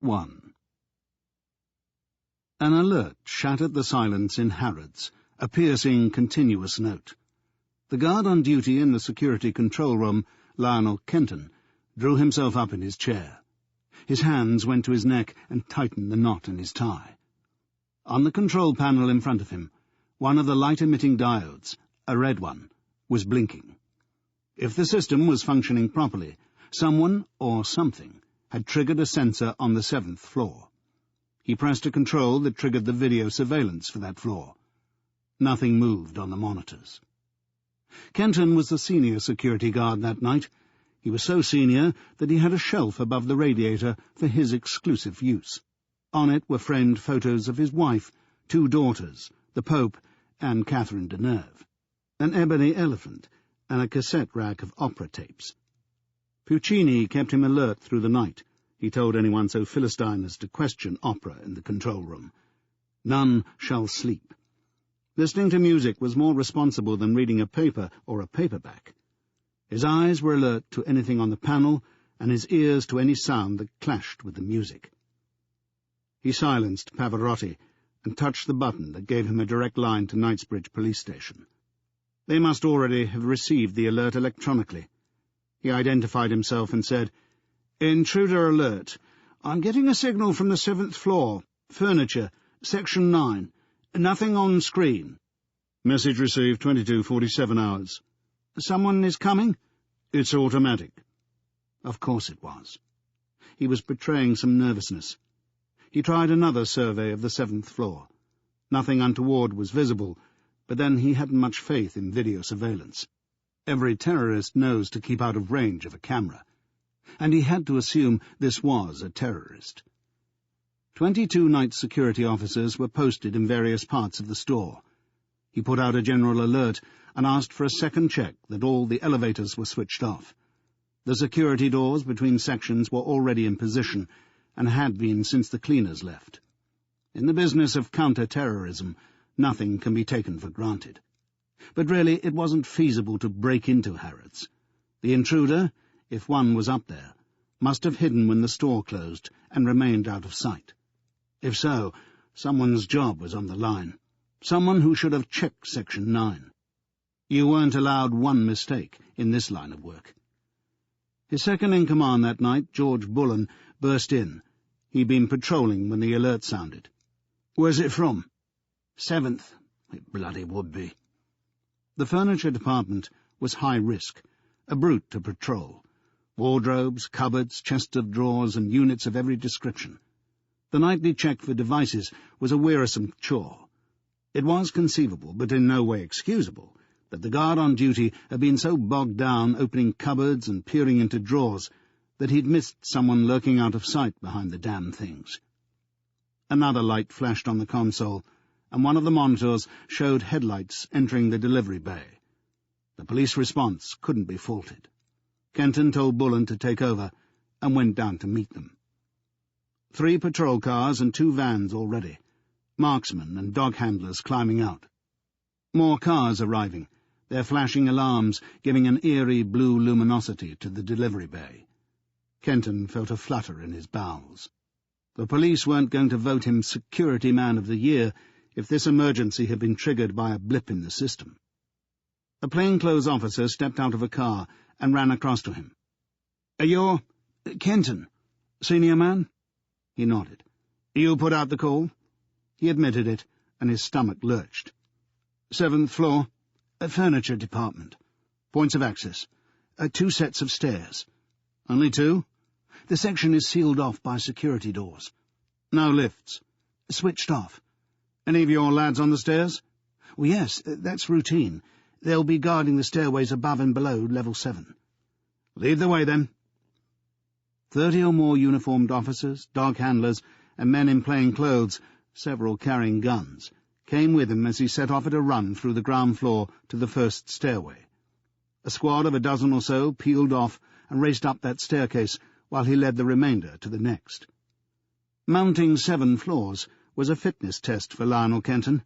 1. An alert shattered the silence in Harrods, a piercing, continuous note. The guard on duty in the security control room, Lionel Kenton, drew himself up in his chair. His hands went to his neck and tightened the knot in his tie. On the control panel in front of him, one of the light-emitting diodes, a red one, was blinking. If the system was functioning properly, someone, or something, had triggered a sensor on the 7th floor. He pressed a control that triggered the video surveillance for that floor. Nothing moved on the monitors. Kenton was the senior security guard that night. He was so senior that he had a shelf above the radiator for his exclusive use. On it were framed photos of his wife, 2 daughters, the Pope, and Catherine Deneuve, an ebony elephant, and a cassette rack of opera tapes. Puccini kept him alert through the night. He told anyone so philistine as to question opera in the control room. None shall sleep. Listening to music was more responsible than reading a paper or a paperback. His eyes were alert to anything on the panel, and his ears to any sound that clashed with the music. He silenced Pavarotti and touched the button that gave him a direct line to Knightsbridge Police Station. They must already have received the alert electronically. He identified himself and said, "Intruder alert. I'm getting a signal from the 7th floor. Furniture, Section 9. Nothing on screen." "Message received 22:47 hours. "Someone is coming?" "It's automatic." Of course it was. He was betraying some nervousness. He tried another survey of the 7th floor. Nothing untoward was visible, but then he hadn't much faith in video surveillance. Every terrorist knows to keep out of range of a camera, and he had to assume this was a terrorist. 22 night security officers were posted in various parts of the store. He put out a general alert and asked for a second check that all the elevators were switched off. The security doors between sections were already in position, and had been since the cleaners left. In the business of counter-terrorism, nothing can be taken for granted. But really it wasn't feasible to break into Harrods. The intruder, if one was up there, must have hidden when the store closed and remained out of sight. If so, someone's job was on the line. Someone who should have checked Section 9. You weren't allowed one mistake in this line of work. His second-in-command that night, George Bullen, burst in. He'd been patrolling when the alert sounded. "Where's it from?" "7th. It bloody would be." The furniture department was high risk, a brute to patrol. Wardrobes, cupboards, chests of drawers, and units of every description. The nightly check for devices was a wearisome chore. It was conceivable, but in no way excusable, that the guard on duty had been so bogged down opening cupboards and peering into drawers that he'd missed someone lurking out of sight behind the damn things. Another light flashed on the console, and one of the monitors showed headlights entering the delivery bay. The police response couldn't be faulted. Kenton told Bullen to take over, and went down to meet them. 3 patrol cars and 2 vans already, marksmen and dog handlers climbing out. More cars arriving, their flashing alarms giving an eerie blue luminosity to the delivery bay. Kenton felt a flutter in his bowels. The police weren't going to vote him Security Man of the Year if this emergency had been triggered by a blip in the system. A plainclothes officer stepped out of a car and ran across to him. "You're Kenton, senior man?" He nodded. "You put out the call?" He admitted it, and his stomach lurched. 7th floor, a furniture department. Points of access. 2 sets of stairs. Only 2? The section is sealed off by security doors. No lifts. Switched off. Any of your lads on the stairs? Well, yes, that's routine. They'll be guarding the stairways above and below level 7. Lead the way, then. 30 or more uniformed officers, dog handlers, and men in plain clothes, several carrying guns, came with him as he set off at a run through the ground floor to the first stairway. A squad of a dozen or so peeled off and raced up that staircase while he led the remainder to the next. Mounting 7 floors was a fitness test for Lionel Kenton.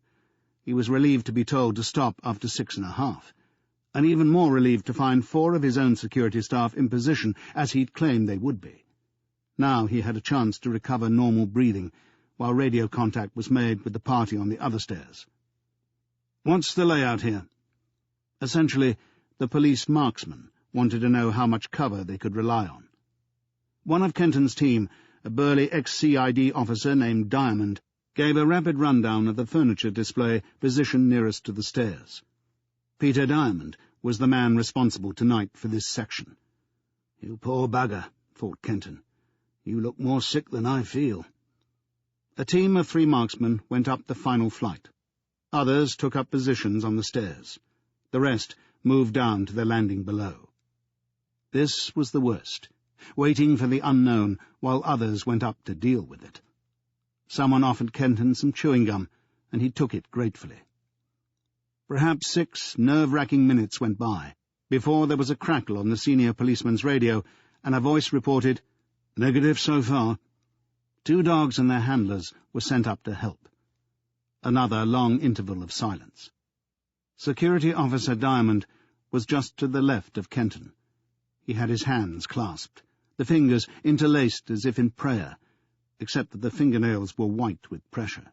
He was relieved to be told to stop after 6.5, and even more relieved to find 4 of his own security staff in position, as he'd claimed they would be. Now he had a chance to recover normal breathing, while radio contact was made with the party on the other stairs. "What's the layout here?" Essentially, the police marksman wanted to know how much cover they could rely on. One of Kenton's team, a burly ex-CID officer named Diamond, gave a rapid rundown of the furniture display positioned nearest to the stairs. Peter Diamond was the man responsible tonight for this section. "You poor bugger," thought Kenton. "You look more sick than I feel." A team of 3 marksmen went up the final flight. Others took up positions on the stairs. The rest moved down to the landing below. This was the worst, waiting for the unknown while others went up to deal with it. Someone offered Kenton some chewing gum, and he took it gratefully. Perhaps 6 nerve-wracking minutes went by before there was a crackle on the senior policeman's radio, and a voice reported, "Negative so far." 2 dogs and their handlers were sent up to help. Another long interval of silence. Security Officer Diamond was just to the left of Kenton. He had his hands clasped, the fingers interlaced as if in prayer, except that the fingernails were white with pressure.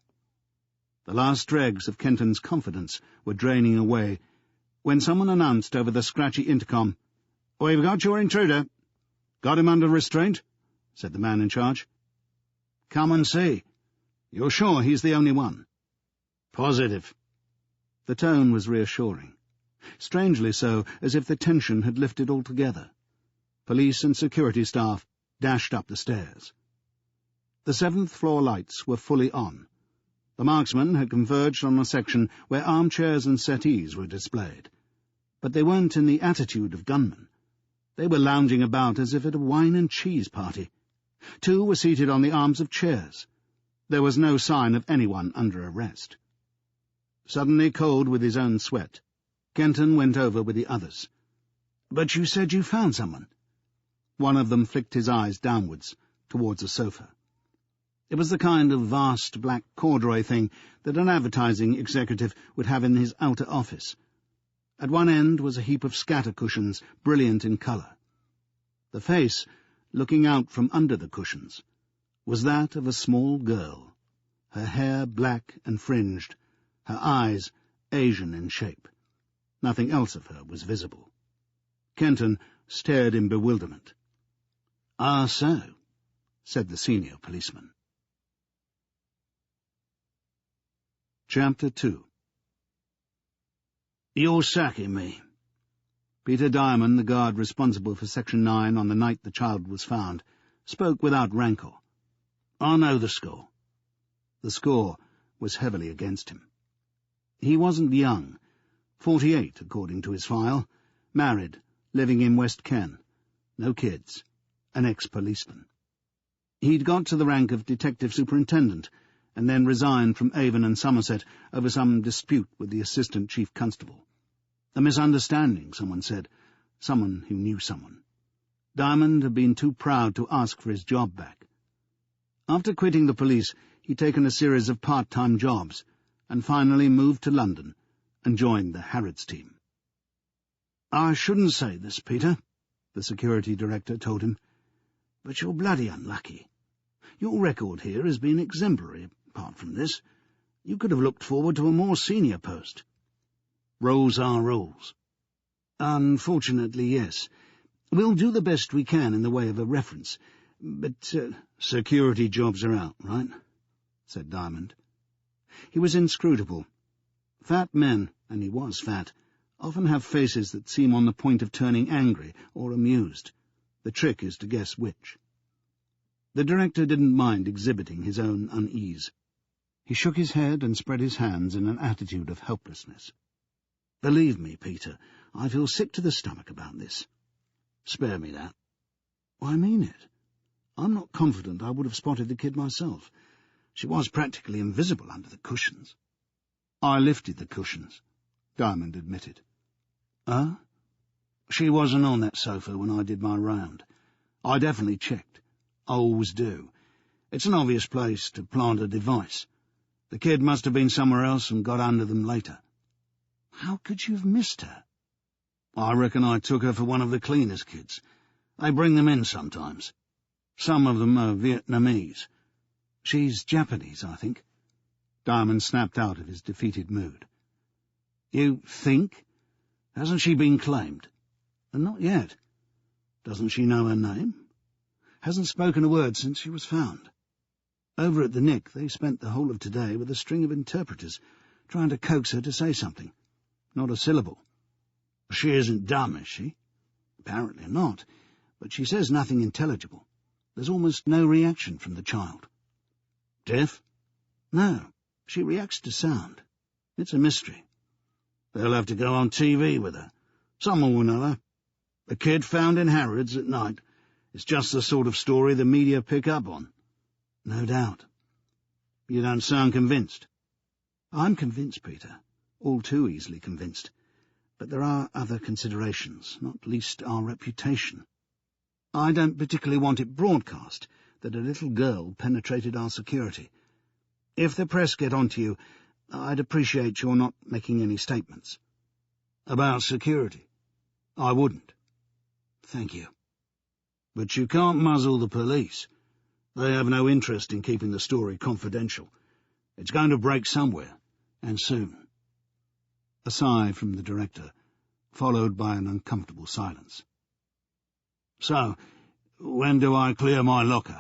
The last dregs of Kenton's confidence were draining away when someone announced over the scratchy intercom, "We've got your intruder." "Got him under restraint?" said the man in charge. "Come and see. You're sure he's the only one?" "Positive." The tone was reassuring, strangely so, as if the tension had lifted altogether. Police and security staff dashed up the stairs. The 7th-floor lights were fully on. The marksmen had converged on a section where armchairs and settees were displayed. But they weren't in the attitude of gunmen. They were lounging about as if at a wine-and-cheese party. 2 were seated on the arms of chairs. There was no sign of anyone under arrest. Suddenly cold with his own sweat, Kenton went over with the others. "But you said you found someone." One of them flicked his eyes downwards, towards a sofa. It was the kind of vast black corduroy thing that an advertising executive would have in his outer office. At one end was a heap of scatter cushions, brilliant in colour. The face, looking out from under the cushions, was that of a small girl, her hair black and fringed, her eyes Asian in shape. Nothing else of her was visible. Kenton stared in bewilderment. "Ah, so," said the senior policeman. Chapter 2. "You're sacking me." Peter Diamond, the guard responsible for Section 9 on the night the child was found, spoke without rancour. "I know the score." The score was heavily against him. He wasn't young, 48 according to his file, married, living in West Ken, no kids, an ex-policeman. He'd got to the rank of detective superintendent, and then resigned from Avon and Somerset over some dispute with the assistant chief constable. A misunderstanding, someone said, someone who knew someone. Diamond had been too proud to ask for his job back. After quitting the police, he'd taken a series of part-time jobs, and finally moved to London and joined the Harrods team. "I shouldn't say this, Peter," the security director told him, "but you're bloody unlucky. Your record here has been exemplary. Apart from this, you could have looked forward to a more senior post." "Rules are rules." "Unfortunately, yes. We'll do the best we can in the way of a reference, but security jobs are out, right?" said Diamond. He was inscrutable. Fat men, and he was fat, often have faces that seem on the point of turning angry or amused. The trick is to guess which. The director didn't mind exhibiting his own unease. He shook his head and spread his hands in an attitude of helplessness. "Believe me, Peter, I feel sick to the stomach about this. Spare me that." "I mean it. I'm not confident I would have spotted the kid myself. She was practically invisible under the cushions." "I lifted the cushions," Diamond admitted. "Huh?" "She wasn't on that sofa when I did my round. I definitely checked. I always do. It's an obvious place to plant a device. The kid must have been somewhere else and got under them later." "How could you have missed her?" "I reckon I took her for one of the cleaners' kids. They bring them in sometimes. Some of them are Vietnamese. She's Japanese, I think. Diamond snapped out of his defeated mood. You think? Hasn't she been claimed? Not yet. Doesn't she know her name? Hasn't spoken a word since she was found. Over at the Nick, they spent the whole of today with a string of interpreters, trying to coax her to say something. Not a syllable. She isn't dumb, is she? Apparently not, but she says nothing intelligible. There's almost no reaction from the child. Deaf? No, she reacts to sound. It's a mystery. They'll have to go on TV with her. Someone will know her. A kid found in Harrods at night. It's just the sort of story the media pick up on. No doubt. You don't sound convinced. I'm convinced, Peter. All too easily convinced. But there are other considerations, not least our reputation. I don't particularly want it broadcast that a little girl penetrated our security. If the press get onto you, I'd appreciate your not making any statements. About security? I wouldn't. Thank you. But you can't muzzle the police. They have no interest in keeping the story confidential. It's going to break somewhere, and soon. A sigh from the director, followed by an uncomfortable silence. So, when do I clear my locker?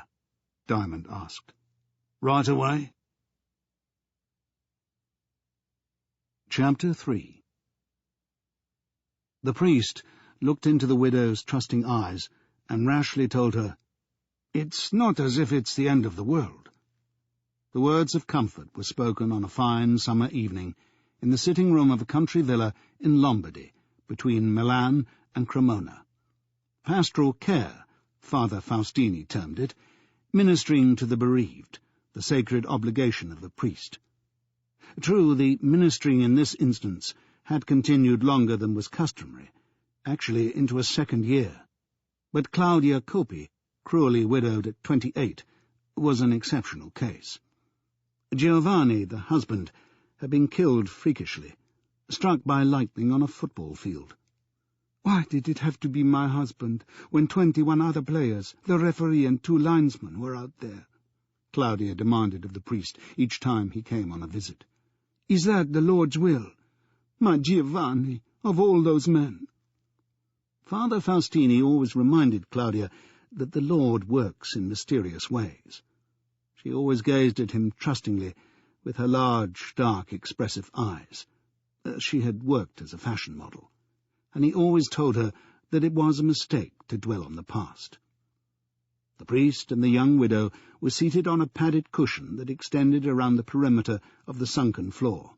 Diamond asked. Right away? Chapter 3. The priest looked into the widow's trusting eyes and rashly told her, It's not as if it's the end of the world. The words of comfort were spoken on a fine summer evening in the sitting-room of a country villa in Lombardy, between Milan and Cremona. Pastoral care, Father Faustini termed it, ministering to the bereaved, the sacred obligation of the priest. True, the ministering in this instance had continued longer than was customary, actually into a second year. But Claudia Coppi, cruelly widowed at 28, was an exceptional case. Giovanni, the husband, had been killed freakishly, struck by lightning on a football field. Why did it have to be my husband, when 21 other players, the referee and 2 linesmen, were out there? Claudia demanded of the priest each time he came on a visit. Is that the Lord's will? My Giovanni, of all those men. Father Faustini always reminded Claudia that the Lord works in mysterious ways. She always gazed at him trustingly, with her large, dark, expressive eyes. She had worked as a fashion model, and he always told her that it was a mistake to dwell on the past. The priest and the young widow were seated on a padded cushion that extended around the perimeter of the sunken floor.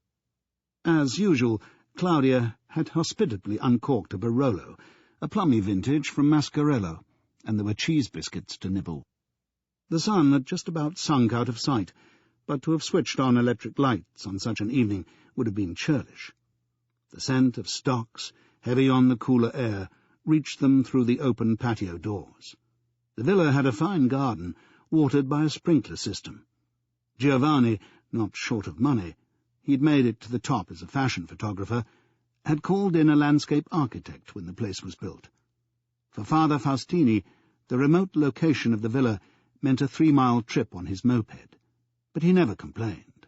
As usual, Claudia had hospitably uncorked a Barolo, a plummy vintage from Mascarello, and there were cheese biscuits to nibble. The sun had just about sunk out of sight, but to have switched on electric lights on such an evening would have been churlish. The scent of stocks, heavy on the cooler air, reached them through the open patio doors. The villa had a fine garden, watered by a sprinkler system. Giovanni, not short of money, he'd made it to the top as a fashion photographer, had called in a landscape architect when the place was built. For Father Faustini, the remote location of the villa meant a 3-mile trip on his moped, but he never complained.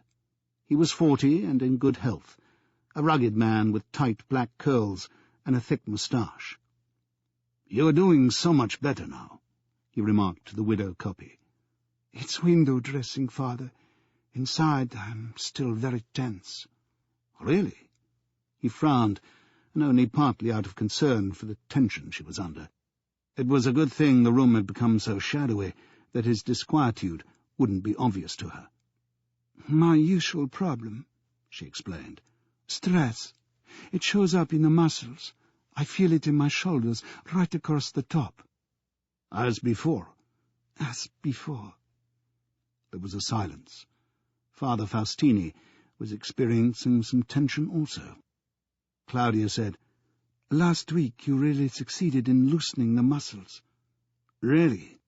He was 40 and in good health, a rugged man with tight black curls and a thick moustache. "You are doing so much better now," he remarked to the widow Coppi. "It's window dressing, Father. Inside I'm still very tense." "Really?" He frowned, and only partly out of concern for the tension she was under. It was a good thing the room had become so shadowy that his disquietude wouldn't be obvious to her. "My usual problem," she explained. "Stress. It shows up in the muscles. I feel it in my shoulders, right across the top." "As before?" "As before." There was a silence. Father Faustini was experiencing some tension also. Claudia said, "Last week you really succeeded in loosening the muscles." "Really?"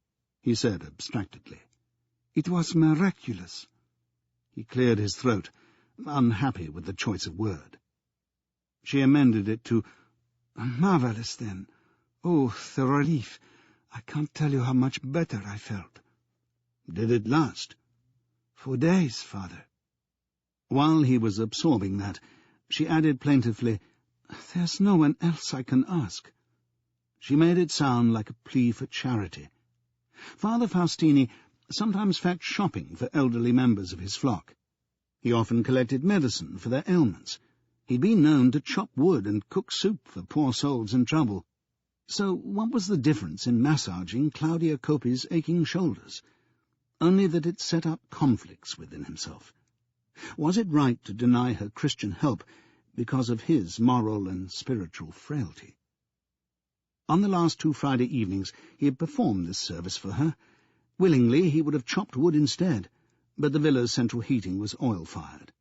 he said abstractedly. "It was miraculous." He cleared his throat, unhappy with the choice of word. She amended it to, "Marvelous, then. Oh, the relief. I can't tell you how much better I felt. Did it last? For days, Father. While he was absorbing that, she added plaintively, There's no one else I can ask. She made it sound like a plea for charity. Father Faustini sometimes fetched shopping for elderly members of his flock. He often collected medicine for their ailments. He'd been known to chop wood and cook soup for poor souls in trouble. So what was the difference in massaging Claudia Coppi's aching shoulders? Only that it set up conflicts within himself. Was it right to deny her Christian help because of his moral and spiritual frailty? On the last 2 Friday evenings he had performed this service for her. Willingly he would have chopped wood instead, but the villa's central heating was oil-fired.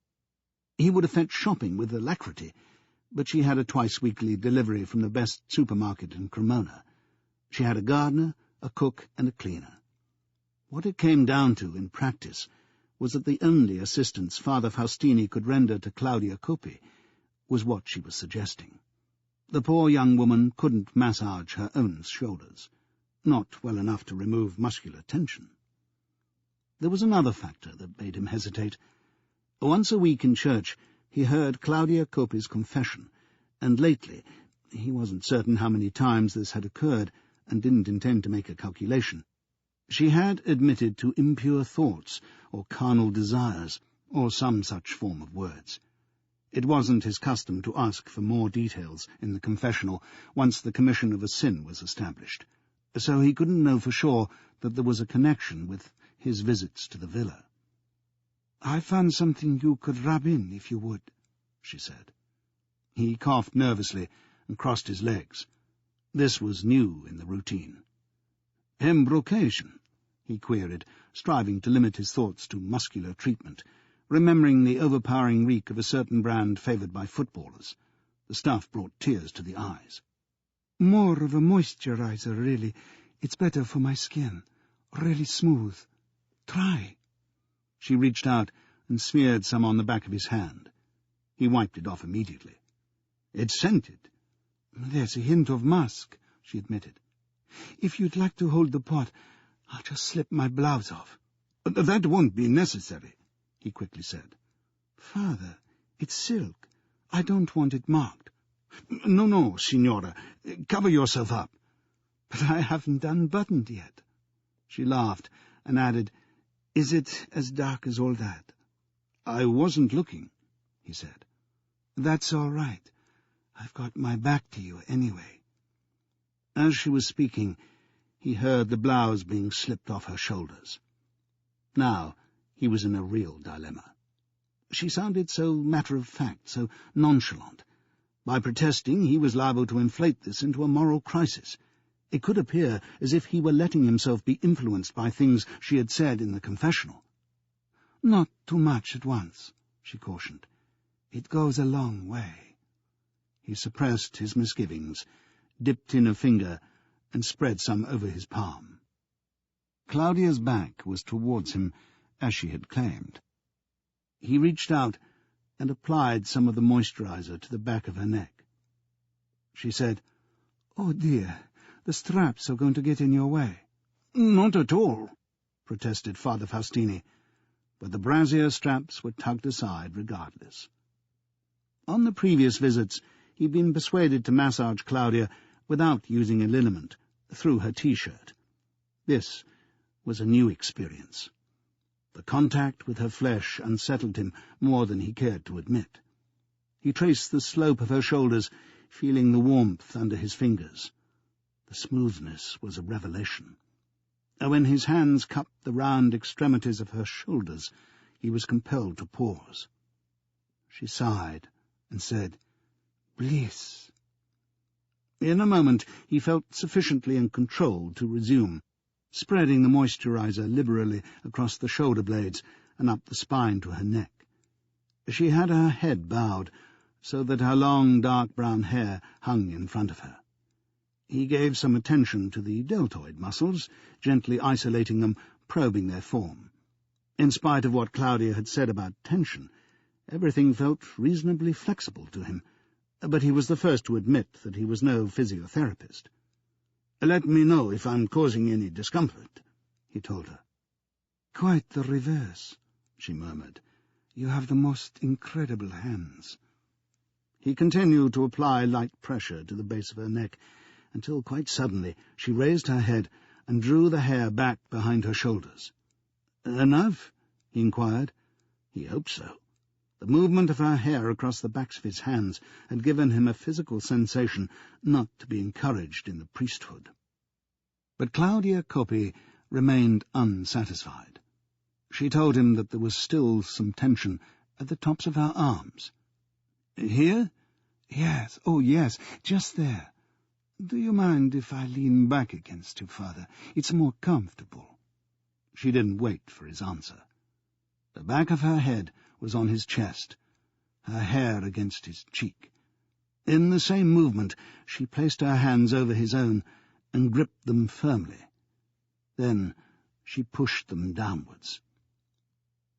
He would have fetched shopping with alacrity, but she had a twice-weekly delivery from the best supermarket in Cremona. She had a gardener, a cook, and a cleaner. What it came down to, in practice, was that the only assistance Father Faustini could render to Claudia Coppi was what she was suggesting. The poor young woman couldn't massage her own shoulders, not well enough to remove muscular tension. There was another factor that made him hesitate. Once a week in church he heard Claudia Coppi's confession, and lately, he wasn't certain how many times this had occurred, and didn't intend to make a calculation, she had admitted to impure thoughts or carnal desires, or some such form of words. It wasn't his custom to ask for more details in the confessional once the commission of a sin was established, so he couldn't know for sure that there was a connection with his visits to the villa. I found something you could rub in, if you would, she said. He coughed nervously and crossed his legs. This was new in the routine. Embrocation? He queried, striving to limit his thoughts to muscular treatment, remembering the overpowering reek of a certain brand favoured by footballers. The stuff brought tears to the eyes. More of a moisturizer, really. It's better for my skin. Really smooth. Try. She reached out and smeared some on the back of his hand. He wiped it off immediately. It's scented. There's a hint of musk, she admitted. If you'd like to hold the pot, I'll just slip my blouse off. That won't be necessary, he quickly said. Father, it's silk. I don't want it marked. No, signora. Cover yourself up. But I haven't unbuttoned yet. She laughed and added, Is it as dark as all that? I wasn't looking, he said. That's all right. I've got my back to you anyway. As she was speaking, he heard the blouse being slipped off her shoulders. Now he was in a real dilemma. She sounded so matter-of-fact, so nonchalant. By protesting, he was liable to inflate this into a moral crisis. It could appear as if he were letting himself be influenced by things she had said in the confessional. Not too much at once, she cautioned. It goes a long way. He suppressed his misgivings, dipped in a finger, and spread some over his palm. Claudia's back was towards him, as she had claimed. He reached out and applied some of the moisturizer to the back of her neck. She said, Oh dear, the straps are going to get in your way. Not at all, protested Father Faustini, but the brassiere straps were tugged aside regardless. On the previous visits, he'd been persuaded to massage Claudia without using a liniment, through her T-shirt. This was a new experience. The contact with her flesh unsettled him more than he cared to admit. He traced the slope of her shoulders, feeling the warmth under his fingers. The smoothness was a revelation. And when his hands cupped the round extremities of her shoulders, he was compelled to pause. She sighed and said, Bliss. In a moment he felt sufficiently in control to resume, spreading the moisturizer liberally across the shoulder blades and up the spine to her neck. She had her head bowed, so that her long dark brown hair hung in front of her. He gave some attention to the deltoid muscles, gently isolating them, probing their form. In spite of what Claudia had said about tension, everything felt reasonably flexible to him, but he was the first to admit that he was no physiotherapist. "Let me know if I'm causing any discomfort," he told her. "Quite the reverse," she murmured. "You have the most incredible hands." He continued to apply light pressure to the base of her neck, until quite suddenly she raised her head and drew the hair back behind her shoulders. "Enough?" he inquired. He hoped so. The movement of her hair across the backs of his hands had given him a physical sensation not to be encouraged in the priesthood. But Claudia Coppi remained unsatisfied. She told him that there was still some tension at the tops of her arms. "Here?" "Yes, oh yes, just there. Do you mind if I lean back against you, Father? It's more comfortable." She didn't wait for his answer. The back of her head was on his chest, her hair against his cheek. In the same movement, she placed her hands over his own and gripped them firmly. Then she pushed them downwards.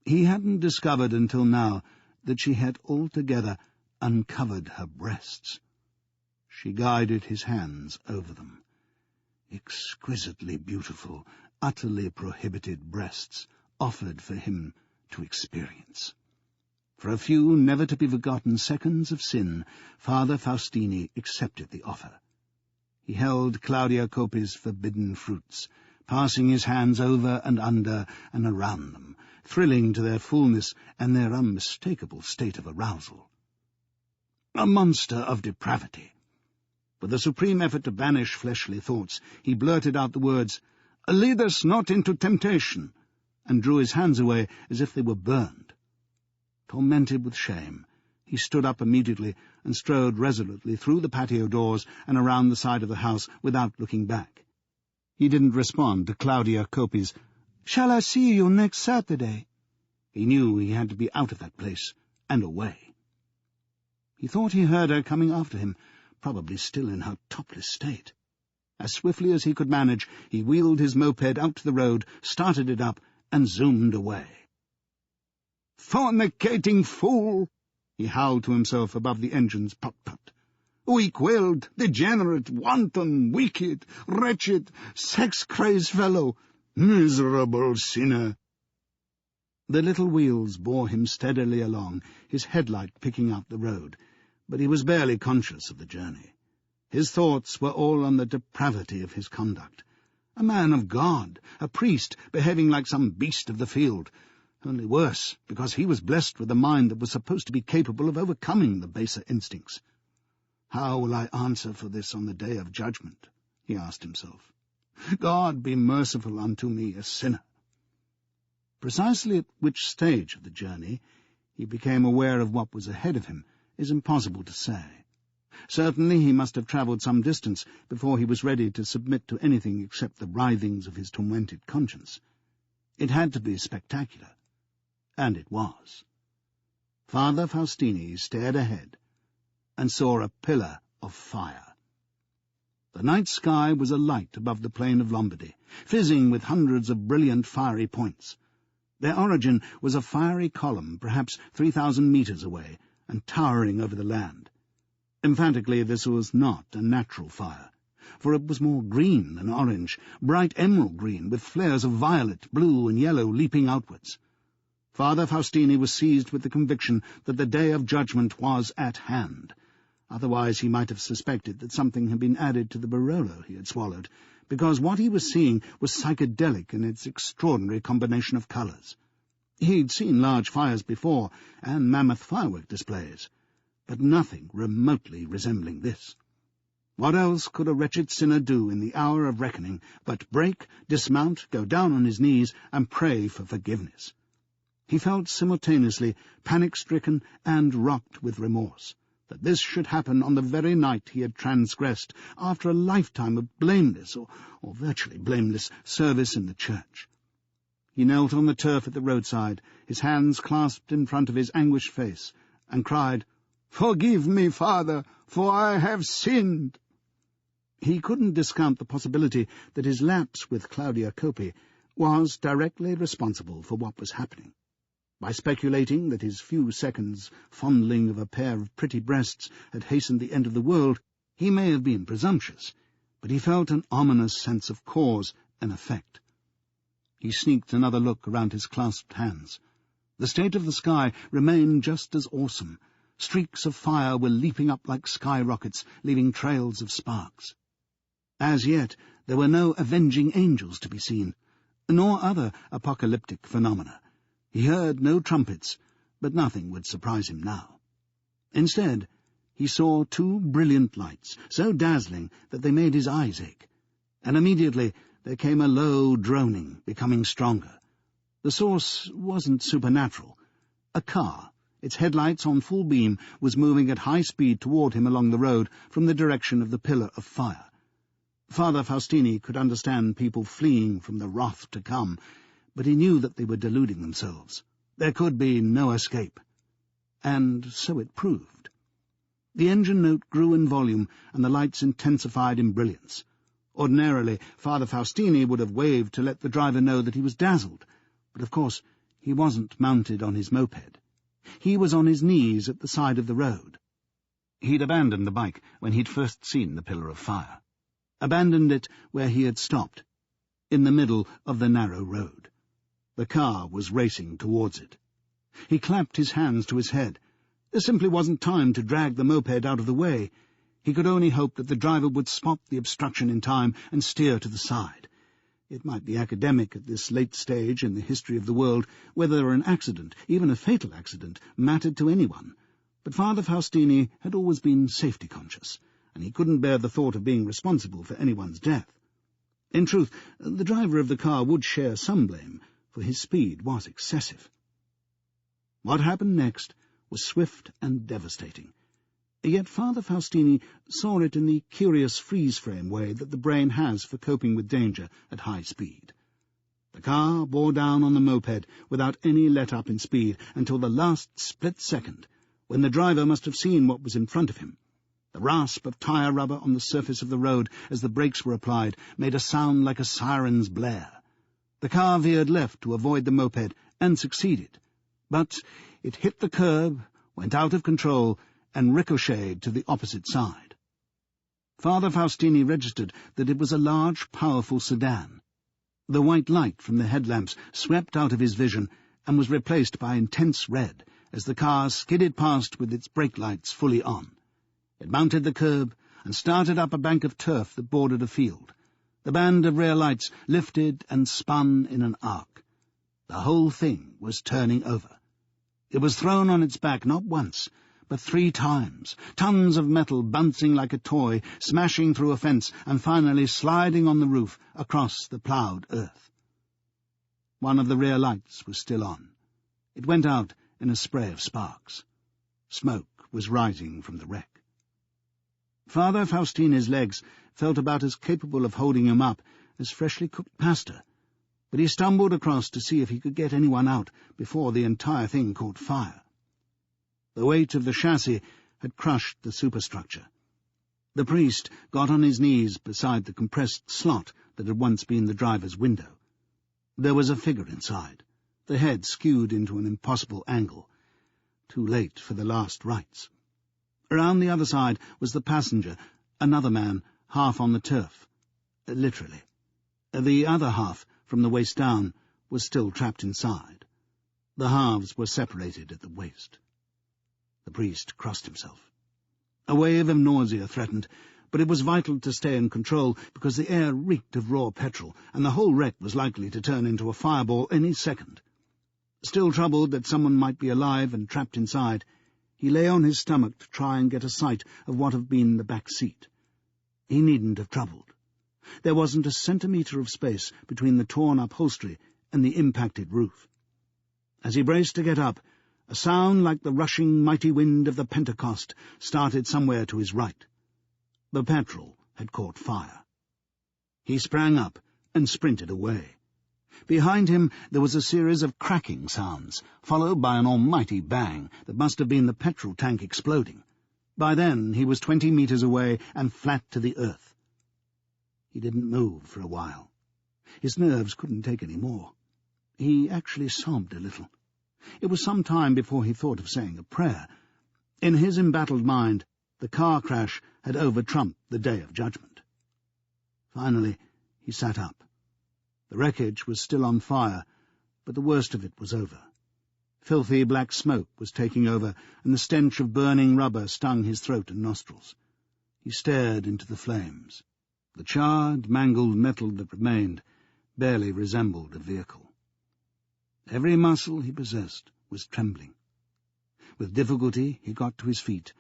He hadn't discovered until now that she had altogether uncovered her breasts. She guided his hands over them. Exquisitely beautiful, utterly prohibited breasts offered for him to experience. For a few never-to-be-forgotten seconds of sin, Father Faustini accepted the offer. He held Claudia Coppi's forbidden fruits, passing his hands over and under and around them, thrilling to their fullness and their unmistakable state of arousal. A monster of depravity. With a supreme effort to banish fleshly thoughts, he blurted out the words, "Lead us not into temptation," and drew his hands away as if they were burned. Tormented with shame, he stood up immediately and strode resolutely through the patio doors and around the side of the house without looking back. He didn't respond to Claudia Coppi's, "Shall I see you next Saturday?" He knew he had to be out of that place and away. He thought he heard her coming after him, probably still in her topless state. As swiftly as he could manage, he wheeled his moped out to the road, started it up, and zoomed away. "Fornicating fool!" he howled to himself above the engine's put-put. "Weak-willed, degenerate, wanton, wicked, wretched, sex-crazed fellow! Miserable sinner!" The little wheels bore him steadily along, his headlight picking out the road, but he was barely conscious of the journey. His thoughts were all on the depravity of his conduct. A man of God, a priest, behaving like some beast of the field, only worse, because he was blessed with a mind that was supposed to be capable of overcoming the baser instincts. "How will I answer for this on the day of judgment?" he asked himself. "God be merciful unto me, a sinner." Precisely at which stage of the journey he became aware of what was ahead of him is impossible to say. Certainly he must have travelled some distance before he was ready to submit to anything except the writhings of his tormented conscience. It had to be spectacular, and it was. Father Faustini stared ahead and saw a pillar of fire. The night sky was alight above the plain of Lombardy, fizzing with hundreds of brilliant fiery points. Their origin was a fiery column, perhaps 3,000 metres away, and towering over the land. Emphatically, this was not a natural fire, for it was more green than orange, bright emerald green, with flares of violet, blue, and yellow leaping outwards. Father Faustini was seized with the conviction that the day of judgment was at hand. Otherwise he might have suspected that something had been added to the Barolo he had swallowed, because what he was seeing was psychedelic in its extraordinary combination of colours. He'd seen large fires before, and mammoth firework displays, but nothing remotely resembling this. What else could a wretched sinner do in the hour of reckoning but break, dismount, go down on his knees, and pray for forgiveness? He felt simultaneously panic-stricken and rocked with remorse, that this should happen on the very night he had transgressed, after a lifetime of blameless, or virtually blameless, service in the church. He knelt on the turf at the roadside, his hands clasped in front of his anguished face, and cried, "Forgive me, Father, for I have sinned." He couldn't discount the possibility that his lapse with Claudia Coppi was directly responsible for what was happening. By speculating that his few seconds' fondling of a pair of pretty breasts had hastened the end of the world, he may have been presumptuous, but he felt an ominous sense of cause and effect. He sneaked another look around his clasped hands. The state of the sky remained just as awesome. Streaks of fire were leaping up like skyrockets, leaving trails of sparks. As yet, there were no avenging angels to be seen, nor other apocalyptic phenomena. He heard no trumpets, but nothing would surprise him now. Instead, he saw two brilliant lights, so dazzling that they made his eyes ache, and immediately there came a low droning, becoming stronger. The source wasn't supernatural. A car, its headlights on full beam, was moving at high speed toward him along the road from the direction of the pillar of fire. Father Faustini could understand people fleeing from the wrath to come, but he knew that they were deluding themselves. There could be no escape. And so it proved. The engine note grew in volume, and the lights intensified in brilliance. Ordinarily, Father Faustini would have waved to let the driver know that he was dazzled, but of course he wasn't mounted on his moped. He was on his knees at the side of the road. He'd abandoned the bike when he'd first seen the pillar of fire. Abandoned it where he had stopped, in the middle of the narrow road. The car was racing towards it. He clapped his hands to his head. There simply wasn't time to drag the moped out of the way. He could only hope that the driver would spot the obstruction in time and steer to the side. It might be academic at this late stage in the history of the world whether an accident, even a fatal accident, mattered to anyone, but Father Faustini had always been safety-conscious, and he couldn't bear the thought of being responsible for anyone's death. In truth, the driver of the car would share some blame, for his speed was excessive. What happened next was swift and devastating. Yet Father Faustini saw it in the curious freeze-frame way that the brain has for coping with danger at high speed. The car bore down on the moped without any let-up in speed until the last split second, when the driver must have seen what was in front of him. The rasp of tyre rubber on the surface of the road as the brakes were applied made a sound like a siren's blare. The car veered left to avoid the moped and succeeded, but it hit the curb, went out of control, and ricocheted to the opposite side. Father Faustini registered that it was a large, powerful sedan. The white light from the headlamps swept out of his vision and was replaced by intense red as the car skidded past with its brake lights fully on. It mounted the curb and started up a bank of turf that bordered a field. The band of rear lights lifted and spun in an arc. The whole thing was turning over. It was thrown on its back not once, but 3 times, tons of metal bouncing like a toy, smashing through a fence, and finally sliding on the roof across the ploughed earth. One of the rear lights was still on. It went out in a spray of sparks. Smoke was rising from the wreck. Father Faustini's legs felt about as capable of holding him up as freshly cooked pasta, but he stumbled across to see if he could get anyone out before the entire thing caught fire. The weight of the chassis had crushed the superstructure. The priest got on his knees beside the compressed slot that had once been the driver's window. There was a figure inside, the head skewed into an impossible angle. Too late for the last rites. Around the other side was the passenger, another man, half on the turf. Literally. The other half, from the waist down, was still trapped inside. The halves were separated at the waist. The priest crossed himself. A wave of nausea threatened, but it was vital to stay in control because the air reeked of raw petrol, and the whole wreck was likely to turn into a fireball any second. Still troubled that someone might be alive and trapped inside, he lay on his stomach to try and get a sight of what had been the back seat. He needn't have troubled. There wasn't a centimetre of space between the torn upholstery and the impacted roof. As he braced to get up, a sound like the rushing mighty wind of the Pentecost started somewhere to his right. The petrol had caught fire. He sprang up and sprinted away. Behind him there was a series of cracking sounds, followed by an almighty bang that must have been the petrol tank exploding. By then he was 20 metres away and flat to the earth. He didn't move for a while. His nerves couldn't take any more. He actually sobbed a little. It was some time before he thought of saying a prayer. In his embattled mind, the car crash had over-trumped the Day of Judgment. Finally, he sat up. The wreckage was still on fire, but the worst of it was over. Filthy black smoke was taking over, and the stench of burning rubber stung his throat and nostrils. He stared into the flames. The charred, mangled metal that remained barely resembled a vehicle. Every muscle he possessed was trembling. With difficulty he got to his feet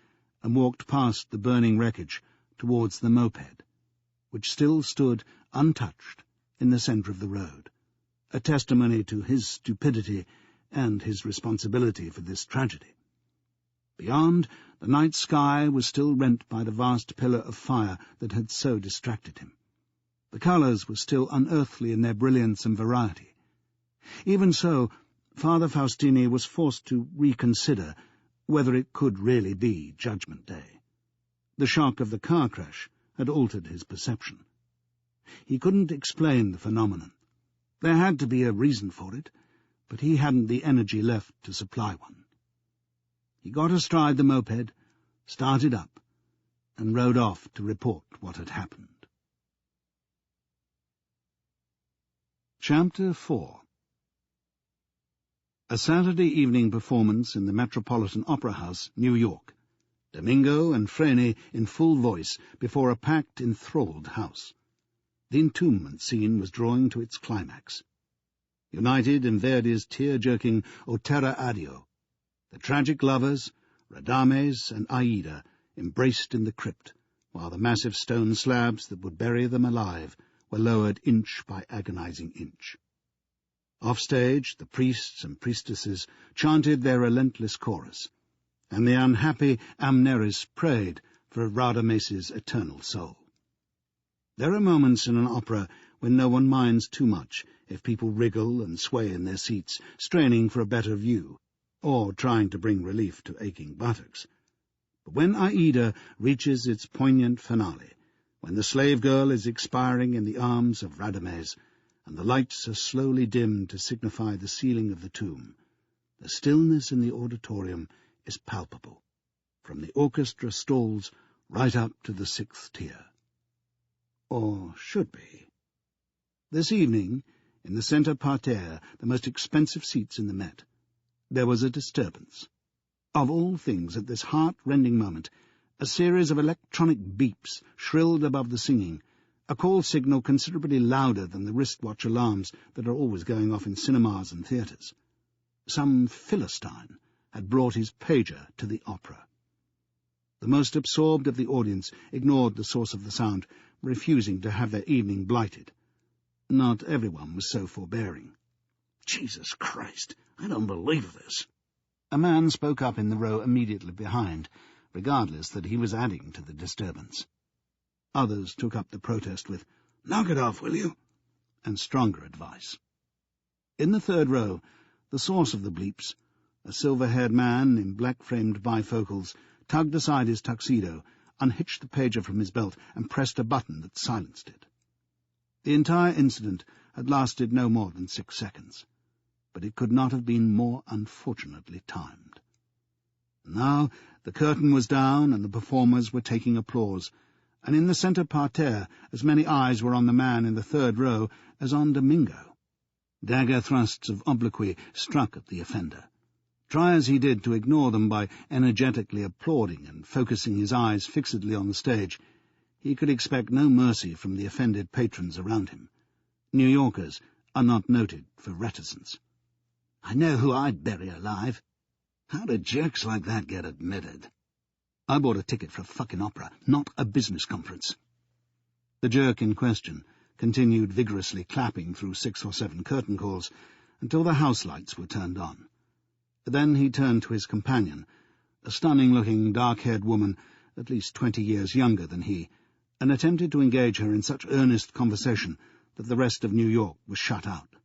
and walked past the burning wreckage towards the moped, which still stood untouched in the centre of the road, a testimony to his stupidity and his responsibility for this tragedy. Beyond, the night sky was still rent by the vast pillar of fire that had so distracted him. The colours were still unearthly in their brilliance and variety. Even so, Father Faustini was forced to reconsider whether it could really be Judgment Day. The shock of the car crash had altered his perception. He couldn't explain the phenomenon. There had to be a reason for it, but he hadn't the energy left to supply one. He got astride the moped, started up, and rode off to report what had happened. Chapter 4. A Saturday evening performance in the Metropolitan Opera House, New York. Domingo and Freni in full voice before a packed, enthralled house. The entombment scene was drawing to its climax. United in Verdi's tear-jerking O Terra Addio, the tragic lovers, Radames and Aida, embraced in the crypt, while the massive stone slabs that would bury them alive were lowered inch by agonizing inch. Offstage, the priests and priestesses chanted their relentless chorus, and the unhappy Amneris prayed for Radames's eternal soul. There are moments in an opera when no one minds too much if people wriggle and sway in their seats, straining for a better view, or trying to bring relief to aching buttocks. But when Aida reaches its poignant finale, when the slave girl is expiring in the arms of Radames, and the lights are slowly dimmed to signify the sealing of the tomb, the stillness in the auditorium is palpable, from the orchestra stalls right up to the sixth tier. Or should be. This evening, in the centre parterre, the most expensive seats in the Met, there was a disturbance. Of all things, at this heart-rending moment, a series of electronic beeps shrilled above the singing, a call signal considerably louder than the wristwatch alarms that are always going off in cinemas and theatres. Some Philistine had brought his pager to the opera. The most absorbed of the audience ignored the source of the sound, refusing to have their evening blighted. Not everyone was so forbearing. "Jesus Christ, I don't believe this." A man spoke up in the row immediately behind, regardless that he was adding to the disturbance. Others took up the protest with, "Knock it off, will you?" and stronger advice. In the third row, the source of the bleeps, a silver-haired man in black-framed bifocals, tugged aside his tuxedo, unhitched the pager from his belt, and pressed a button that silenced it. The entire incident had lasted no more than 6 seconds, but it could not have been more unfortunately timed. Now the curtain was down and the performers were taking applause, and in the centre parterre as many eyes were on the man in the third row as on Domingo. Dagger thrusts of obloquy struck at the offender. Try as he did to ignore them by energetically applauding and focusing his eyes fixedly on the stage, he could expect no mercy from the offended patrons around him. New Yorkers are not noted for reticence. "I know who I'd bury alive. How do jerks like that get admitted?" "I bought a ticket for a fucking opera, not a business conference." The jerk in question continued vigorously clapping through 6 or 7 curtain calls until the house lights were turned on. Then he turned to his companion, a stunning-looking, dark-haired woman, at least 20 years younger than he, and attempted to engage her in such earnest conversation that the rest of New York was shut out.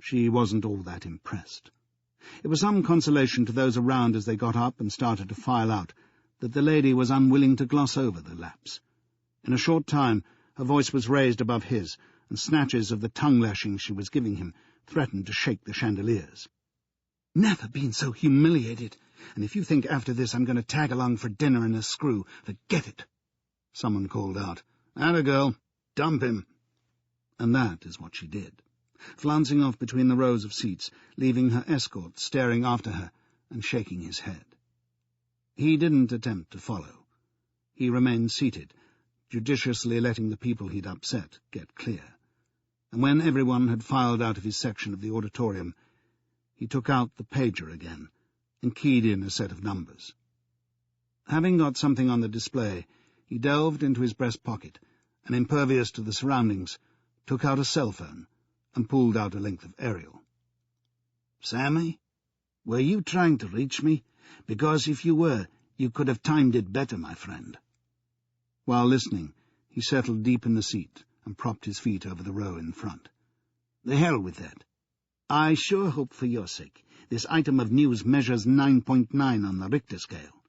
She wasn't all that impressed. It was some consolation to those around as they got up and started to file out that the lady was unwilling to gloss over the lapse. In a short time her voice was raised above his, and snatches of the tongue-lashing she was giving him threatened to shake the chandeliers. "Never been so humiliated, and if you think after this I'm going to tag along for dinner in a screw, forget it," someone called out. "Atta girl," Dump him." And that is what she did, flouncing off between the rows of seats, leaving her escort staring after her and shaking his head. He didn't attempt to follow. He remained seated, judiciously letting the people he'd upset get clear. And when everyone had filed out of his section of the auditorium, he took out the pager again and keyed in a set of numbers. Having got something on the display, he delved into his breast pocket and, impervious to the surroundings, took out a cell phone and pulled out a length of aerial. "Sammy, were you trying to reach me? Because if you were, you could have timed it better, my friend." While listening, he settled deep in the seat and propped his feet over the row in front. "The hell with that. I sure hope for your sake this item of news measures 9.9 on the Richter scale."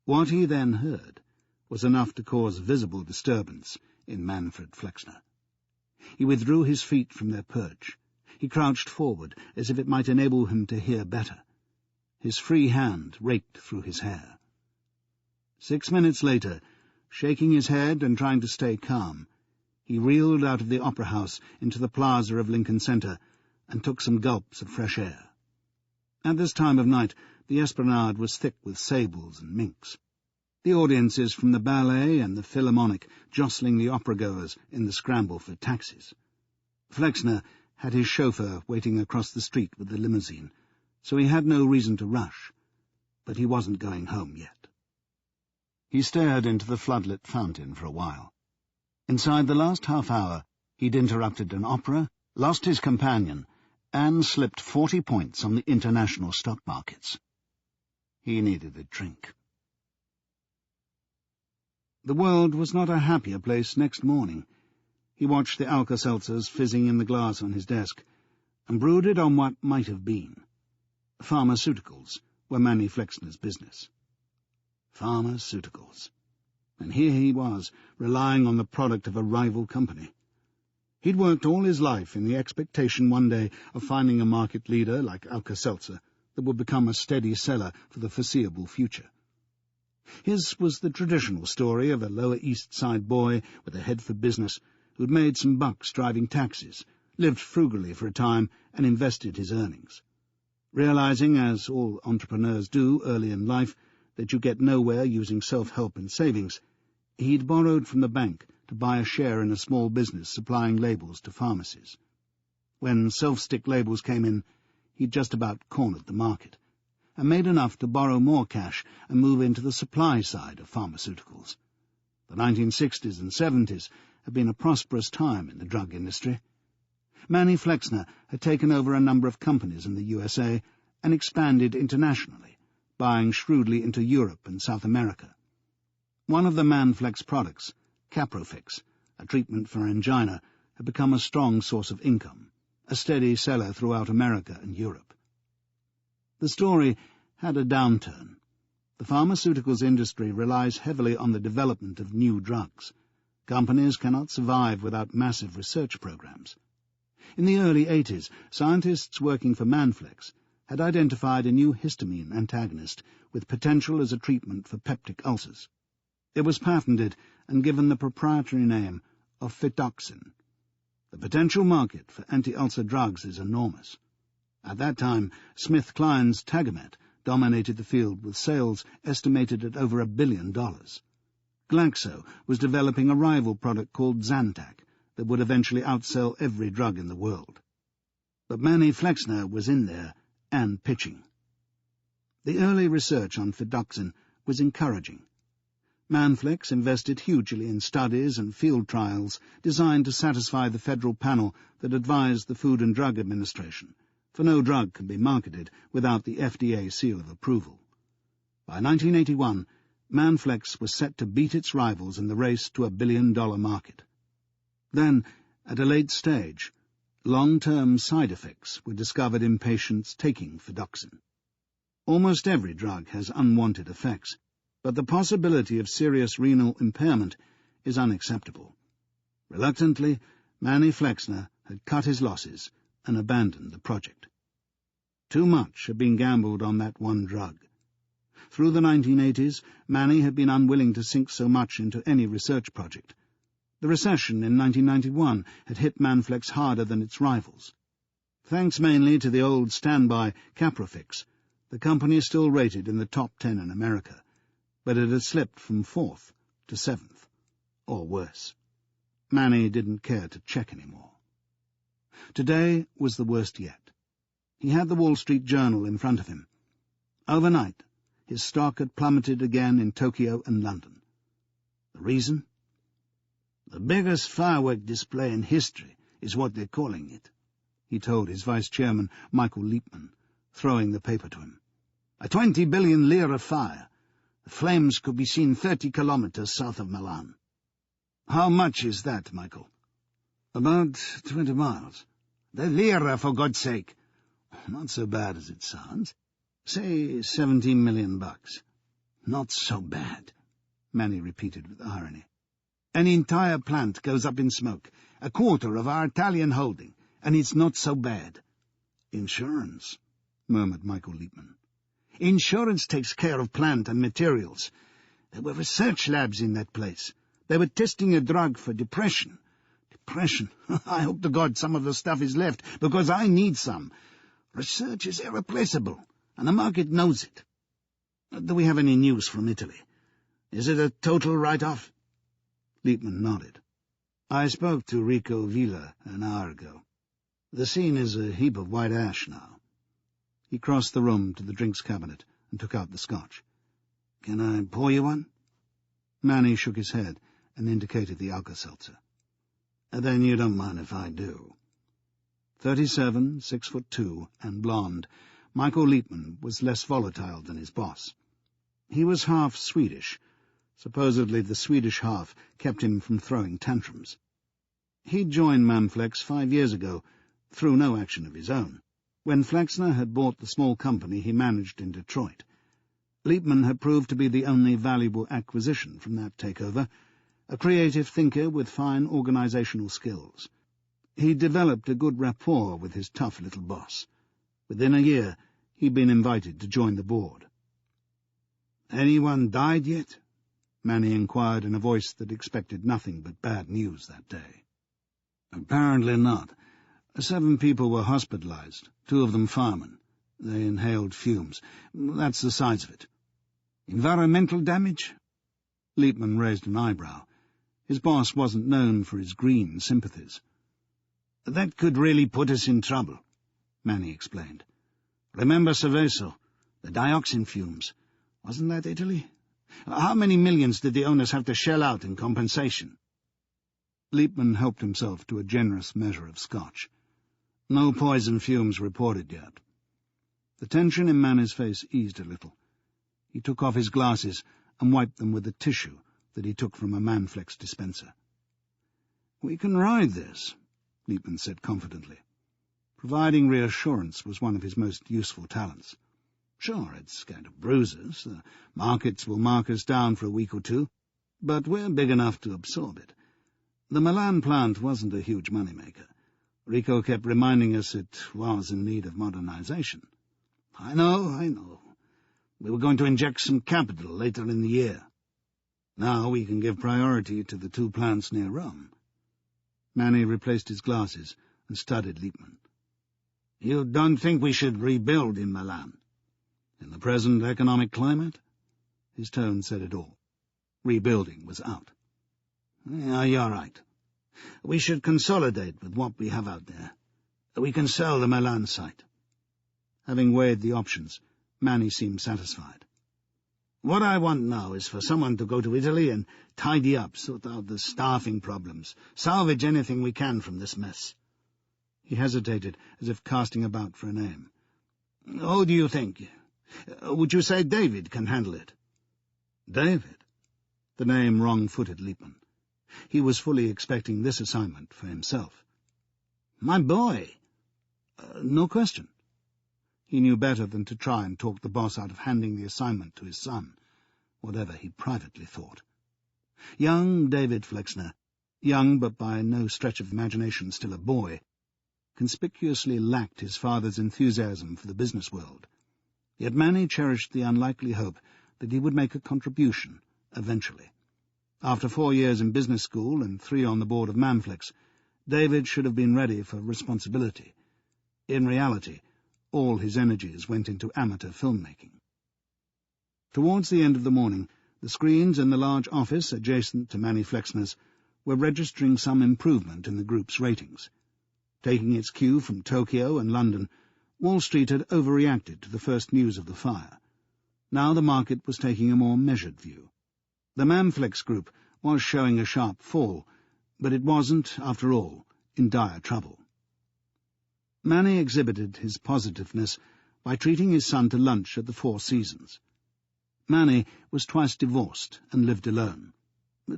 What he then heard was enough to cause visible disturbance in Manfred Flexner. He withdrew his feet from their perch. He crouched forward, as if it might enable him to hear better. His free hand raked through his hair. 6 minutes later, shaking his head and trying to stay calm, he reeled out of the opera house into the plaza of Lincoln Center and took some gulps of fresh air. At this time of night, the esplanade was thick with sables and minks. The audiences from the ballet and the Philharmonic jostling the opera-goers in the scramble for taxis. Flexner had his chauffeur waiting across the street with the limousine, so he had no reason to rush, but he wasn't going home yet. He stared into the floodlit fountain for a while. Inside the last half hour, he'd interrupted an opera, lost his companion, and slipped 40 points on the international stock markets. He needed a drink. The world was not a happier place next morning. He watched the Alka-Seltzers fizzing in the glass on his desk, and brooded on what might have been. Pharmaceuticals were Manny Flexner's business. Pharmaceuticals. And here he was, relying on the product of a rival company. He'd worked all his life in the expectation one day of finding a market leader like Alka-Seltzer that would become a steady seller for the foreseeable future. His was the traditional story of a Lower East Side boy with a head for business who'd made some bucks driving taxis, lived frugally for a time, and invested his earnings. Realizing, as all entrepreneurs do early in life, that you get nowhere using self-help and savings, he'd borrowed from the bank to buy a share in a small business supplying labels to pharmacies. When self-stick labels came in, he'd just about cornered the market, and made enough to borrow more cash and move into the supply side of pharmaceuticals. The 1960s and 70s had been a prosperous time in the drug industry. Manny Flexner had taken over a number of companies in the USA and expanded internationally, buying shrewdly into Europe and South America. One of the Manflex products, Caprofix, a treatment for angina, had become a strong source of income, a steady seller throughout America and Europe. The story had a downturn. The pharmaceuticals industry relies heavily on the development of new drugs. Companies cannot survive without massive research programs. In the early 80s, scientists working for Manflex had identified a new histamine antagonist with potential as a treatment for peptic ulcers. It was patented and given the proprietary name of Fidoxin. The potential market for anti-ulcer drugs is enormous. At that time, SmithKline's Tagamet dominated the field with sales estimated at over $1 billion. Glaxo was developing a rival product called Zantac that would eventually outsell every drug in the world. But Manny Flexner was in there and pitching. The early research on Fidoxin was encouraging. Manflex invested hugely in studies and field trials designed to satisfy the federal panel that advised the Food and Drug Administration, for no drug can be marketed without the FDA seal of approval. By 1981, Manflex was set to beat its rivals in the race to $1 billion market. Then, at a late stage, long-term side effects were discovered in patients taking Fidoxin. Almost every drug has unwanted effects, but the possibility of serious renal impairment is unacceptable. Reluctantly, Manny Flexner had cut his losses and abandoned the project. Too much had been gambled on that one drug. Through the 1980s, Manny had been unwilling to sink so much into any research project, The recession in 1991 had hit Manflex harder than its rivals. Thanks mainly to the old standby Caprofix, the company is still rated in the top 10 in America, but it had slipped from 4th to 7th, or worse. Manny didn't care to check anymore. Today was the worst yet. He had the Wall Street Journal in front of him. Overnight, his stock had plummeted again in Tokyo and London. The reason? The biggest firework display in history is what they're calling it, he told his vice-chairman, Michael Liepman, throwing the paper to him. A 20 billion lira fire. The flames could be seen 30 kilometers south of Milan. How much is that, Michael? About 20 miles. The lira, for God's sake. Not so bad as it sounds. Say 17 million bucks. Not so bad, Manny repeated with irony. An entire plant goes up in smoke, a quarter of our Italian holding, and it's not so bad. Insurance, murmured Michael Liepman. Insurance takes care of plant and materials. There were research labs in that place. They were testing a drug for depression. Depression? I hope to God some of the stuff is left, because I need some. Research is irreplaceable, and the market knows it. Do we have any news from Italy? Is it a total write-off? Liepman nodded. I spoke to Rico Villa an hour ago. The scene is a heap of white ash now. He crossed the room to the drinks cabinet and took out the scotch. Can I pour you one? Manny shook his head and indicated the Alka-Seltzer. Then you don't mind if I do. 37, 6'2", and blonde, Michael Liepman was less volatile than his boss. He was half Swedish. Supposedly the Swedish half kept him from throwing tantrums. He'd joined Manflex 5 years ago, through no action of his own, when Flexner had bought the small company he managed in Detroit. Liepman had proved to be the only valuable acquisition from that takeover, a creative thinker with fine organizational skills. He developed a good rapport with his tough little boss. Within a year, he'd been invited to join the board. Anyone died yet? Manny inquired in a voice that expected nothing but bad news that day. Apparently not. 7 people were hospitalized, 2 of them firemen. They inhaled fumes. That's the size of it. Environmental damage? Liepman raised an eyebrow. His boss wasn't known for his green sympathies. That could really put us in trouble, Manny explained. Remember Cerveso, the dioxin fumes. Wasn't that Italy? How many millions did the owners have to shell out in compensation? Liepman helped himself to a generous measure of scotch. No poison fumes reported yet. The tension in Manny's face eased a little. He took off his glasses and wiped them with a tissue that he took from a Manflex dispenser. We can ride this, Liepman said confidently. Providing reassurance was one of his most useful talents. Sure, it's going to bruise us. The markets will mark us down for a week or 2, but we're big enough to absorb it. The Milan plant wasn't a huge moneymaker. Rico kept reminding us it was in need of modernization. I know. We were going to inject some capital later in the year. Now we can give priority to the 2 plants near Rome. Manny replaced his glasses and studied Liepman. You don't think we should rebuild in Milan? In the present economic climate? His tone said it all. Rebuilding was out. Yeah, you're right. We should consolidate with what we have out there. We can sell the Milan site. Having weighed the options, Manny seemed satisfied. What I want now is for someone to go to Italy and tidy up, sort out the staffing problems, salvage anything we can from this mess. He hesitated, as if casting about for a name. Who do you think? Would you say David can handle it? David? The name wrong-footed Liepman. He was fully expecting this assignment for himself. My boy! No question. He knew better than to try and talk the boss out of handing the assignment to his son, whatever he privately thought. Young David Flexner, young but by no stretch of imagination still a boy, conspicuously lacked his father's enthusiasm for the business world. Yet Manny cherished the unlikely hope that he would make a contribution eventually. After 4 years in business school and 3 on the board of Manflex, David should have been ready for responsibility. In reality, all his energies went into amateur filmmaking. Towards the end of the morning, the screens in the large office adjacent to Manny Flexner's were registering some improvement in the group's ratings. Taking its cue from Tokyo and London, Wall Street had overreacted to the first news of the fire. Now the market was taking a more measured view. The Manflex group was showing a sharp fall, but it wasn't, after all, in dire trouble. Manny exhibited his positiveness by treating his son to lunch at the Four Seasons. Manny was twice divorced and lived alone.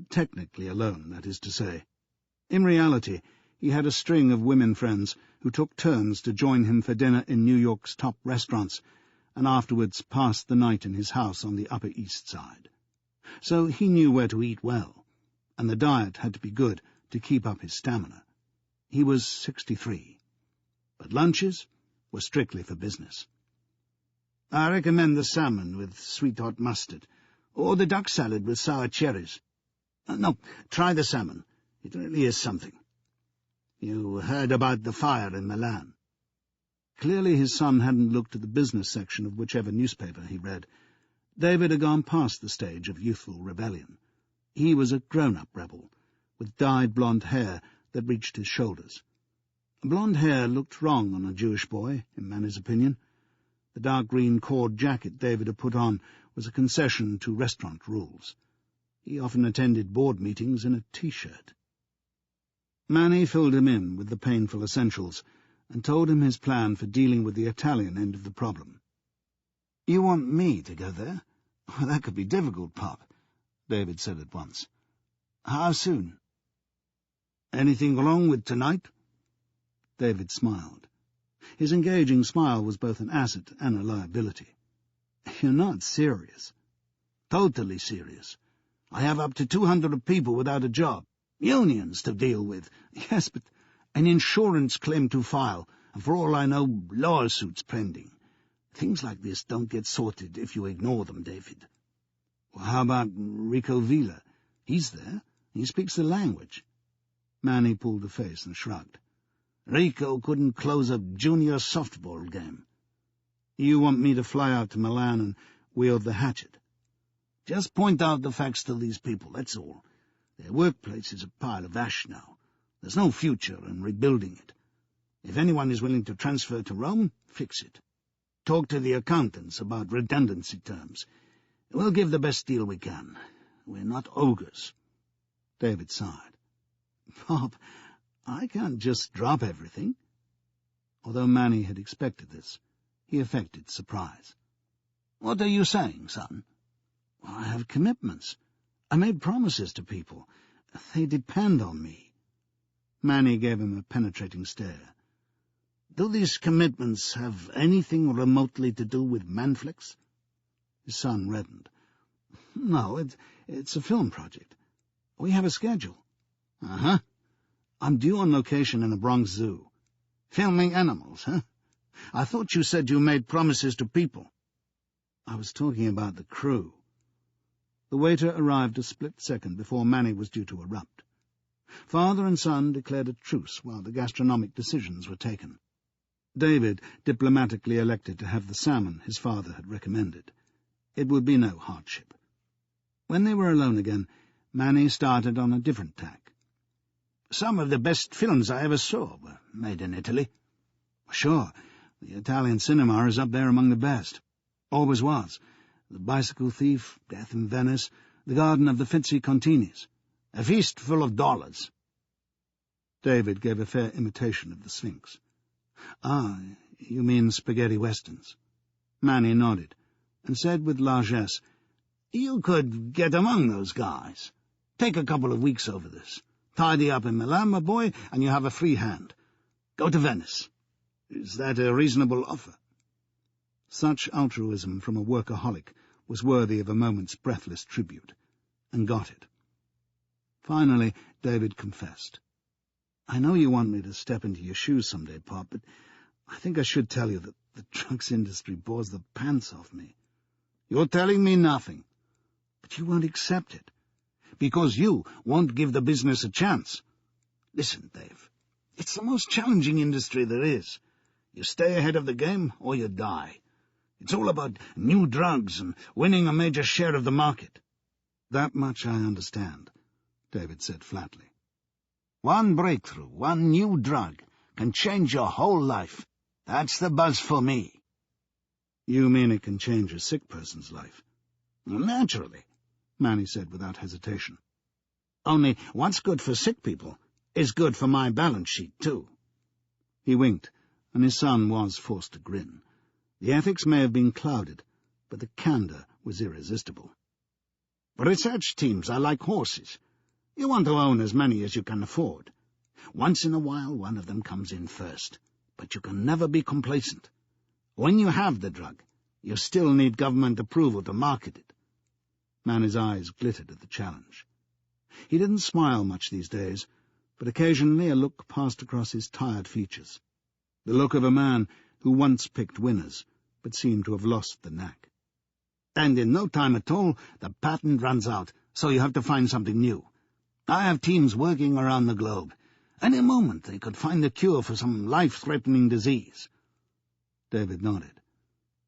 Technically alone, that is to say. In reality, he had a string of women friends who took turns to join him for dinner in New York's top restaurants, and afterwards passed the night in his house on the Upper East Side. So he knew where to eat well, and the diet had to be good to keep up his stamina. He was 63, but lunches were strictly for business. I recommend the salmon with sweet hot mustard, or the duck salad with sour cherries. No, try the salmon. It really is something. You heard about the fire in Milan. Clearly his son hadn't looked at the business section of whichever newspaper he read. David had gone past the stage of youthful rebellion. He was a grown-up rebel, with dyed blonde hair that reached his shoulders. Blonde hair looked wrong on a Jewish boy, in Manny's opinion. The dark green cord jacket David had put on was a concession to restaurant rules. He often attended board meetings in a T-shirt. Manny filled him in with the painful essentials and told him his plan for dealing with the Italian end of the problem. "You want me to go there? Well, that could be difficult, Pop," David said at once. "How soon?" "Anything wrong with tonight?" David smiled. His engaging smile was both an asset and a liability. "You're not serious." "Totally serious. I have up to 200 people without a job, unions to deal with. Yes, but an insurance claim to file, and for all I know, lawsuits pending. Things like this don't get sorted if you ignore them, David." "Well, how about Rico Vila? He's there. He speaks the language." Manny pulled a face and shrugged. "Rico couldn't close a junior softball game." "You want me to fly out to Milan and wield the hatchet?" "Just point out the facts to these people, that's all. Their workplace is a pile of ash now. There's no future in rebuilding it. If anyone is willing to transfer to Rome, fix it. Talk to the accountants about redundancy terms. We'll give the best deal we can. We're not ogres." David sighed. "Pop, I can't just drop everything." Although Manny had expected this, he affected surprise. "What are you saying, son?" "I have commitments. I made promises to people. They depend on me." Manny gave him a penetrating stare. "Do these commitments have anything remotely to do with Manflex?" His son reddened. "No, it's a film project. We have a schedule." "Uh-huh. I'm due on location in a Bronx zoo." "Filming animals, huh? I thought you said you made promises to people." "I was talking about the crew." The waiter arrived a split second before Manny was due to erupt. Father and son declared a truce while the gastronomic decisions were taken. David diplomatically elected to have the salmon his father had recommended. It would be no hardship. When they were alone again, Manny started on a different tack. "Some of the best films I ever saw were made in Italy." "Sure, the Italian cinema is up there among the best. Always was. The Bicycle Thief, Death in Venice, The Garden of the Fitzy Continis. A feast full of dollars." David gave a fair imitation of the Sphinx. "Ah, you mean spaghetti westerns?" Manny nodded, and said with largesse, "You could get among those guys. Take a couple of weeks over this. Tidy up in Milan, my boy, and you have a free hand. Go to Venice. Is that a reasonable offer?" Such altruism from a workaholic was worthy of a moment's breathless tribute, and got it. Finally, David confessed. "I know you want me to step into your shoes someday, Pop, but I think I should tell you that the drugs industry bores the pants off me." "You're telling me nothing." "But you won't accept it. because you won't give the business a chance. Listen, Dave, it's the most challenging industry there is. You stay ahead of the game or you die. It's all about new drugs and winning a major share of the market. That much I understand, David said flatly. One breakthrough, one new drug, can change your whole life. That's the buzz for me. You mean it can change a sick person's life? Naturally, Manny said without hesitation. Only what's good for sick people is good for my balance sheet, too. He winked, and his son was forced to grin. The ethics may have been clouded, but the candour was irresistible. Research teams are like horses. You want to own as many as you can afford. Once in a while, one of them comes in first, but you can never be complacent. When you have the drug, you still need government approval to market it. Manny's eyes glittered at the challenge. He didn't smile much these days, but occasionally a look passed across his tired features, the look of a man who once picked winners, but seemed to have lost the knack. And in no time at all, the patent runs out, so you have to find something new. I have teams working around the globe. Any moment they could find a cure for some life-threatening disease. David nodded.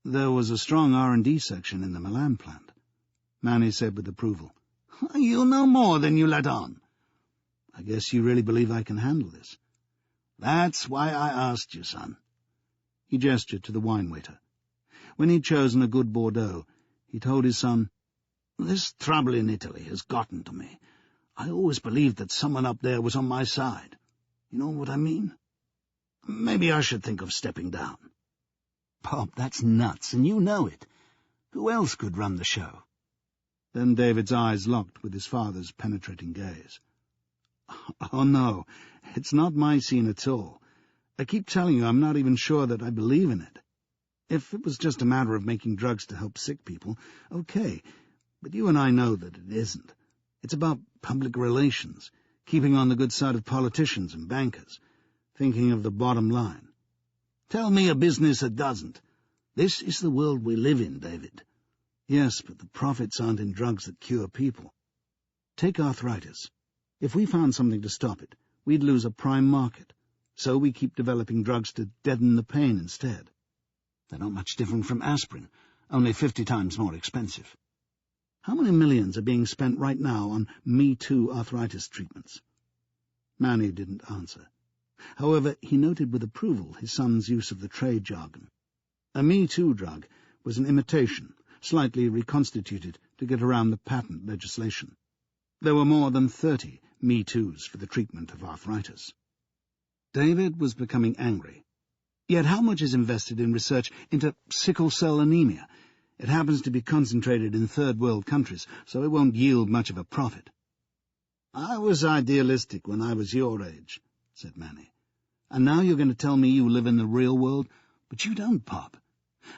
There was a strong R&D section in the Milan plant, Manny said with approval. You know more than you let on. I guess you really believe I can handle this. That's why I asked you, son. He gestured to the wine waiter. When he'd chosen a good Bordeaux, he told his son, This trouble in Italy has gotten to me. I always believed that someone up there was on my side. You know what I mean? Maybe I should think of stepping down. Pop, that's nuts, and you know it. Who else could run the show? Then David's eyes locked with his father's penetrating gaze. Oh, no, it's not my scene at all. I keep telling you I'm not even sure that I believe in it. If it was just a matter of making drugs to help sick people, okay, but you and I know that it isn't. It's about public relations, keeping on the good side of politicians and bankers, thinking of the bottom line. Tell me a business that doesn't. This is the world we live in, David. Yes, but the profits aren't in drugs that cure people. Take arthritis. If we found something to stop it, we'd lose a prime market, so we keep developing drugs to deaden the pain instead. They're not much different from aspirin, only 50 times more expensive. How many millions are being spent right now on Me Too arthritis treatments? Manny didn't answer. However, he noted with approval his son's use of the trade jargon. A Me Too drug was an imitation, slightly reconstituted to get around the patent legislation. There were more than 30 Me Toos for the treatment of arthritis. David was becoming angry. Yet how much is invested in research into sickle cell anemia? It happens to be concentrated in third-world countries, so it won't yield much of a profit. I was idealistic when I was your age, said Manny. And now you're going to tell me you live in the real world? But you don't, Pop.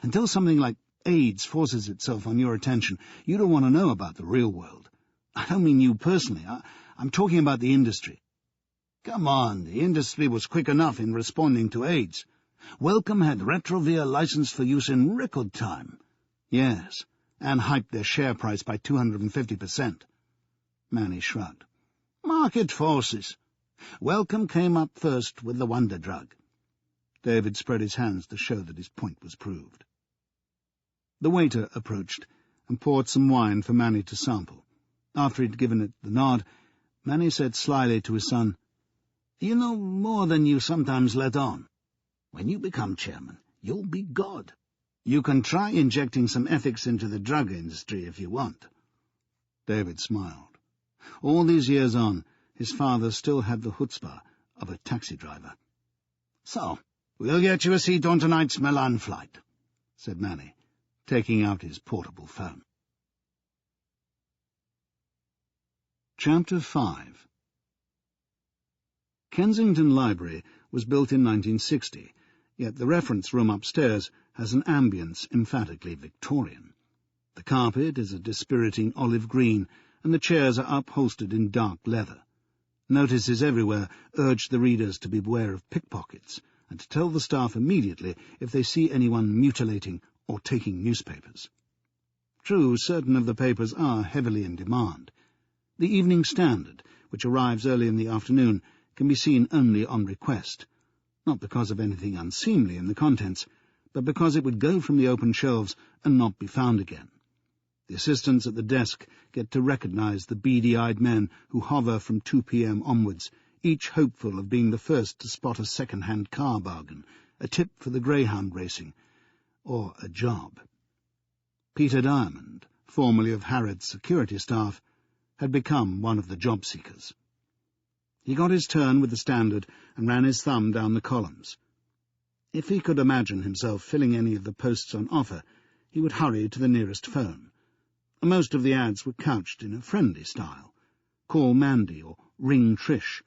Until something like AIDS forces itself on your attention, you don't want to know about the real world. I don't mean you personally. I'm talking about the industry. Come on, the industry was quick enough in responding to AIDS. Wellcome had Retrovir licensed for use in record time. Yes, and hyped their share price by 250%. Manny shrugged. Market forces. Wellcome came up first with the wonder drug. David spread his hands to show that his point was proved. The waiter approached and poured some wine for Manny to sample. After he'd given it the nod, Manny said slyly to his son, You know more than you sometimes let on. When you become chairman, you'll be God. You can try injecting some ethics into the drug industry if you want. David smiled. All these years on, his father still had the chutzpah of a taxi driver. So, we'll get you a seat on tonight's Milan flight, said Manny, taking out his portable phone. Chapter 5 Kensington Library was built in 1960, yet the reference room upstairs has an ambience emphatically Victorian. The carpet is a dispiriting olive green, and the chairs are upholstered in dark leather. Notices everywhere urge the readers to beware of pickpockets, and to tell the staff immediately if they see anyone mutilating or taking newspapers. True, certain of the papers are heavily in demand. The Evening Standard, which arrives early in the afternoon, can be seen only on request, not because of anything unseemly in the contents, but because it would go from the open shelves and not be found again. The assistants at the desk get to recognise the beady-eyed men who hover from 2 p.m. onwards, each hopeful of being the first to spot a second-hand car bargain, a tip for the greyhound racing, or a job. Peter Diamond, formerly of Harrod's security staff, had become one of the job-seekers. He got his turn with the Standard and ran his thumb down the columns. If he could imagine himself filling any of the posts on offer, he would hurry to the nearest phone. Most of the ads were couched in a friendly style. Call Mandy or ring Trish,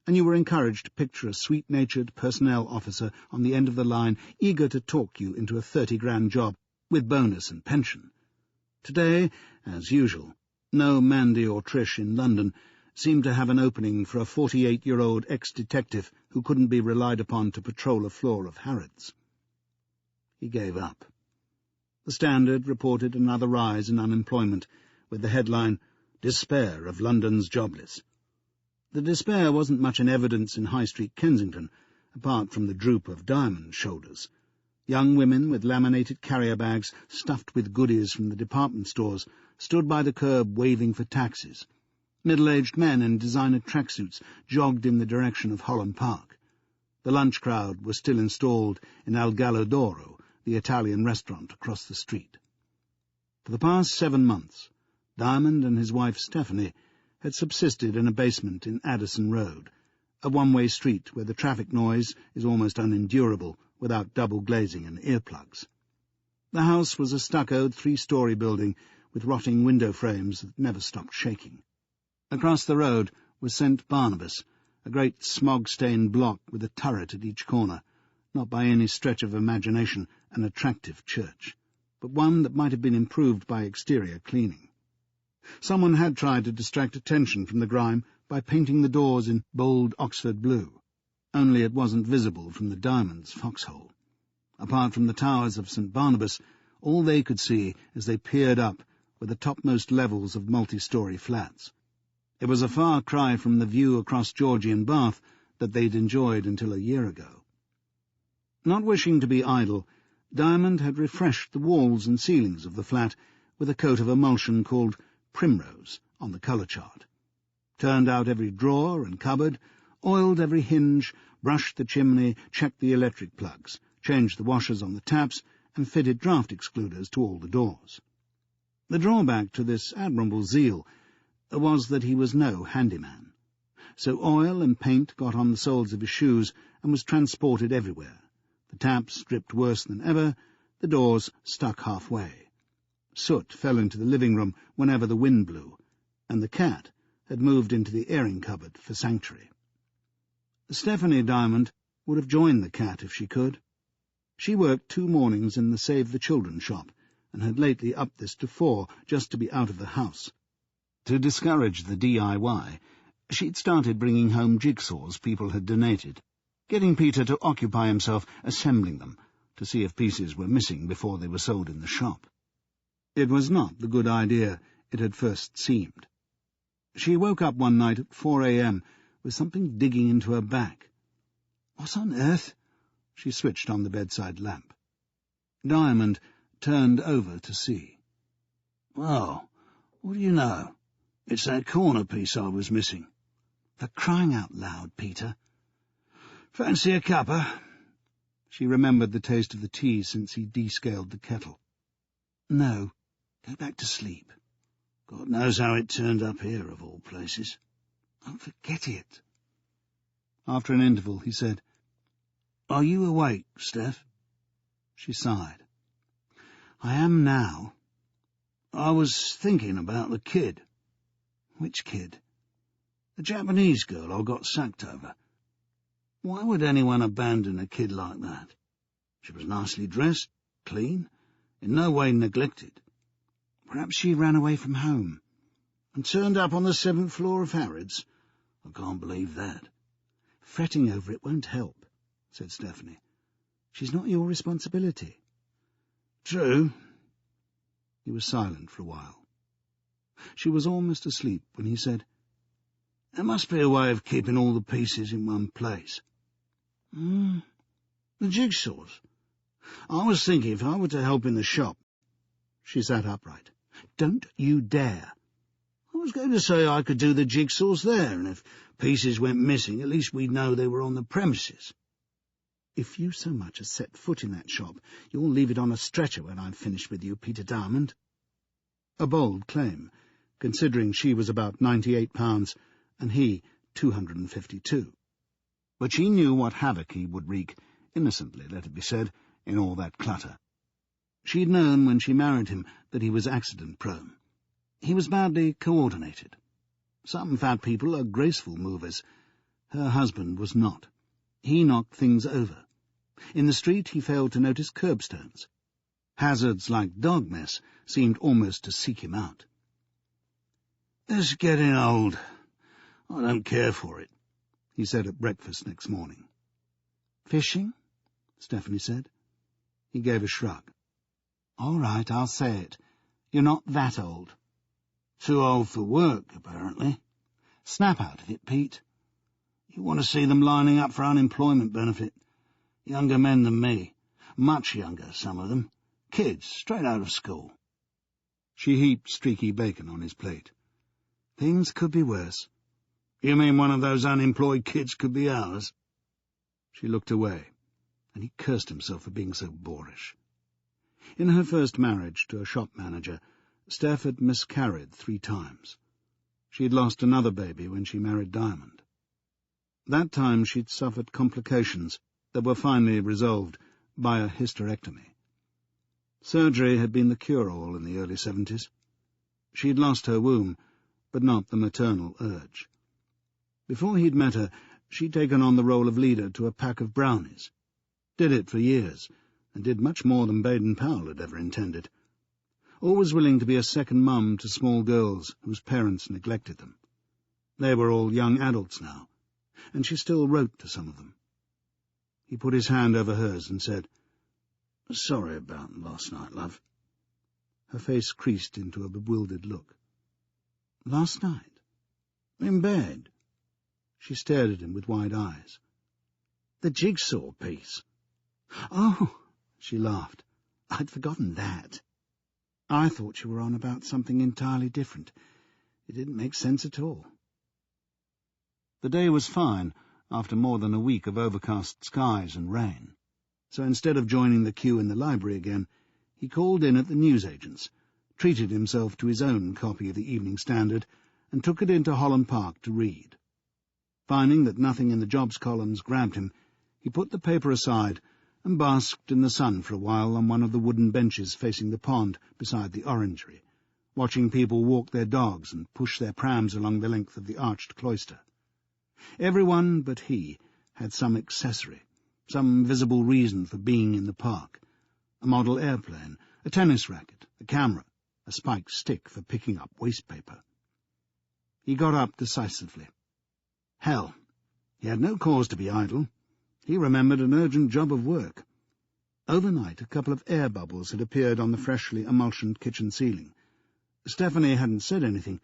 and you were encouraged to picture a sweet-natured personnel officer on the end of the line eager to talk you into a 30-grand job with bonus and pension. Today, as usual, no Mandy or Trish in London seemed to have an opening for a 48-year-old ex-detective who couldn't be relied upon to patrol a floor of Harrod's. He gave up. The Standard reported another rise in unemployment, with the headline, "Despair of London's Jobless." The despair wasn't much in evidence in High Street Kensington, apart from the droop of Diamond's shoulders. Young women with laminated carrier bags stuffed with goodies from the department stores stood by the curb waving for taxis. Middle-aged men in designer tracksuits jogged in the direction of Holland Park. The lunch crowd was still installed in El Gallo d'Oro, the Italian restaurant across the street. For the past 7 months, Diamond and his wife Stephanie had subsisted in a basement in Addison Road, a one-way street where the traffic noise is almost unendurable without double glazing and earplugs. The house was a stuccoed 3-story building with rotting window frames that never stopped shaking. Across the road was St. Barnabas, a great smog-stained block with a turret at each corner, not by any stretch of imagination an attractive church, but one that might have been improved by exterior cleaning. Someone had tried to distract attention from the grime by painting the doors in bold Oxford blue, only it wasn't visible from the Diamond's foxhole. Apart from the towers of St. Barnabas, all they could see as they peered up were the topmost levels of multi-story flats. It was a far cry from the view across Georgian Bath that they'd enjoyed until a year ago. Not wishing to be idle, Diamond had refreshed the walls and ceilings of the flat with a coat of emulsion called Primrose on the colour chart, turned out every drawer and cupboard, oiled every hinge, brushed the chimney, checked the electric plugs, changed the washers on the taps, and fitted draught excluders to all the doors. The drawback to this admirable zeal was that he was no handyman, so oil and paint got on the soles of his shoes and was transported everywhere. The taps dripped worse than ever, the doors stuck halfway. Soot fell into the living room whenever the wind blew, and the cat had moved into the airing cupboard for sanctuary. Stephanie Diamond would have joined the cat if she could. She worked 2 mornings in the Save the Children shop, and had lately upped this to 4 just to be out of the house. To discourage the DIY, she'd started bringing home jigsaws people had donated, getting Peter to occupy himself assembling them, to see if pieces were missing before they were sold in the shop. It was not the good idea it had first seemed. She woke up one night at 4 a.m. with something digging into her back. "What on earth?" She switched on the bedside lamp. Diamond turned over to see. "Oh, what do you know? It's that corner piece I was missing." "For crying out loud, Peter." "Fancy a cuppa?" She remembered the taste of the tea since he descaled the kettle. "No, go back to sleep." "God knows how it turned up here, of all places." "Oh, forget it." After an interval, he said, "Are you awake, Steph?" She sighed. "I am now." "I was thinking about the kid." "Which kid?" "The Japanese girl I got sacked over. Why would anyone abandon a kid like that? She was nicely dressed, clean, in no way neglected." "Perhaps she ran away from home." "And turned up on the 7th floor of Harrod's? I can't believe that." "Fretting over it won't help," said Stephanie. "She's not your responsibility." "True." He was silent for a while. She was almost asleep when he said, "There must be a way of keeping all the pieces in one place." The jigsaws. I was thinking if I were to help in the shop." She sat upright. "Don't you dare." "I was going to say I could do the jigsaws there, and if pieces went missing, at least we'd know they were on the premises." "If you so much as set foot in that shop, you'll leave it on a stretcher when I've finished with you, Peter Diamond." A bold claim, considering she was about 98 pounds and he 252. But she knew what havoc he would wreak, innocently, let it be said, in all that clutter. She'd known when she married him that he was accident-prone. He was badly coordinated. Some fat people are graceful movers. Her husband was not. He knocked things over. In the street he failed to notice curbstones. Hazards like dog mess seemed almost to seek him out. "It's getting old. I don't care for it," he said at breakfast next morning. "Fishing?" Stephanie said. He gave a shrug. "All right, I'll say it. You're not that old." "Too old for work, apparently." "Snap out of it, Pete." "You want to see them lining up for unemployment benefit. Younger men than me. Much younger, some of them. Kids, straight out of school." She heaped streaky bacon on his plate. "Things could be worse." "You mean one of those unemployed kids could be ours?" She looked away, and he cursed himself for being so boorish. In her first marriage to a shop manager, Steph had miscarried 3 times. She'd lost another baby when she married Diamond. That time she'd suffered complications that were finally resolved by a hysterectomy. Surgery had been the cure-all in the early 70s. She'd lost her womb, but not the maternal urge. Before he'd met her, she'd taken on the role of leader to a pack of brownies. Did it for years, and did much more than Baden-Powell had ever intended. Always willing to be a second mum to small girls whose parents neglected them. They were all young adults now, and she still wrote to some of them. He put his hand over hers and said, "Sorry about last night, love." Her face creased into a bewildered look. "Last night?" "In bed." She stared at him with wide eyes. "The jigsaw piece." "Oh," she laughed. "I'd forgotten that. I thought you were on about something entirely different. It didn't make sense at all." The day was fine, after more than a week of overcast skies and rain. So instead of joining the queue in the library again, he called in at the newsagent's, treated himself to his own copy of the Evening Standard, and took it into Holland Park to read. Finding that nothing in the jobs columns grabbed him, he put the paper aside and basked in the sun for a while on one of the wooden benches facing the pond beside the orangery, watching people walk their dogs and push their prams along the length of the arched cloister. Everyone but he had some accessory, some visible reason for being in the park: a model airplane, a tennis racket, a camera, a spiked stick for picking up waste paper. He got up decisively. Hell, he had no cause to be idle. He remembered an urgent job of work. Overnight a couple of air bubbles had appeared on the freshly emulsioned kitchen ceiling. Stephanie hadn't said anything,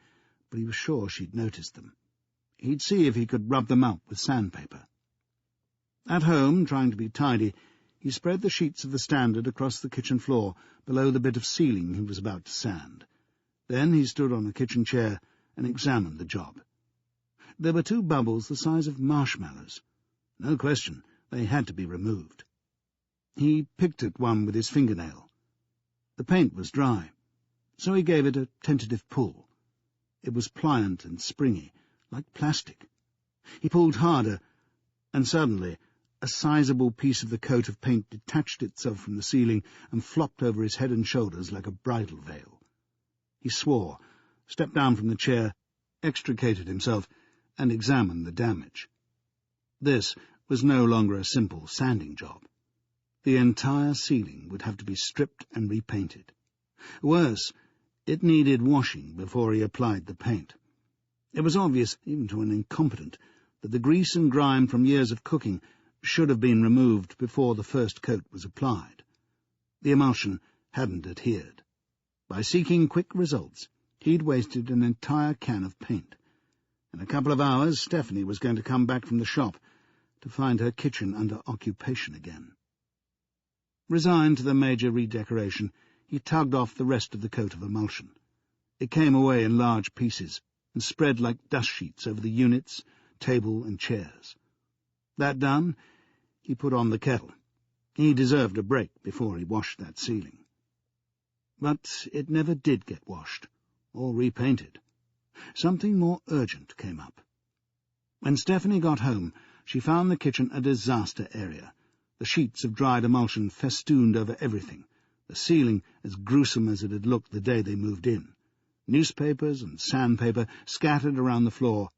but he was sure she'd noticed them. He'd see if he could rub them up with sandpaper. At home, trying to be tidy, he spread the sheets of the Standard across the kitchen floor below the bit of ceiling he was about to sand. Then he stood on a kitchen chair and examined the job. There were 2 bubbles the size of marshmallows. No question, they had to be removed. He picked at one with his fingernail. The paint was dry, so he gave it a tentative pull. It was pliant and springy, like plastic. He pulled harder, and suddenly a sizable piece of the coat of paint detached itself from the ceiling and flopped over his head and shoulders like a bridal veil. He swore, stepped down from the chair, extricated himself, and examined the damage. This was no longer a simple sanding job. The entire ceiling would have to be stripped and repainted. Worse, it needed washing before he applied the paint. It was obvious, even to an incompetent, that the grease and grime from years of cooking should have been removed before the first coat was applied. The emulsion hadn't adhered. By seeking quick results, He'd wasted an entire can of paint. In a couple of hours, Stephanie was going to come back from the shop to find her kitchen under occupation again. Resigned to the major redecoration, he tugged off the rest of the coat of emulsion. It came away in large pieces and spread like dust sheets over the units, table and chairs. That done, he put on the kettle. He deserved a break before he washed that ceiling. But it never did get washed, or repainted. Something more urgent came up. When Stephanie got home, she found the kitchen a disaster area, the sheets of dried emulsion festooned over everything, the ceiling as gruesome as it had looked the day they moved in, newspapers and sandpaper scattered around the floor,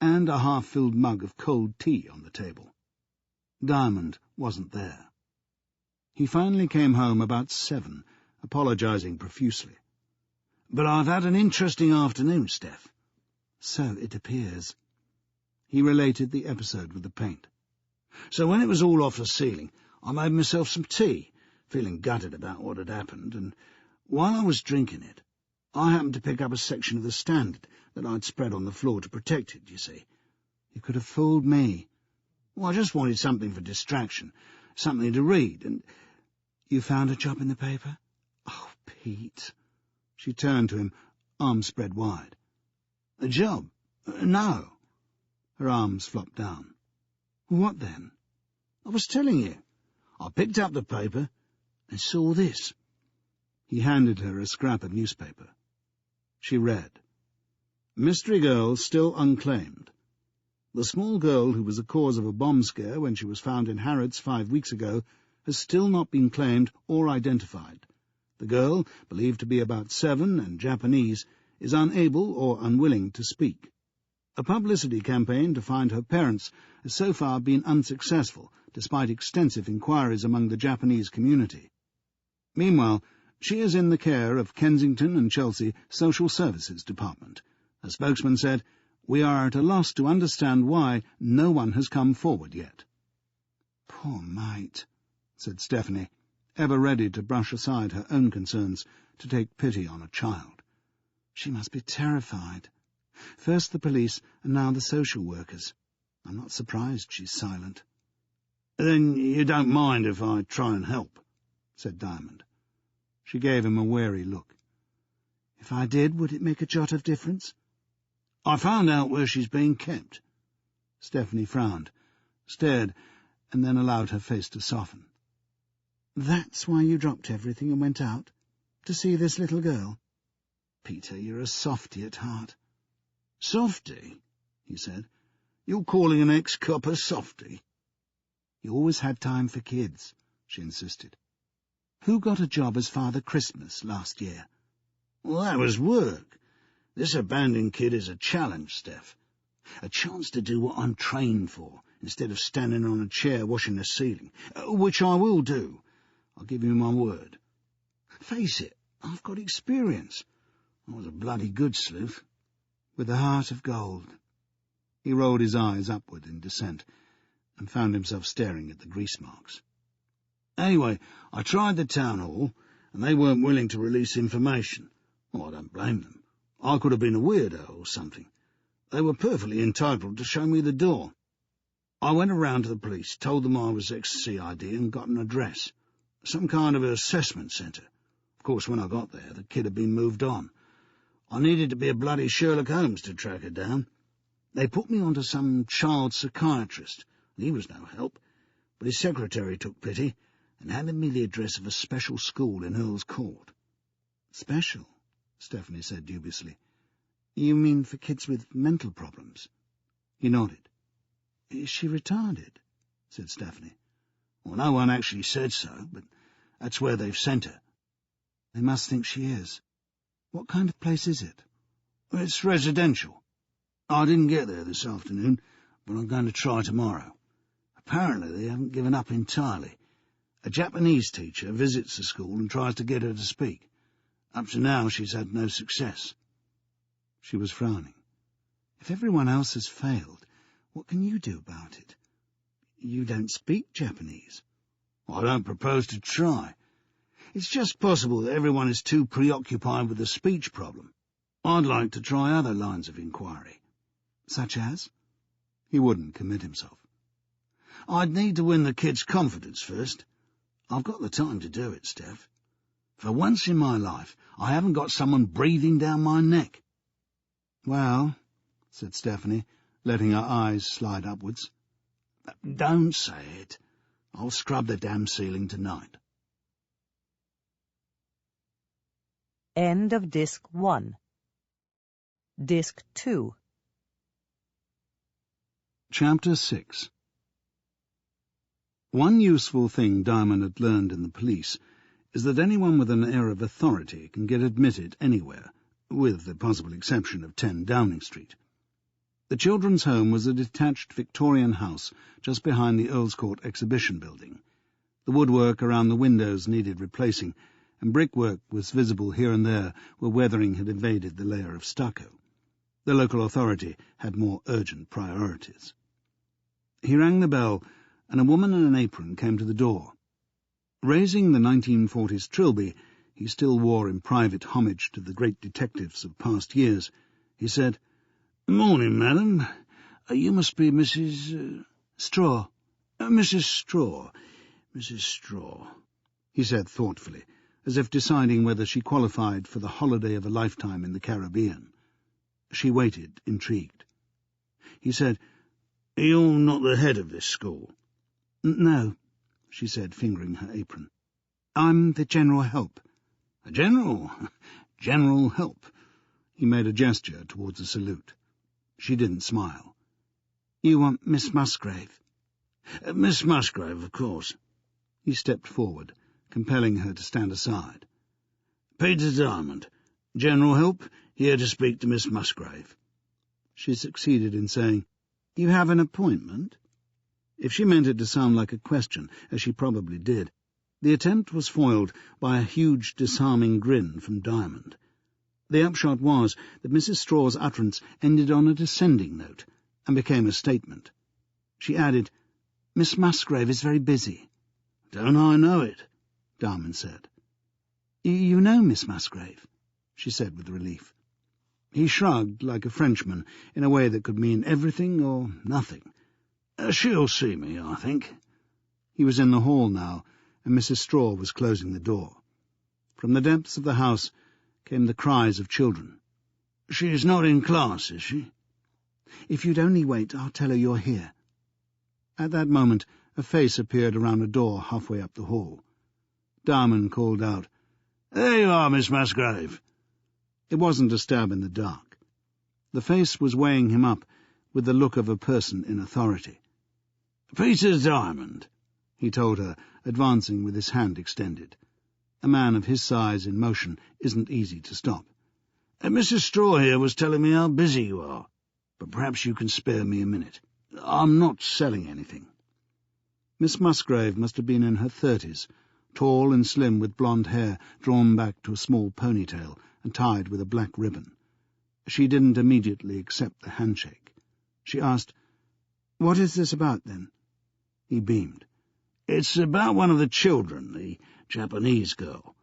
and a half-filled mug of cold tea on the table. Diamond wasn't there. He finally came home about 7, apologizing profusely. "But I've had an interesting afternoon, Steph." "So it appears." He related the episode with the paint. "So when it was all off the ceiling, I made myself some tea, feeling gutted about what had happened, and while I was drinking it, I happened to pick up a section of the Standard that I'd spread on the floor to protect it, you see." "You could have fooled me." "Well, I just wanted something for distraction, something to read, and—" "You found a job in the paper?" "Oh, Pete." She turned to him, arms spread wide. "A job? No." Her arms flopped down. "What then?" "I was telling you. I picked up the paper and saw this." He handed her a scrap of newspaper. She read, "Mystery girl still unclaimed. The small girl who was the cause of a bomb scare when she was found in Harrods 5 weeks ago has still not been claimed or identified. The girl, believed to be about 7 and Japanese, is unable or unwilling to speak. A publicity campaign to find her parents has so far been unsuccessful, despite extensive inquiries among the Japanese community. Meanwhile, she is in the care of Kensington and Chelsea Social Services Department. A spokesman said, 'We are at a loss to understand why no one has come forward yet.'" "Poor mate," said Stephanie, ever ready to brush aside her own concerns to take pity on a child. "She must be terrified. First the police, and now the social workers. I'm not surprised she's silent." "Then you don't mind if I try and help?" said Diamond. She gave him a wary look. "If I did, would it make a jot of difference?" "I found out where she's being kept." Stephanie frowned, stared, and then allowed her face to soften. "That's why you dropped everything and went out? To see this little girl? Peter, you're a softy at heart." "Softy?" he said. "You're calling an ex-cop a softy?" "You always had time for kids," she insisted. "Who got a job as Father Christmas last year?" "Well, that was work. This abandoned kid is a challenge, Steph. A chance to do what I'm trained for, instead of standing on a chair washing the ceiling, which I will do. I'll give you my word. Face it, I've got experience. I was a bloody good sleuth." "With a heart of gold." He rolled his eyes upward in dissent, and found himself staring at the grease marks. "Anyway, I tried the town hall, and they weren't willing to release information. Well, I don't blame them. I could have been a weirdo or something. They were perfectly entitled to show me the door. I went around to the police, told them I was ex-CID, and got an address. Some kind of assessment centre. Of course, when I got there, the kid had been moved on. I needed to be a bloody Sherlock Holmes to track her down. They put me onto some child psychiatrist, and he was no help, but his secretary took pity and handed me the address of a special school in Earl's Court." "Special?" Stephanie said dubiously. "You mean for kids with mental problems?" He nodded. "Is she retarded?" said Stephanie. "Well, no one actually said so, but that's where they've sent her." "They must think she is. What kind of place is it?" "It's residential. I didn't get there this afternoon, but I'm going to try tomorrow. Apparently they haven't given up entirely. A Japanese teacher visits the school and tries to get her to speak. Up to now she's had no success." She was frowning. "If everyone else has failed, what can you do about it? You don't speak Japanese." "I don't propose to try. It's just possible that everyone is too preoccupied with the speech problem. I'd like to try other lines of inquiry. Such as? He wouldn't commit himself. I'd need to win the kid's confidence first. I've got the time to do it, Steph. For once in my life, I haven't got someone breathing down my neck. Well, said Stephanie, letting her eyes slide upwards. Don't say it. I'll scrub the damn ceiling tonight. End of Disc 1. Disc 2. Chapter 6. One useful thing Diamond had learned in the police is that anyone with an air of authority can get admitted anywhere, with the possible exception of 10 Downing Street. The children's home was a detached Victorian house just behind the Earl's Court Exhibition Building. The woodwork around the windows needed replacing, and brickwork was visible here and there where weathering had evaded the layer of stucco. The local authority had more urgent priorities. He rang the bell, and a woman in an apron came to the door. Raising the 1940s trilby he still wore in private homage to the great detectives of past years, he said, "Morning, madam. You must be Mrs. Straw. Mrs. Straw. Mrs. Straw," he said thoughtfully, as if deciding whether she qualified for the holiday of a lifetime in the Caribbean. She waited, intrigued. He said, "You're not the head of this school?" No, she said, fingering her apron. I'm the general help. A general? General help? He made a gesture towards a salute. She didn't smile. You want Miss Musgrave? Miss Musgrave, of course. He stepped forward, compelling her to stand aside. Peter Diamond, general help, here to speak to Miss Musgrave. She succeeded in saying, "You have an appointment?" If she meant it to sound like a question, as she probably did, the attempt was foiled by a huge, disarming grin from Diamond. The upshot was that Mrs. Straw's utterance ended on a descending note and became a statement. She added, "Miss Musgrave is very busy." "Don't I know it?" Diamond said. You know Miss Musgrave?" she said with relief. He shrugged like a Frenchman in a way that could mean everything or nothing. She'll see me, I think." He was in the hall now, and Mrs. Straw was closing the door. From the depths of the house came the cries of children. "She's not in class, is she?" "If you'd only wait, I'll tell her you're here." At that moment a face appeared around a door halfway up the hall. Diamond called out, "There you are, Miss Musgrave." It wasn't a stab in the dark. The face was weighing him up with the look of a person in authority. "Peter Diamond," he told her, advancing with his hand extended. A man of his size in motion isn't easy to stop. "Mrs. Straw here was telling me how busy you are, but perhaps you can spare me a minute. I'm not selling anything." Miss Musgrave must have been in her 30s, tall and slim with blonde hair drawn back to a small ponytail and tied with a black ribbon. She didn't immediately accept the handshake. She asked, "What is this about, then?" He beamed. "It's about one of the children, the Japanese girl.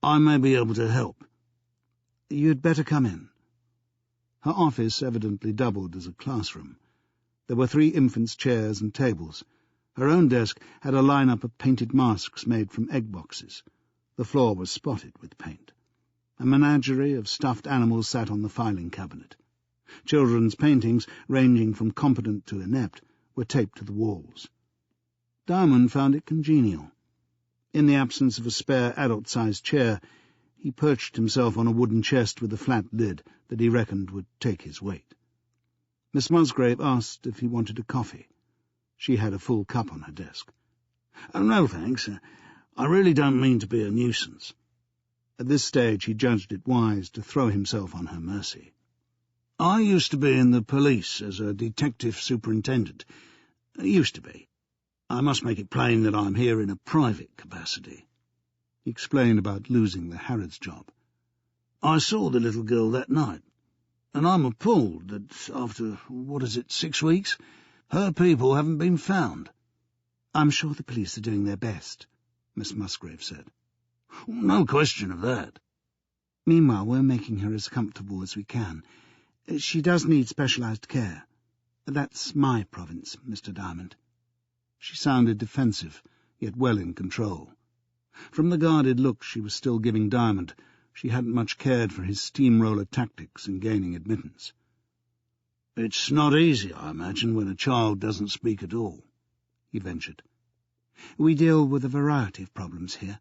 I may be able to help." "You'd better come in." Her office evidently doubled as a classroom. There were 3 infants' chairs and tables. Her own desk had a line-up of painted masks made from egg boxes. The floor was spotted with paint. A menagerie of stuffed animals sat on the filing cabinet. Children's paintings, ranging from competent to inept, were taped to the walls. Diamond found it congenial. In the absence of a spare adult-sized chair, he perched himself on a wooden chest with a flat lid that he reckoned would take his weight. Miss Musgrave asked if he wanted a coffee. She had a full cup on her desk. "No, thanks. I really don't mean to be a nuisance." At this stage he judged it wise to throw himself on her mercy. "I used to be in the police as a detective superintendent. Used to be. I must make it plain that I'm here in a private capacity." He explained about losing the Harrods job. "I saw the little girl that night, and I'm appalled that after, 6 weeks, her people haven't been found." "I'm sure the police are doing their best," Miss Musgrave said. "No question of that." Meanwhile, we're making her as comfortable as we can. She does need specialized care. That's my province, Mr. Diamond." She sounded defensive, yet well in control. From the guarded look she was still giving Diamond, she hadn't much cared for his steamroller tactics in gaining admittance. "It's not easy, I imagine, when a child doesn't speak at all," he ventured. "We deal with a variety of problems here."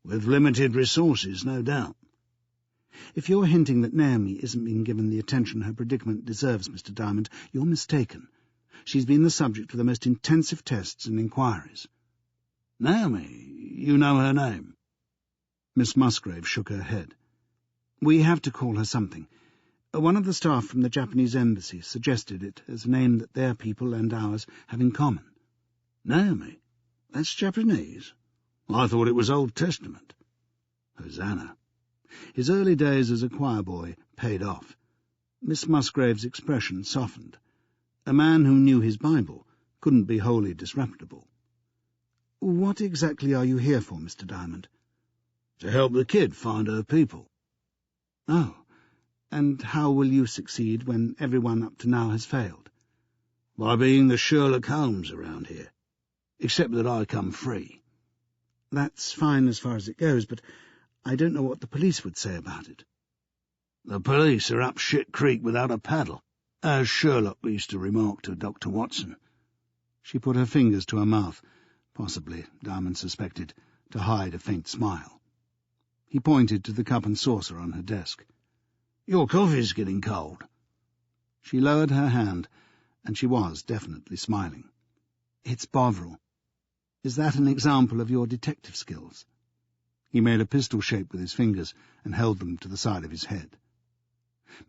"With limited resources, no doubt." "If you're hinting that Naomi isn't being given the attention her predicament deserves, Mr. Diamond, you're mistaken. She's been the subject of the most intensive tests and inquiries." "Naomi? You know her name?" Miss Musgrave shook her head. "We have to call her something. One of the staff from the Japanese embassy suggested it as a name that their people and ours have in common." "Naomi? That's Japanese? I thought it was Old Testament." Hosanna. His early days as a choir boy paid off. Miss Musgrave's expression softened. A man who knew his Bible couldn't be wholly disreputable. "What exactly are you here for, Mr. Diamond?" "To help the kid find her people." "Oh, and how will you succeed when everyone up to now has failed?" "By being the Sherlock Holmes around here, except that I come free." "That's fine as far as it goes, but I don't know what the police would say about it." "The police are up shit creek without a paddle, as Sherlock used to remark to Dr. Watson." She put her fingers to her mouth, possibly, Diamond suspected, to hide a faint smile. He pointed to the cup and saucer on her desk. "Your coffee's getting cold." She lowered her hand, and she was definitely smiling. "It's Bovril. Is that an example of your detective skills?" He made a pistol shape with his fingers and held them to the side of his head.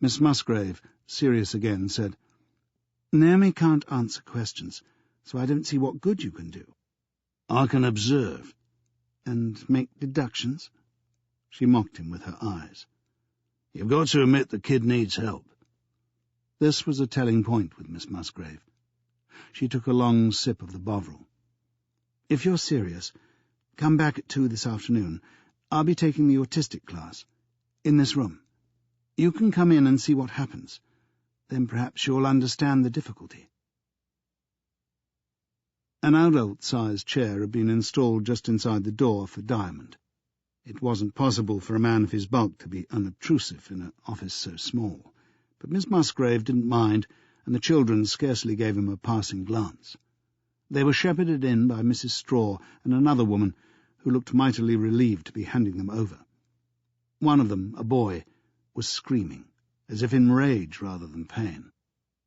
Miss Musgrave, serious again, said, "Naomi can't answer questions, so I don't see what good you can do." "I can observe." "And make deductions?" She mocked him with her eyes. "You've got to admit the kid needs help." This was a telling point with Miss Musgrave. She took a long sip of the Bovril. "If you're serious, come back at 2 this afternoon. I'll be taking the autistic class. In this room. You can come in and see what happens. Then perhaps you'll understand the difficulty." An adult-sized chair had been installed just inside the door for Diamond. It wasn't possible for a man of his bulk to be unobtrusive in an office so small, but Miss Musgrave didn't mind, and the children scarcely gave him a passing glance. They were shepherded in by Mrs. Straw and another woman, who looked mightily relieved to be handing them over. One of them, a boy, was screaming, as if in rage rather than pain.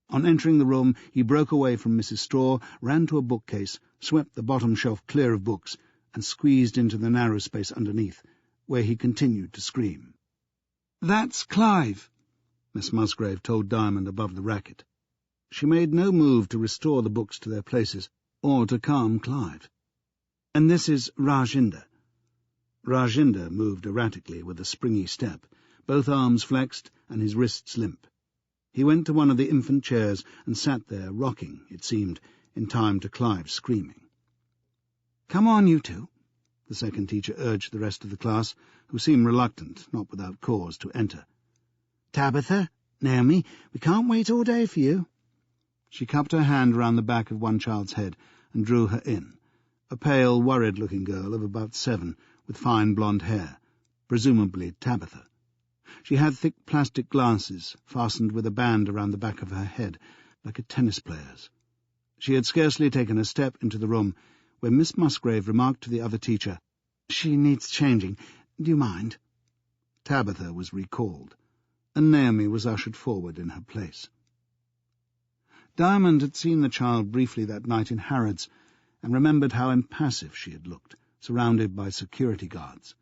On entering the room, he broke away from Mrs. Straw, ran to a bookcase, swept the bottom shelf clear of books, and squeezed into the narrow space underneath, where he continued to scream. "That's Clive," Miss Musgrave told Diamond above the racket. She made no move to restore the books to their places, or to calm Clive. "And this is Rajinder." Rajinder moved erratically with a springy step, both arms flexed and his wrists limp. He went to one of the infant chairs and sat there, rocking, it seemed, in time to Clive's screaming. "Come on, you two," the second teacher urged the rest of the class, who seemed reluctant, not without cause, to enter. "Tabitha, Naomi, we can't wait all day for you." She cupped her hand round the back of one child's head and drew her in, a pale, worried-looking girl of about 7, with fine blonde hair, presumably Tabitha. She had thick plastic glasses, fastened with a band around the back of her head, like a tennis player's. She had scarcely taken a step into the room when Miss Musgrave remarked to the other teacher, "She needs changing. Do you mind?" Tabitha was recalled, and Naomi was ushered forward in her place. Diamond had seen the child briefly that night in Harrods, and remembered how impassive she had looked, surrounded by security guards.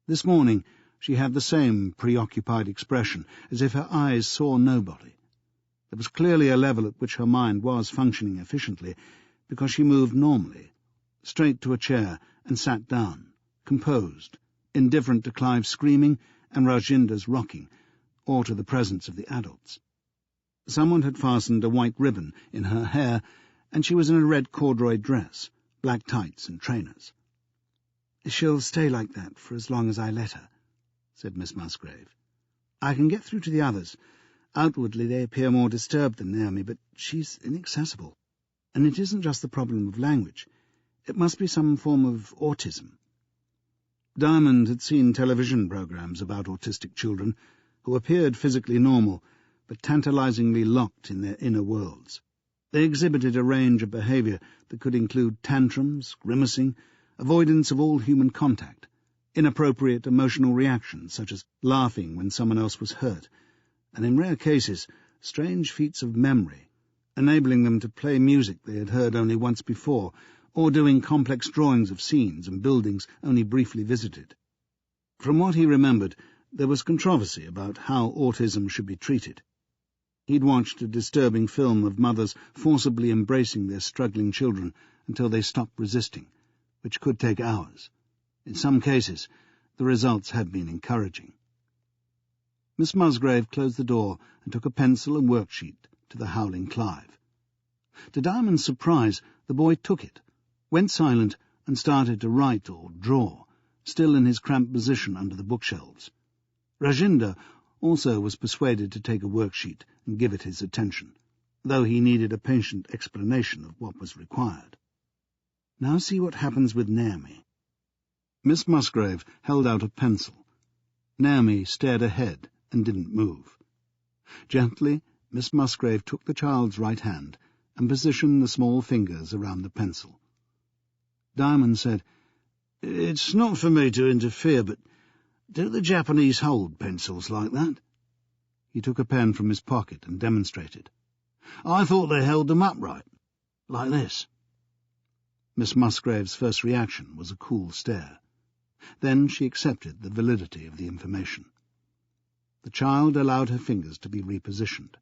This morning she had the same preoccupied expression, as if her eyes saw nobody. There was clearly a level at which her mind was functioning efficiently, because she moved normally, straight to a chair and sat down, composed, indifferent to Clive's screaming and Rajinder's rocking, or to the presence of the adults. Someone had fastened a white ribbon in her hair, and she was in a red corduroy dress, black tights and trainers. "She'll stay like that for as long as I let her," said Miss Musgrave. "I can get through to the others. Outwardly they appear more disturbed than Naomi, but she's inaccessible. And it isn't just the problem of language. It must be some form of autism." Diamond had seen television programs about autistic children who appeared physically normal, but tantalizingly locked in their inner worlds. They exhibited a range of behaviour that could include tantrums, grimacing, avoidance of all human contact, inappropriate emotional reactions such as laughing when someone else was hurt, and in rare cases, strange feats of memory, enabling them to play music they had heard only once before, or doing complex drawings of scenes and buildings only briefly visited. From what he remembered, there was controversy about how autism should be treated. He'd watched a disturbing film of mothers forcibly embracing their struggling children until they stopped resisting, which could take hours. In some cases, the results had been encouraging. Miss Musgrave closed the door and took a pencil and worksheet to the howling Clive. To Diamond's surprise, the boy took it, went silent, and started to write or draw, still in his cramped position under the bookshelves. Rajinder also was persuaded to take a worksheet and give it his attention, though he needed a patient explanation of what was required. "Now see what happens with Naomi." Miss Musgrave held out a pencil. Naomi stared ahead and didn't move. Gently, Miss Musgrave took the child's right hand and positioned the small fingers around the pencil. Diamond said, "It's not for me to interfere, but do the Japanese hold pencils like that?" He took a pen from his pocket and demonstrated. "I thought they held them upright, like this." Miss Musgrave's first reaction was a cool stare. Then she accepted the validity of the information. The child allowed her fingers to be repositioned.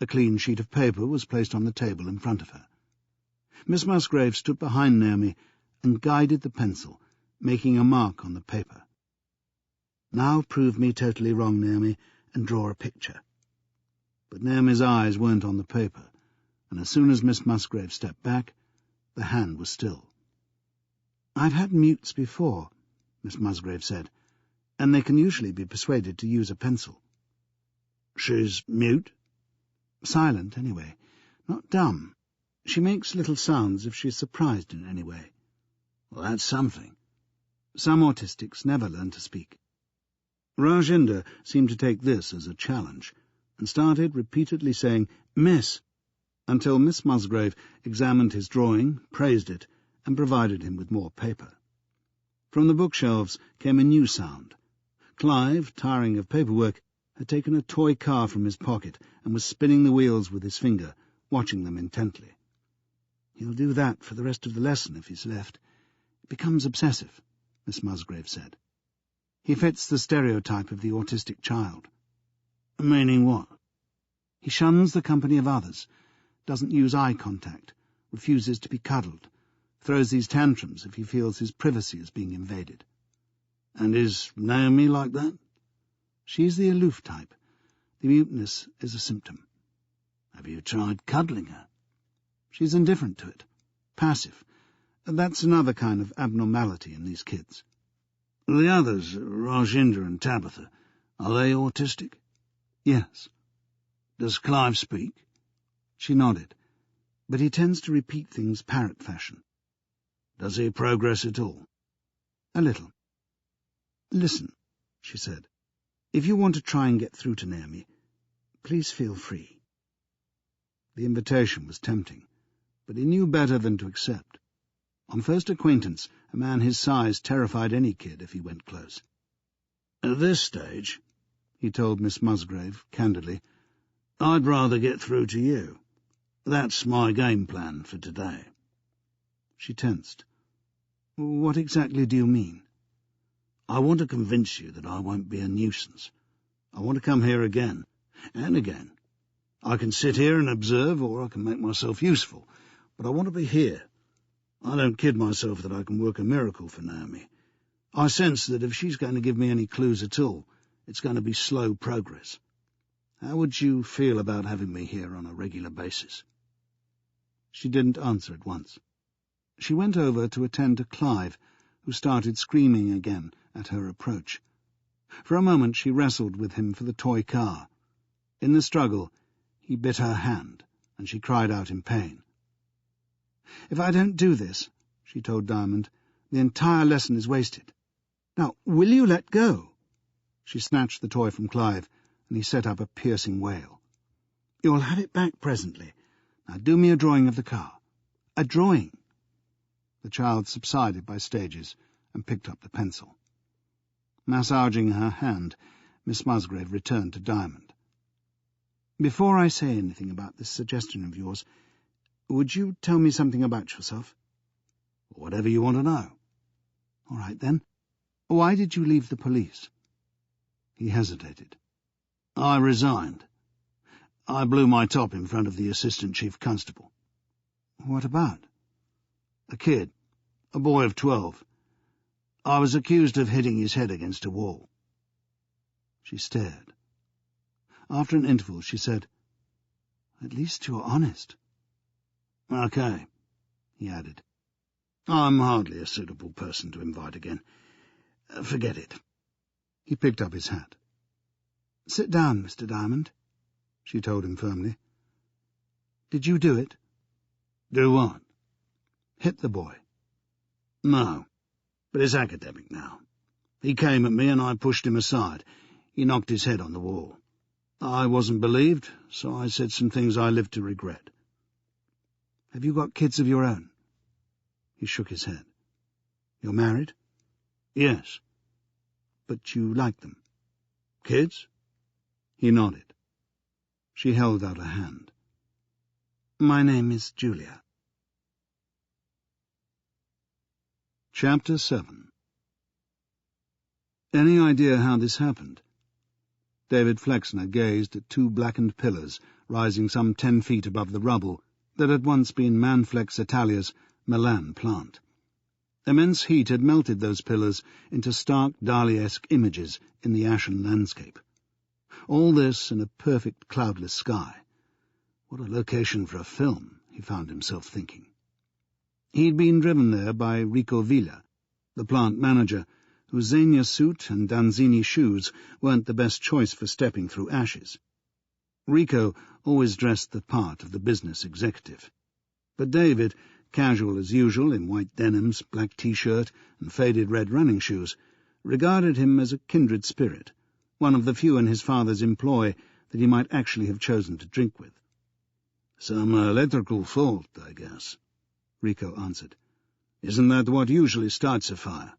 A clean sheet of paper was placed on the table in front of her. Miss Musgrave stood behind Naomi and guided the pencil, making a mark on the paper. "Now prove me totally wrong, Naomi, and draw a picture." But Naomi's eyes weren't on the paper, and as soon as Miss Musgrave stepped back, the hand was still. "I've had mutes before," Miss Musgrave said, "and they can usually be persuaded to use a pencil." "She's mute?" "Silent, anyway. Not dumb. She makes little sounds if she's surprised in any way." "Well, that's something." "Some autistics never learn to speak." Rajinder seemed to take this as a challenge, and started repeatedly saying, "Miss," until Miss Musgrave examined his drawing, praised it, and provided him with more paper. From the bookshelves came a new sound. Clive, tiring of paperwork, had taken a toy car from his pocket and was spinning the wheels with his finger, watching them intently. "He'll do that for the rest of the lesson if he's left. It becomes obsessive," Miss Musgrave said. "He fits the stereotype of the autistic child." "Meaning what?" "He shuns the company of others, doesn't use eye contact, refuses to be cuddled, throws these tantrums if he feels his privacy is being invaded." "And is Naomi like that?" "She's the aloof type. The muteness is a symptom." "Have you tried cuddling her?" "She's indifferent to it, passive. That's another kind of abnormality in these kids." "The others, Rajinder and Tabitha, are they autistic?" "Yes." "Does Clive speak?" She nodded, but he tends to repeat things parrot fashion. "Does he progress at all?" "A little." "Listen," she said. "If you want to try and get through to Naomi, please feel free." The invitation was tempting, but he knew better than to accept. On first acquaintance, a man his size terrified any kid if he went close. "At this stage," he told Miss Musgrave candidly, "I'd rather get through to you. That's my game plan for today." She tensed. "What exactly do you mean?" "I want to convince you that I won't be a nuisance. I want to come here again, and again. I can sit here and observe, or I can make myself useful, but I want to be here. I don't kid myself that I can work a miracle for Naomi. I sense that if she's going to give me any clues at all, it's going to be slow progress. How would you feel about having me here on a regular basis?" She didn't answer at once. She went over to attend to Clive, who started screaming again at her approach. For a moment she wrestled with him for the toy car. In the struggle, he bit her hand, and she cried out in pain. "If I don't do this," she told Diamond, "the entire lesson is wasted. Now, will you let go?" She snatched the toy from Clive, and he set up a piercing wail. "You'll have it back presently. Now do me a drawing of the car. A drawing." The child subsided by stages and picked up the pencil. Massaging her hand, Miss Musgrave returned to Diamond. "Before I say anything about this suggestion of yours, would you tell me something about yourself?" "Whatever you want to know." "All right, then. Why did you leave the police?" He hesitated. "I resigned. I blew my top in front of the Assistant Chief Constable." "What about?" "A kid. A boy of 12. I was accused of hitting his head against a wall." She stared. After an interval she said, "At least you're honest." "Okay," he added. "I'm hardly a suitable person to invite again. Forget it." He picked up his hat. "Sit down, Mr. Diamond," she told him firmly. "Did you do it?" "Do what?" "Hit the boy." "No, but it's academic now. He came at me and I pushed him aside. He knocked his head on the wall. I wasn't believed, so I said some things I live to regret." "Have you got kids of your own?" He shook his head. "You're married?" "Yes." "But you like them?" "Kids?" He nodded. She held out a hand. "My name is Julia." Chapter 7. Any idea how this happened? David Flexner gazed at two blackened pillars rising some 10 feet above the rubble that had once been Manflex Italia's Milan plant. Immense heat had melted those pillars into stark Dali-esque images in the ashen landscape. All this in a perfect cloudless sky. What a location for a film, he found himself thinking. He'd been driven there by Rico Villa, the plant manager, whose Zegna suit and Danzini shoes weren't the best choice for stepping through ashes. Rico always dressed the part of the business executive. But David, casual as usual in white denims, black T-shirt and faded red running shoes, regarded him as a kindred spirit, one of the few in his father's employ that he might actually have chosen to drink with. "Some electrical fault, I guess," Rico answered. "Isn't that what usually starts a fire?"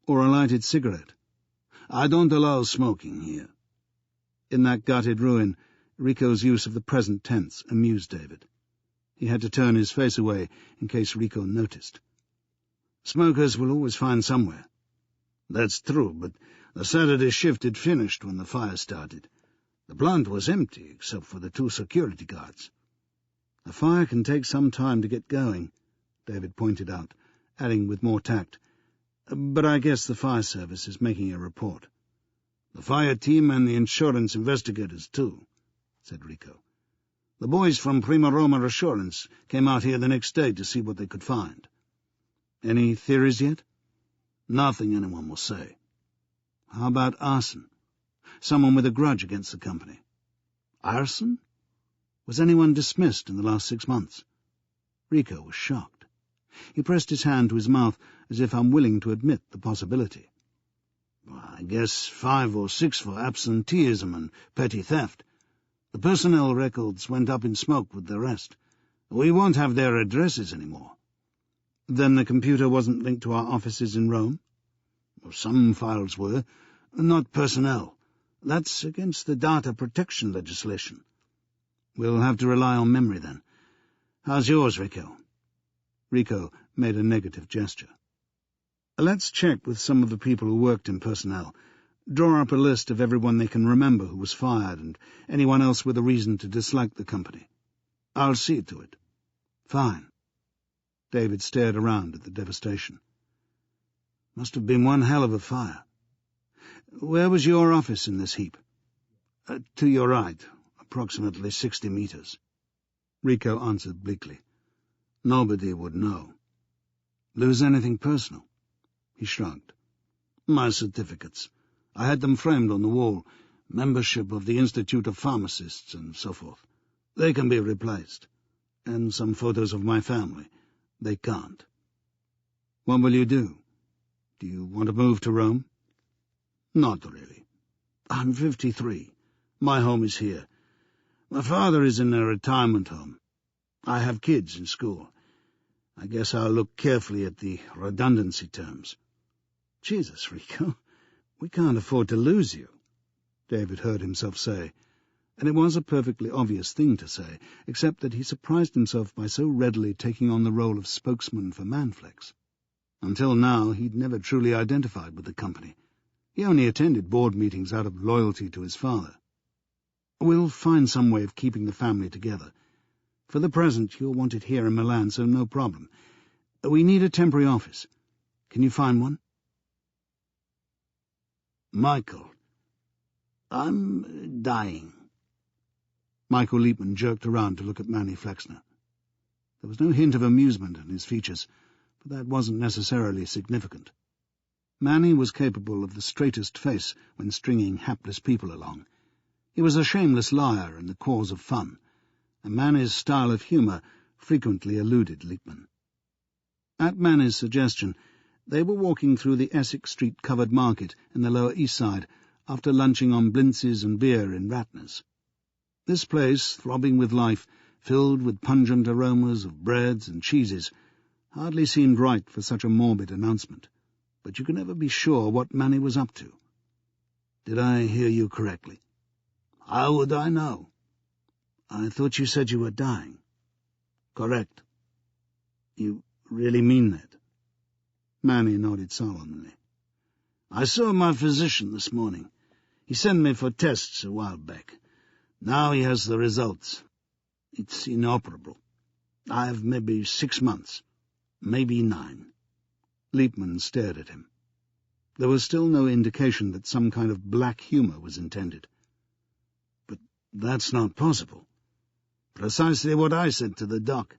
"Or a lighted cigarette." "I don't allow smoking here." In that gutted ruin, Rico's use of the present tense amused David. He had to turn his face away in case Rico noticed. "Smokers will always find somewhere." "That's true, but the Saturday shift had finished when the fire started. The plant was empty, except for the 2 security guards." "A fire can take some time to get going," David pointed out, adding with more tact, "but I guess the fire service is making a report." "The fire team and the insurance investigators, too," said Rico. "The boys from Prima Roma Assurance came out here the next day to see what they could find." "Any theories yet?" "Nothing anyone will say." "How about arson? Someone with a grudge against the company?" "Arson?" "Was anyone dismissed in the last 6 months?" Rico was shocked. He pressed his hand to his mouth as if unwilling to admit the possibility. "I guess 5 or 6 for absenteeism and petty theft. The personnel records went up in smoke with the rest. We won't have their addresses anymore." "Then the computer wasn't linked to our offices in Rome?" "Some files were, not personnel. That's against the data protection legislation." "We'll have to rely on memory, then. How's yours, Rico?" Rico made a negative gesture. "Let's check with some of the people who worked in personnel. Draw up a list of everyone they can remember who was fired and anyone else with a reason to dislike the company." "I'll see to it." "Fine." David stared around at the devastation. "Must have been one hell of a fire." "Where was your office in this heap?" To your right, approximately 60 meters. Rico answered bleakly. "Nobody would know." "Lose anything personal?" He shrugged. "My certificates. I had them framed on the wall, membership of the Institute of Pharmacists and so forth. They can be replaced. And some photos of my family. They can't. What will you do? Do you want to move to Rome? Not really. I'm 53. My home is here. My father is in a retirement home. I have kids in school. I guess I'll look carefully at the redundancy terms. Jesus, Rico, we can't afford to lose you, David heard himself say, and it was a perfectly obvious thing to say, except that he surprised himself by so readily taking on the role of spokesman for Manflex. Until now he'd never truly identified with the company. He only attended board meetings out of loyalty to his father. We'll find some way of keeping the family together. For the present, you're wanted here in Milan, so no problem. We need a temporary office. Can you find one? Michael. I'm dying. Michael Liebman jerked around to look at Manny Flexner. There was no hint of amusement in his features, but that wasn't necessarily significant. Manny was capable of the straightest face when stringing hapless people along. He was a shameless liar in the cause of fun, and Manny's style of humour frequently eluded Liebman. At Manny's suggestion, they were walking through the Essex Street covered market in the Lower East Side after lunching on blintzes and beer in Ratner's. This place, throbbing with life, filled with pungent aromas of breads and cheeses, hardly seemed right for such a morbid announcement, but you could never be sure what Manny was up to. Did I hear you correctly? How would I know? I thought you said you were dying. Correct. You really mean that? Manny nodded solemnly. I saw my physician this morning. He sent me for tests a while back. Now he has the results. It's inoperable. I have maybe 6 months, maybe 9. Liebman stared at him. There was still no indication that some kind of black humour was intended. But that's not possible. Precisely what I said to the doc.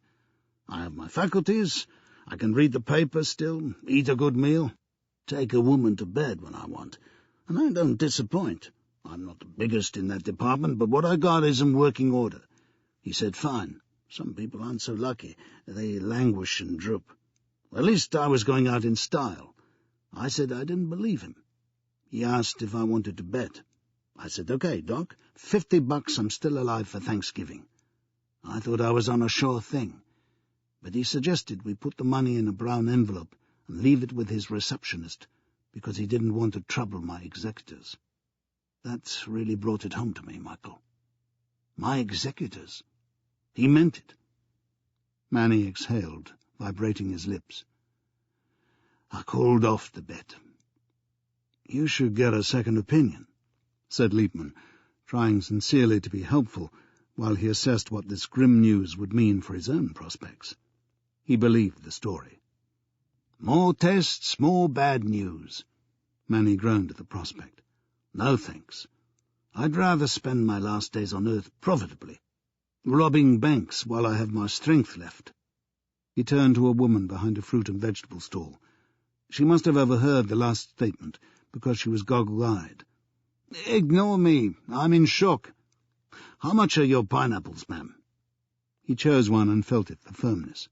I have my faculties, I can read the paper still, eat a good meal, take a woman to bed when I want, and I don't disappoint. I'm not the biggest in that department, but what I got is in working order. He said, fine. Some people aren't so lucky. They languish and droop. At least I was going out in style. I said I didn't believe him. He asked if I wanted to bet. I said, okay, Doc, $50 I'm still alive for Thanksgiving. I thought I was on a sure thing. But he suggested we put the money in a brown envelope and leave it with his receptionist, because he didn't want to trouble my executors. That's really brought it home to me, Michael. My executors. He meant it. Manny exhaled, vibrating his lips. I called off the bet. You should get a second opinion, said Liebman, trying sincerely to be helpful while he assessed what this grim news would mean for his own prospects. He believed the story. More tests, more bad news. Manny groaned at the prospect. No thanks. I'd rather spend my last days on Earth profitably, robbing banks while I have my strength left. He turned to a woman behind a fruit and vegetable stall. She must have overheard the last statement, because she was goggle-eyed. Ignore me. I'm in shock. How much are your pineapples, ma'am? He chose one and felt it for firmness.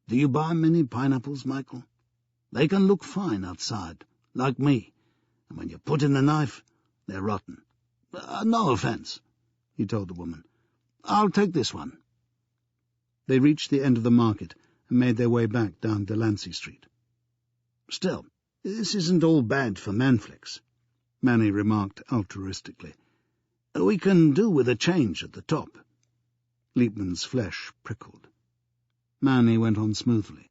Do you buy many pineapples, Michael? They can look fine outside, like me, and when you put in the knife, they're rotten. No offence, he told the woman. I'll take this one. They reached the end of the market and made their way back down Delancey Street. Still, this isn't all bad for Manflex, Manny remarked altruistically. We can do with a change at the top. Liebman's flesh prickled. Manny went on smoothly.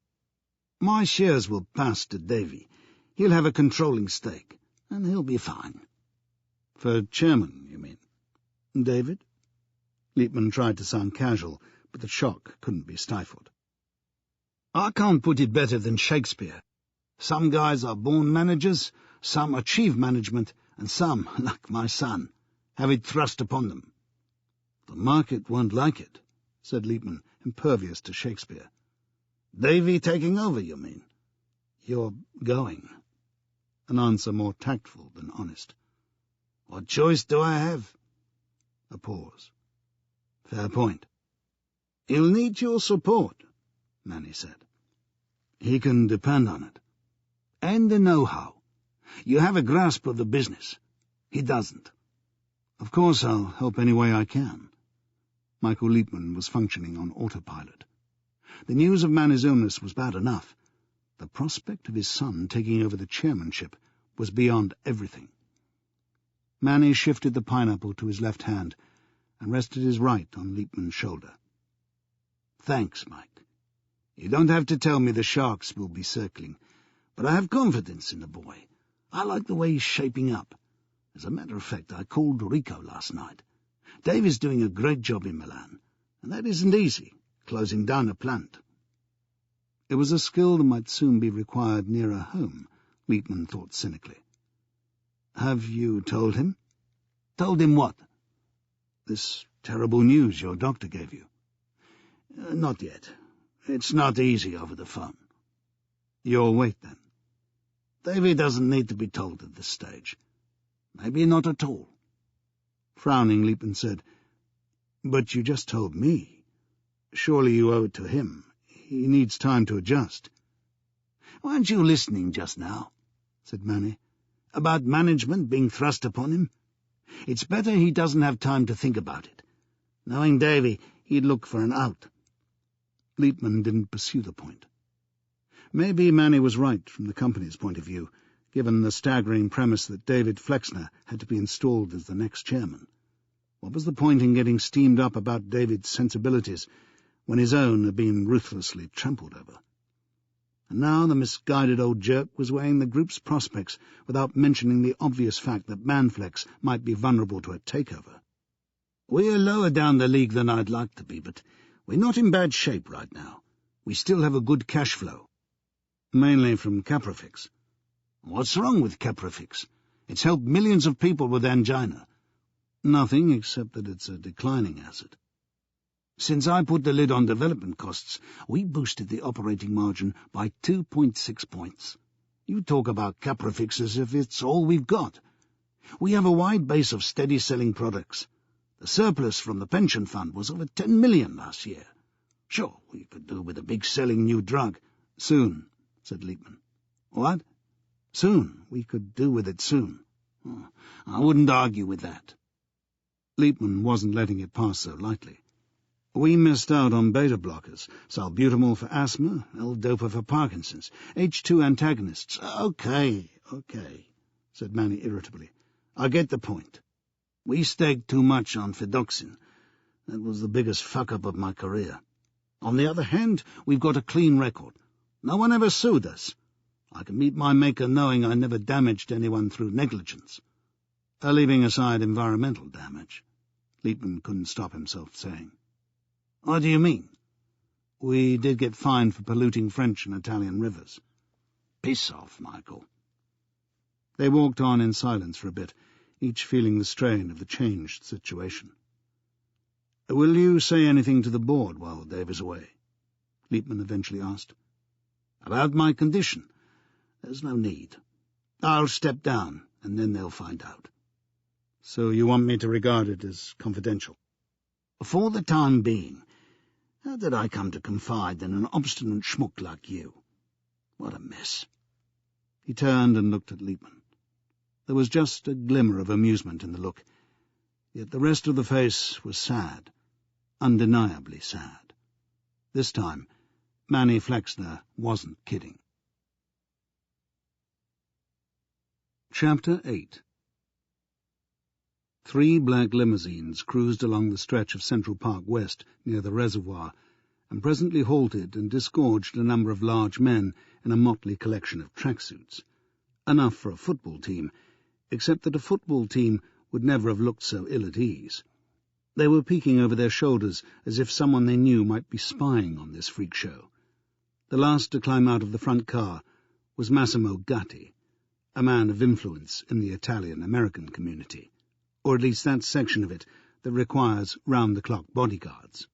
My shares will pass to Davy. He'll have a controlling stake, and he'll be fine. For chairman, you mean? David? Liebman tried to sound casual, but the shock couldn't be stifled. I can't put it better than Shakespeare. Some guys are born managers, some achieve management, and some, like my son, have it thrust upon them. The market won't like it, said Liebman, impervious to Shakespeare. Davy taking over, you mean? You're going. an answer more tactful than honest. "What choice do I have?" A pause. "Fair point." "He'll need your support," Manny said. "He can depend on it." "And the know-how. You have a grasp of the business. He doesn't." "Of course I'll help any way I can." Michael Liebman was functioning on autopilot. The news of Manny's illness was bad enough. The prospect of his son taking over the chairmanship was beyond everything. Manny shifted the pineapple to his left hand and rested his right on Liebman's shoulder. "Thanks, Mike. You don't have to tell me the sharks will be circling, but I have confidence in the boy. I like the way he's shaping up. As a matter of fact, I called Rico last night. Dave is doing a great job in Milan, and that isn't easy, closing down a plant." It was a skill that might soon be required nearer home, Liebman thought cynically. "Have you told him?" "Told him what?" "This terrible news your doctor gave you." Not yet. It's not easy over the phone." "You'll wait, then?" "Davy doesn't need to be told at this stage. Maybe not at all." Frowning, Liebman said, "But you just told me. Surely you owe it to him. He needs time to adjust." "Weren't you listening just now?" said Manny. "About management being thrust upon him? It's better he doesn't have time to think about it. Knowing Davy, he'd look for an out." Liebman didn't pursue the point. Maybe Manny was right from the company's point of view, given the staggering premise that David Flexner had to be installed as the next chairman. What was the point in getting steamed up about David's sensibilities when his own had been ruthlessly trampled over? And now the misguided old jerk was weighing the group's prospects without mentioning the obvious fact that Manflex might be vulnerable to a takeover. "We're lower down the league than I'd like to be, but we're not in bad shape right now. We still have a good cash flow." "Mainly from Caprafix." "What's wrong with Caprafix? It's helped millions of people with angina." "Nothing, except that it's a declining asset." "Since I put the lid on development costs, we boosted the operating margin by 2.6 points. You talk about Caprafix as if it's all we've got. We have a wide base of steady-selling products. The surplus from the pension fund was over 10 million last year. Sure, we could do with a big-selling new drug." "Soon," said Liebman. "What?" "Soon. We could do with it soon." "Oh, I wouldn't argue with that." Liebman wasn't letting it pass so lightly. "We missed out on beta-blockers, salbutamol for asthma, L-dopa for Parkinson's, H2 antagonists." Okay, said Manny irritably. "I get the point. We staked too much on Fidoxin. That was the biggest fuck-up of my career. On the other hand, we've got a clean record. No one ever sued us. I can meet my maker knowing I never damaged anyone through negligence." Leaving aside environmental damage," Liebman couldn't stop himself saying. "What do you mean?" "We did get fined for polluting French and Italian rivers." "Piss off, Michael." They walked on in silence for a bit, each feeling the strain of the changed situation. "Will you say anything to the board while Dave is away?" Liebman eventually asked. "About my condition? There's no need. I'll step down, and then they'll find out." "So you want me to regard it as confidential?" "For the time being. How did I come to confide in an obstinate schmuck like you? What a mess." He turned and looked at Liebman. There was just a glimmer of amusement in the look, yet the rest of the face was sad, undeniably sad. This time, Manny Flexner wasn't kidding. Chapter 8. 3 black limousines cruised along the stretch of Central Park West near the reservoir, and presently halted and disgorged a number of large men in a motley collection of tracksuits. Enough for a football team, except that a football team would never have looked so ill at ease. They were peeking over their shoulders as if someone they knew might be spying on this freak show. The last to climb out of the front car was Massimo Gatti, a man of influence in the Italian-American community, or at least that section of it that requires round-the-clock bodyguards.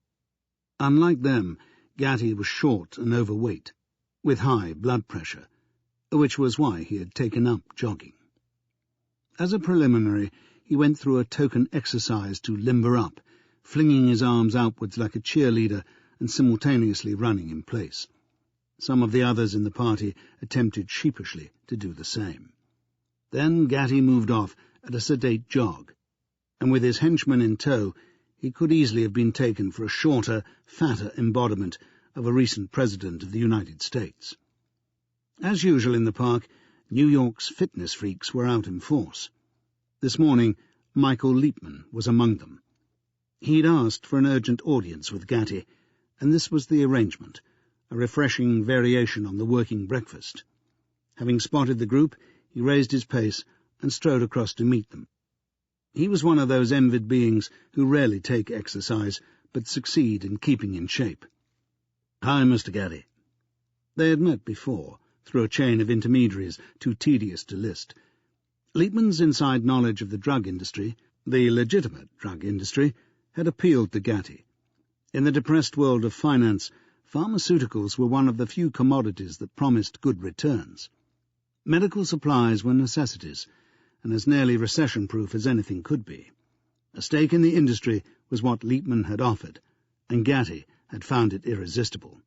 Unlike them, Gatti was short and overweight, with high blood pressure, which was why he had taken up jogging. As a preliminary, he went through a token exercise to limber up, flinging his arms outwards like a cheerleader and simultaneously running in place. Some of the others in the party attempted sheepishly to do the same. Then Gatty moved off at a sedate jog, and with his henchman in tow, he could easily have been taken for a shorter, fatter embodiment of a recent president of the United States. As usual in the park, New York's fitness freaks were out in force. This morning, Michael Liepman was among them. He'd asked for an urgent audience with Gatty, and this was the arrangement, a refreshing variation on the working breakfast. Having spotted the group, he raised his pace and strode across to meet them. He was one of those envied beings who rarely take exercise, but succeed in keeping in shape. "Hi, Mr. Gatty." They had met before, through a chain of intermediaries too tedious to list. Liepman's inside knowledge of the drug industry, the legitimate drug industry, had appealed to Gatty. In the depressed world of finance, pharmaceuticals were one of the few commodities that promised good returns. Medical supplies were necessities, and as nearly recession-proof as anything could be. A stake in the industry was what Liepman had offered, and Gatty had found it irresistible.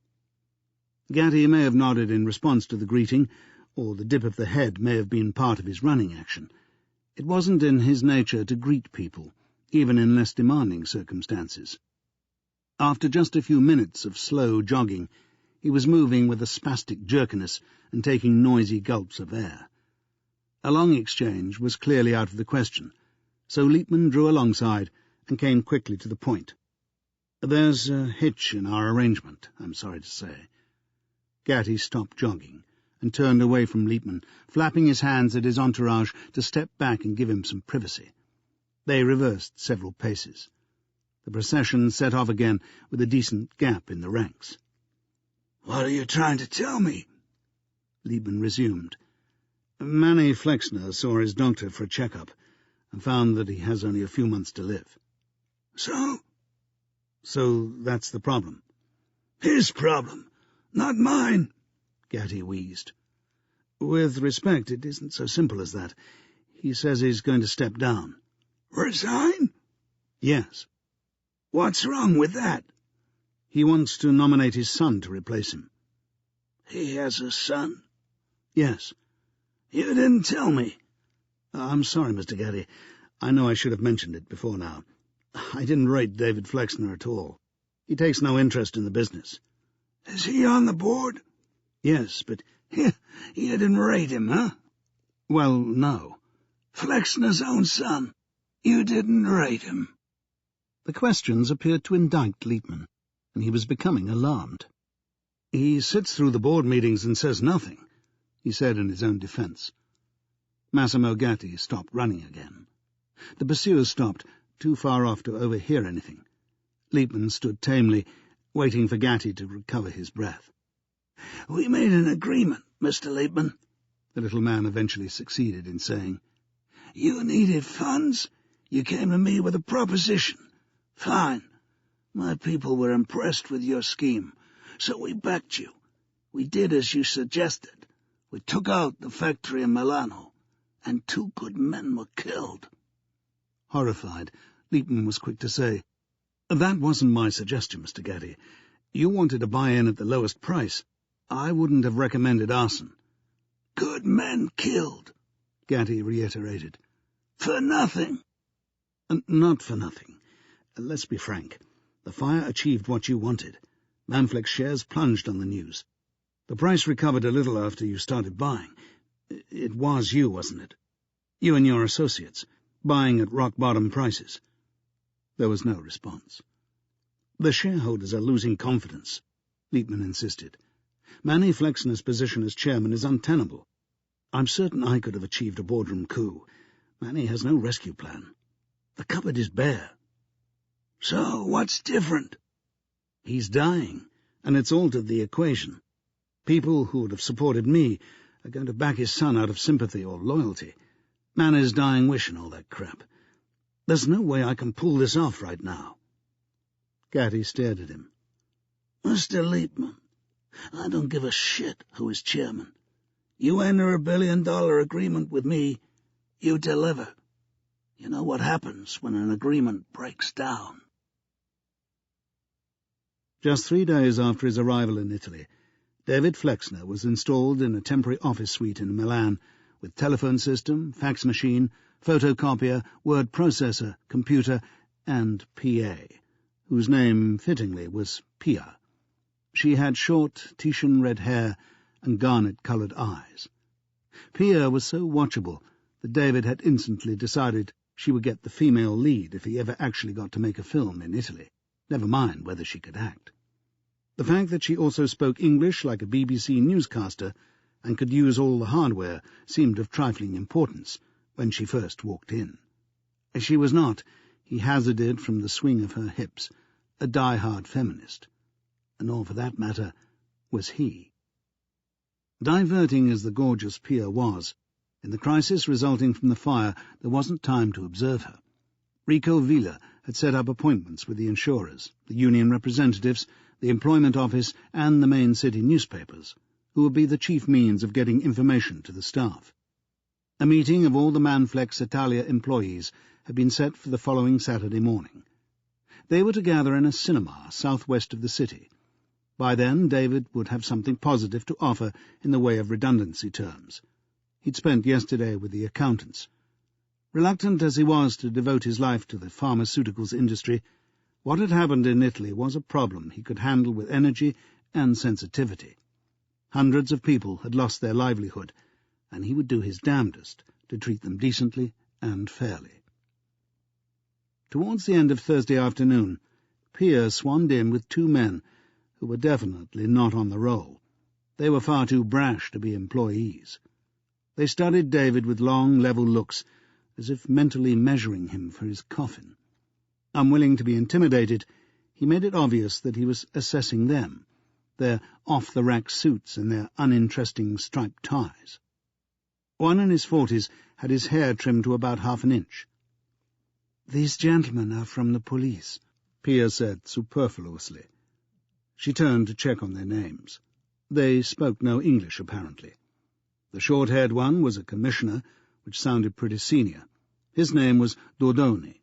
Gatty may have nodded in response to the greeting, or the dip of the head may have been part of his running action. It wasn't in his nature to greet people, even in less demanding circumstances. After just a few minutes of slow jogging, he was moving with a spastic jerkiness and taking noisy gulps of air. A long exchange was clearly out of the question, so Liepman drew alongside and came quickly to the point. "There's a hitch in our arrangement, I'm sorry to say." Gatty stopped jogging and turned away from Liepman, flapping his hands at his entourage to step back and give him some privacy. They reversed several paces. The procession set off again with a decent gap in the ranks. "What are you trying to tell me?" Liepman resumed. "Manny Flexner saw his doctor for a checkup and found that he has only a few months to live." "So?" "So that's the problem." "His problem, not mine," Gatty wheezed. "With respect, it isn't so simple as that. He says he's going to step down." "Resign?" "Yes." "What's wrong with that?" "He wants to nominate his son to replace him." "He has a son?" "Yes." "You didn't tell me." "I'm sorry, Mr. Gatty. I know I should have mentioned it before now. I didn't rate David Flexner at all. He takes no interest in the business." "Is he on the board?" "Yes, but—" "You didn't rate him, huh?" "Well, no." "Flexner's own son. You didn't rate him." The questions appeared to indict Liepman, and he was becoming alarmed. "He sits through the board meetings and says nothing," he said in his own defence. Massimo Gatty stopped running again. The pursuers stopped, too far off to overhear anything. Liepman stood tamely, waiting for Gatty to recover his breath. "We made an agreement, Mr. Liepman," the little man eventually succeeded in saying. "You needed funds. You came to me with a proposition. Fine. My people were impressed with your scheme, so we backed you. We did as you suggested. We took out the factory in Milano, and 2 good men were killed." Horrified, Liepman was quick to say, "That wasn't my suggestion, Mr. Gatty. You wanted to buy in at the lowest price. I wouldn't have recommended arson." "Good men killed," Gatty reiterated. "For nothing." "Not for nothing. Let's be frank. The fire achieved what you wanted. Manflex shares plunged on the news. The price recovered a little after you started buying. It was you, wasn't it? You and your associates, buying at rock-bottom prices." There was no response. "The shareholders are losing confidence," Liepman insisted. "Manny Flexner's position as chairman is untenable. I'm certain I could have achieved a boardroom coup. Manny has no rescue plan. The cupboard is bare." "So what's different?" "He's dying, and it's altered the equation. People who would have supported me are going to back his son out of sympathy or loyalty. Manny's dying wish and all that crap. There's no way I can pull this off right now." Gatty stared at him. "Mr. Liepman, I don't give a shit who is chairman. You enter $1 billion agreement with me, you deliver. You know what happens when an agreement breaks down. Just 3 days after his arrival in Italy, David Flexner was installed in a temporary office suite in Milan with telephone system, fax machine, photocopier, word processor, computer, and PA, whose name, fittingly, was Pia. She had short, Titian red hair and garnet-coloured eyes. Pia was so watchable that David had instantly decided she would get the female lead if he ever actually got to make a film in Italy, never mind whether she could act. The fact that she also spoke English like a BBC newscaster and could use all the hardware seemed of trifling importance when she first walked in. She was not, he hazarded from the swing of her hips, a die-hard feminist, nor for that matter was he. Diverting as the gorgeous Pia was, in the crisis resulting from the fire there wasn't time to observe her. Rico Villa had set up appointments with the insurers, the union representatives, the employment office and the main city newspapers, who would be the chief means of getting information to the staff. A meeting of all the Manflex Italia employees had been set for the following Saturday morning. They were to gather in a cinema southwest of the city. By then David would have something positive to offer in the way of redundancy terms. He'd spent yesterday with the accountants. Reluctant as he was to devote his life to the pharmaceuticals industry, what had happened in Italy was a problem he could handle with energy and sensitivity. Hundreds of people had lost their livelihood, and he would do his damnedest to treat them decently and fairly. Towards the end of Thursday afternoon, Pia swanned in with 2 men who were definitely not on the roll. They were far too brash to be employees. They studied David with long, level looks, as if mentally measuring him for his coffin. Unwilling to be intimidated, he made it obvious that he was assessing them, their off-the-rack suits and their uninteresting striped ties. One in his 40s had his hair trimmed to about half an inch. "These gentlemen are from the police," Pia said superfluously. She turned to check on their names. They spoke no English, apparently. The short-haired one was a commissioner, which sounded pretty senior. His name was Dordoni.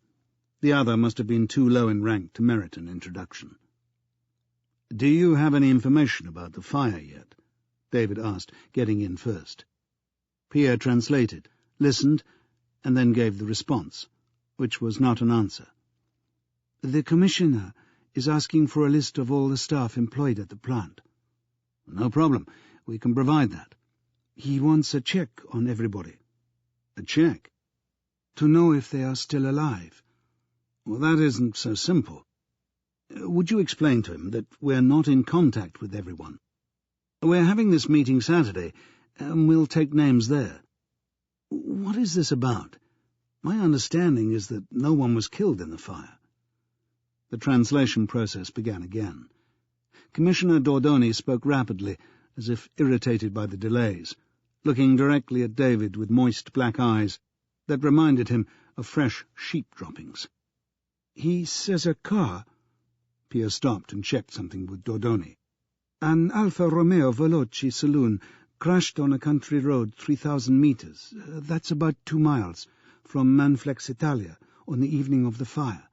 The other must have been too low in rank to merit an introduction. "Do you have any information about the fire yet?" David asked, getting in first. Pia translated, listened, and then gave the response, which was not an answer. "The commissioner is asking for a list of all the staff employed at the plant." "No problem. We can provide that." "He wants a check on everybody." "A check?" "To know if they are still alive." "Well, that isn't so simple. Would you explain to him that we're not in contact with everyone? We're having this meeting Saturday, and we'll take names there. What is this about? My understanding is that no one was killed in the fire." The translation process began again. Commissioner Dordoni spoke rapidly, as if irritated by the delays, looking directly at David with moist black eyes that reminded him of fresh sheep droppings. "He says a car—" Pia stopped and checked something with Dordoni. "An Alfa Romeo Veloci saloon crashed on a country road 3,000 meters, that's about 2 miles, from Manflex Italia on the evening of the fire.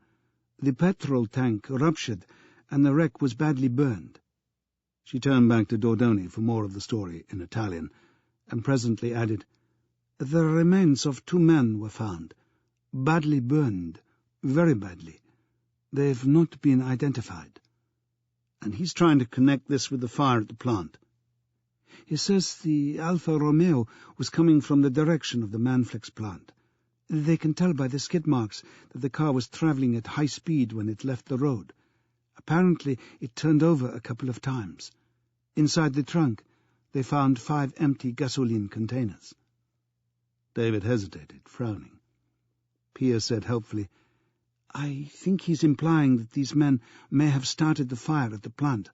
The petrol tank ruptured, and the wreck was badly burned." She turned back to Dordoni for more of the story in Italian, and presently added, "The remains of 2 men were found, badly burned, very badly. They've not been identified." "And he's trying to connect this with the fire at the plant." "He says the Alfa Romeo was coming from the direction of the Manflex plant. They can tell by the skid marks that the car was travelling at high speed when it left the road. Apparently it turned over a couple of times. Inside the trunk they found 5 empty gasoline containers." David hesitated, frowning. Pia said helpfully, "I think he's implying that these men may have started the fire at the plant,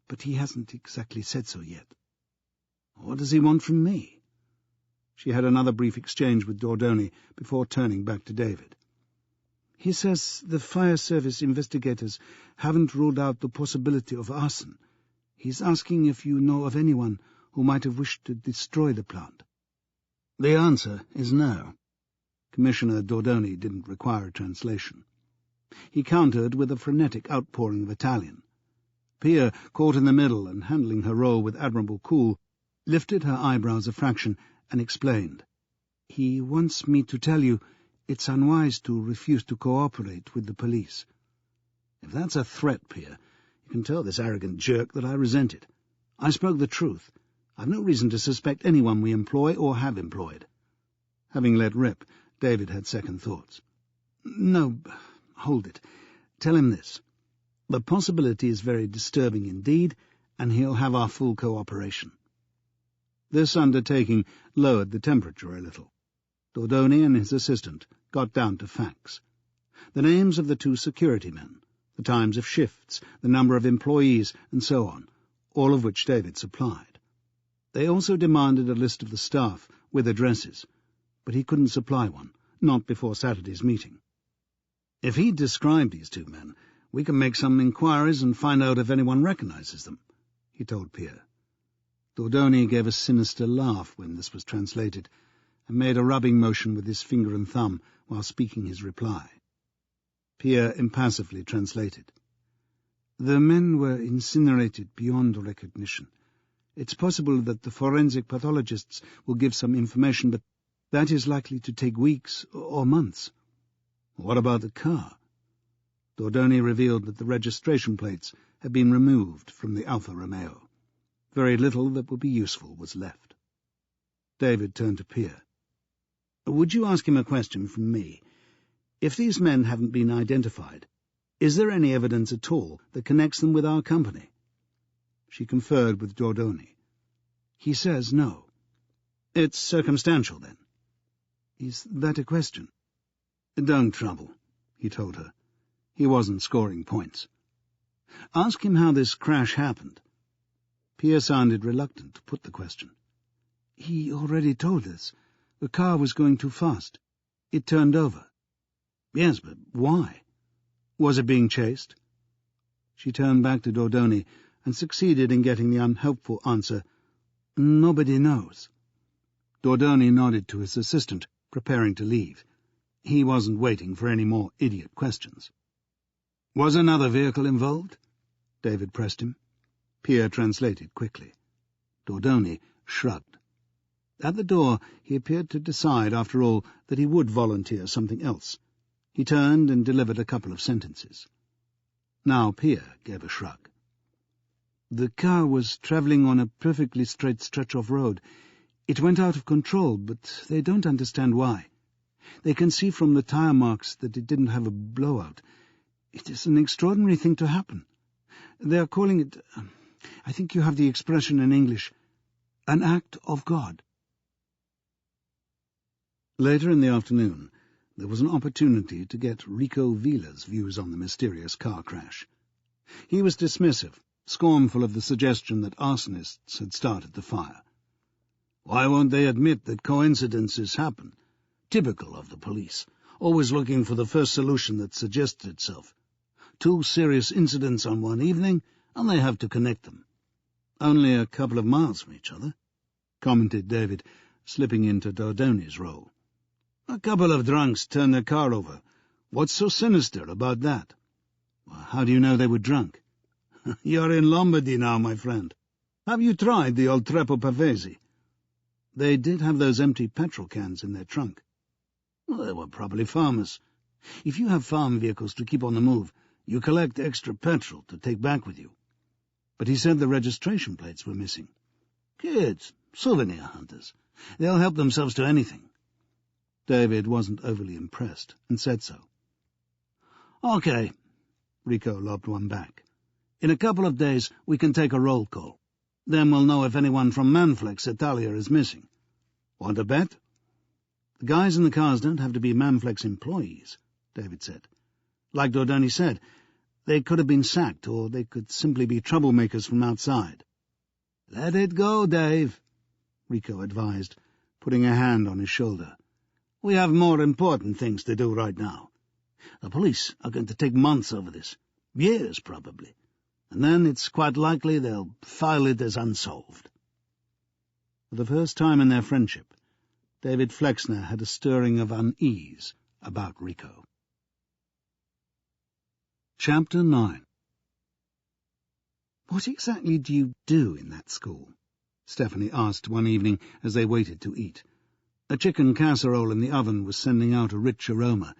but he hasn't exactly said so yet." "What does he want from me?" She had another brief exchange with Dordoni before turning back to David. "He says the fire service investigators haven't ruled out the possibility of arson. He's asking if you know of anyone who might have wished to destroy the plant? The answer is no. Commissioner Dordoni didn't require a translation. He countered with a frenetic outpouring of Italian. Pia, caught in the middle and handling her role with admirable cool, lifted her eyebrows a fraction and explained. He wants me to tell you it's unwise to refuse to cooperate with the police. If that's a threat, Pia, you can tell this arrogant jerk that I resent it. I spoke the truth. I've no reason to suspect anyone we employ or have employed. Having let rip, David had second thoughts. No, hold it. Tell him this. The possibility is very disturbing indeed, and he'll have our full cooperation. This undertaking lowered the temperature a little. Dordoni and his assistant got down to facts. The names of the 2 security men, the times of shifts, the number of employees, and so on, all of which David supplied. They also demanded a list of the staff with addresses, but he couldn't supply one, not before Saturday's meeting. If he'd described these 2 men, we can make some inquiries and find out if anyone recognizes them, he told Pia. Dordoni gave a sinister laugh when this was translated, and made a rubbing motion with his finger and thumb while speaking his reply. Pia impassively translated. The men were incinerated beyond recognition. It's possible that the forensic pathologists will give some information, but that is likely to take weeks or months. What about the car? Dordoni revealed that the registration plates had been removed from the Alfa Romeo. Very little that would be useful was left. David turned to Pia. Would you ask him a question from me? If these men haven't been identified, is there any evidence at all that connects them with our company? She conferred with Dordoni. He says no. It's circumstantial, then. Is that a question? Don't trouble, he told her. He wasn't scoring points. Ask him how this crash happened. Pia sounded reluctant to put the question. He already told us. The car was going too fast. It turned over. Yes, but why? Was it being chased? She turned back to Dordoni and succeeded in getting the unhelpful answer, Nobody knows. Dordoni nodded to his assistant, preparing to leave. He wasn't waiting for any more idiot questions. Was another vehicle involved? David pressed him. Pia translated quickly. Dordoni shrugged. At the door, he appeared to decide, after all, that he would volunteer something else. He turned and delivered a couple of sentences. Now Pia gave a shrug. The car was travelling on a perfectly straight stretch of road. It went out of control, but they don't understand why. They can see from the tire marks that it didn't have a blowout. It is an extraordinary thing to happen. They are calling it, I think you have the expression in English, an act of God. Later in the afternoon, there was an opportunity to get Rico Vila's views on the mysterious car crash. He was dismissive, scornful of the suggestion that arsonists had started the fire. Why won't they admit that coincidences happen? Typical of the police, always looking for the first solution that suggests itself. 2 serious incidents on one evening, and they have to connect them. Only a couple of miles from each other, commented David, slipping into Dordoni's role. A couple of drunks turned their car over. What's so sinister about that? Well, how do you know they were drunk? You're in Lombardy now, my friend. Have you tried the old Treppo Pavesi? They did have those empty petrol cans in their trunk. Well, they were probably farmers. If you have farm vehicles to keep on the move, you collect extra petrol to take back with you. But he said the registration plates were missing. Kids, souvenir hunters. They'll help themselves to anything. David wasn't overly impressed, and said so. Okay, Rico lobbed one back. In a couple of days we can take a roll call. Then we'll know if anyone from Manflex Italia is missing. Want a bet? The guys in the cars don't have to be Manflex employees, David said. Like Dordoni said, they could have been sacked, or they could simply be troublemakers from outside. Let it go, Dave, Rico advised, putting a hand on his shoulder. We have more important things to do right now. The police are going to take months over this, years probably, and then it's quite likely they'll file it as unsolved. For the first time in their friendship, David Flexner had a stirring of unease about Rico. Chapter 9. "What exactly do you do in that school?" Stephanie asked one evening as they waited to eat. A chicken casserole in the oven was sending out a rich aroma,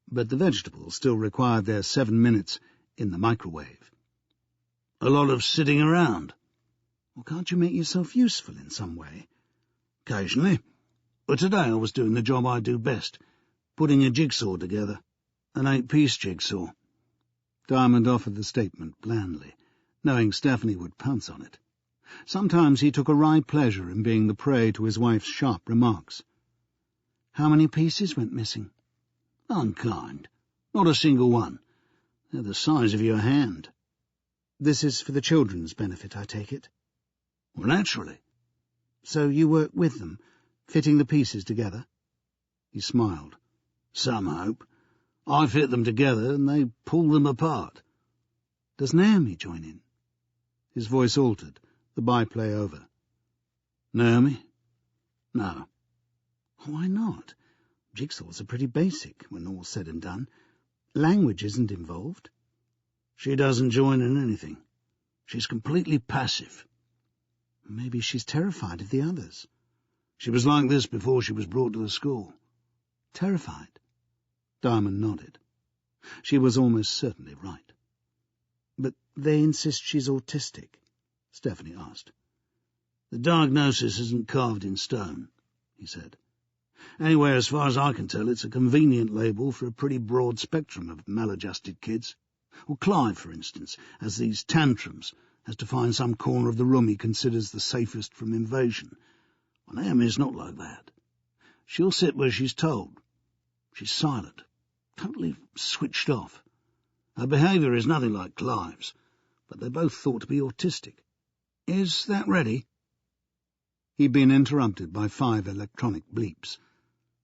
but the vegetables still required their 7 minutes in the microwave. "A lot of sitting around." "Well, can't you make yourself useful in some way?" "Occasionally. But today I was doing the job I do best, putting a jigsaw together, an 8-piece jigsaw." Diamond offered the statement blandly, knowing Stephanie would pounce on it. Sometimes he took a wry pleasure in being the prey to his wife's sharp remarks. "How many pieces went missing?" "Unkind. Not a single one. They're the size of your hand." "This is for the children's benefit, I take it?" "Well, naturally." "So you work with them, fitting the pieces together?" He smiled. "Some hope. I fit them together and they pull them apart." "Does Naomi join in?" His voice altered, the byplay over. "Naomi? No." "Why not? Jigsaws are pretty basic, when all's said and done. Language isn't involved." "She doesn't join in anything. She's completely passive." "Maybe she's terrified of the others." "She was like this before she was brought to the school." "Terrified?" Diamond nodded. She was almost certainly right. "But they insist she's autistic?" Stephanie asked. "The diagnosis isn't carved in stone," he said. "Anyway, as far as I can tell, it's a convenient label for a pretty broad spectrum of maladjusted kids. Well, Clive, for instance, has these tantrums, has to find some corner of the room he considers the safest from invasion. Well, Naomi's not like that. She'll sit where she's told. She's silent, totally switched off. Her behaviour is nothing like Clive's, but they're both thought to be autistic. Is that ready?" He'd been interrupted by 5 electronic bleeps.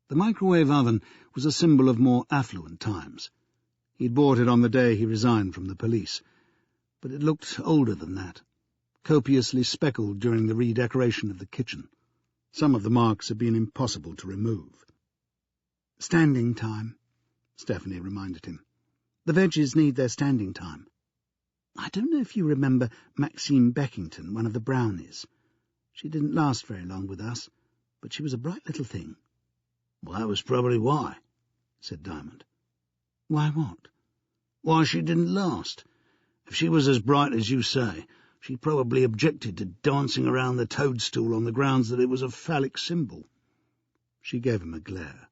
The microwave oven was a symbol of more affluent times. He'd bought it on the day he resigned from the police, but it looked older than that, copiously speckled during the redecoration of the kitchen. Some of the marks had been impossible to remove. "Standing time," Stephanie reminded him. "The veggies need their standing time. I don't know if you remember Maxine Beckington, one of the brownies. She didn't last very long with us, but she was a bright little thing." "Well, that was probably why," said Diamond. "Why what?" "Why she didn't last. If she was as bright as you say, she probably objected to dancing around the toadstool on the grounds that it was a phallic symbol." She gave him a glare.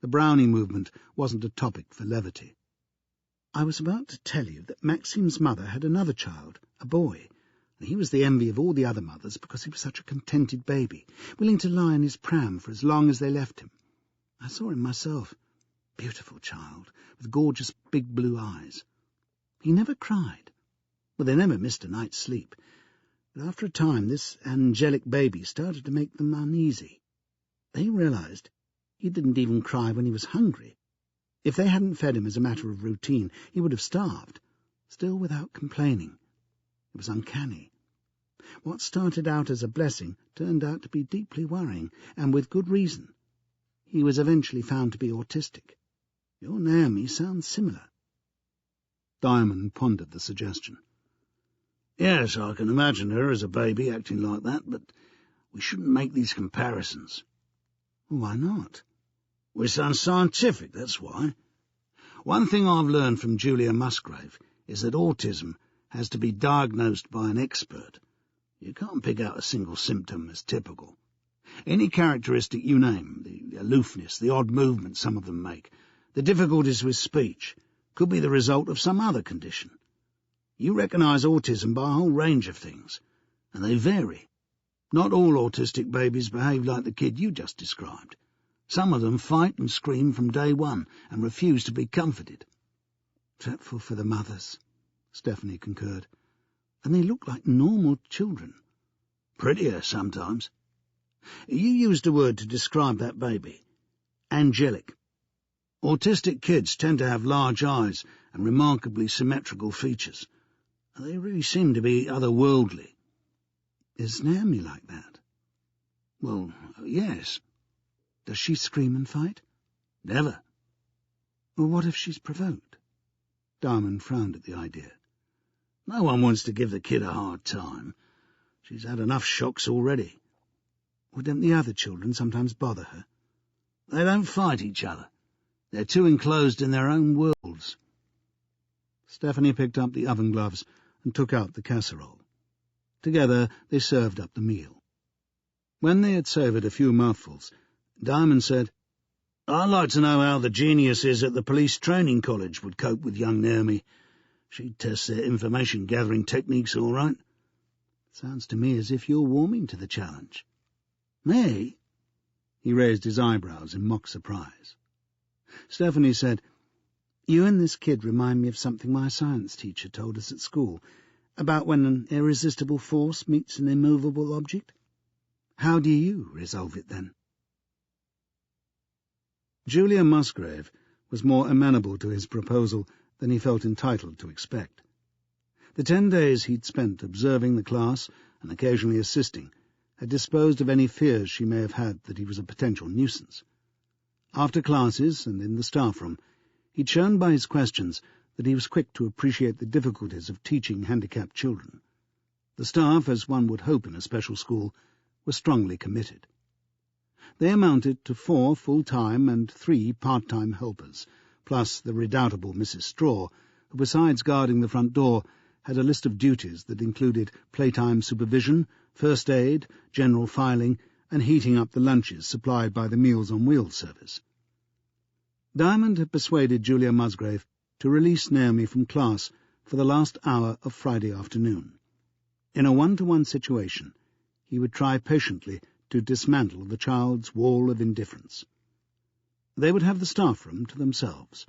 The brownie movement wasn't a topic for levity. "I was about to tell you that Maxime's mother had another child, a boy, and he was the envy of all the other mothers because he was such a contented baby, willing to lie in his pram for as long as they left him. I saw him myself. Beautiful child, with gorgeous big blue eyes. He never cried. Well, they never missed a night's sleep. But after a time, this angelic baby started to make them uneasy. They realized he didn't even cry when he was hungry. If they hadn't fed him as a matter of routine, he would have starved, still without complaining. It was uncanny. What started out as a blessing turned out to be deeply worrying, and with good reason. He was eventually found to be autistic. Your Naomi sounds similar." Diamond pondered the suggestion. "Yes, I can imagine her as a baby acting like that, but we shouldn't make these comparisons." "Why not?" "We sound scientific, that's why. One thing I've learned from Julia Musgrave is that autism has to be diagnosed by an expert. You can't pick out a single symptom as typical. Any characteristic you name, the aloofness, the odd movements some of them make, the difficulties with speech, could be the result of some other condition. You recognise autism by a whole range of things, and they vary. Not all autistic babies behave like the kid you just described. Some of them fight and scream from day one and refuse to be comforted." "Dreadful for the mothers," Stephanie concurred. "And they look like normal children." "Prettier sometimes. You used a word to describe that baby. Angelic. Autistic kids tend to have large eyes and remarkably symmetrical features. They really seem to be otherworldly." "Is Naomi like that?" Well, yes. Does she scream and fight? Never. Well, what if she's provoked? Diamond frowned at the idea. No one wants to give the kid a hard time. She's had enough shocks already. Well, don't the other children sometimes bother her? They don't fight each other. They're too enclosed in their own worlds. Stephanie picked up the oven gloves and took out the casserole. Together they served up the meal. When they had savoured a few mouthfuls, Diamond said, "I'd like to know how the geniuses at the police training college would cope with young Naomi. She'd test their information-gathering techniques all right." "Sounds to me as if you're warming to the challenge." "Me?" He raised his eyebrows in mock surprise. Stephanie said, "You and this kid remind me of something my science teacher told us at school, about when an irresistible force meets an immovable object. How do you resolve it, then?" Julia Musgrave was more amenable to his proposal than he felt entitled to expect. The 10 days he'd spent observing the class and occasionally assisting had disposed of any fears she may have had that he was a potential nuisance. After classes and in the staff room, he'd shown by his questions that he was quick to appreciate the difficulties of teaching handicapped children. The staff, as one would hope in a special school, were strongly committed. They amounted to 4 full-time and 3 part-time helpers, plus the redoubtable Mrs. Straw, who, besides guarding the front door, had a list of duties that included playtime supervision, first aid, general filing, and heating up the lunches supplied by the Meals on Wheels service. Diamond had persuaded Julia Musgrave to release Naomi from class for the last hour of Friday afternoon. In a one-to-one situation, he would try patiently to dismantle the child's wall of indifference. They would have the staff room to themselves.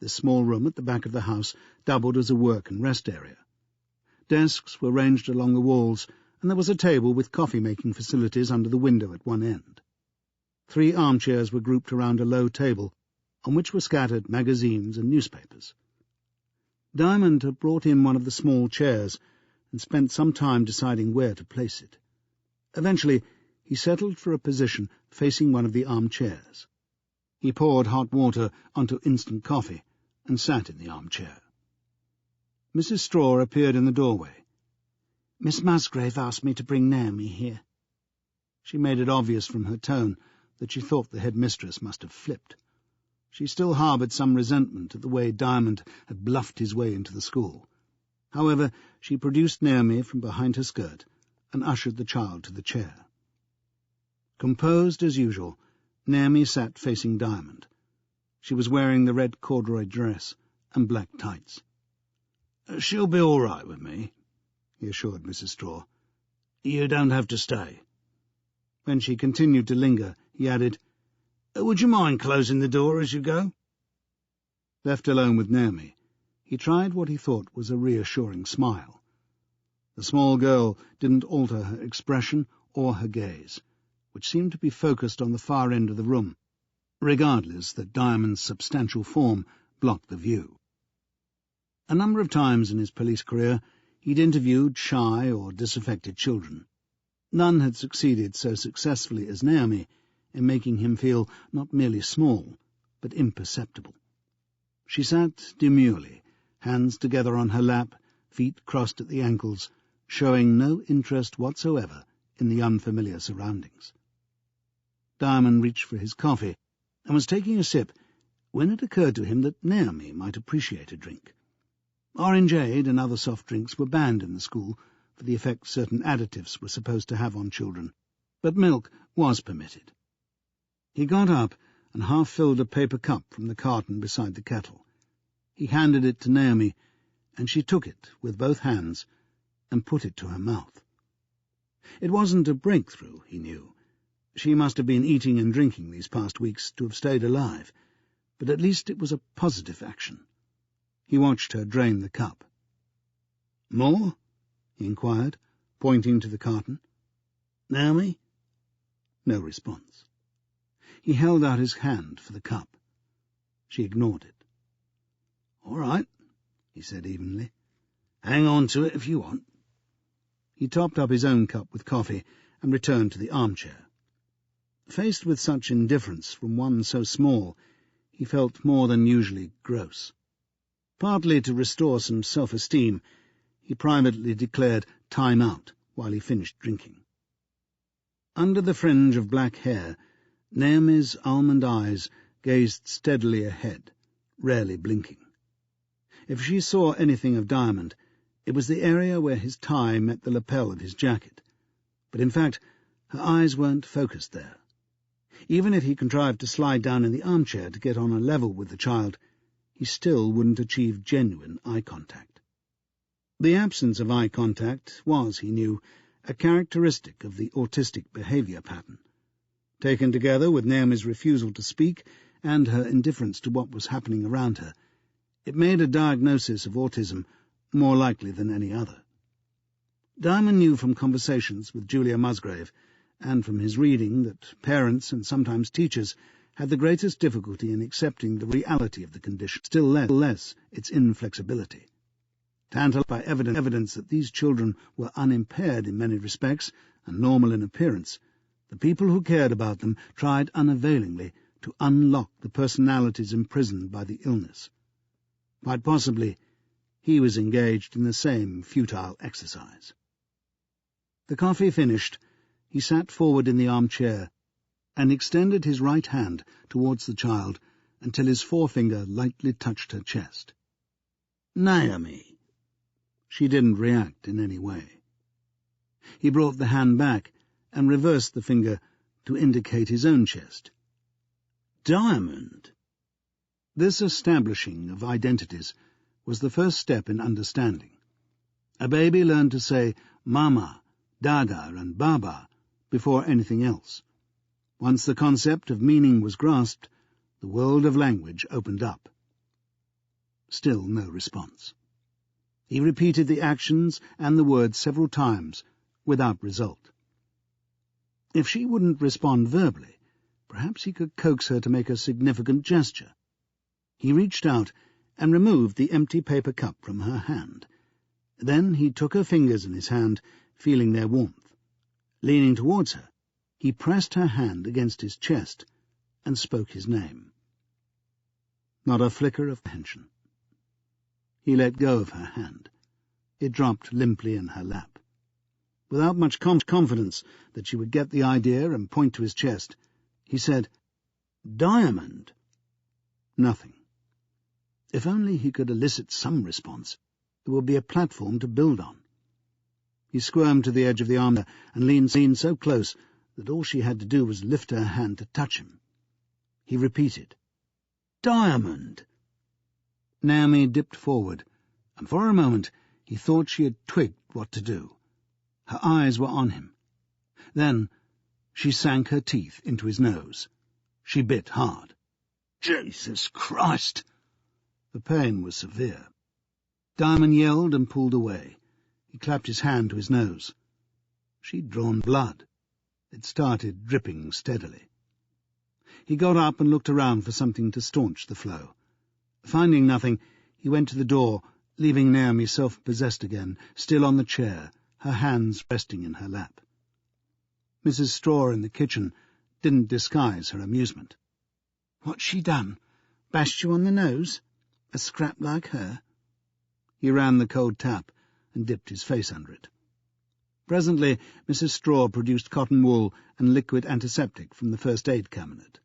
This small room at the back of the house doubled as a work and rest area. Desks were ranged along the walls, and there was a table with coffee-making facilities under the window at one end. 3 armchairs were grouped around a low table, on which were scattered magazines and newspapers. Diamond had brought in one of the small chairs and spent some time deciding where to place it. Eventually, he settled for a position facing one of the armchairs. He poured hot water onto instant coffee and sat in the armchair. Mrs. Straw appeared in the doorway. "Miss Musgrave asked me to bring Naomi here." She made it obvious from her tone that she thought the headmistress must have flipped. She still harboured some resentment at the way Diamond had bluffed his way into the school. However, she produced Naomi from behind her skirt and ushered the child to the chair. Composed as usual, Naomi sat facing Diamond. She was wearing the red corduroy dress and black tights. "She'll be all right with me," he assured Mrs. Straw. "You don't have to stay." When she continued to linger, he added, "Would you mind closing the door as you go?" Left alone with Naomi, he tried what he thought was a reassuring smile. The small girl didn't alter her expression or her gaze, which seemed to be focused on the far end of the room, regardless that Diamond's substantial form blocked the view. A number of times in his police career he'd interviewed shy or disaffected children. None had succeeded so successfully as Naomi in making him feel not merely small, but imperceptible. She sat demurely, hands together on her lap, feet crossed at the ankles, showing no interest whatsoever in the unfamiliar surroundings. Diamond reached for his coffee and was taking a sip when it occurred to him that Naomi might appreciate a drink. Orangeade and other soft drinks were banned in the school for the effect certain additives were supposed to have on children, but milk was permitted. He got up and half-filled a paper cup from the carton beside the kettle. He handed it to Naomi, and she took it with both hands and put it to her mouth. It wasn't a breakthrough, he knew. She must have been eating and drinking these past weeks to have stayed alive, but at least it was a positive action. He watched her drain the cup. "More?" he inquired, pointing to the carton. "Naomi?" No response. He held out his hand for the cup. She ignored it. "All right," he said evenly. "Hang on to it if you want." He topped up his own cup with coffee and returned to the armchair. Faced with such indifference from one so small, he felt more than usually gross. Partly to restore some self-esteem, he privately declared time out while he finished drinking. Under the fringe of black hair, Naomi's almond eyes gazed steadily ahead, rarely blinking. If she saw anything of Diamond, it was the area where his tie met the lapel of his jacket, but in fact her eyes weren't focused there. Even if he contrived to slide down in the armchair to get on a level with the child, he still wouldn't achieve genuine eye contact. The absence of eye contact was, he knew, a characteristic of the autistic behaviour pattern. Taken together with Naomi's refusal to speak and her indifference to what was happening around her, it made a diagnosis of autism more likely than any other. Diamond knew from conversations with Julia Musgrave and from his reading that parents and sometimes teachers had the greatest difficulty in accepting the reality of the condition, still less its inflexibility. Tantalized by evidence that these children were unimpaired in many respects and normal in appearance, the people who cared about them tried unavailingly to unlock the personalities imprisoned by the illness. Quite possibly, he was engaged in the same futile exercise. The coffee finished, he sat forward in the armchair and extended his right hand towards the child until his forefinger lightly touched her chest. "Naomi!" She didn't react in any way. He brought the hand back and reversed the finger to indicate his own chest. "Diamond!" This establishing of identities was the first step in understanding. A baby learned to say Mama, Dada and Baba before anything else. Once the concept of meaning was grasped, the world of language opened up. Still no response. He repeated the actions and the words several times, without result. If she wouldn't respond verbally, perhaps he could coax her to make a significant gesture. He reached out and removed the empty paper cup from her hand. Then he took her fingers in his hand, feeling their warmth. Leaning towards her, he pressed her hand against his chest and spoke his name. Not a flicker of tension. He let go of her hand. It dropped limply in her lap. Without much confidence that she would get the idea and point to his chest, he said, "Diamond!" Nothing. If only he could elicit some response, there would be a platform to build on. He squirmed to the edge of the armchair and leaned so close that all she had to do was lift her hand to touch him. He repeated, "Diamond!" Naomi dipped forward, and for a moment he thought she had twigged what to do. Her eyes were on him. Then she sank her teeth into his nose. She bit hard. "Jesus Christ!" The pain was severe. Diamond yelled and pulled away. He clapped his hand to his nose. She'd drawn blood. It started dripping steadily. He got up and looked around for something to staunch the flow. Finding nothing, he went to the door, leaving Naomi self-possessed again, still on the chair, her hands resting in her lap. Mrs. Straw in the kitchen didn't disguise her amusement. "What's she done? Bashed you on the nose? A scrap like her?" He ran the cold tap and dipped his face under it. Presently Mrs. Straw produced cotton wool and liquid antiseptic from the first aid cabinet.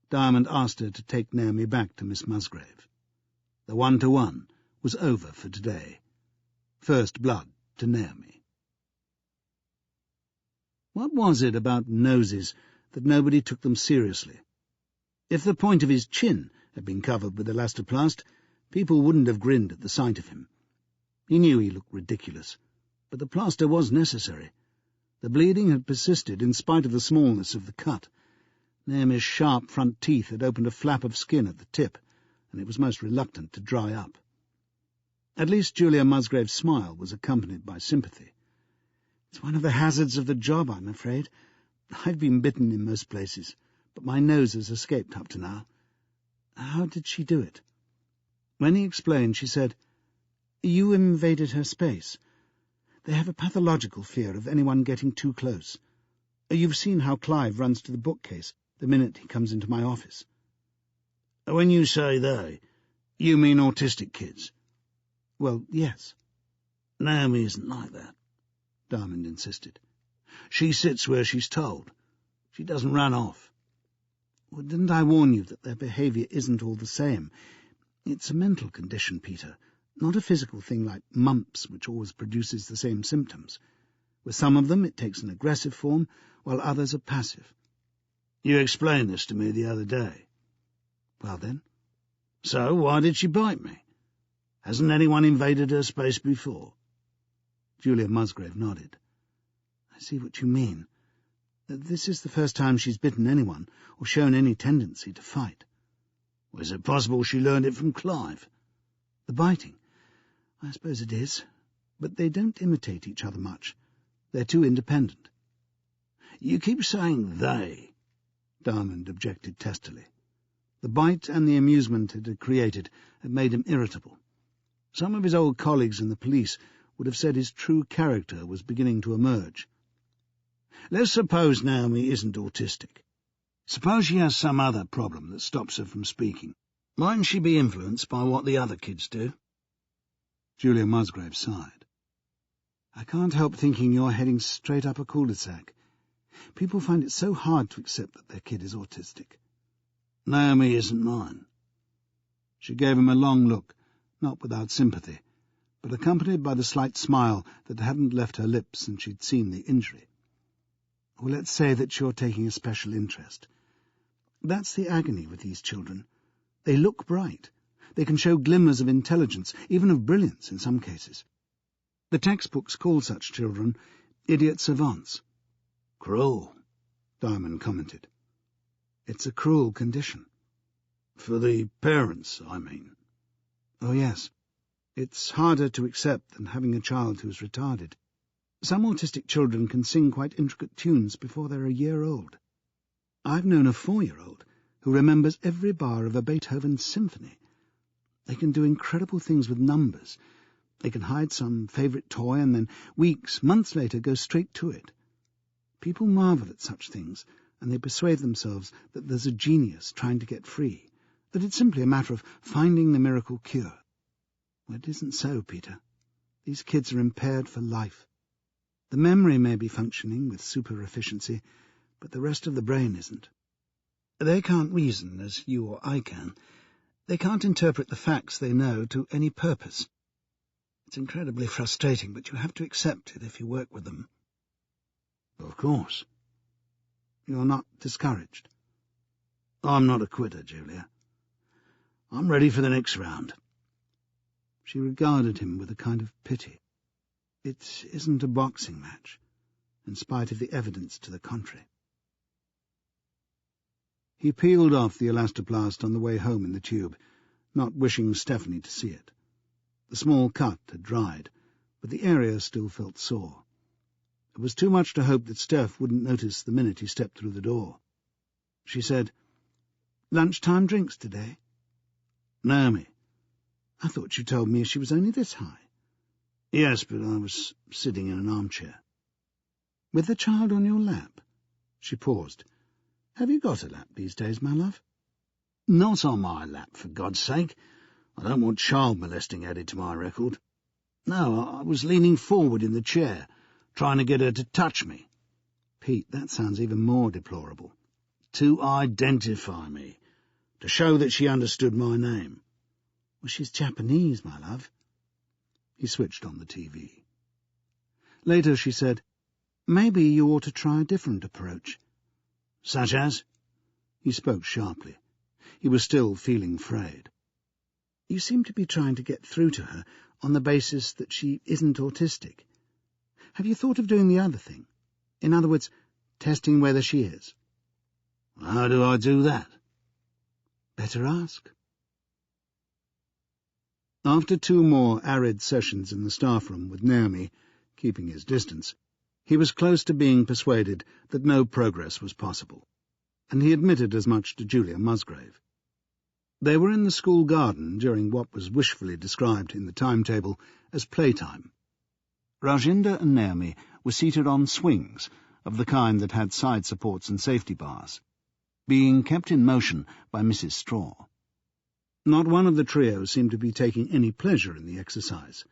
Diamond asked her to take Naomi back to Miss Musgrave. The one-to-one was over for today. First blood to Naomi. What was it about noses that nobody took them seriously? If the point of his chin had been covered with elastoplast, people wouldn't have grinned at the sight of him. He knew he looked ridiculous, but the plaster was necessary. The bleeding had persisted in spite of the smallness of the cut. Naomi's sharp front teeth had opened a flap of skin at the tip, and it was most reluctant to dry up. At least Julia Musgrave's smile was accompanied by sympathy. "It's one of the hazards of the job, I'm afraid. I've been bitten in most places, but my nose has escaped up to now." How did she do it? When he explained, she said, "You invaded her space. They have a pathological fear of anyone getting too close. You've seen how Clive runs to the bookcase the minute he comes into my office. When you say they, you mean autistic kids? Well, yes. Naomi isn't like that, Diamond insisted. She sits where she's told. She doesn't run off. Well, didn't I warn you that their behaviour isn't all the same? It's a mental condition, Peter, not a physical thing like mumps, which always produces the same symptoms. With some of them it takes an aggressive form, while others are passive. You explained this to me the other day. Well then? So why did she bite me? Hasn't anyone invaded her space before? Julia Musgrave nodded. I see what you mean. This is the first time she's bitten anyone or shown any tendency to fight. Was it possible she learned it from Clive? The biting? I suppose it is. But they don't imitate each other much. They're too independent. You keep saying they, Diamond objected testily. The bite and the amusement it had created had made him irritable. Some of his old colleagues in the police would have said his true character was beginning to emerge. Let's suppose Naomi isn't autistic. Suppose she has some other problem that stops her from speaking. Mightn't she be influenced by what the other kids do? Julia Musgrave sighed. I can't help thinking you're heading straight up a cul-de-sac. People find it so hard to accept that their kid is autistic. Naomi isn't mine. She gave him a long look, not without sympathy, but accompanied by the slight smile that hadn't left her lips since she'd seen the injury. Well, let's say that you're taking a special interest. That's the agony with these children. They look bright. They can show glimmers of intelligence, even of brilliance in some cases. The textbooks call such children idiot savants. Cruel, Diamond commented. It's a cruel condition. For the parents, I mean. Oh, yes. It's harder to accept than having a child who's retarded. Some autistic children can sing quite intricate tunes before they're a year old. I've known a 4-year-old who remembers every bar of a Beethoven symphony. They can do incredible things with numbers. They can hide some favourite toy and then weeks, months later go straight to it. People marvel at such things, and they persuade themselves that there's a genius trying to get free, that it's simply a matter of finding the miracle cure. Well, it isn't so, Peter. These kids are impaired for life. The memory may be functioning with super efficiency, but the rest of the brain isn't. They can't reason as you or I can. They can't interpret the facts they know to any purpose. It's incredibly frustrating, but you have to accept it if you work with them. Of course. You're not discouraged? I'm not a quitter, Julia. I'm ready for the next round. She regarded him with a kind of pity. It isn't a boxing match, in spite of the evidence to the contrary. He peeled off the elastoplast on the way home in the tube, not wishing Stephanie to see it. The small cut had dried, but the area still felt sore. It was too much to hope that Steph wouldn't notice the minute he stepped through the door. She said, "Lunchtime drinks today?" Naomi. I thought you told me she was only this high. Yes, but I was sitting in an armchair. With the child on your lap? She paused. Have you got a lap these days, my love? Not on my lap, for God's sake. I don't want child molesting added to my record. No, I was leaning forward in the chair, trying to get her to touch me. Pete, that sounds even more deplorable. To identify me, to show that she understood my name. Well, she's Japanese, my love. He switched on the TV. Later she said, "Maybe you ought to try a different approach." Such as? He spoke sharply. He was still feeling frayed. You seem to be trying to get through to her on the basis that she isn't autistic. Have you thought of doing the other thing? In other words, testing whether she is? How do I do that? Better ask. After 2 more arid sessions in the staff room with Naomi, keeping his distance, he was close to being persuaded that no progress was possible, and he admitted as much to Julia Musgrave. They were in the school garden during what was wishfully described in the timetable as playtime. Rajinder and Naomi were seated on swings, of the kind that had side supports and safety bars, being kept in motion by Mrs. Straw. Not one of the trio seemed to be taking any pleasure in the exercise.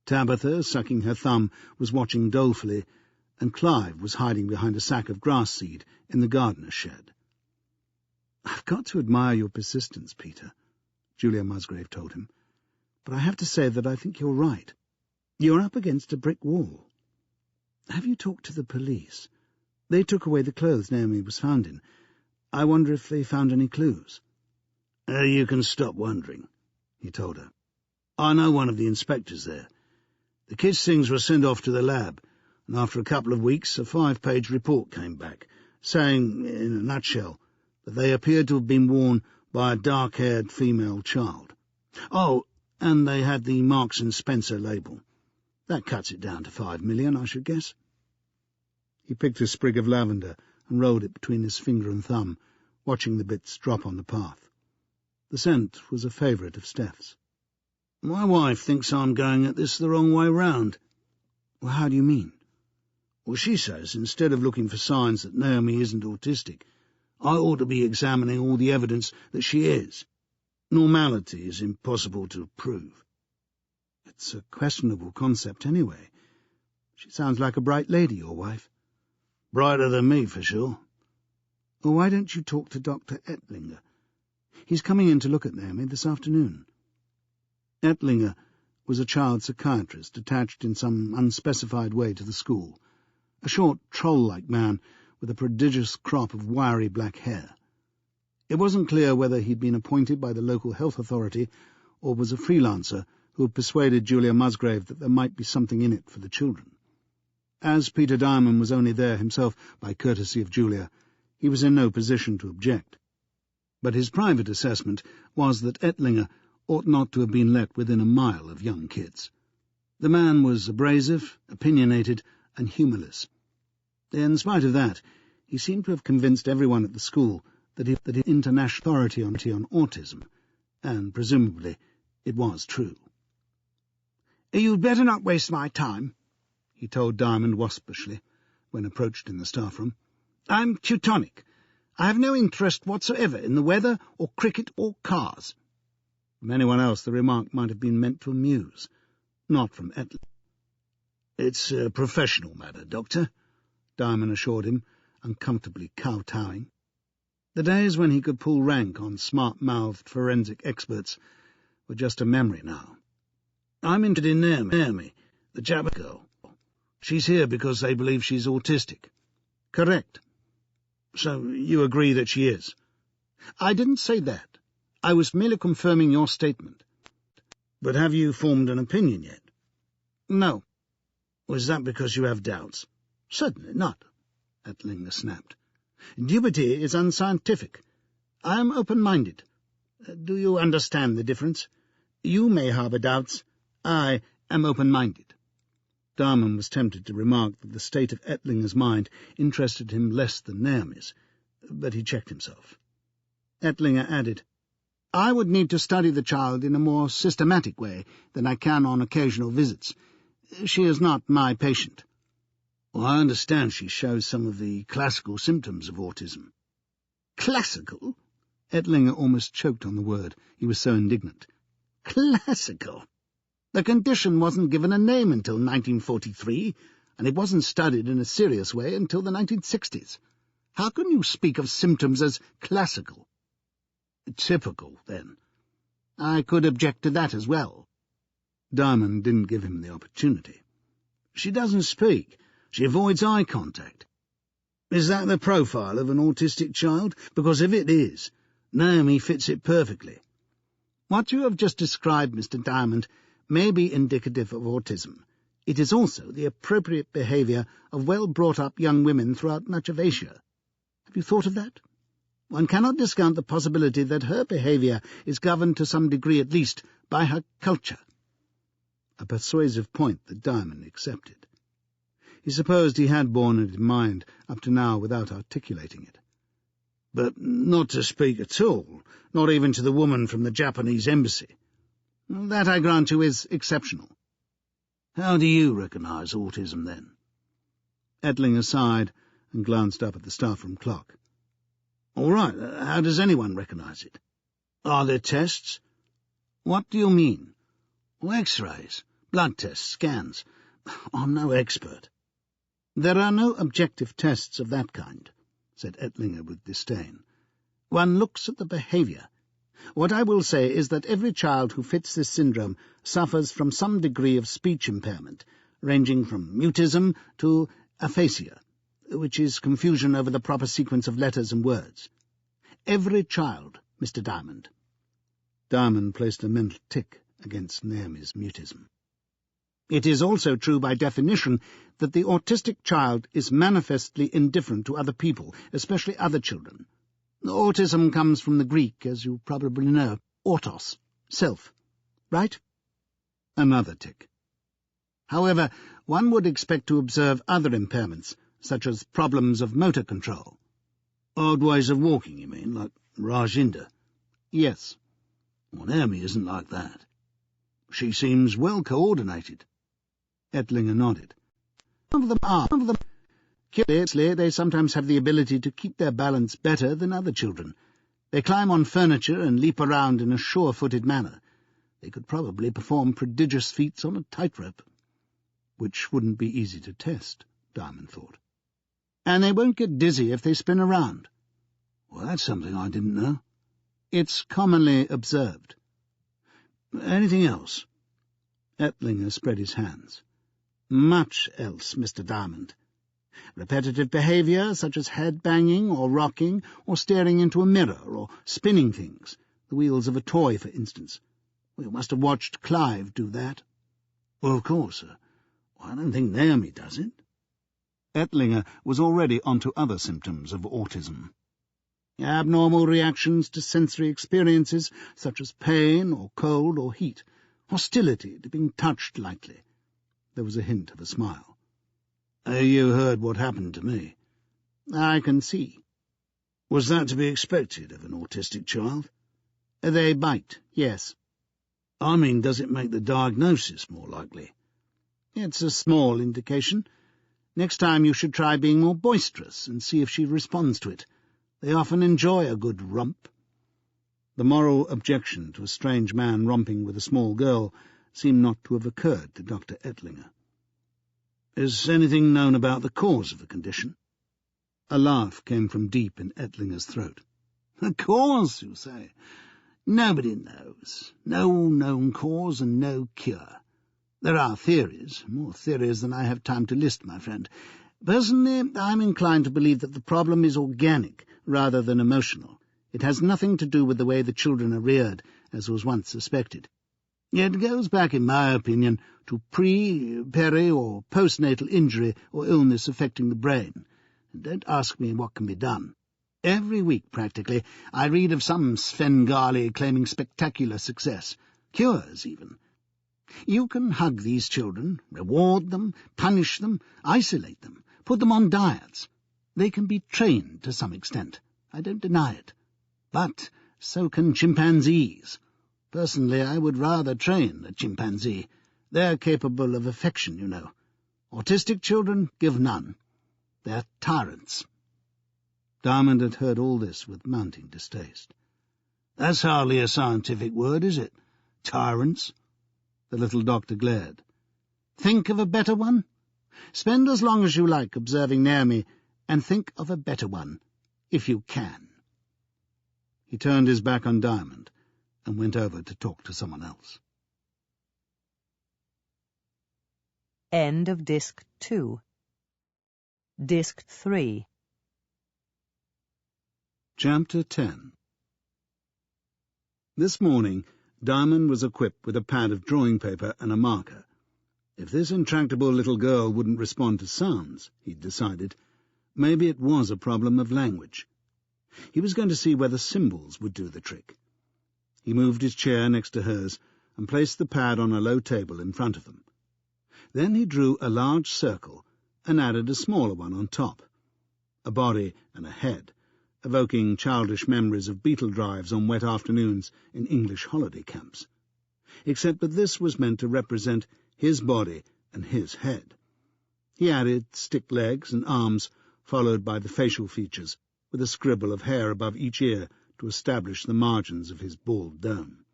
Tabitha, sucking her thumb, was watching dolefully, and Clive was hiding behind a sack of grass seed in the gardener's shed. "I've got to admire your persistence, Peter," Julia Musgrave told him, "but I have to say that I think you're right. You're up against a brick wall. Have you talked to the police? They took away the clothes Naomi was found in. I wonder if they found any clues." You can stop wondering," he told her. "I know one of the inspectors there. The kids' things were sent off to the lab, and after a couple of weeks a 5-page report came back, saying, in a nutshell, that they appeared to have been worn by a dark-haired female child. Oh, and they had the Marks and Spencer label. That cuts it down to 5 million, I should guess." He picked a sprig of lavender and rolled it between his finger and thumb, watching the bits drop on the path. The scent was a favourite of Steph's. "My wife thinks I'm going at this the wrong way round." "Well, how do you mean?" "Well, she says instead of looking for signs that Naomi isn't autistic, I ought to be examining all the evidence that she is. Normality is impossible to prove." "It's a questionable concept anyway. She sounds like a bright lady, your wife." "Brighter than me, for sure." "Well, why don't you talk to Dr. Ettlinger? He's coming in to look at Naomi this afternoon." Ettlinger was a child psychiatrist attached in some unspecified way to the school, a short, troll-like man with a prodigious crop of wiry black hair. It wasn't clear whether he'd been appointed by the local health authority or was a freelancer who had persuaded Julia Musgrave that there might be something in it for the children. As Peter Diamond was only there himself by courtesy of Julia, he was in no position to object. But his private assessment was that Ettlinger ought not to have been let within a mile of young kids. The man was abrasive, opinionated, and humourless. In spite of that, he seemed to have convinced everyone at the school that he had international authority on autism, and presumably it was true. "You'd better not waste my time," he told Diamond waspishly, when approached in the staff room. "I'm Teutonic. I have no interest whatsoever in the weather or cricket or cars." From anyone else the remark might have been meant to amuse, not from Ettlinger. "It's a professional matter, Doctor," Diamond assured him, uncomfortably kowtowing. The days when he could pull rank on smart-mouthed forensic experts were just a memory now. "I'm interested in Naomi, the Jabba girl. She's here because they believe she's autistic." "Correct." "So you agree that she is?" "I didn't say that. I was merely confirming your statement." "But have you formed an opinion yet?" "No." "Was that because you have doubts?" "Certainly not," Ettlinger snapped. "Dubity is unscientific. I am open-minded. Do you understand the difference? You may harbour doubts. I am open-minded." Diamond was tempted to remark that the state of Ettlinger's mind interested him less than Naomi's, but he checked himself. Ettlinger added, "I would need to study the child in a more systematic way than I can on occasional visits. She is not my patient." "Well, I understand she shows some of the classical symptoms of autism." "Classical?" Ettlinger almost choked on the word. He was so indignant. "Classical? The condition wasn't given a name until 1943, and it wasn't studied in a serious way until the 1960s. How can you speak of symptoms as classical?" "Typical, then." "I could object to that as well." Diamond didn't give him the opportunity. "She doesn't speak. She avoids eye contact. Is that the profile of an autistic child? Because if it is, Naomi fits it perfectly." "What you have just described, Mr. Diamond, may be indicative of autism. It is also the appropriate behaviour of well-brought-up young women throughout much of Asia. Have you thought of that? One cannot discount the possibility that her behaviour is governed to some degree at least by her culture." A persuasive point that Diamond accepted. He supposed he had borne it in mind up to now without articulating it. "But not to speak at all, not even to the woman from the Japanese embassy." "That, I grant you, is exceptional." "How do you recognise autism, then?" Ettlinger sighed and glanced up at the staff-room clock. "All right, how does anyone recognise it? Are there tests?" "What do you mean?" "X-rays, blood tests, scans. I'm no expert." "There are no objective tests of that kind," said Ettlinger with disdain. "One looks at the behaviour. What I will say is that every child who fits this syndrome suffers from some degree of speech impairment, ranging from mutism to aphasia, which is confusion over the proper sequence of letters and words. Every child, Mr. Diamond." Diamond placed a mental tick against Naomi's mutism. "It is also true by definition that the autistic child is manifestly indifferent to other people, especially other children. Autism comes from the Greek, as you probably know, autos, self, right?" Another tick. "However, one would expect to observe other impairments, such as problems of motor control." "Odd ways of walking, you mean, like Rajinder?" "Yes." "Well, Naomi isn't like that. She seems well coordinated." Ettlinger nodded. Some of them. Curiously, they sometimes have the ability to keep their balance better than other children. They climb on furniture and leap around in a sure-footed manner. They could probably perform prodigious feats on a tightrope." Which wouldn't be easy to test, Diamond thought. "And they won't get dizzy if they spin around." "Well, that's something I didn't know." "It's commonly observed." "Anything else?" Ettlinger spread his hands. "Much else, Mr. Diamond. Repetitive behaviour, such as head-banging or rocking or staring into a mirror or spinning things, the wheels of a toy, for instance. You must have watched Clive do that." "Well, of course, sir. I don't think Naomi does it." Ettlinger was already onto other symptoms of autism. "Abnormal reactions to sensory experiences, such as pain or cold or heat, hostility to being touched lightly." There was a hint of a smile. You heard what happened to me." "I can see." "Was that to be expected of an autistic child?" "They bite, yes." "I mean, does it make the diagnosis more likely?" "It's a small indication. Next time you should try being more boisterous and see if she responds to it. They often enjoy a good romp." The moral objection to a strange man romping with a small girl seemed not to have occurred to Dr. Ettlinger. "Is anything known about the cause of the condition?" A laugh came from deep in Ettlinger's throat. "The cause, you say? Nobody knows. No known cause and no cure. There are theories, more theories than I have time to list, my friend. Personally, I'm inclined to believe that the problem is organic rather than emotional. It has nothing to do with the way the children are reared, as was once suspected. It goes back, in my opinion, to peri, or postnatal injury or illness affecting the brain. And don't ask me what can be done. Every week, practically, I read of some Svengali claiming spectacular success, cures even. You can hug these children, reward them, punish them, isolate them, put them on diets. They can be trained to some extent, I don't deny it. But so can chimpanzees. Personally, I would rather train a chimpanzee. They're capable of affection, you know. Autistic children give none. They're tyrants." Diamond had heard all this with mounting distaste. "That's hardly a scientific word, is it? Tyrants?" The little doctor glared. "Think of a better one? Spend as long as you like observing Naomi, and think of a better one, if you can." He turned his back on Diamond and went over to talk to someone else. End of Disc 2. Disc 3. Chapter 10. This morning, Diamond was equipped with a pad of drawing paper and a marker. If this intractable little girl wouldn't respond to sounds, he'd decided, maybe it was a problem of language. He was going to see whether symbols would do the trick. He moved his chair next to hers and placed the pad on a low table in front of them. Then he drew a large circle and added a smaller one on top, a body and a head, evoking childish memories of beetle drives on wet afternoons in English holiday camps, except that this was meant to represent his body and his head. He added stick legs and arms followed by the facial features, with a scribble of hair above each ear to establish the margins of his bald dome.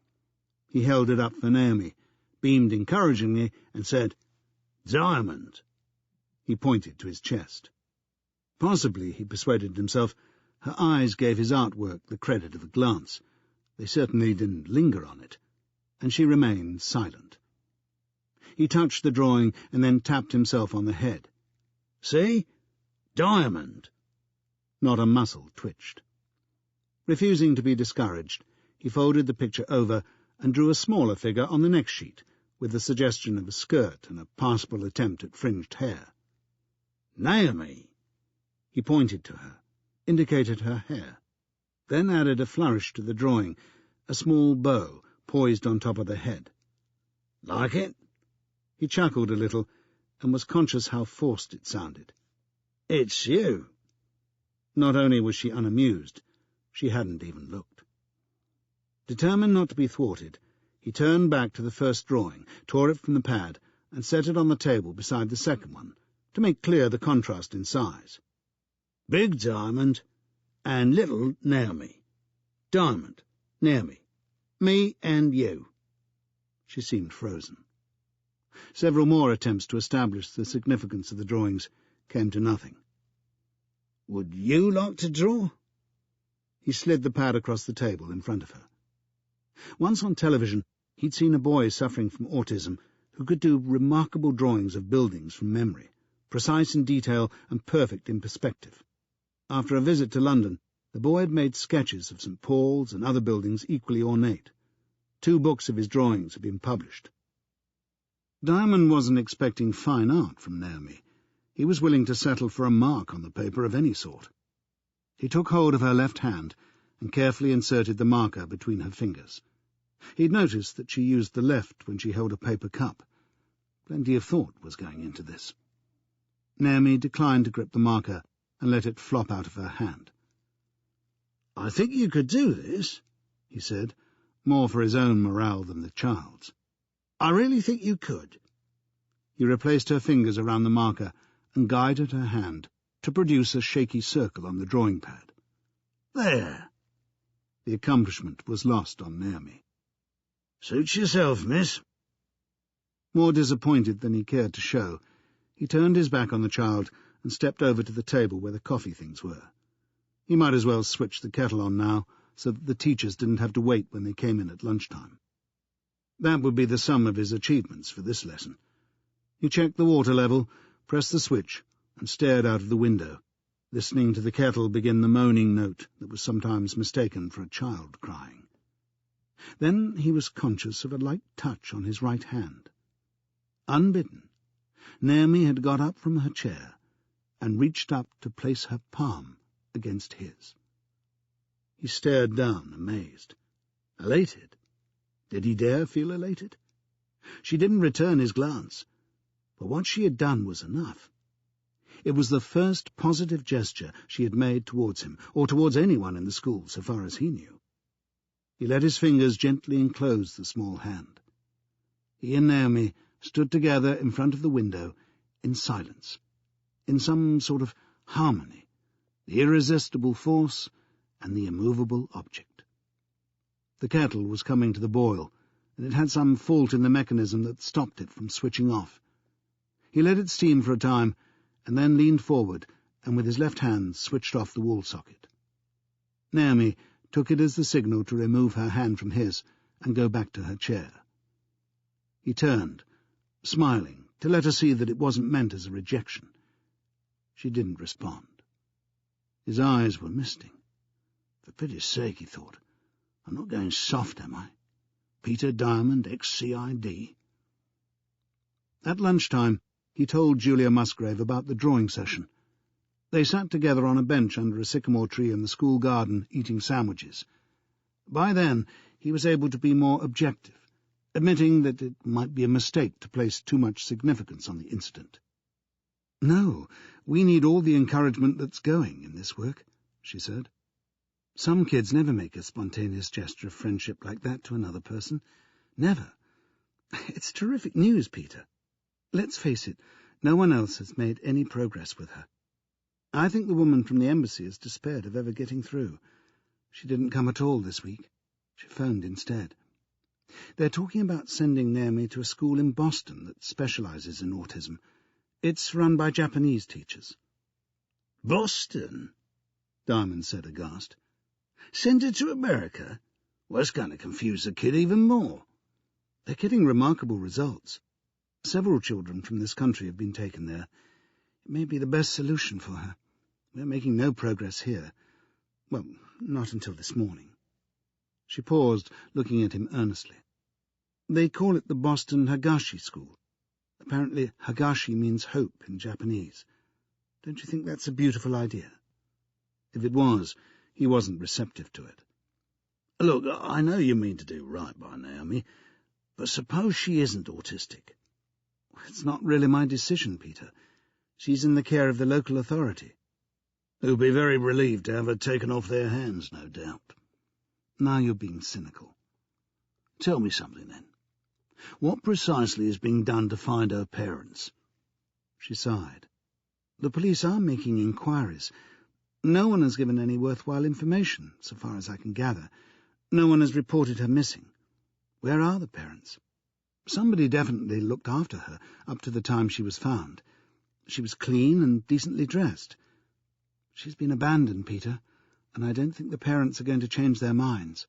He held it up for Naomi, beamed encouragingly, and said, "Diamond." He pointed to his chest. Possibly, he persuaded himself, her eyes gave his artwork the credit of a glance. They certainly didn't linger on it, and she remained silent. He touched the drawing and then tapped himself on the head. "See? Diamond." Not a muscle twitched. Refusing to be discouraged, he folded the picture over and drew a smaller figure on the next sheet, with the suggestion of a skirt and a passable attempt at fringed hair. "Naomi!" He pointed to her, indicated her hair, then added a flourish to the drawing, a small bow poised on top of the head. "Like it?" He chuckled a little, and was conscious how forced it sounded. "It's you." Not only was she unamused, she hadn't even looked. Determined not to be thwarted, he turned back to the first drawing, tore it from the pad, and set it on the table beside the second one, to make clear the contrast in size. "Big Diamond and little Naomi. Diamond, Naomi, me and you." She seemed frozen. Several more attempts to establish the significance of the drawings came to nothing. "Would you like to draw?" He slid the pad across the table in front of her. Once on television, he'd seen a boy suffering from autism who could do remarkable drawings of buildings from memory, precise in detail and perfect in perspective. After a visit to London, the boy had made sketches of St. Paul's and other buildings equally ornate. 2 books of his drawings had been published. Diamond wasn't expecting fine art from Naomi. He was willing to settle for a mark on the paper of any sort. He took hold of her left hand and carefully inserted the marker between her fingers. He'd noticed that she used the left when she held a paper cup. Plenty of thought was going into this. Naomi declined to grip the marker and let it flop out of her hand. "I think you could do this," he said, more for his own morale than the child's. "I really think you could." He replaced her fingers around the marker and guided her hand to produce a shaky circle on the drawing pad. "There." The accomplishment was lost on Naomi. "Suit yourself, miss." More disappointed than he cared to show, he turned his back on the child and stepped over to the table where the coffee things were. He might as well switch the kettle on now, so that the teachers didn't have to wait when they came in at lunchtime. That would be the sum of his achievements for this lesson. He checked the water level, pressed the switch, and stared out of the window, listening to the kettle begin the moaning note that was sometimes mistaken for a child crying. Then he was conscious of a light touch on his right hand. Unbidden, Naomi had got up from her chair and reached up to place her palm against his. He stared down, amazed. Elated? Did he dare feel elated? She didn't return his glance, but what she had done was enough. It was the first positive gesture she had made towards him, or towards anyone in the school, so far as he knew. He let his fingers gently enclose the small hand. He and Naomi stood together in front of the window, in silence, in some sort of harmony, the irresistible force and the immovable object. The kettle was coming to the boil, and it had some fault in the mechanism that stopped it from switching off. He let it steam for a time, and then leaned forward, and with his left hand switched off the wall socket. Naomi took it as the signal to remove her hand from his and go back to her chair. He turned, smiling, to let her see that it wasn't meant as a rejection. She didn't respond. His eyes were misting. For pity's sake, he thought, I'm not going soft, am I? Peter Diamond, ex-CID. At lunchtime, he told Julia Musgrave about the drawing session. They sat together on a bench under a sycamore tree in the school garden, eating sandwiches. By then, he was able to be more objective, admitting that it might be a mistake to place too much significance on the incident. "No, we need all the encouragement that's going in this work," she said. "Some kids never make a spontaneous gesture of friendship like that to another person. Never. It's terrific news, Peter. Let's face it, no one else has made any progress with her. I think the woman from the embassy has despaired of ever getting through. She didn't come at all this week. She phoned instead. They're talking about sending Naomi to a school in Boston that specializes in autism. It's run by Japanese teachers. Boston? Diamond said, aghast. Send her to America? Well, it's going to confuse the kid even more. They're getting remarkable results. Several children from this country have been taken there. It may be the best solution for her. We're making no progress here. Well, not until this morning. She paused, looking at him earnestly. They call it the Boston Hagashi School. Apparently Hagashi means hope in Japanese. Don't you think that's a beautiful idea? If it was, he wasn't receptive to it. Look, I know you mean to do right by Naomi, but suppose she isn't autistic. It's not really my decision, Peter. She's in the care of the local authority. They'll be very relieved to have her taken off their hands, no doubt. Now you're being cynical. Tell me something, then. What precisely is being done to find her parents? She sighed. The police are making inquiries. No one has given any worthwhile information, so far as I can gather. No one has reported her missing. Where are the parents? Somebody definitely looked after her up to the time she was found. She was clean and decently dressed. She's been abandoned, Peter, and I don't think the parents are going to change their minds.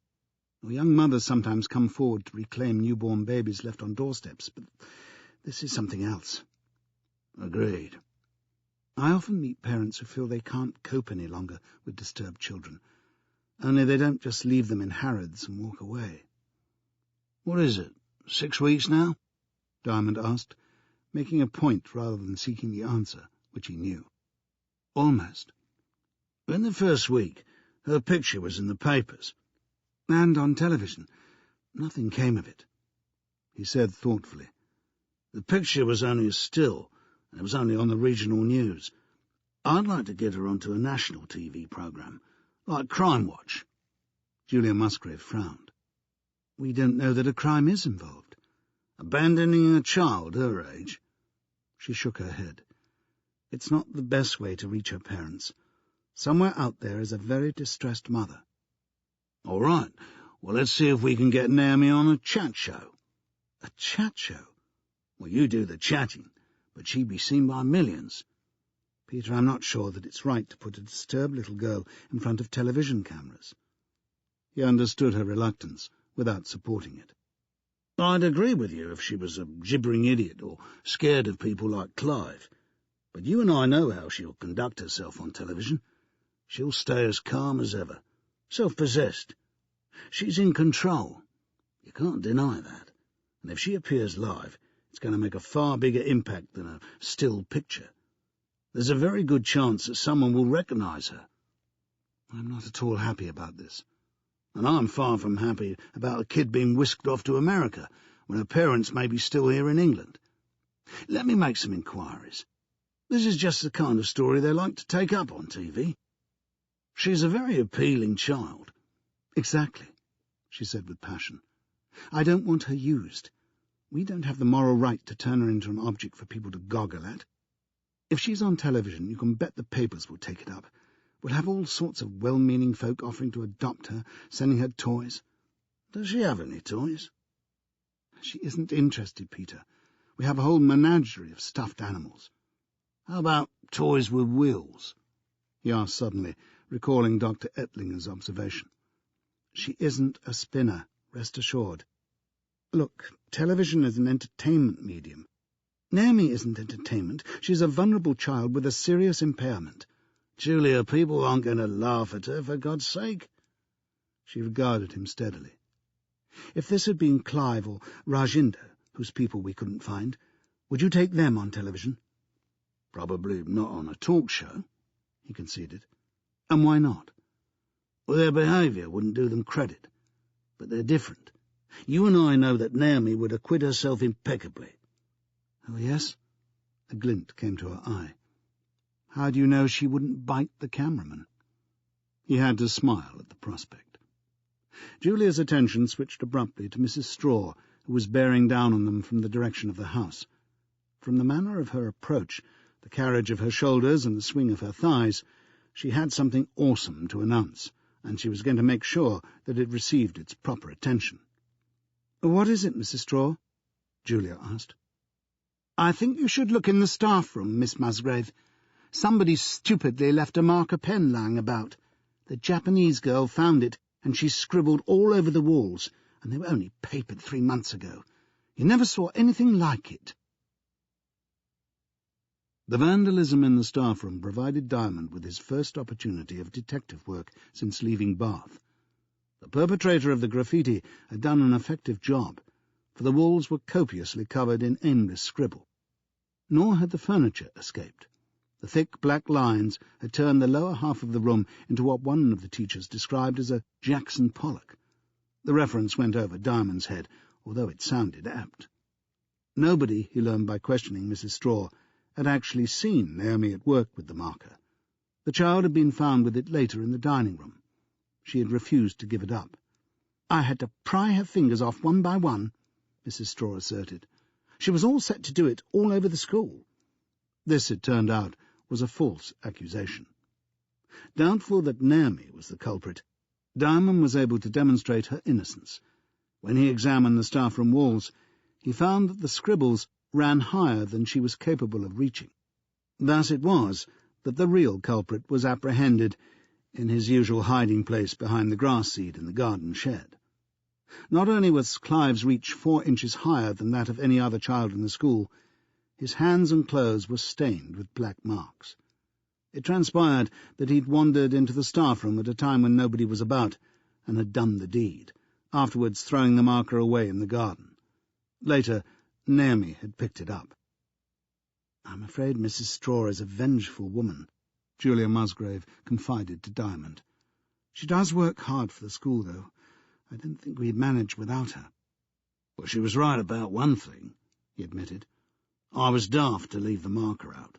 Well, young mothers sometimes come forward to reclaim newborn babies left on doorsteps, but this is something else. Agreed. I often meet parents who feel they can't cope any longer with disturbed children, only they don't just leave them in Harrods and walk away. What is it, 6 weeks now? Diamond asked, making a point rather than seeking the answer, which he knew. Almost. In the first week, her picture was in the papers. And on television. Nothing came of it. He said thoughtfully. The picture was only a still, and it was only on the regional news. I'd like to get her onto a national TV programme, like Crime Watch. Julia Musgrave frowned. We don't know that a crime is involved. Abandoning a child her age? She shook her head. It's not the best way to reach her parents. Somewhere out there is a very distressed mother. All right. Well, let's see if we can get Naomi on a chat show. A chat show? Well, you do the chatting, but she'd be seen by millions. Peter, I'm not sure that it's right to put a disturbed little girl in front of television cameras. He understood her reluctance, without supporting it. I'd agree with you if she was a gibbering idiot or scared of people like Clive. But you and I know how she'll conduct herself on television. She'll stay as calm as ever, self-possessed. She's in control. You can't deny that. And if she appears live, it's going to make a far bigger impact than a still picture. There's a very good chance that someone will recognize her. I'm not at all happy about this. And I'm far from happy about a kid being whisked off to America when her parents may be still here in England. Let me make some inquiries. This is just the kind of story they like to take up on TV. She's a very appealing child. Exactly, she said with passion. I don't want her used. We don't have the moral right to turn her into an object for people to goggle at. If she's on television, you can bet the papers will take it up. We'll have all sorts of well-meaning folk offering to adopt her, sending her toys. Does she have any toys? She isn't interested, Peter. We have a whole menagerie of stuffed animals. How about toys with wheels? He asked suddenly, recalling Dr. Ettlinger's observation. She isn't a spinner, rest assured. Look, television is an entertainment medium. Naomi isn't entertainment. She's a vulnerable child with a serious impairment. Julia, people aren't going to laugh at her, for God's sake. She regarded him steadily. If this had been Clive or Rajinder, whose people we couldn't find, would you take them on television? Probably not on a talk show, he conceded. And why not? Well, their behaviour wouldn't do them credit. But they're different. You and I know that Naomi would acquit herself impeccably. Oh, yes? A glint came to her eye. How do you know she wouldn't bite the cameraman? He had to smile at the prospect. Julia's attention switched abruptly to Mrs. Straw, who was bearing down on them from the direction of the house. From the manner of her approach, The carriage of her shoulders and the swing of her thighs, she had something awesome to announce, and she was going to make sure that it received its proper attention. "What is it, Mrs. Straw?" Julia asked. "I think you should look in the staff room, Miss Musgrave. Somebody stupidly left a marker pen lying about. The Japanese girl found it, and she scribbled all over the walls, and they were only papered 3 months ago. You never saw anything like it." The vandalism in the staff room provided Diamond with his first opportunity of detective work since leaving Bath. The perpetrator of the graffiti had done an effective job, for the walls were copiously covered in aimless scribble. Nor had the furniture escaped. The thick black lines had turned the lower half of the room into what one of the teachers described as a Jackson Pollock. The reference went over Diamond's head, although it sounded apt. Nobody, he learned by questioning Mrs. Straw, had actually seen Naomi at work with the marker. The child had been found with it later in the dining room. She had refused to give it up. "I had to pry her fingers off one by one," Mrs. Straw asserted. "She was all set to do it all over the school." This, it turned out, was a false accusation. Doubtful that Naomi was the culprit, Diamond was able to demonstrate her innocence. When he examined the staff-room walls, he found that the scribbles ran higher than she was capable of reaching. Thus it was that the real culprit was apprehended in his usual hiding place behind the grass seed in the garden shed. Not only was Clive's reach 4 inches higher than that of any other child in the school, his hands and clothes were stained with black marks. It transpired that he'd wandered into the staff-room at a time when nobody was about, and had done the deed, afterwards throwing the marker away in the garden. Later, Naomi had picked it up. "I'm afraid Mrs. Straw is a vengeful woman," Julia Musgrave confided to Diamond. "She does work hard for the school, though. I didn't think we'd manage without her." "Well, she was right about one thing," he admitted. "I was daft to leave the marker out."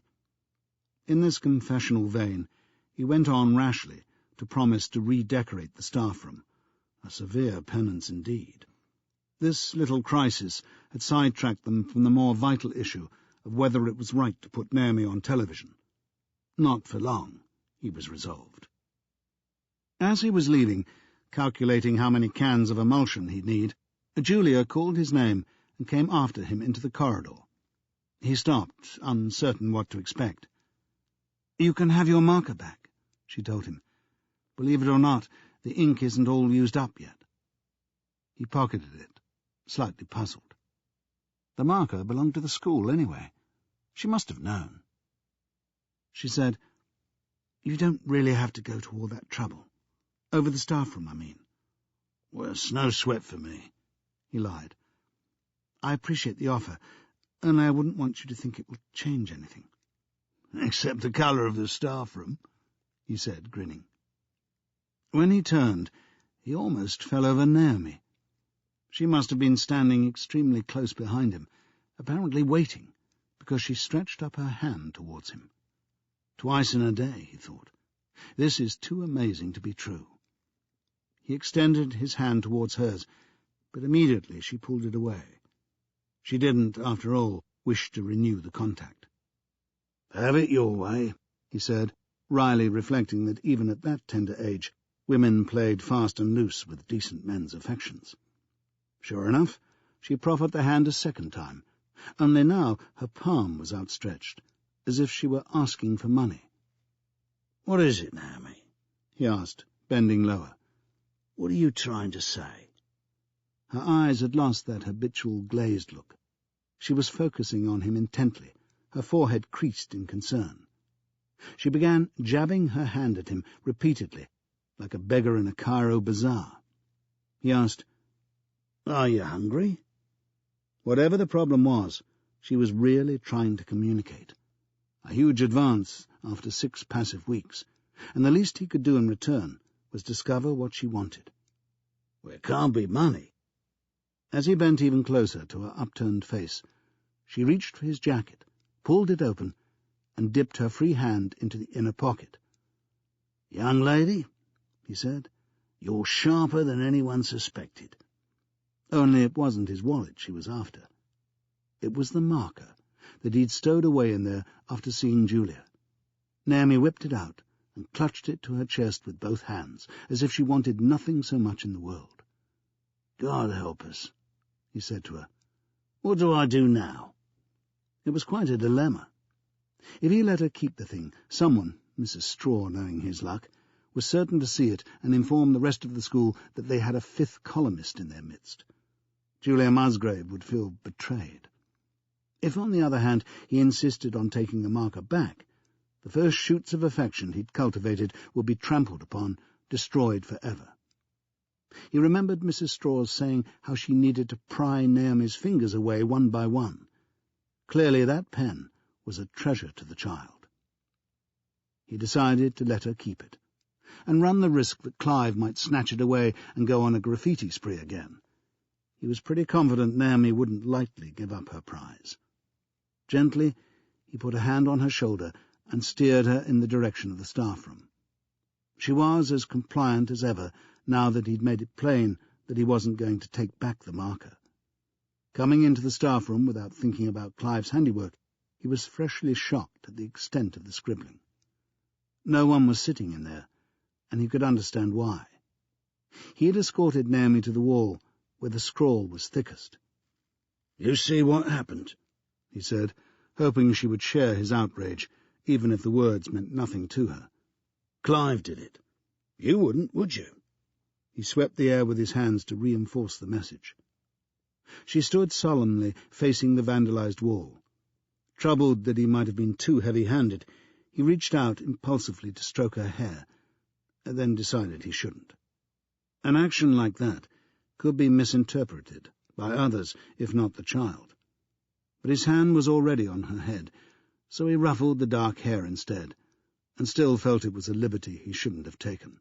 In this confessional vein, he went on rashly to promise to redecorate the staff-room. A severe penance indeed. This little crisis had sidetracked them from the more vital issue of whether it was right to put Naomi on television. Not for long, he was resolved. As he was leaving, calculating how many cans of emulsion he'd need, Julia called his name and came after him into the corridor. He stopped, uncertain what to expect. "You can have your marker back," she told him. "Believe it or not, the ink isn't all used up yet." He pocketed it, slightly puzzled. The marker belonged to the school anyway. She must have known. She said, "You don't really have to go to all that trouble. Over the staff room, I mean." "Well, it's no sweat for me," he lied. "I appreciate the offer, only I wouldn't want you to think it will change anything." "Except the colour of the staff-room," he said, grinning. When he turned, he almost fell over Naomi. She must have been standing extremely close behind him, apparently waiting, because she stretched up her hand towards him. Twice in a day, he thought. This is too amazing to be true. He extended his hand towards hers, but immediately she pulled it away. She didn't, after all, wish to renew the contact. "Have it your way," he said, wryly reflecting that even at that tender age women played fast and loose with decent men's affections. Sure enough, she proffered the hand a second time, only now her palm was outstretched, as if she were asking for money. "What is it, Naomi?" he asked, bending lower. "What are you trying to say?" Her eyes had lost that habitual glazed look. She was focusing on him intently, her forehead creased in concern. She began jabbing her hand at him repeatedly, like a beggar in a Cairo bazaar. He asked, "Are you hungry?" Whatever the problem was, she was really trying to communicate. A huge advance after 6 passive weeks, and the least he could do in return was discover what she wanted. "Well, it can't be money." As he bent even closer to her upturned face, she reached for his jacket, pulled it open, and dipped her free hand into the inner pocket. "Young lady," he said, "you're sharper than anyone suspected." Only it wasn't his wallet she was after. It was the marker, that he'd stowed away in there after seeing Julia. Naomi whipped it out and clutched it to her chest with both hands, as if she wanted nothing so much in the world. "God help us," he said to her. "What do I do now?" It was quite a dilemma. If he let her keep the thing, someone, Mrs. Straw knowing his luck, was certain to see it and inform the rest of the school that they had a fifth columnist in their midst. Julia Musgrave would feel betrayed. If, on the other hand, he insisted on taking the marker back, the first shoots of affection he'd cultivated would be trampled upon, destroyed forever. He remembered Mrs. Straw's saying how she needed to pry Naomi's fingers away one by one. Clearly that pen was a treasure to the child. He decided to let her keep it, and run the risk that Clive might snatch it away and go on a graffiti spree again. He was pretty confident Naomi wouldn't lightly give up her prize. Gently, he put a hand on her shoulder and steered her in the direction of the staff room. She was as compliant as ever, now that he'd made it plain that he wasn't going to take back the marker. Coming into the staff room without thinking about Clive's handiwork, he was freshly shocked at the extent of the scribbling. No one was sitting in there, and he could understand why. He had escorted Naomi to the wall, where the scrawl was thickest. "You see what happened?" he said, hoping she would share his outrage, even if the words meant nothing to her. "Clive did it. You wouldn't, would you?" He swept the air with his hands to reinforce the message. She stood solemnly, facing the vandalized wall. Troubled that he might have been too heavy-handed, he reached out impulsively to stroke her hair, and then decided he shouldn't. An action like that could be misinterpreted by others, if not the child. But his hand was already on her head, so he ruffled the dark hair instead, and still felt it was a liberty he shouldn't have taken.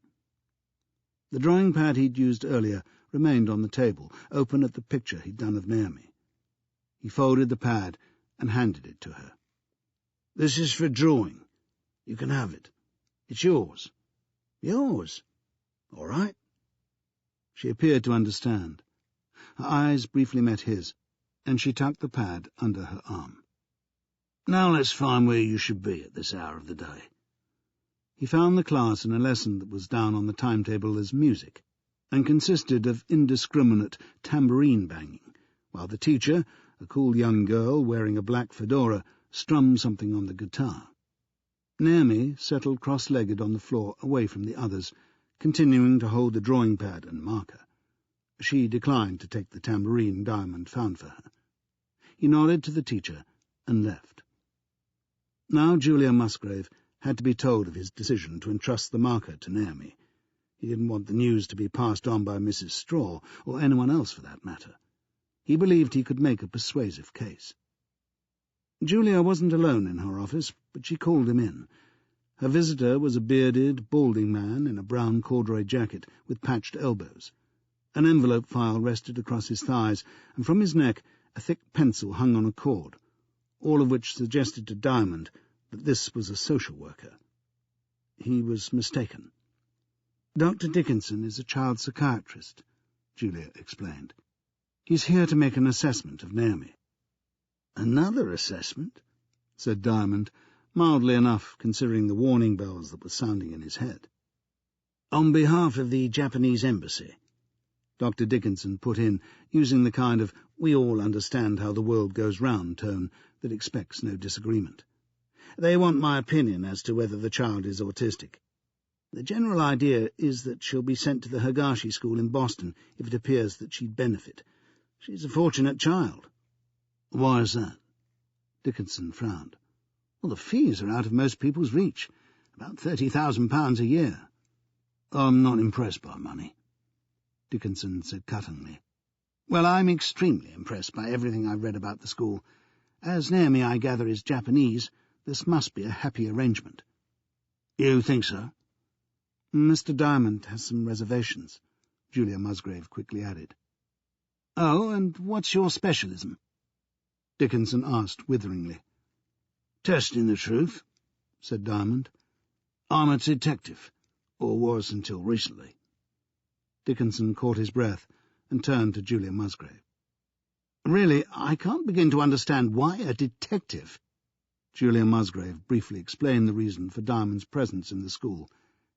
The drawing pad he'd used earlier remained on the table, open at the picture he'd done of Naomi. He folded the pad and handed it to her. "This is for drawing. You can have it. It's yours." "Yours? All right." She appeared to understand. Her eyes briefly met his, and she tucked the pad under her arm. "Now let's find where you should be at this hour of the day." He found the class in a lesson that was down on the timetable as music, and consisted of indiscriminate tambourine banging, while the teacher, a cool young girl wearing a black fedora, strummed something on the guitar. Naomi settled cross-legged on the floor away from the others, continuing to hold the drawing pad and marker. She declined to take the tambourine Diamond found for her. He nodded to the teacher and left. Now Julia Musgrave had to be told of his decision to entrust the marker to Naomi. He didn't want the news to be passed on by Mrs. Straw, or anyone else for that matter. He believed he could make a persuasive case. Julia wasn't alone in her office, but she called him in. Her visitor was a bearded, balding man in a brown corduroy jacket with patched elbows. An envelope file rested across his thighs, and from his neck a thick pencil hung on a cord, all of which suggested to Diamond that this was a social worker. He was mistaken. "Dr. Dickinson is a child psychiatrist," Julia explained. "He's here to make an assessment of Naomi." "Another assessment?" said Diamond, mildly enough considering the warning bells that were sounding in his head. "On behalf of the Japanese embassy," Dr. Dickinson put in, using the kind of "we all understand how the world goes round" tone that expects no disagreement. "They want my opinion as to whether the child is autistic. The general idea is that she'll be sent to the Higashi school in Boston if it appears that she'd benefit. She's a fortunate child." "Why is that?" Dickinson frowned. "Well, the fees are out of most people's reach, about £30,000 a year." "I'm not impressed by money," Dickinson said cuttingly. "Well, I'm extremely impressed by everything I've read about the school. As Naomi, I gather, is Japanese, this must be a happy arrangement." "You think so?" "Mr. Diamond has some reservations," Julia Musgrave quickly added. "Oh, and what's your specialism?" Dickinson asked witheringly. "Testing the truth," said Diamond. "I'm a detective, or was until recently." Dickinson caught his breath and turned to Julia Musgrave. Really, I can't begin to understand why a detective—" Julia Musgrave briefly explained the reason for Diamond's presence in the school,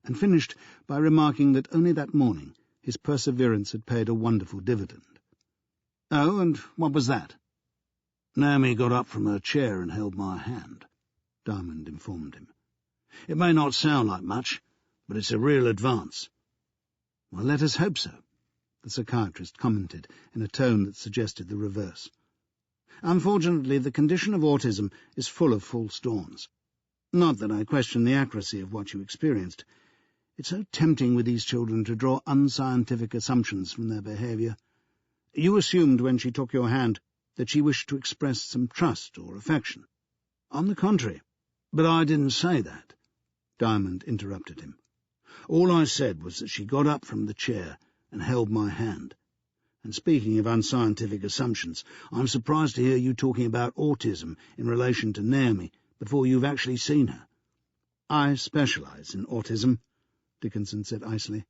and finished by remarking that only that morning his perseverance had paid a wonderful dividend. "Oh, and what was that?" "Naomi got up from her chair and held my hand," Diamond informed him. "It may not sound like much, but it's a real advance." "Well, let us hope so," the psychiatrist commented in a tone that suggested the reverse. "Unfortunately, the condition of autism is full of false dawns. Not that I question the accuracy of what you experienced. It's so tempting with these children to draw unscientific assumptions from their behaviour. You assumed when she took your hand that she wished to express some trust or affection. On the contrary—" "But I didn't say that," Diamond interrupted him. "All I said was that she got up from the chair and held my hand. And speaking of unscientific assumptions, I'm surprised to hear you talking about autism in relation to Naomi before you've actually seen her." "I specialise in autism," Dickinson said icily.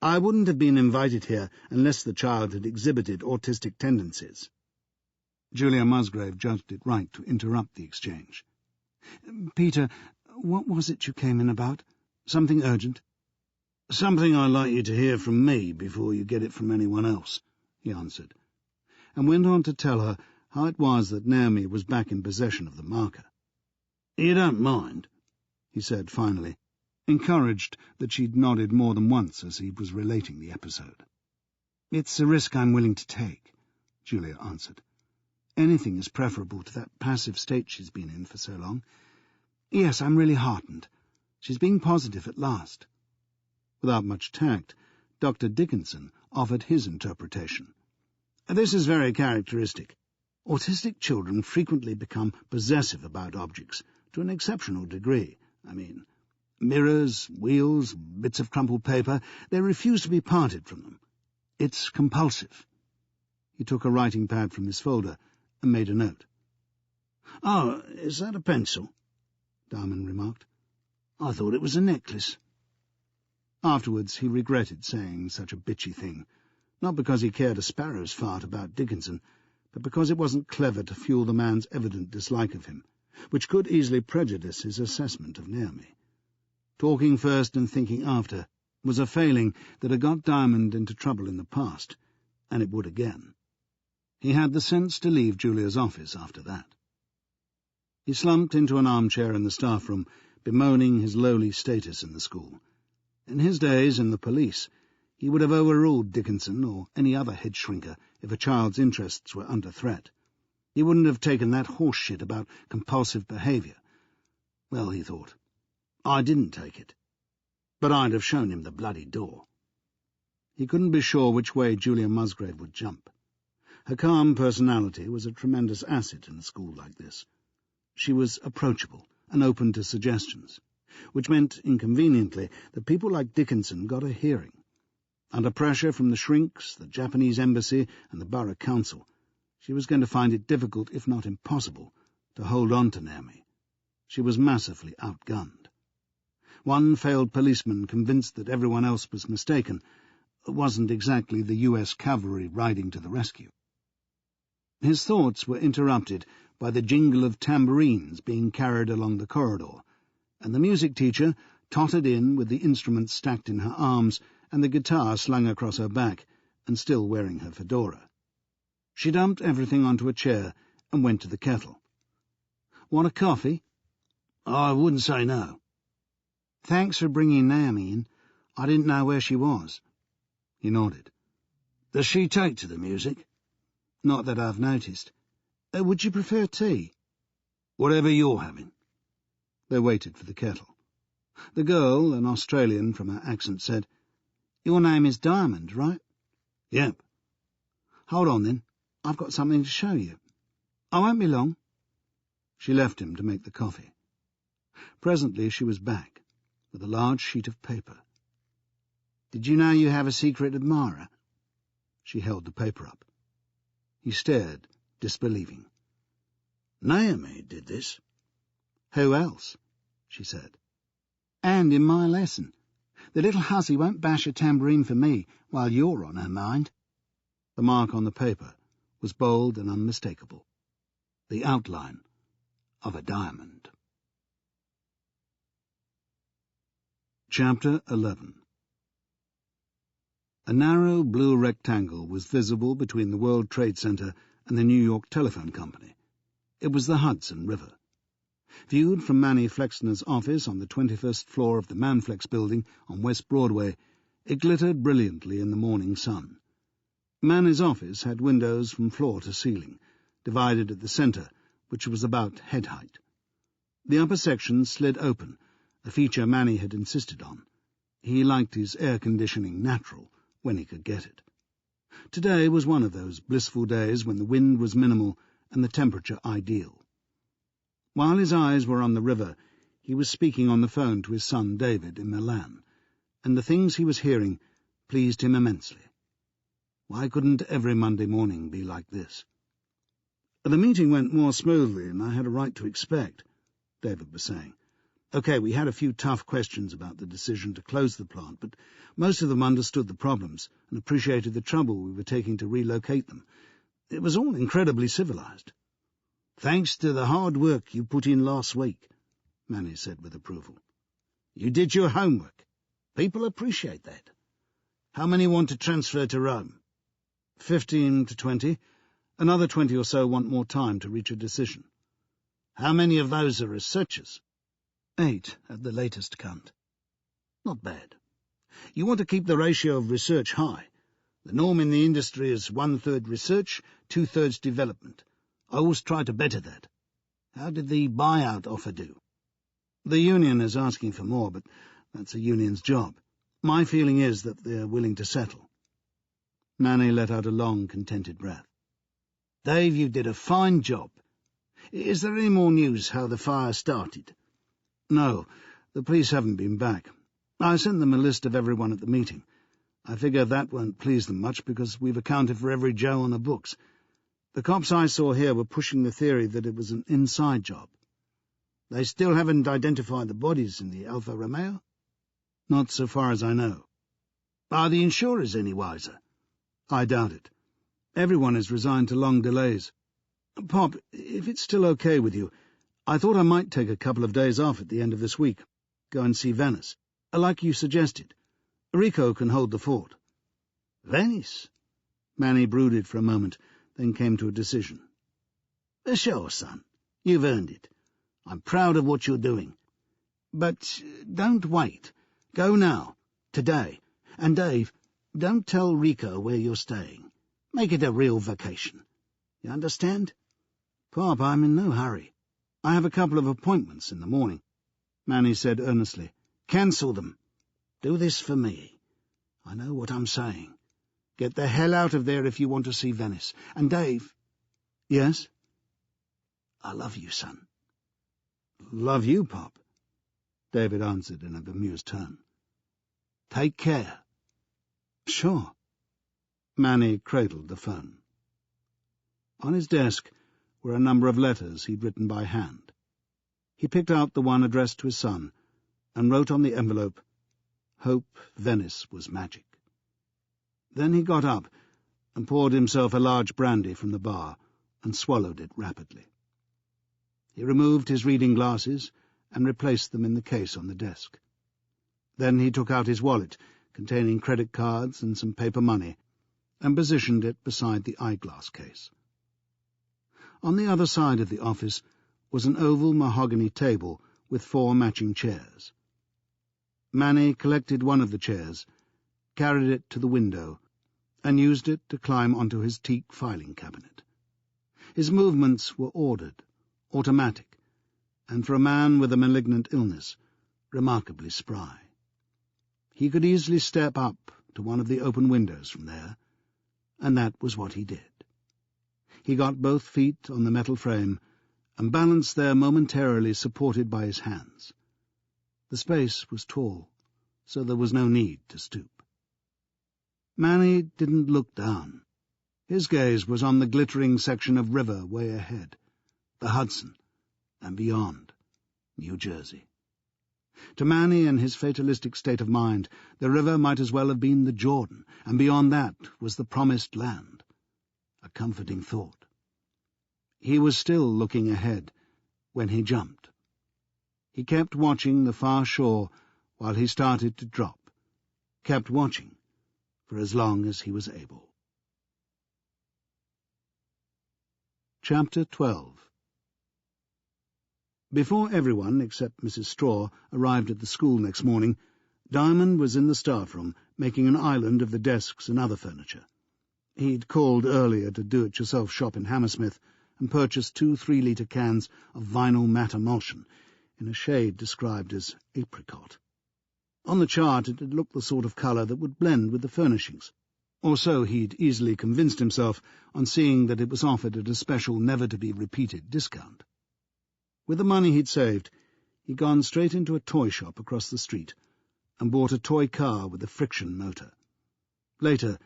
"I wouldn't have been invited here unless the child had exhibited autistic tendencies." Julia Musgrave judged it right to interrupt the exchange. "Peter, what was it you came in about? Something urgent?" "Something I'd like you to hear from me before you get it from anyone else," he answered, and went on to tell her how it was that Naomi was back in possession of the marker. "You don't mind?" he said finally, encouraged that she'd nodded more than once as he was relating the episode. "It's a risk I'm willing to take," Julia answered. "Anything is preferable to that passive state she's been in for so long. Yes, I'm really heartened. She's being positive at last." Without much tact, Dr. Dickinson offered his interpretation. "This is very characteristic. Autistic children frequently become possessive about objects, to an exceptional degree. Mirrors, wheels, bits of crumpled paper, they refuse to be parted from them. It's compulsive." He took a writing pad from his folder and made a note. "Oh, is that a pencil?" Diamond remarked. "I thought it was a necklace." Afterwards he regretted saying such a bitchy thing, not because he cared a sparrow's fart about Dickinson, but because it wasn't clever to fuel the man's evident dislike of him, which could easily prejudice his assessment of Naomi. Talking first and thinking after was a failing that had got Diamond into trouble in the past, and it would again. He had the sense to leave Julia's office after that. He slumped into an armchair in the staff room, bemoaning his lowly status in the school. In his days in the police, he would have overruled Dickinson or any other head-shrinker if a child's interests were under threat. He wouldn't have taken that horse shit about compulsive behaviour. Well, he thought, I didn't take it, but I'd have shown him the bloody door. He couldn't be sure which way Julia Musgrave would jump. Her calm personality was a tremendous asset in a school like this. She was approachable and open to suggestions, which meant, inconveniently, that people like Dickinson got a hearing. Under pressure from the shrinks, the Japanese embassy, and the borough council, she was going to find it difficult, if not impossible, to hold on to Naomi. She was massively outgunned. One failed policeman, convinced that everyone else was mistaken, wasn't exactly the US cavalry riding to the rescue. His thoughts were interrupted by the jingle of tambourines being carried along the corridor, and the music teacher tottered in with the instruments stacked in her arms and the guitar slung across her back, and still wearing her fedora. She dumped everything onto a chair and went to the kettle. "Want a coffee?" "I wouldn't say no." "Thanks for bringing Naomi in. I didn't know where she was." He nodded. "Does she take to the music?" "Not that I've noticed. Would you prefer tea?" "Whatever you're having." They waited for the kettle. The girl, an Australian from her accent, said, "Your name is Diamond, right?" "Yep." "Hold on, then. I've got something to show you. I won't be long." She left him to make the coffee. Presently she was back, with a large sheet of paper. "Did you know you have a secret admirer?" She held the paper up. He stared, disbelieving. "Naomi did this?" "Who else?" she said. "And in my lesson. The little hussy won't bash a tambourine for me while you're on her mind." The mark on the paper was bold and unmistakable. The outline of a diamond. Chapter 11. A narrow blue rectangle was visible between the World Trade Center and the New York Telephone Company. It was the Hudson River. Viewed from Manny Flexner's office on the 21st floor of the Manflex building on West Broadway, it glittered brilliantly in the morning sun. Manny's office had windows from floor to ceiling, divided at the center, which was about head height. The upper section slid open, a feature Manny had insisted on. He liked his air conditioning natural, when he could get it. Today was one of those blissful days when the wind was minimal and the temperature ideal. While his eyes were on the river, he was speaking on the phone to his son David in Milan, and the things he was hearing pleased him immensely. Why couldn't every Monday morning be like this? The meeting went more smoothly than I had a right to expect, David was saying. OK, we had a few tough questions about the decision to close the plant, but most of them understood the problems and appreciated the trouble we were taking to relocate them. It was all incredibly civilized. Thanks to the hard work you put in last week, Manny said with approval. You did your homework. People appreciate that. How many want to transfer to Rome? 15 to 20. Another 20 or so want more time to reach a decision. How many of those are researchers? 8 at the latest count. Not bad. You want to keep the ratio of research high. The norm in the industry is 1/3 research, 2/3 development. I always try to better that. How did the buyout offer do? The union is asking for more, but that's a union's job. My feeling is that they're willing to settle. Manny let out a long, contented breath. Dave, you did a fine job. Is there any more news how the fire started? No, the police haven't been back. I sent them a list of everyone at the meeting. I figure that won't please them much because we've accounted for every Joe on the books. The cops I saw here were pushing the theory that it was an inside job. They still haven't identified the bodies in the Alfa Romeo? Not so far as I know. Are the insurers any wiser? I doubt it. Everyone is resigned to long delays. Pop, if it's still okay with you, I thought I might take a couple of days off at the end of this week. Go and see Venice, like you suggested. Rico can hold the fort. Venice? Manny brooded for a moment, then came to a decision. Sure, son. You've earned it. I'm proud of what you're doing. But don't wait. Go now, today. And Dave, don't tell Rico where you're staying. Make it a real vacation. You understand? Pop, I'm in no hurry. I have a couple of appointments in the morning. Manny said earnestly. Cancel them. Do this for me. I know what I'm saying. Get the hell out of there if you want to see Venice. And Dave... Yes? I love you, son. Love you, Pop, David answered in a bemused tone. Take care. Sure. Manny cradled the phone. On his desk were a number of letters he'd written by hand. He picked out the one addressed to his son and wrote on the envelope, Hope Venice was magic. Then he got up and poured himself a large brandy from the bar and swallowed it rapidly. He removed his reading glasses and replaced them in the case on the desk. Then he took out his wallet, containing credit cards and some paper money, and positioned it beside the eyeglass case. On the other side of the office was an oval mahogany table with 4 matching chairs. Manny collected one of the chairs, carried it to the window, and used it to climb onto his teak filing cabinet. His movements were ordered, automatic, and for a man with a malignant illness, remarkably spry. He could easily step up to one of the open windows from there, and that was what he did. He got both feet on the metal frame and balanced there momentarily supported by his hands. The space was tall, so there was no need to stoop. Manny didn't look down. His gaze was on the glittering section of river way ahead, the Hudson, and beyond, New Jersey. To Manny, in his fatalistic state of mind, the river might as well have been the Jordan, and beyond that was the promised land. A comforting thought. He was still looking ahead when he jumped. He kept watching the far shore while he started to drop, kept watching for as long as he was able. Chapter 12. Before everyone, except Mrs. Straw, arrived at the school next morning, Diamond was in the staff room, making an island of the desks and other furniture. He'd called earlier to do-it-yourself shop in Hammersmith and purchased 2 3-litre cans of vinyl matte emulsion, in a shade described as apricot. On the chart it had looked the sort of colour that would blend with the furnishings, or so he'd easily convinced himself on seeing that it was offered at a special never-to-be-repeated discount. With the money he'd saved, he'd gone straight into a toy shop across the street and bought a toy car with a friction motor. Later,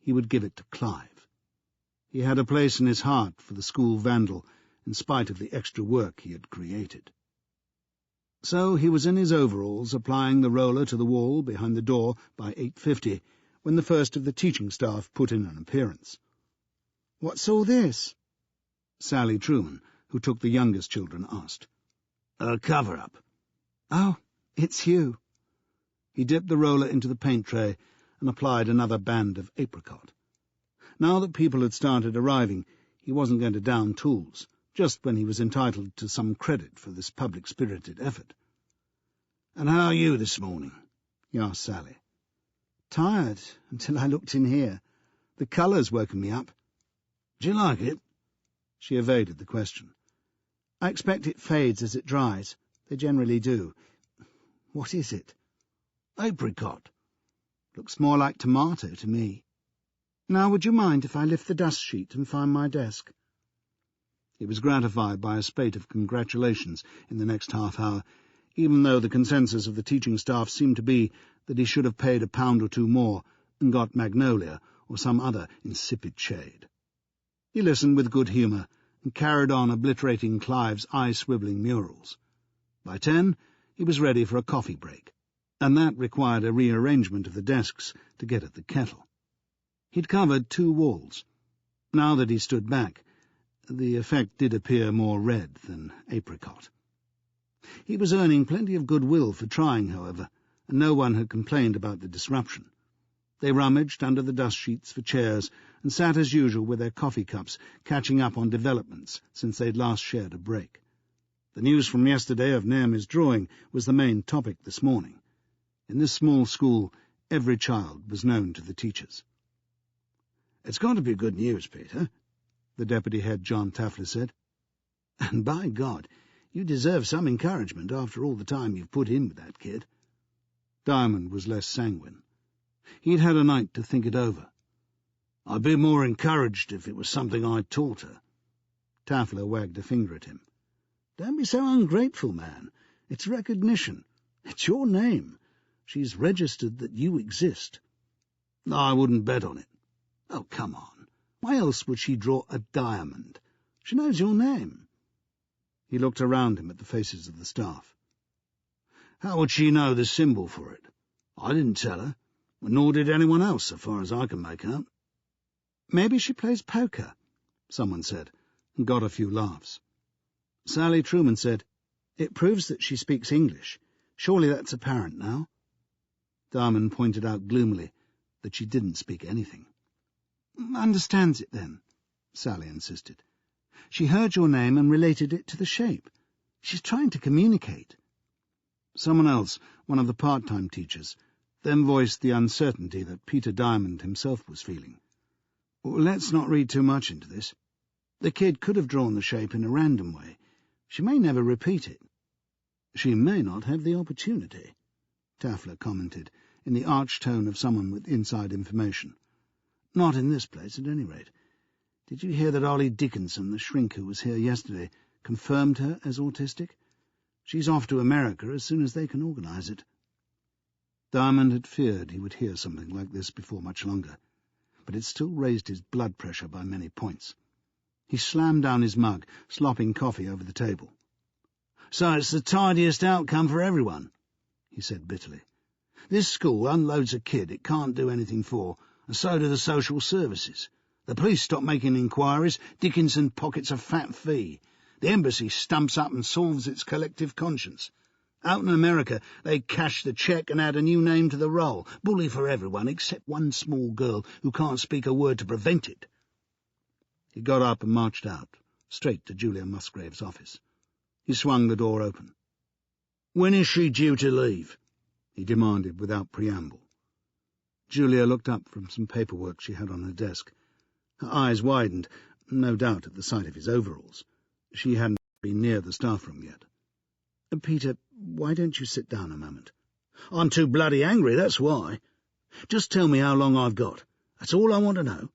he would give it to Clive. He had a place in his heart for the school vandal, in spite of the extra work he had created. So he was in his overalls, applying the roller to the wall behind the door by 8:50, when the first of the teaching staff put in an appearance. "What's all this?" Sally Truman, who took the youngest children, asked. "A cover-up." "Oh, it's you." He dipped the roller into the paint tray and applied another band of apricot. Now that people had started arriving, he wasn't going to down tools, just when he was entitled to some credit for this public-spirited effort. "And how are you this morning?" he asked Sally. "Tired, until I looked in here. The colour's woken me up." "Do you like it?" She evaded the question. "I expect it fades as it dries. They generally do. What is it?" "Apricot." "Looks more like tomato to me. Now, would you mind if I lift the dust sheet and find my desk?" He was gratified by a spate of congratulations in the next half-hour, even though the consensus of the teaching staff seemed to be that he should have paid £1 or 2 more and got magnolia or some other insipid shade. He listened with good humour and carried on obliterating Clive's eye-swivelling murals. By 10, he was ready for a coffee break, and that required a rearrangement of the desks to get at the kettle. He'd covered 2 walls. Now that he stood back, the effect did appear more red than apricot. He was earning plenty of goodwill for trying, however, and no one had complained about the disruption. They rummaged under the dust sheets for chairs and sat as usual with their coffee cups, catching up on developments since they'd last shared a break. The news from yesterday of Naomi's drawing was the main topic this morning. In this small school, every child was known to the teachers. "It's got to be good news, Peter," the deputy head John Taffler said. "And by God, you deserve some encouragement after all the time you've put in with that kid." Diamond was less sanguine. He'd had a night to think it over. "I'd be more encouraged if it was something I'd taught her." Taffler wagged a finger at him. "Don't be so ungrateful, man. It's recognition. It's your name. She's registered that you exist." "I wouldn't bet on it." "Oh, come on. Why else would she draw a diamond? She knows your name." He looked around him at the faces of the staff. "How would she know the symbol for it? I didn't tell her, nor did anyone else, so far as I can make out." "Maybe she plays poker," someone said, and got a few laughs. Sally Truman said, "It proves that she speaks English. Surely that's apparent now." Diamond pointed out gloomily that she didn't speak anything. "Understands it, then," Sally insisted. "She heard your name and related it to the shape. She's trying to communicate." Someone else, one of the part-time teachers, then voiced the uncertainty that Peter Diamond himself was feeling. "Let's not read too much into this. The kid could have drawn the shape in a random way. She may never repeat it." "She may not have the opportunity," Taffler commented, in the arch tone of someone with inside information. "Not in this place, at any rate. Did you hear that Ollie Dickinson, the shrink who was here yesterday, confirmed her as autistic? She's off to America as soon as they can organise it." Diamond had feared he would hear something like this before much longer, but it still raised his blood pressure by many points. He slammed down his mug, slopping coffee over the table. "So it's the tidiest outcome for everyone," he said bitterly. "This school unloads a kid it can't do anything for, and so do the social services. The police stop making inquiries, Dickinson pockets a fat fee. The embassy stumps up and solves its collective conscience. Out in America, they cash the cheque and add a new name to the roll. Bully for everyone, except one small girl who can't speak a word to prevent it. He got up and marched out, straight to Julia Musgrave's office. He swung the door open. "When is she due to leave?" he demanded without preamble. Julia looked up from some paperwork she had on her desk. Her eyes widened, no doubt at the sight of his overalls. She hadn't been near the staff room yet. "Peter, why don't you sit down a moment?" "I'm too bloody angry, that's why. Just tell me how long I've got. That's all I want to know."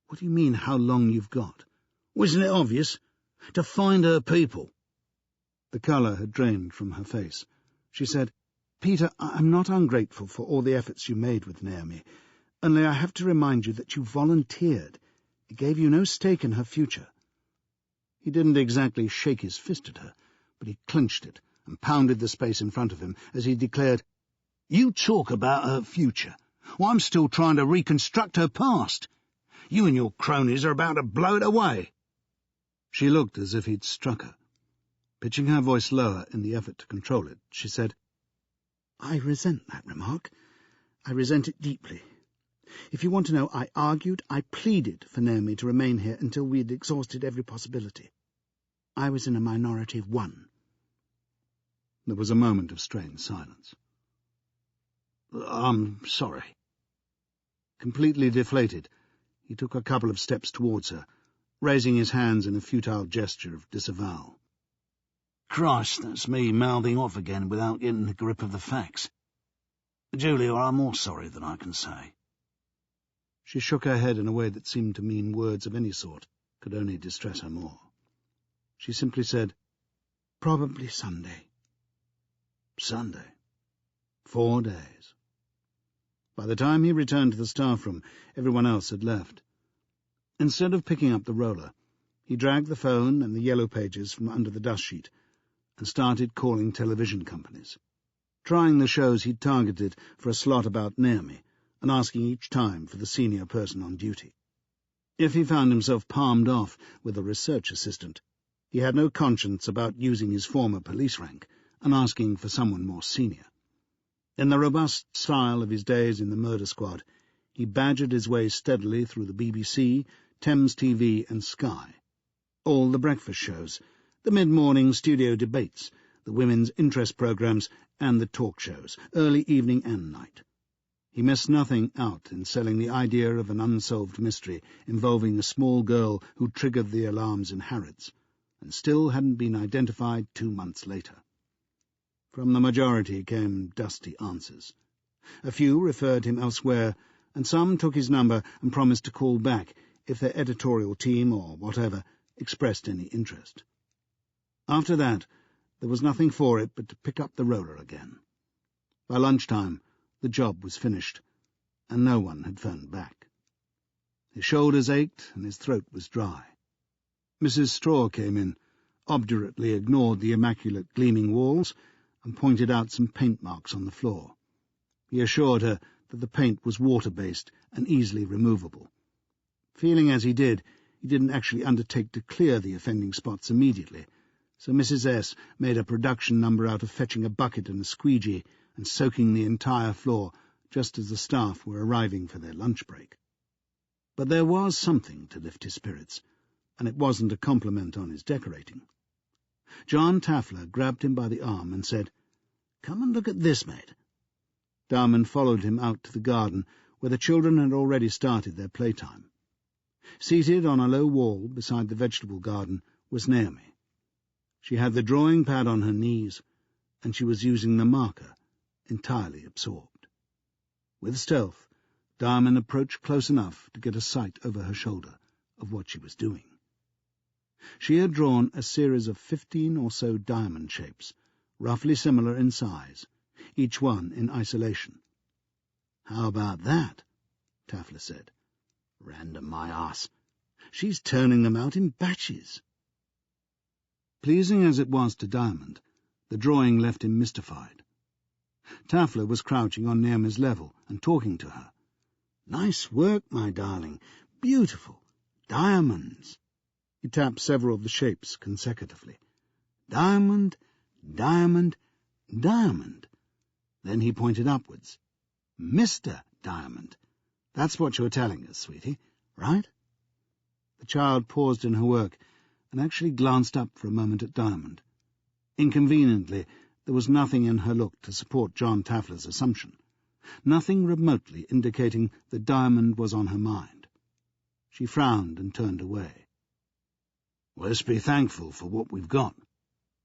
"What do you mean, how long you've got?" "Well, isn't it obvious? To find her people." The colour had drained from her face. She said, "Peter, I'm not ungrateful for all the efforts you made with Naomi, only I have to remind you that you volunteered. It gave you no stake in her future." He didn't exactly shake his fist at her, but he clenched it and pounded the space in front of him as he declared, "You talk about her future. Well, I'm still trying to reconstruct her past. You and your cronies are about to blow it away." She looked as if he'd struck her. Pitching her voice lower in the effort to control it, she said, "I resent that remark. I resent it deeply. If you want to know, I argued, I pleaded for Naomi to remain here until we had exhausted every possibility. I was in a minority of one." There was a moment of strained silence. "I'm sorry." Completely deflated, he took a couple of steps towards her, raising his hands in a futile gesture of disavowal. "Christ, that's me mouthing off again without getting the grip of the facts. Julia, I'm more sorry than I can say." She shook her head in a way that seemed to mean words of any sort could only distress her more. She simply said, "Probably Sunday." Sunday. 4 days. By the time he returned to the staff room, everyone else had left. Instead of picking up the roller, he dragged the phone and the yellow pages from under the dust sheet and started calling television companies, trying the shows he'd targeted for a slot about Naomi, and asking each time for the senior person on duty. If he found himself palmed off with a research assistant, he had no conscience about using his former police rank and asking for someone more senior. In the robust style of his days in the murder squad, he badgered his way steadily through the BBC, Thames TV and Sky, all the breakfast shows, the mid-morning studio debates, the women's interest programmes and the talk shows, early evening and night. He missed nothing out in selling the idea of an unsolved mystery involving a small girl who triggered the alarms in Harrods, and still hadn't been identified 2 months later. From the majority came dusty answers. A few referred him elsewhere, and some took his number and promised to call back if their editorial team, or whatever, expressed any interest. After that, there was nothing for it but to pick up the roller again. By lunchtime, the job was finished, and no one had phoned back. His shoulders ached and his throat was dry. Mrs. Straw came in, obdurately ignored the immaculate gleaming walls, and pointed out some paint marks on the floor. He assured her that the paint was water-based and easily removable. Feeling as he did, he didn't actually undertake to clear the offending spots immediately, so Mrs. S. made a production number out of fetching a bucket and a squeegee and soaking the entire floor just as the staff were arriving for their lunch break. But there was something to lift his spirits, and it wasn't a compliment on his decorating. John Taffler grabbed him by the arm and said, "Come and look at this, mate." Darman followed him out to the garden, where the children had already started their playtime. Seated on a low wall beside the vegetable garden was Naomi. She had the drawing pad on her knees, and she was using the marker, entirely absorbed. With stealth, Darman approached close enough to get a sight over her shoulder of what she was doing. She had drawn a series of 15 or so diamond shapes, roughly similar in size, each one in isolation. "How about that?" Taffler said. "Random, my ass. She's turning them out in batches." Pleasing as it was to Diamond, the drawing left him mystified. Taffler was crouching on Naomi's level and talking to her. "Nice work, my darling, beautiful. Diamonds. He tapped several of the shapes consecutively. Diamond, diamond, diamond. Then he pointed upwards. Mr. Diamond. That's what you're telling us, sweetie, right? The child paused in her work and actually glanced up for a moment at Diamond. Inconveniently, there was nothing in her look to support John Tafler's assumption, nothing remotely indicating that Diamond was on her mind. She frowned and turned away. "Let's be thankful for what we've got,"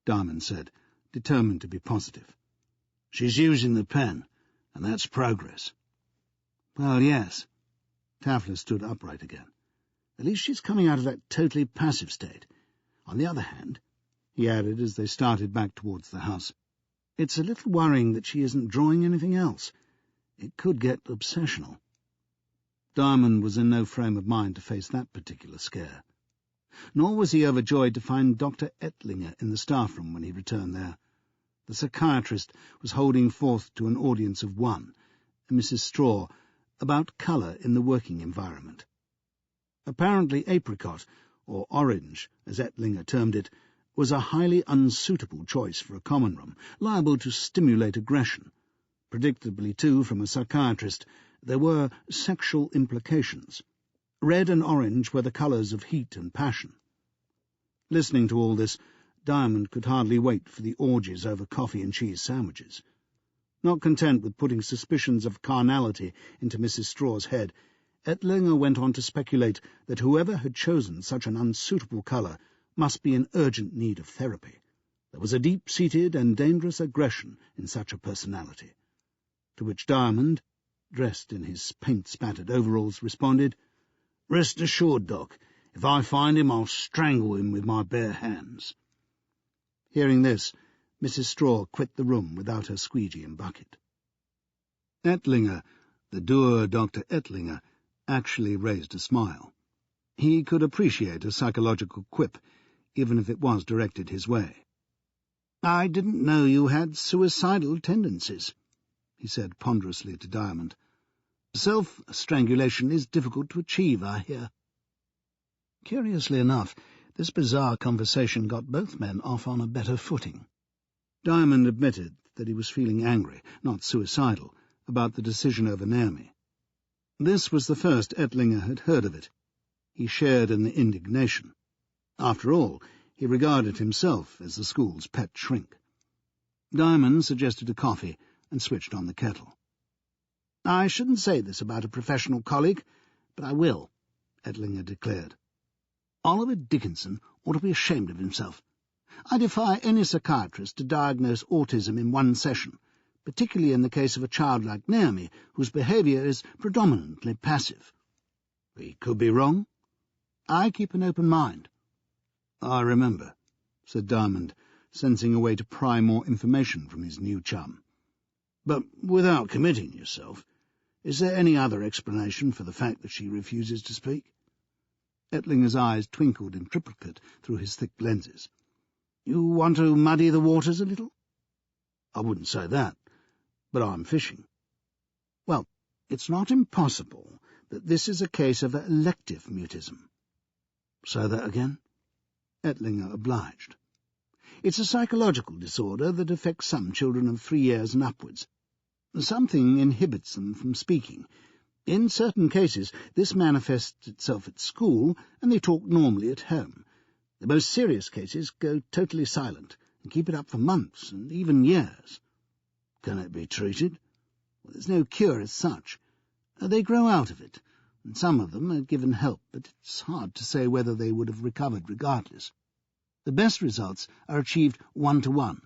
Diamond said, determined to be positive. "She's using the pen, and that's progress." "Well, yes." Tafler stood upright again. "At least she's coming out of that totally passive state. On the other hand," he added as they started back towards the house, "it's a little worrying that she isn't drawing anything else. It could get obsessional." Diamond was in no frame of mind to face that particular scare. Nor was he overjoyed to find Dr. Ettlinger in the staff room when he returned there. The psychiatrist was holding forth to an audience of one, Mrs. Straw, about colour in the working environment. Apparently apricot, or orange, as Ettlinger termed it, was a highly unsuitable choice for a common room, liable to stimulate aggression. Predictably, too, from a psychiatrist, there were sexual implications. Red and orange were the colours of heat and passion. Listening to all this, Diamond could hardly wait for the orgies over coffee and cheese sandwiches. Not content with putting suspicions of carnality into Mrs. Straw's head, Ettlinger went on to speculate that whoever had chosen such an unsuitable colour must be in urgent need of therapy. There was a deep-seated and dangerous aggression in such a personality. To which Diamond, dressed in his paint-spattered overalls, responded, "Rest assured, Doc, if I find him, I'll strangle him with my bare hands." Hearing this, Mrs. Straw quit the room without her squeegee and bucket. Ettlinger, the dour Dr. Ettlinger, actually raised a smile. He could appreciate a psychological quip, even if it was directed his way. "I didn't know you had suicidal tendencies," he said ponderously to Diamond. "Self-strangulation is difficult to achieve, I hear." Curiously enough, this bizarre conversation got both men off on a better footing. Diamond admitted that he was feeling angry, not suicidal, about the decision over Naomi. This was the first Ettlinger had heard of it. He shared in the indignation. After all, he regarded himself as the school's pet shrink. Diamond suggested a coffee and switched on the kettle. "I shouldn't say this about a professional colleague, but I will," Ettlinger declared. "Oliver Dickinson ought to be ashamed of himself. I defy any psychiatrist to diagnose autism in one session, particularly in the case of a child like Naomi, whose behaviour is predominantly passive. He could be wrong. I keep an open mind." "I remember," said Diamond, sensing a way to pry more information from his new chum. "But without committing yourself, is there any other explanation for the fact that she refuses to speak?" Ettlinger's eyes twinkled in triplicate through his thick lenses. "You want to muddy the waters a little?" "I wouldn't say that, but I'm fishing." "Well, it's not impossible that this is a case of elective mutism." "Say that again?" Ettlinger obliged. "It's a psychological disorder that affects some children of 3 years and upwards. Something inhibits them from speaking. In certain cases, this manifests itself at school, and they talk normally at home. The most serious cases go totally silent, and keep it up for months and even years." "Can it be treated?" "Well, there's no cure as such. They grow out of it, and some of them are given help, but it's hard to say whether they would have recovered regardless. The best results are achieved one-to-one.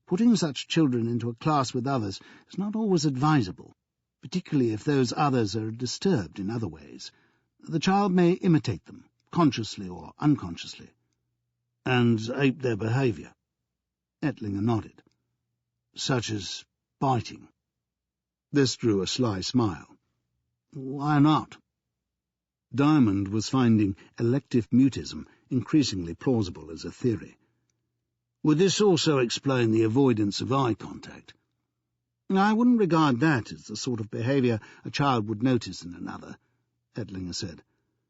Putting such children into a class with others is not always advisable, particularly if those others are disturbed in other ways. The child may imitate them, consciously or unconsciously." "And ape their behaviour?" Ettlinger nodded. "Such as biting?" This drew a sly smile. "Why not?" Diamond was finding elective mutism increasingly plausible as a theory. "Would this also explain the avoidance of eye contact?" "I wouldn't regard that as the sort of behaviour a child would notice in another," Ettlinger said.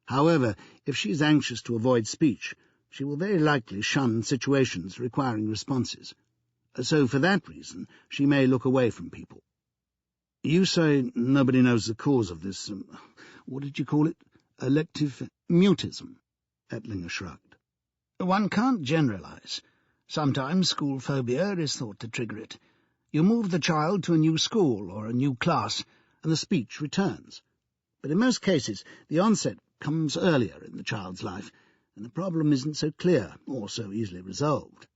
However, if she is anxious to avoid speech, she will very likely shun situations requiring responses. So for that reason, she may look away from people. You say nobody knows the cause of this, what did you call it? Elective mutism? Ettlinger shrugged. One can't generalize. Sometimes school phobia is thought to trigger it. You move the child to a new school or a new class, and the speech returns. But in most cases, the onset comes earlier in the child's life, and the problem isn't so clear or so easily resolved.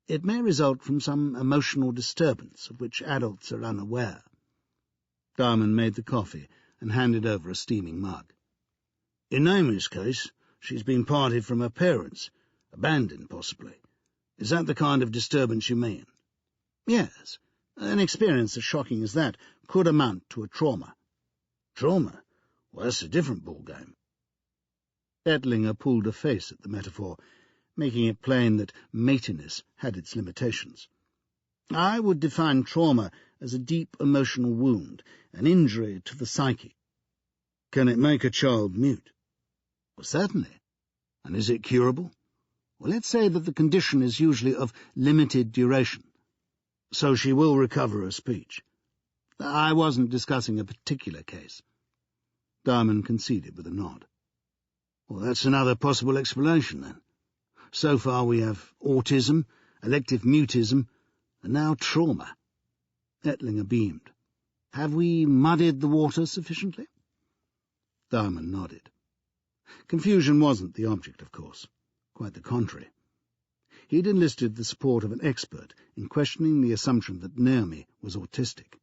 It may result from some emotional disturbance of which adults are unaware. Diamond made the coffee and handed over a steaming mug. In Amy's case, she's been parted from her parents, abandoned possibly. Is that the kind of disturbance you mean? Yes. An experience as shocking as that could amount to a trauma. Trauma? Well, that's a different ballgame. Ettlinger pulled a face at the metaphor, making it plain that matiness had its limitations. I would define trauma as a deep emotional wound, an injury to the psyche. Can it make a child mute? Well, certainly. And is it curable? Well, let's say that the condition is usually of limited duration. So she will recover her speech. I wasn't discussing a particular case. Diamond conceded with a nod. Well, that's another possible explanation, then. So far we have autism, elective mutism, and now trauma. Ettlinger beamed. Have we muddied the water sufficiently? Diamond nodded. Confusion wasn't the object, of course. Quite the contrary. He'd enlisted the support of an expert in questioning the assumption that Naomi was autistic.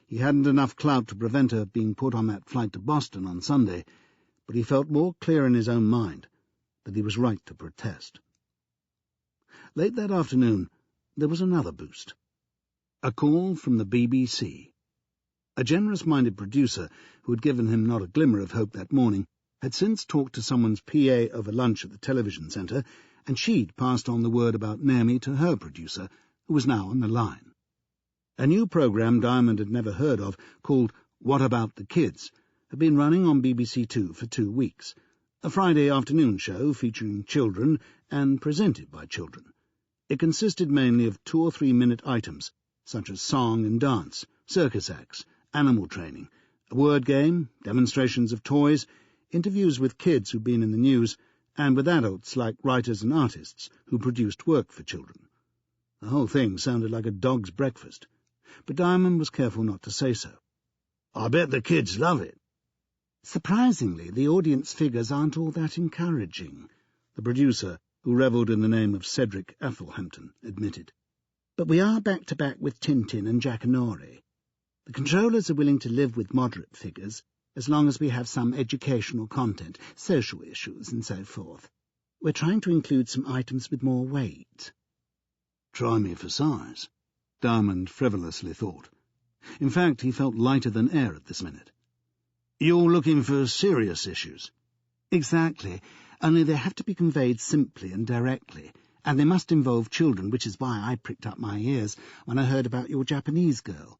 He hadn't enough clout to prevent her being put on that flight to Boston on Sunday, but he felt more clear in his own mind that he was right to protest. Late that afternoon, there was another boost. A call from the BBC. A generous-minded producer, who had given him not a glimmer of hope that morning, had since talked to someone's PA over lunch at the television centre, and she'd passed on the word about Naomi to her producer, who was now on the line. A new programme Diamond had never heard of, called What About the Kids, had been running on BBC Two for 2 weeks, a Friday afternoon show featuring children and presented by children. It consisted mainly of 2 or 3 minute items, such as song and dance, circus acts, animal training, a word game, demonstrations of toys, interviews with kids who'd been in the news, and with adults like writers and artists who produced work for children. The whole thing sounded like a dog's breakfast, but Diamond was careful not to say so. I bet the kids love it. Surprisingly, the audience figures aren't all that encouraging, the producer, who revelled in the name of Cedric Athelhampton, admitted. But we are back-to-back with Tintin and Jackanory. The controllers are willing to live with moderate figures, as long as we have some educational content, social issues, and so forth. We're trying to include some items with more weight. Try me for size, Diamond frivolously thought. In fact, he felt lighter than air at this minute. You're looking for serious issues. Exactly, only they have to be conveyed simply and directly, and they must involve children, which is why I pricked up my ears when I heard about your Japanese girl.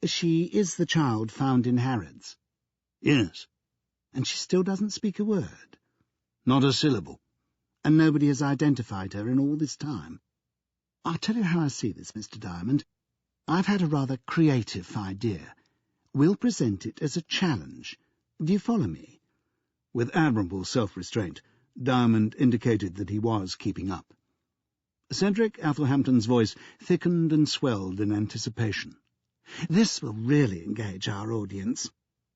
She is the child found in Harrods. Yes. And she still doesn't speak a word? Not a syllable. And nobody has identified her in all this time? I'll tell you how I see this, Mr. Diamond. I've had a rather creative idea. We'll present it as a challenge. Do you follow me? With admirable self-restraint, Diamond indicated that he was keeping up. Cedric Athelhampton's voice thickened and swelled in anticipation. This will really engage our audience.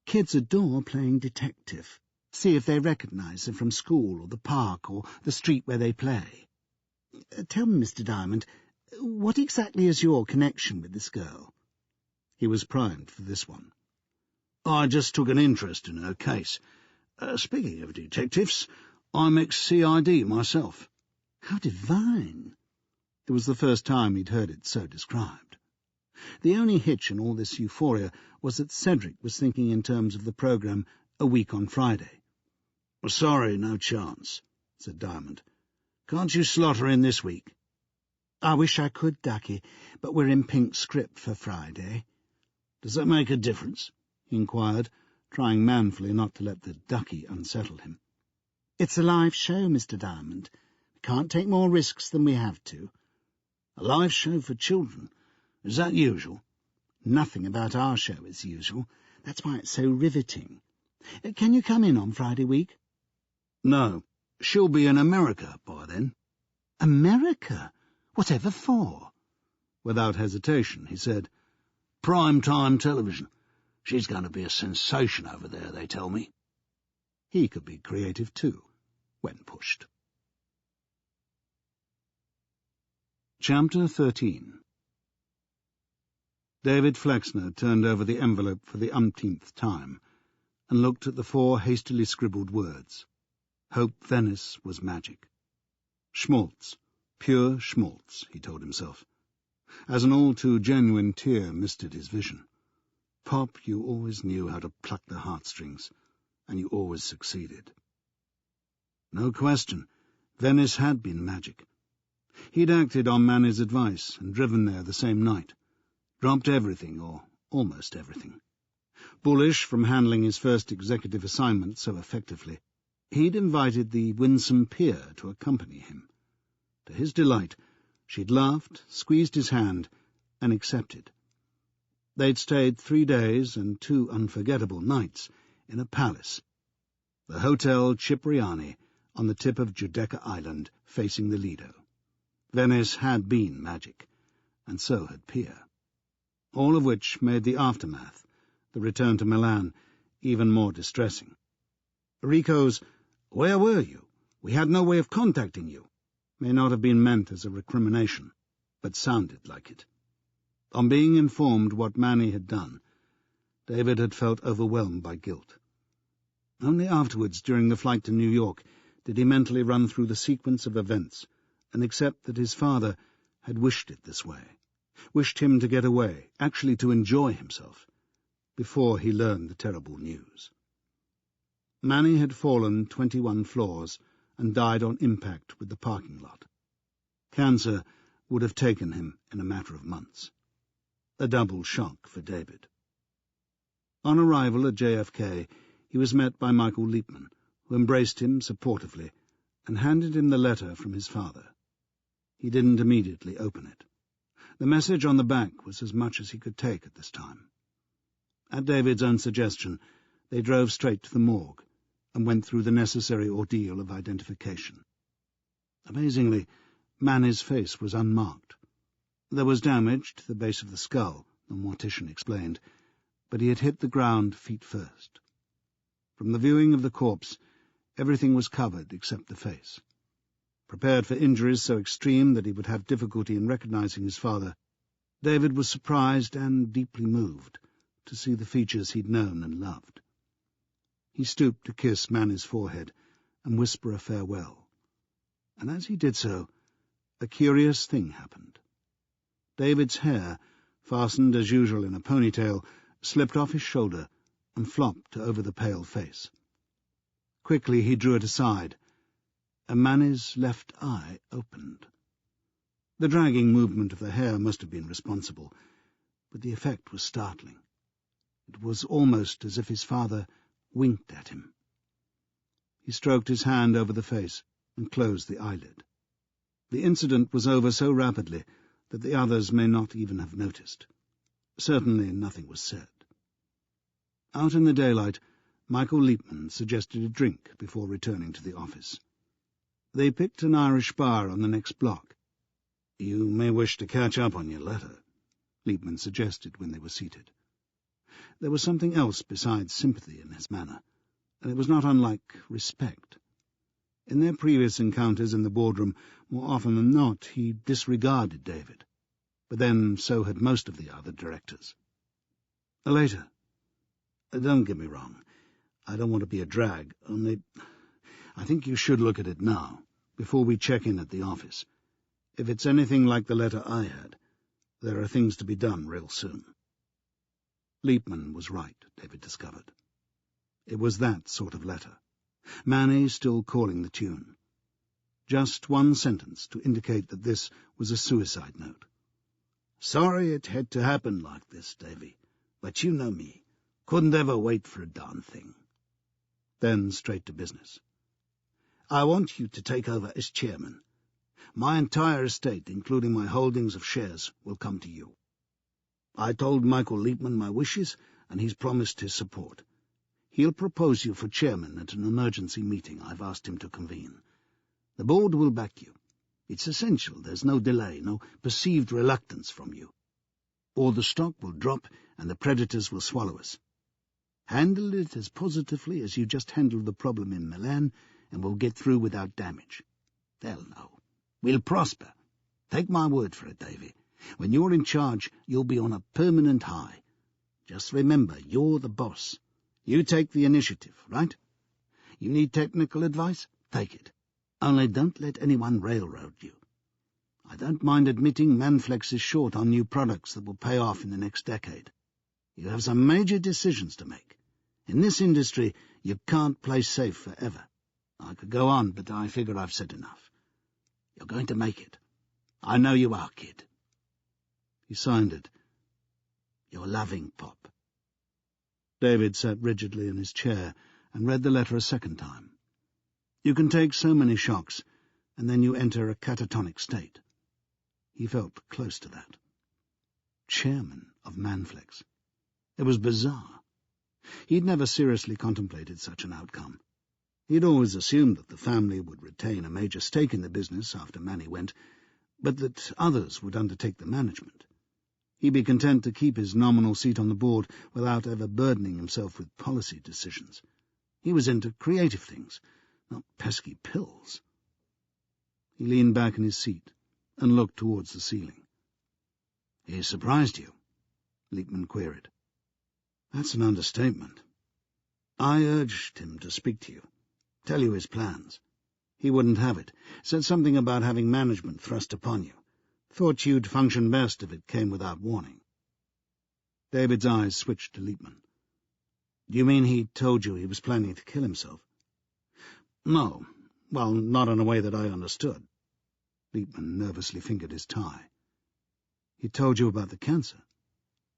Kids adore playing detective. See if they recognise her from school or the park or the street where they play. Tell me, Mr. Diamond, what exactly is your connection with this girl? He was primed for this one. I just took an interest in her case. Speaking of detectives, I'm ex-CID myself. How divine! It was the first time he'd heard it so described. The only hitch in all this euphoria was that Cedric was thinking in terms of the programme a week on Friday. Sorry, no chance, said Diamond. Can't you slot her in this week? I wish I could, Ducky, but we're in pink script for Friday. Does that make a difference? He inquired, trying manfully not to let the Ducky unsettle him. It's a live show, Mr. Diamond. We can't take more risks than we have to. A live show for children? Is that usual? Nothing about our show is usual. That's why it's so riveting. Can you come in on Friday week? No. She'll be in America by then. America? Whatever for? Without hesitation, he said, "Prime-time television. She's going to be a sensation over there, they tell me." He could be creative too, when pushed. Chapter 13. David Flexner turned over the envelope for the umpteenth time and looked at the 4 hastily scribbled words. Hope Venice was magic. Schmaltz, pure schmaltz, he told himself, as an all-too-genuine tear misted his vision. Pop, you always knew how to pluck the heartstrings, and you always succeeded. No question, Venice had been magic. He'd acted on Manny's advice and driven there the same night, dropped everything, or almost everything. Bullish from handling his first executive assignment so effectively, he'd invited the winsome peer to accompany him. To his delight, she'd laughed, squeezed his hand, and accepted. They'd stayed 3 days and 2 unforgettable nights in a palace, the Hotel Cipriani, on the tip of Giudecca Island, facing the Lido. Venice had been magic, and so had Pia. All of which made the aftermath, the return to Milan, even more distressing. Rico's "Where were you? We had no way of contacting you," may not have been meant as a recrimination, but sounded like it. On being informed what Manny had done, David had felt overwhelmed by guilt. Only afterwards, during the flight to New York, did he mentally run through the sequence of events and accept that his father had wished it this way, wished him to get away, actually to enjoy himself, before he learned the terrible news. Manny had fallen 21 floors and died on impact with the parking lot. Cancer would have taken him in a matter of months. A double shock for David. On arrival at JFK, he was met by Michael Liepman, who embraced him supportively and handed him the letter from his father. He didn't immediately open it. The message on the back was as much as he could take at this time. At David's own suggestion, they drove straight to the morgue and went through the necessary ordeal of identification. Amazingly, Manny's face was unmarked. There was damage to the base of the skull, the mortician explained, but he had hit the ground feet first. From the viewing of the corpse, everything was covered except the face. Prepared for injuries so extreme that he would have difficulty in recognizing his father, David was surprised and deeply moved to see the features he'd known and loved. He stooped to kiss Manny's forehead and whisper a farewell, and as he did so, a curious thing happened. David's hair, fastened as usual in a ponytail, slipped off his shoulder and flopped over the pale face. Quickly he drew it aside, and Manny's left eye opened. The dragging movement of the hair must have been responsible, but the effect was startling. It was almost as if his father winked at him. He stroked his hand over the face and closed the eyelid. The incident was over so rapidly that the others may not even have noticed. Certainly nothing was said. Out in the daylight, Michael Liepman suggested a drink before returning to the office. They picked an Irish bar on the next block. "You may wish to catch up on your letter," Liepman suggested when they were seated. There was something else besides sympathy in his manner, and it was not unlike respect. In their previous encounters in the boardroom, more often than not, he disregarded David, but then so had most of the other directors. "Later. Don't get me wrong. I don't want to be a drag, only I think you should look at it now, before we check in at the office. If it's anything like the letter I had, there are things to be done real soon." Liepman was right, David discovered. It was that sort of letter. Manny still calling the tune. Just one sentence to indicate that this was a suicide note. "Sorry it had to happen like this, Davy, but you know me. Couldn't ever wait for a darn thing." Then straight to business. I want you to take over as chairman. My entire estate, including my holdings of shares, will come to you. I told Michael Liebman my wishes, and he's promised his support. He'll propose you for chairman at an emergency meeting I've asked him to convene. The board will back you. It's essential there's no delay, no perceived reluctance from you. Or the stock will drop and the predators will swallow us. Handle it as positively as you just handled the problem in Milan, and we'll get through without damage. They'll know. We'll prosper. Take my word for it, Davy. When you're in charge, you'll be on a permanent high. Just remember, you're the boss. You take the initiative, right? You need technical advice? Take it. Only don't let anyone railroad you. I don't mind admitting Manflex is short on new products that will pay off in the next decade. You have some major decisions to make. In this industry, you can't play safe forever. I could go on, but I figure I've said enough. You're going to make it. I know you are, kid. He signed it. Your loving, Pop. David sat rigidly in his chair and read the letter a second time. You can take so many shocks, and then you enter a catatonic state. He felt close to that. Chairman of Manflex. It was bizarre. He'd never seriously contemplated such an outcome. He'd always assumed that the family would retain a major stake in the business after Manny went, but that others would undertake the management. He'd be content to keep his nominal seat on the board without ever burdening himself with policy decisions. He was into creative things, not pesky pills. He leaned back in his seat and looked towards the ceiling. "He surprised you?" Liebman queried. "That's an understatement. I urged him to speak to you, tell you his plans. He wouldn't have it, said something about having management thrust upon you. Thought you'd function best if it came without warning." David's eyes switched to Liebman. "Do you mean he told you he was planning to kill himself?" "No. Well, not in a way that I understood." Liebman nervously fingered his tie. "He told you about the cancer?"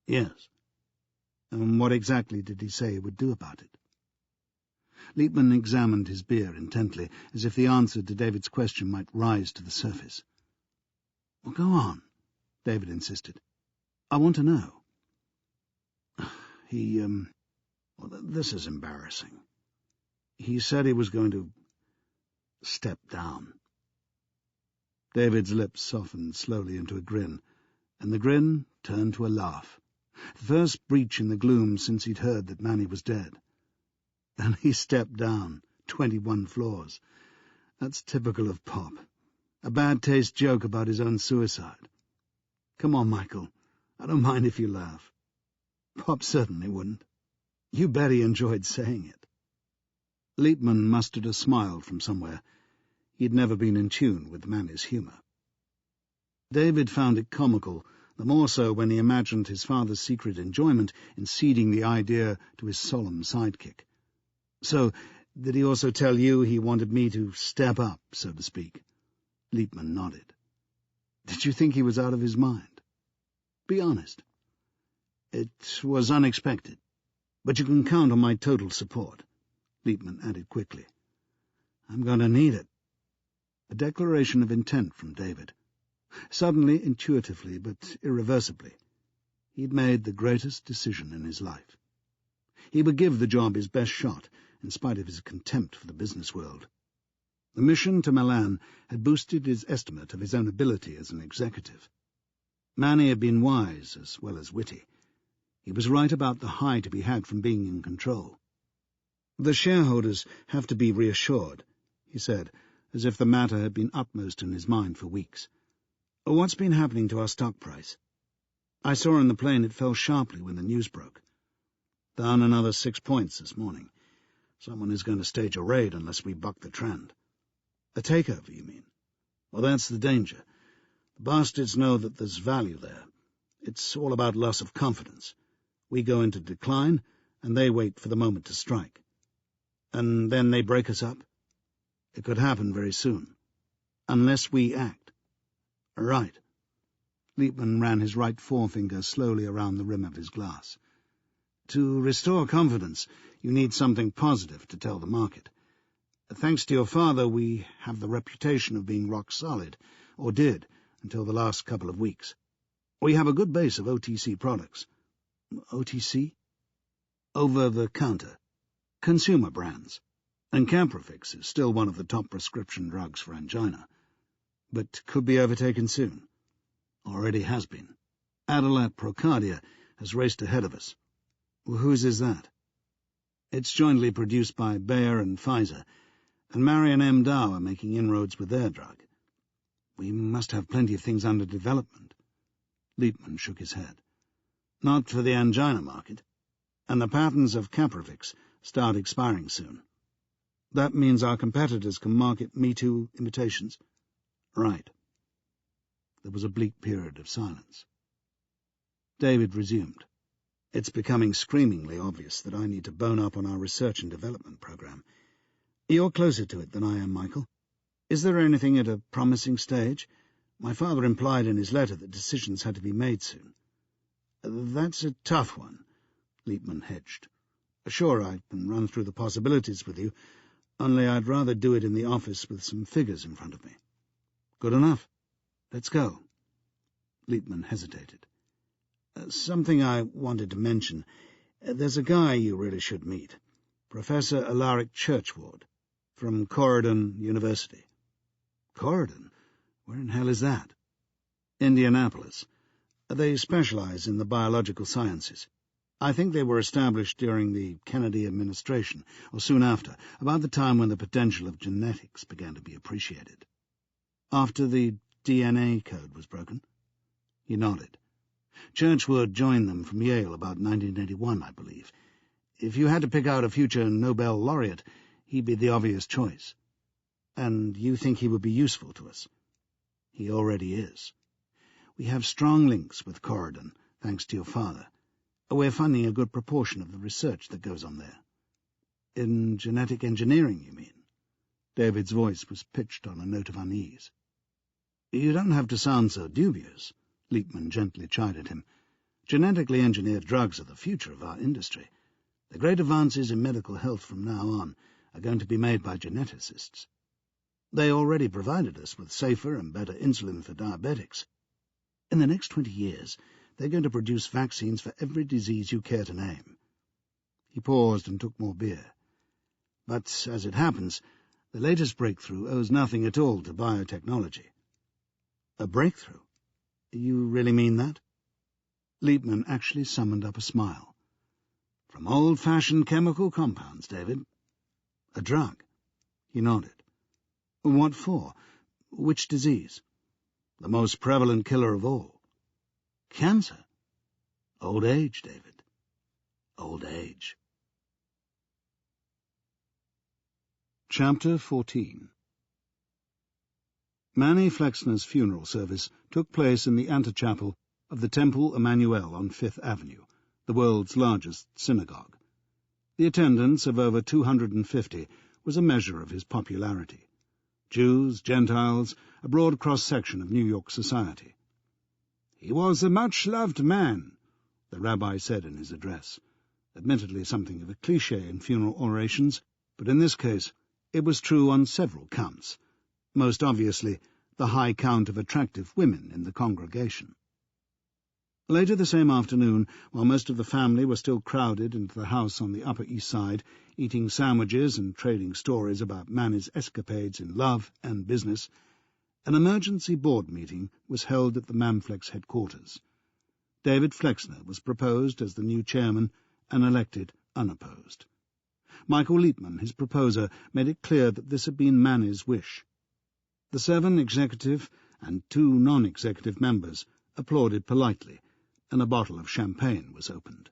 "Yes." "And what exactly did he say he would do about it?" Liebman examined his beer intently, as if the answer to David's question might rise to the surface. "Well, go on," David insisted. "I want to know." Well, this is embarrassing. He said he was going to step down." David's lips softened slowly into a grin, and the grin turned to a laugh. The first breach in the gloom since he'd heard that Manny was dead. And he stepped down 21 floors. That's typical of Pop. A bad-taste joke about his own suicide. Come on, Michael. I don't mind if you laugh. Pop certainly wouldn't. You bet he enjoyed saying it. Liebman mustered a smile from somewhere. He'd never been in tune with Manny's humour. David found it comical, the more so when he imagined his father's secret enjoyment in ceding the idea to his solemn sidekick. "So, did he also tell you he wanted me to step up, so to speak?" Liebman nodded. "Did you think he was out of his mind? Be honest." "It was unexpected, but you can count on my total support," Liebman added quickly. "I'm going to need it." A declaration of intent from David. Suddenly, intuitively, but irreversibly. He'd made the greatest decision in his life. He would give the job his best shot, in spite of his contempt for the business world. The mission to Milan had boosted his estimate of his own ability as an executive. Manny had been wise as well as witty. He was right about the high to be had from being in control. "The shareholders have to be reassured," he said, as if the matter had been upmost in his mind for weeks. "What's been happening to our stock price? I saw on the plane it fell sharply when the news broke. Down another 6 points this morning. Someone is going to stage a raid unless we buck the trend." "A takeover, you mean?" "Well, that's the danger. The bastards know that there's value there. It's all about loss of confidence. We go into decline, and they wait for the moment to strike. And then they break us up? It could happen very soon. Unless we act." "Right." Liebman ran his right forefinger slowly around the rim of his glass. "To restore confidence, you need something positive to tell the market. Thanks to your father, we have the reputation of being rock solid, or did, until the last couple of weeks. We have a good base of OTC products. OTC? Over-the-counter. Consumer brands. And Camprofix is still one of the top prescription drugs for angina. But could be overtaken soon. Already has been. Adalat Procardia has raced ahead of us. Whose is that? It's jointly produced by Bayer and Pfizer, and Marion M. Dow are making inroads with their drug. We must have plenty of things under development. Liebman shook his head. Not for the angina market, and the patents of Caprofix start expiring soon. That means our competitors can market Me Too imitations? Right. There was a bleak period of silence. David resumed. It's becoming screamingly obvious that I need to bone up on our research and development program. You're closer to it than I am, Michael. Is there anything at a promising stage? My father implied in his letter that decisions had to be made soon. That's a tough one, Liebman hedged. Sure, I can run through the possibilities with you, only I'd rather do it in the office with some figures in front of me. Good enough. Let's go. Liebman hesitated. Something I wanted to mention. There's a guy you really should meet. Professor Alaric Churchward, from Corydon University. Corydon? Where in hell is that? Indianapolis. They specialize in the biological sciences. I think they were established during the Kennedy administration, or soon after, about the time when the potential of genetics began to be appreciated. After the DNA code was broken? He nodded. Churchward joined them from Yale about 1981, I believe. If you had to pick out a future Nobel laureate, he'd be the obvious choice. And you think he would be useful to us? He already is. We have strong links with Corydon, thanks to your father. We're funding a good proportion of the research that goes on there. In genetic engineering, you mean? David's voice was pitched on a note of unease. You don't have to sound so dubious, Liebman gently chided him. Genetically engineered drugs are the future of our industry. The great advances in medical health from now on are going to be made by geneticists. They already provided us with safer and better insulin for diabetics. In the next 20 years, they're going to produce vaccines for every disease you care to name. He paused and took more beer. But, as it happens, the latest breakthrough owes nothing at all to biotechnology. A breakthrough? You really mean that? Liebman actually summoned up a smile. From old-fashioned chemical compounds, David. A drug? He nodded. What for? Which disease? The most prevalent killer of all. Cancer? Old age, David. Old age. Chapter 14. Manny Flexner's funeral service took place in the antechapel of the Temple Emmanuel on Fifth Avenue, the world's largest synagogue. The attendance of over 250 was a measure of his popularity. Jews, Gentiles, a broad cross-section of New York society. He was a much-loved man, the rabbi said in his address, admittedly something of a cliché in funeral orations, but in this case it was true on several counts, most obviously the high count of attractive women in the congregation. Later the same afternoon, while most of the family were still crowded into the house on the Upper East Side, eating sandwiches and trading stories about Manny's escapades in love and business, an emergency board meeting was held at the Manflex headquarters. David Flexner was proposed as the new chairman and elected unopposed. Michael Liebman, his proposer, made it clear that this had been Manny's wish. The 7 executive and 2 non-executive members applauded politely, and a bottle of champagne was opened.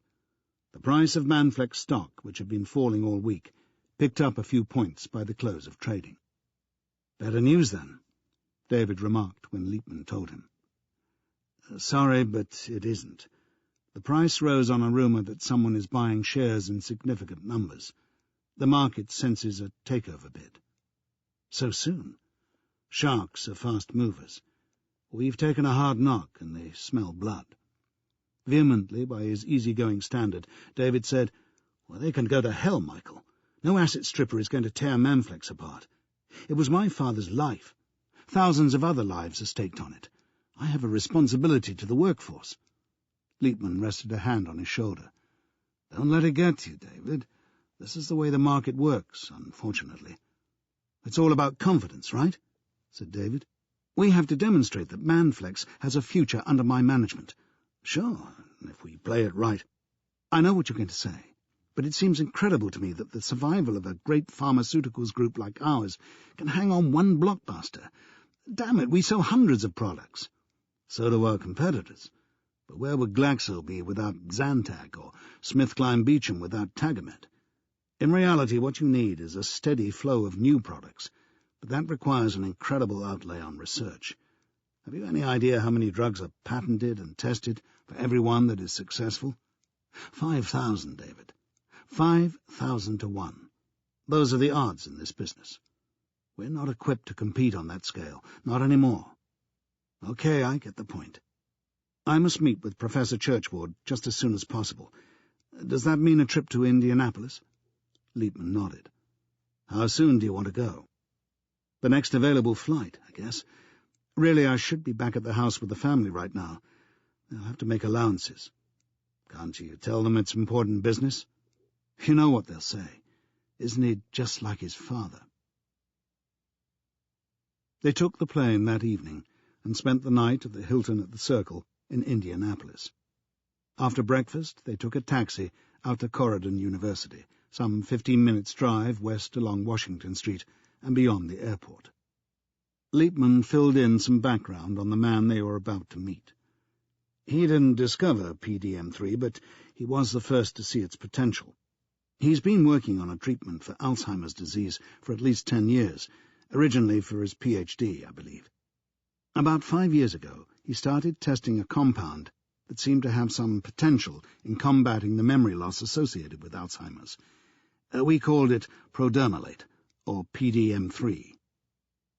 The price of Manflex stock, which had been falling all week, picked up a few points by the close of trading. Better news, then, David remarked when Liebman told him. Sorry, but it isn't. The price rose on a rumour that someone is buying shares in significant numbers. The market senses a takeover bid. So soon? Sharks are fast movers. We've taken a hard knock, and they smell blood. Vehemently, by his easy-going standard, David said, Well, they can go to hell, Michael. No asset stripper is going to tear Manflex apart. It was my father's life. Thousands of other lives are staked on it. I have a responsibility to the workforce. Liebman rested a hand on his shoulder. Don't let it get to you, David. This is the way the market works, unfortunately. It's all about confidence, right? Said David. We have to demonstrate that Manflex has a future under my management. Sure, if we play it right. I know what you're going to say, but it seems incredible to me that the survival of a great pharmaceuticals group like ours can hang on one blockbuster. Damn it, we sell hundreds of products. So do our competitors. But where would Glaxo be without Zantac, or SmithKline Beecham without Tagamet? In reality, what you need is a steady flow of new products, but that requires an incredible outlay on research. Have you any idea how many drugs are patented and tested for every one that is successful? 5,000, David. 5,000 to 1. Those are the odds in this business. We're not equipped to compete on that scale, not anymore. Okay, I get the point. I must meet with Professor Churchward just as soon as possible. Does that mean a trip to Indianapolis? Liebman nodded. How soon do you want to go? The next available flight, I guess. Really, I should be back at the house with the family right now. They'll have to make allowances. Can't you tell them it's important business? You know what they'll say. Isn't he just like his father? They took the plane that evening and spent the night at the Hilton at the Circle in Indianapolis. After breakfast, they took a taxi out to Corydon University, some 15 minutes' drive west along Washington Street and beyond the airport. Liebman filled in some background on the man they were about to meet. He didn't discover PDM3, but he was the first to see its potential. He's been working on a treatment for Alzheimer's disease for at least 10 years, originally for his PhD, I believe. About 5 years ago, he started testing a compound that seemed to have some potential in combating the memory loss associated with Alzheimer's. We called it prodermalate, or PDM3.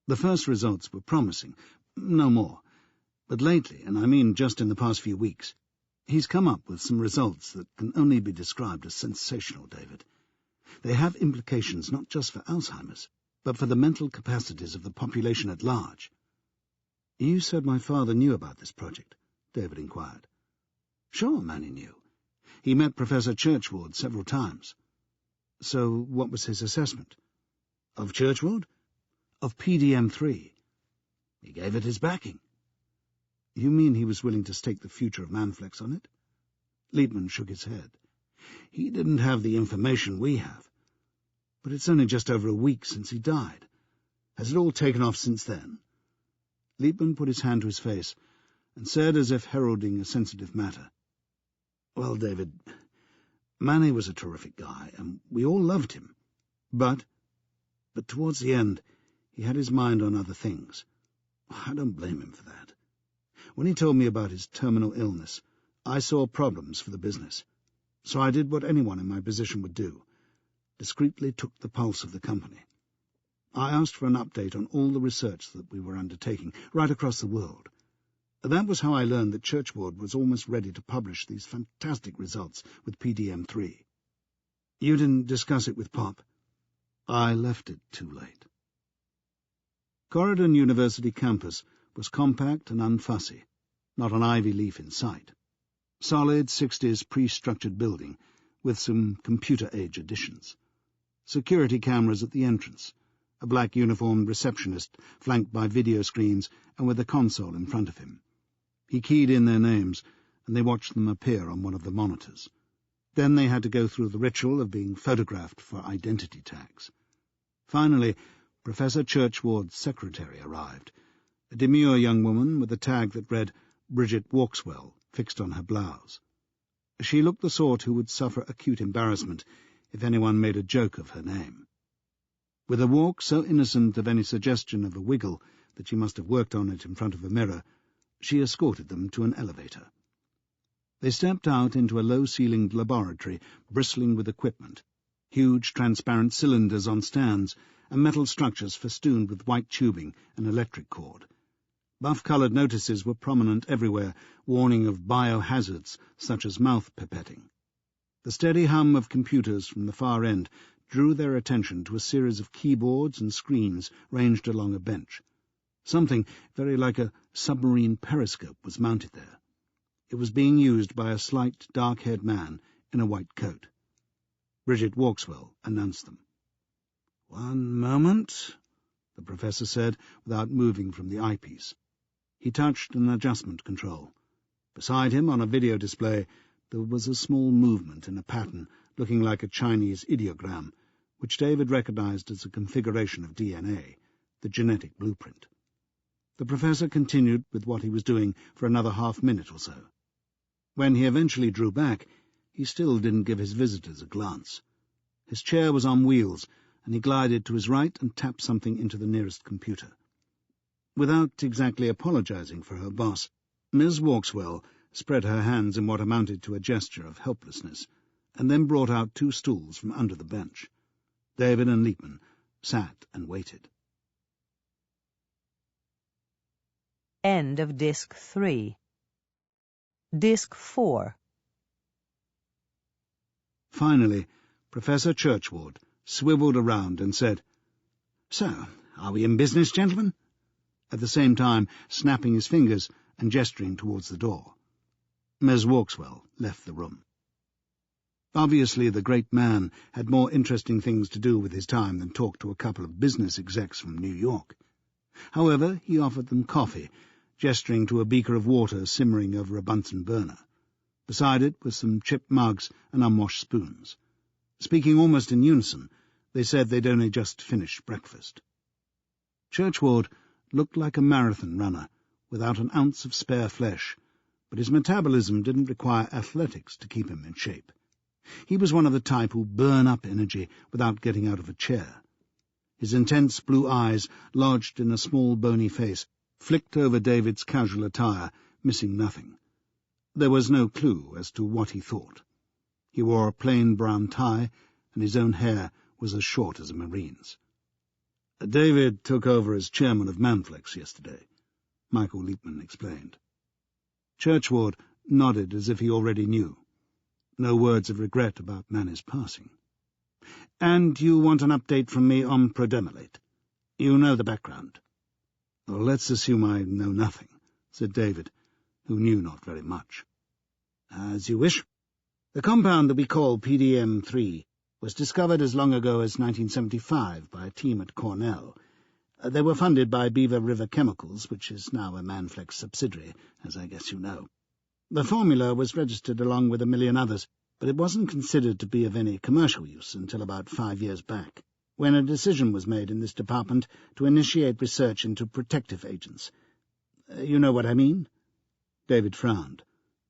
The first results were promising, no more. But lately, and I mean just in the past few weeks, he's come up with some results that can only be described as sensational, David. They have implications not just for Alzheimer's, but for the mental capacities of the population at large. You said my father knew about this project, David inquired. Sure, Manny knew. He met Professor Churchward several times. So what was his assessment? Of Churchward? Of PDM3. He gave it his backing. You mean he was willing to stake the future of Manflex on it? Liebman shook his head. He didn't have the information we have. But it's only just over a week since he died. Has it all taken off since then? Liebman put his hand to his face and said, as if heralding a sensitive matter, Well, David, Manny was a terrific guy, and we all loved him. But towards the end, he had his mind on other things. I don't blame him for that. When he told me about his terminal illness, I saw problems for the business. So I did what anyone in my position would do, discreetly took the pulse of the company. I asked for an update on all the research that we were undertaking, right across the world. That was how I learned that Churchward was almost ready to publish these fantastic results with PDM3. You didn't discuss it with Pop? I left it too late. Corydon University campus was compact and unfussy, not an ivy leaf in sight. Solid 60s pre-structured building with some computer-age additions. Security cameras at the entrance, a black uniformed receptionist flanked by video screens and with a console in front of him. He keyed in their names, and they watched them appear on one of the monitors. Then they had to go through the ritual of being photographed for identity tags. Finally, Professor Churchward's secretary arrived, a demure young woman with a tag that read Bridget Walkswell fixed on her blouse. She looked the sort who would suffer acute embarrassment if anyone made a joke of her name. With a walk so innocent of any suggestion of a wiggle that she must have worked on it in front of a mirror, she escorted them to an elevator. They stepped out into a low-ceilinged laboratory bristling with equipment, huge transparent cylinders on stands and metal structures festooned with white tubing and electric cord. Buff-coloured notices were prominent everywhere, warning of biohazards such as mouth pipetting. The steady hum of computers from the far end drew their attention to a series of keyboards and screens ranged along a bench. Something very like a submarine periscope was mounted there. It was being used by a slight, dark-haired man in a white coat. Bridget Walkswell announced them. "One moment," the professor said, without moving from the eyepiece. He touched an adjustment control. Beside him, on a video display, there was a small movement in a pattern looking like a Chinese ideogram, which David recognized as a configuration of DNA, the genetic blueprint. The professor continued with what he was doing for another half-minute or so. When he eventually drew back, he still didn't give his visitors a glance. His chair was on wheels, and he glided to his right and tapped something into the nearest computer. Without exactly apologizing for her boss, Ms. Walkswell spread her hands in what amounted to a gesture of helplessness, and then brought out 2 stools from under the bench. David and Liebman sat and waited. End of Disc 3. Disc 4. Finally, Professor Churchward swiveled around and said, "So, are we in business, gentlemen?" at the same time snapping his fingers and gesturing towards the door. Ms. Walkswell left the room. Obviously, the great man had more interesting things to do with his time than talk to a couple of business execs from New York. However, he offered them coffee, gesturing to a beaker of water simmering over a Bunsen burner. Beside it were some chipped mugs and unwashed spoons. Speaking almost in unison, they said they'd only just finished breakfast. Churchward looked like a marathon runner, without an ounce of spare flesh, but his metabolism didn't require athletics to keep him in shape. He was one of the type who burn up energy without getting out of a chair. His intense blue eyes, lodged in a small bony face, flicked over David's casual attire, missing nothing. There was no clue as to what he thought. He wore a plain brown tie, and his own hair was as short as a Marine's. "David took over as chairman of Manflex yesterday," Michael Liebman explained. Churchward nodded as if he already knew. No words of regret about Manny's passing. "And you want an update from me on Prodemolate? You know the background." "Well, let's assume I know nothing," said David, who knew not very much. "As you wish. The compound that we call PDM-3 was discovered as long ago as 1975 by a team at Cornell. They were funded by Beaver River Chemicals, which is now a Manflex subsidiary, as I guess you know. The formula was registered along with 1 million others, but it wasn't considered to be of any commercial use until about 5 years back, when a decision was made in this department to initiate research into protective agents. You know what I mean?" David frowned.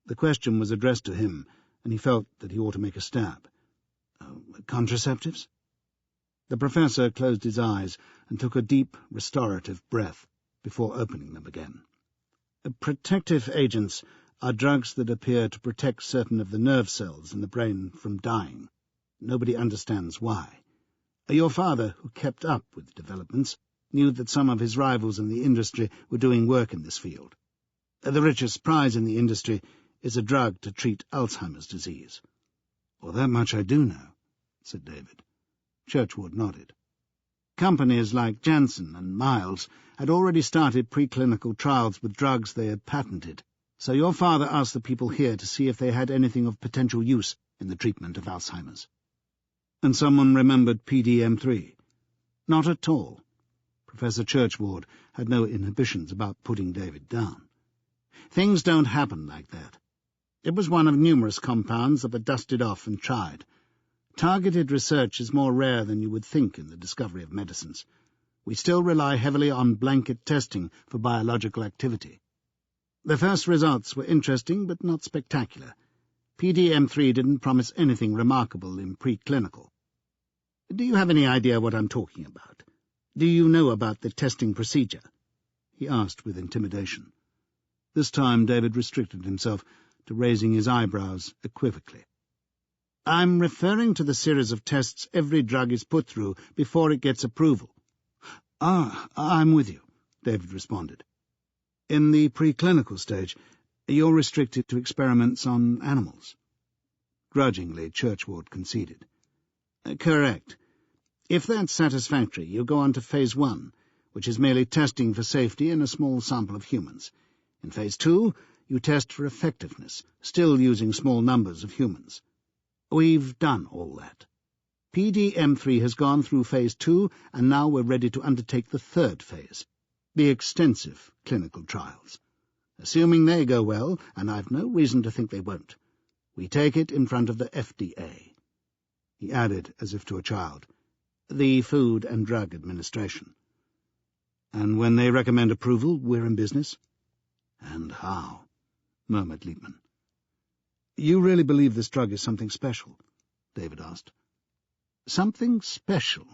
The question was addressed to him, and he felt that he ought to make a stab. "Contraceptives?" The professor closed his eyes and took a deep, restorative breath before opening them again. "Protective agents are drugs that appear to protect certain of the nerve cells in the brain from dying. Nobody understands why. Your father, who kept up with developments, knew that some of his rivals in the industry were doing work in this field. The richest prize in the industry is a drug to treat Alzheimer's disease." "Well, that much I do know," said David. Churchward nodded. Companies like Janssen and Miles had already started preclinical trials with drugs they had patented, so your father asked the people here to see if they had anything of potential use in the treatment of Alzheimer's. And someone remembered PDM-3. Not at all. Professor Churchward had no inhibitions about putting David down. Things don't happen like that. It was one of numerous compounds that were dusted off and tried. Targeted research is more rare than you would think in the discovery of medicines. We still rely heavily on blanket testing for biological activity. The first results were interesting but not spectacular. PDM-3 didn't promise anything remarkable in preclinical. Do you have any idea what I'm talking about? Do you know about the testing procedure?" he asked with intimidation. This time David restricted himself to raising his eyebrows equivocally. "I'm referring to the series of tests every drug is put through before it gets approval." "Ah, I'm with you," David responded. "In the preclinical stage, you're restricted to experiments on animals." Grudgingly, Churchward conceded. "Correct. If that's satisfactory, you go on to Phase 1, which is merely testing for safety in a small sample of humans. In Phase 2, you test for effectiveness, still using small numbers of humans. We've done all that. PDM3 has gone through Phase 2, and now we're ready to undertake the third phase, the extensive clinical trials. Assuming they go well, and I've no reason to think they won't, we take it in front of the FDA. He added, as if to a child, the Food and Drug Administration. And when they recommend approval, we're in business? And how? Murmured Liebman. You really believe this drug is something special? David asked. Something special?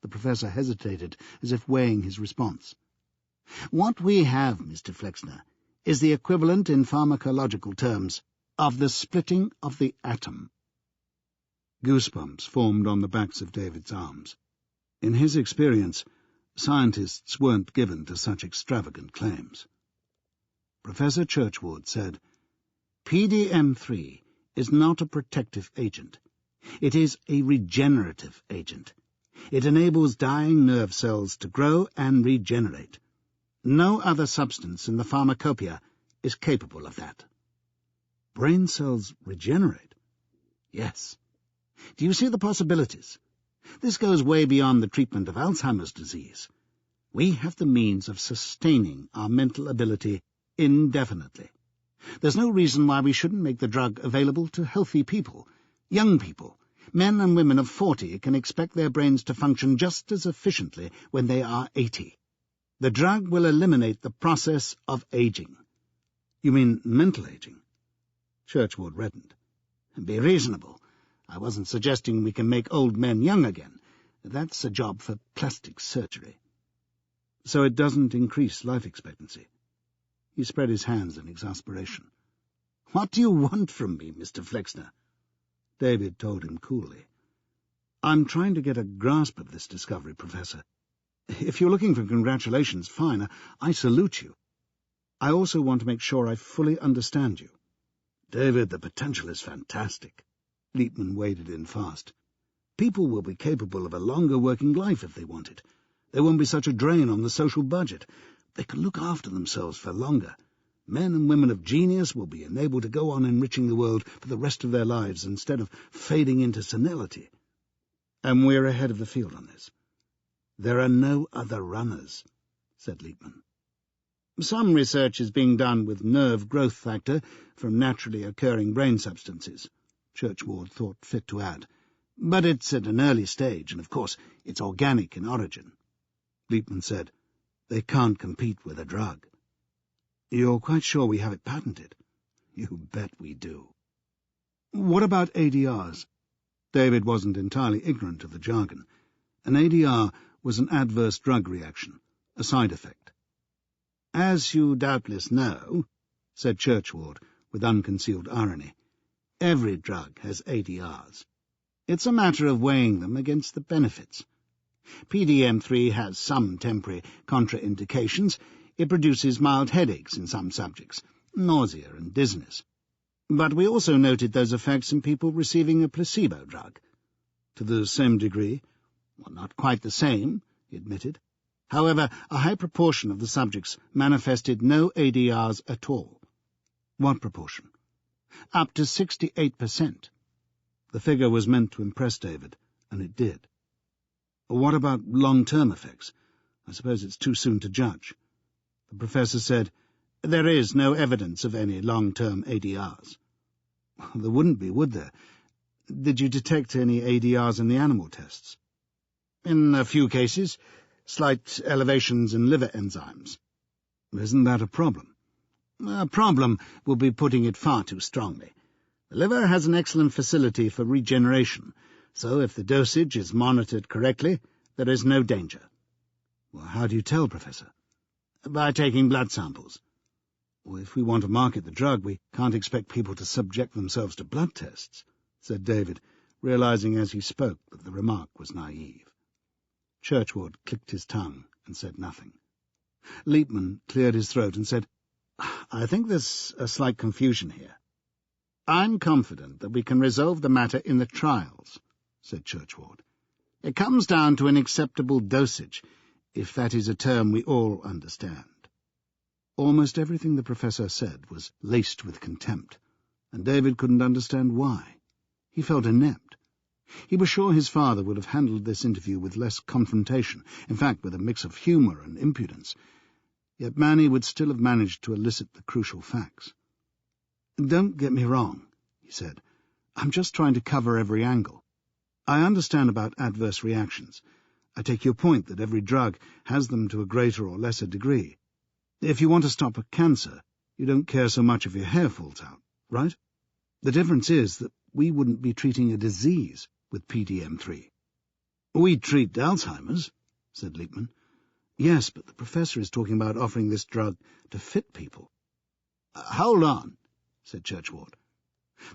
The professor hesitated, as if weighing his response. What we have, Mr. Flexner, is the equivalent in pharmacological terms of the splitting of the atom. Goosebumps formed on the backs of David's arms. In his experience, scientists weren't given to such extravagant claims. Professor Churchward said, PDM3 is not a protective agent. It is a regenerative agent. It enables dying nerve cells to grow and regenerate. No other substance in the pharmacopoeia is capable of that. Brain cells regenerate? Yes. Do you see the possibilities? This goes way beyond the treatment of Alzheimer's disease. We have the means of sustaining our mental ability indefinitely. There's no reason why we shouldn't make the drug available to healthy people, young people. Men and women of 40 can expect their brains to function just as efficiently when they are 80. The drug will eliminate the process of aging. You mean mental aging? Churchward reddened. Be reasonable. I wasn't suggesting we can make old men young again. That's a job for plastic surgery. So it doesn't increase life expectancy. He spread his hands in exasperation. What do you want from me, Mr. Flexner? David told him coolly. I'm trying to get a grasp of this discovery, Professor. If you're looking for congratulations, fine. I salute you. I also want to make sure I fully understand you. David, the potential is fantastic. Liebman waded in fast. People will be capable of a longer working life if they want it. There won't be such a drain on the social budget. They can look after themselves for longer. Men and women of genius will be enabled to go on enriching the world for the rest of their lives instead of fading into senility. And we're ahead of the field on this. There are no other runners, said Liebman. Some research is being done with nerve growth factor from naturally occurring brain substances, Churchward thought fit to add. But it's at an early stage, and of course it's organic in origin. Liebman said, They can't compete with a drug. You're quite sure we have it patented? You bet we do. What about ADRs? David wasn't entirely ignorant of the jargon. An ADR was an adverse drug reaction, a side effect. As you doubtless know, said Churchward with unconcealed irony, every drug has ADRs. It's a matter of weighing them against the benefits. PDM3 has some temporary contraindications. It produces mild headaches in some subjects, nausea and dizziness. But we also noted those effects in people receiving a placebo drug. To the same degree? Well, not quite the same, he admitted. However, a high proportion of the subjects manifested no ADRs at all. What proportion? Up to 68%. The figure was meant to impress David, and it did. What about long-term effects? I suppose it's too soon to judge. The professor said, There is no evidence of any long-term ADRs. There wouldn't be, would there? Did you detect any ADRs in the animal tests? In a few cases, slight elevations in liver enzymes. Isn't that a problem? A problem would be putting it far too strongly. The liver has an excellent facility for regeneration, so if the dosage is monitored correctly, there is no danger. Well, how do you tell, Professor? By taking blood samples. Well, if we want to market the drug, we can't expect people to subject themselves to blood tests, said David, realizing as he spoke that the remark was naive. Churchward clicked his tongue and said nothing. Liebman cleared his throat and said, I think there's a slight confusion here. I'm confident that we can resolve the matter in the trials, said Churchward. It comes down to an acceptable dosage, if that is a term we all understand. Almost everything the professor said was laced with contempt, and David couldn't understand why. He felt inept. He was sure his father would have handled this interview with less confrontation, in fact with a mix of humour and impudence, yet Manny would still have managed to elicit the crucial facts. "Don't get me wrong," he said. "I'm just trying to cover every angle. I understand about adverse reactions. I take your point that every drug has them to a greater or lesser degree. If you want to stop a cancer, you don't care so much if your hair falls out, right? The difference is that we wouldn't be treating a disease with PDM3. "We treat Alzheimer's," said Liebman. "Yes, but the professor is talking about offering this drug to fit people." "Hold on," said Churchward.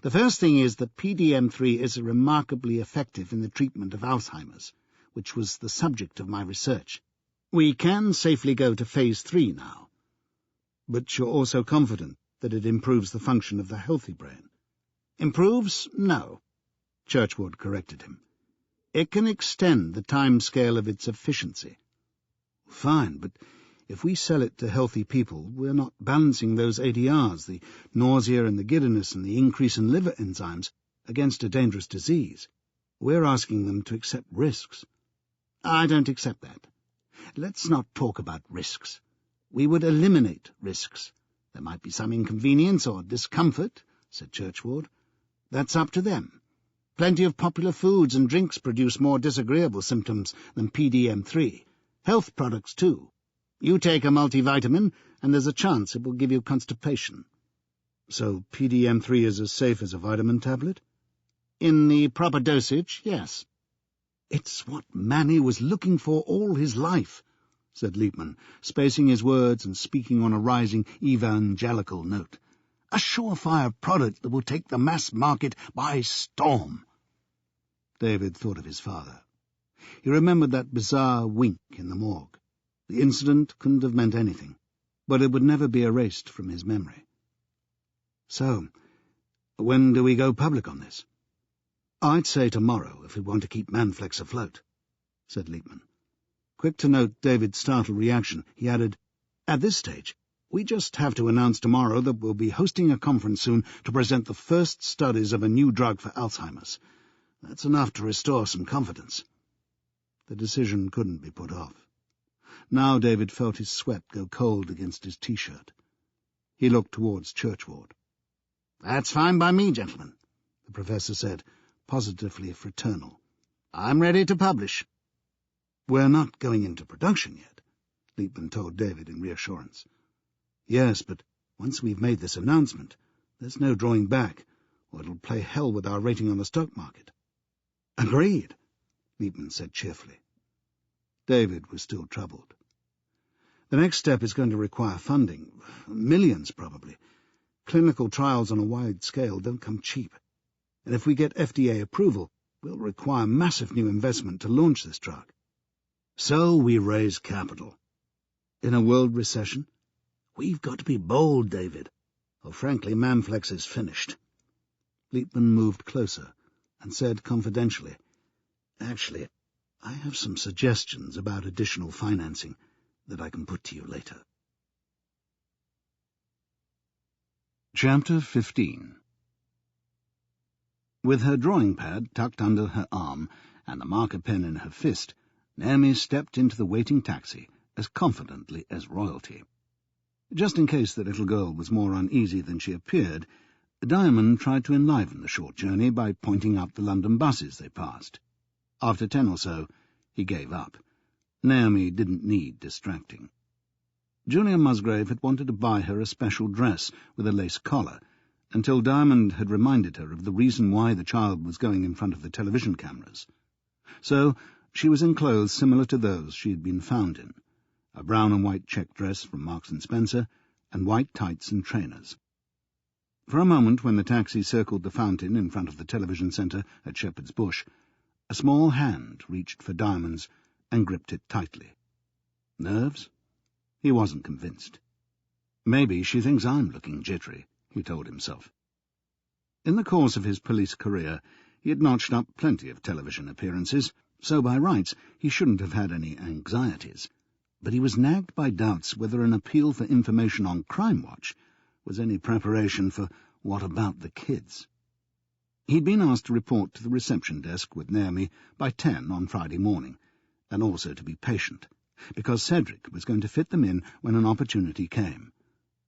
"The first thing is that PDM3 is remarkably effective in the treatment of Alzheimer's, which was the subject of my research. We can safely go to Phase 3 now." "But you're also confident that it improves the function of the healthy brain?" "Improves? No," Churchward corrected him. "It can extend the time scale of its efficiency." "Fine, but if we sell it to healthy people, we're not balancing those ADRs, the nausea and the giddiness and the increase in liver enzymes, against a dangerous disease. We're asking them to accept risks." "I don't accept that. Let's not talk about risks. We would eliminate risks. There might be some inconvenience or discomfort," said Churchward. "That's up to them. Plenty of popular foods and drinks produce more disagreeable symptoms than PDM3. Health products, too. You take a multivitamin, and there's a chance it will give you constipation." "So PDM3 is as safe as a vitamin tablet?" "In the proper dosage, yes." "It's what Manny was looking for all his life," said Liebman, spacing his words and speaking on a rising evangelical note. "A surefire product that will take the mass market by storm." David thought of his father. He remembered that bizarre wink in the morgue. The incident couldn't have meant anything, but it would never be erased from his memory. "So, when do we go public on this?" "I'd say tomorrow, if we want to keep Manflex afloat," said Liebman. Quick to note David's startled reaction, he added, "At this stage, we just have to announce tomorrow that we'll be hosting a conference soon to present the first studies of a new drug for Alzheimer's. That's enough to restore some confidence." The decision couldn't be put off. Now David felt his sweat go cold against his T-shirt. He looked towards Churchward. "That's fine by me, gentlemen," the professor said, positively fraternal. "I'm ready to publish." "We're not going into production yet," Liebman told David in reassurance. "Yes, but once we've made this announcement, there's no drawing back, or it'll play hell with our rating on the stock market." "Agreed," Liebman said cheerfully. David was still troubled. "The next step is going to require funding, millions probably. Clinical trials on a wide scale don't come cheap, and if we get FDA approval, we'll require massive new investment to launch this drug." "So we raise capital." "In a world recession?" "We've got to be bold, David, or frankly Manflex is finished." Liebman moved closer and said confidentially, "Actually, I have some suggestions about additional financing that I can put to you later." Chapter 15. With her drawing pad tucked under her arm and the marker pen in her fist, Naomi stepped into the waiting taxi as confidently as royalty. Just in case the little girl was more uneasy than she appeared, Diamond tried to enliven the short journey by pointing out the London buses they passed. After 10 or so, he gave up. Naomi didn't need distracting. Julia Musgrave had wanted to buy her a special dress with a lace collar, until Diamond had reminded her of the reason why the child was going in front of the television cameras. So she was in clothes similar to those she had been found in, a brown and white check dress from Marks & Spencer, and white tights and trainers. For a moment, when the taxi circled the fountain in front of the television centre at Shepherd's Bush, a small hand reached for Diamond's and gripped it tightly. Nerves? He wasn't convinced. "Maybe she thinks I'm looking jittery," he told himself. In the course of his police career, he had notched up plenty of television appearances, so by rights he shouldn't have had any anxieties, but he was nagged by doubts whether an appeal for information on Crime Watch was any preparation for What About the Kids. He'd been asked to report to the reception desk with Naomi by 10 on Friday morning, and also to be patient, because Cedric was going to fit them in when an opportunity came.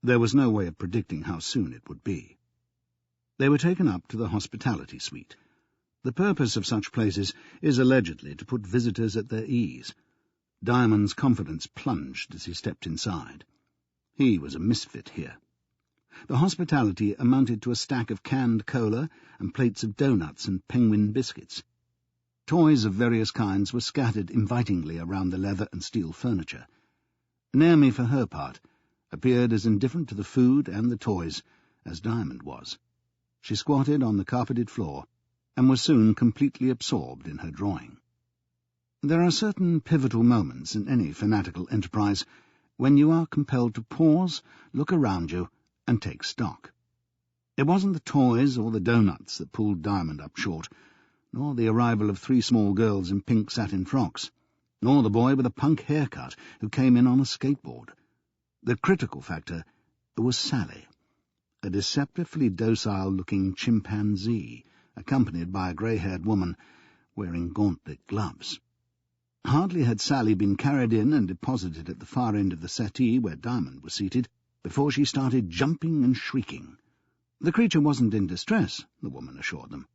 There was no way of predicting how soon it would be. They were taken up to the hospitality suite. The purpose of such places is allegedly to put visitors at their ease. Diamond's confidence plunged as he stepped inside. He was a misfit here. The hospitality amounted to a stack of canned cola and plates of doughnuts and penguin biscuits. Toys of various kinds were scattered invitingly around the leather and steel furniture. Naomi, for her part, appeared as indifferent to the food and the toys as Diamond was. She squatted on the carpeted floor and was soon completely absorbed in her drawing. There are certain pivotal moments in any fanatical enterprise when you are compelled to pause, look around you, and take stock. It wasn't the toys or the doughnuts that pulled Diamond up short, nor the arrival of 3 small girls in pink satin frocks, nor the boy with a punk haircut who came in on a skateboard. The critical factor was Sally, a deceptively docile-looking chimpanzee, accompanied by a grey-haired woman wearing gauntlet gloves. Hardly had Sally been carried in and deposited at the far end of the settee where Diamond was seated before she started jumping and shrieking. The creature wasn't in distress, the woman assured them,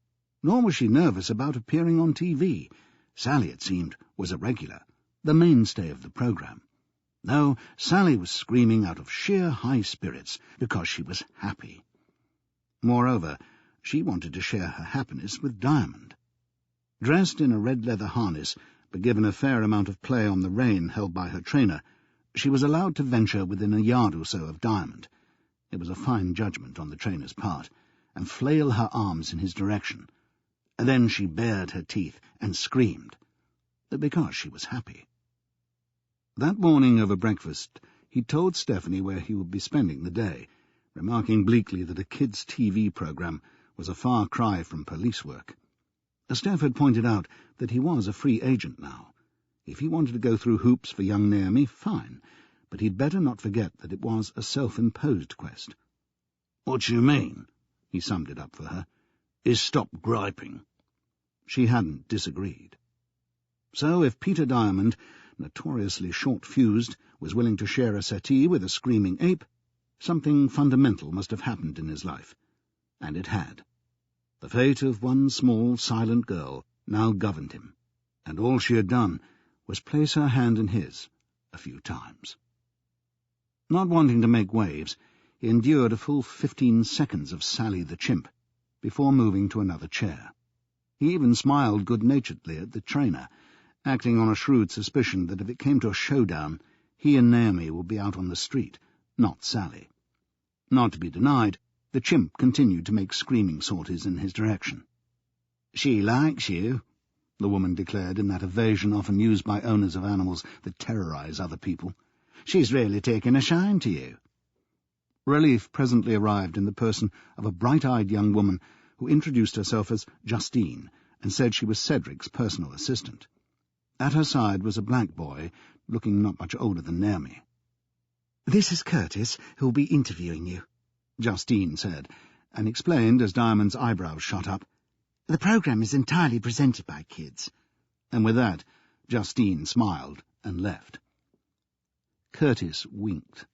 nor was she nervous about appearing on TV. Sally, it seemed, was a regular, the mainstay of the programme. No, Sally was screaming out of sheer high spirits because she was happy. Moreover, she wanted to share her happiness with Diamond. Dressed in a red leather harness, but given a fair amount of play on the rein held by her trainer, she was allowed to venture within a yard or so of Diamond. It was a fine judgment on the trainer's part, and flail her arms in his direction. And then she bared her teeth and screamed, because she was happy. That morning over breakfast, he told Stephanie where he would be spending the day, remarking bleakly that a kids' TV programme was a far cry from police work. Steph had pointed out that he was a free agent now. If he wanted to go through hoops for young Naomi, fine, but he'd better not forget that it was a self-imposed quest. "What you mean," he summed it up for her, "is stop griping." She hadn't disagreed. So if Peter Diamond, notoriously short-fused, was willing to share a settee with a screaming ape, something fundamental must have happened in his life. And it had. The fate of one small, silent girl now governed him, and all she had done was place her hand in his a few times. Not wanting to make waves, he endured a full 15 seconds of Sally the chimp before moving to another chair. He even smiled good-naturedly at the trainer, acting on a shrewd suspicion that if it came to a showdown, he and Naomi would be out on the street, not Sally. Not to be denied, the chimp continued to make screaming sorties in his direction. "She likes you," the woman declared in that evasion often used by owners of animals that terrorize other people. "She's really taken a shine to you." Relief presently arrived in the person of a bright-eyed young woman who introduced herself as Justine and said she was Cedric's personal assistant. At her side was a black boy, looking not much older than Naomi. "This is Curtis, who'll be interviewing you," Justine said, and explained as Diamond's eyebrows shot up. "The programme is entirely presented by kids." And with that, Justine smiled and left. Curtis winked.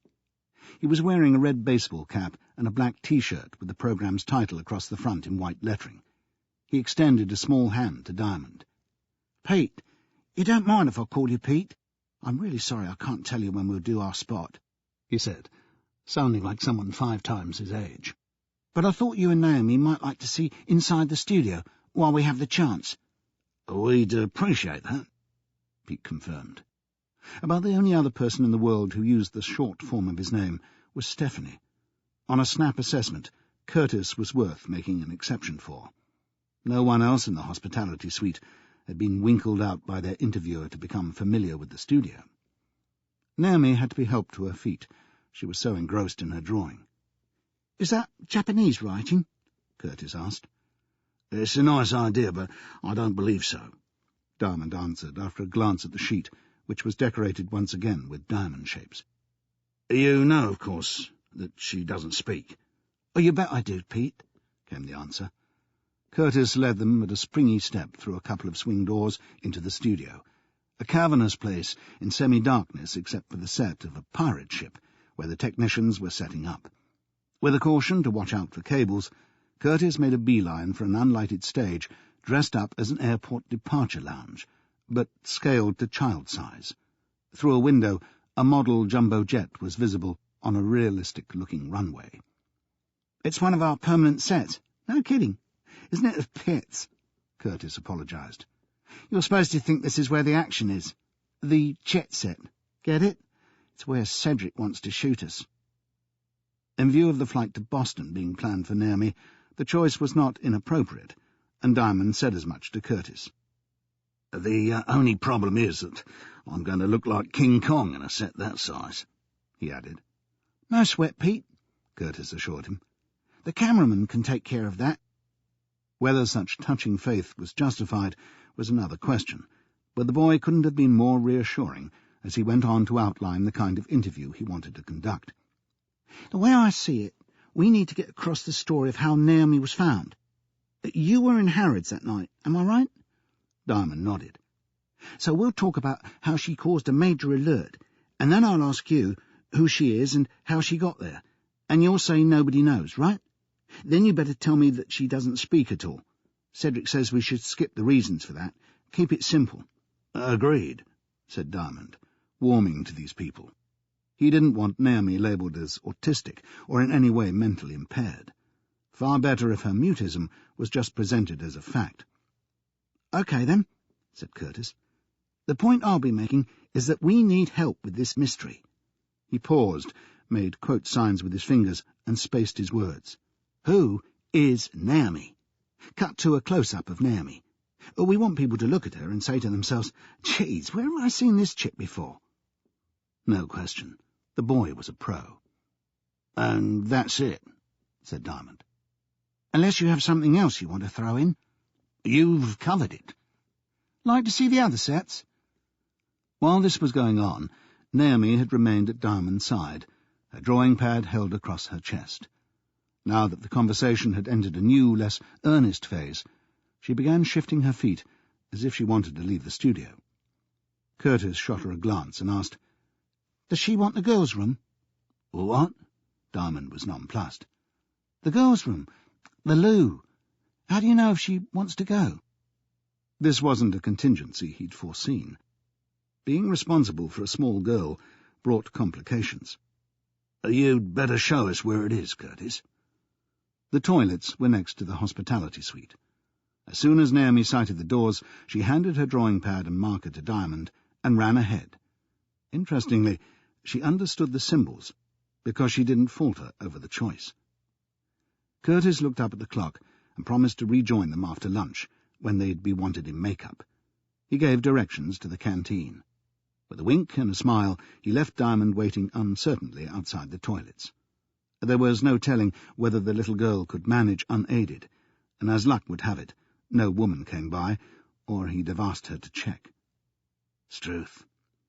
He was wearing a red baseball cap and a black T-shirt with the programme's title across the front in white lettering. He extended a small hand to Diamond. "Pete, you don't mind if I call you Pete? I'm really sorry I can't tell you when we'll do our spot," he said, sounding like someone 5 times his age. "But I thought you and Naomi might like to see inside the studio while we have the chance." "We'd appreciate that," Pete confirmed. About the only other person in the world who used the short form of his name was Stephanie. On a snap assessment, Curtis was worth making an exception for. No one else in the hospitality suite had been winkled out by their interviewer to become familiar with the studio. Naomi had to be helped to her feet. She was so engrossed in her drawing. "Is that Japanese writing?" Curtis asked. "It's a nice idea, but I don't believe so." Diamond answered after a glance at the sheet, which was decorated once again with diamond shapes. You know, of course, that she doesn't speak. Oh, you bet I do, Pete, came the answer. Curtis led them at a springy step through a couple of swing doors into the studio, a cavernous place in semi-darkness except for the set of a pirate ship, where the technicians were setting up. With a caution to watch out for cables, Curtis made a beeline for an unlighted stage dressed up as an airport departure lounge, but scaled to child size. Through a window, a model jumbo jet was visible on a realistic-looking runway. It's one of our permanent sets. No kidding. Isn't it of pits? Curtis apologised. You're supposed to think this is where the action is. The jet set. Get it? It's where Cedric wants to shoot us. In view of the flight to Boston being planned for Naomi, the choice was not inappropriate, and Diamond said as much to Curtis. The only problem is that I'm going to look like King Kong in a set that size, he added. No sweat, Pete, Curtis assured him. The cameraman can take care of that. Whether such touching faith was justified was another question, but the boy couldn't have been more reassuring as he went on to outline the kind of interview he wanted to conduct. The way I see it, we need to get across the story of how Naomi was found. You were in Harrods that night, am I right? Diamond nodded. So we'll talk about how she caused a major alert, and then I'll ask you who she is and how she got there, and you'll say nobody knows, right? Then you better tell me that she doesn't speak at all. Cedric says we should skip the reasons for that. Keep it simple. Agreed, said Diamond, warming to these people. He didn't want Naomi labelled as autistic or in any way mentally impaired. Far better if her mutism was just presented as a fact. OK, then, said Curtis. The point I'll be making is that we need help with this mystery. He paused, made quote signs with his fingers, and spaced his words. Who is Naomi? Cut to a close-up of Naomi. We want people to look at her and say to themselves, geez, where have I seen this chick before? No question. The boy was a pro. And that's it, said Diamond. Unless you have something else you want to throw in. You've covered it. Like to see the other sets? While this was going on, Naomi had remained at Diamond's side, her drawing pad held across her chest. Now that the conversation had entered a new, less earnest phase, she began shifting her feet, as if she wanted to leave the studio. Curtis shot her a glance and asked, Does she want the girls' room? What? Diamond was nonplussed. The girls' room. The loo. How do you know if she wants to go? This wasn't a contingency he'd foreseen. Being responsible for a small girl brought complications. You'd better show us where it is, Curtis. The toilets were next to the hospitality suite. As soon as Naomi sighted the doors, she handed her drawing pad and marker to Diamond and ran ahead. Interestingly, she understood the symbols, because she didn't falter over the choice. Curtis looked up at the clock and promised to rejoin them after lunch, when they'd be wanted in makeup. He gave directions to the canteen. With a wink and a smile, he left Diamond waiting uncertainly outside the toilets. There was no telling whether the little girl could manage unaided, and as luck would have it, no woman came by, or he'd have asked her to check. 'Struth,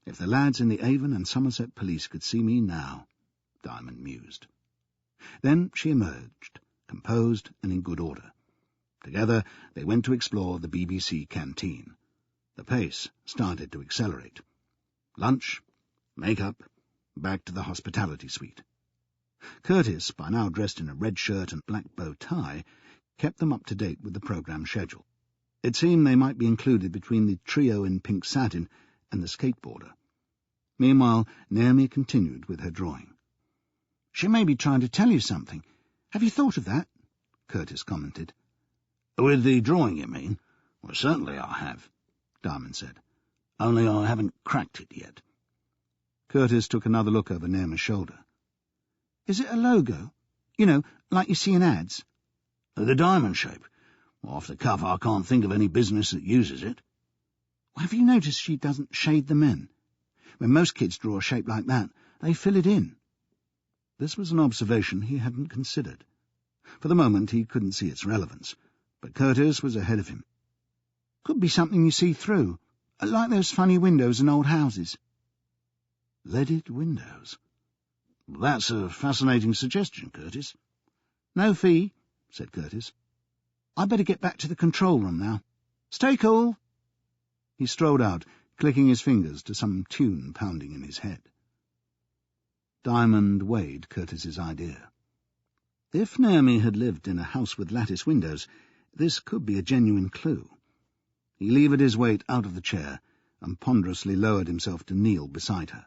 if the lads in the Avon and Somerset police could see me now, Diamond mused. Then she emerged, composed and in good order. Together they went to explore the BBC canteen. The pace started to accelerate. Lunch, make-up, back to the hospitality suite. Curtis, by now dressed in a red shirt and black bow tie, kept them up to date with the programme schedule. It seemed they might be included between the trio in pink satin and the skateboarder. Meanwhile, Naomi continued with her drawing. She may be trying to tell you something. Have you thought of that? Curtis commented. With the drawing, you mean? Well, certainly I have, Diamond said. Only I haven't cracked it yet. Curtis took another look over Naomi's shoulder. Is it a logo? You know, like you see in ads? The diamond shape. Well, off the cuff, I can't think of any business that uses it. Well, have you noticed she doesn't shade them in? When most kids draw a shape like that, they fill it in. This was an observation he hadn't considered. For the moment he couldn't see its relevance, but Curtis was ahead of him. Could be something you see through, like those funny windows in old houses. Leaded windows? That's a fascinating suggestion, Curtis. No fee, said Curtis. I'd better get back to the control room now. Stay cool. He strode out, clicking his fingers to some tune pounding in his head. Diamond weighed Curtis's idea. If Naomi had lived in a house with lattice windows, this could be a genuine clue. He levered his weight out of the chair and ponderously lowered himself to kneel beside her.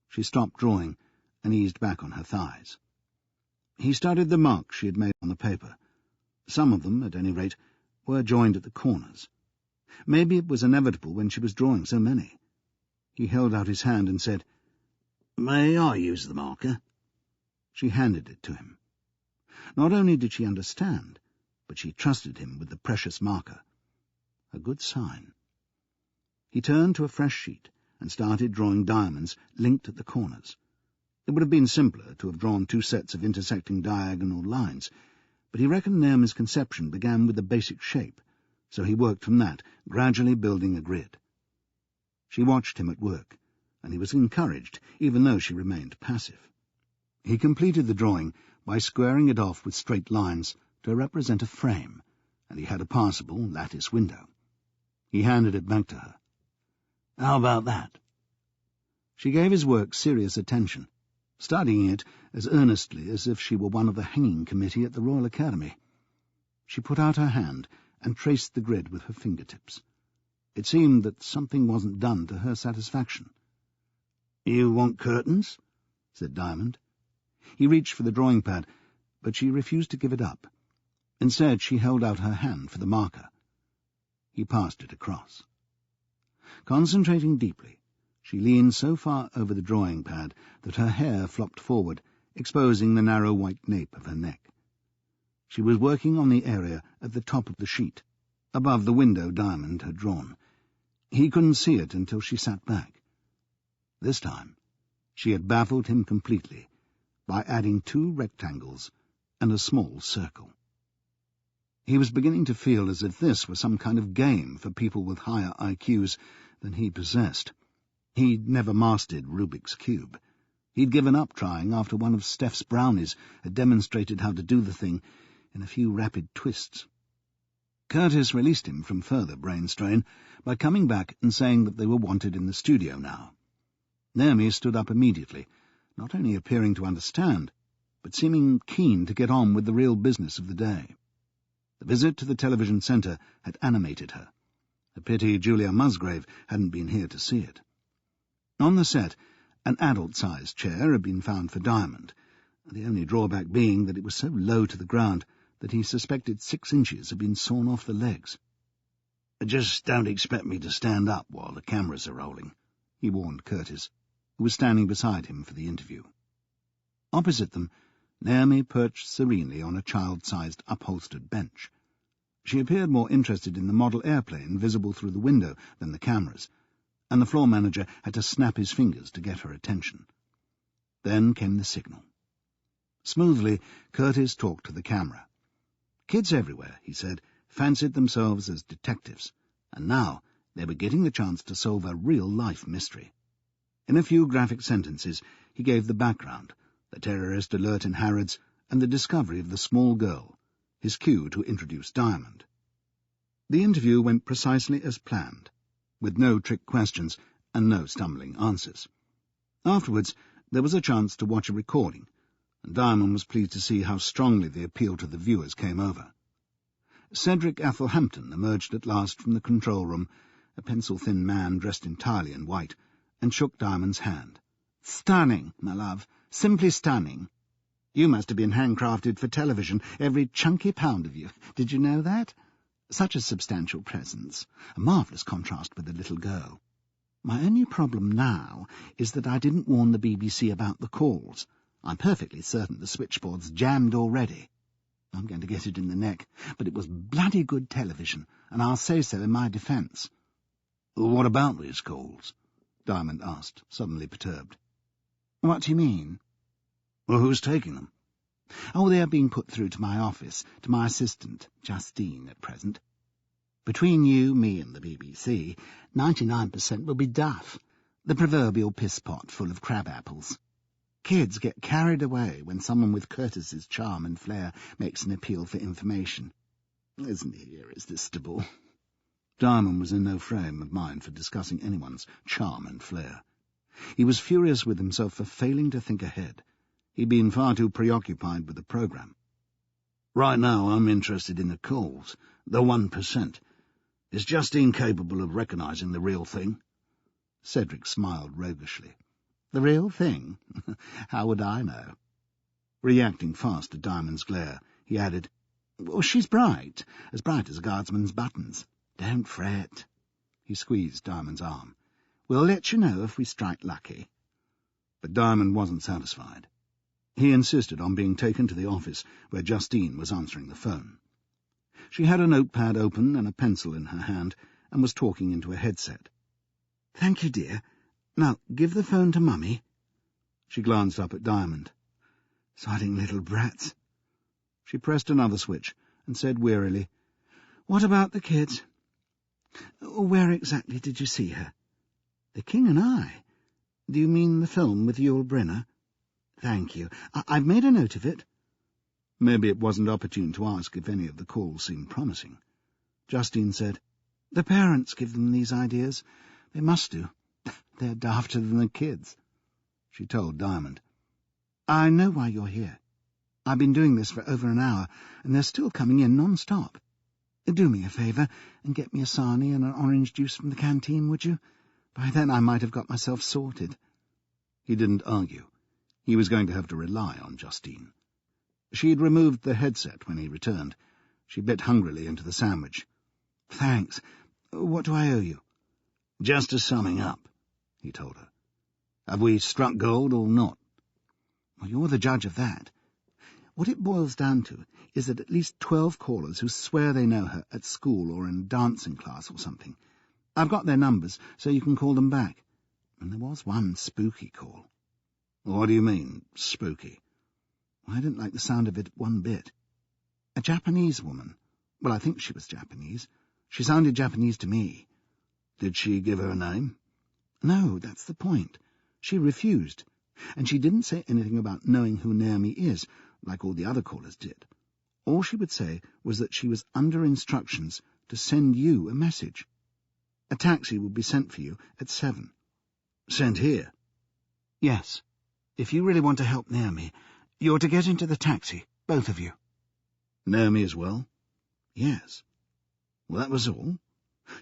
She stopped drawing and eased back on her thighs. He studied the marks she had made on the paper. Some of them, at any rate, were joined at the corners. Maybe it was inevitable when she was drawing so many. He held out his hand and said, "May I use the marker?" She handed it to him. Not only did she understand, but she trusted him with the precious marker. A good sign. He turned to a fresh sheet and started drawing diamonds linked at the corners. It would have been simpler to have drawn two sets of intersecting diagonal lines, but he reckoned Naomi's conception began with the basic shape, so he worked from that, gradually building a grid. She watched him at work, and he was encouraged, even though she remained passive. He completed the drawing by squaring it off with straight lines to represent a frame, and he had a passable lattice window. He handed it back to her. "How about that?" She gave his work serious attention, studying it as earnestly as if she were one of the hanging committee at the Royal Academy. She put out her hand and traced the grid with her fingertips. It seemed that something wasn't done to her satisfaction. "You want curtains?" said Diamond. He reached for the drawing pad, but she refused to give it up. Instead, she held out her hand for the marker. He passed it across. Concentrating deeply, she leaned so far over the drawing pad that her hair flopped forward, exposing the narrow white nape of her neck. She was working on the area at the top of the sheet, above the window Diamond had drawn. He couldn't see it until she sat back. This time, she had baffled him completely by adding 2 rectangles and a small circle. He was beginning to feel as if this were some kind of game for people with higher IQs than he possessed. He'd never mastered Rubik's Cube. He'd given up trying after one of Steph's brownies had demonstrated how to do the thing in a few rapid twists. Curtis released him from further brain strain by coming back and saying that they were wanted in the studio now. Naomi stood up immediately, not only appearing to understand, but seeming keen to get on with the real business of the day. The visit to the television centre had animated her. A pity Julia Musgrave hadn't been here to see it. On the set, an adult-sized chair had been found for Diamond, the only drawback being that it was so low to the ground that he suspected 6 inches had been sawn off the legs. "Just don't expect me to stand up while the cameras are rolling," he warned Curtis, who was standing beside him for the interview. Opposite them, Naomi perched serenely on a child-sized upholstered bench. She appeared more interested in the model airplane visible through the window than the cameras, and the floor manager had to snap his fingers to get her attention. Then came the signal. Smoothly, Curtis talked to the camera. Kids everywhere, he said, fancied themselves as detectives, and now they were getting the chance to solve a real-life mystery. In a few graphic sentences, he gave the background, the terrorist alert in Harrods, and the discovery of the small girl, his cue to introduce Diamond. The interview went precisely as planned, with no trick questions and no stumbling answers. Afterwards, there was a chance to watch a recording, and Diamond was pleased to see how strongly the appeal to the viewers came over. Cedric Athelhampton emerged at last from the control room, a pencil-thin man dressed entirely in white, and shook Diamond's hand. "Stunning, my love, simply stunning. You must have been handcrafted for television, every chunky pound of you. Did you know that? Such a substantial presence, a marvellous contrast with the little girl. My only problem now is that I didn't warn the BBC about the calls. I'm perfectly certain the switchboard's jammed already. I'm going to get it in the neck, but it was bloody good television, and I'll say so in my defence." "What about these calls?" Diamond asked, suddenly perturbed. "What do you mean?" "Well, who's taking them?" "Oh, they're being put through to my office, to my assistant, Justine, at present." Between you, me and the BBC, 99% will be duff, the proverbial pisspot full of crab apples. Kids get carried away when someone with Curtis's charm and flair makes an appeal for information. Isn't he irresistible? Diamond was in no frame of mind for discussing anyone's charm and flair. He was furious with himself for failing to think ahead. He'd been far too preoccupied with the programme. Right now I'm interested in the calls, the 1%. Is Justine capable of recognising the real thing? Cedric smiled roguishly. The real thing? How would I know? Reacting fast to Diamond's glare, he added, Well, she's bright as a guardsman's buttons. Don't fret. He squeezed Diamond's arm. We'll let you know if we strike lucky. But Diamond wasn't satisfied. He insisted on being taken to the office where Justine was answering the phone. She had a notepad open and a pencil in her hand and was talking into a headset. Thank you, dear. Now, give the phone to Mummy. She glanced up at Diamond. Sodding little brats. She pressed another switch and said wearily, What about the kids? Where exactly did you see her? The King and I. Do you mean the film with Yul Brynner? Thank you. I've made a note of it. Maybe it wasn't opportune to ask if any of the calls seemed promising. Justine said, The parents give them these ideas. They must do. They're dafter than the kids. She told Diamond. I know why you're here. I've been doing this for over an hour, and they're still coming in non-stop. Do me a favour and get me a sarnie and an orange juice from the canteen, would you? By then I might have got myself sorted. He didn't argue. He was going to have to rely on Justine. She had removed the headset when he returned. She bit hungrily into the sandwich. Thanks. What do I owe you? Just a summing up, he told her. Have we struck gold or not? Well, you're the judge of that. What it boils down to is that at least 12 callers who swear they know her at school or in a dancing class or something. I've got their numbers, so you can call them back. And there was one spooky call. What do you mean, spooky? I didn't like the sound of it one bit. A Japanese woman. Well, I think she was Japanese. She sounded Japanese to me. Did she give her name? No, that's the point. She refused. And she didn't say anything about knowing who Naomi is, like all the other callers did. All she would say was that she was under instructions to send you a message. A taxi would be sent for you at 7. Sent here? Yes. If you really want to help Naomi, you're to get into the taxi, both of you. Naomi as well? Yes. Well, that was all.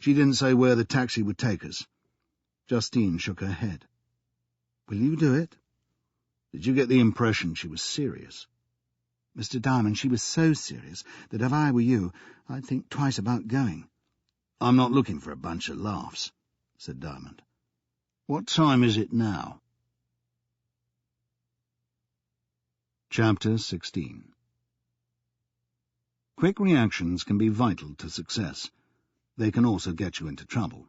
She didn't say where the taxi would take us. Justine shook her head. Will you do it? Did you get the impression she was serious? Mr. Diamond, she was so serious that if I were you, I'd think twice about going. I'm not looking for a bunch of laughs, said Diamond. What time is it now? Chapter 16. Quick reactions can be vital to success. They can also get you into trouble.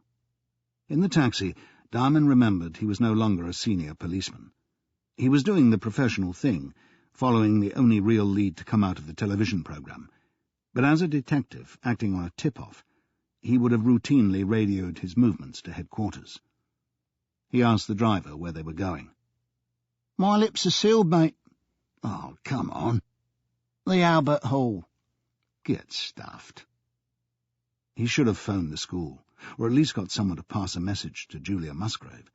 In the taxi, Diamond remembered he was no longer a senior policeman. He was doing the professional thing, following the only real lead to come out of the television programme. But as a detective, acting on a tip-off, he would have routinely radioed his movements to headquarters. He asked the driver where they were going. My lips are sealed, mate. Oh, come on. The Albert Hall. Get stuffed. He should have phoned the school, or at least got someone to pass a message to Julia Musgrave.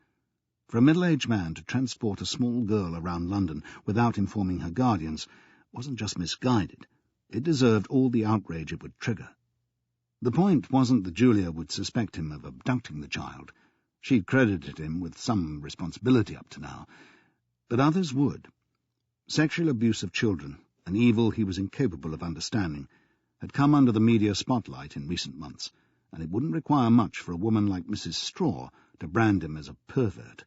For a middle-aged man to transport a small girl around London without informing her guardians wasn't just misguided, it deserved all the outrage it would trigger. The point wasn't that Julia would suspect him of abducting the child. She'd credited him with some responsibility up to now, but others would. Sexual abuse of children, an evil he was incapable of understanding, had come under the media spotlight in recent months, and it wouldn't require much for a woman like Mrs. Straw to brand him as a pervert.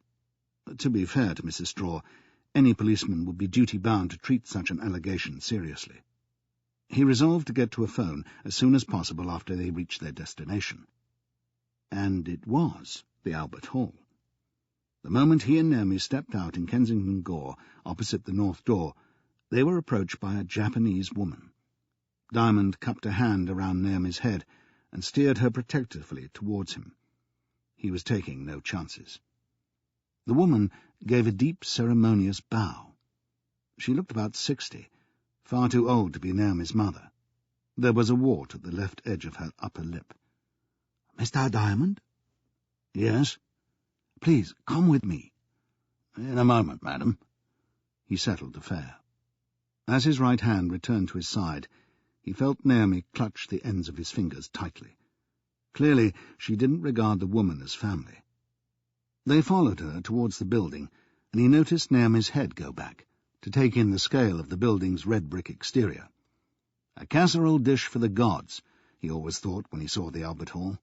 To be fair to Mrs. Straw, any policeman would be duty-bound to treat such an allegation seriously. He resolved to get to a phone as soon as possible after they reached their destination. And it was the Albert Hall. The moment he and Naomi stepped out in Kensington Gore, opposite the north door, they were approached by a Japanese woman. Diamond cupped a hand around Naomi's head and steered her protectively towards him. He was taking no chances. The woman gave a deep, ceremonious bow. She looked about 60, far too old to be Naomi's mother. There was a wart at the left edge of her upper lip. "Mr. Diamond?" "Yes?" "Please, come with me." "In a moment, madam." He settled the fare. As his right hand returned to his side, he felt Naomi clutch the ends of his fingers tightly. Clearly, she didn't regard the woman as family. They followed her towards the building, and he noticed Naomi's head go back, to take in the scale of the building's red brick exterior. A casserole dish for the gods, he always thought when he saw the Albert Hall.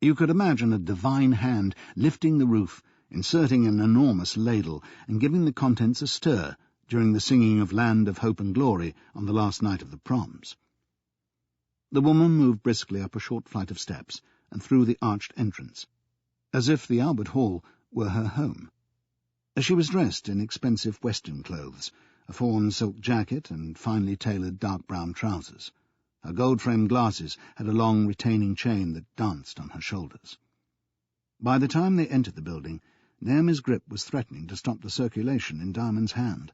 You could imagine a divine hand lifting the roof, inserting an enormous ladle, and giving the contents a stir during the singing of Land of Hope and Glory on the last night of the proms. The woman moved briskly up a short flight of steps and through the arched entrance, as if the Albert Hall were her home. She was dressed in expensive Western clothes, a fawn silk jacket and finely tailored dark brown trousers. Her gold-framed glasses had a long retaining chain that danced on her shoulders. By the time they entered the building, Naomi's grip was threatening to stop the circulation in Diamond's hand.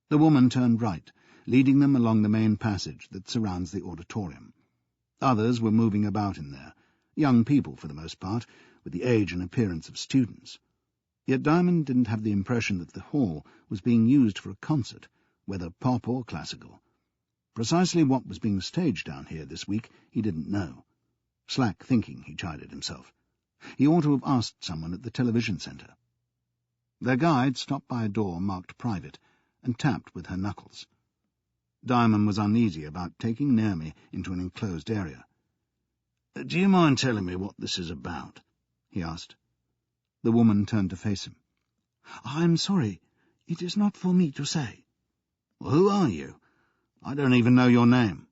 The woman turned right, leading them along the main passage that surrounds the auditorium. Others were moving about in there, young people for the most part, with the age and appearance of students. Yet Diamond didn't have the impression that the hall was being used for a concert, whether pop or classical. Precisely what was being staged down here this week he didn't know. Slack thinking, he chided himself. He ought to have asked someone at the television centre. Their guide stopped by a door marked private and tapped with her knuckles. Diamond was uneasy about taking Naomi into an enclosed area. "Do you mind telling me what this is about?" he asked. The woman turned to face him. "I'm sorry. It is not for me to say." "Well, who are you? I don't even know your name."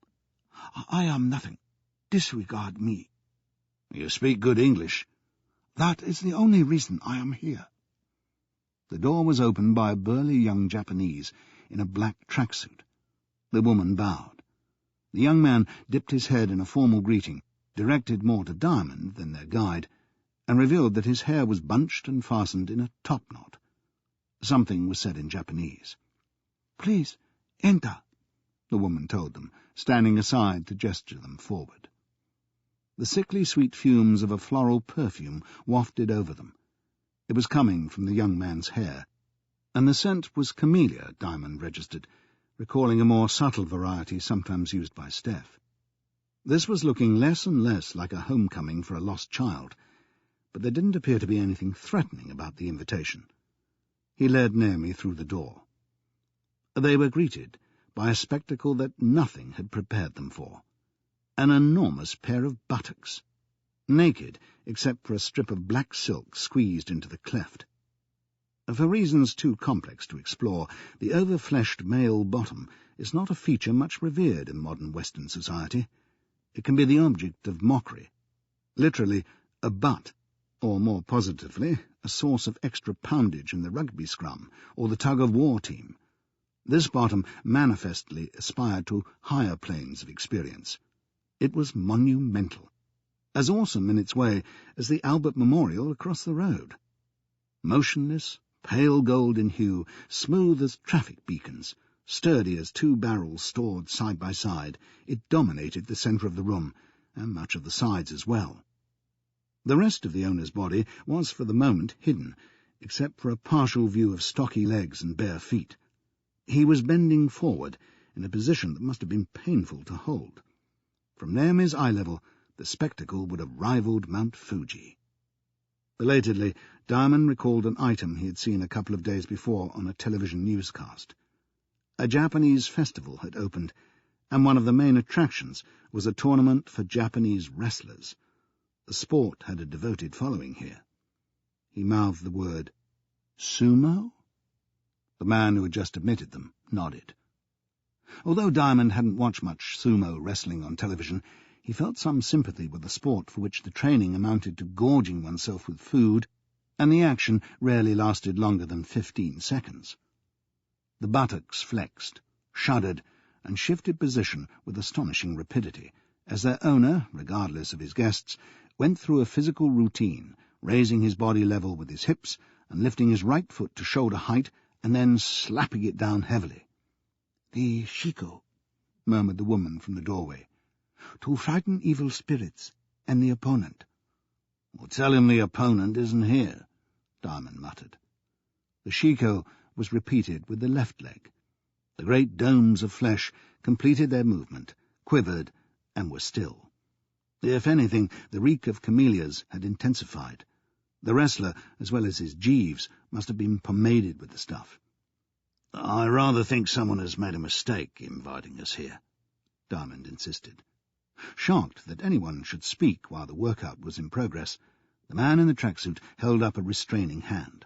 "I am nothing. Disregard me." "You speak good English." "That is the only reason I am here." The door was opened by a burly young Japanese in a black tracksuit. The woman bowed. The young man dipped his head in a formal greeting, directed more to Diamond than their guide, and revealed that his hair was bunched and fastened in a top-knot. Something was said in Japanese. "Please, enter," the woman told them, standing aside to gesture them forward. The sickly sweet fumes of a floral perfume wafted over them. It was coming from the young man's hair, and the scent was camellia, Diamond registered, recalling a more subtle variety sometimes used by Steph. This was looking less and less like a homecoming for a lost child, but there didn't appear to be anything threatening about the invitation. He led Naomi through the door. They were greeted by a spectacle that nothing had prepared them for. An enormous pair of buttocks, naked except for a strip of black silk squeezed into the cleft. For reasons too complex to explore, the overfleshed male bottom is not a feature much revered in modern Western society. It can be the object of mockery, literally a butt, or more positively, a source of extra poundage in the rugby scrum or the tug-of-war team. This bottom manifestly aspired to higher planes of experience. It was monumental, as awesome in its way as the Albert Memorial across the road. Motionless, pale gold in hue, smooth as traffic beacons, sturdy as two barrels stored side by side, it dominated the centre of the room, and much of the sides as well. The rest of the owner's body was for the moment hidden, except for a partial view of stocky legs and bare feet. He was bending forward, in a position that must have been painful to hold. From Naomi's eye level, the spectacle would have rivalled Mount Fuji. Belatedly, Diamond recalled an item he had seen a couple of days before on a television newscast. A Japanese festival had opened, and one of the main attractions was a tournament for Japanese wrestlers. The sport had a devoted following here. He mouthed the word, "Sumo?" The man who had just admitted them nodded. Although Diamond hadn't watched much sumo wrestling on television, he felt some sympathy with the sport for which the training amounted to gorging oneself with food, and the action rarely lasted longer than 15 seconds. The buttocks flexed, shuddered, and shifted position with astonishing rapidity, as their owner, regardless of his guests, went through a physical routine, raising his body level with his hips and lifting his right foot to shoulder height and then slapping it down heavily. "The shiko," murmured the woman from the doorway. "to frighten evil spirits and the opponent." "Well, tell him the opponent isn't here," Diamond muttered. The shiko was repeated with the left leg. The great domes of flesh completed their movement, quivered, and were still. If anything, the reek of camellias had intensified. The wrestler, as well as his Jeeves, must have been pomaded with the stuff. "I rather think someone has made a mistake inviting us here," Diamond insisted. Shocked that anyone should speak while the workout was in progress, the man in the tracksuit held up a restraining hand.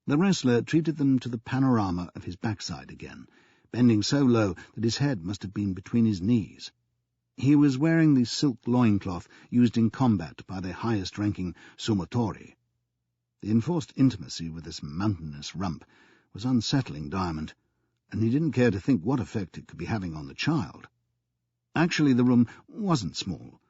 The wrestler treated them to the panorama of his backside again, bending so low that his head must have been between his knees. He was wearing the silk loincloth used in combat by the highest-ranking sumotori. The enforced intimacy with this mountainous rump was unsettling Diamond, and he didn't care to think what effect it could be having on the child. Actually, the room wasn't small.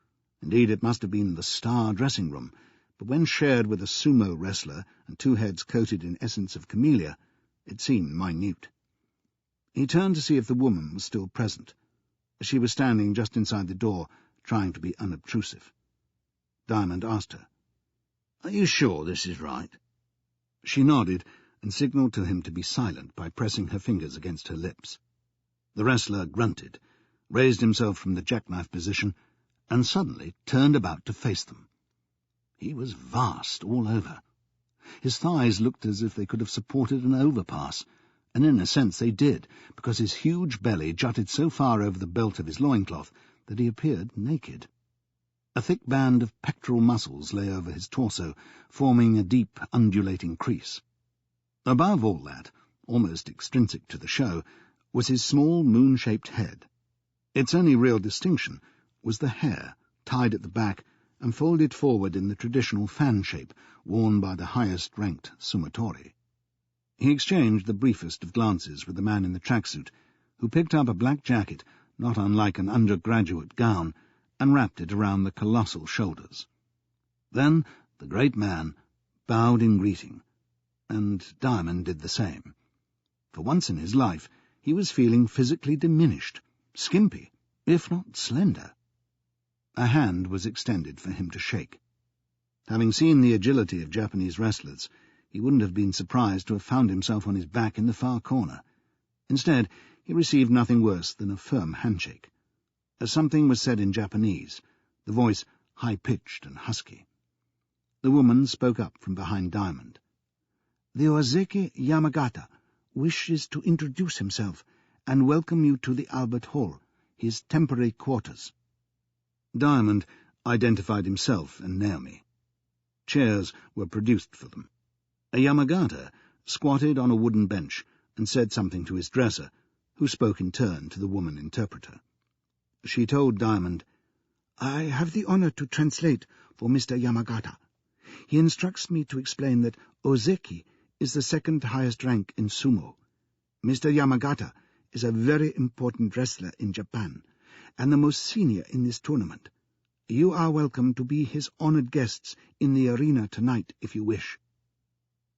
Indeed, it must have been the star dressing room, but when shared with a sumo wrestler and two heads coated in essence of camellia, it seemed minute. He turned to see if the woman was still present. She was standing just inside the door, trying to be unobtrusive. Diamond asked her, "Are you sure this is right?" She nodded and signalled to him to be silent by pressing her fingers against her lips. The wrestler grunted, raised himself from the jackknife position, and suddenly turned about to face them. He was vast all over. His thighs looked as if they could have supported an overpass, and in a sense they did, because his huge belly jutted so far over the belt of his loincloth that he appeared naked. A thick band of pectoral muscles lay over his torso, forming a deep, undulating crease. Above all that, almost extrinsic to the show, was his small, moon-shaped head. Its only real distinction was the hair, tied at the back and folded forward in the traditional fan shape worn by the highest-ranked sumotori. He exchanged the briefest of glances with the man in the tracksuit, who picked up a black jacket, not unlike an undergraduate gown, and wrapped it around the colossal shoulders. Then the great man bowed in greeting, and Diamond did the same. For once in his life he was feeling physically diminished, skimpy, if not slender. A hand was extended for him to shake. Having seen the agility of Japanese wrestlers, he wouldn't have been surprised to have found himself on his back in the far corner. Instead, he received nothing worse than a firm handshake. As something was said in Japanese, the voice high-pitched and husky. The woman spoke up from behind Diamond. "The Ozeki Yamagata wishes to introduce himself and welcome you to the Albert Hall, his temporary quarters." Diamond identified himself and Naomi. Chairs were produced for them. A Yamagata squatted on a wooden bench and said something to his dresser, who spoke in turn to the woman interpreter. She told Diamond, "I have the honor to translate for Mr. Yamagata. He instructs me to explain that Ozeki is the second highest rank in sumo. Mr. Yamagata is a very important wrestler in Japan, and the most senior in this tournament. You are welcome to be his honored guests in the arena tonight if you wish."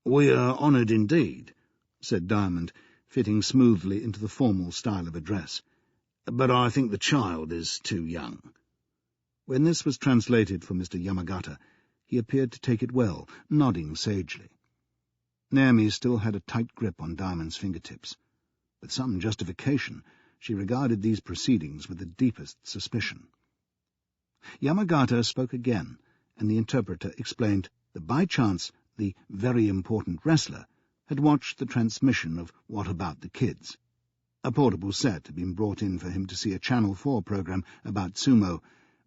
"We are honored indeed," said Diamond, fitting smoothly into the formal style of address. "But I think the child is too young." When this was translated for Mr. Yamagata, he appeared to take it well, nodding sagely. Naomi still had a tight grip on Diamond's fingertips. With some justification, she regarded these proceedings with the deepest suspicion. Yamagata spoke again, and the interpreter explained that by chance the very important wrestler had watched the transmission of What About the Kids. A portable set had been brought in for him to see a Channel 4 program about sumo,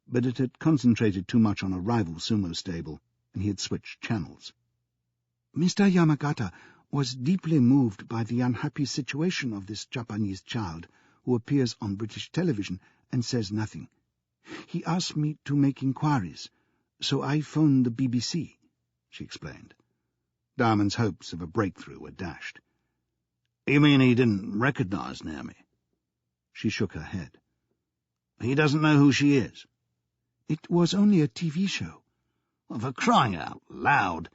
but it had concentrated too much on a rival sumo stable, and he had switched channels. "Mr. Yamagata was deeply moved by the unhappy situation of this Japanese child who appears on British television and says nothing. He asked me to make inquiries, so I phoned the BBC," she explained. Diamond's hopes of a breakthrough were dashed. "You mean he didn't recognize Naomi?" She shook her head. He doesn't know who she is." "It was only a TV show." "Well, for crying out loud!"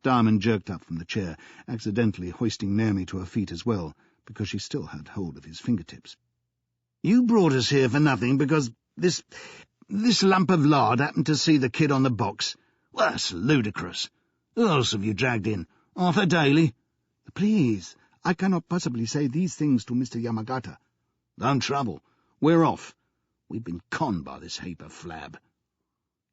Diamond jerked up from the chair, accidentally hoisting Naomi to her feet as well, because she still had hold of his fingertips. "You brought us here for nothing because this lump of lard happened to see the kid on the box. Well, that's ludicrous. Who else have you dragged in? Arthur Daly?" "Please, I cannot possibly say these things to Mr. Yamagata." "Don't trouble. We're off. We've been conned by this heap of flab."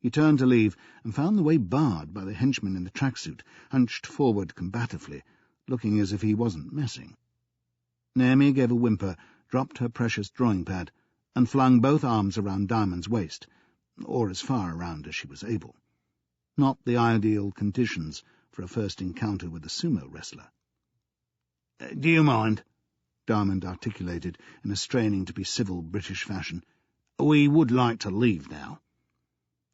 He turned to leave, and found the way barred by the henchman in the tracksuit, hunched forward combatively, looking as if he wasn't messing. Naomi gave a whimper, dropped her precious drawing-pad, and flung both arms around Diamond's waist, or as far around as she was able. Not the ideal conditions for a first encounter with a sumo wrestler. "Do you mind?" Diamond articulated in a straining to be civil British fashion. "We would like to leave now."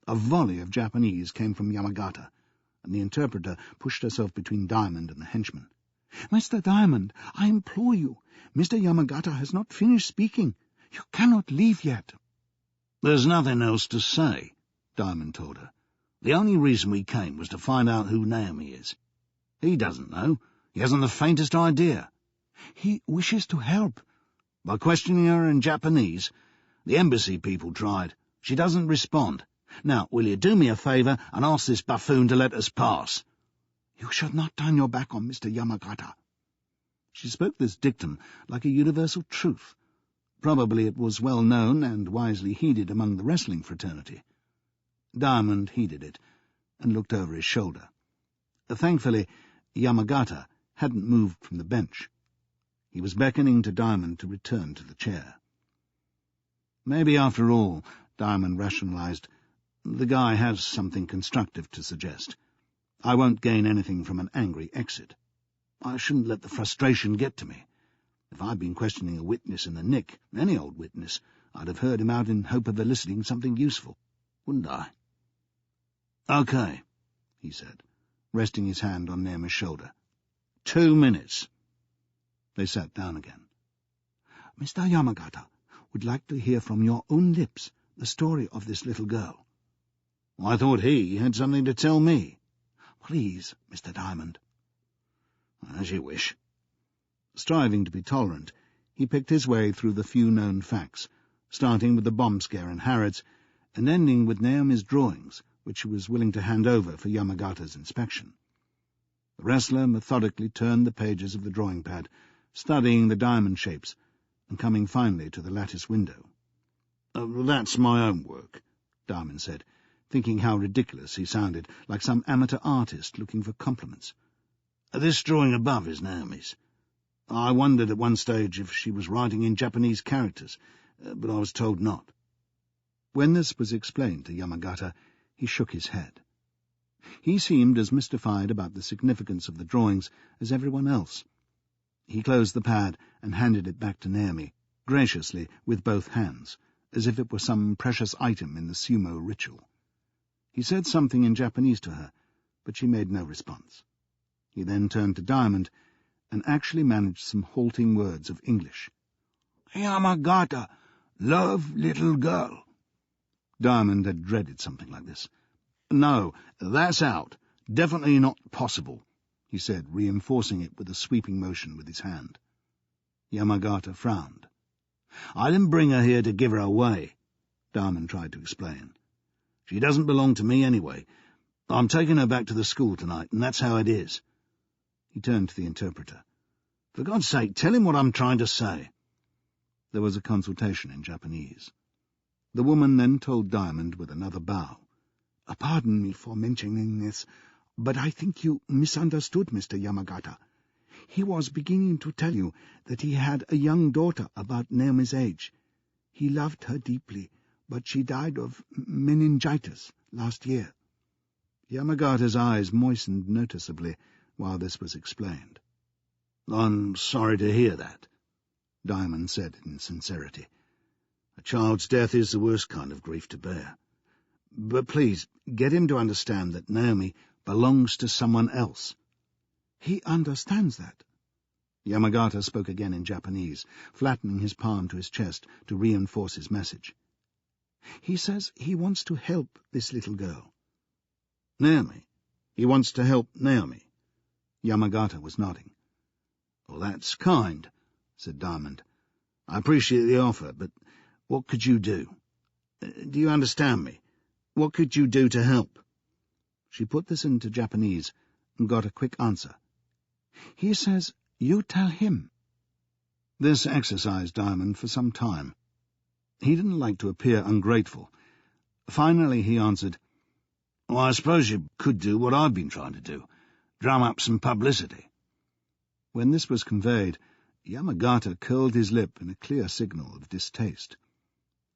A volley of Japanese came from Yamagata, and the interpreter pushed herself between Diamond and the henchman. "Mr. Diamond, I implore you. Mr. Yamagata has not finished speaking. You cannot leave yet." "There's nothing else to say," Diamond told her. "The only reason we came was to find out who Naomi is. He doesn't know. He hasn't the faintest idea." "He wishes to help." "By questioning her in Japanese? The embassy people tried. She doesn't respond. Now, will you do me a favour and ask this buffoon to let us pass?" "You should not turn your back on Mr. Yamagata." She spoke this dictum like a universal truth. Probably it was well known and wisely heeded among the wrestling fraternity. Diamond heeded it, and looked over his shoulder. Thankfully, Yamagata hadn't moved from the bench. He was beckoning to Diamond to return to the chair. Maybe, after all, Diamond rationalized, the guy has something constructive to suggest. I won't gain anything from an angry exit. I shouldn't let the frustration get to me. If I'd been questioning a witness in the nick, any old witness, I'd have heard him out in hope of eliciting something useful, wouldn't I? "Okay," he said, resting his hand on Naomi's shoulder. 2 minutes. They sat down again. "Mr. Yamagata would like to hear from your own lips the story of this little girl." "I thought he had something to tell me." "Please, Mr. Diamond." "As you wish." Striving to be tolerant, he picked his way through the few known facts, starting with the bomb scare in Harrods, and ending with Naomi's drawings, which she was willing to hand over for Yamagata's inspection. The wrestler methodically turned the pages of the drawing-pad, studying the diamond shapes, and coming finally to the lattice window. "That's my own work," Diamond said, thinking how ridiculous he sounded, like some amateur artist looking for compliments. "This drawing above is Naomi's. I wondered at one stage if she was writing in Japanese characters, but I was told not." When this was explained to Yamagata, he shook his head. He seemed as mystified about the significance of the drawings as everyone else. He closed the pad and handed it back to Naomi, graciously with both hands, as if it were some precious item in the sumo ritual. He said something in Japanese to her, but she made no response. He then turned to Diamond, and actually managed some halting words of English. "Yamagata, love little girl." Diamond had dreaded something like this. "No, that's out. Definitely not possible," he said, reinforcing it with a sweeping motion with his hand. Yamagata frowned. "I didn't bring her here to give her away," Diamond tried to explain. "She doesn't belong to me anyway. I'm taking her back to the school tonight, and that's how it is." He turned to the interpreter. "For God's sake, tell him what I'm trying to say." There was a consultation in Japanese. The woman then told Diamond with another bow. "Pardon me for mentioning this, but I think you misunderstood Mr. Yamagata. He was beginning to tell you that he had a young daughter about Naomi's age. He loved her deeply, but she died of meningitis last year." Yamagata's eyes moistened noticeably while this was explained. "I'm sorry to hear that," Diamond said in sincerity. "A child's death is the worst kind of grief to bear. But please, get him to understand that Naomi belongs to someone else." "He understands that." Yamagata spoke again in Japanese, flattening his palm to his chest to reinforce his message. He says he wants to help this little girl. Naomi? He wants to help Naomi? Yamagata was nodding. Well, that's kind, said Diamond. I appreciate the offer, but what could you do? Do you understand me? What could you do to help? She put this into Japanese and got a quick answer. He says you tell him. This exercised Diamond for some time. He didn't like to appear ungrateful. Finally he answered, Well, I suppose you could do what I've been trying to do, drum up some publicity. When this was conveyed, Yamagata curled his lip in a clear signal of distaste.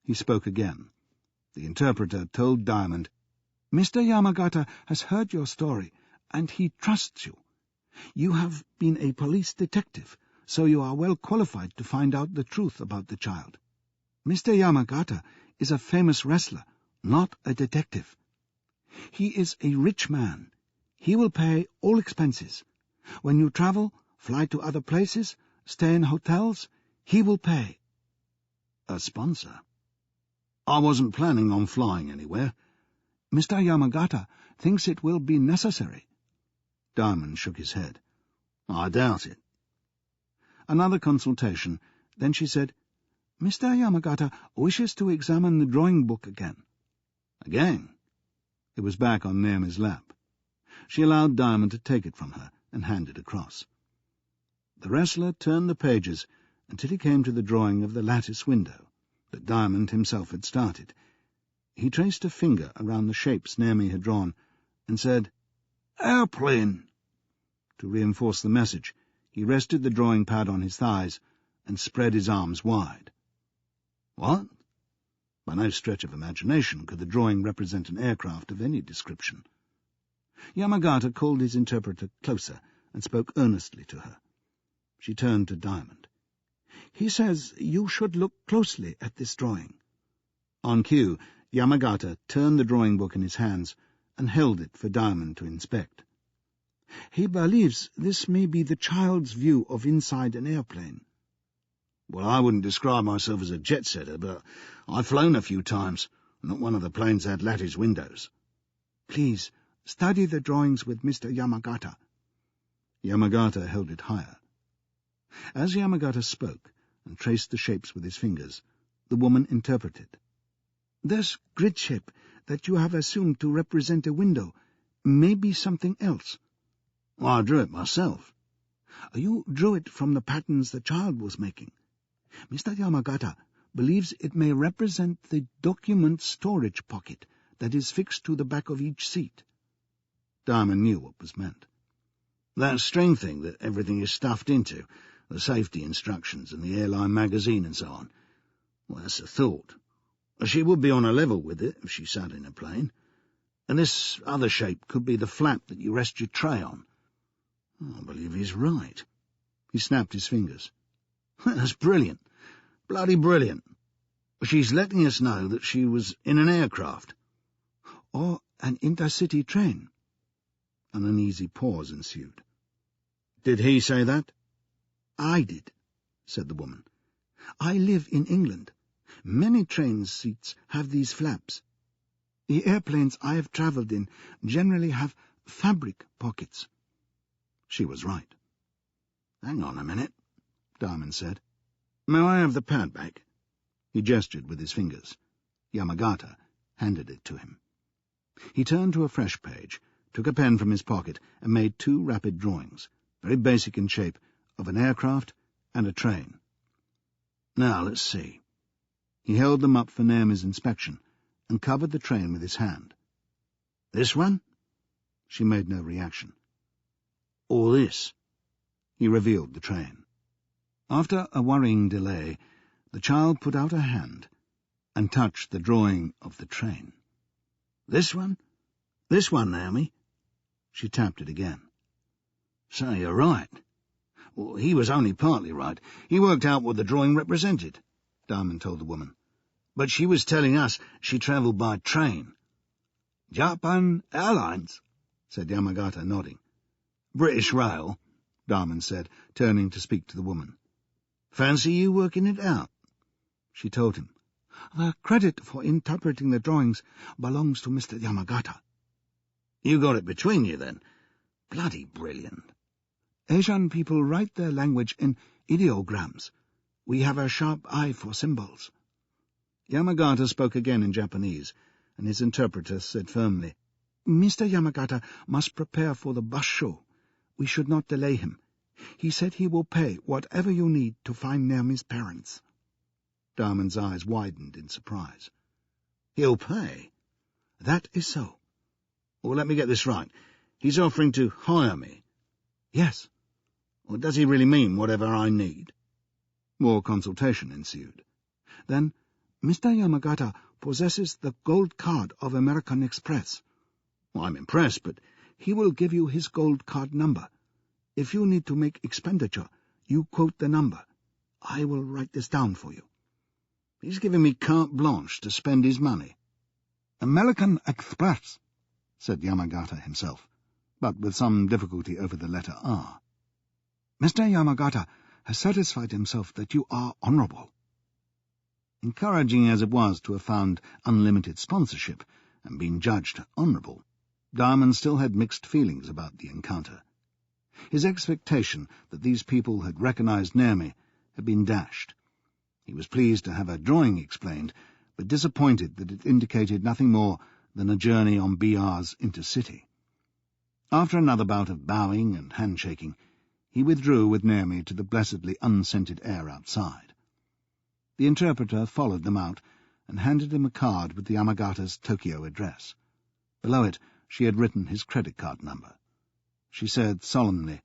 He spoke again. The interpreter told Diamond, Mr. Yamagata has heard your story, and he trusts you. You have been a police detective, so you are well qualified to find out the truth about the child. Mr. Yamagata is a famous wrestler, not a detective. He is a rich man. He will pay all expenses. When you travel, fly to other places, stay in hotels, he will pay. A sponsor? I wasn't planning on flying anywhere. Mr. Yamagata thinks it will be necessary. Diamond shook his head. I doubt it. Another consultation. Then she said, Mr. Yamagata wishes to examine the drawing book again. Again? It was back on Naomi's lap. She allowed Diamond to take it from her and hand it across. The wrestler turned the pages until he came to the drawing of the lattice window that Diamond himself had started. He traced a finger around the shapes Naomi had drawn and said, Airplane. To reinforce the message, he rested the drawing pad on his thighs and spread his arms wide. What? By no stretch of imagination could the drawing represent an aircraft of any description. Yamagata called his interpreter closer and spoke earnestly to her. She turned to Diamond. He says you should look closely at this drawing. On cue, Yamagata turned the drawing book in his hands and held it for Diamond to inspect. He believes this may be the child's view of inside an airplane. Well, I wouldn't describe myself as a jet-setter, but I've flown a few times. Not one of the planes had lattice windows. Please, study the drawings with Mr. Yamagata. Yamagata held it higher. As Yamagata spoke and traced the shapes with his fingers, the woman interpreted. This grid shape that you have assumed to represent a window may be something else. Well, I drew it myself. You drew it from the patterns the child was making. Mr. Yamagata believes it may represent the document storage pocket that is fixed to the back of each seat. Diamond knew what was meant. That string thing that everything is stuffed into, the safety instructions and the airline magazine and so on. Well, that's a thought. She would be on a level with it if she sat in a plane. And this other shape could be the flap that you rest your tray on. I believe he's right. He snapped his fingers. That's brilliant. Bloody brilliant. She's letting us know that she was in an aircraft. Or an intercity train. An uneasy pause ensued. Did he say that? I did, said the woman. I live in England. Many train seats have these flaps. The airplanes I have travelled in generally have fabric pockets. She was right. Hang on a minute, Diamond said. May I have the pad back? He gestured with his fingers. Yamagata handed it to him. He turned to a fresh page, took a pen from his pocket, and made 2 rapid drawings, very basic in shape, of an aircraft and a train. Now, let's see. He held them up for Naomi's inspection and covered the train with his hand. This one? She made no reaction. Or this? He revealed the train. After a worrying delay, the child put out a hand and touched the drawing of the train. This one? This one, Naomi? She tapped it again. So you're right. Well, he was only partly right. He worked out what the drawing represented, Diamond told the woman. But she was telling us she travelled by train. Japan Airlines, said Yamagata, nodding. British Rail, Diamond said, turning to speak to the woman. Fancy you working it out? She told him. The credit for interpreting the drawings belongs to Mr. Yamagata. You got it between you, then? Bloody brilliant. Asian people write their language in ideograms. We have a sharp eye for symbols. Yamagata spoke again in Japanese, and his interpreter said firmly, Mr. Yamagata must prepare for the bus show. We should not delay him. He said he will pay whatever you need to find Naomi's parents. Diamond's eyes widened in surprise. He'll pay? That is so. Well, let me get this right. He's offering to hire me? Yes. Or does he really mean whatever I need? More consultation ensued. Then Mr. Yamagata possesses the gold card of American Express. Well, I'm impressed, but he will give you his gold card number. If you need to make expenditure, you quote the number. I will write this down for you. He's giving me carte blanche to spend his money. American Express, said Yamagata himself, but with some difficulty over the letter R. Mr. Yamagata has satisfied himself that you are honourable. Encouraging as it was to have found unlimited sponsorship and been judged honourable, Diamond still had mixed feelings about the encounter. His expectation that these people had recognized Naomi had been dashed. He was pleased to have her drawing explained, but disappointed that it indicated nothing more than a journey on BR's intercity. After another bout of bowing and handshaking, he withdrew with Naomi to the blessedly unscented air outside. The interpreter followed them out and handed him a card with the Yamagata's Tokyo address. Below it she had written his credit card number. She said solemnly,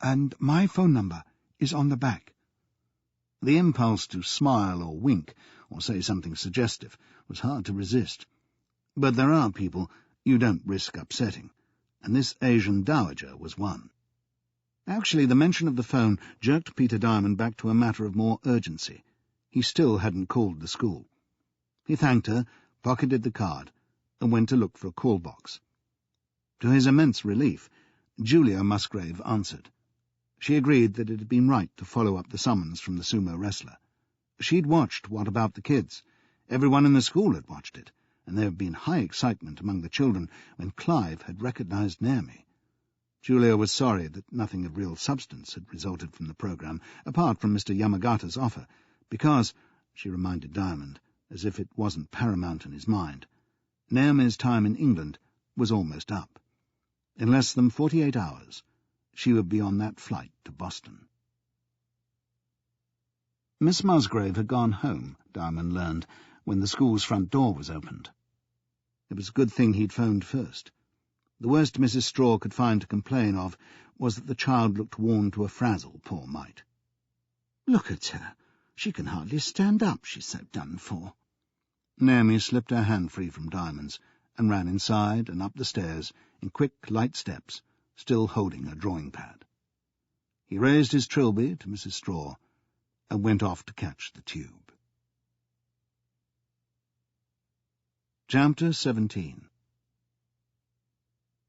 "And my phone number is on the back." The impulse to smile or wink or say something suggestive was hard to resist. But there are people you don't risk upsetting, and this Asian dowager was one. Actually, the mention of the phone jerked Peter Diamond back to a matter of more urgency. He still hadn't called the school. He thanked her, pocketed the card, and went to look for a call box. To his immense relief, Julia Musgrave answered. She agreed that it had been right to follow up the summons from the sumo wrestler. She'd watched What About the Kids. Everyone in the school had watched it, and there had been high excitement among the children when Clive had recognized Naomi. Julia was sorry that nothing of real substance had resulted from the programme, apart from Mr. Yamagata's offer, because, she reminded Diamond, as if it wasn't paramount in his mind, Naomi's time in England was almost up. In less than 48 hours, she would be on that flight to Boston. Miss Musgrave had gone home, Diamond learned, when the school's front door was opened. It was a good thing he'd phoned first. The worst Mrs. Straw could find to complain of was that the child looked worn to a frazzle, poor mite. "Look at her. She can hardly stand up, she's so done for." Naomi slipped her hand free from Diamond's and ran inside and up the stairs in quick, light steps, still holding her drawing pad. He raised his trilby to Mrs. Straw and went off to catch the tube. Chapter 17.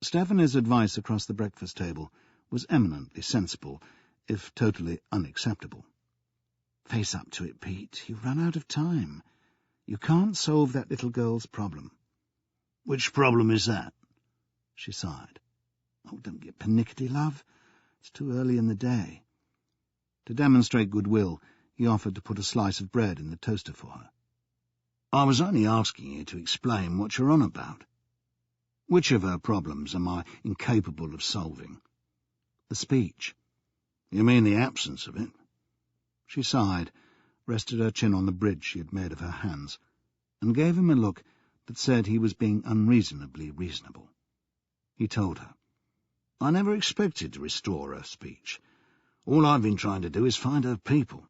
Stephanie's advice across the breakfast table was eminently sensible, if totally unacceptable. "Face up to it, Pete. You've run out of time. You can't solve that little girl's problem." "Which problem is that?" She sighed. "Oh, don't get pernickety, love. It's too early in the day." To demonstrate goodwill, he offered to put a slice of bread in the toaster for her. "I was only asking you to explain what you're on about. Which of her problems am I incapable of solving?" "The speech." "You mean the absence of it?" She sighed, rested her chin on the bridge she had made of her hands, and gave him a look that said he was being unreasonably reasonable. He told her, "I never expected to restore her speech. All I've been trying to do is find her people.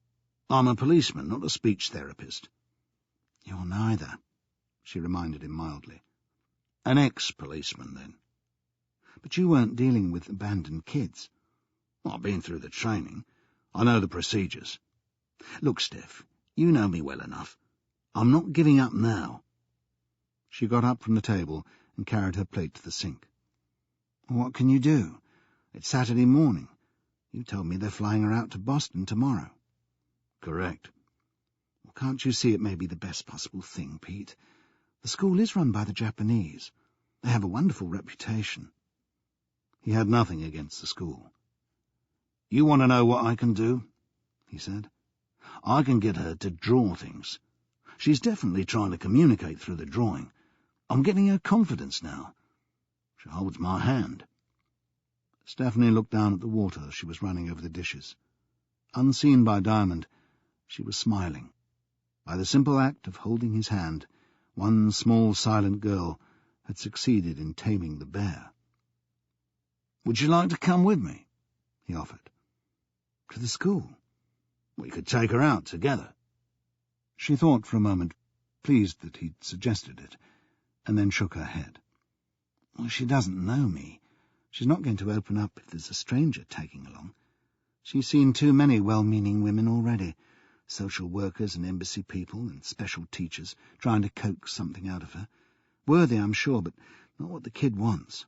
I'm a policeman, not a speech therapist." "You're neither," she reminded him mildly. "An ex-policeman, then." "But you weren't dealing with abandoned kids." "I've been through the training. I know the procedures." "Look, Steph, you know me well enough. I'm not giving up now." She got up from the table and carried her plate to the sink. "What can you do? It's Saturday morning. You told me they're flying her out to Boston tomorrow." "Correct." "Well, can't you see it may be the best possible thing, Pete? The school is run by the Japanese. They have a wonderful reputation. He had nothing against the school. "You want to know what I can do?" he said. "I can get her to draw things. She's definitely trying to communicate through the drawing. I'm getting her confidence now. She holds my hand." Stephanie looked down at the water she was running over the dishes. Unseen by Diamond, she was smiling. By the simple act of holding his hand, one small silent girl had succeeded in taming the bear. "Would you like to come with me?" he offered. "To the school?" "We could take her out together." She thought for a moment, pleased that he'd suggested it, and then shook her head. "Well, she doesn't know me. She's not going to open up if there's a stranger tagging along. She's seen too many well-meaning women already, social workers and embassy people and special teachers trying to coax something out of her. Worthy, I'm sure, but not what the kid wants.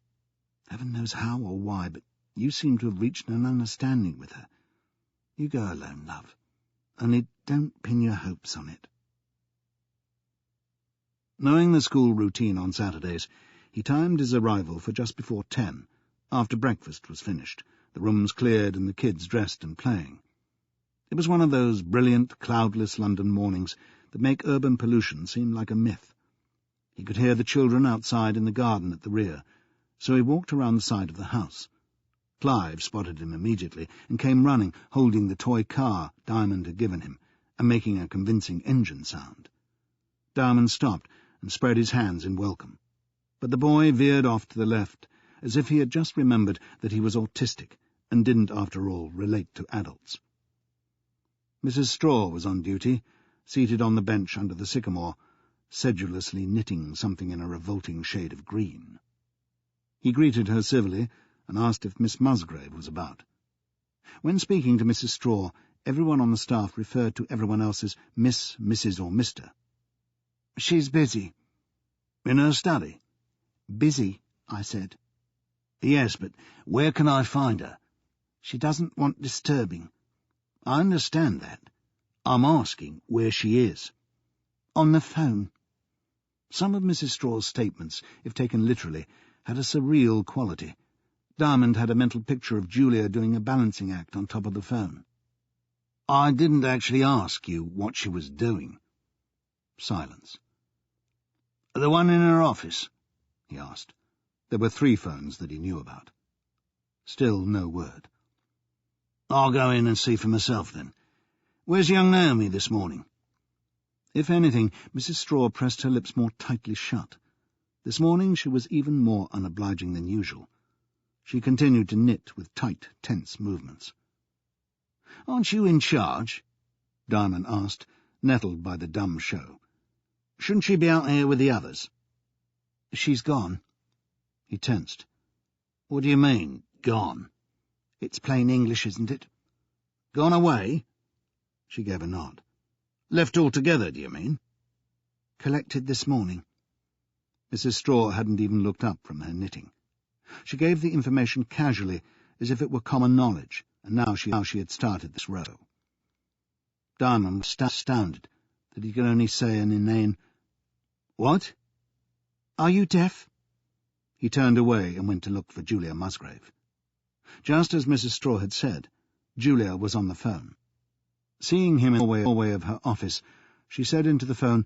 Heaven knows how or why, but you seem to have reached an understanding with her. You go alone, love. Only don't pin your hopes on it." Knowing the school routine on Saturdays, he timed his arrival for just before 10, after breakfast was finished, the rooms cleared and the kids dressed and playing. It was one of those brilliant, cloudless London mornings that make urban pollution seem like a myth. He could hear the children outside in the garden at the rear, so he walked around the side of the house. Clive spotted him immediately and came running, holding the toy car Diamond had given him, and making a convincing engine sound. Diamond stopped and spread his hands in welcome, but the boy veered off to the left, as if he had just remembered that he was autistic and didn't, after all, relate to adults. Mrs. Straw was on duty, seated on the bench under the sycamore, sedulously knitting something in a revolting shade of green. He greeted her civilly and asked if Miss Musgrave was about. When speaking to Mrs. Straw, everyone on the staff referred to everyone else as Miss, Mrs. or Mr. "She's busy." "In her study?" "Busy," I said. "Yes, but where can I find her?" "She doesn't want disturbing." "I understand that. I'm asking where she is." "On the phone." Some of Mrs. Straw's statements, if taken literally, had a surreal quality. Diamond had a mental picture of Julia doing a balancing act on top of the phone. "I didn't actually ask you what she was doing." Silence. "The one in her office?" he asked. There were 3 phones that he knew about. Still no word. "I'll go in and see for myself, then. Where's young Naomi this morning?" If anything, Mrs. Straw pressed her lips more tightly shut. This morning she was even more unobliging than usual. She continued to knit with tight, tense movements. "Aren't you in charge?" Diamond asked, nettled by the dumb show. "Shouldn't she be out here with the others?" "She's gone." He tensed. "What do you mean, gone?" "It's plain English, isn't it?" "Gone away?" She gave a nod. "Left altogether, do you mean?" "Collected this morning." Mrs. Straw hadn't even looked up from her knitting. She gave the information casually, as if it were common knowledge, and now she had started this row. Diamond was astounded that he could only say an inane, "What?" "Are you deaf?" He turned away and went to look for Julia Musgrave. Just as Mrs. Straw had said, Julia was on the phone. Seeing him in the hallway of her office, she said into the phone,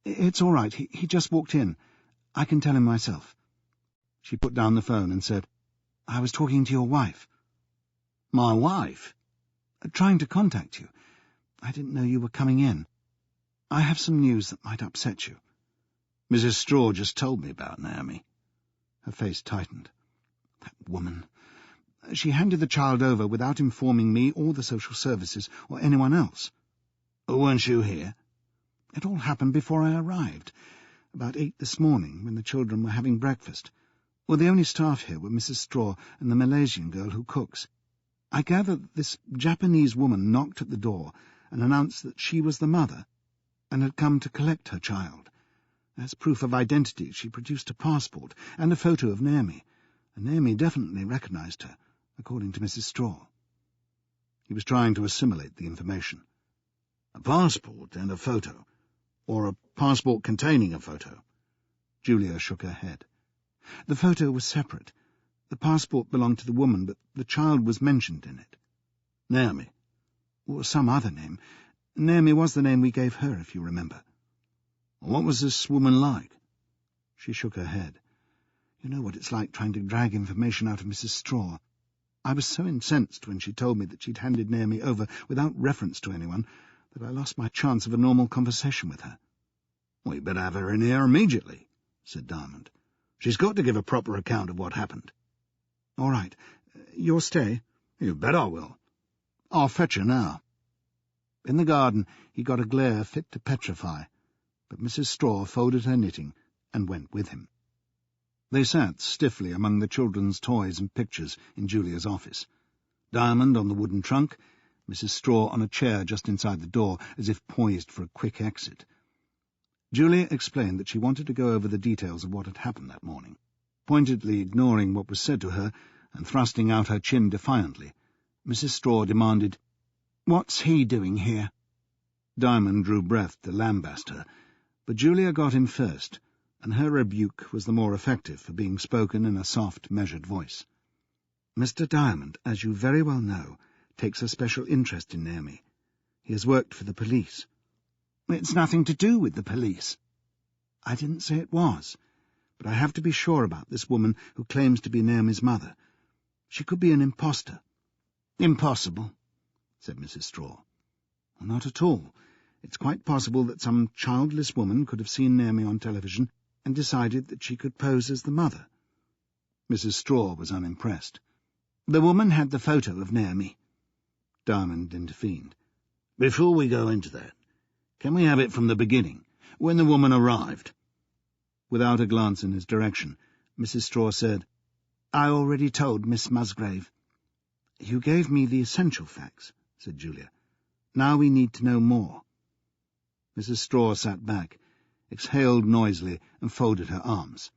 "It's all right, he just walked in. I can tell him myself." She put down the phone and said, "I was talking to your wife." "My wife?" "Trying to contact you. I didn't know you were coming in. I have some news that might upset you." "Mrs. Straw just told me about Naomi." Her face tightened. "That woman. She handed the child over without informing me or the social services or anyone else." "Weren't you here?" "It all happened before I arrived, about 8 this morning, when the children were having breakfast. Well, the only staff here were Mrs. Straw and the Malaysian girl who cooks. I gather that this Japanese woman knocked at the door and announced that she was the mother and had come to collect her child. As proof of identity, she produced a passport and a photo of Naomi, and Naomi definitely recognized her, according to Mrs. Straw." He was trying to assimilate the information. A passport and a photo. Or a passport containing a photo. Julia shook her head. The photo was separate. The passport belonged to the woman, but the child was mentioned in it. Naomi. Or some other name. Naomi was the name we gave her, if you remember. What was this woman like? She shook her head. You know what it's like trying to drag information out of Mrs. Straw. I was so incensed when she told me that she'd handed Naomi over without reference to anyone that I lost my chance of a normal conversation with her. Well, you better have her in here immediately, said Diamond. She's got to give a proper account of what happened. All right. You'll stay? You bet I will. I'll fetch her now. In the garden he got a glare fit to petrify, but Mrs. Straw folded her knitting and went with him. They sat stiffly among the children's toys and pictures in Julia's office. Diamond on the wooden trunk, Mrs. Straw on a chair just inside the door, as if poised for a quick exit. Julia explained that she wanted to go over the details of what had happened that morning. Pointedly ignoring what was said to her, and thrusting out her chin defiantly, Mrs. Straw demanded, "What's he doing here?" Diamond drew breath to lambaste her, but Julia got him first, and her rebuke was the more effective for being spoken in a soft, measured voice. "Mr. Diamond, as you very well know, takes a special interest in Naomi. He has worked for the police." "It's nothing to do with the police." "I didn't say it was, but I have to be sure about this woman who claims to be Naomi's mother. She could be an impostor." "Impossible," said Mrs. Straw. "Well, not at all. It's quite possible that some childless woman could have seen Naomi on television and decided that she could pose as the mother." Mrs. Straw was unimpressed. "The woman had the photo of Naomi." Diamond intervened. "Before we go into that, can we have it from the beginning, when the woman arrived?" Without a glance in his direction, Mrs. Straw said, "I already told Miss Musgrave." "You gave me the essential facts," said Julia. "Now we need to know more." Mrs. Straw sat back, exhaled noisily, and folded her arms.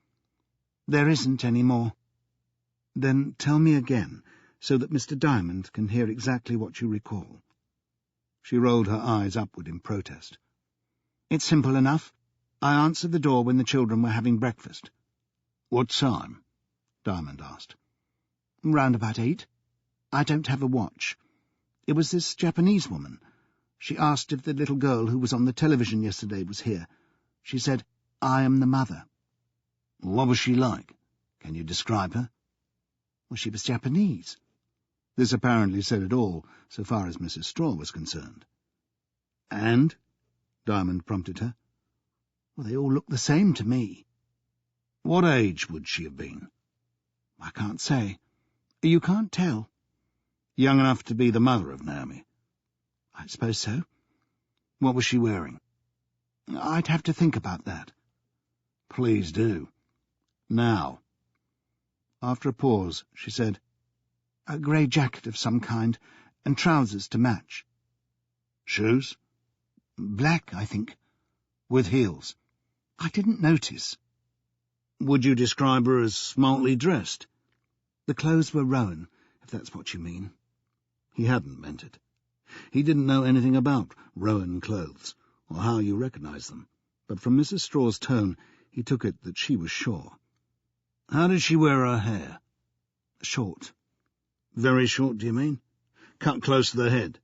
"There isn't any more." "Then tell me again, so that Mr. Diamond can hear exactly what you recall." She rolled her eyes upward in protest. "It's simple enough. I answered the door when the children were having breakfast." "What time?" Diamond asked. "Round about 8. I don't have a watch. It was this Japanese woman. She asked if the little girl who was on the television yesterday was here. She said, 'I am the mother.'" "What was she like? Can you describe her?" "Well, she was Japanese." This apparently said it all, so far as Mrs. Straw was concerned. "And?" Diamond prompted her. "Well, they all look the same to me." "What age would she have been?" "I can't say. You can't tell." "Young enough to be the mother of Naomi?" "I suppose so." "What was she wearing?" "I'd have to think about that." "Please do. Now." After a pause, she said, "A grey jacket of some kind, and trousers to match." "Shoes?" "Black, I think." "With heels?" "I didn't notice." "Would you describe her as smartly dressed?" "The clothes were Rowan, if that's what you mean." He hadn't meant it. He didn't know anything about Rowan clothes, or how you recognise them, but from Mrs. Straw's tone he took it that she was sure. "How did she wear her hair?" "Short." "Very short, do you mean? Cut close to the head?"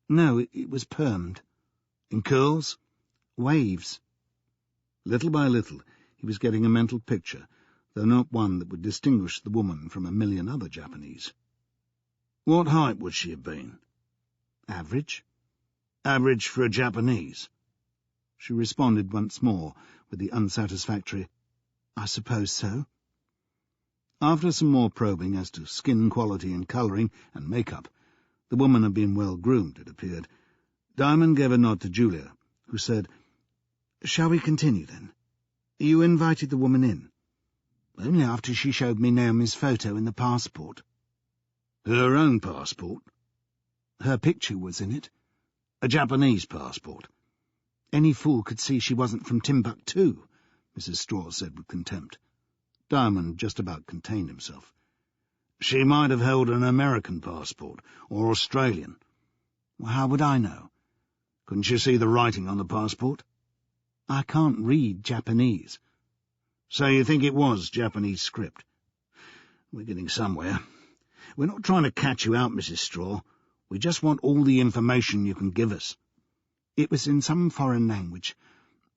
"No, it was permed." "In curls?" "Waves." Little by little he was getting a mental picture, though not one that would distinguish the woman from a million other Japanese. "What height would she have been?" "Average." "Average for a Japanese?" She responded once more with the unsatisfactory, "I suppose so." After some more probing as to skin quality and colouring and make-up, the woman had been well groomed, it appeared. Diamond gave a nod to Julia, who said, "Shall we continue, then? You invited the woman in." "Only after she showed me Naomi's photo in the passport." "Her own passport?" "Her picture was in it." "A Japanese passport?" "Any fool could see she wasn't from Timbuktu," Mrs. Straw said with contempt. Diamond just about contained himself. "She might have held an American passport, or Australian." "Well, how would I know?" Couldn't you see the writing on the passport? I can't read Japanese. So you think it was Japanese script? We're getting somewhere. We're not trying to catch you out, Mrs. Straw. We just want all the information you can give us. It was in some foreign language.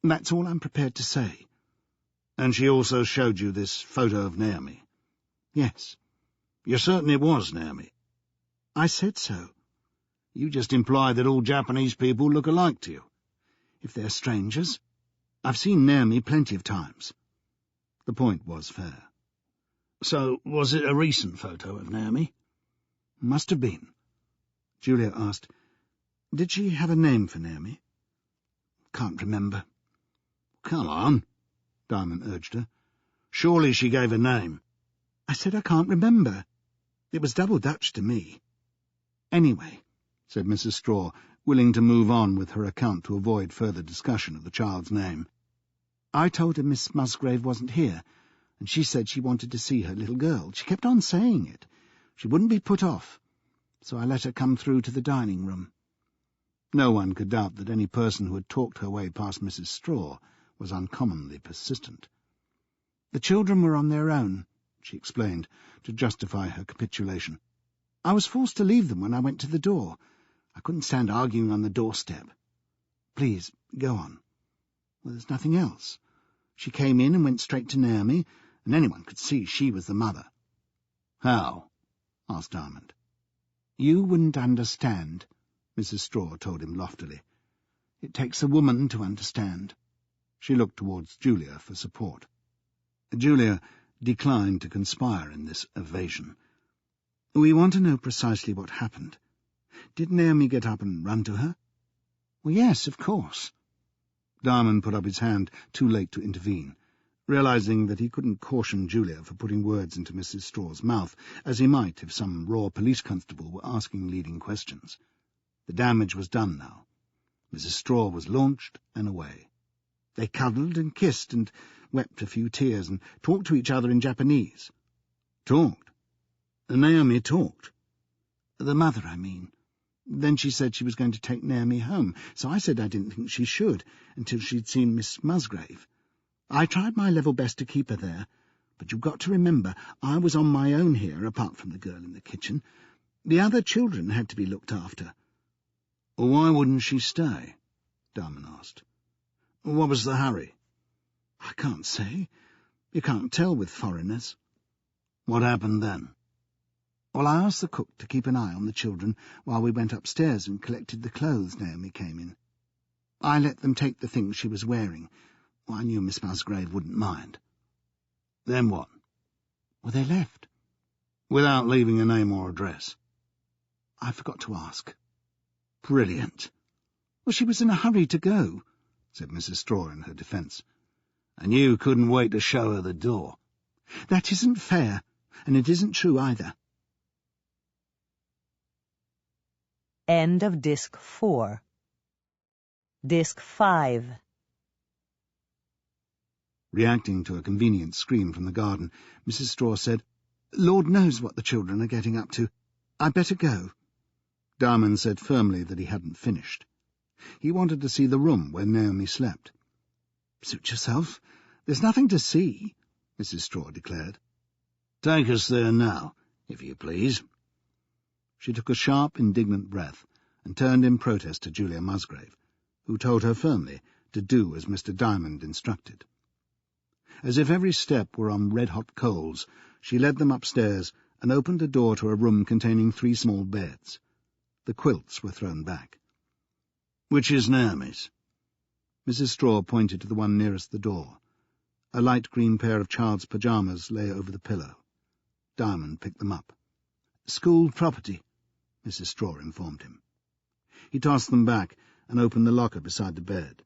That's all I'm prepared to say. And she also showed you this photo of Naomi? Yes. You're certain it was Naomi? I said so. You just implied that all Japanese people look alike to you. If they're strangers. I've seen Naomi plenty of times. The point was fair. So, was it a recent photo of Naomi? Must have been. Julia asked, Did she have a name for Naomi? Can't remember. Come on, Diamond urged her. Surely she gave a name. I said I can't remember. It was double Dutch to me. Anyway, said Mrs. Straw, willing to move on with her account to avoid further discussion of the child's name. I told her Miss Musgrave wasn't here, and she said she wanted to see her little girl. She kept on saying it. She wouldn't be put off, so I let her come through to the dining room. No one could doubt that any person who had talked her way past Mrs. Straw was uncommonly persistent. The children were on their own, she explained, to justify her capitulation. I was forced to leave them when I went to the door. I couldn't stand arguing on the doorstep. Please, go on. Well, there's nothing else. She came in and went straight to Naomi, and anyone could see she was the mother. How? asked Diamond. You wouldn't understand, Mrs. Straw told him loftily. It takes a woman to understand. She looked towards Julia for support. Julia declined to conspire in this evasion. We want to know precisely what happened. Did Naomi get up and run to her? Well, yes, of course. Diamond put up his hand, too late to intervene, realizing that he couldn't caution Julia for putting words into Mrs. Straw's mouth, as he might if some raw police constable were asking leading questions. The damage was done now. Mrs. Straw was launched and away. They cuddled and kissed and wept a few tears and talked to each other in Japanese. Talked? Naomi talked. The mother, I mean. Then she said she was going to take Naomi home, so I said I didn't think she should, until she'd seen Miss Musgrave. I tried my level best to keep her there, but you've got to remember I was on my own here, apart from the girl in the kitchen. The other children had to be looked after. Why wouldn't she stay? Diamond asked. What was the hurry? I can't say. You can't tell with foreigners. What happened then? Well, I asked the cook to keep an eye on the children while we went upstairs and collected the clothes Naomi came in. I let them take the things she was wearing. Well, I knew Miss Musgrave wouldn't mind. Then what? Well, they left. Without leaving a name or address? I forgot to ask. Brilliant. Well, she was in a hurry to go, said Mrs. Straw in her defence. And you couldn't wait to show her the door. That isn't fair, and it isn't true either. End of Disc 4. Disc 5. Reacting to a convenient scream from the garden, Mrs. Straw said, Lord knows what the children are getting up to. I'd better go. Diamond said firmly that he hadn't finished. He wanted to see the room where Naomi slept. Suit yourself. There's nothing to see, Mrs. Straw declared. Take us there now, if you please. She took a sharp, indignant breath and turned in protest to Julia Musgrave, who told her firmly to do as Mr. Diamond instructed. As if every step were on red-hot coals, she led them upstairs and opened a door to a room containing 3 small beds. The quilts were thrown back. Which is Naomi's? Mrs. Straw pointed to the one nearest the door. A light green pair of child's pyjamas lay over the pillow. Diamond picked them up. School property, Mrs. Straw informed him. He tossed them back and opened the locker beside the bed.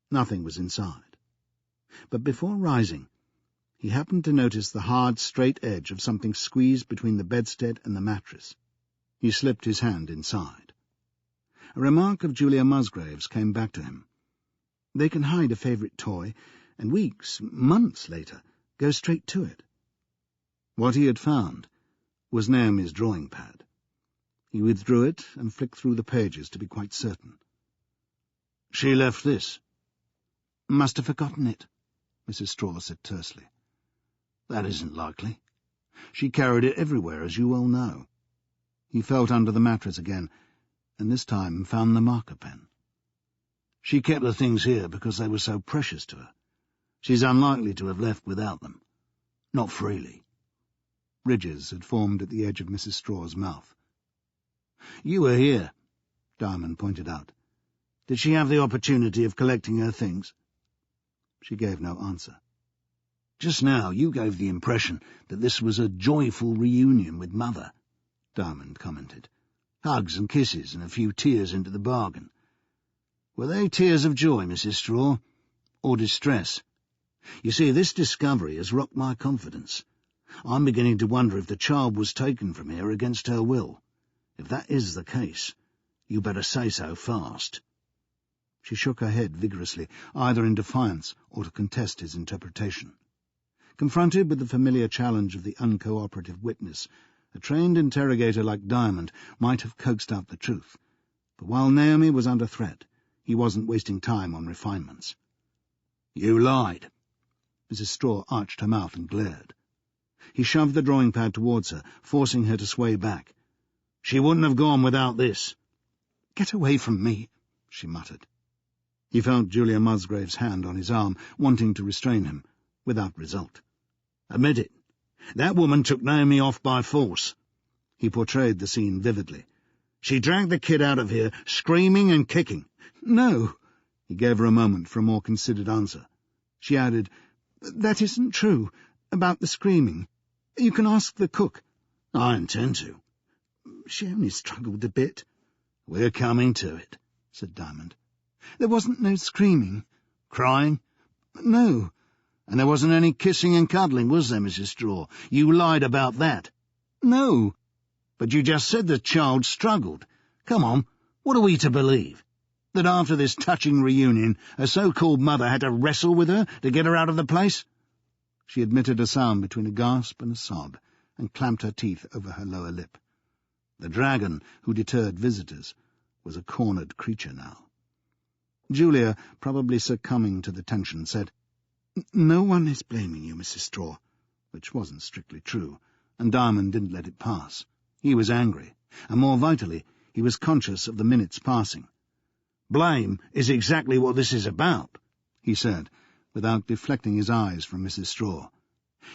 Nothing was inside. But before rising, he happened to notice the hard, straight edge of something squeezed between the bedstead and the mattress. He slipped his hand inside. A remark of Julia Musgrave's came back to him. They can hide a favourite toy, and weeks, months later, go straight to it. What he had found was Naomi's drawing pad. He withdrew it and flicked through the pages to be quite certain. She left this. Must have forgotten it, Mrs. Straw said tersely. That isn't likely. She carried it everywhere, as you well know. He felt under the mattress again, and this time found the marker pen. She kept the things here because they were so precious to her. She's unlikely to have left without them. Not freely. Ridges had formed at the edge of Mrs. Straw's mouth. You were here, Diamond pointed out. Did she have the opportunity of collecting her things? She gave no answer. Just now you gave the impression that this was a joyful reunion with Mother, Diamond commented. Hugs and kisses and a few tears into the bargain. Were they tears of joy, Mrs. Straw, or distress? You see, this discovery has rocked my confidence. I'm beginning to wonder if the child was taken from here against her will. If that is the case, you better say so fast. She shook her head vigorously, either in defiance or to contest his interpretation. Confronted with the familiar challenge of the uncooperative witness, a trained interrogator like Diamond might have coaxed out the truth. But while Naomi was under threat, he wasn't wasting time on refinements. You lied. Mrs. Straw arched her mouth and glared. He shoved the drawing pad towards her, forcing her to sway back. She wouldn't have gone without this. Get away from me, she muttered. He felt Julia Musgrave's hand on his arm, wanting to restrain him, without result. Admit it. That woman took Naomi off by force. He portrayed the scene vividly. She dragged the kid out of here, screaming and kicking. No. He gave her a moment for a more considered answer. She added, That isn't true, about the screaming. You can ask the cook. I intend to. She only struggled a bit. We're coming to it, said Diamond. There wasn't no screaming. Crying? No. And there wasn't any kissing and cuddling, was there, Mrs. Straw? You lied about that. No. But you just said the child struggled. Come on, what are we to believe? That after this touching reunion, her so-called mother had to wrestle with her to get her out of the place? She emitted a sound between a gasp and a sob, and clamped her teeth over her lower lip. The dragon, who deterred visitors, was a cornered creature now. Julia, probably succumbing to the tension, said, No one is blaming you, Mrs. Straw, which wasn't strictly true, and Diamond didn't let it pass. He was angry, and more vitally, he was conscious of the minutes passing. Blame is exactly what this is about, he said, without deflecting his eyes from Mrs. Straw.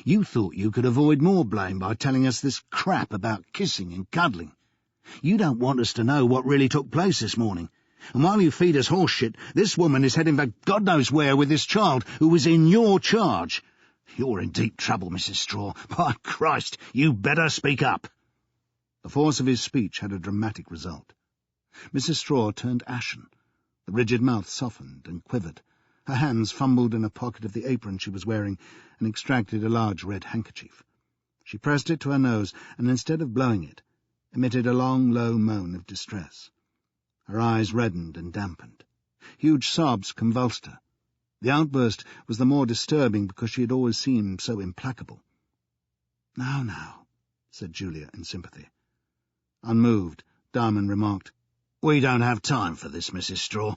You thought you could avoid more blame by telling us this crap about kissing and cuddling. You don't want us to know what really took place this morning. And while you feed us horse shit, this woman is heading for God knows where with this child who was in your charge. You're in deep trouble, Mrs. Straw. By Christ, you better speak up. The force of his speech had a dramatic result. Mrs. Straw turned ashen. The rigid mouth softened and quivered. Her hands fumbled in a pocket of the apron she was wearing and extracted a large red handkerchief. She pressed it to her nose and, instead of blowing it, emitted a long, low moan of distress. Her eyes reddened and dampened. Huge sobs convulsed her. The outburst was the more disturbing because she had always seemed so implacable. Now, said Julia in sympathy. Unmoved, Diamond remarked, We don't have time for this, Mrs. Straw.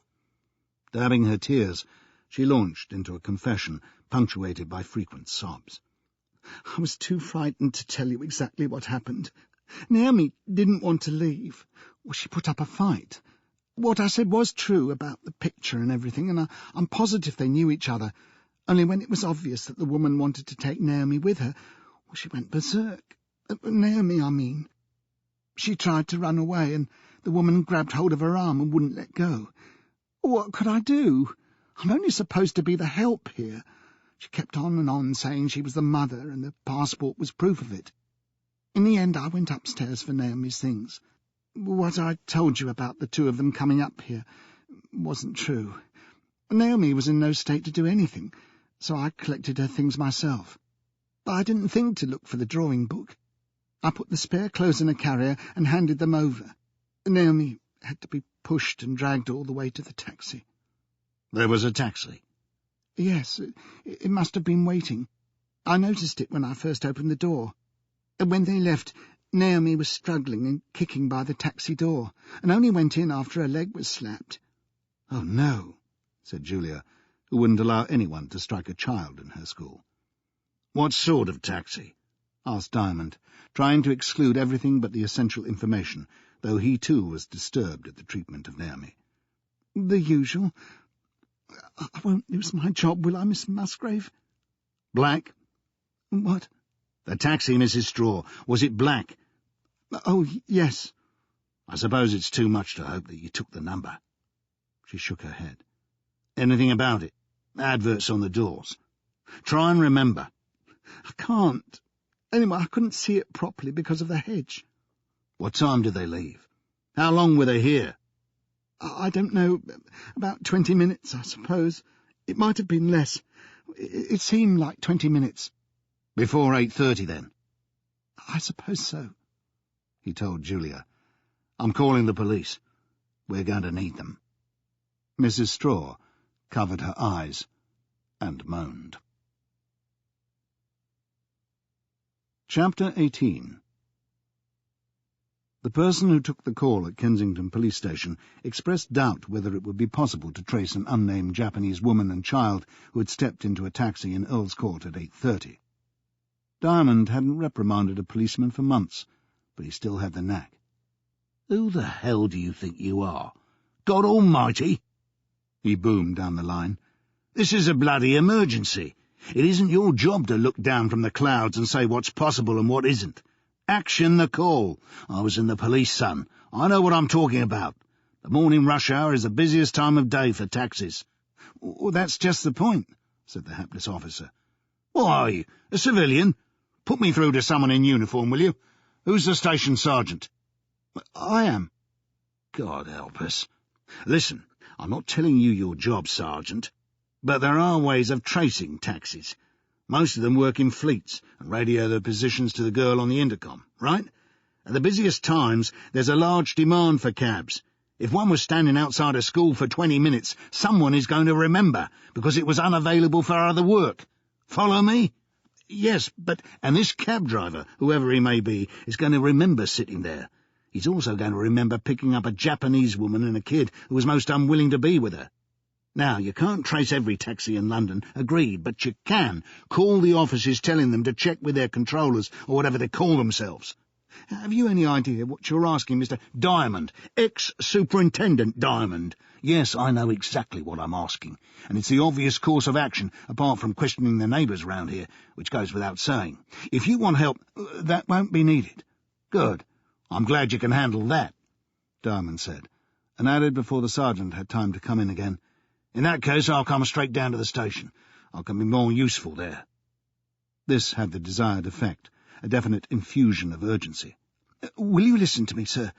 Dabbing her tears, she launched into a confession punctuated by frequent sobs. I was too frightened to tell you exactly what happened. Naomi didn't want to leave. Well, she put up a fight. What I said was true about the picture and everything, and I'm positive they knew each other. Only when it was obvious that the woman wanted to take Naomi with her, well, she went berserk. Naomi, I mean. She tried to run away, and the woman grabbed hold of her arm and wouldn't let go. What could I do? I'm only supposed to be the help here. She kept on and on, saying she was the mother, and the passport was proof of it. In the end, I went upstairs for Naomi's things. What I told you about the two of them coming up here wasn't true. Naomi was in no state to do anything, so I collected her things myself. But I didn't think to look for the drawing book. I put the spare clothes in a carrier and handed them over. Naomi had to be pushed and dragged all the way to the taxi. There was a taxi? Yes, it must have been waiting. I noticed it when I first opened the door. And when they left, Naomi was struggling and kicking by the taxi door, and only went in after her leg was slapped. "Oh, no," said Julia, who wouldn't allow anyone to strike a child in her school. "What sort of taxi?" asked Diamond, trying to exclude everything but the essential information, though he too was disturbed at the treatment of Naomi. "The usual. I won't lose my job, will I, Miss Musgrave?" "Black?" "What?" "The taxi, Mrs. Straw. Was it black?" "Oh, yes." "I suppose it's too much to hope that you took the number." She shook her head. "Anything about it? Adverts on the doors? Try and remember." "I can't. Anyway, I couldn't see it properly because of the hedge." "What time did they leave? How long were they here?" "I don't know. About 20 minutes, I suppose. It might have been less. It seemed like 20 minutes. "Before 8:30, then?" "I suppose so." He told Julia. "I'm calling the police. We're going to need them." Mrs. Straw covered her eyes and moaned. Chapter 18. The person who took the call at Kensington Police Station expressed doubt whether it would be possible to trace an unnamed Japanese woman and child who had stepped into a taxi in Earl's Court at 8:30. Diamond hadn't reprimanded a policeman for months, but he still had the knack. "Who the hell do you think you are? God Almighty!" he boomed down the line. "This is a bloody emergency. It isn't your job to look down from the clouds and say what's possible and what isn't. Action the call. I was in the police, son. I know what I'm talking about. The morning rush hour is the busiest time of day for taxis." "Well, that's just the point," said the hapless officer. "What are you, a civilian? Put me through to someone in uniform, will you? Who's the station sergeant?" "I am." "God help us. Listen, I'm not telling you your job, Sergeant, but there are ways of tracing taxis. Most of them work in fleets and radio their positions to the girl on the intercom, right? At the busiest times, there's a large demand for cabs. If one was standing outside a school for 20 minutes, someone is going to remember, because it was unavailable for other work. Follow me?" "Yes, but—" "And this cab driver, whoever he may be, is going to remember sitting there. He's also going to remember picking up a Japanese woman and a kid who was most unwilling to be with her. Now, you can't trace every taxi in London, agreed, but you can call the offices telling them to check with their controllers, or whatever they call themselves." "Have you any idea what you're asking, Mr. Diamond, ex-Superintendent Diamond? Yes, I know exactly what I'm asking, and it's the obvious course of action, apart from questioning the neighbours round here, which goes without saying. If you want help, that won't be needed." "Good. I'm glad you can handle that," Diamond said, and added before the sergeant had time to come in again, "In that case, I'll come straight down to the station. I can be more useful there." This had the desired effect, a definite infusion of urgency. "Will you listen to me, sir?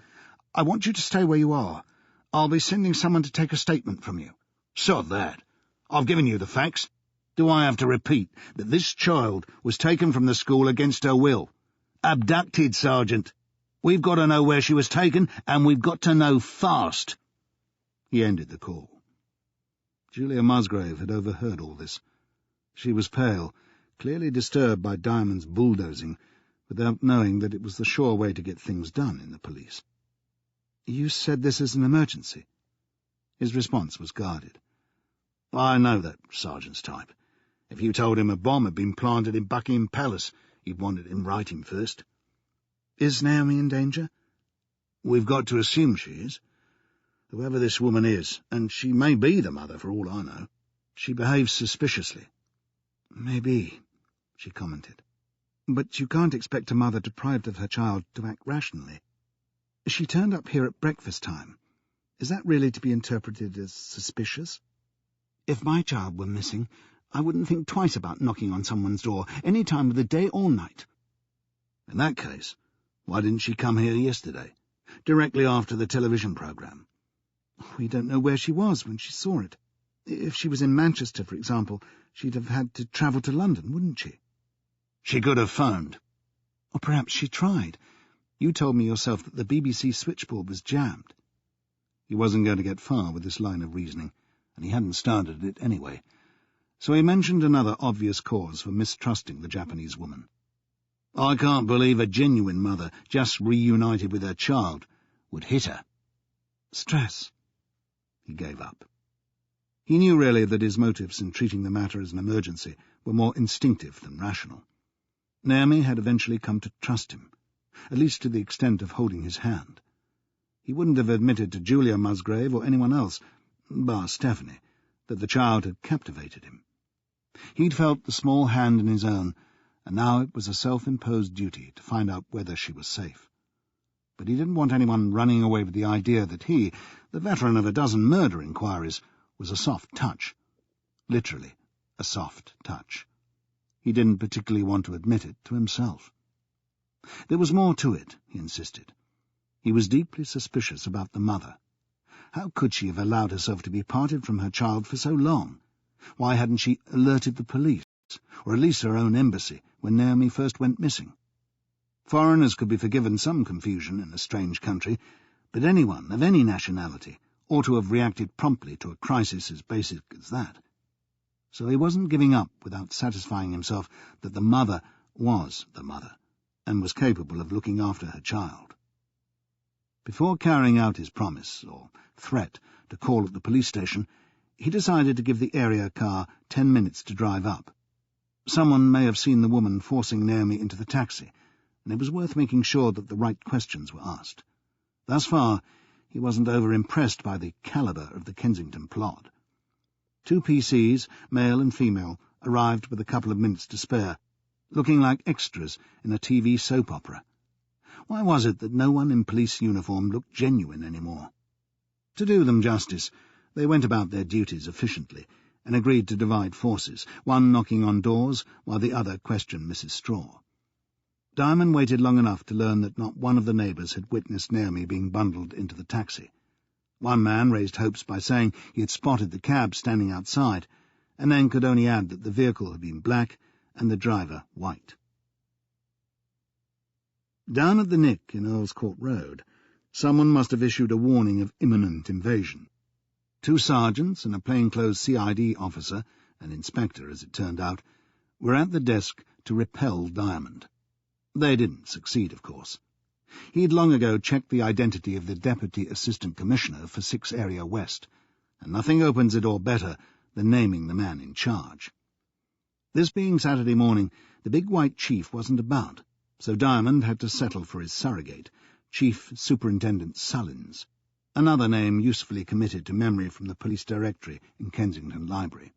I want you to stay where you are. I'll be sending someone to take a statement from you." "Sod that. I've given you the facts. Do I have to repeat that this child was taken from the school against her will? Abducted, Sergeant. We've got to know where she was taken, and we've got to know fast." He ended the call. Julia Musgrave had overheard all this. She was pale, clearly disturbed by Diamond's bulldozing, without knowing that it was the sure way to get things done in the police. "You said this is an emergency?" His response was guarded. "I know that sergeant's type. If you told him a bomb had been planted in Buckingham Palace, he'd want it in writing first." "Is Naomi in danger?" "We've got to assume she is. Whoever this woman is, and she may be the mother for all I know, she behaves suspiciously." "Maybe," she commented. "But you can't expect a mother deprived of her child to act rationally. She turned up here at breakfast time. Is that really to be interpreted as suspicious? If my child were missing, I wouldn't think twice about knocking on someone's door any time of the day or night." "In that case, why didn't she come here yesterday, directly after the television programme?" "We don't know where she was when she saw it. If she was in Manchester, for example, she'd have had to travel to London, wouldn't she?" "She could have phoned." "Or perhaps she tried. You told me yourself that the BBC switchboard was jammed." He wasn't going to get far with this line of reasoning, and he hadn't started it anyway, so he mentioned another obvious cause for mistrusting the Japanese woman. "I can't believe a genuine mother, just reunited with her child, would hit her." "Stress." He gave up. He knew really that his motives in treating the matter as an emergency were more instinctive than rational. Naomi had eventually come to trust him, at least to the extent of holding his hand. He wouldn't have admitted to Julia Musgrave or anyone else, bar Stephanie, that the child had captivated him. He'd felt the small hand in his own, and now it was a self-imposed duty to find out whether she was safe. But he didn't want anyone running away with the idea that he, the veteran of a dozen murder inquiries, was a soft touch. Literally, a soft touch. He didn't particularly want to admit it to himself. There was more to it, he insisted. He was deeply suspicious about the mother. How could she have allowed herself to be parted from her child for so long? Why hadn't she alerted the police, or at least her own embassy, when Naomi first went missing? Foreigners could be forgiven some confusion in a strange country, but anyone of any nationality ought to have reacted promptly to a crisis as basic as that. So he wasn't giving up without satisfying himself that the mother was the mother, and was capable of looking after her child. Before carrying out his promise, or threat, to call at the police station, he decided to give the area car 10 minutes to drive up. Someone may have seen the woman forcing Naomi into the taxi, and it was worth making sure that the right questions were asked. Thus far, he wasn't over-impressed by the calibre of the Kensington plot. 2 PCs, male and female, arrived with a couple of minutes to spare, looking like extras in a TV soap opera. Why was it that no one in police uniform looked genuine anymore? To do them justice, they went about their duties efficiently, and agreed to divide forces, one knocking on doors while the other questioned Mrs. Straw. Diamond waited long enough to learn that not one of the neighbours had witnessed Naomi being bundled into the taxi. One man raised hopes by saying he had spotted the cab standing outside, and then could only add that the vehicle had been black and the driver white. Down at the Nick in Earl's Court Road, someone must have issued a warning of imminent invasion. 2 sergeants and a plainclothes CID officer, an inspector as it turned out, were at the desk to repel Diamond. They didn't succeed, of course. He'd long ago checked the identity of the Deputy Assistant Commissioner for 6 Area West, and nothing opens a door better than naming the man in charge. This being Saturday morning, the big white chief wasn't about, so Diamond had to settle for his surrogate, Chief Superintendent Sullins, another name usefully committed to memory from the police directory in Kensington Library.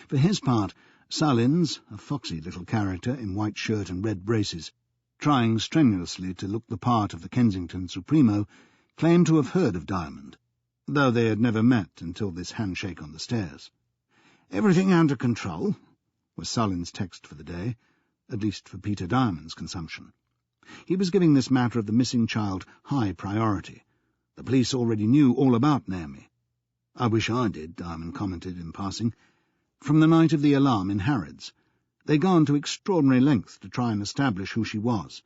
For his part, Sullins, a foxy little character in white shirt and red braces, trying strenuously to look the part of the Kensington Supremo, claimed to have heard of Diamond, though they had never met until this handshake on the stairs. "Everything under control," was Sullins' text for the day, at least for Peter Diamond's consumption. He was giving this matter of the missing child high priority. The police already knew all about Naomi. "I wish I did," Diamond commented in passing. "From the night of the alarm in Harrods. They'd gone to extraordinary lengths to try and establish who she was,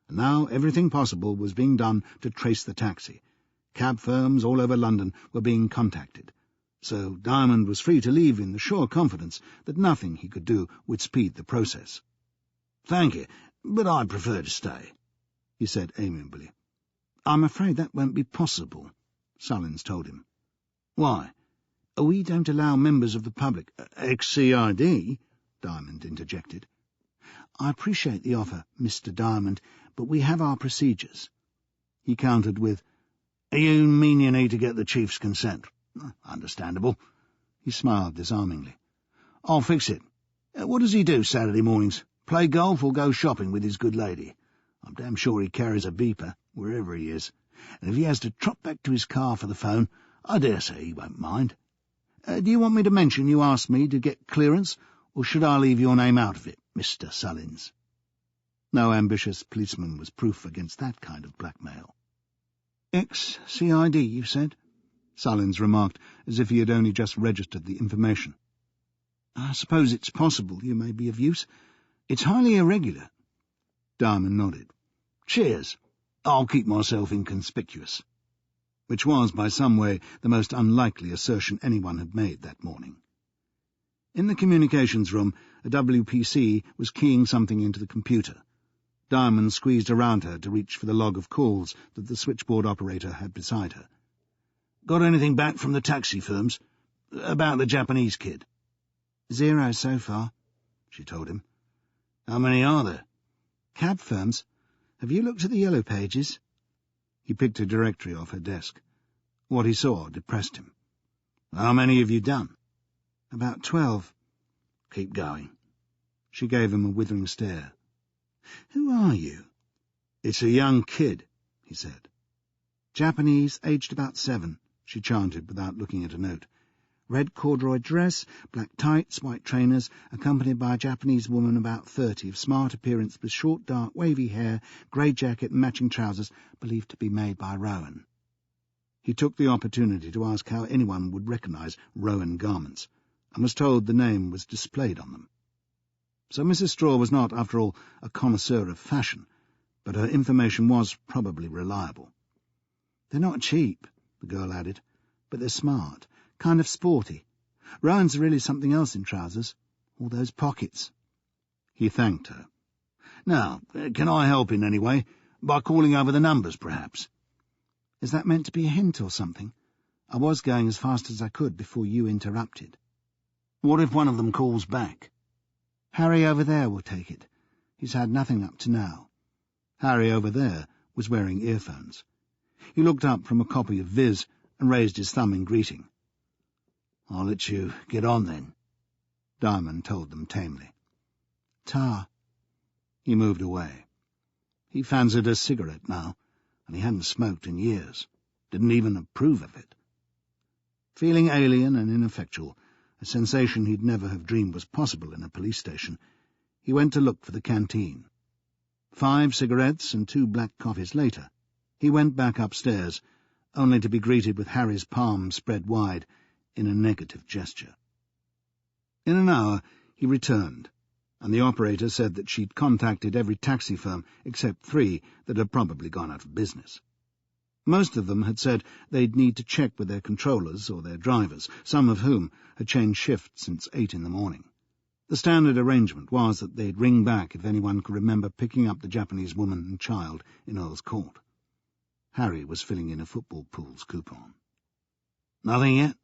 and now everything possible was being done to trace the taxi. Cab firms all over London were being contacted, so Diamond was free to leave in the sure confidence that nothing he could do would speed the process. "Thank you, but I'd prefer to stay," he said amiably. "I'm afraid that won't be possible," Sullins told him. "Why?" "We don't allow members of the public—" "Ex-CID?" Diamond interjected. "I appreciate the offer, Mr. Diamond, but we have our procedures." He countered with, "You mean you need to get the chief's consent? Understandable." He smiled disarmingly. "I'll fix it. What does he do Saturday mornings? Play golf or go shopping with his good lady? I'm damn sure he carries a beeper, wherever he is, and if he has to trot back to his car for the phone, I dare say he won't mind. Do you want me to mention you asked me to get clearance, or should I leave your name out of it, Mr. Sullins?" No ambitious policeman was proof against that kind of blackmail. "Ex-CID, you said?" Sullins remarked, as if he had only just registered the information. "I suppose it's possible you may be of use. It's highly irregular." Diamond nodded. "Cheers. I'll keep myself inconspicuous," which was, by some way, the most unlikely assertion anyone had made that morning. In the communications room, a WPC was keying something into the computer. Diamond squeezed around her to reach for the log of calls that the switchboard operator had beside her. "Got anything back from the taxi firms?" About the Japanese kid." "0 so far," she told him. "How many are there?" "Cab firms. Have you looked at the yellow pages?" He picked a directory off her desk. What he saw depressed him. "How many have you done?" "About 12. "Keep going." She gave him a withering stare. "Who are you?" "It's a young kid," he said. "Japanese, aged about 7, she chanted without looking at a note. "Red corduroy dress, black tights, white trainers, accompanied by a Japanese woman about 30, of smart appearance with short, dark, wavy hair, grey jacket and matching trousers, believed to be made by Rowan." He took the opportunity to ask how anyone would recognise Rowan garments, and was told the name was displayed on them. So Mrs. Straw was not, after all, a connoisseur of fashion, but her information was probably reliable. "They're not cheap," the girl added, "but they're smart, kind of sporty. Rowan's really something else in trousers. All those pockets." He thanked her. "Now, can I help in any way? By calling over the numbers, perhaps?" "Is that meant to be a hint or something? I was going as fast as I could before you interrupted." "What if one of them calls back?" "Harry over there will take it. He's had nothing up to now." Harry over there was wearing earphones. He looked up from a copy of Viz and raised his thumb in greeting. "I'll let you get on then," Diamond told them tamely. "Ta." He moved away. He fancied a cigarette now, and he hadn't smoked in years, didn't even approve of it. Feeling alien and ineffectual, a sensation he'd never have dreamed was possible in a police station, he went to look for the canteen. 5 cigarettes and 2 black coffees later, he went back upstairs, only to be greeted with Harry's palm spread wide in a negative gesture. In an hour he returned, and the operator said that she'd contacted every taxi firm except 3 that had probably gone out of business. Most of them had said they'd need to check with their controllers or their drivers, some of whom had changed shifts since 8 in the morning. The standard arrangement was that they'd ring back if anyone could remember picking up the Japanese woman and child in Earl's Court. Harry was filling in a football pool's coupon. "Nothing yet?"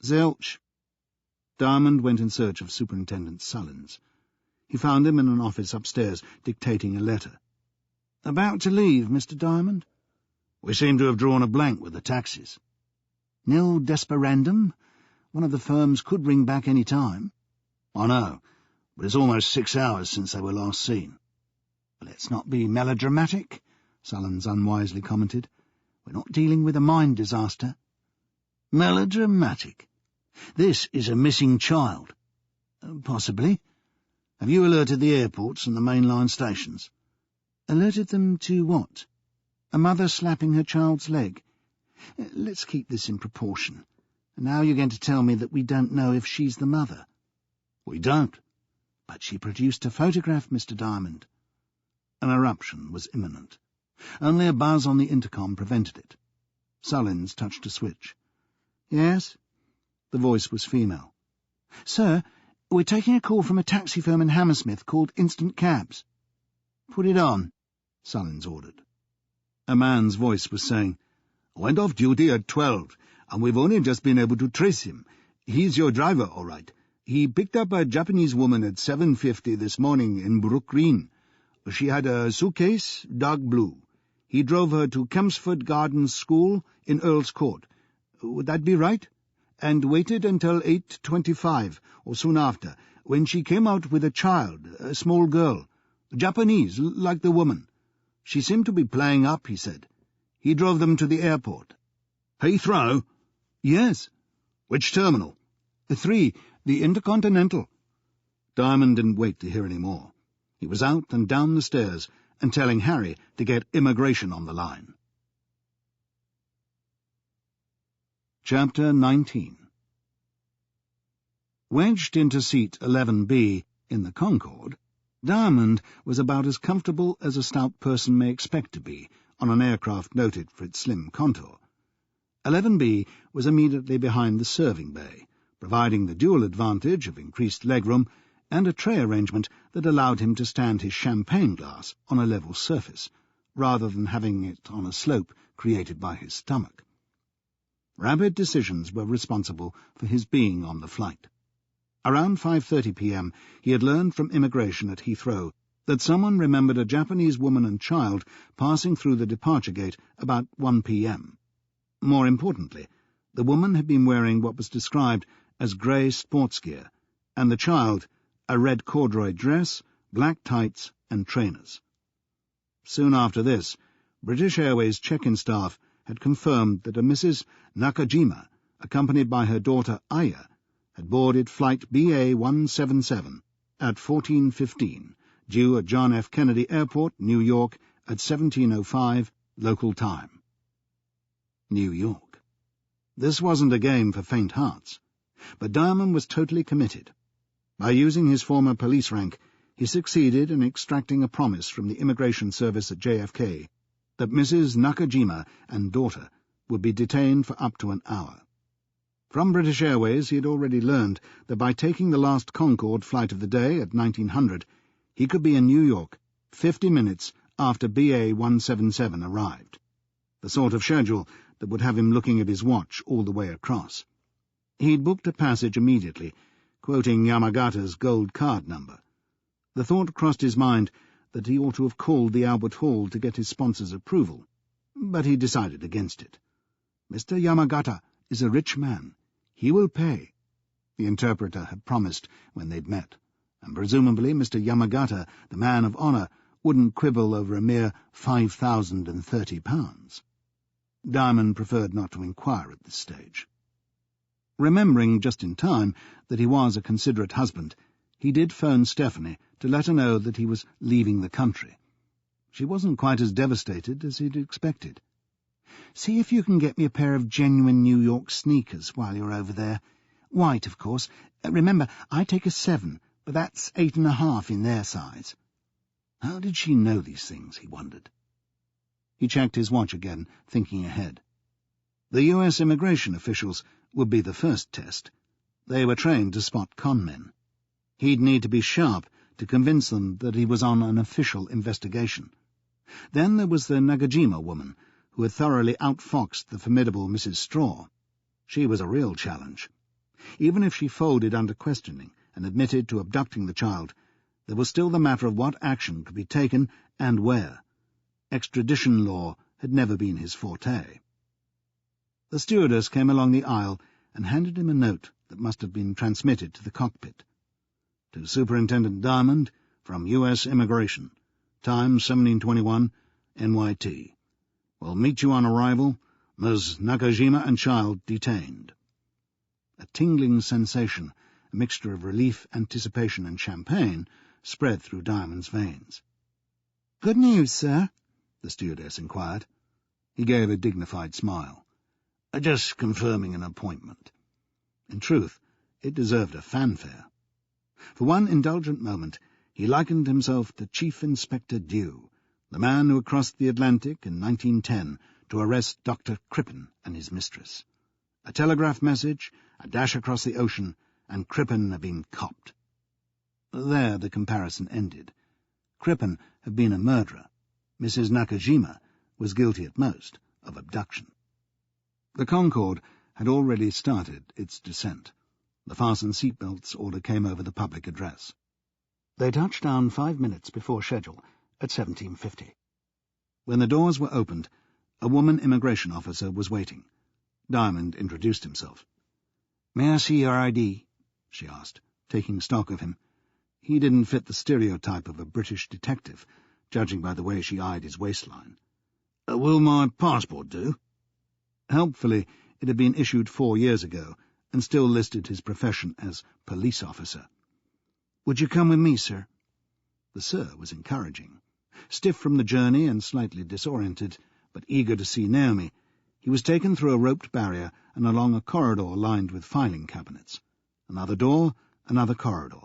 "Zilch." Diamond went in search of Superintendent Sullins. He found him in an office upstairs, dictating a letter. "About to leave, Mr. Diamond?" "We seem to have drawn a blank with the taxis." "Nil desperandum? One of the firms could ring back any time." "I know, but it's almost 6 hours since they were last seen." "Let's not be melodramatic," Sullins unwisely commented. "We're not dealing with a mine disaster." "Melodramatic? This is a missing child." "Possibly." "Have you alerted the airports and the mainline stations?" "Alerted them to what? A mother slapping her child's leg? Let's keep this in proportion. And now you're going to tell me that we don't know if she's the mother." "We don't." "But she produced a photograph, Mr. Diamond." An eruption was imminent. Only a buzz on the intercom prevented it. Sullins touched a switch. "Yes?" The voice was female. "Sir, we're taking a call from a taxi firm in Hammersmith called Instant Cabs." "Put it on," Sullins ordered. A man's voice was saying, "Went off duty at 12, and we've only just been able to trace him. He's your driver, all right. He picked up a Japanese woman at 7:50 this morning in Brook Green. She had a suitcase, dark blue. He drove her to Kempsford Gardens School in Earl's Court. Would that be right? And waited until 8:25, or soon after, when she came out with a child, a small girl. Japanese, like the woman. She seemed to be playing up, he said. He drove them to the airport." "Heathrow?" "Yes." "Which terminal?" 3, the Intercontinental." Diamond didn't wait to hear any more. He was out and down the stairs and telling Harry to get immigration on the line. Chapter 19. Wedged into seat 11B in the Concorde, Diamond was about as comfortable as a stout person may expect to be on an aircraft noted for its slim contour. 11B was immediately behind the serving bay, providing the dual advantage of increased legroom and a tray arrangement that allowed him to stand his champagne glass on a level surface, rather than having it on a slope created by his stomach. Rapid decisions were responsible for his being on the flight. Around 5:30 p.m. he had learned from immigration at Heathrow that someone remembered a Japanese woman and child passing through the departure gate about 1 p.m. More importantly, the woman had been wearing what was described as grey sports gear, and the child a red corduroy dress, black tights and trainers. Soon after this, British Airways check-in staff had confirmed that a Mrs. Nakajima, accompanied by her daughter Aya, had boarded flight BA 177 at 14:15, due at John F. Kennedy Airport, New York, at 17:05 local time. New York. This wasn't a game for faint hearts, but Diamond was totally committed. By using his former police rank, he succeeded in extracting a promise from the immigration service at JFK that Mrs. Nakajima and daughter would be detained for up to an hour. From British Airways he had already learned that by taking the last Concorde flight of the day at 1900, he could be in New York 50 minutes after BA 177 arrived, the sort of schedule that would have him looking at his watch all the way across. He'd booked a passage immediately, quoting Yamagata's gold card number. The thought crossed his mind that he ought to have called the Albert Hall to get his sponsor's approval, but he decided against it. "Mr. Yamagata is a rich man. He will pay," the interpreter had promised when they'd met, and presumably Mr. Yamagata, the man of honour, wouldn't quibble over a mere £5,030. Diamond preferred not to inquire at this stage. Remembering just in time that he was a considerate husband, he did phone Stephanie to let her know that he was leaving the country. She wasn't quite as devastated as he'd expected. "See if you can get me a pair of genuine New York sneakers while you're over there. White, of course. Remember, I take a 7, but that's 8.5 in their size." How did she know these things, he wondered. He checked his watch again, thinking ahead. The U.S. immigration officials would be the first test. They were trained to spot con-men. He'd need to be sharp to convince them that he was on an official investigation. Then there was the Nakajima woman, who had thoroughly outfoxed the formidable Mrs. Straw. She was a real challenge. Even if she folded under questioning and admitted to abducting the child, there was still the matter of what action could be taken and where. Extradition law had never been his forte. The stewardess came along the aisle and handed him a note that must have been transmitted to the cockpit. To Superintendent Diamond, from U.S. Immigration. Time 17:21, NYT. Will meet you on arrival. Ms. Nakajima and child detained. A tingling sensation, a mixture of relief, anticipation, and champagne, spread through Diamond's veins. "Good news, sir?" the stewardess inquired. He gave a dignified smile. "Just confirming an appointment." In truth, it deserved a fanfare. For one indulgent moment, he likened himself to Chief Inspector Dew, the man who had crossed the Atlantic in 1910 to arrest Dr. Crippen and his mistress. A telegraph message, a dash across the ocean, and Crippen had been copped. There the comparison ended. Crippen had been a murderer. Mrs. Nakajima was guilty at most of abduction. The Concorde had already started its descent. The fasten seatbelts order came over the public address. They touched down 5 minutes before schedule at 17:50. When the doors were opened, a woman immigration officer was waiting. Diamond introduced himself. "May I see your ID?" she asked, taking stock of him. He didn't fit the stereotype of a British detective, judging by the way she eyed his waistline. "Will my passport do?" Helpfully, it had been issued 4 years ago, and still listed his profession as police officer. "Would you come with me, sir?" The "sir" was encouraging. Stiff from the journey and slightly disoriented, but eager to see Naomi, he was taken through a roped barrier and along a corridor lined with filing cabinets. Another door, another corridor,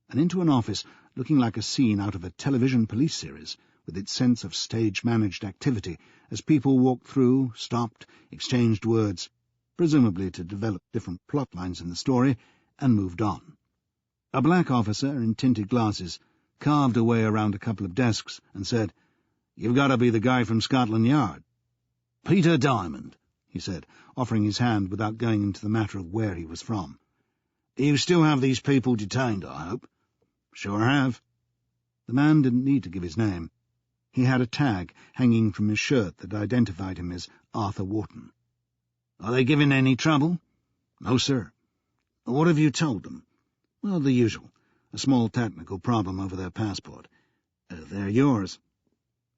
and into an office looking like a scene out of a television police series, with its sense of stage-managed activity as people walked through, stopped, exchanged words, presumably to develop different plot lines in the story, and moved on. A black officer in tinted glasses carved away around a couple of desks and said, "You've got to be the guy from Scotland Yard." "Peter Diamond," he said, offering his hand without going into the matter of where he was from. "You still have these people detained, I hope?" "Sure have." The man didn't need to give his name. He had a tag hanging from his shirt that identified him as Arthur Wharton. "Are they giving any trouble?" "No, sir." "What have you told them?" "Well, the usual. A small technical problem over their passport. They're yours."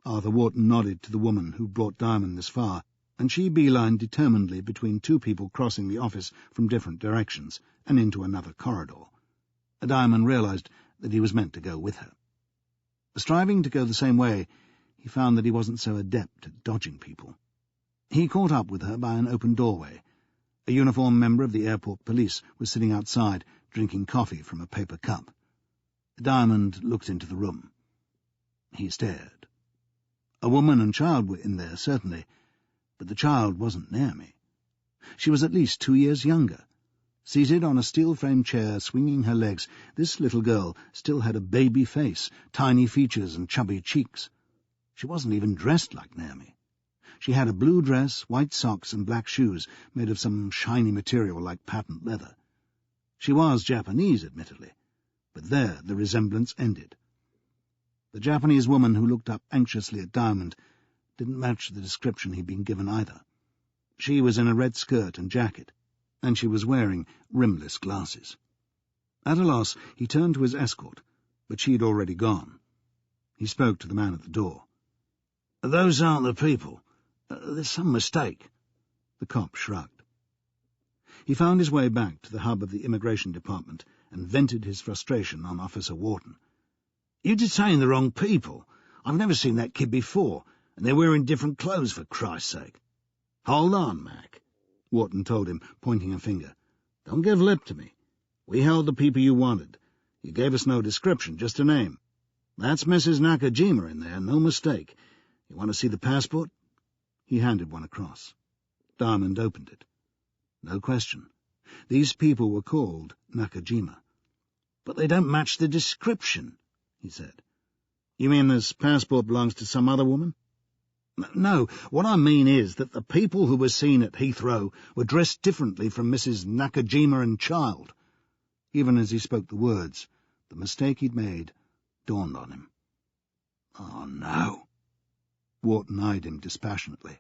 Arthur Wharton nodded to the woman who brought Diamond this far, and she beelined determinedly between two people crossing the office from different directions and into another corridor. Diamond realized that he was meant to go with her. Striving to go the same way, he found that he wasn't so adept at dodging people. He caught up with her by an open doorway. A uniformed member of the airport police was sitting outside, drinking coffee from a paper cup. Diamond looked into the room. He stared. A woman and child were in there, certainly, but the child wasn't Naomi. She was at least 2 years younger. Seated on a steel-framed chair, swinging her legs, this little girl still had a baby face, tiny features and chubby cheeks. She wasn't even dressed like Naomi. She had a blue dress, white socks, and black shoes made of some shiny material like patent leather. She was Japanese, admittedly, but there the resemblance ended. The Japanese woman who looked up anxiously at Diamond didn't match the description he'd been given either. She was in a red skirt and jacket, and she was wearing rimless glasses. At a loss, he turned to his escort, but she'd already gone. He spoke to the man at the door. "Those aren't the people. There's some mistake." The cop shrugged. He found his way back to the hub of the immigration department and vented his frustration on Officer Wharton. "You detained the wrong people. I've never seen that kid before, and they're wearing different clothes, for Christ's sake." "Hold on, Mac," Wharton told him, pointing a finger. "Don't give lip to me. We held the people you wanted. You gave us no description, just a name. That's Mrs. Nakajima in there, no mistake. You want to see the passport?" He handed one across. Diamond opened it. No question. These people were called Nakajima. "But they don't match the description," he said. "You mean this passport belongs to some other woman?" "No, what I mean is that the people who were seen at Heathrow were dressed differently from Mrs. Nakajima and child." Even as he spoke the words, the mistake he'd made dawned on him. "Oh, no." Wharton eyed him dispassionately.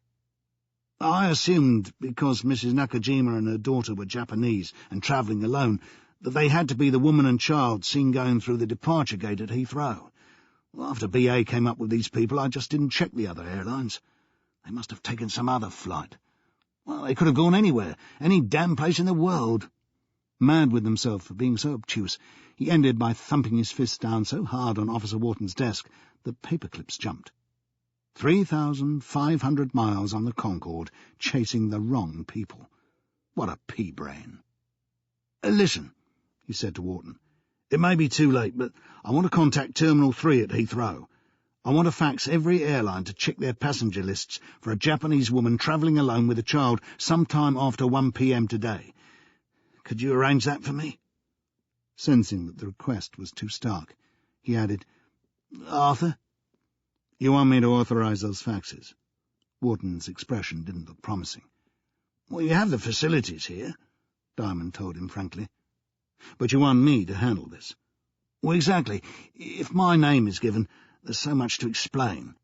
"I assumed, because Mrs. Nakajima and her daughter were Japanese and travelling alone, that they had to be the woman and child seen going through the departure gate at Heathrow. After BA came up with these people, I just didn't check the other airlines. They must have taken some other flight. Well, they could have gone anywhere, any damn place in the world." Mad with himself for being so obtuse, he ended by thumping his fist down so hard on Officer Wharton's desk that paperclips jumped. 3,500 miles on the Concorde, chasing the wrong people. What a pea-brain. "Listen," he said to Wharton. "It may be too late, but I want to contact Terminal 3 at Heathrow. I want to fax every airline to check their passenger lists for a Japanese woman travelling alone with a child sometime after 1 p.m. today. Could you arrange that for me?" Sensing that the request was too stark, he added, "Arthur?" "You want me to authorize those faxes?" Wharton's expression didn't look promising. "Well, you have the facilities here," Diamond told him frankly. "But you want me to handle this?" "Well, exactly. If my name is given, there's so much to explain.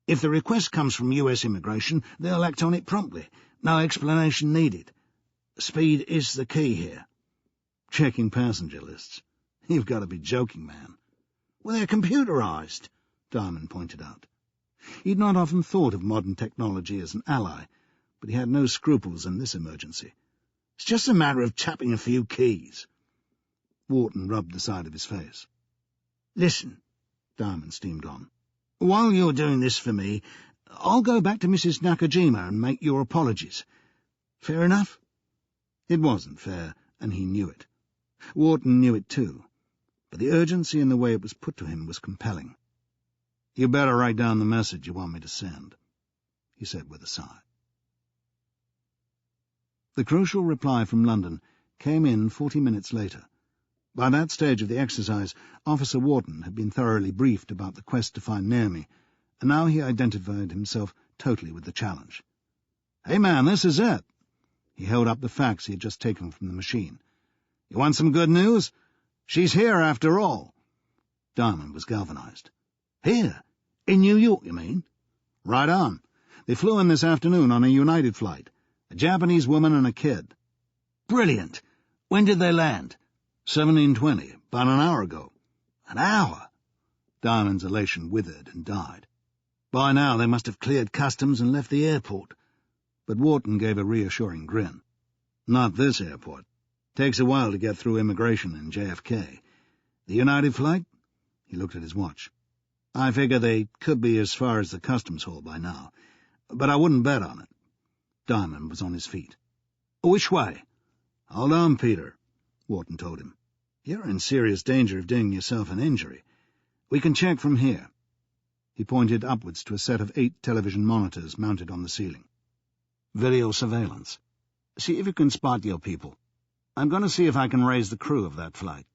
If the request comes from US Immigration, they'll act on it promptly. No explanation needed. Speed is the key here." "Checking passenger lists? You've got to be joking, man." "Well, they're computerized," Diamond pointed out. He'd not often thought of modern technology as an ally, but he had no scruples in this emergency. "It's just a matter of tapping a few keys." Wharton rubbed the side of his face. "Listen," Diamond steamed on. "While you're doing this for me, I'll go back to Mrs. Nakajima and make your apologies. Fair enough?" It wasn't fair, and he knew it. Wharton knew it too, but the urgency in the way it was put to him was compelling. "You better write down the message you want me to send," he said with a sigh. The crucial reply from London came in 40 minutes later. By that stage of the exercise, Officer Wharton had been thoroughly briefed about the quest to find Naomi, and now he identified himself totally with the challenge. "Hey, man, this is it." He held up the fax he had just taken from the machine. "You want some good news? She's here after all." Diamond was galvanized. "Here? In New York, you mean?" "Right on. They flew in this afternoon on a United flight. A Japanese woman and a kid." "Brilliant. When did they land?" 17:20, about an hour ago." "An hour?" Diamond's elation withered and died. By now they must have cleared customs and left the airport. But Wharton gave a reassuring grin. "Not this airport. Takes a while to get through immigration in JFK. The United flight?" He looked at his watch. "I figure they could be as far as the customs hall by now, but I wouldn't bet on it." Diamond was on his feet. "Which way?" "Hold on, Peter," Wharton told him. "You're in serious danger of doing yourself an injury. We can check from here." He pointed upwards to a set of 8 television monitors mounted on the ceiling. "Video surveillance. See if you can spot your people. I'm going to see if I can raise the crew of that flight."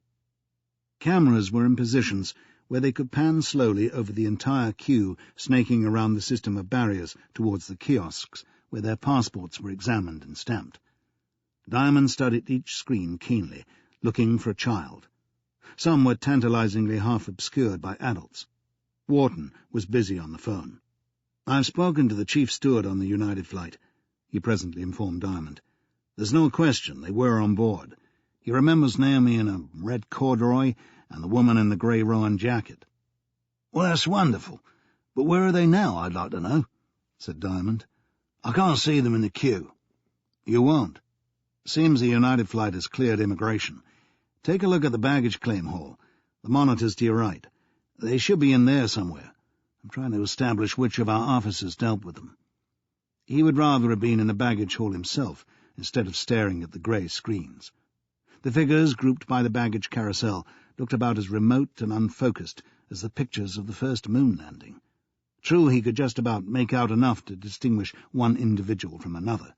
Cameras were in positions where they could pan slowly over the entire queue snaking around the system of barriers towards the kiosks where their passports were examined and stamped. Diamond studied each screen keenly, looking for a child. Some were tantalizingly half obscured by adults. Wharton was busy on the phone. "I've spoken to the chief steward on the United flight," he presently informed Diamond. "There's no question they were on board. He remembers Naomi in a red corduroy and the woman in the grey rowan jacket." "Well, that's wonderful. But where are they now, I'd like to know," said Diamond. "I can't see them in the queue." "You won't. Seems the United flight has cleared immigration. Take a look at the baggage claim hall. The monitors to your right. They should be in there somewhere. I'm trying to establish which of our officers dealt with them." He would rather have been in the baggage hall himself, instead of staring at the grey screens. The figures grouped by the baggage carousel looked about as remote and unfocused as the pictures of the first moon landing. True, he could just about make out enough to distinguish one individual from another.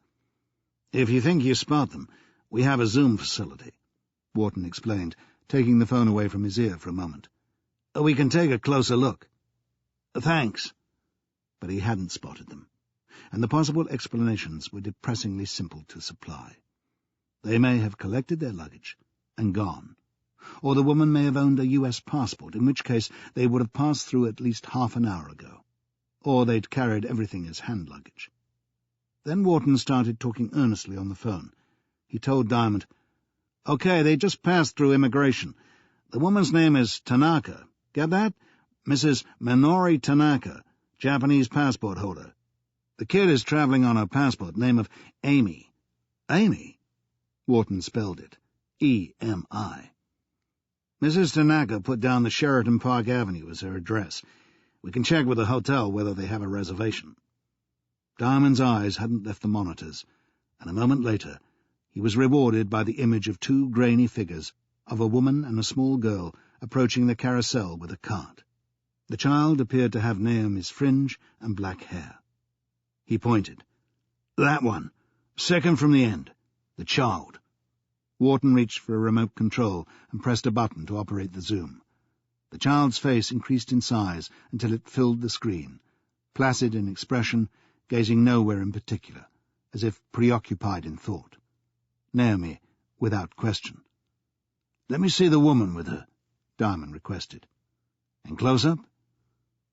"If you think you spot them, we have a zoom facility," Wharton explained, taking the phone away from his ear for a moment. "We can take a closer look." "Thanks." But he hadn't spotted them, and the possible explanations were depressingly simple to supply. They may have collected their luggage and gone, or the woman may have owned a U.S. passport, in which case they would have passed through at least half an hour ago, or they'd carried everything as hand luggage. Then Wharton started talking earnestly on the phone. He told Diamond, "OK, they just passed through immigration. The woman's name is Tanaka. Get that? Mrs. Minori Tanaka, Japanese passport holder. The kid is travelling on her passport, name of Amy." "Amy?" Wharton spelled it. E-M-I. "Mrs. Tanaka put down the Sheraton Park Avenue as her address. We can check with the hotel whether they have a reservation." Diamond's eyes hadn't left the monitors, and a moment later he was rewarded by the image of 2 grainy figures of a woman and a small girl approaching the carousel with a cart. The child appeared to have Naomi's fringe and black hair. He pointed. "That one. Second from the end. The child." Wharton reached for a remote control and pressed a button to operate the zoom. The child's face increased in size until it filled the screen, placid in expression, gazing nowhere in particular, as if preoccupied in thought. Naomi, without question. "Let me see the woman with her," Diamond requested. "In close-up?"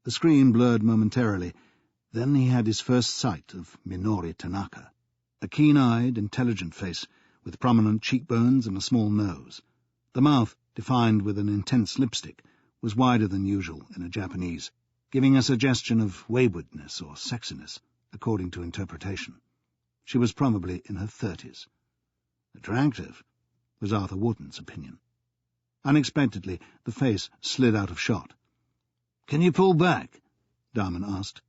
The screen blurred momentarily. Then he had his first sight of Minori Tanaka, a keen-eyed, intelligent face with prominent cheekbones and a small nose. The mouth, defined with an intense lipstick, was wider than usual in a Japanese, giving a suggestion of waywardness or sexiness, according to interpretation. She was probably in her 30s. Attractive, was Arthur Wharton's opinion. Unexpectedly, the face slid out of shot. "Can you pull back?" Diamond asked,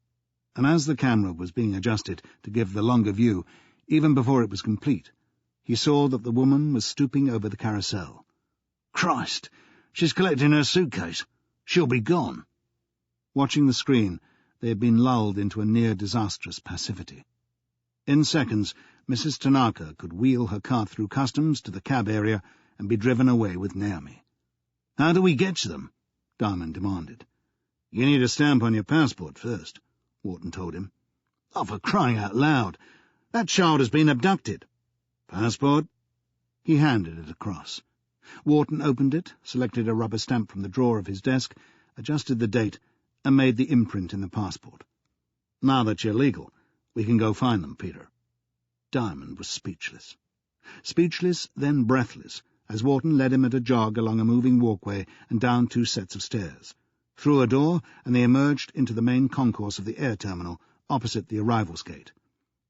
and as the camera was being adjusted to give the longer view, even before it was complete, he saw that the woman was stooping over the carousel. "Christ! She's collecting her suitcase. She'll be gone." Watching the screen, they had been lulled into a near-disastrous passivity. In seconds, Mrs. Tanaka could wheel her cart through customs to the cab area and be driven away with Naomi. "How do we get to them?" Diamond demanded. "You need a stamp on your passport first," Wharton told him. "Oh, for crying out loud! That child has been abducted." "Passport?" He handed it across. Wharton opened it, selected a rubber stamp from the drawer of his desk, adjusted the date, and made the imprint in the passport. "Now that you're legal, we can go find them, Peter." Diamond was speechless. Speechless, then breathless, as Wharton led him at a jog along a moving walkway and down 2 sets of stairs, through a door, and they emerged into the main concourse of the air terminal, opposite the arrivals gate.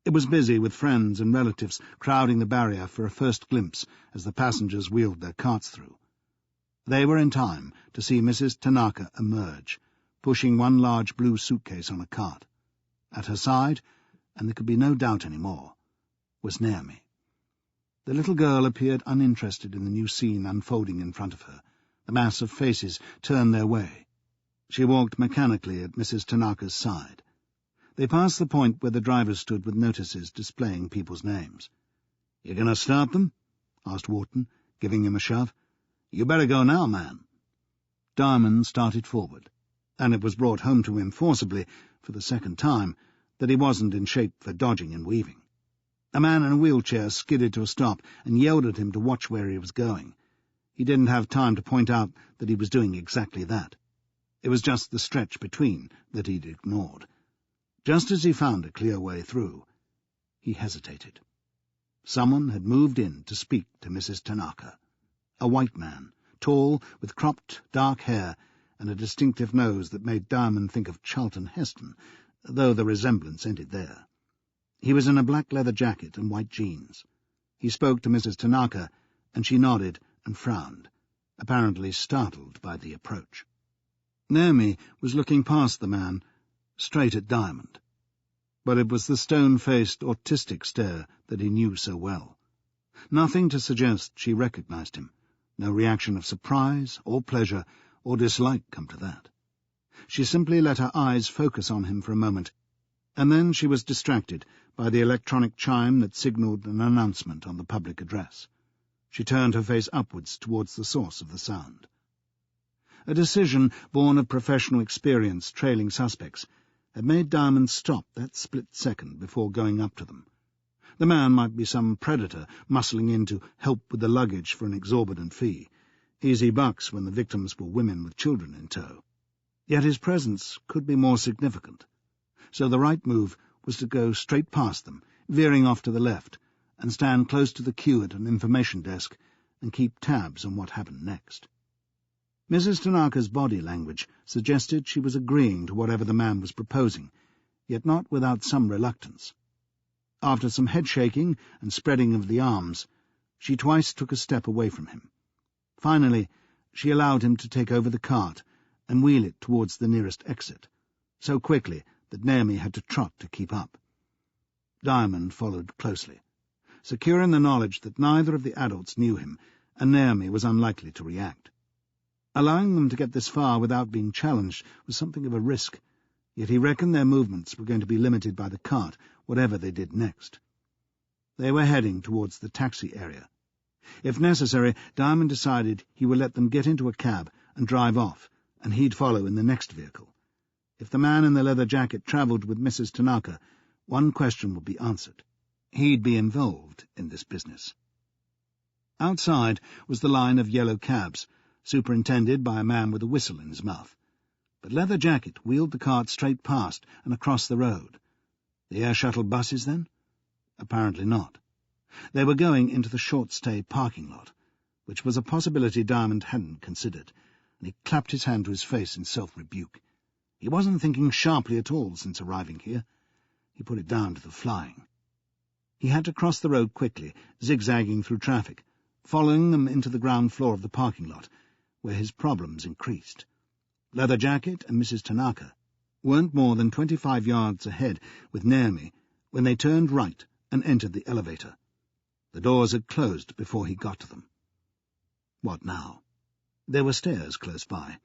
It was busy with friends and relatives crowding the barrier for a first glimpse as the passengers wheeled their carts through. They were in time to see Mrs. Tanaka emerge, pushing one large blue suitcase on a cart. At her side, and there could be no doubt any more, was Naomi. The little girl appeared uninterested in the new scene unfolding in front of her. The mass of faces turned their way. She walked mechanically at Mrs. Tanaka's side. They passed the point where the driver stood with notices displaying people's names. "You going to start them?" asked Wharton, giving him a shove. "You better go now, man." Diamond started forward, and it was brought home to him forcibly, for the second time, that he wasn't in shape for dodging and weaving. A man in a wheelchair skidded to a stop and yelled at him to watch where he was going. He didn't have time to point out that he was doing exactly that. It was just the stretch between that he'd ignored. Just as he found a clear way through, he hesitated. Someone had moved in to speak to Mrs. Tanaka. A white man, tall, with cropped, dark hair, and a distinctive nose that made Diamond think of Charlton Heston, though the resemblance ended there. He was in a black leather jacket and white jeans. He spoke to Mrs. Tanaka, and she nodded and frowned, apparently startled by the approach. Naomi was looking past the man, straight at Diamond. But it was the stone-faced, autistic stare that he knew so well. Nothing to suggest she recognized him. No reaction of surprise, or pleasure, or dislike come to that. She simply let her eyes focus on him for a moment, and then she was distracted by the electronic chime that signalled an announcement on the public address. She turned her face upwards towards the source of the sound. A decision born of professional experience trailing suspects had made Diamond stop that split second before going up to them. The man might be some predator muscling in to help with the luggage for an exorbitant fee, easy bucks when the victims were women with children in tow. Yet his presence could be more significant, so the right move was to go straight past them, veering off to the left, and stand close to the queue at an information desk and keep tabs on what happened next. Mrs. Tanaka's body language suggested she was agreeing to whatever the man was proposing, yet not without some reluctance. After some head-shaking and spreading of the arms, she twice took a step away from him. Finally, she allowed him to take over the cart and wheel it towards the nearest exit, so quickly that Naomi had to trot to keep up. Diamond followed closely, secure in the knowledge that neither of the adults knew him, and Naomi was unlikely to react. Allowing them to get this far without being challenged was something of a risk, yet he reckoned their movements were going to be limited by the cart, whatever they did next. They were heading towards the taxi area. If necessary, Diamond decided he would let them get into a cab and drive off, and he'd follow in the next vehicle. If the man in the leather jacket travelled with Mrs. Tanaka, one question would be answered. He'd be involved in this business. Outside was the line of yellow cabs, superintended by a man with a whistle in his mouth. But Leather Jacket wheeled the cart straight past and across the road. The air shuttle buses, then? Apparently not. They were going into the short-stay parking lot, which was a possibility Diamond hadn't considered, and he clapped his hand to his face in self-rebuke. He wasn't thinking sharply at all since arriving here. He put it down to the flying. He had to cross the road quickly, zigzagging through traffic, following them into the ground floor of the parking lot, where his problems increased. Leather Jacket and Mrs. Tanaka weren't more than 25 yards ahead with Naomi when they turned right and entered the elevator. The doors had closed before he got to them. What now? There were stairs close by.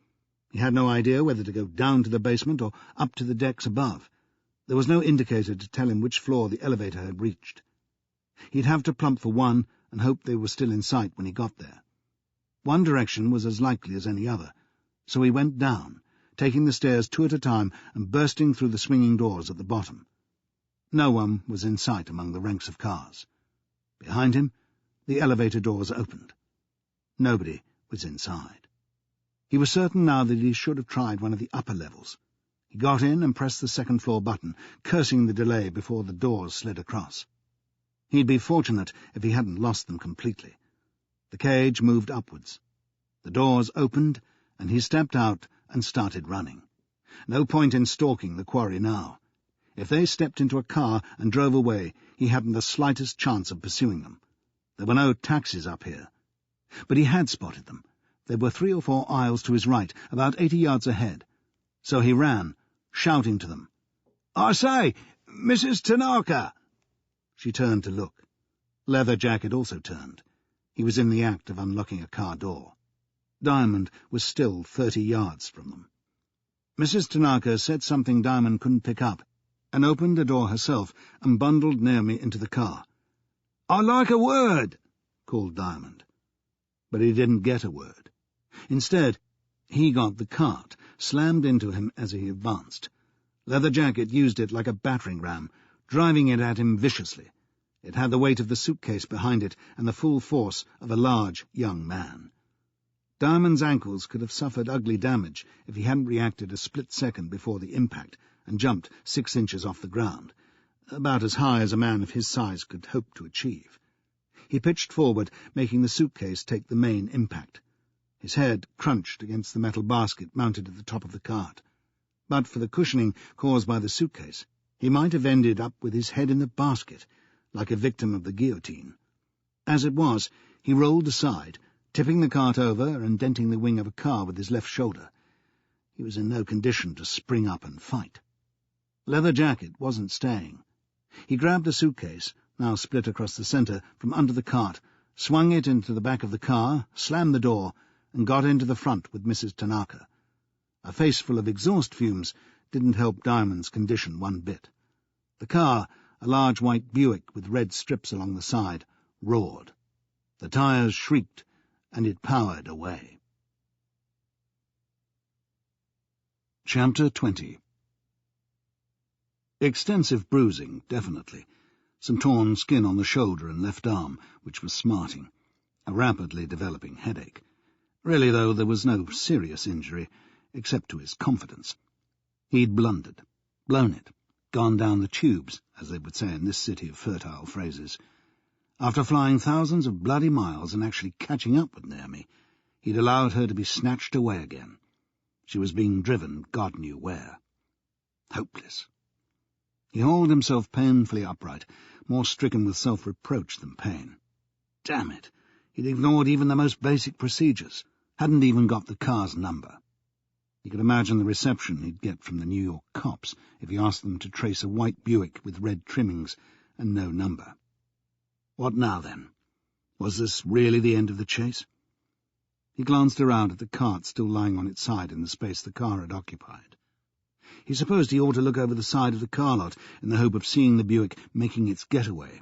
He had no idea whether to go down to the basement or up to the decks above. There was no indicator to tell him which floor the elevator had reached. He'd have to plump for one and hope they were still in sight when he got there. One direction was as likely as any other, so he went down, taking the stairs 2 at a time and bursting through the swinging doors at the bottom. No one was in sight among the ranks of cars. Behind him, the elevator doors opened. Nobody was inside. He was certain now that he should have tried one of the upper levels. He got in and pressed the second-floor button, cursing the delay before the doors slid across. He'd be fortunate if he hadn't lost them completely. The cage moved upwards. The doors opened, and he stepped out and started running. No point in stalking the quarry now. If they stepped into a car and drove away, he hadn't the slightest chance of pursuing them. There were no taxis up here. But he had spotted them. They were 3 or 4 aisles to his right, about 80 yards ahead. So he ran, shouting to them. "I say, Mrs. Tanaka!" She turned to look. Leather Jacket also turned. He was in the act of unlocking a car door. Diamond was still 30 yards from them. Mrs. Tanaka said something Diamond couldn't pick up, and opened the door herself and bundled Naomi into the car. "I'd like a word," called Diamond. But he didn't get a word. Instead, he got the cart, slammed into him as he advanced. Leather Jacket used it like a battering ram, driving it at him viciously. It had the weight of the suitcase behind it and the full force of a large young man. Diamond's ankles could have suffered ugly damage if he hadn't reacted a split second before the impact and jumped 6 inches off the ground, about as high as a man of his size could hope to achieve. He pitched forward, making the suitcase take the main impact. His head crunched against the metal basket mounted at the top of the cart. But for the cushioning caused by the suitcase, he might have ended up with his head in the basket, like a victim of the guillotine. As it was, he rolled aside, tipping the cart over and denting the wing of a car with his left shoulder. He was in no condition to spring up and fight. Leather Jacket wasn't staying. He grabbed a suitcase, now split across the centre, from under the cart, swung it into the back of the car, slammed the door, and got into the front with Mrs. Tanaka. A face full of exhaust fumes didn't help Diamond's condition one bit. The car, a large white Buick with red strips along the side, roared. The tyres shrieked, and it powered away. Chapter 20. Extensive bruising, definitely. Some torn skin on the shoulder and left arm, which was smarting. A rapidly developing headache. Really, though, there was no serious injury, except to his confidence. He'd blundered, blown it, gone down the tubes, as they would say in this city of fertile phrases. After flying thousands of bloody miles and actually catching up with Naomi, he'd allowed her to be snatched away again. She was being driven God knew where. Hopeless. He hauled himself painfully upright, more stricken with self-reproach than pain. Damn it! He'd ignored even the most basic procedures, hadn't even got the car's number. He could imagine the reception he'd get from the New York cops if he asked them to trace a white Buick with red trimmings and no number. What now, then? Was this really the end of the chase? He glanced around at the cart still lying on its side in the space the car had occupied. He supposed he ought to look over the side of the car lot in the hope of seeing the Buick making its getaway,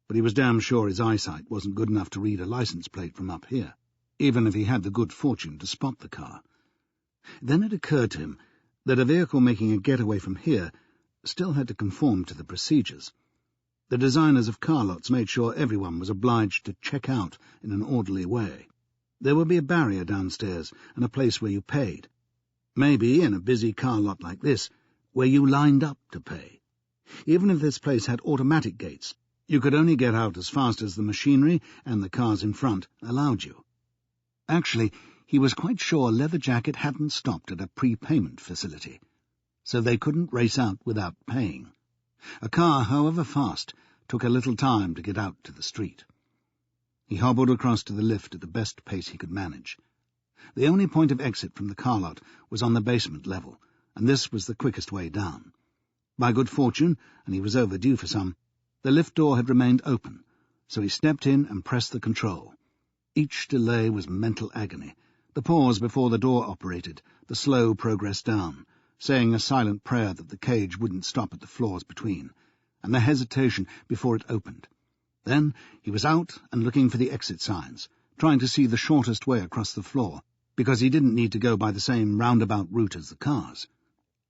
but he was damn sure his eyesight wasn't good enough to read a license plate from up here, even if he had the good fortune to spot the car. Then it occurred to him that a vehicle making a getaway from here still had to conform to the procedures. The designers of car lots made sure everyone was obliged to check out in an orderly way. There would be a barrier downstairs and a place where you paid. Maybe, in a busy car lot like this, where you lined up to pay. Even if this place had automatic gates, you could only get out as fast as the machinery and the cars in front allowed you. Actually, he was quite sure Leather Jacket hadn't stopped at a prepayment facility, so they couldn't race out without paying. A car, however fast, took a little time to get out to the street. He hobbled across to the lift at the best pace he could manage. The only point of exit from the car lot was on the basement level, and this was the quickest way down. By good fortune, and he was overdue for some, the lift door had remained open, so he stepped in and pressed the control. Each delay was mental agony. The pause before the door operated, the slow progress down, saying a silent prayer that the cage wouldn't stop at the floors between, and the hesitation before it opened. Then he was out and looking for the exit signs, trying to see the shortest way across the floor, because he didn't need to go by the same roundabout route as the cars.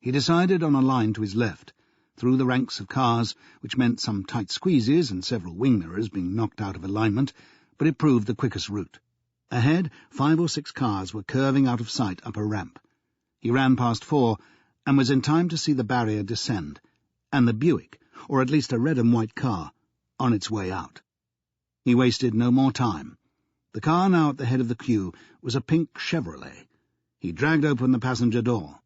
He decided on a line to his left, through the ranks of cars, which meant some tight squeezes and several wing mirrors being knocked out of alignment, but it proved the quickest route. Ahead, 5 or 6 cars were curving out of sight up a ramp. He ran past 4 and was in time to see the barrier descend, and the Buick, or at least a red and white car, on its way out. He wasted no more time. The car now at the head of the queue was a pink Chevrolet. He dragged open the passenger door.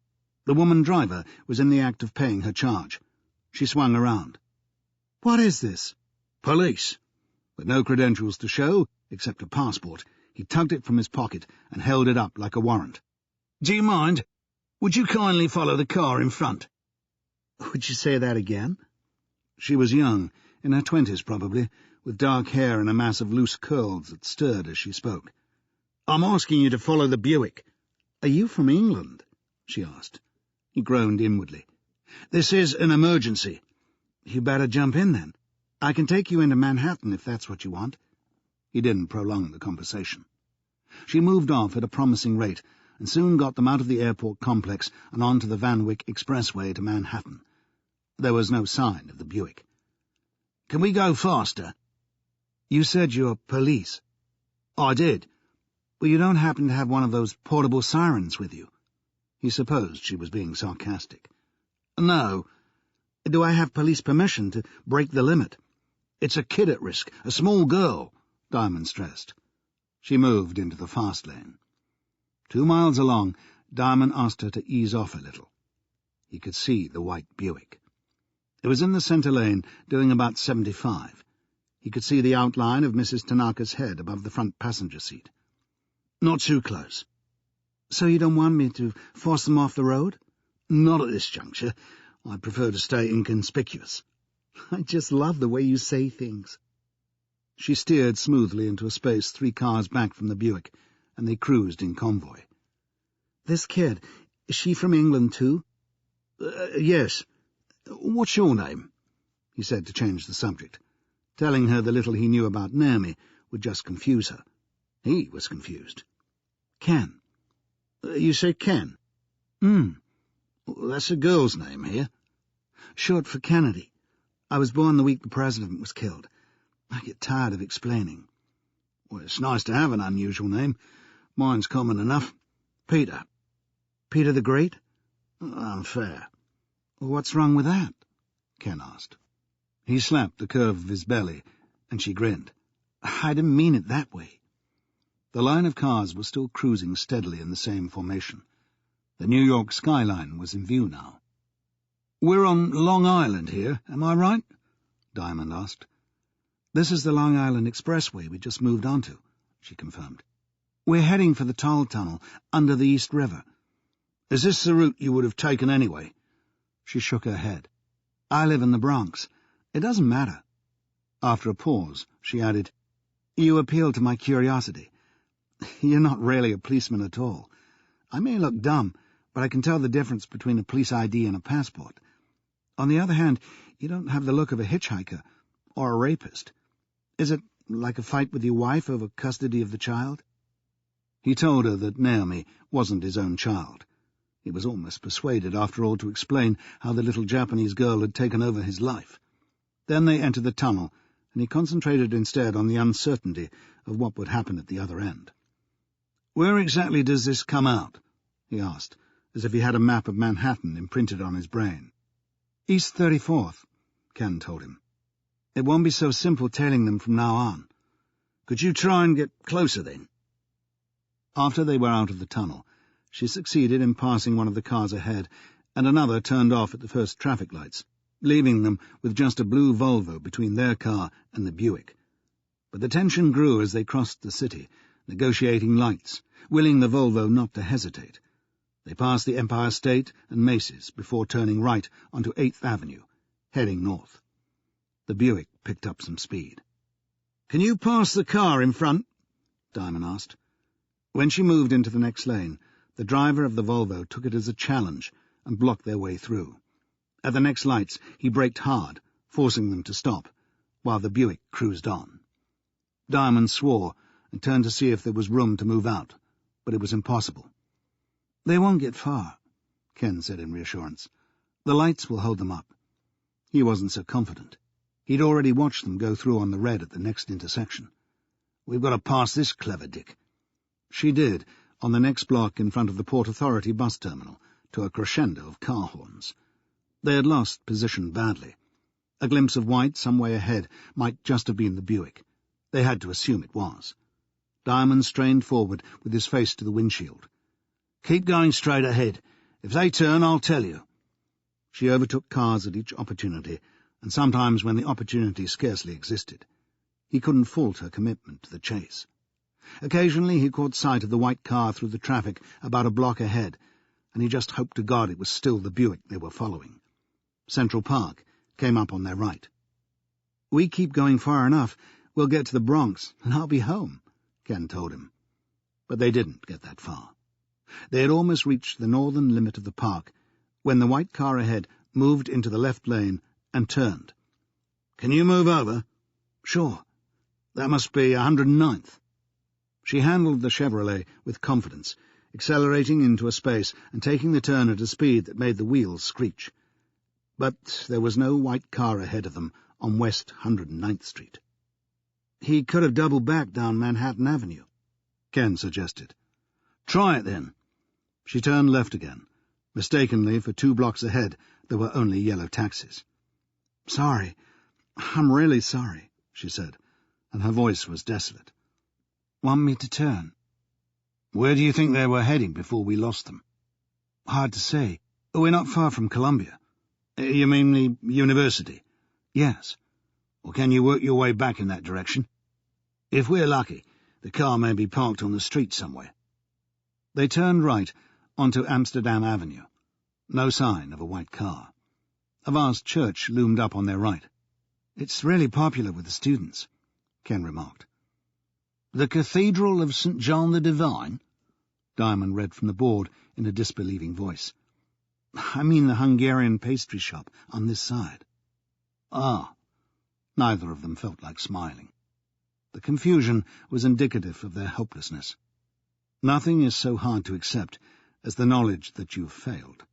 The woman driver was in the act of paying her charge. She swung around. "What is this?" "Police." With no credentials to show, except a passport, he tugged it from his pocket and held it up like a warrant. "Do you mind? Would you kindly follow the car in front?" Would you say that again? She was young, in her 20s probably, with dark hair and a mass of loose curls that stirred as she spoke. "I'm asking you to follow the Buick." "Are you from England?" she asked. He groaned inwardly. "This is an emergency." "You better jump in, then. I can take you into Manhattan if that's what you want." He didn't prolong the conversation. She moved off at a promising rate and soon got them out of the airport complex and onto the Van Wyck Expressway to Manhattan. There was no sign of the Buick. "Can we go faster?" "You said you're police." "I did." "Well, you don't happen to have one of those portable sirens with you?" He supposed she was being sarcastic. "No." "Do I have police permission to break the limit?" "It's a kid at risk, a small girl," Diamond stressed. She moved into the fast lane. 2 miles along, Diamond asked her to ease off a little. He could see the white Buick. It was in the centre lane, doing about 75. He could see the outline of Mrs. Tanaka's head above the front passenger seat. "Not too close." "So you don't want me to force them off the road?" "Not at this juncture. I'd prefer to stay inconspicuous." "I just love the way you say things." She steered smoothly into a space 3 cars back from the Buick, and they cruised in convoy. "This kid, is she from England too?" Yes. What's your name?" he said to change the subject. Telling her the little he knew about Naomi would just confuse her. He was confused. "Ken." "You say Ken?" That's a girl's name here." "Short for Kennedy. I was born the week the president was killed. I get tired of explaining." "Well, it's nice to have an unusual name. Mine's common enough. Peter." "Peter the Great?" "Unfair." "What's wrong with that?" Ken asked. He slapped the curve of his belly, and she grinned. "I didn't mean it that way." The line of cars was still cruising steadily in the same formation. The New York skyline was in view now. "We're on Long Island here, am I right?" Diamond asked. "This is the Long Island Expressway we just moved onto," she confirmed. "We're heading for the toll tunnel under the East River." "Is this the route you would have taken anyway?" She shook her head. "I live in the Bronx. It doesn't matter." After a pause, she added, "You appeal to my curiosity. You're not really a policeman at all. I may look dumb, but I can tell the difference between a police ID and a passport. On the other hand, you don't have the look of a hitchhiker or a rapist. Is it like a fight with your wife over custody of the child?" He told her that Naomi wasn't his own child. He was almost persuaded, after all, to explain how the little Japanese girl had taken over his life. Then they entered the tunnel, and he concentrated instead on the uncertainty of what would happen at the other end. "Where exactly does this come out?" he asked, as if he had a map of Manhattan imprinted on his brain. "East 34th, Ken told him. "It won't be so simple tailing them from now on." "Could you try and get closer, then?" After they were out of the tunnel, she succeeded in passing one of the cars ahead, and another turned off at the first traffic lights, leaving them with just a blue Volvo between their car and the Buick. But the tension grew as they crossed the city, negotiating lights, willing the Volvo not to hesitate. They passed the Empire State and Macy's before turning right onto 8th Avenue, heading north. The Buick picked up some speed. "Can you pass the car in front?" Diamond asked. When she moved into the next lane, the driver of the Volvo took it as a challenge and blocked their way through. At the next lights, he braked hard, forcing them to stop, while the Buick cruised on. Diamond swore and turned to see if there was room to move out, but it was impossible. "They won't get far," Ken said in reassurance. "The lights will hold them up." He wasn't so confident. He'd already watched them go through on the red at the next intersection. "We've got to pass this clever dick." She did, on the next block in front of the Port Authority bus terminal, to a crescendo of car horns. They had lost position badly. A glimpse of white some way ahead might just have been the Buick. They had to assume it was. Diamond strained forward with his face to the windshield. "Keep going straight ahead. If they turn, I'll tell you." She overtook cars at each opportunity, and sometimes when the opportunity scarcely existed. He couldn't fault her commitment to the chase. Occasionally he caught sight of the white car through the traffic about a block ahead, and he just hoped to God it was still the Buick they were following. Central Park came up on their right. "We keep going far enough, we'll get to the Bronx, and I'll be home," Ken told him. But they didn't get that far. They had almost reached the northern limit of the park when the white car ahead moved into the left lane and turned. "Can you move over?" "Sure. That must be 109th. She handled the Chevrolet with confidence, accelerating into a space and taking the turn at a speed that made the wheels screech. But there was no white car ahead of them on West 109th Street. "He could have doubled back down Manhattan Avenue," Ken suggested. "Try it, then." She turned left again. Mistakenly, for 2 blocks ahead, there were only yellow taxis. "Sorry. I'm really sorry," she said, and her voice was desolate. "Want me to turn?" "Where do you think they were heading before we lost them?" "Hard to say. We're not far from Columbia." "You mean the university?" "Yes." "Well, can you work your way back in that direction? If we're lucky, the car may be parked on the street somewhere." They turned right onto Amsterdam Avenue. No sign of a white car. A vast church loomed up on their right. "It's really popular with the students," Ken remarked. "The Cathedral of St. John the Divine?" Diamond read from the board in a disbelieving voice. "I mean the Hungarian pastry shop on this side." "Ah." Neither of them felt like smiling. The confusion was indicative of their helplessness. Nothing is so hard to accept as the knowledge that you've failed.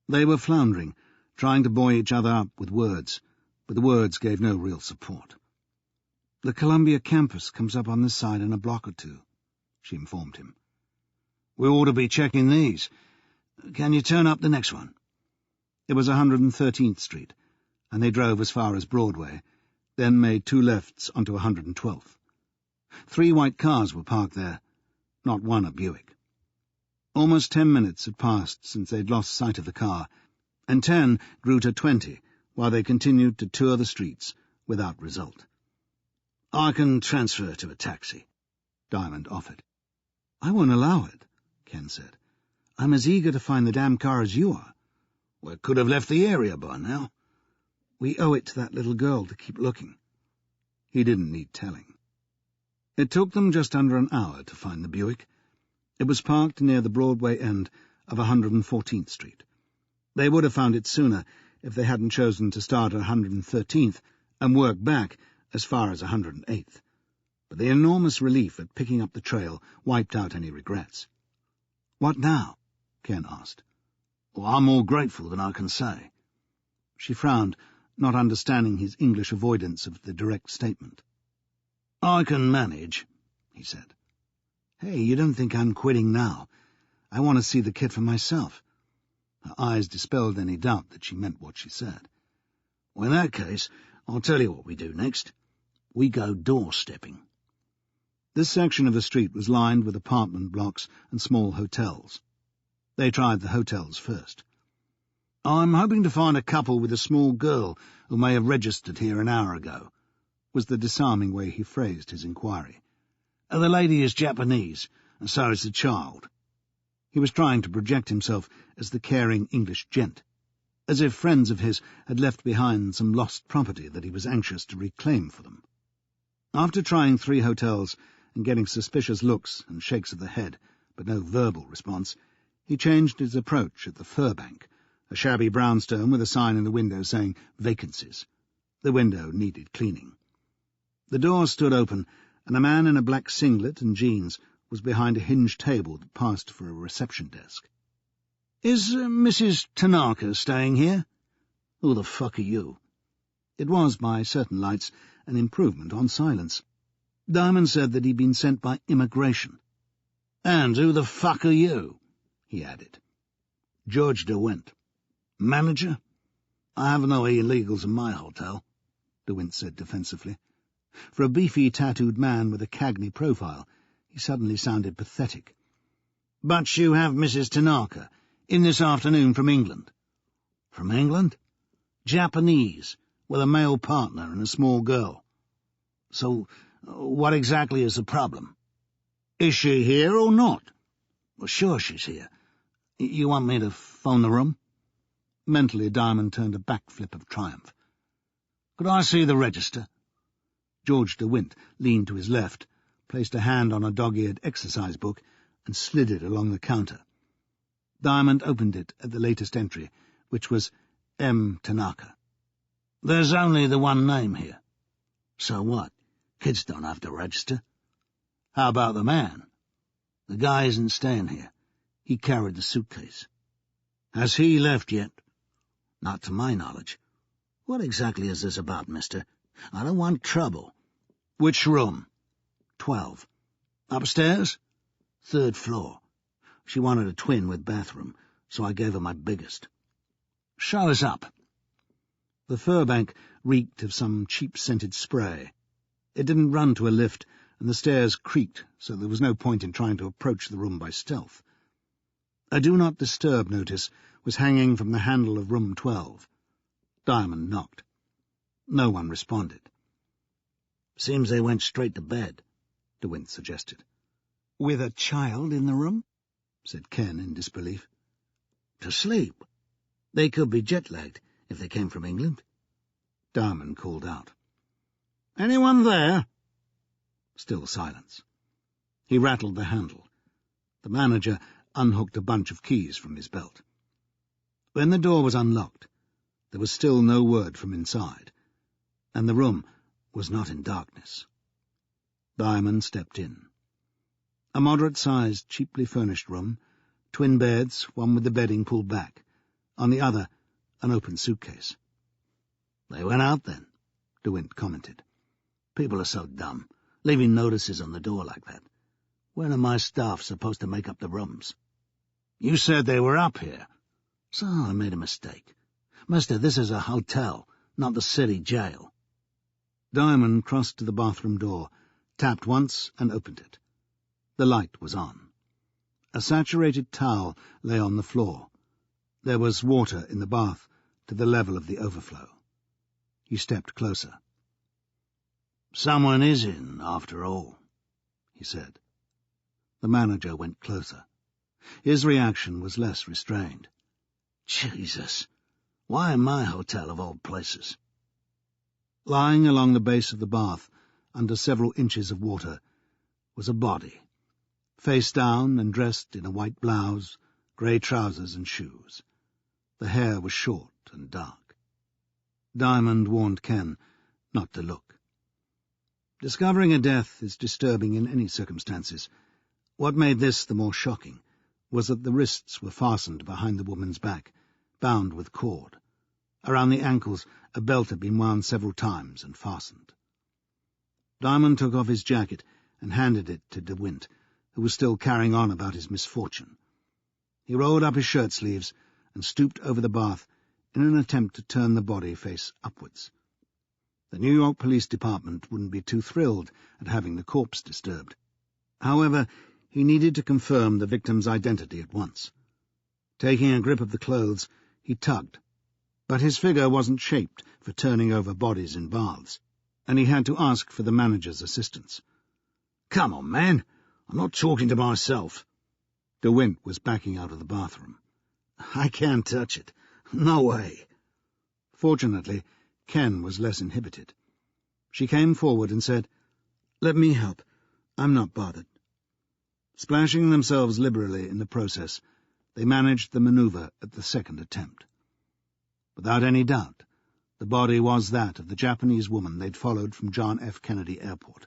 They were floundering, trying to buoy each other up with words, but the words gave no real support. "The Columbia campus comes up on this side in a block or 2, she informed him. "We ought to be checking these. Can you turn up the next one?" It was 113th Street, and they drove as far as Broadway, then made 2 lefts onto 112th. 3 white cars were parked there, not one a Buick. Almost 10 minutes had passed since they'd lost sight of the car, and 10 grew to 20 while they continued to tour the streets without result. "I can transfer to a taxi," Diamond offered. "I won't allow it," Ken said. "I'm as eager to find the damn car as you are." "We could have left the area by now." "We owe it to that little girl to keep looking." He didn't need telling. It took them just under an hour to find the Buick. It was parked near the Broadway end of 114th Street. They would have found it sooner if they hadn't chosen to start at 113th and work back as far as 108th. But the enormous relief at picking up the trail wiped out any regrets. "What now?" Ken asked. "Well, I'm more grateful than I can say." She frowned, not understanding his English avoidance of the direct statement. "I can manage," he said. "Hey, you don't think I'm quitting now? I want to see the kid for myself." Her eyes dispelled any doubt that she meant what she said. "Well, in that case, I'll tell you what we do next. We go doorstepping." This section of the street was lined with apartment blocks and small hotels. They tried the hotels first. "I'm hoping to find a couple with a small girl who may have registered here an hour ago," was the disarming way he phrased his inquiry. "The lady is Japanese, and so is the child." He was trying to project himself as the caring English gent, as if friends of his had left behind some lost property that he was anxious to reclaim for them. After trying 3 hotels and getting suspicious looks and shakes of the head, but no verbal response, he changed his approach at the Furbank, a shabby brownstone with a sign in the window saying vacancies. The window needed cleaning. The door stood open, and a man in a black singlet and jeans was behind a hinged table that passed for a reception desk. "Is Mrs. Tanaka staying here?" Who the fuck are you?" It was, by certain lights, an improvement on silence. Diamond said that he'd been sent by immigration. "And who the fuck are you?" he added. "George DeWint." "Manager? I have no illegals in my hotel," DeWint said defensively. For a beefy, tattooed man with a Cagney profile, he suddenly sounded pathetic. "But you have Mrs. Tanaka, in this afternoon from England." "From England?" "Japanese, with a male partner and a small girl." "So, what exactly is the problem?" "Is she here or not?" "Well, sure she's here. You want me to phone the room?" Mentally, Diamond turned a backflip of triumph. "Could I see the register?" George DeWint leaned to his left, placed a hand on a dog-eared exercise book, and slid it along the counter. Diamond opened it at the latest entry, which was M. Tanaka. "There's only the one name here." "So what? Kids don't have to register." "How about the man?" "The guy isn't staying here. He carried the suitcase." "Has he left yet?" "Not to my knowledge. What exactly is this about, mister? I don't want trouble." "Which room?" 12. "Upstairs?" 3rd floor. She wanted a twin with bathroom, so I gave her my biggest." "Show us up." The furbank reeked of some cheap-scented spray. It didn't run to a lift, and the stairs creaked, so there was no point in trying to approach the room by stealth. A Do Not Disturb notice was hanging from the handle of room 12. Diamond knocked. No one responded. "Seems they went straight to bed," DeWint suggested. "With a child in the room?" said Ken in disbelief. "To sleep. They could be jet-lagged if they came from England." Diamond called out. "Anyone there?" Still silence. He rattled the handle. The manager unhooked a bunch of keys from his belt. When the door was unlocked, there was still no word from inside, and the room was not in darkness. Diamond stepped in. A moderate-sized, cheaply furnished room, twin beds, one with the bedding pulled back, on the other an open suitcase. "They went out then," DeWint commented. "People are so dumb, leaving notices on the door like that. When are my staff supposed to make up the rooms?" "You said they were up here." "So I made a mistake. Mister, this is a hotel, not the city jail." Diamond crossed to the bathroom door, tapped once and opened it. The light was on. A saturated towel lay on the floor. There was water in the bath to the level of the overflow. He stepped closer. "Someone is in, after all," he said. The manager went closer. His reaction was less restrained. "Jesus, why in my hotel of all places?" Lying along the base of the bath, under several inches of water, was a body, face down and dressed in a white blouse, grey trousers and shoes. The hair was short and dark. Diamond warned Ken not to look. Discovering a death is disturbing in any circumstances. What made this the more shocking was that the wrists were fastened behind the woman's back, bound with cord. Around the ankles a belt had been wound several times and fastened. Diamond took off his jacket and handed it to DeWint, who was still carrying on about his misfortune. He rolled up his shirt sleeves and stooped over the bath in an attempt to turn the body face upwards. The New York Police Department wouldn't be too thrilled at having the corpse disturbed. However, he needed to confirm the victim's identity at once. Taking a grip of the clothes, he tugged, but his figure wasn't shaped for turning over bodies in baths, and he had to ask for the manager's assistance. "Come on, man! I'm not talking to myself." DeWint was backing out of the bathroom. "I can't touch it. No way." Fortunately, Ken was less inhibited. She came forward and said, "Let me help. I'm not bothered." Splashing themselves liberally in the process, they managed the maneuver at the second attempt. Without any doubt, the body was that of the Japanese woman they'd followed from John F. Kennedy Airport,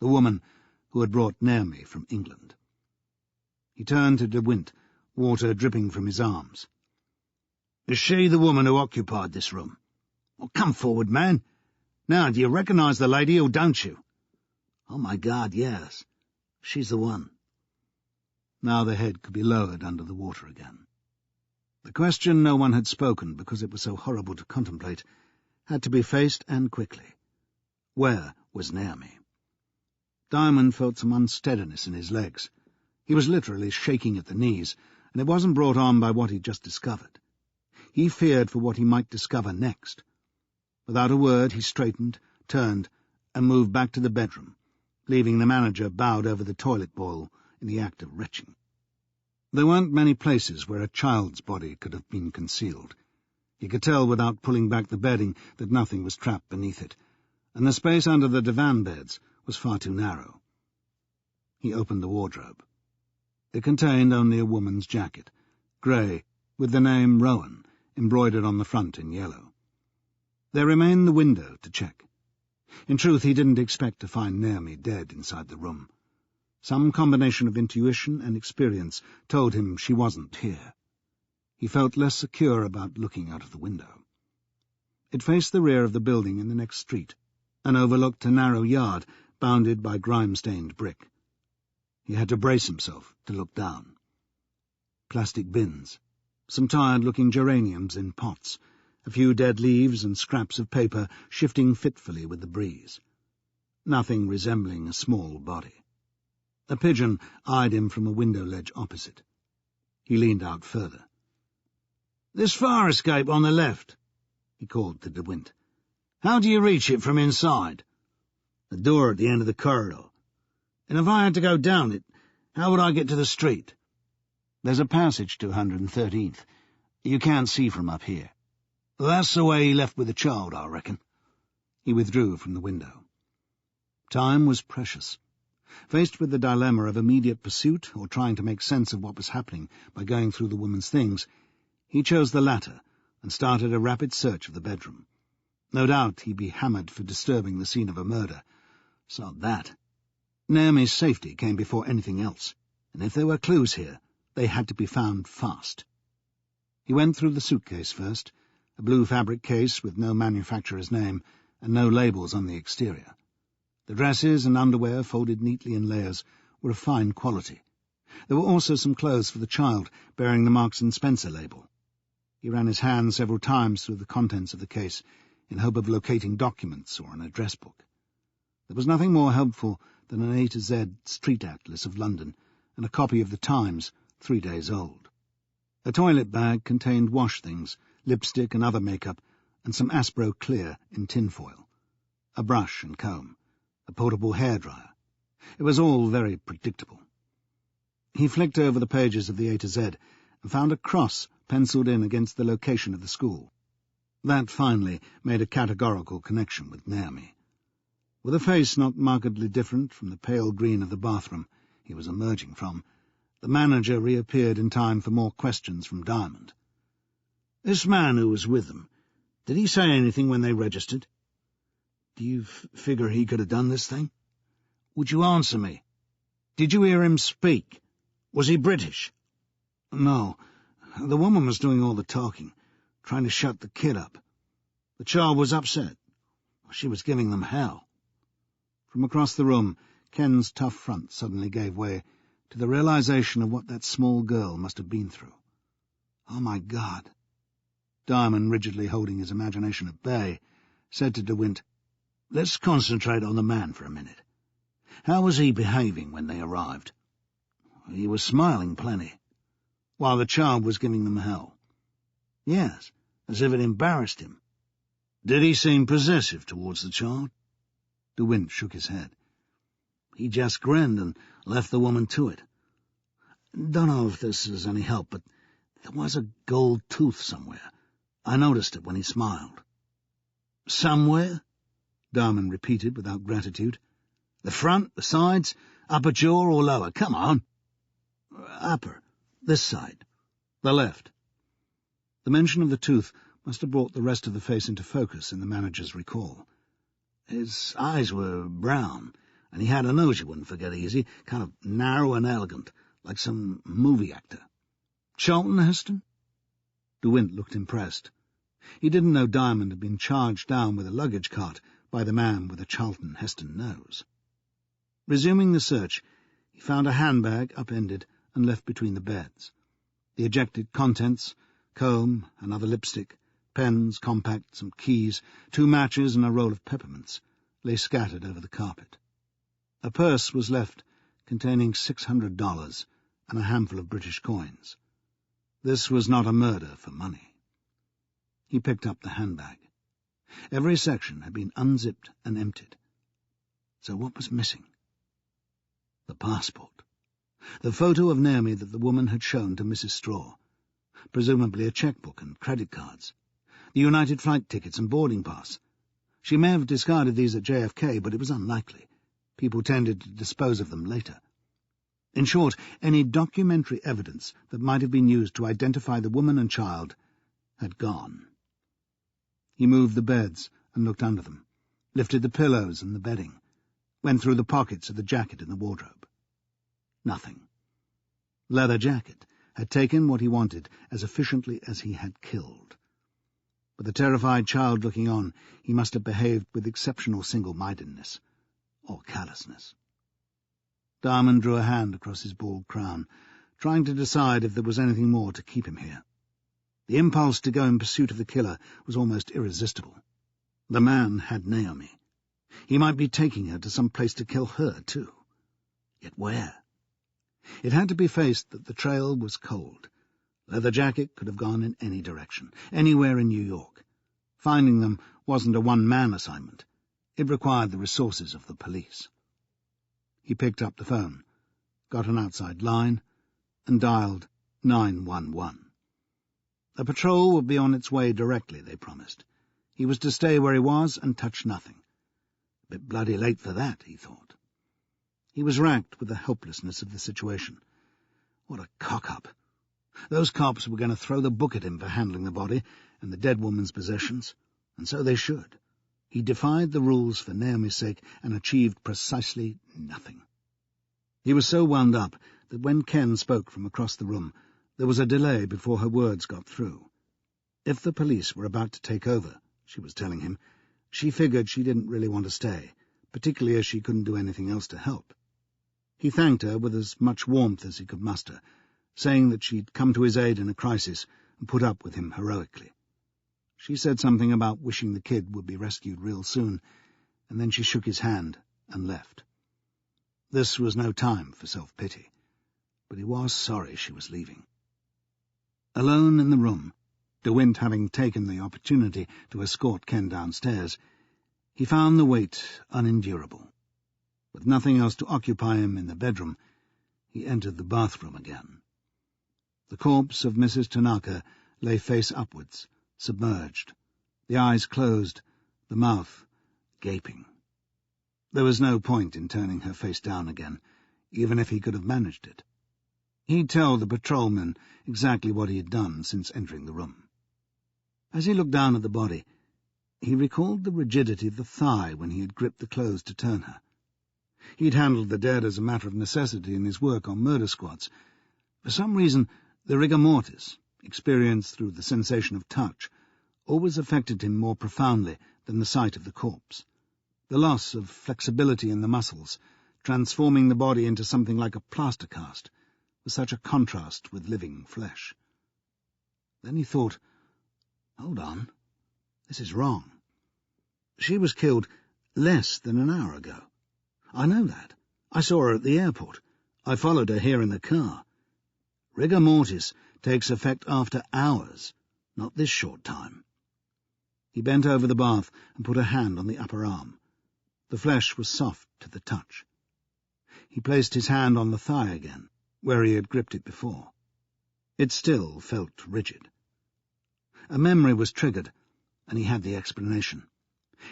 the woman who had brought Naomi from England. He turned to DeWint, water dripping from his arms. Is she the woman who occupied this room? Well, come forward, man. Now, do you recognise the lady, or don't you? Oh, my God, yes. She's the one. Now the head could be lowered under the water again. The question no one had spoken, because it was so horrible to contemplate, had to be faced, and quickly. Where was Naomi? Diamond felt some unsteadiness in his legs. He was literally shaking at the knees, and it wasn't brought on by what he'd just discovered. He feared for what he might discover next. Without a word, he straightened, turned, and moved back to the bedroom, leaving the manager bowed over the toilet bowl in the act of retching. There weren't many places where a child's body could have been concealed. He could tell without pulling back the bedding that nothing was trapped beneath it, and the space under the divan beds was far too narrow. He opened the wardrobe. It contained only a woman's jacket, grey, with the name Rowan embroidered on the front in yellow. There remained the window to check. In truth, he didn't expect to find Naomi dead inside the room. Some combination of intuition and experience told him she wasn't here. He felt less secure about looking out of the window. It faced the rear of the building in the next street, and overlooked a narrow yard bounded by grime-stained brick. He had to brace himself to look down. Plastic bins, some tired-looking geraniums in pots, a few dead leaves and scraps of paper shifting fitfully with the breeze. Nothing resembling a small body. A pigeon eyed him from a window ledge opposite. He leaned out further. "This fire escape on the left," he called to DeWint. "How do you reach it from inside?" "The door at the end of the corridor. And if I had to go down it, how would I get to the street?" "There's a passage to 113th. You can't see from up here." "That's the way he left with the child, I reckon." He withdrew from the window. Time was precious. Faced with the dilemma of immediate pursuit or trying to make sense of what was happening by going through the woman's things, he chose the latter and started a rapid search of the bedroom. No doubt he'd be hammered for disturbing the scene of a murder. So that. Naomi's safety came before anything else, and if there were clues here, they had to be found fast. He went through the suitcase first, a blue fabric case with no manufacturer's name and no labels on the exterior. The dresses and underwear, folded neatly in layers, were of fine quality. There were also some clothes for the child, bearing the Marks & Spencer label. He ran his hand several times through the contents of the case, in hope of locating documents or an address book. There was nothing more helpful than an A to Z street atlas of London, and a copy of the Times, 3 days old. A toilet bag contained wash things, lipstick and other makeup, and some Aspro Clear in tinfoil. A brush and comb. A portable hairdryer. It was all very predictable. He flicked over the pages of the A to Z and found a cross penciled in against the location of the school. That finally made a categorical connection with Naomi. With a face not markedly different from the pale green of the bathroom he was emerging from, the manager reappeared in time for more questions from Diamond. "This man who was with them, did he say anything when they registered? Do you figure he could have done this thing? Would you answer me? Did you hear him speak? Was he British?" "No. The woman was doing all the talking, trying to shut the kid up. The child was upset. She was giving them hell." From across the room, Ken's tough front suddenly gave way to the realization of what that small girl must have been through. "Oh, my God." Diamond, rigidly holding his imagination at bay, said to DeWint, "Let's concentrate on the man for a minute. How was he behaving when they arrived?" "He was smiling plenty." "While the child was giving them hell?" "Yes, as if it embarrassed him." "Did he seem possessive towards the child?" DeWint shook his head. "He just grinned and left the woman to it. Don't know if this is any help, but there was a gold tooth somewhere. I noticed it when he smiled." "Somewhere?" Diamond repeated without gratitude. "The front, the sides, upper jaw or lower? Come on." "Upper. This side. The left." The mention of the tooth must have brought the rest of the face into focus in the manager's recall. His eyes were brown, and he had a nose you wouldn't forget easy, kind of narrow and elegant, like some movie actor." "Charlton Heston?" DeWint looked impressed. He didn't know Diamond had been charged down with a luggage cart by the man with a Charlton Heston nose. Resuming the search, he found a handbag upended and left between the beds. The ejected contents, comb, another lipstick, pens, compacts, some keys, 2 matches and a roll of peppermints, lay scattered over the carpet. A purse was left containing $600 and a handful of British coins. This was not a murder for money. He picked up the handbag. Every section had been unzipped and emptied. So what was missing? The passport. The photo of Naomi that the woman had shown to Mrs. Straw. Presumably a checkbook and credit cards. The United flight tickets and boarding pass. She may have discarded these at JFK, but it was unlikely. People tended to dispose of them later. In short, any documentary evidence that might have been used to identify the woman and child had gone. He moved the beds and looked under them, lifted the pillows and the bedding, went through the pockets of the jacket in the wardrobe. Nothing. Leather jacket had taken what he wanted as efficiently as he had killed. With the terrified child looking on, he must have behaved with exceptional single-mindedness, or callousness. Diamond drew a hand across his bald crown, trying to decide if there was anything more to keep him here. The impulse to go in pursuit of the killer was almost irresistible. The man had Naomi. He might be taking her to some place to kill her, too. Yet where? It had to be faced that the trail was cold. Leather jacket could have gone in any direction, anywhere in New York. Finding them wasn't a one-man assignment. It required the resources of the police. He picked up the phone, got an outside line, and dialed 911. A patrol would be on its way directly, they promised. He was to stay where he was and touch nothing. A bit bloody late for that, he thought. He was racked with the helplessness of the situation. What a cock-up. Those cops were going to throw the book at him for handling the body and the dead woman's possessions, and so they should. He defied the rules for Naomi's sake and achieved precisely nothing. He was so wound up that when Ken spoke from across the room, there was a delay before her words got through. If the police were about to take over, she was telling him, she figured she didn't really want to stay, particularly as she couldn't do anything else to help. He thanked her with as much warmth as he could muster, saying that she'd come to his aid in a crisis and put up with him heroically. She said something about wishing the kid would be rescued real soon, and then she shook his hand and left. This was no time for self-pity, but he was sorry she was leaving. Alone in the room, DeWint having taken the opportunity to escort Ken downstairs, he found the wait unendurable. With nothing else to occupy him in the bedroom, he entered the bathroom again. The corpse of Mrs. Tanaka lay face upwards, submerged, the eyes closed, the mouth gaping. There was no point in turning her face down again, even if he could have managed it. He'd tell the patrolman exactly what he had done since entering the room. As he looked down at the body, he recalled the rigidity of the thigh when he had gripped the clothes to turn her. He'd handled the dead as a matter of necessity in his work on murder squads. For some reason, the rigor mortis, experienced through the sensation of touch, always affected him more profoundly than the sight of the corpse. The loss of flexibility in the muscles, transforming the body into something like a plaster cast, was such a contrast with living flesh. Then he thought, hold on, this is wrong. She was killed less than an hour ago. I know that. I saw her at the airport. I followed her here in the car. Rigor mortis takes effect after hours, not this short time. He bent over the bath and put a hand on the upper arm. The flesh was soft to the touch. He placed his hand on the thigh again, where he had gripped it before. It still felt rigid. A memory was triggered, and he had the explanation.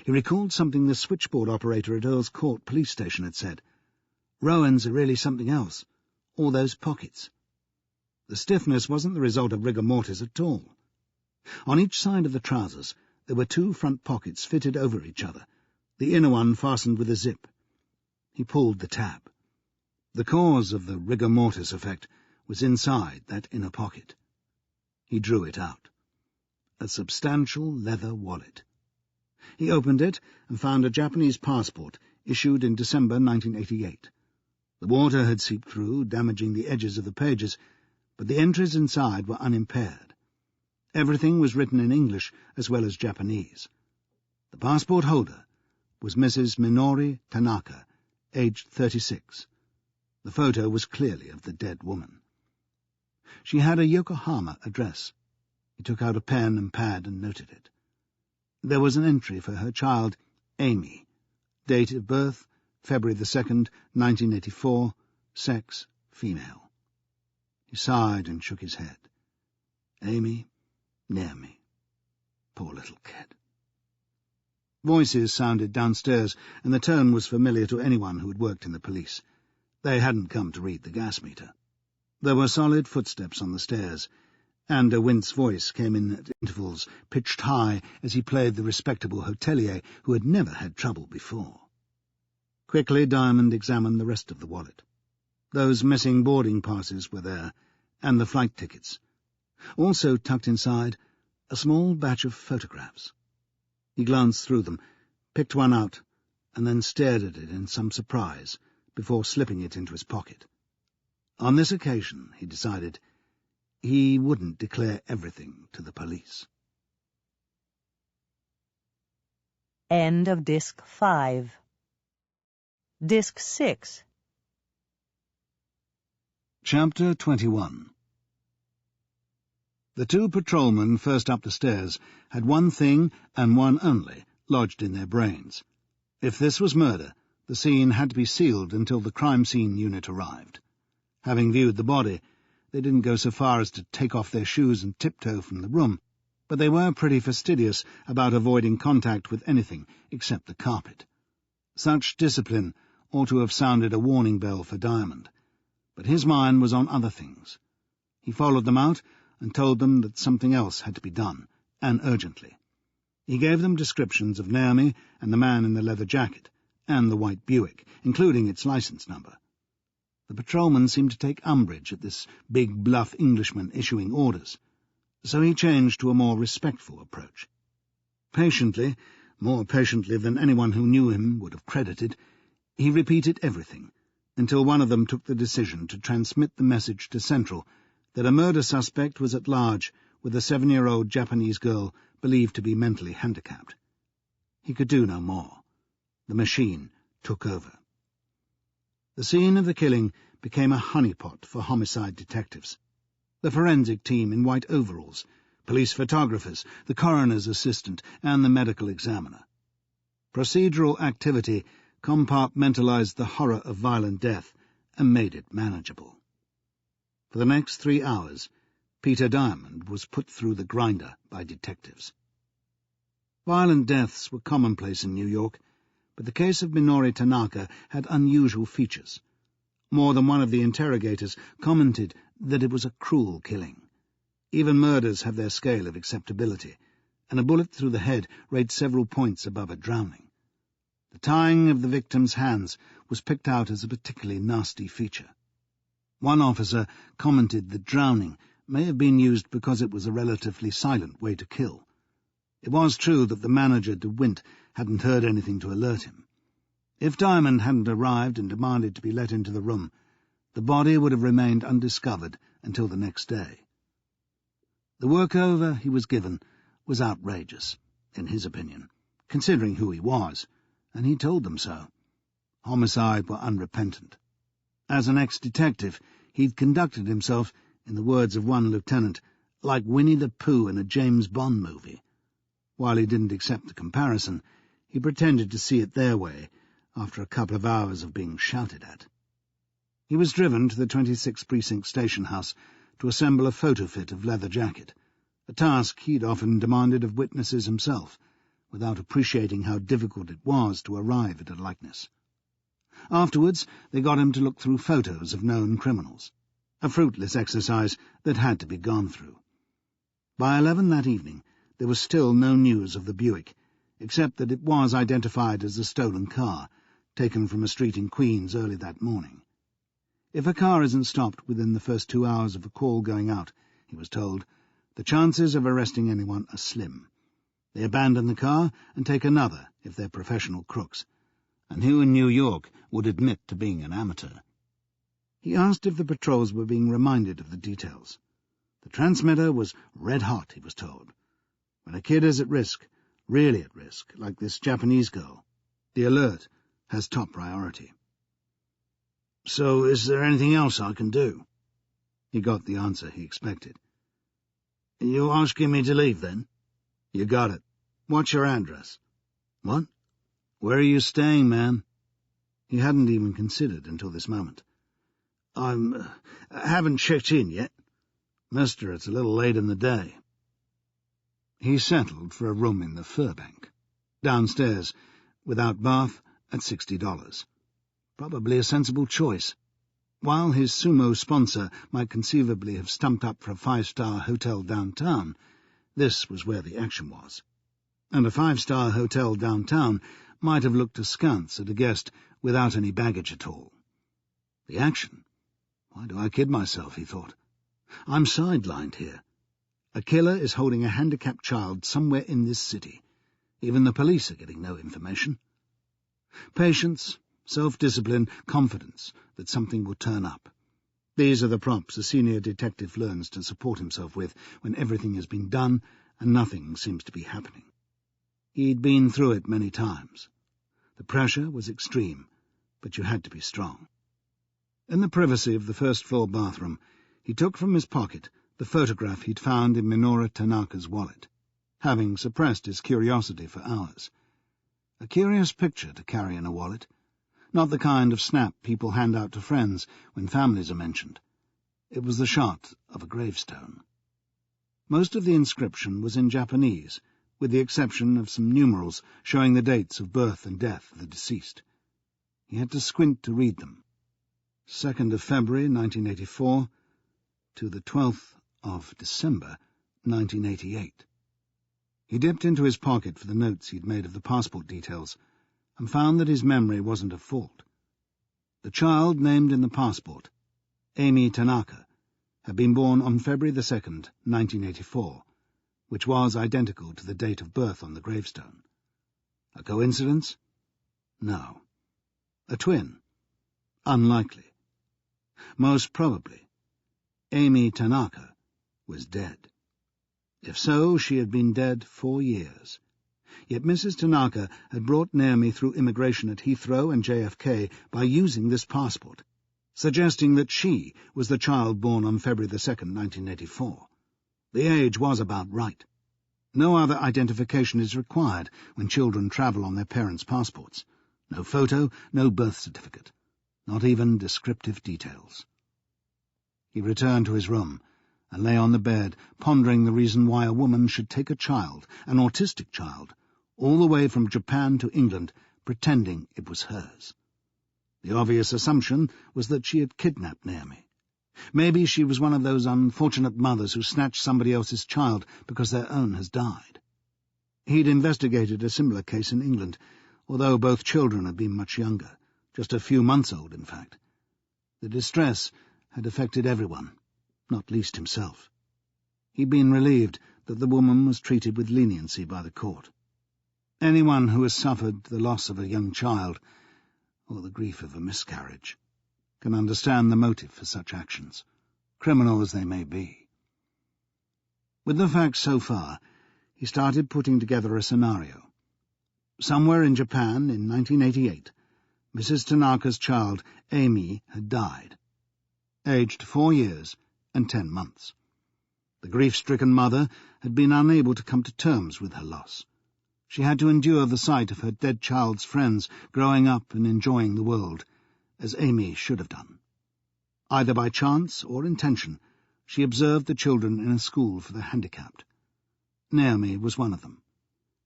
He recalled something the switchboard operator at Earl's Court police station had said. Rowan's are really something else. All those pockets. The stiffness wasn't the result of rigor mortis at all. On each side of the trousers there were 2 front pockets fitted over each other, the inner one fastened with a zip. He pulled the tab. The cause of the rigor mortis effect was inside that inner pocket. He drew it out. a substantial leather wallet. He opened it and found a Japanese passport issued in December 1988. The water had seeped through, damaging the edges of the pages, but the entries inside were unimpaired. Everything was written in English as well as Japanese. The passport holder was Mrs. Minori Tanaka, aged 36. The photo was clearly of the dead woman. She had a Yokohama address. He took out a pen and pad and noted it. There was an entry for her child, Amy. Date of birth, February 2nd, 1984. Sex, female. He sighed and shook his head. Amy, near me. Poor little kid. Voices sounded downstairs, and the tone was familiar to anyone who had worked in the police. They hadn't come to read the gas meter. There were solid footsteps on the stairs, and a Wint's voice came in at intervals, pitched high as he played the respectable hotelier who had never had trouble before. Quickly Diamond examined the rest of the wallet. Those missing boarding passes were there, and the flight tickets. Also tucked inside, a small batch of photographs. He glanced through them, picked one out, and then stared at it in some surprise before slipping it into his pocket. On this occasion, he decided, he wouldn't declare everything to the police. End of Disc 5. Disc 6. Chapter 21. The two patrolmen first up the stairs had one thing, and one only, lodged in their brains. If this was murder, the scene had to be sealed until the crime scene unit arrived. Having viewed the body, they didn't go so far as to take off their shoes and tiptoe from the room, but they were pretty fastidious about avoiding contact with anything except the carpet. Such discipline ought to have sounded a warning bell for Diamond, but his mind was on other things. He followed them out and told them that something else had to be done, and urgently. He gave them descriptions of Naomi and the man in the leather jacket, and the white Buick, including its license number. The patrolman seemed to take umbrage at this big, bluff Englishman issuing orders, so he changed to a more respectful approach. Patiently, more patiently than anyone who knew him would have credited, he repeated everything, until one of them took the decision to transmit the message to Central that a murder suspect was at large with a 7-year-old Japanese girl believed to be mentally handicapped. He could do no more. The machine took over. The scene of the killing became a honeypot for homicide detectives. The forensic team in white overalls, police photographers, the coroner's assistant, and the medical examiner. Procedural activity compartmentalized the horror of violent death and made it manageable. For the next 3 hours, Peter Diamond was put through the grinder by detectives. Violent deaths were commonplace in New York, but the case of Minori Tanaka had unusual features. More than one of the interrogators commented that it was a cruel killing. Even murders have their scale of acceptability, and a bullet through the head rates several points above a drowning. The tying of the victim's hands was picked out as a particularly nasty feature. One officer commented that drowning may have been used because it was a relatively silent way to kill. It was true that the manager, de Wint, hadn't heard anything to alert him. If Diamond hadn't arrived and demanded to be let into the room, the body would have remained undiscovered until the next day. The workover he was given was outrageous, in his opinion, considering who he was, and he told them so. Homicide were unrepentant. As an ex-detective, he'd conducted himself, in the words of one lieutenant, like Winnie the Pooh in a James Bond movie. While he didn't accept the comparison, he pretended to see it their way, after a couple of hours of being shouted at. He was driven to the 26th Precinct station house to assemble a photo fit of leather jacket, a task he'd often demanded of witnesses himself, without appreciating how difficult it was to arrive at a likeness. Afterwards, they got him to look through photos of known criminals, a fruitless exercise that had to be gone through. By 11 that evening, there was still no news of the Buick, except that it was identified as a stolen car, taken from a street in Queens early that morning. If a car isn't stopped within the first 2 hours of a call going out, he was told, The chances of arresting anyone are slim. They abandon the car and take another if they're professional crooks. And who in New York would admit to being an amateur? He asked if the patrols were being reminded of the details. The transmitter was red hot, he was told. When a kid is at risk, really at risk, like this Japanese girl, the alert has top priority. "So is there anything else I can do?" He got the answer he expected. "You asking me to leave, then?" "You got it. What's your address?" "What? Where are you staying, man?" He hadn't even considered until this moment. I haven't checked in yet. Mister, it's a little late in the day." He settled for a room in the Furbank, downstairs, without bath, at $60. Probably a sensible choice. While his sumo sponsor might conceivably have stumped up for a 5-star hotel downtown, this was where the action was. And a 5-star hotel downtown might have looked askance at a guest without any baggage at all. The action? Why do I kid myself, he thought. I'm sidelined here. A killer is holding a handicapped child somewhere in this city. Even the police are getting no information. Patience, self-discipline, confidence that something will turn up. These are the props a senior detective learns to support himself with when everything has been done and nothing seems to be happening. He'd been through it many times. The pressure was extreme, but you had to be strong. In the privacy of the first-floor bathroom, he took from his pocket the photograph he'd found in Minoru Tanaka's wallet, having suppressed his curiosity for hours. A curious picture to carry in a wallet, not the kind of snap people hand out to friends when families are mentioned. It was the shot of a gravestone. Most of the inscription was in Japanese, with the exception of some numerals showing the dates of birth and death of the deceased. He had to squint to read them. 2nd of February, 1984, to the 12th of December, 1988. He dipped into his pocket for the notes he'd made of the passport details, and found that his memory wasn't at fault. The child named in the passport, Amy Tanaka, had been born on February 2nd, 1984, which was identical to the date of birth on the gravestone. A coincidence? No. A twin? Unlikely. Most probably, Amy Tanaka was dead. If so, she had been dead 4 years. Yet Mrs. Tanaka had brought Naomi through immigration at Heathrow and JFK by using this passport, suggesting that she was the child born on February 2nd, 1984. The age was about right. No other identification is required when children travel on their parents' passports. No photo, no birth certificate, not even descriptive details. He returned to his room and lay on the bed, pondering the reason why a woman should take a child, an autistic child, all the way from Japan to England, pretending it was hers. The obvious assumption was that she had kidnapped Naomi. Maybe she was one of those unfortunate mothers who snatch somebody else's child because their own has died. He'd investigated a similar case in England, although both children had been much younger, just a few months old, in fact. The distress had affected everyone, not least himself. He'd been relieved that the woman was treated with leniency by the court. Anyone who has suffered the loss of a young child, or the grief of a miscarriage, can understand the motive for such actions, criminal as they may be. With the facts so far, he started putting together a scenario. Somewhere in Japan in 1988, Mrs. Tanaka's child, Amy, had died, aged 4 years and 10 months. The grief-stricken mother had been unable to come to terms with her loss. She had to endure the sight of her dead child's friends growing up and enjoying the world, as Amy should have done. Either by chance or intention, she observed the children in a school for the handicapped. Naomi was one of them,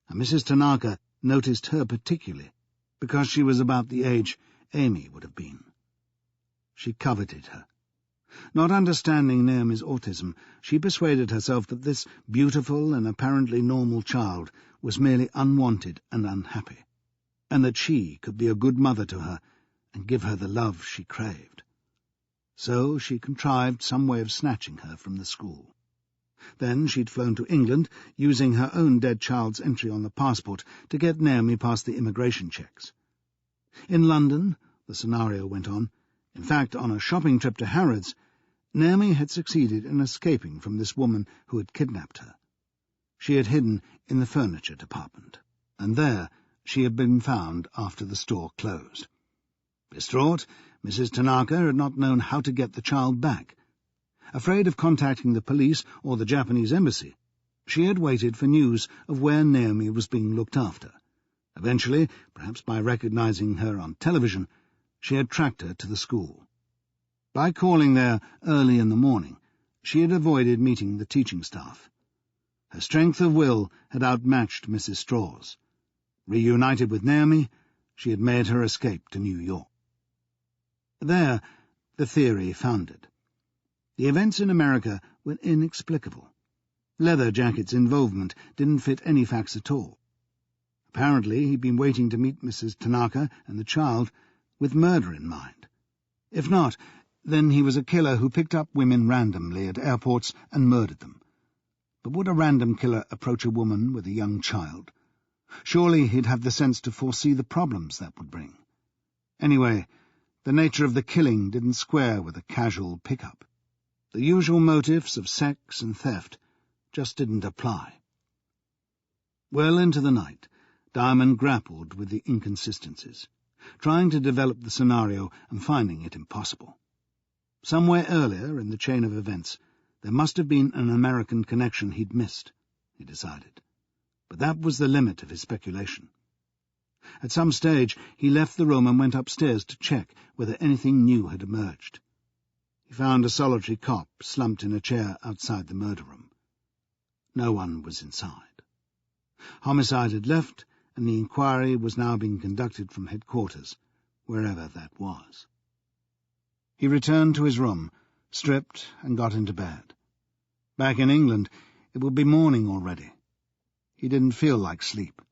and Mrs. Tanaka noticed her particularly, because she was about the age Amy would have been. She coveted her. Not understanding Naomi's autism, she persuaded herself that this beautiful and apparently normal child was merely unwanted and unhappy, and that she could be a good mother to her and give her the love she craved. So she contrived some way of snatching her from the school. Then she'd flown to England, using her own dead child's entry on the passport to get Naomi past the immigration checks. In London, the scenario went on, in fact on a shopping trip to Harrods, Naomi had succeeded in escaping from this woman who had kidnapped her. She had hidden in the furniture department, and there she had been found after the store closed. Distraught, Mrs. Tanaka had not known how to get the child back. Afraid of contacting the police or the Japanese embassy, she had waited for news of where Naomi was being looked after. Eventually, perhaps by recognizing her on television, she had tracked her to the school. By calling there early in the morning, she had avoided meeting the teaching staff. Her strength of will had outmatched Mrs. Straw's. Reunited with Naomi, she had made her escape to New York. There, the theory foundered. The events in America were inexplicable. Leather Jacket's involvement didn't fit any facts at all. Apparently he'd been waiting to meet Mrs. Tanaka and the child with murder in mind. If not, then he was a killer who picked up women randomly at airports and murdered them. But would a random killer approach a woman with a young child? Surely he'd have the sense to foresee the problems that would bring. Anyway, the nature of the killing didn't square with a casual pickup. The usual motives of sex and theft just didn't apply. Well into the night, Diamond grappled with the inconsistencies, trying to develop the scenario and finding it impossible. Somewhere earlier in the chain of events, there must have been an American connection he'd missed, he decided. But that was the limit of his speculation. At some stage, he left the room and went upstairs to check whether anything new had emerged. He found a solitary cop slumped in a chair outside the murder room. No one was inside. Homicide had left, and the inquiry was now being conducted from headquarters, wherever that was. He returned to his room, stripped, and got into bed. Back in England, it would be morning already. He didn't feel like sleep,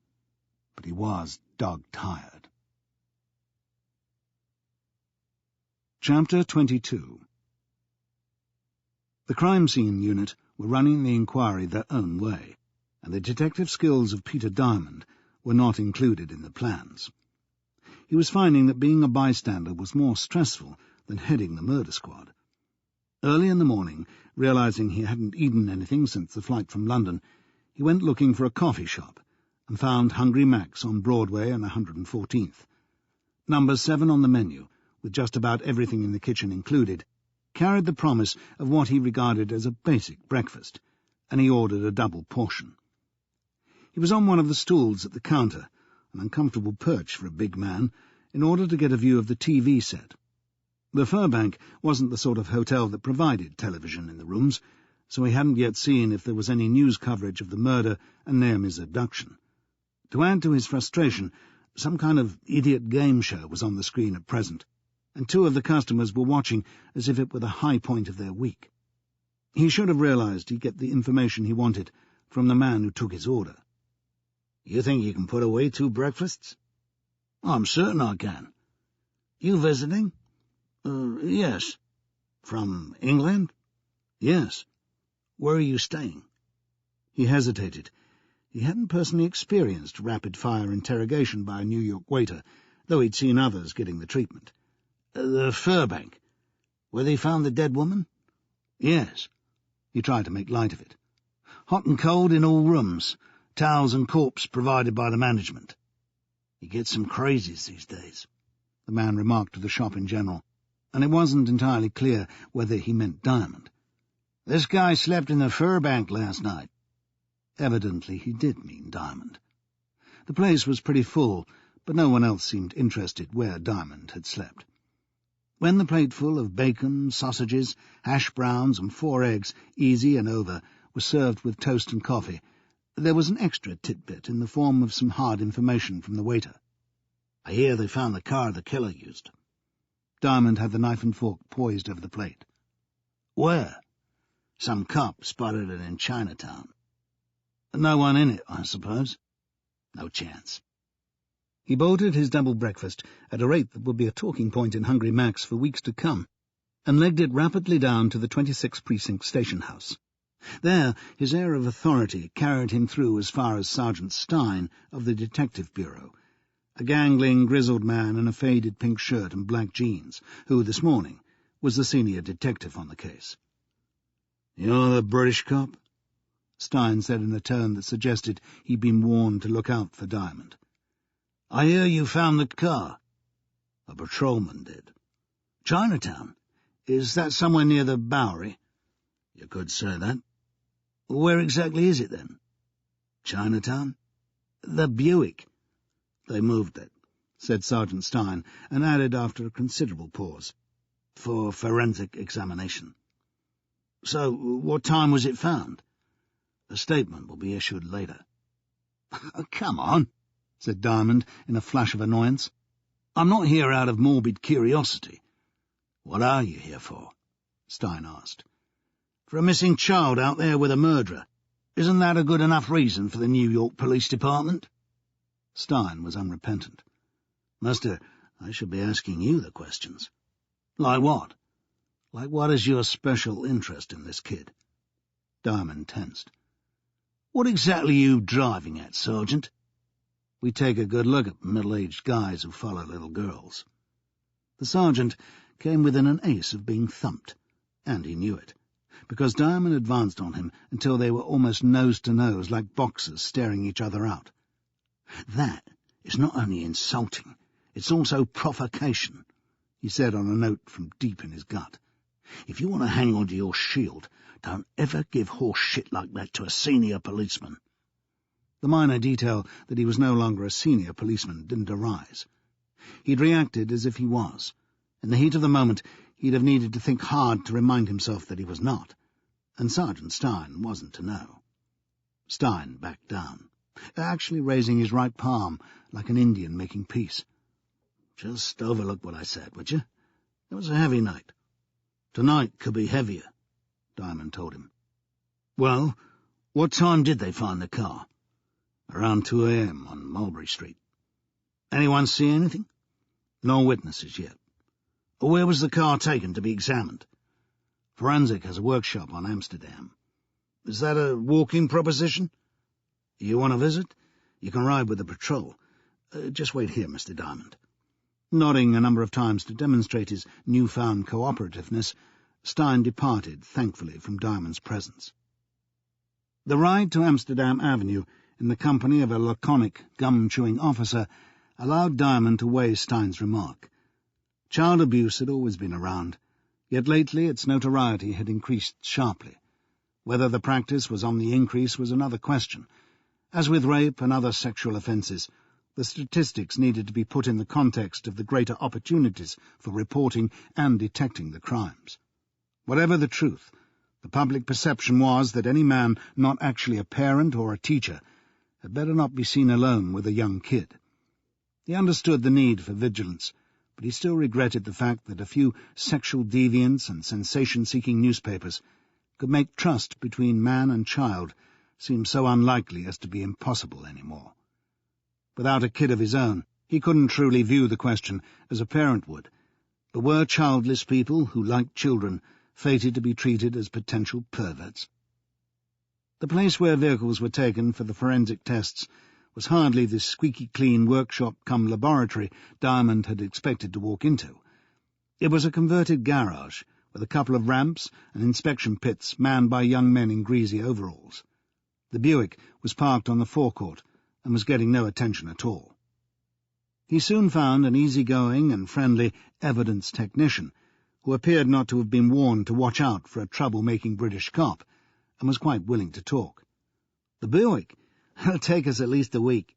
but he was dog-tired. Chapter 22. The crime scene unit were running the inquiry their own way, and the detective skills of Peter Diamond were not included in the plans. He was finding that being a bystander was more stressful than heading the murder squad. Early in the morning, realizing he hadn't eaten anything since the flight from London, he went looking for a coffee shop and found Hungry Mac's on Broadway and 114th. Number 7 on the menu, with just about everything in the kitchen included, carried the promise of what he regarded as a basic breakfast, and he ordered a double portion. He was on one of the stools at the counter, an uncomfortable perch for a big man, in order to get a view of the TV set. The Furbank wasn't the sort of hotel that provided television in the rooms, so he hadn't yet seen if there was any news coverage of the murder and Naomi's abduction. To add to his frustration, some kind of idiot game show was on the screen at present, and 2 of the customers were watching as if it were the high point of their week. He should have realized he'd get the information he wanted from the man who took his order. You think you can put away 2 breakfasts? I'm certain I can. You visiting? Yes. From England? Yes. Where are you staying? He hesitated. He hadn't personally experienced rapid-fire interrogation by a New York waiter, though he'd seen others getting the treatment. The Furbank. Where they found the dead woman? Yes. He tried to make light of it. Hot and cold in all rooms. Towels and corpse provided by the management. You get some crazies these days, the man remarked to the shop in general, and it wasn't entirely clear whether he meant Diamond. This guy slept in the Furbank last night. Evidently he did mean Diamond. The place was pretty full, but no one else seemed interested where Diamond had slept. When the plateful of bacon, sausages, hash browns, and 4 eggs, easy and over, was served with toast and coffee, there was an extra tidbit in the form of some hard information from the waiter. I hear they found the car the killer used. Diamond had the knife and fork poised over the plate. Where? Some cop spotted it in Chinatown. No one in it, I suppose. No chance. He bolted his double breakfast at a rate that would be a talking point in Hungry Mac's for weeks to come, and legged it rapidly down to the 26th Precinct station house. There, his air of authority carried him through as far as Sergeant Stein of the Detective Bureau, a gangling, grizzled man in a faded pink shirt and black jeans, who, this morning, was the senior detective on the case. "You're the British cop?" Stein said in a tone that suggested he'd been warned to look out for Diamond. "I hear you found the car." "A patrolman did." "Chinatown? Is that somewhere near the Bowery?" "You could say that." "Where exactly is it, then?" "Chinatown?" "The Buick." "They moved it," said Sergeant Stein, and added after a considerable pause, "for forensic examination." "So, what time was it found?" "A statement will be issued later." "Come on," said Diamond in a flash of annoyance. "I'm not here out of morbid curiosity." "What are you here for?" Stein asked. "For a missing child out there with a murderer. Isn't that a good enough reason for the New York Police Department?" Stein was unrepentant. "Mister, I should be asking you the questions." "Like what?" "Like what is your special interest in this kid?" Diamond tensed. "What exactly are you driving at, Sergeant?" "We take a good look at middle-aged guys who follow little girls." The sergeant came within an ace of being thumped, and he knew it, because Diamond advanced on him until they were almost nose to nose like boxers staring each other out. "That is not only insulting, it's also provocation," he said on a note from deep in his gut. "If you want to hang on to your shield, don't ever give horse shit like that to a senior policeman." The minor detail that he was no longer a senior policeman didn't arise. He'd reacted as if he was. In the heat of the moment, he'd have needed to think hard to remind himself that he was not, and Sergeant Stein wasn't to know. Stein backed down, actually raising his right palm like an Indian making peace. "Just overlook what I said, would you? It was a heavy night." "Tonight could be heavier," Diamond told him. "Well, what time did they find the car?" "Around 2 a.m. on Mulberry Street." "Anyone see anything?" "No witnesses yet." "Where was the car taken to be examined?" "Forensic has a workshop on Amsterdam." "Is that a walking proposition?" "You want to visit? You can ride with the patrol. Just wait here, Mr. Diamond." Nodding a number of times to demonstrate his newfound cooperativeness, Stein departed, thankfully, from Diamond's presence. The ride to Amsterdam Avenue, in the company of a laconic, gum-chewing officer, allowed Diamond to weigh Stein's remark. Child abuse had always been around, yet lately its notoriety had increased sharply. Whether the practice was on the increase was another question. As with rape and other sexual offences, the statistics needed to be put in the context of the greater opportunities for reporting and detecting the crimes. Whatever the truth, the public perception was that any man not actually a parent or a teacher had better not be seen alone with a young kid. He understood the need for vigilance, but he still regretted the fact that a few sexual deviants and sensation-seeking newspapers could make trust between man and child seem so unlikely as to be impossible any more. Without a kid of his own, he couldn't truly view the question as a parent would, but were childless people who liked children fated to be treated as potential perverts? The place where vehicles were taken for the forensic tests was hardly the squeaky-clean workshop-cum-laboratory Diamond had expected to walk into. It was a converted garage, with a couple of ramps and inspection pits manned by young men in greasy overalls. The Buick was parked on the forecourt and was getting no attention at all. He soon found an easy-going and friendly evidence technician, who appeared not to have been warned to watch out for a trouble-making British cop, and was quite willing to talk. "The Buick? It'll take us at least a week.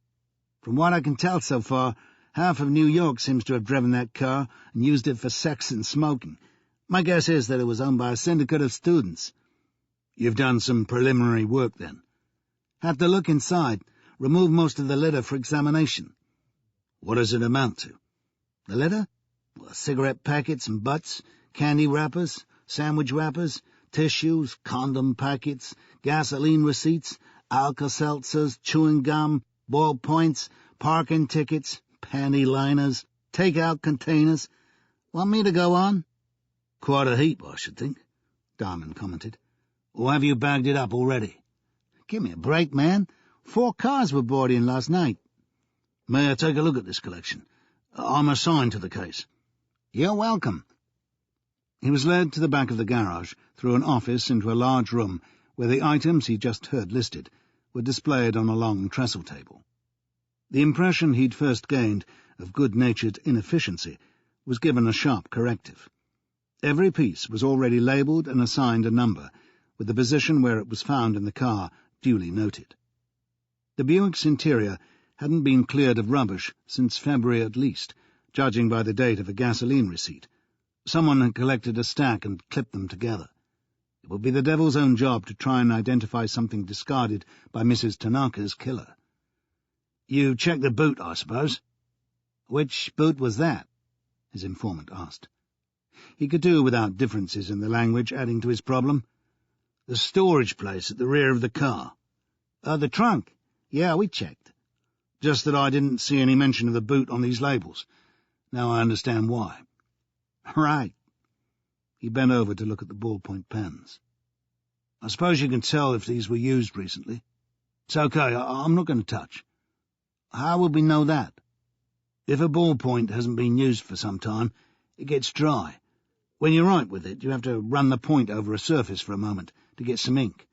From what I can tell so far, half of New York seems to have driven that car and used it for sex and smoking. My guess is that it was owned by a syndicate of students." "You've done some preliminary work, then?" "Have to look inside, remove most of the litter for examination." "What does it amount to?" "The litter? Well, cigarette packets and butts, candy wrappers, sandwich wrappers, tissues, condom packets, gasoline receipts, Alka-Seltzers, chewing gum, ballpoints, parking tickets, panty liners, take-out containers. Want me to go on?" "Quite a heap, I should think," Diamond commented. Or have you bagged it up already? Give me a break, man. 4 cars were brought in last night. May I take a look at this collection? I'm assigned to the case. You're welcome. He was led to the back of the garage, through an office into a large room where the items he'd just heard listed were displayed on a long trestle table. The impression he'd first gained of good-natured inefficiency was given a sharp corrective. Every piece was already labelled and assigned a number, with the position where it was found in the car duly noted. The Buick's interior hadn't been cleared of rubbish since February at least, judging by the date of a gasoline receipt. Someone had collected a stack and clipped them together. It would be the devil's own job to try and identify something discarded by Mrs. Tanaka's killer. You checked the boot, I suppose? Which boot was that? His informant asked. He could do without differences in the language adding to his problem. The storage place at the rear of the car. The trunk? Yeah, we checked. Just that I didn't see any mention of the boot on these labels. Now I understand why. Right. He bent over to look at the ballpoint pens. I suppose you can tell if these were used recently. It's okay, I'm not going to touch. How would we know that? If a ballpoint hasn't been used for some time, it gets dry. When you write with it, you have to run the point over a surface for a moment to get some ink.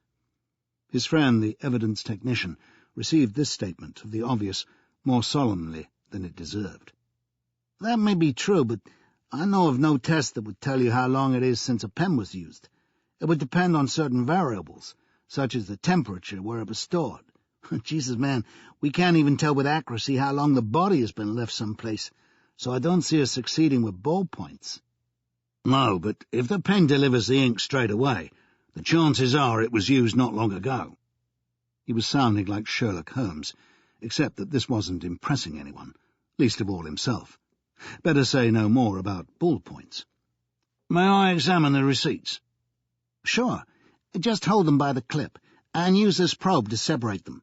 His friend, the evidence technician, received this statement of the obvious more solemnly than it deserved. That may be true, but I know of no test that would tell you how long it is since a pen was used. It would depend on certain variables, such as the temperature where it was stored. Jesus, man, we can't even tell with accuracy how long the body has been left someplace, so I don't see us succeeding with ballpoints. No, but if the pen delivers the ink straight away, the chances are it was used not long ago. He was sounding like Sherlock Holmes, except that this wasn't impressing anyone, least of all himself. Better say no more about ballpoints. May I examine the receipts? Sure. Just hold them by the clip, and use this probe to separate them.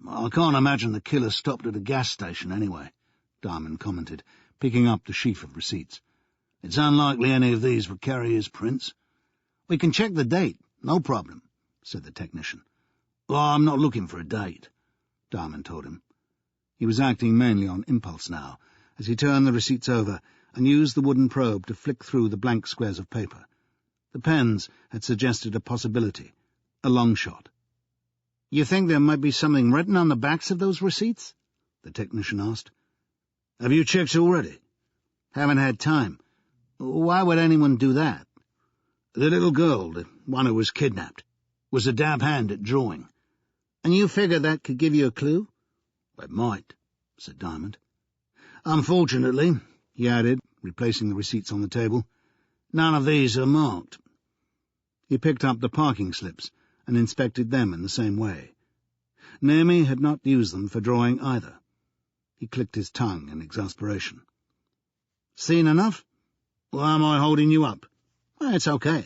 I can't imagine the killer stopped at a gas station anyway, Diamond commented, picking up the sheaf of receipts. It's unlikely any of these would carry his prints. We can check the date, no problem, said the technician. Well, I'm not looking for a date, Diamond told him. He was acting mainly on impulse now, as he turned the receipts over and used the wooden probe to flick through the blank squares of paper. The pens had suggested a possibility, a long shot. You think there might be something written on the backs of those receipts? The technician asked. Have you checked already? Haven't had time. Why would anyone do that? The little girl, the one who was kidnapped, was a dab hand at drawing. And you figure that could give you a clue? It might, said Diamond. Unfortunately, he added, replacing the receipts on the table, none of these are marked. He picked up the parking slips and inspected them in the same way. Naomi had not used them for drawing either. He clicked his tongue in exasperation. Seen enough? Well, am I holding you up? Well, it's okay.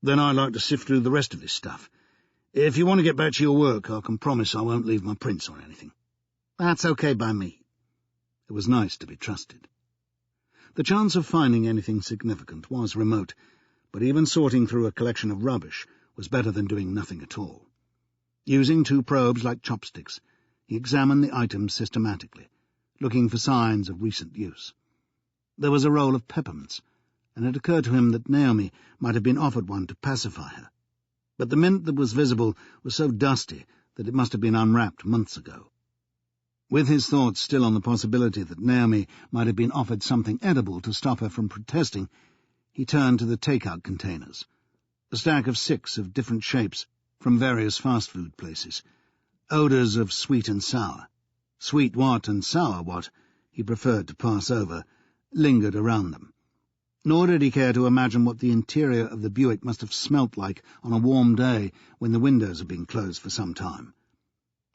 Then I'd like to sift through the rest of this stuff. If you want to get back to your work, I can promise I won't leave my prints on anything. That's okay by me. It was nice to be trusted. The chance of finding anything significant was remote, but even sorting through a collection of rubbish was better than doing nothing at all. Using 2 probes like chopsticks, he examined the items systematically, looking for signs of recent use. There was a roll of peppermints, and it occurred to him that Naomi might have been offered one to pacify her. But the mint that was visible was so dusty that it must have been unwrapped months ago. With his thoughts still on the possibility that Naomi might have been offered something edible to stop her from protesting, he turned to the take-out containers, a stack of 6 of different shapes from various fast-food places, odours of sweet and sour. Sweet what and sour what he preferred to pass over, lingered around them. Nor did he care to imagine what the interior of the Buick must have smelt like on a warm day when the windows had been closed for some time.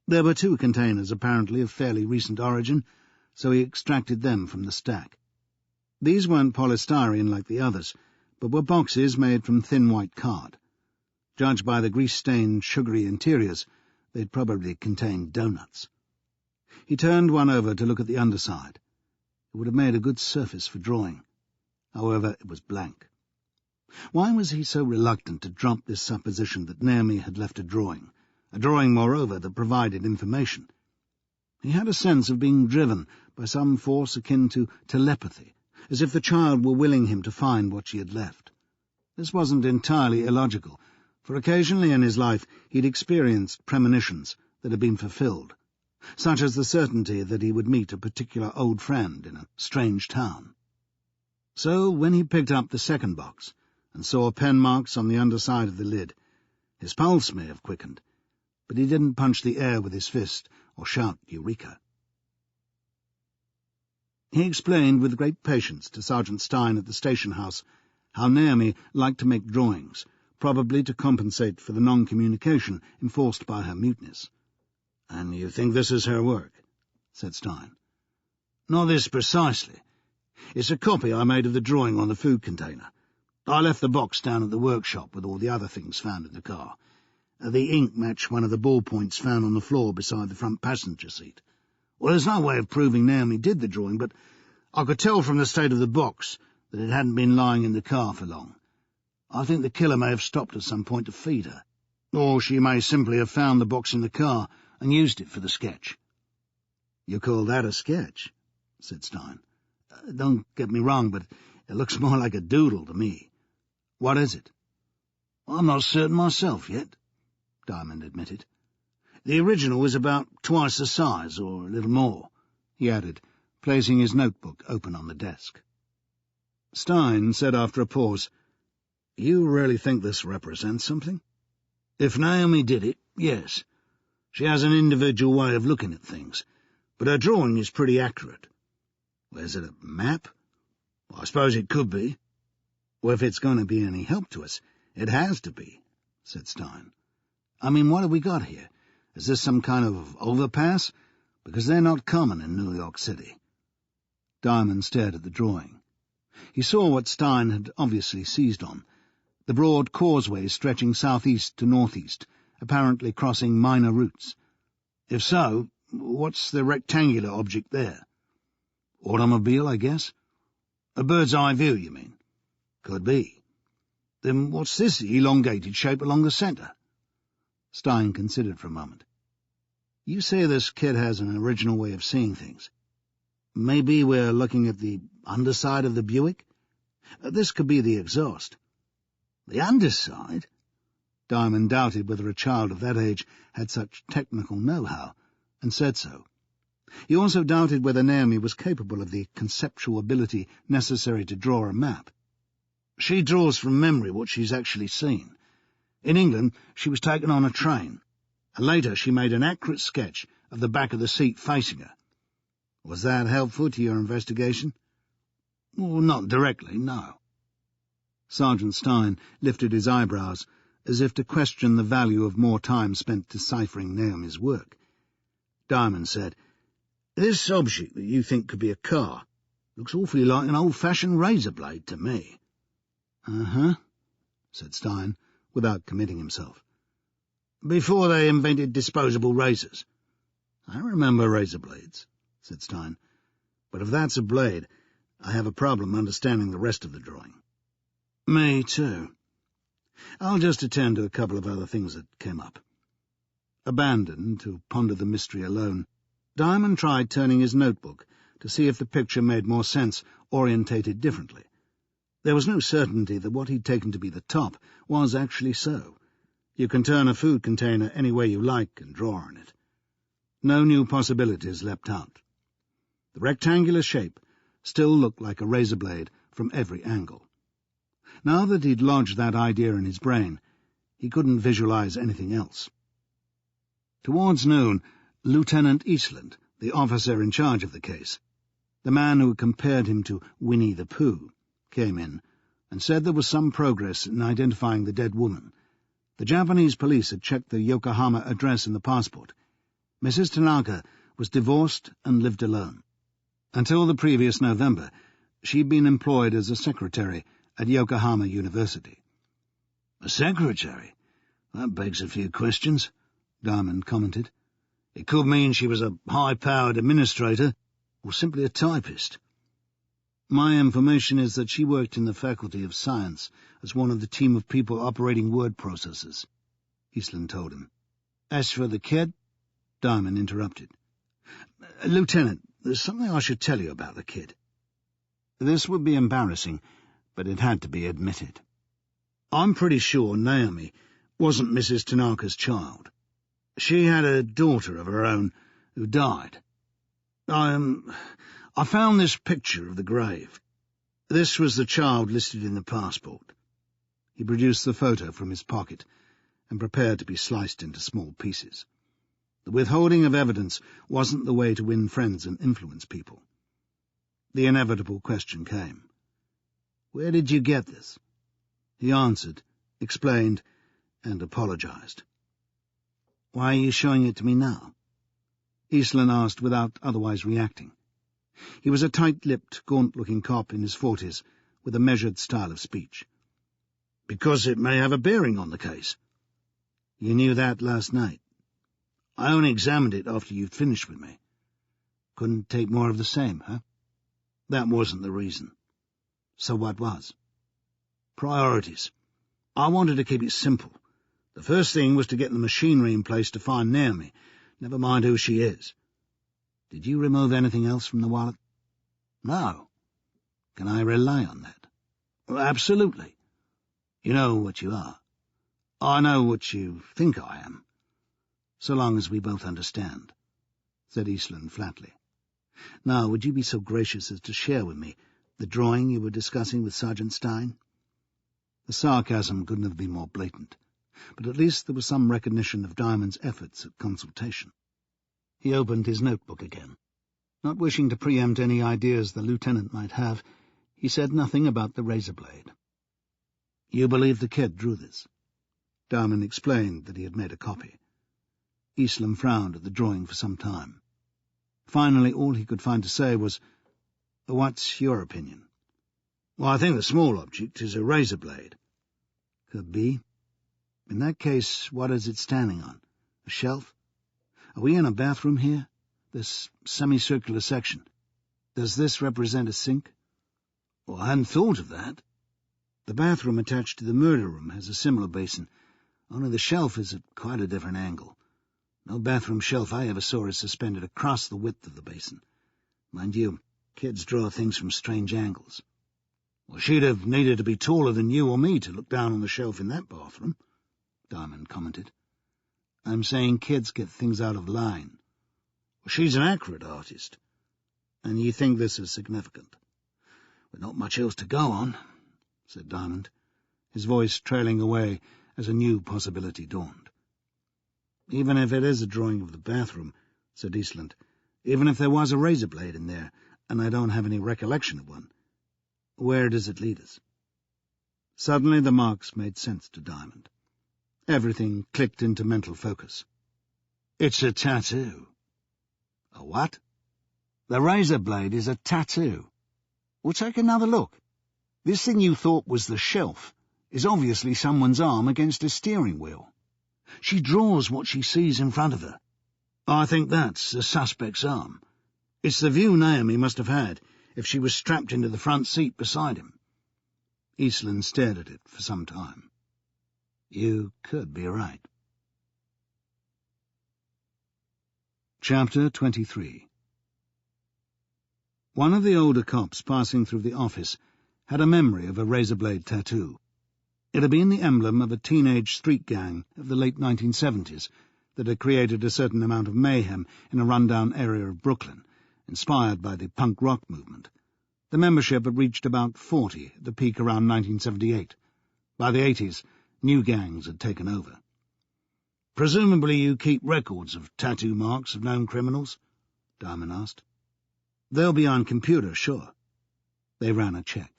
There were 2 containers apparently of fairly recent origin, so he extracted them from the stack. These weren't polystyrene like the others, but were boxes made from thin white card. Judged by the grease-stained, sugary interiors, they'd probably contained doughnuts. He turned one over to look at the underside. It would have made a good surface for drawing. However, it was blank. Why was he so reluctant to drop this supposition that Naomi had left a drawing moreover that provided information? He had a sense of being driven by some force akin to telepathy, as if the child were willing him to find what she had left. This wasn't entirely illogical, for occasionally in his life he'd experienced premonitions that had been fulfilled, such as the certainty that he would meet a particular old friend in a strange town. So when he picked up the second box and saw pen marks on the underside of the lid, his pulse may have quickened, but he didn't punch the air with his fist or shout Eureka. He explained with great patience to Sergeant Stein at the station house how Naomi liked to make drawings, probably to compensate for the non-communication enforced by her muteness. "And you think this is her work?" said Stein. "Not this precisely. It's a copy I made of the drawing on the food container. I left the box down at the workshop with all the other things found in the car. The ink matched one of the ballpoints found on the floor beside the front passenger seat. Well, there's no way of proving Naomi did the drawing, but I could tell from the state of the box that it hadn't been lying in the car for long. I think the killer may have stopped at some point to feed her, or she may simply have found the box in the car and used it for the sketch." "You call that a sketch?" said Stein. "Don't get me wrong, but it looks more like a doodle to me. What is it?" "I'm not certain myself yet," Diamond admitted. "The original is about twice the size, or a little more," he added, placing his notebook open on the desk. Stein said after a pause, "You really think this represents something?" "If Naomi did it, yes. She has an individual way of looking at things, but her drawing is pretty accurate." "Well, is it a map?" "I suppose it could be." "Well, if it's going to be any help to us, it has to be," said Stein. "I mean, what have we got here? Is this some kind of overpass? Because they're not common in New York City." Diamond stared at the drawing. He saw what Stein had obviously seized on, the broad causeway stretching southeast to northeast, apparently crossing minor routes. If so, what's the rectangular object there? "Automobile, I guess." "A bird's-eye view, you mean?" "Could be." "Then what's this elongated shape along the centre?" Stein considered for a moment. "You say this kid has an original way of seeing things. Maybe we're looking at the underside of the Buick? This could be the exhaust." "The underside?" Diamond doubted whether a child of that age had such technical know-how, and said so. He also doubted whether Naomi was capable of the conceptual ability necessary to draw a map. She draws from memory what she's actually seen. In England, she was taken on a train, and later she made an accurate sketch of the back of the seat facing her. Was that helpful to your investigation?" "Well, not directly, no." Sergeant Stein lifted his eyebrows, as if to question the value of more time spent deciphering Naomi's work. Diamond said, "This object that you think could be a car looks awfully like an old-fashioned razor blade to me." "Uh-huh," said Stein, without committing himself. "Before they invented disposable razors." "I remember razor blades," said Stein. "But if that's a blade, I have a problem understanding the rest of the drawing." "Me too. I'll just attend to a couple of other things that came up." Abandoned to ponder the mystery alone, Diamond tried turning his notebook to see if the picture made more sense orientated differently. There was no certainty that what he'd taken to be the top was actually so. You can turn a food container any way you like and draw on it. No new possibilities leapt out. The rectangular shape still looked like a razor blade from every angle. Now that he'd lodged that idea in his brain, he couldn't visualize anything else. Towards noon, Lieutenant Eastland, the officer in charge of the case, the man who compared him to Winnie the Pooh, came in and said there was some progress in identifying the dead woman. The Japanese police had checked the Yokohama address in the passport. Mrs. Tanaka was divorced and lived alone. Until the previous November, she'd been employed as a secretary at Yokohama University. "A secretary? That begs a few questions," Diamond commented. "It could mean she was a high-powered administrator, or simply a typist." My information is that she worked in the Faculty of Science as one of the team of people operating word processors, Eastland told him. As for the kid, Diamond interrupted. Lieutenant, there's something I should tell you about the kid. This would be embarrassing, but it had to be admitted. I'm pretty sure Naomi wasn't Mrs. Tanaka's child. She had a daughter of her own who died. I found this picture of the grave. This was the child listed in the passport. He produced the photo from his pocket and prepared to be sliced into small pieces. The withholding of evidence wasn't the way to win friends and influence people. The inevitable question came. Where did you get this? He answered, explained, and apologized. Why are you showing it to me now? Eastland asked without otherwise reacting. He was a tight-lipped, gaunt-looking cop in his 40s, with a measured style of speech. Because it may have a bearing on the case. You knew that last night. I only examined it after you'd finished with me. Couldn't take more of the same, huh? That wasn't the reason. So what was? Priorities. I wanted to keep it simple. The first thing was to get the machinery in place to find Naomi, never mind who she is. Did you remove anything else from the wallet? No. Can I rely on that? Well, absolutely. You know what you are. I know what you think I am. So long as we both understand, said Eastland flatly. Now, would you be so gracious as to share with me the drawing you were discussing with Sergeant Stein? The sarcasm couldn't have been more blatant, but at least there was some recognition of Diamond's efforts at consultation. He opened his notebook again. Not wishing to preempt any ideas the lieutenant might have, he said nothing about the razor blade. You believe the kid drew this? Diamond explained that he had made a copy. Eastland frowned at the drawing for some time. Finally, all he could find to say was, What's your opinion? Well, I think the small object is a razor blade. Could be. In that case, what is it standing on? A shelf? Are we in a bathroom here? This semicircular section. Does this represent a sink? Well, I hadn't thought of that. The bathroom attached to the murder room has a similar basin, only the shelf is at quite a different angle. No bathroom shelf I ever saw is suspended across the width of the basin. Mind you, kids draw things from strange angles. Well, she'd have needed to be taller than you or me to look down on the shelf in that bathroom, Diamond commented. I'm saying kids get things out of line. Well, she's an accurate artist. And you think this is significant? But not much else to go on, said Diamond, his voice trailing away as a new possibility dawned. Even if it is a drawing of the bathroom, said Eastland, even if there was a razor blade in there, and I don't have any recollection of one, where does it lead us? Suddenly the marks made sense to Diamond. Everything clicked into mental focus. It's a tattoo. A what? The razor blade is a tattoo. Well, take another look. This thing you thought was the shelf is obviously someone's arm against a steering wheel. She draws what she sees in front of her. I think that's the suspect's arm. It's the view Naomi must have had if she was strapped into the front seat beside him. Eastland stared at it for some time. You could be right. Chapter 23. One of the older cops passing through the office had a memory of a razor blade tattoo. It had been the emblem of a teenage street gang of the late 1970s that had created a certain amount of mayhem in a rundown area of Brooklyn, inspired by the punk rock movement. The membership had reached about 40 at the peak around 1978. By the 80s, new gangs had taken over. Presumably you keep records of tattoo marks of known criminals? Diamond asked. They'll be on computer, sure. They ran a check.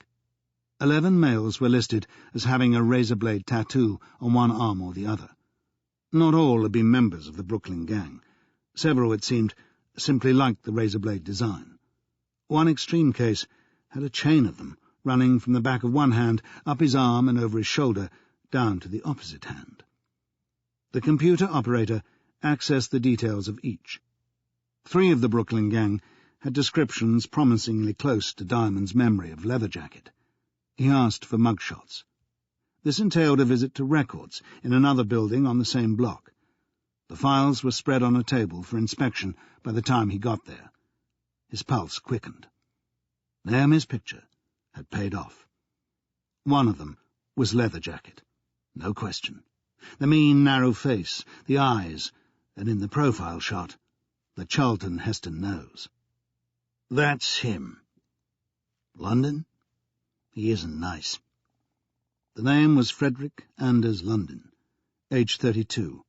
11 males were listed as having a razor blade tattoo on one arm or the other. Not all had been members of the Brooklyn gang. Several, it seemed, simply liked the razor blade design. One extreme case had a chain of them, running from the back of one hand, up his arm and over his shoulder, down to the opposite hand. The computer operator accessed the details of each. 3 of the Brooklyn gang had descriptions promisingly close to Diamond's memory of Leather Jacket. He asked for mugshots. This entailed a visit to records in another building on the same block. The files were spread on a table for inspection by the time he got there. His pulse quickened. Naomi's picture had paid off. One of them was Leather Jacket, no question. The mean, narrow face, the eyes, and in the profile shot, the Charlton Heston nose. That's him. London? He isn't nice. The name was Frederick Anders London, age 32,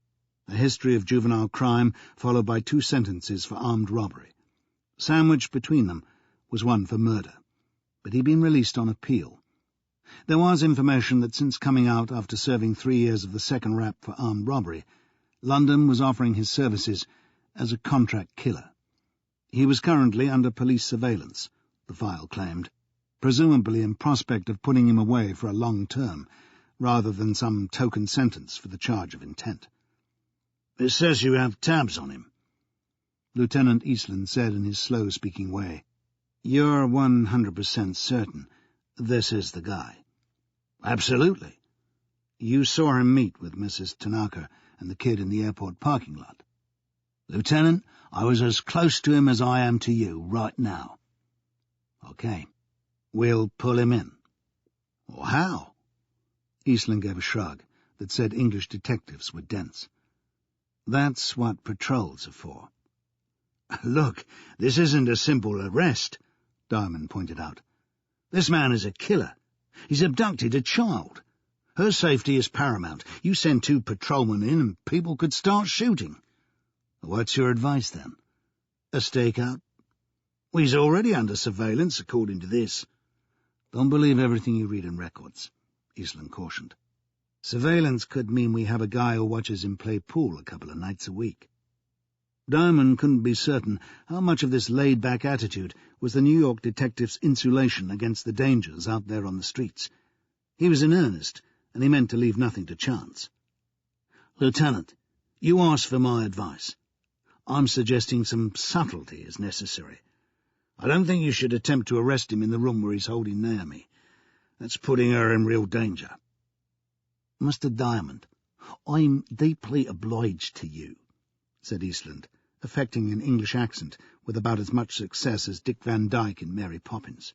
a history of juvenile crime followed by 2 sentences for armed robbery. Sandwiched between them was one for murder, but he'd been released on appeal. There was information that since coming out after serving 3 years of the second rap for armed robbery, London was offering his services as a contract killer. He was currently under police surveillance, the file claimed, presumably in prospect of putting him away for a long term, rather than some token sentence for the charge of intent. "It says you have tabs on him," Lieutenant Eastland said in his slow-speaking way. "You're 100% certain this is the guy?" "Absolutely." "You saw him meet with Mrs. Tanaka and the kid in the airport parking lot?" "Lieutenant, I was as close to him as I am to you right now." "Okay. We'll pull him in." "Or how?" Eastland gave a shrug that said English detectives were dense. "That's what patrols are for." "Look, this isn't a simple arrest," Diamond pointed out. "This man is a killer. He's abducted a child. Her safety is paramount. You send 2 patrolmen in and people could start shooting." "What's your advice, then?" "A stakeout." "He's already under surveillance, according to this." "Don't believe everything you read in records," Eastland cautioned. "Surveillance could mean we have a guy who watches him play pool a couple of nights a week." Diamond couldn't be certain how much of this laid-back attitude was the New York detective's insulation against the dangers out there on the streets. He was in earnest, and he meant to leave nothing to chance. "Lieutenant, you asked for my advice. I'm suggesting some subtlety is necessary. I don't think you should attempt to arrest him in the room where he's holding Naomi. That's putting her in real danger." "Mr. Diamond, I'm deeply obliged to you," said Eastland, affecting an English accent with about as much success as Dick Van Dyke in Mary Poppins.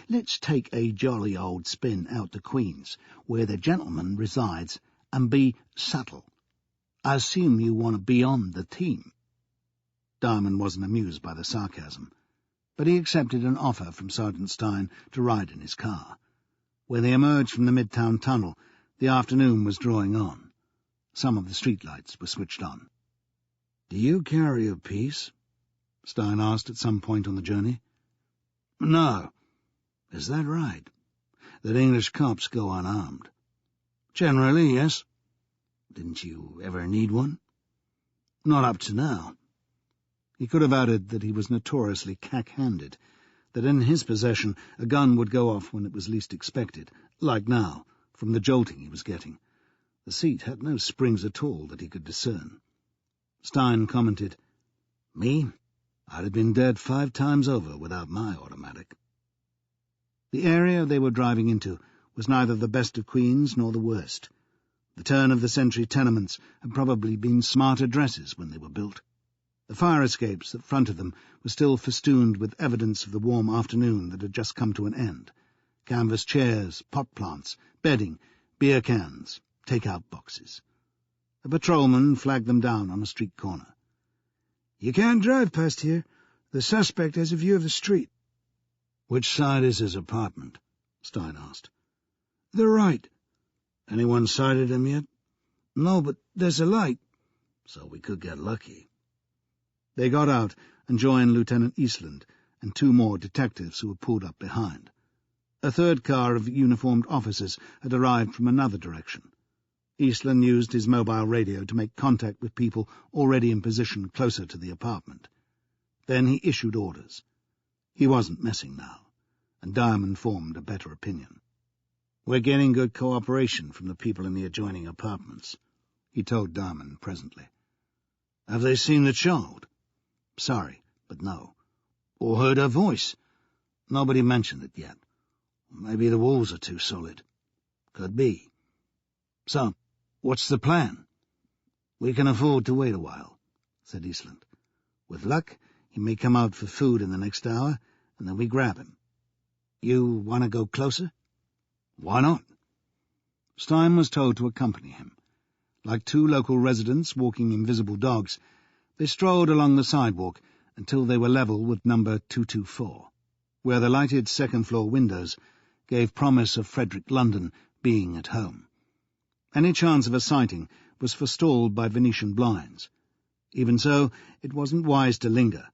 "Let's take a jolly old spin out to Queens, where the gentleman resides, and be subtle. I assume you want to be on the team." Diamond wasn't amused by the sarcasm, but he accepted an offer from Sergeant Stein to ride in his car. When they emerged from the Midtown Tunnel, the afternoon was drawing on. Some of the streetlights were switched on. "Do you carry a piece?" Stein asked at some point on the journey. "No." "Is that right? That English cops go unarmed?" "Generally, yes." "Didn't you ever need one?" "Not up to now." He could have added that he was notoriously cack-handed, that in his possession a gun would go off when it was least expected, like now, from the jolting he was getting. The seat had no springs at all that he could discern. Stein commented, "Me, I'd have been dead 5 times over without my automatic." The area they were driving into was neither the best of Queens nor the worst. The turn-of-the-century tenements had probably been smart addresses when they were built. The fire escapes that fronted them were still festooned with evidence of the warm afternoon that had just come to an end. Canvas chairs, pot plants, bedding, beer cans, take-out boxes. A patrolman flagged them down on a street corner. "You can't drive past here. The suspect has a view of the street." "Which side is his apartment?" Stein asked. "The right." "Anyone sighted him yet?" "No, but there's a light." "So we could get lucky." They got out and joined Lieutenant Eastland and 2 more detectives who were pulled up behind. A 3rd car of uniformed officers had arrived from another direction. Eastland used his mobile radio to make contact with people already in position closer to the apartment. Then he issued orders. He wasn't messing now, and Diamond formed a better opinion. "We're getting good cooperation from the people in the adjoining apartments," he told Diamond presently. "Have they seen the child?" "Sorry, but no." Or heard her voice. Nobody mentioned it yet. Maybe the walls are too solid. Could be. So, what's the plan? We can afford to wait a while, said Eastland. With luck, he may come out for food in the next hour, and then we grab him. You want to go closer? Why not? Stein was told to accompany him. Like two local residents walking invisible dogs, they strolled along the sidewalk until they were level with number 224, where the lighted second-floor windows gave promise of Frederick London being at home. Any chance of a sighting was forestalled by Venetian blinds. Even so, it wasn't wise to linger.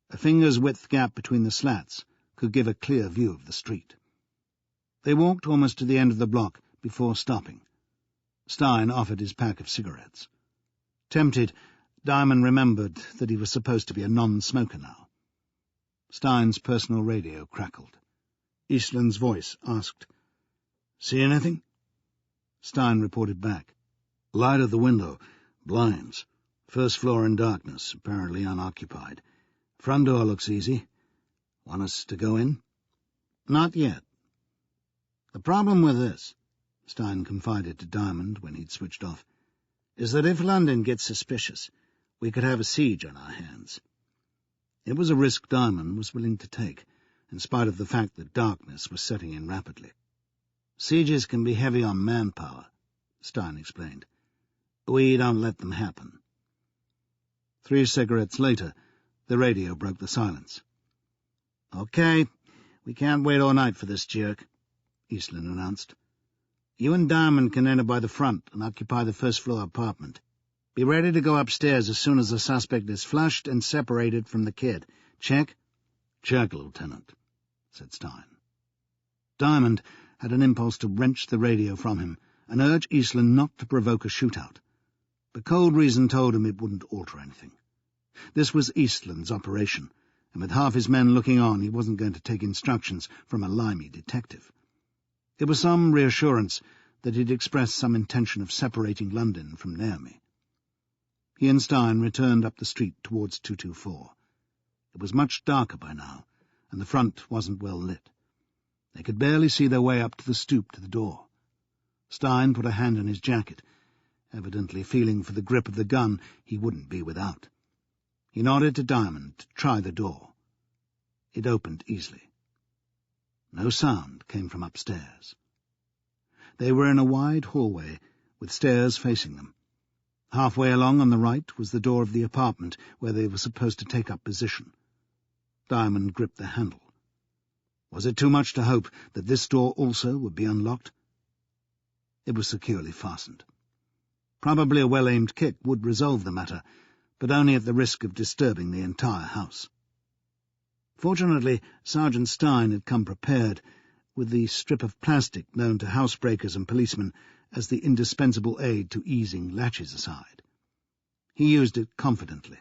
A finger's-width gap between the slats could give a clear view of the street. They walked almost to the end of the block before stopping. Stein offered his pack of cigarettes. Tempted, Diamond remembered that he was supposed to be a non-smoker now. Stein's personal radio crackled. Eastland's voice asked, "See anything?" Stein reported back. "Light at the window. Blinds. First floor in darkness, apparently unoccupied. Front door looks easy. Want us to go in?" "Not yet. The problem with this," Stein confided to Diamond when he'd switched off, "is that if London gets suspicious, we could have a siege on our hands." It was a risk Diamond was willing to take, in spite of the fact that darkness was setting in rapidly. "Sieges can be heavy on manpower," Stein explained. "We don't let them happen." 3 cigarettes later, the radio broke the silence. "Okay, we can't wait all night for this jerk," Eastland announced. "You and Diamond can enter by the front and occupy the first-floor apartment. Be ready to go upstairs as soon as the suspect is flushed and separated from the kid. Check?" "Check, Lieutenant," said Stein. Diamond had an impulse to wrench the radio from him and urge Eastland not to provoke a shootout. But cold reason told him it wouldn't alter anything. This was Eastland's operation, and with half his men looking on, he wasn't going to take instructions from a limey detective. It was some reassurance that he'd expressed some intention of separating London from Naomi. He and Stein returned up the street towards 224. It was much darker by now, and the front wasn't well lit. They could barely see their way up to the stoop to the door. Stein put a hand in his jacket, evidently feeling for the grip of the gun he wouldn't be without. He nodded to Diamond to try the door. It opened easily. No sound came from upstairs. They were in a wide hallway with stairs facing them. Halfway along on the right was the door of the apartment where they were supposed to take up position. Diamond gripped the handle. Was it too much to hope that this door also would be unlocked? It was securely fastened. Probably a well-aimed kick would resolve the matter, but only at the risk of disturbing the entire house. Fortunately, Sergeant Stein had come prepared, with the strip of plastic known to housebreakers and policemen as the indispensable aid to easing latches aside. He used it confidently.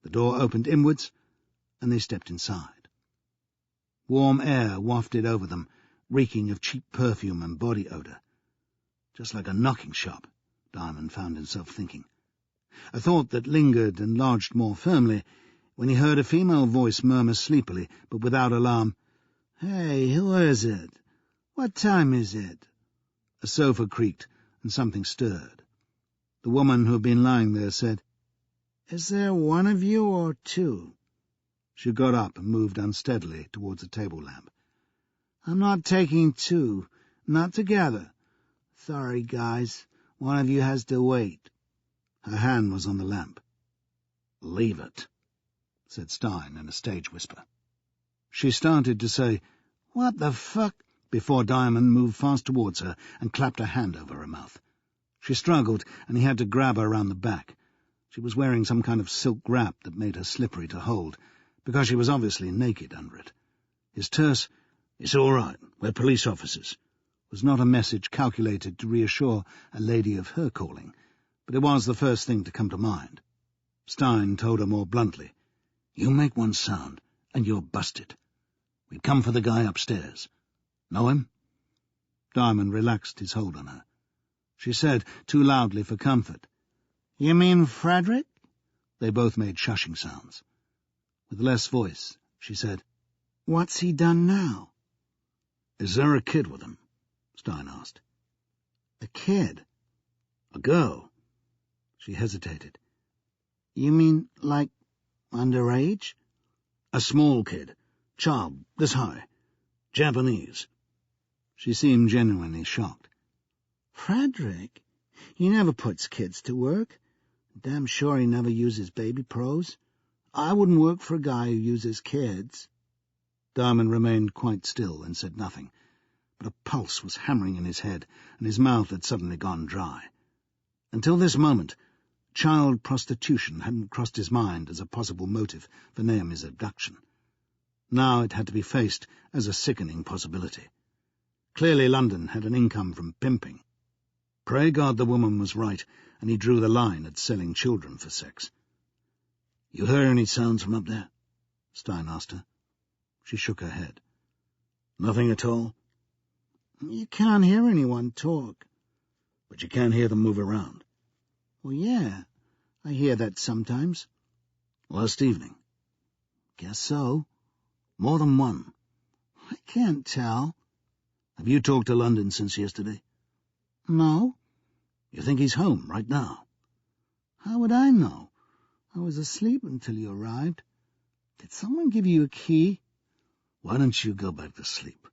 The door opened inwards, and they stepped inside. Warm air wafted over them, reeking of cheap perfume and body odour. Just like a knocking shop, Diamond found himself thinking. A thought that lingered and lodged more firmly when he heard a female voice murmur sleepily, but without alarm, "Hey, who is it? What time is it?" A sofa creaked, and something stirred. The woman who had been lying there said, "Is there one of you or two?" She got up and moved unsteadily towards a table lamp. "I'm not taking two, not together. Sorry, guys, one of you has to wait." Her hand was on the lamp. "Leave it," said Stein in a stage whisper. She started to say, "What the fuck?" before Diamond moved fast towards her and clapped a hand over her mouth. She struggled, and he had to grab her round the back. She was wearing some kind of silk wrap that made her slippery to hold, because she was obviously naked under it. His terse, "It's all right, we're police officers," was not a message calculated to reassure a lady of her calling, but it was the first thing to come to mind. Stein told her more bluntly, "You make one sound, and you're busted. We'd come for the guy upstairs. Know him?" Diamond relaxed his hold on her. She said, too loudly for comfort, "You mean Frederick?" They both made shushing sounds. With less voice, she said. "What's he done now?" "Is there a kid with him?" Stein asked. "A kid?" "A girl." She hesitated. "You mean, like, underage?" "A small kid. Child, this high. Japanese." She seemed genuinely shocked. "Frederick, he never puts kids to work. Damn sure he never uses baby pros. I wouldn't work for a guy who uses kids." Diamond remained quite still and said nothing, but a pulse was hammering in his head, and his mouth had suddenly gone dry. Until this moment, child prostitution hadn't crossed his mind as a possible motive for Naomi's abduction. Now it had to be faced as a sickening possibility. Clearly London had an income from pimping. Pray God the woman was right, and he drew the line at selling children for sex. "You heard any sounds from up there?" Stein asked her. She shook her head. "Nothing at all?" "You can't hear anyone talk." "But you can hear them move around?" "Well, yeah, I hear that sometimes." "Last evening?" "Guess so." "More than one?" "I can't tell." "Have you talked to London since yesterday?" "No." "You think he's home right now?" "How would I know? I was asleep until you arrived. Did someone give you a key?" "Why don't you go back to sleep?"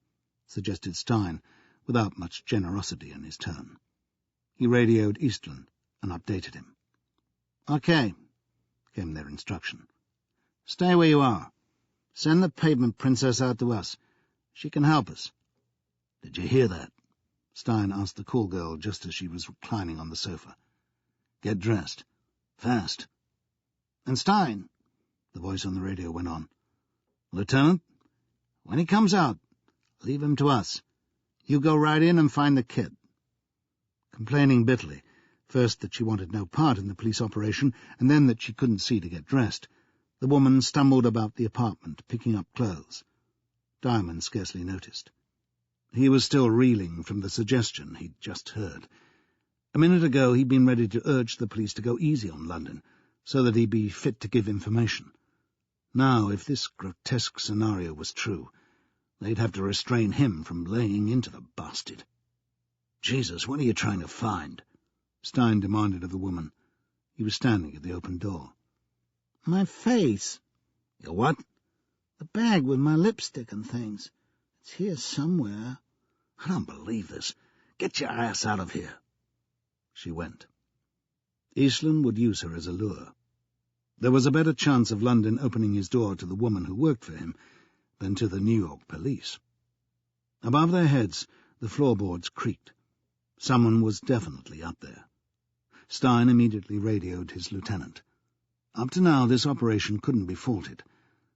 suggested Stein, without much generosity in his tone. He radioed Eastland and updated him. "Okay," came their instruction. "Stay where you are. Send the pavement princess out to us. She can help us." "Did you hear that?" Stein asked the call girl just as she was reclining on the sofa. "Get dressed. Fast." "And Stein," the voice on the radio went on. "Lieutenant?" "When he comes out, leave him to us. You go right in and find the kid." Complaining bitterly, first that she wanted no part in the police operation, and then that she couldn't see to get dressed, the woman stumbled about the apartment, picking up clothes. Diamond scarcely noticed. He was still reeling from the suggestion he'd just heard. A minute ago he'd been ready to urge the police to go easy on London, so that he'd be fit to give information. Now, if this grotesque scenario was true, they'd have to restrain him from laying into the bastard. "Jesus, what are you trying to find?" Stein demanded of the woman. He was standing at the open door. "My face." "Your what?" "The bag with my lipstick and things. It's here somewhere." "I don't believe this. Get your ass out of here." She went. Eastland would use her as a lure. There was a better chance of London opening his door to the woman who worked for him than to the New York police. Above their heads, the floorboards creaked. Someone was definitely up there. Stein immediately radioed his lieutenant. Up to now, this operation couldn't be faulted.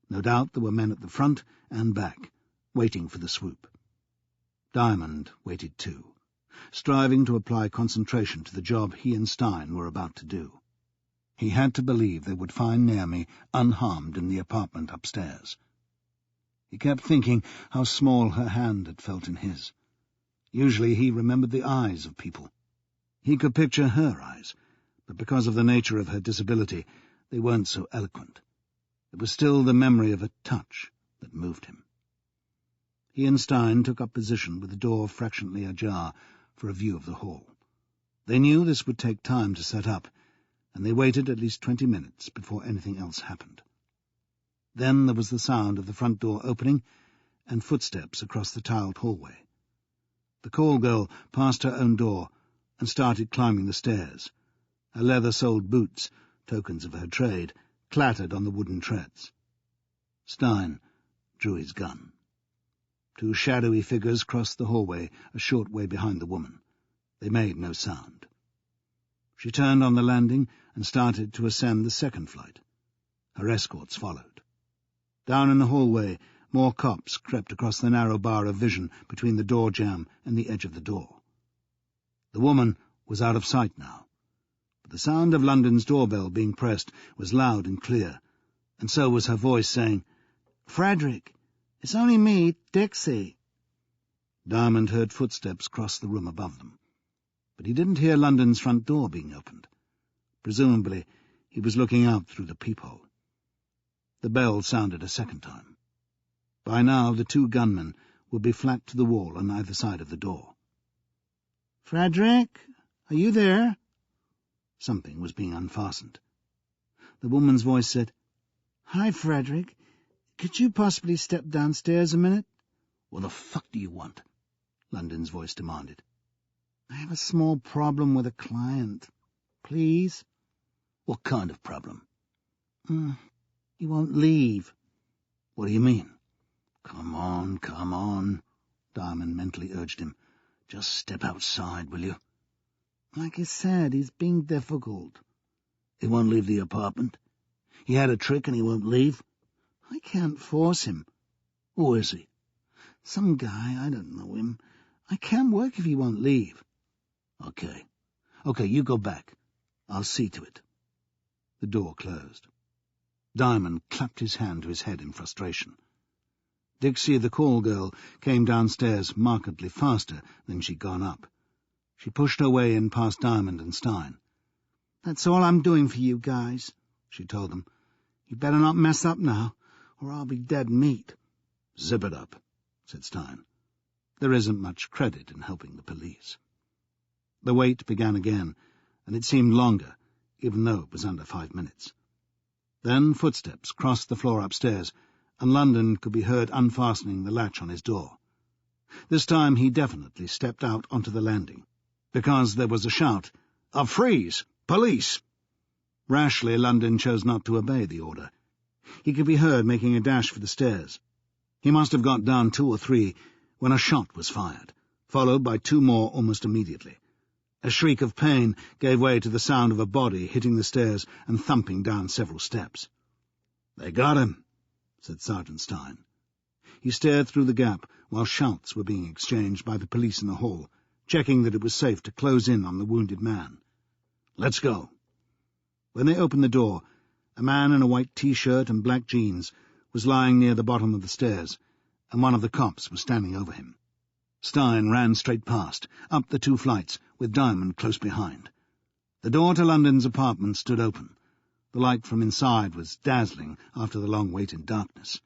No doubt there were men at the front and back, waiting for the swoop. Diamond waited too, striving to apply concentration to the job he and Stein were about to do. He had to believe they would find Naomi unharmed in the apartment upstairs. He kept thinking how small her hand had felt in his. Usually he remembered the eyes of people. He could picture her eyes, but because of the nature of her disability, they weren't so eloquent. It was still the memory of a touch that moved him. He and Stein took up position with the door fractionally ajar for a view of the hall. They knew this would take time to set up, and they waited at least 20 minutes before anything else happened. Then there was the sound of the front door opening and footsteps across the tiled hallway. The call girl passed her own door and started climbing the stairs. Her leather-soled boots, tokens of her trade, clattered on the wooden treads. Stein drew his gun. Two shadowy figures crossed the hallway a short way behind the woman. They made no sound. She turned on the landing and started to ascend the second flight. Her escorts followed. Down in the hallway, more cops crept across the narrow bar of vision between the door jamb and the edge of the door. The woman was out of sight now, but the sound of London's doorbell being pressed was loud and clear, and so was her voice saying, "Frederick, it's only me, Dixie." Diamond heard footsteps cross the room above them, but he didn't hear London's front door being opened. Presumably he was looking out through the peephole. The bell sounded a second time. By now the two gunmen would be flat to the wall on either side of the door. "Frederick, are you there?" Something was being unfastened. The woman's voice said, "Hi, Frederick. Could you possibly step downstairs a minute?" "What the fuck do you want?" London's voice demanded. "I have a small problem with a client. Please?" "What kind of problem?" He won't leave." "What do you mean?" Come on, Diamond mentally urged him. "Just step outside, will you?" "Like I said, he's being difficult." "He won't leave the apartment? He had a trick and he won't leave?" "I can't force him." "Who is he?" "Some guy, I don't know him. I can't work if he won't leave." Okay, you go back. I'll see to it." The door closed. Diamond clapped his hand to his head in frustration. Dixie, the call girl, came downstairs markedly faster than she'd gone up. She pushed her way in past Diamond and Stein. "That's all I'm doing for you guys," she told them. "You better not mess up now, or I'll be dead meat." "Zip it up," said Stein. "There isn't much credit in helping the police." The wait began again, and it seemed longer, even though it was under 5 minutes. Then footsteps crossed the floor upstairs, and London could be heard unfastening the latch on his door. This time he definitely stepped out onto the landing, because there was a shout, "A freeze! Police!" Rashly, London chose not to obey the order. He could be heard making a dash for the stairs. He must have got down 2 or 3 when a shot was fired, followed by 2 more almost immediately. A shriek of pain gave way to the sound of a body hitting the stairs and thumping down several steps. "They got him," said Sergeant Stein. He stared through the gap while shouts were being exchanged by the police in the hall, checking that it was safe to close in on the wounded man. "Let's go." When they opened the door, a man in a white T-shirt and black jeans was lying near the bottom of the stairs, and one of the cops was standing over him. Stein ran straight past, up the 2 flights, with Diamond close behind. The door to London's apartment stood open. The light from inside was dazzling after the long wait in darkness.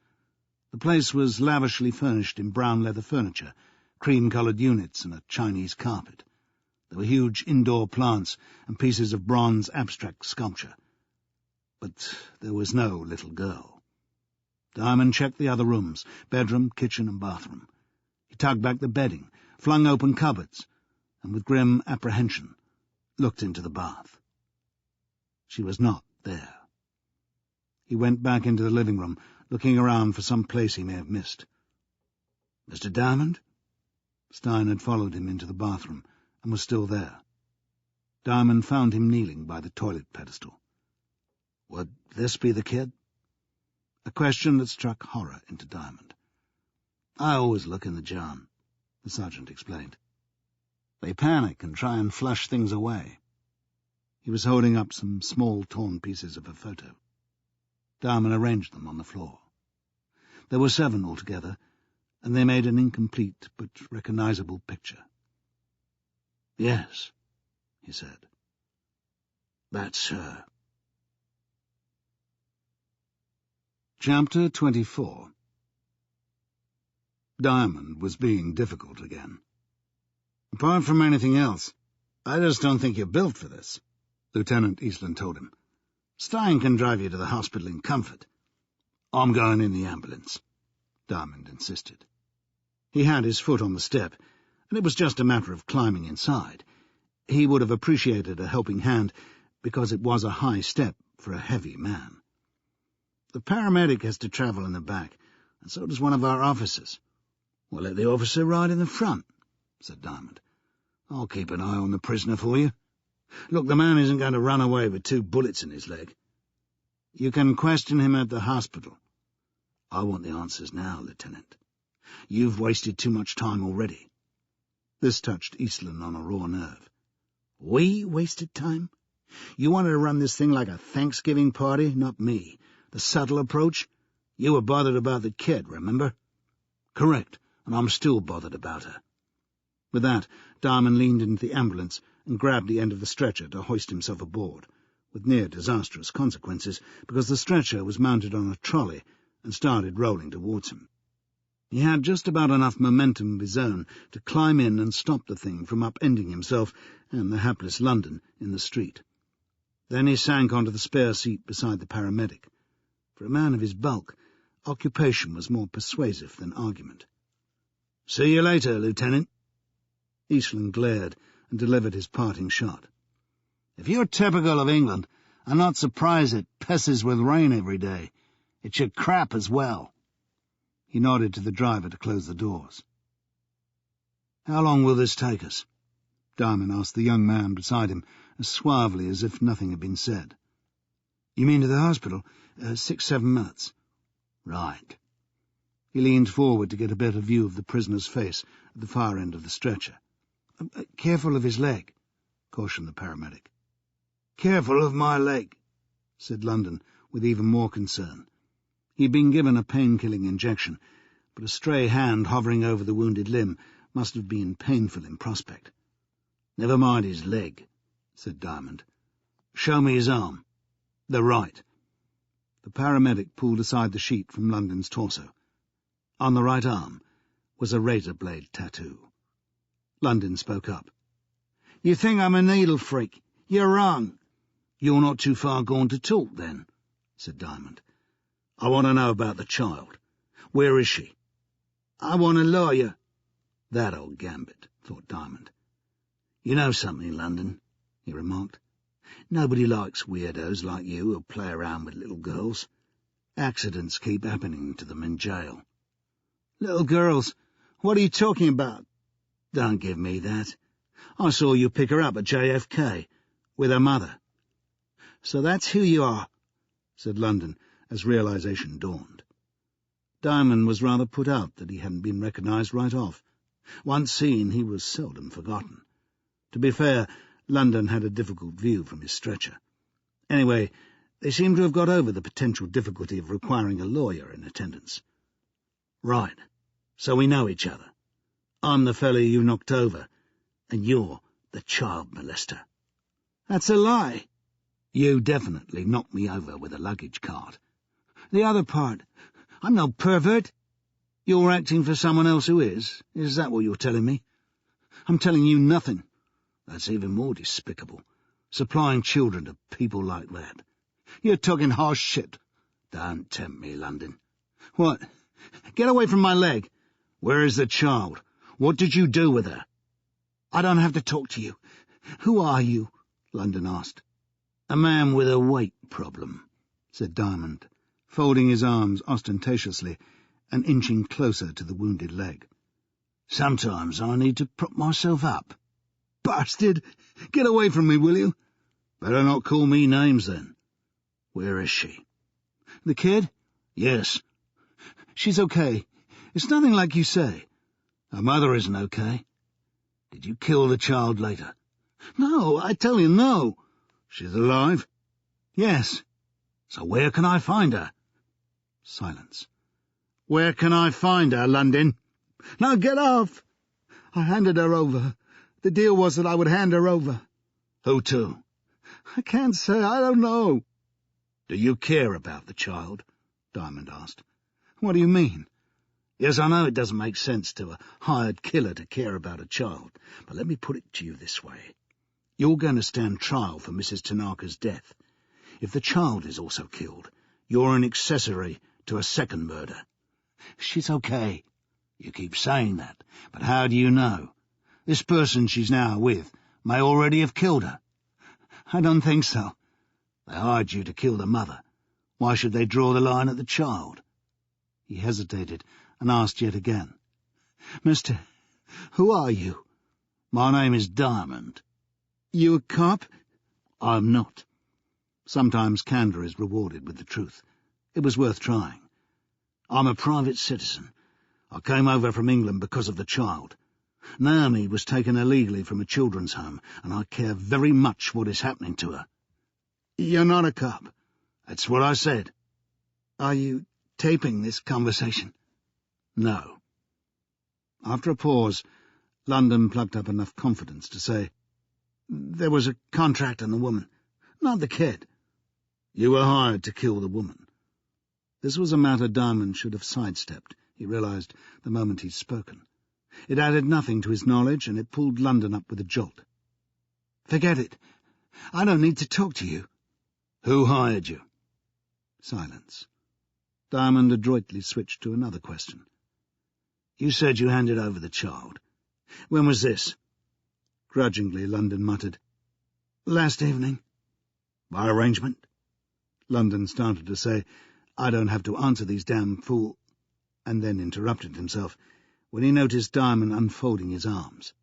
The place was lavishly furnished in brown leather furniture, cream-coloured units and a Chinese carpet. There were huge indoor plants and pieces of bronze abstract sculpture. But there was no little girl. Diamond checked the other rooms, bedroom, kitchen and bathroom. He tugged back the bedding, flung open cupboards, and with grim apprehension looked into the bath. She was not there. He went back into the living room, looking around for some place he may have missed. "Mr. Diamond?" Stein had followed him into the bathroom and was still there. Diamond found him kneeling by the toilet pedestal. Would this be the kid? A question that struck horror into Diamond. "I always look in the jar," the sergeant explained. "They panic and try and flush things away." He was holding up some small torn pieces of a photo. Diamond arranged them on the floor. There were 7 altogether, and they made an incomplete but recognizable picture. "Yes," he said. "That's her." Chapter 24. Diamond was being difficult again. "Apart from anything else, I just don't think you're built for this," Lieutenant Eastland told him. "Stein can drive you to the hospital in comfort." "I'm going in the ambulance," Diamond insisted. He had his foot on the step, and it was just a matter of climbing inside. He would have appreciated a helping hand, because it was a high step for a heavy man. "The paramedic has to travel in the back, and so does one of our officers." "Well, let the officer ride in the front," said Diamond. "I'll keep an eye on the prisoner for you. Look, the man isn't going to run away with 2 bullets in his leg." "You can question him at the hospital." "I want the answers now, Lieutenant. You've wasted too much time already." This touched Eastland on a raw nerve. "We wasted time? You wanted to run this thing like a Thanksgiving party, not me. The subtle approach? You were bothered about the kid, remember?" "Correct, and I'm still bothered about her." With that, Diamond leaned into the ambulance and grabbed the end of the stretcher to hoist himself aboard, with near disastrous consequences, because the stretcher was mounted on a trolley and started rolling towards him. He had just about enough momentum of his own to climb in and stop the thing from upending himself and the hapless London in the street. Then he sank onto the spare seat beside the paramedic. For a man of his bulk, occupation was more persuasive than argument. "See you later, Lieutenant." Eastland glared and delivered his parting shot. "If you're typical of England, I'm not surprised it pisses with rain every day. It should crap as well." He nodded to the driver to close the doors. "How long will this take us?" Diamond asked the young man beside him, as suavely as if nothing had been said. "You mean to the hospital? 6-7 minutes." "Right." He leaned forward to get a better view of the prisoner's face at the far end of the stretcher. "Careful of his leg," cautioned the paramedic. "Careful of my leg," said London, with even more concern. He'd been given a pain-killing injection, but a stray hand hovering over the wounded limb must have been painful in prospect. "Never mind his leg," said Diamond. "Show me his arm. The right." The paramedic pulled aside the sheet from London's torso. On the right arm was a razor-blade tattoo. London spoke up. "You think I'm a needle freak? You're wrong." "You're not too far gone to talk, then," said Diamond. "I want to know about the child. Where is she?" "I want a lawyer." That old gambit, thought Diamond. "You know something, London," he remarked. "Nobody likes weirdos like you who play around with little girls. Accidents keep happening to them in jail." "Little girls? What are you talking about?" "Don't give me that. I saw you pick her up at JFK, with her mother." "So that's who you are," said London, as realization dawned. Diamond was rather put out that he hadn't been recognized right off. Once seen, he was seldom forgotten. To be fair, London had a difficult view from his stretcher. Anyway, they seemed to have got over the potential difficulty of requiring a lawyer in attendance. "Right, so we know each other. I'm the fellow you knocked over, and you're the child molester." "That's a lie." "You definitely knocked me over with a luggage cart." "The other part. I'm no pervert." "You're acting for someone else who is? Is that what you're telling me?" "I'm telling you nothing." "That's even more despicable, supplying children to people like that." "You're talking harsh shit." "Don't tempt me, London." "What? Get away from my leg." "Where is the child? What did you do with her?" "I don't have to talk to you. Who are you?" London asked. "A man with a weight problem," said Diamond, folding his arms ostentatiously and inching closer to the wounded leg. "Sometimes I need to prop myself up." "Bastard! Get away from me, will you?" "Better not call me names, then." "Where is she?" "The kid?" "Yes." "She's okay. It's nothing like you say." "Her mother isn't okay. Did you kill the child later?" "No, I tell you, no." "She's alive?" "Yes." "So where can I find her?" Silence. "Where can I find her, London?" "Now get off." "I handed her over. The deal was that I would hand her over." "Who to?" "I can't say. I don't know." "Do you care about the child?" Diamond asked. "What do you mean?" "Yes, I know it doesn't make sense to a hired killer to care about a child, but let me put it to you this way. You're going to stand trial for Mrs. Tanaka's death. If the child is also killed, you're an accessory to a second murder." "She's okay." "You keep saying that, but how do you know? This person she's now with may already have killed her." "I don't think so." "They hired you to kill the mother. Why should they draw the line at the child?" He hesitated and asked yet again. "Mister, who are you?" "My name is Diamond." "You a cop?" "I'm not." Sometimes candour is rewarded with the truth. It was worth trying. "I'm a private citizen. I came over from England because of the child. Naomi was taken illegally from a children's home, and I care very much what is happening to her." "You're not a cop." "That's what I said." "Are you taping this conversation?" No. After a pause, London plucked up enough confidence to say, "There was a contract on the woman, not the kid." "You were hired to kill the woman." This was a matter Diamond should have sidestepped, he realized the moment he'd spoken. It added nothing to his knowledge, and it pulled London up with a jolt. "Forget it. I don't need to talk to you." "Who hired you?" Silence. Diamond adroitly switched to another question. "You said you handed over the child. When was this?" Grudgingly, London muttered, "Last evening." "By arrangement?" London started to say, "I don't have to answer these damn fool," and then interrupted himself when he noticed Diamond unfolding his arms.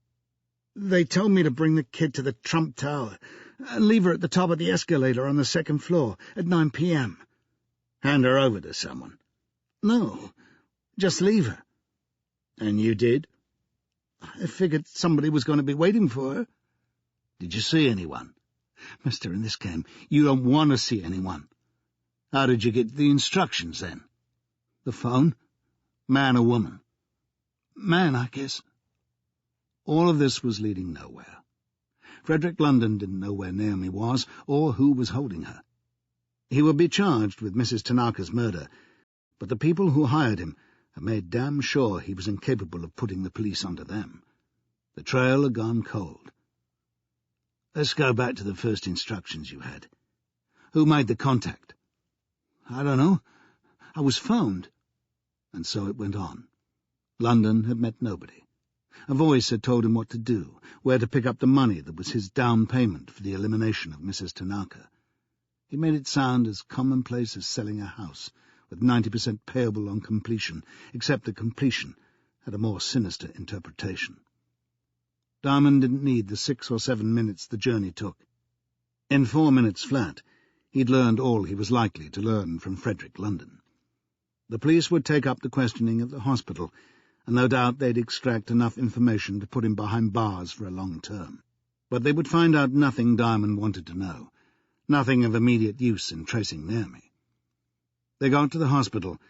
"They told me to bring the kid to the Trump Tower and leave her at the top of the escalator on the second floor at 9 p.m. "Hand her over to someone?" "No, just leave her." "And you did?" "I figured somebody was going to be waiting for her." "Did you see anyone?" "Mister, in this game, you don't want to see anyone." "How did you get the instructions, then?" "The phone." "Man or woman?" "Man, I guess." All of this was leading nowhere. Frederick London didn't know where Naomi was or who was holding her. He would be charged with Mrs. Tanaka's murder, but the people who hired him had made damn sure he was incapable of putting the police onto them. The trail had gone cold. "Let's go back to the first instructions you had. Who made the contact?" "I don't know. I was phoned." And so it went on. London had met nobody. A voice had told him what to do, where to pick up the money that was his down payment for the elimination of Mrs. Tanaka. He made it sound as commonplace as selling a house, with 90% payable on completion, except that completion had a more sinister interpretation. Diamond didn't need the 6 or 7 minutes the journey took. In 4 minutes flat, he'd learned all he was likely to learn from Frederick London. The police would take up the questioning at the hospital, and no doubt they'd extract enough information to put him behind bars for a long term. But they would find out nothing Diamond wanted to know, nothing of immediate use in tracing Naomi. They got to the hospital,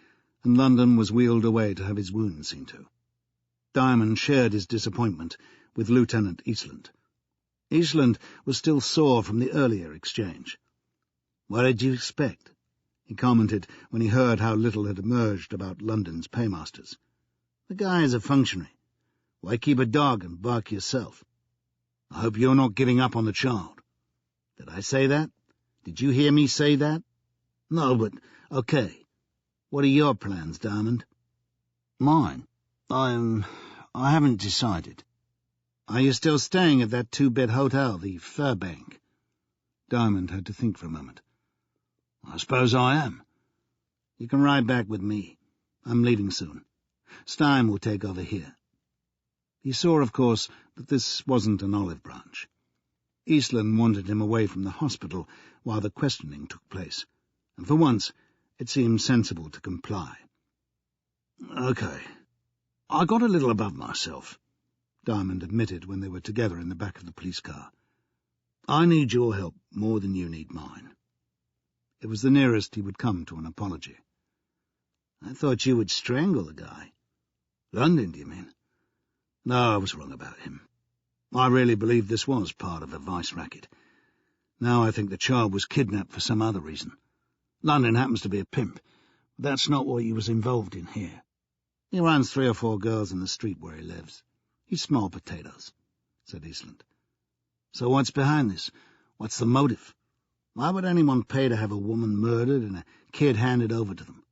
and London was wheeled away to have his wound seen to. Diamond shared his disappointment with Lieutenant Eastland. Eastland was still sore from the earlier exchange. "What did you expect?" he commented when he heard how little had emerged about London's paymasters. "The guy is a functionary. Why keep a dog and bark yourself?" "I hope you're not giving up on the child." "Did I say that? Did you hear me say that?" "No, but okay. What are your plans, Diamond?" "Mine? I haven't decided." "Are you still staying at that 2-bed hotel, the Furbank?" Diamond had to think for a moment. "I suppose I am." "You can ride back with me. I'm leaving soon. Stein will take over here." He saw, of course, that this wasn't an olive branch. Eastland wanted him away from the hospital while the questioning took place, and for once it seemed sensible to comply. "Okay. I got a little above myself," Diamond admitted when they were together in the back of the police car. "I need your help more than you need mine." It was the nearest he would come to an apology. "I thought you would strangle the guy." "London, do you mean?" "No, I was wrong about him. I really believe this was part of a vice racket. Now I think the child was kidnapped for some other reason. London happens to be a pimp, but that's not what he was involved in here." "He runs 3 or 4 girls in the street where he lives. He's small potatoes," said Eastland. "So what's behind this? What's the motive? Why would anyone pay to have a woman murdered and a kid handed over to them?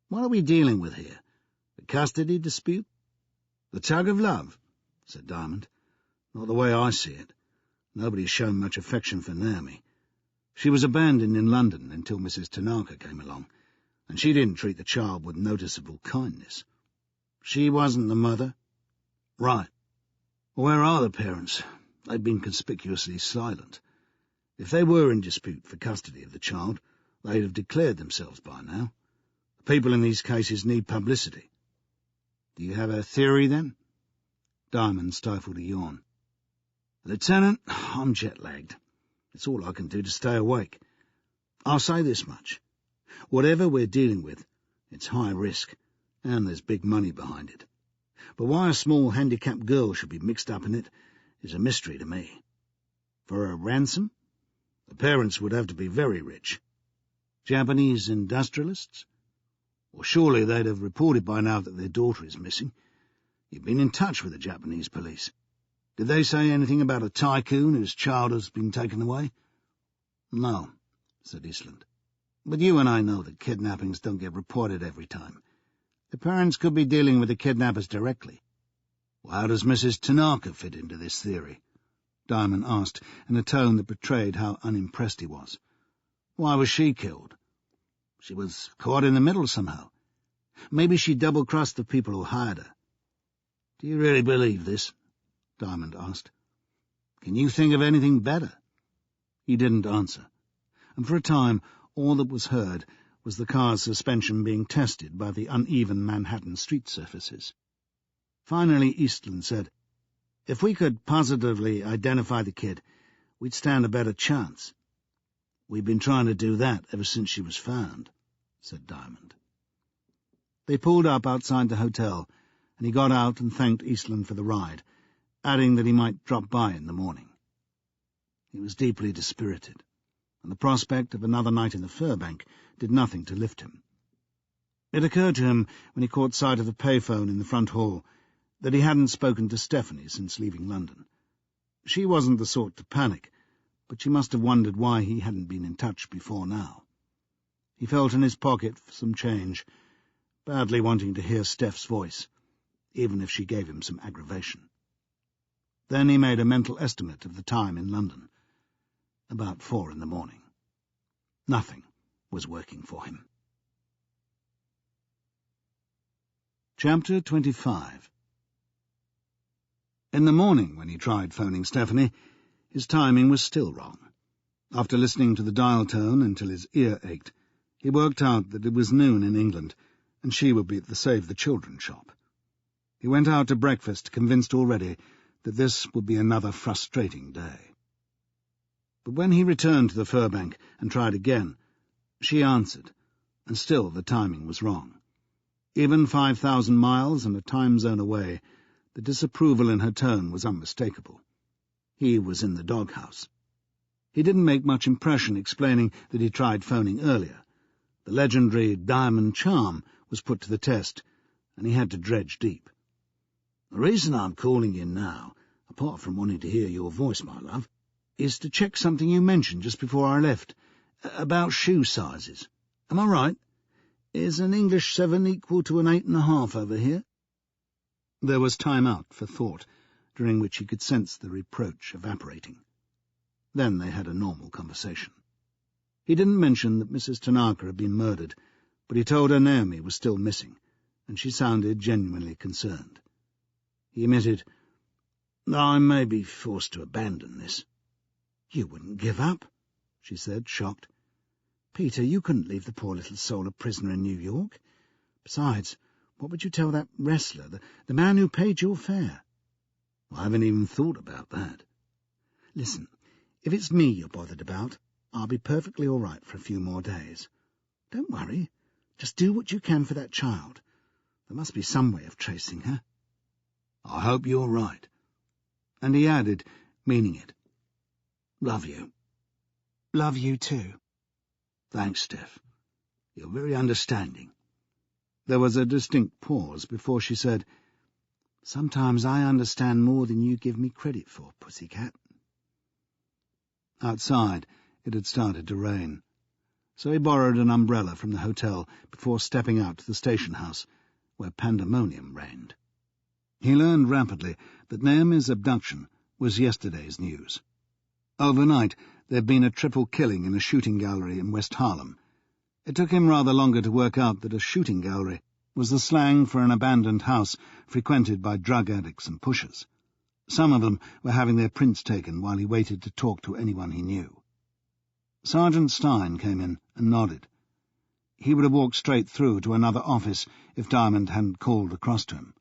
What are we dealing with here? A custody dispute?" "The tug of love," said Diamond. "Not the way I see it. Nobody's shown much affection for Naomi. She was abandoned in London until Mrs. Tanaka came along, and she didn't treat the child with noticeable kindness." "She wasn't the mother?" "Right. Where are the parents? They've been conspicuously silent. If they were in dispute for custody of the child, they'd have declared themselves by now. The people in these cases need publicity." "Do you have a theory, then?" Diamond stifled a yawn. "Lieutenant, I'm jet-lagged. It's all I can do to stay awake. I'll say this much. Whatever we're dealing with, it's high risk, and there's big money behind it. But why a small handicapped girl should be mixed up in it is a mystery to me." "For a ransom?" "The parents would have to be very rich." "Japanese industrialists?" Or surely they'd have reported by now that their daughter is missing. You've been in touch with the Japanese police. Did they say anything about a tycoon whose child has been taken away? No, said Eastland. But you and I know that kidnappings don't get reported every time. The parents could be dealing with the kidnappers directly. Well, how does Mrs. Tanaka fit into this theory? Diamond asked in a tone that betrayed how unimpressed he was. Why was she killed? She was caught in the middle somehow. Maybe she double-crossed the people who hired her. Do you really believe this? Diamond asked. Can you think of anything better? He didn't answer, and for a time all that was heard was the car's suspension being tested by the uneven Manhattan street surfaces. Finally Eastland said, "If we could positively identify the kid, we'd stand a better chance." "We've been trying to do that ever since she was found," said Diamond. They pulled up outside the hotel, and he got out and thanked Eastland for the ride, adding that he might drop by in the morning. He was deeply dispirited, and the prospect of another night in the Furbank did nothing to lift him. It occurred to him, when he caught sight of the payphone in the front hall, that he hadn't spoken to Stephanie since leaving London. She wasn't the sort to panic, but she must have wondered why he hadn't been in touch before now. He felt in his pocket for some change, badly wanting to hear Steph's voice, even if she gave him some aggravation. Then he made a mental estimate of the time in London. About 4 in the morning. Nothing was working for him. Chapter 25. In the morning, when he tried phoning Stephanie, his timing was still wrong. After listening to the dial tone until his ear ached, he worked out that it was noon in England, and she would be at the Save the Children shop. He went out to breakfast, convinced already that this would be another frustrating day. But when he returned to the Furbank and tried again, she answered, and still the timing was wrong. Even 5,000 miles and a time zone away, the disapproval in her tone was unmistakable. He was in the doghouse. He didn't make much impression explaining that he tried phoning earlier. The legendary diamond charm was put to the test, and he had to dredge deep. "The reason I'm calling you now, apart from wanting to hear your voice, my love, is to check something you mentioned just before I left, about shoe sizes. Am I right? Is an English 7 equal to an 8.5 over here?" There was time out for thought, during which he could sense the reproach evaporating. Then they had a normal conversation. He didn't mention that Mrs. Tanaka had been murdered, but he told her Naomi was still missing, and she sounded genuinely concerned. He admitted, "I may be forced to abandon this." "You wouldn't give up?" she said, shocked. "Peter, you couldn't leave the poor little soul a prisoner in New York. Besides, what would you tell that wrestler, the man who paid your fare?" "I haven't even thought about that." "Listen, if it's me you're bothered about, I'll be perfectly all right for a few more days. Don't worry. Just do what you can for that child. There must be some way of tracing her." "I hope you're right." And he added, meaning it, "Love you." "Love you too." "Thanks, Steph. You're very understanding." There was a distinct pause before she said, "Sometimes I understand more than you give me credit for, pussycat." Outside, it had started to rain, so he borrowed an umbrella from the hotel before stepping out to the station house, where pandemonium reigned. He learned rapidly that Naomi's abduction was yesterday's news. Overnight, there had been a triple killing in a shooting gallery in West Harlem. It took him rather longer to work out that a shooting gallery was the slang for an abandoned house frequented by drug addicts and pushers. Some of them were having their prints taken while he waited to talk to anyone he knew. Sergeant Stein came in and nodded. He would have walked straight through to another office if Diamond hadn't called across to him.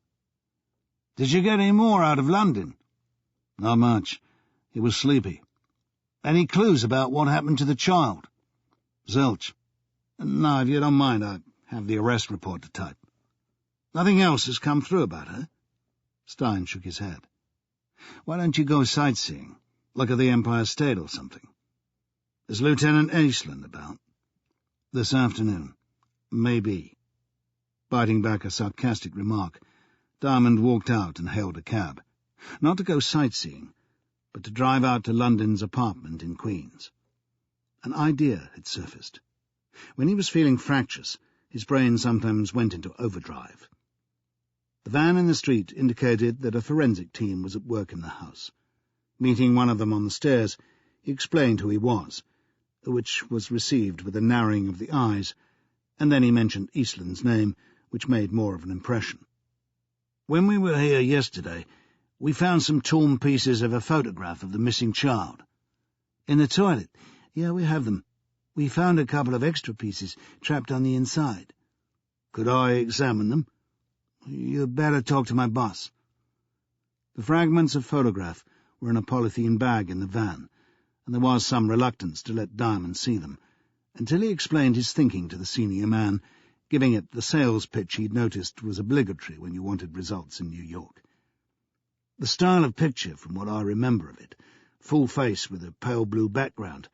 "Did you get any more out of London?" "Not much. He was sleepy." "Any clues about what happened to the child?" "Zilch. No, if you don't mind, I have the arrest report to type." "Nothing else has come through about her?" Stein shook his head. "Why don't you go sightseeing, like at the Empire State or something?" "Is Lieutenant Eastland about?" "This afternoon. Maybe." Biting back a sarcastic remark, Diamond walked out and hailed a cab, not to go sightseeing, but to drive out to London's apartment in Queens. An idea had surfaced. When he was feeling fractious, his brain sometimes went into overdrive. The van in the street indicated that a forensic team was at work in the house. Meeting one of them on the stairs, he explained who he was, which was received with a narrowing of the eyes, and then he mentioned Eastland's name, which made more of an impression. "When we were here yesterday, we found some torn pieces of a photograph of the missing child. In the toilet. Yeah, we have them. We found a couple of extra pieces trapped on the inside. Could I examine them? You'd better talk to my boss." The fragments of photograph were in a polythene bag in the van, and there was some reluctance to let Diamond see them, until he explained his thinking to the senior man, giving it the sales pitch he'd noticed was obligatory when you wanted results in New York. "The style of picture, from what I remember of it, full face with a pale blue background,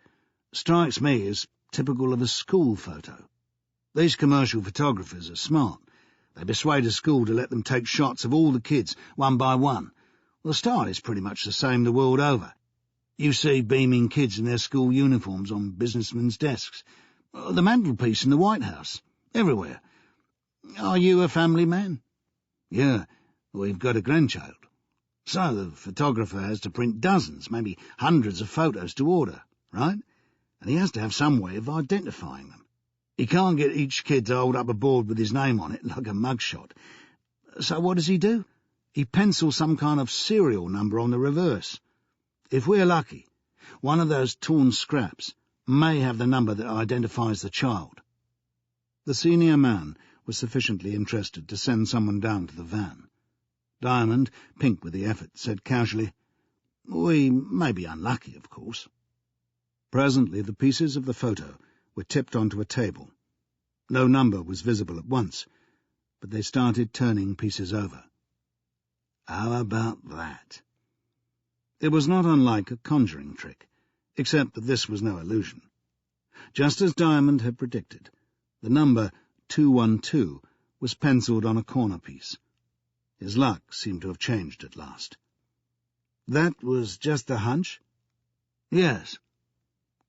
strikes me as typical of a school photo. These commercial photographers are smart. They persuade a school to let them take shots of all the kids, one by one. The style is pretty much the same the world over. You see beaming kids in their school uniforms on businessmen's desks, the mantelpiece in the White House, everywhere. Are you a family man?" "Yeah, we've got a grandchild." "So the photographer has to print dozens, maybe hundreds of photos to order, right? And he has to have some way of identifying them. He can't get each kid to hold up a board with his name on it like a mugshot. So what does he do? He pencils some kind of serial number on the reverse. If we're lucky, one of those torn scraps may have the number that identifies the child." The senior man was sufficiently interested to send someone down to the van. Diamond, pink with the effort, said casually, "We may be unlucky, of course." Presently the pieces of the photo were tipped onto a table. No number was visible at once, but they started turning pieces over. How about that? It was not unlike a conjuring trick, except that this was no illusion. Just as Diamond had predicted, the number 212 was penciled on a corner piece. His luck seemed to have changed at last. "That was just a hunch?" "Yes."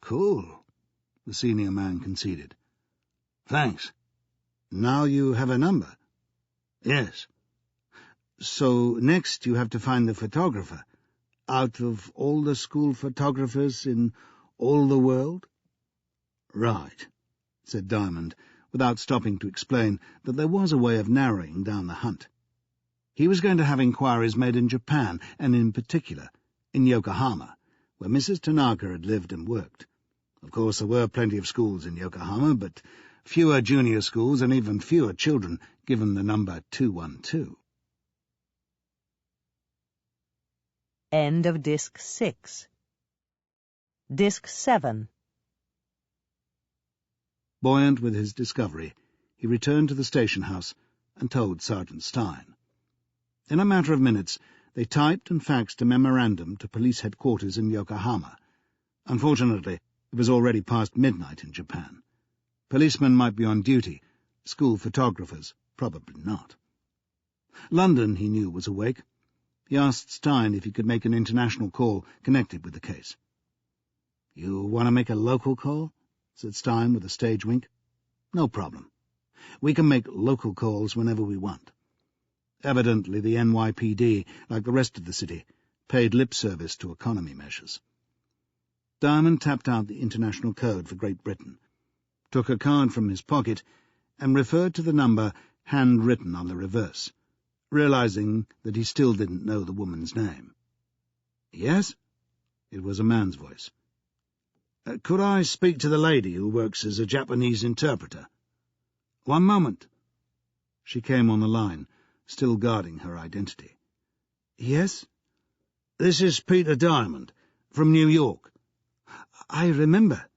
"Cool," the senior man conceded. "Thanks. Now you have a number?" "Yes." "So next you have to find the photographer, out of all the school photographers in all the world?" "Right," said Diamond, without stopping to explain that there was a way of narrowing down the hunt. He was going to have inquiries made in Japan, and in particular in Yokohama, where Mrs. Tanaka had lived and worked. Of course, there were plenty of schools in Yokohama, but fewer junior schools and even fewer children, given the number 212. End of Disc 6. Disc 7. Buoyant with his discovery, he returned to the station house and told Sergeant Stein. In a matter of minutes, they typed and faxed a memorandum to police headquarters in Yokohama. Unfortunately, it was already past midnight in Japan. Policemen might be on duty, school photographers probably not. London, he knew, was awake. He asked Stein if he could make an international call connected with the case. "You want to make a local call?" said Stein with a stage wink. "No problem. We can make local calls whenever we want." Evidently the NYPD, like the rest of the city, paid lip service to economy measures. Diamond tapped out the international code for Great Britain, took a card from his pocket, and referred to the number handwritten on the reverse, realizing that he still didn't know the woman's name. "Yes?" It was a man's voice. "Could I speak to the lady who works as a Japanese interpreter?" "One moment." She came on the line, still guarding her identity. "Yes?" "This is Peter Diamond, from New York." "I remember.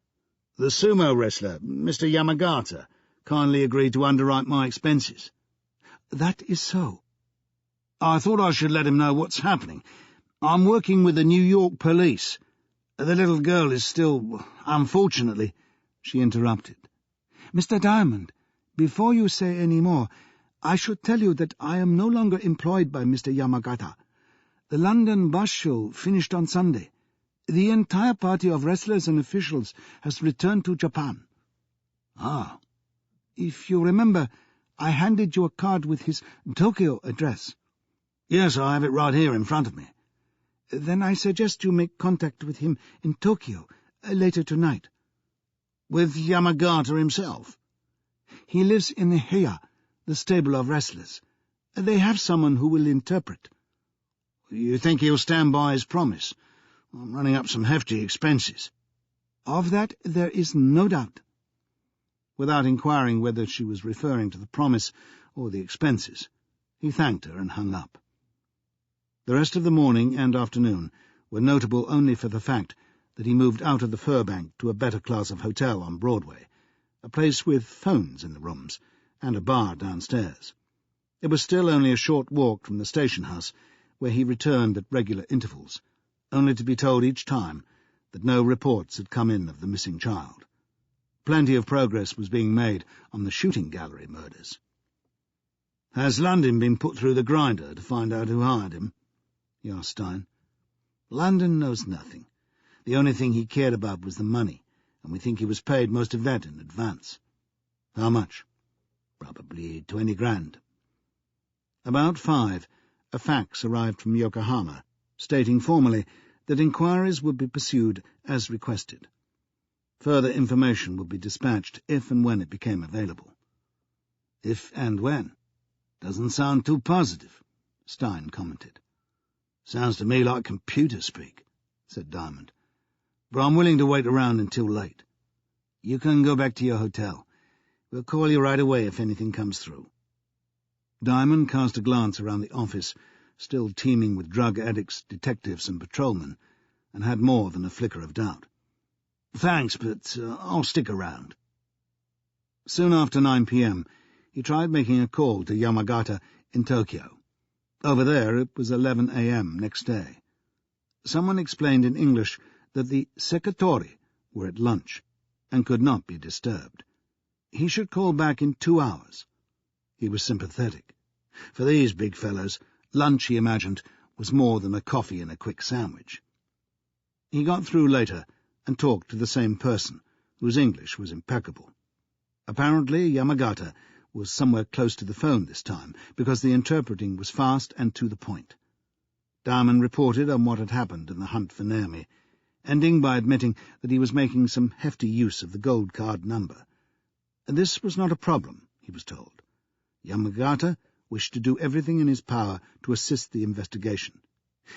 The sumo wrestler, Mr. Yamagata, kindly agreed to underwrite my expenses." "That is so." "I thought I should let him know what's happening. I'm working with the New York police. The little girl is still, unfortunately—" She interrupted. "Mr. Diamond, before you say any more, I should tell you that I am no longer employed by Mr. Yamagata. The London bus show finished on Sunday. The entire party of wrestlers and officials has returned to Japan. Ah. If you remember, I handed you a card with his Tokyo address. Yes, I have it right here in front of me. Then I suggest you make contact with him in Tokyo later tonight. With Yamagata himself? He lives in the Heya, the stable of wrestlers. They have someone who will interpret. You think he'll stand by his promise? I'm running up some hefty expenses. Of that there is no doubt. Without inquiring whether she was referring to the promise or the expenses, he thanked her and hung up. The rest of the morning and afternoon were notable only for the fact that he moved out of the Furbank to a better class of hotel on Broadway, a place with phones in the rooms and a bar downstairs. It was still only a short walk from the station house, where he returned at regular intervals, only to be told each time that no reports had come in of the missing child. Plenty of progress was being made on the shooting gallery murders. "Has London been put through the grinder to find out who hired him?" he asked Stein. "London knows nothing. The only thing he cared about was the money, and we think he was paid most of that in advance." "How much?" "Probably 20 grand. About 5, a fax arrived from Yokohama, stating formally that inquiries would be pursued as requested. Further information would be dispatched if and when it became available. "If and when? Doesn't sound too positive," Stein commented. "Sounds to me like computer speak," said Diamond. "But I'm willing to wait around until late. You can go back to your hotel. We'll call you right away if anything comes through." Diamond cast a glance around the office, still teeming with drug addicts, detectives and patrolmen, and had more than a flicker of doubt. "Thanks, but I'll stick around." Soon after 9 p.m, he tried making a call to Yamagata in Tokyo. Over there it was 11 a.m. next day. Someone explained in English that the secatori were at lunch and could not be disturbed. He should call back in 2 hours. He was sympathetic. For these big fellows, lunch, he imagined, was more than a coffee and a quick sandwich. He got through later and talked to the same person, whose English was impeccable. Apparently Yamagata was somewhere close to the phone this time, because the interpreting was fast and to the point. Diamond reported on what had happened in the hunt for Naomi, ending by admitting that he was making some hefty use of the gold card number. And this was not a problem, he was told. Yamagata wished to do everything in his power to assist the investigation.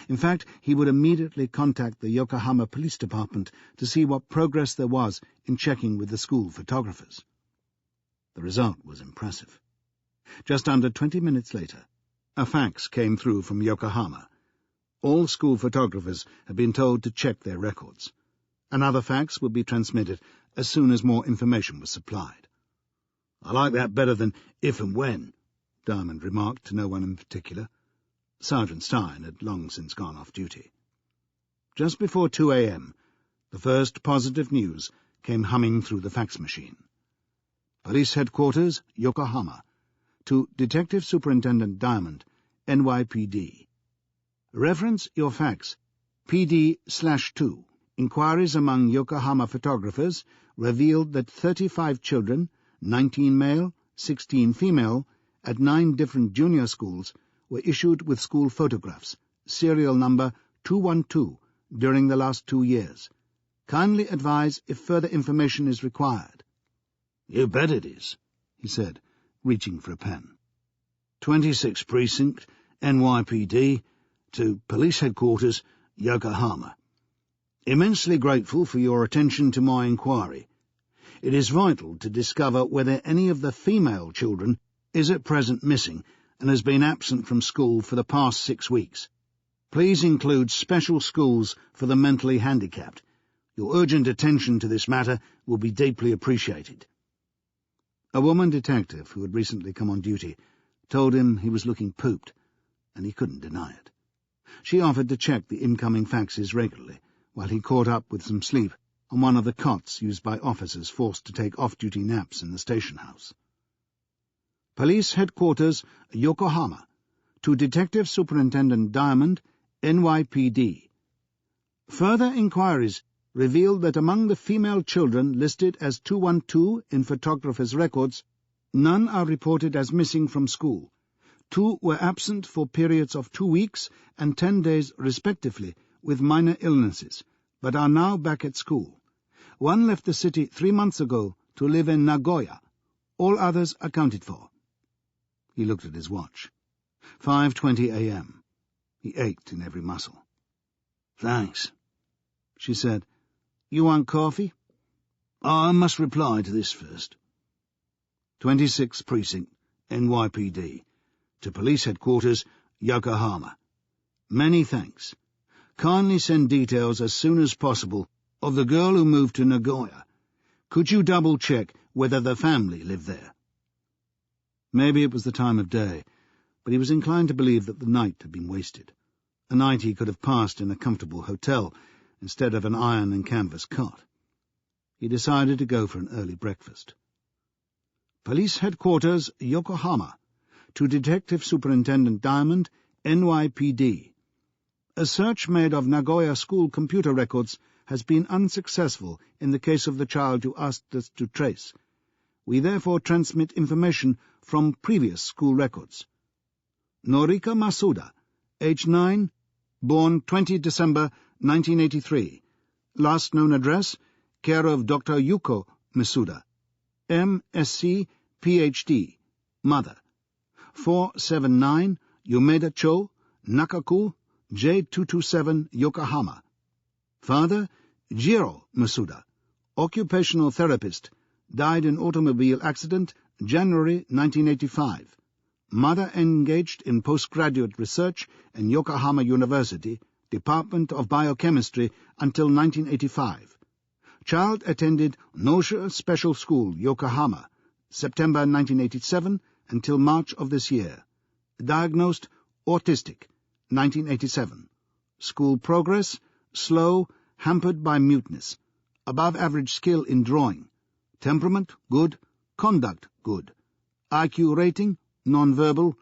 In fact, he would immediately contact the Yokohama Police Department to see what progress there was in checking with the school photographers. The result was impressive. Just under 20 minutes later, a fax came through from Yokohama. All school photographers had been told to check their records. Another fax would be transmitted as soon as more information was supplied. "I like that better than if and when," Diamond remarked to no one in particular. Sergeant Stein had long since gone off duty. Just before 2 a.m, the first positive news came humming through the fax machine. Police Headquarters, Yokohama, to Detective Superintendent Diamond, NYPD. Reference your fax, PD/2. Inquiries among Yokohama photographers revealed that 35 children, 19 male, 16 female, at 9 different junior schools were issued with school photographs, serial number 212, during the last 2 years. Kindly advise if further information is required. "You bet it is," he said, reaching for a pen. 26 Precinct, NYPD, to Police Headquarters, Yokohama. Immensely grateful for your attention to my inquiry. It is vital to discover whether any of the female children is at present missing and has been absent from school for the past 6 weeks. Please include special schools for the mentally handicapped. Your urgent attention to this matter will be deeply appreciated." A woman detective who had recently come on duty told him he was looking pooped, and he couldn't deny it. She offered to check the incoming faxes regularly, while he caught up with some sleep on one of the cots used by officers forced to take off-duty naps in the station house. Police Headquarters, Yokohama. To Detective Superintendent Diamond, NYPD. Further inquiries revealed that among the female children listed as 212 in photographers' records, none are reported as missing from school. 2 were absent for periods of 2 weeks and 10 days respectively with minor illnesses, but are now back at school. 1 left the city 3 months ago to live in Nagoya. All others accounted for. He looked at his watch. 5:20 a.m. He ached in every muscle. "Thanks," she said. "You want coffee?" "I must reply to this first." 26th Precinct, NYPD. To Police Headquarters, Yokohama. Many thanks. Kindly send details as soon as possible of the girl who moved to Nagoya. Could you double-check whether the family lived there? Maybe it was the time of day, but he was inclined to believe that the night had been wasted. A night he could have passed in a comfortable hotel instead of an iron and canvas cot. He decided to go for an early breakfast. Police Headquarters, Yokohama. To Detective Superintendent Diamond, NYPD. A search made of Nagoya school computer records has been unsuccessful in the case of the child you asked us to trace. We therefore transmit information from previous school records. Norika Masuda, age 9, born 20 December 1983. Last known address, care of Dr. Yuko Masuda, M.Sc., Ph.D., mother. 479 Umeda Cho, Nakaku, J227, Yokohama. Father, Jiro Masuda, occupational therapist, died in automobile accident, January 1985. Mother engaged in postgraduate research in Yokohama University, Department of Biochemistry, until 1985. Child attended Nosha Special School, Yokohama, September 1987 until March of this year. Diagnosed autistic, 1987. School progress, slow, hampered by muteness. Above average skill in drawing. Temperament, good. Conduct, good. IQ rating, non-verbal,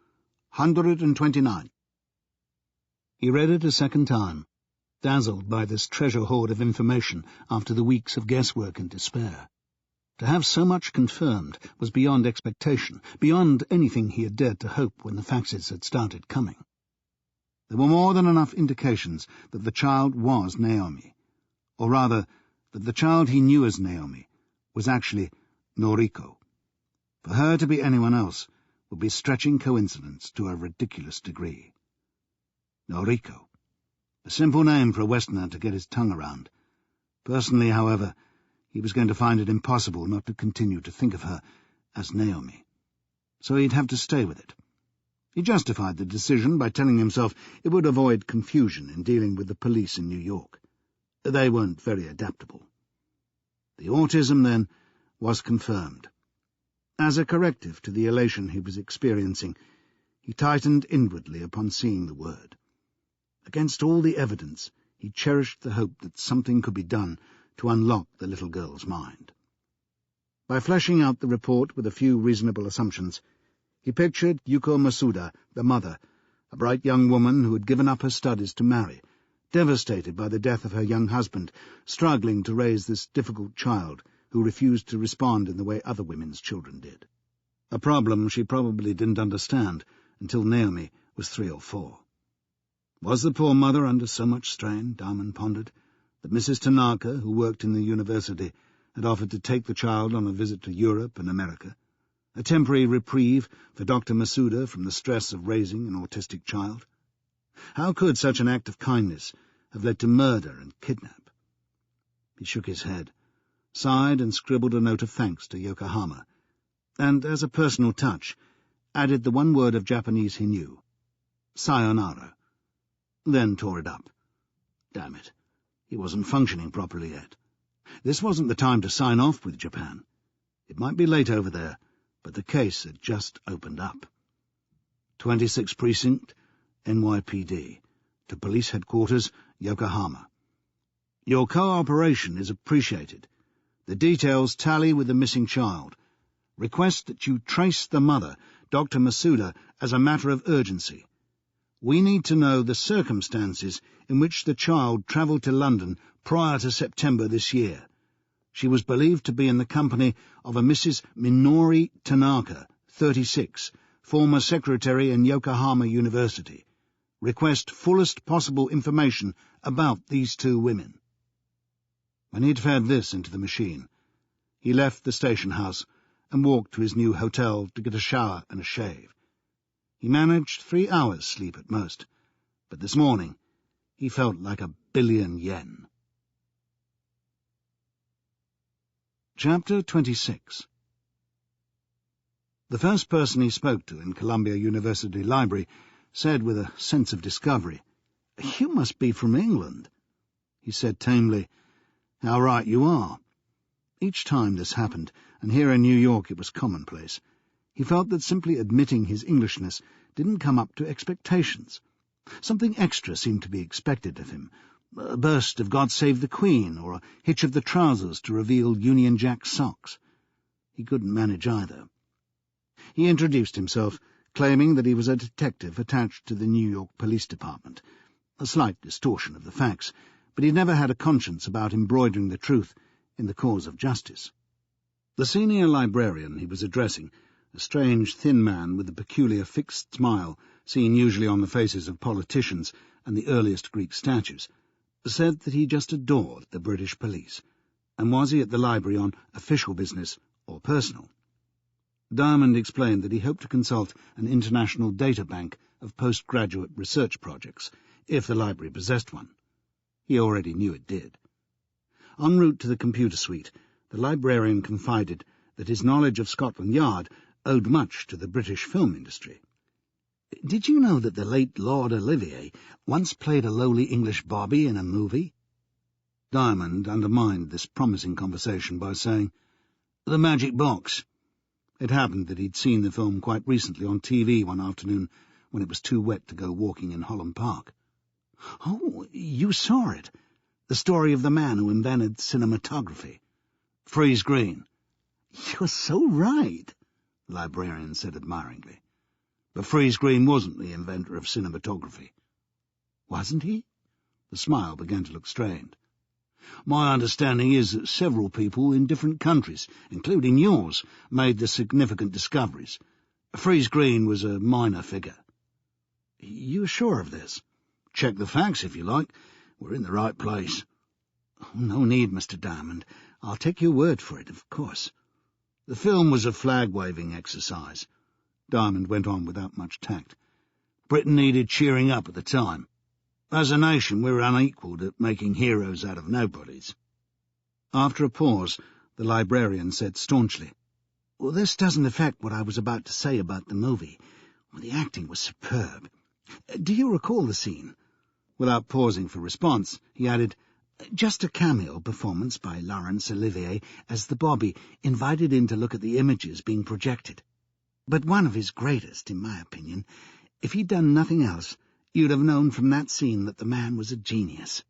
129. He read it a second time, dazzled by this treasure hoard of information after the weeks of guesswork and despair. To have so much confirmed was beyond expectation, beyond anything he had dared to hope when the faxes had started coming. There were more than enough indications that the child was Naomi, or rather, that the child he knew as Naomi was actually Noriko. For her to be anyone else would be stretching coincidence to a ridiculous degree. Noriko. A simple name for a Westerner to get his tongue around. Personally, however, he was going to find it impossible not to continue to think of her as Naomi. So he'd have to stay with it. He justified the decision by telling himself it would avoid confusion in dealing with the police in New York. They weren't very adaptable. The autism, then, was confirmed. As a corrective to the elation he was experiencing, he tightened inwardly upon seeing the word. Against all the evidence, he cherished the hope that something could be done to unlock the little girl's mind. By fleshing out the report with a few reasonable assumptions, he pictured Yuko Masuda, the mother, a bright young woman who had given up her studies to marry, devastated by the death of her young husband, struggling to raise this difficult child who refused to respond in the way other women's children did. A problem she probably didn't understand until Naomi was 3 or 4. Was the poor mother under so much strain, Diamond pondered, that Mrs. Tanaka, who worked in the university, had offered to take the child on a visit to Europe and America, a temporary reprieve for Dr. Masuda from the stress of raising an autistic child? How could such an act of kindness have led to murder and kidnap? He shook his head, sighed and scribbled a note of thanks to Yokohama, and, as a personal touch, added the one word of Japanese he knew, sayonara, then tore it up. Damn it, he wasn't functioning properly yet. This wasn't the time to sign off with Japan. It might be late over there, but the case had just opened up. 26th Precinct, NYPD. To Police Headquarters, Yokohama. Your cooperation is appreciated. The details tally with the missing child. Request that you trace the mother Dr. Masuda as a matter of urgency. We need to know the circumstances in which the child travelled to London prior to September this year. She was believed to be in the company of a Mrs. Minori Tanaka, 36, former secretary in Yokohama University. Request fullest possible information about these two women. When he'd fed this into the machine, he left the station house and walked to his new hotel to get a shower and a shave. He managed 3 hours' sleep at most, but this morning he felt like 1 billion yen. Chapter 26. The first person he spoke to in Columbia University Library said with a sense of discovery, "You must be from England." He said tamely, "How right you are." Each time this happened, and here in New York it was commonplace, he felt that simply admitting his Englishness didn't come up to expectations. Something extra seemed to be expected of him, a burst of God Save the Queen, or a hitch of the trousers to reveal Union Jack socks. He couldn't manage either. He introduced himself, claiming that he was a detective attached to the New York Police Department, a slight distortion of the facts, but he never had a conscience about embroidering the truth in the cause of justice. The senior librarian he was addressing, a strange, thin man with a peculiar fixed smile seen usually on the faces of politicians and the earliest Greek statues, said that he just adored the British police, and was he at the library on official business or personal? Diamond explained that he hoped to consult an international data bank of postgraduate research projects, if the library possessed one. He already knew it did. En route to the computer suite, the librarian confided that his knowledge of Scotland Yard owed much to the British film industry. "Did you know that the late Lord Olivier once played a lowly English bobby in a movie?" Diamond undermined this promising conversation by saying, "The Magic Box." It happened that he'd seen the film quite recently on TV one afternoon when it was too wet to go walking in Holland Park. "Oh, you saw it. The story of the man who invented cinematography." "Freeze Green." "You're so right," the librarian said admiringly. "But Freeze Green wasn't the inventor of cinematography." "Wasn't he?" The smile began to look strained. "My understanding is that several people in different countries, including yours, made the significant discoveries. Freeze Green was a minor figure." "You sure of this?" "Check the facts, if you like. We're in the right place." "Oh, no need, Mr. Diamond. I'll take your word for it, of course." "The film was a flag-waving exercise," Diamond went on without much tact. "Britain needed cheering up at the time. As a nation, we're unequalled at making heroes out of nobodies." After a pause, the librarian said staunchly, "Well, this doesn't affect what I was about to say about the movie. Well, the acting was superb. Do you recall the scene?" Without pausing for response, he added, "Just a cameo performance by Laurence Olivier as the Bobby, invited in to look at the images being projected. But one of his greatest, in my opinion. If he'd done nothing else, you'd have known from that scene that the man was a genius.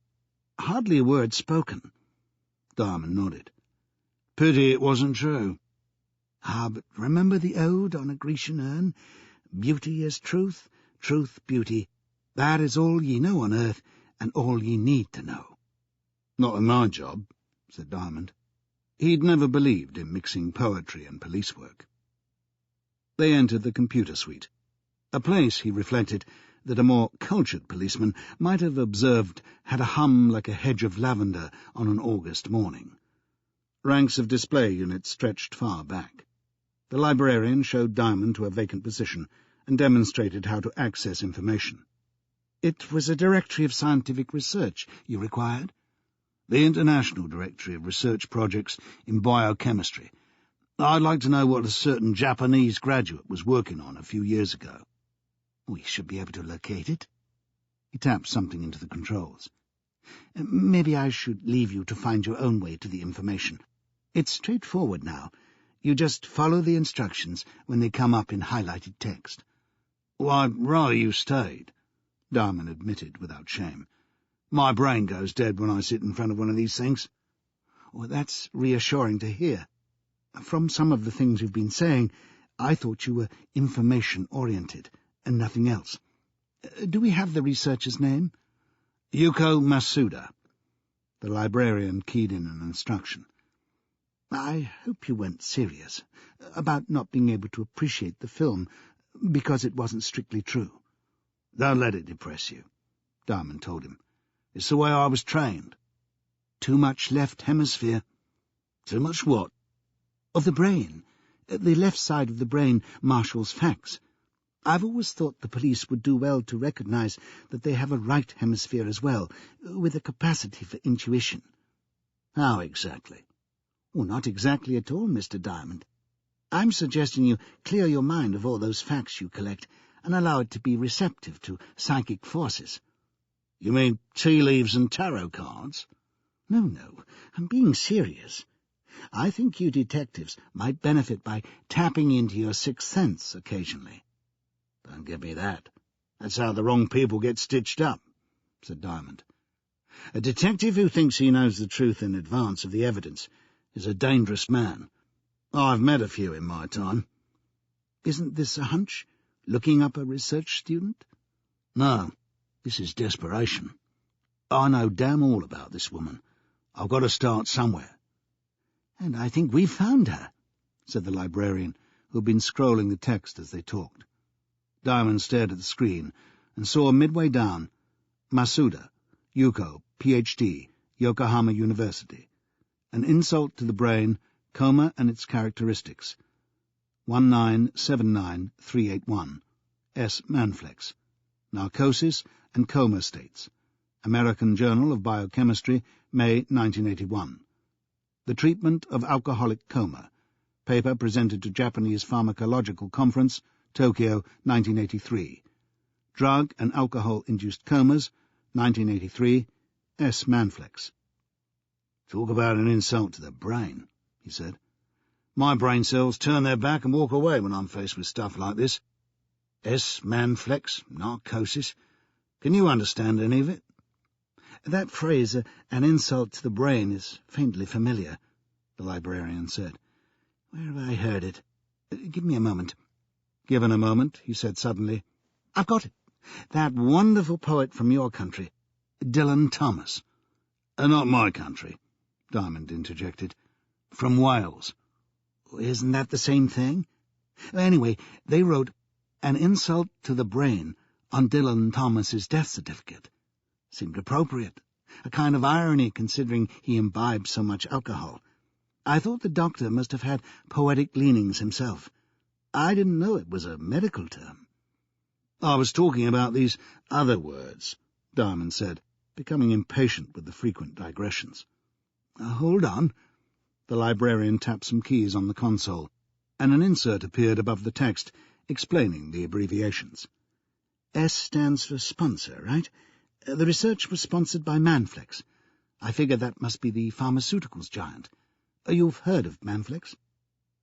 Hardly a word spoken." Diamond nodded. "Pity it wasn't true." "Ah, but remember the ode on a Grecian urn? Beauty is truth, truth beauty. That is all ye know on earth, and all ye need to know." "Not in my job," said Diamond. He'd never believed in mixing poetry and police work. They entered the computer suite, a place, he reflected, that a more cultured policeman might have observed had a hum like a hedge of lavender on an August morning. Ranks of display units stretched far back. The librarian showed Diamond to a vacant position and demonstrated how to access information. "It was a directory of scientific research you required?" "The International Directory of Research Projects in Biochemistry. I'd like to know what a certain Japanese graduate was working on a few years ago." "We should be able to locate it." He tapped something into the controls. "Maybe I should leave you to find your own way to the information. It's straightforward now. You just follow the instructions when they come up in highlighted text." "Well, I'd rather you stayed," Diamond admitted without shame. "My brain goes dead when I sit in front of one of these things." "Well, that's reassuring to hear. From some of the things you've been saying, I thought you were information-oriented and nothing else. Do we have the researcher's name?" "Yuko Masuda." The librarian keyed in an instruction. "I hope you weren't serious about not being able to appreciate the film because it wasn't strictly true." "Don't let it depress you," Diamond told him. "It's the way I was trained." "Too much left hemisphere." "Too much what?" "Of the brain. The left side of the brain marshals facts. I've always thought the police would do well to recognize that they have a right hemisphere as well, with a capacity for intuition." "How exactly?" "Well, not exactly at all, Mr. Diamond. I'm suggesting you clear your mind of all those facts you collect and allow it to be receptive to psychic forces." "You mean tea leaves and tarot cards?" No, I'm being serious. I think you detectives might benefit by tapping into your sixth sense occasionally." "Don't give me that. That's how the wrong people get stitched up," said Diamond. "A detective who thinks he knows the truth in advance of the evidence is a dangerous man. I've met a few in my time." "Isn't this a hunch? Looking up a research student?" "No, this is desperation. I know damn all about this woman. I've got to start somewhere." "And I think we've found her," said the librarian, who had been scrolling the text as they talked. Diamond stared at the screen and saw midway down, "Masuda, Yuko, Ph.D., Yokohama University. An insult to the brain, coma and its characteristics. 1979381. S. Manflex. Narcosis and coma states. American Journal of Biochemistry, May 1981. The treatment of alcoholic coma. Paper presented to Japanese Pharmacological Conference, Tokyo, 1983. Drug and alcohol-induced comas, 1983. S. Manflex." "Talk about an insult to the brain," he said. "My brain cells turn their back and walk away when I'm faced with stuff like this. S. Manflex, narcosis. Can you understand any of it?" "That phrase, an insult to the brain, is faintly familiar," the librarian said. "Where have I heard it? Give me a moment." Given a moment, he said suddenly, "I've got it. That wonderful poet from your country, Dylan Thomas." "Not my country," Diamond interjected. "From Wales." "Isn't that the same thing?" "Anyway, they wrote, 'An insult to the brain' on Dylan Thomas's death certificate. Seemed appropriate. A kind of irony, considering he imbibed so much alcohol. I thought the doctor must have had poetic leanings himself. I didn't know it was a medical term." "I was talking about these other words," Diamond said, becoming impatient with the frequent digressions. Hold on." The librarian tapped some keys on the console, and an insert appeared above the text, explaining the abbreviations. S stands for sponsor, right? The research was sponsored by Manflex. I figure that must be the pharmaceuticals giant. You've heard of Manflex?"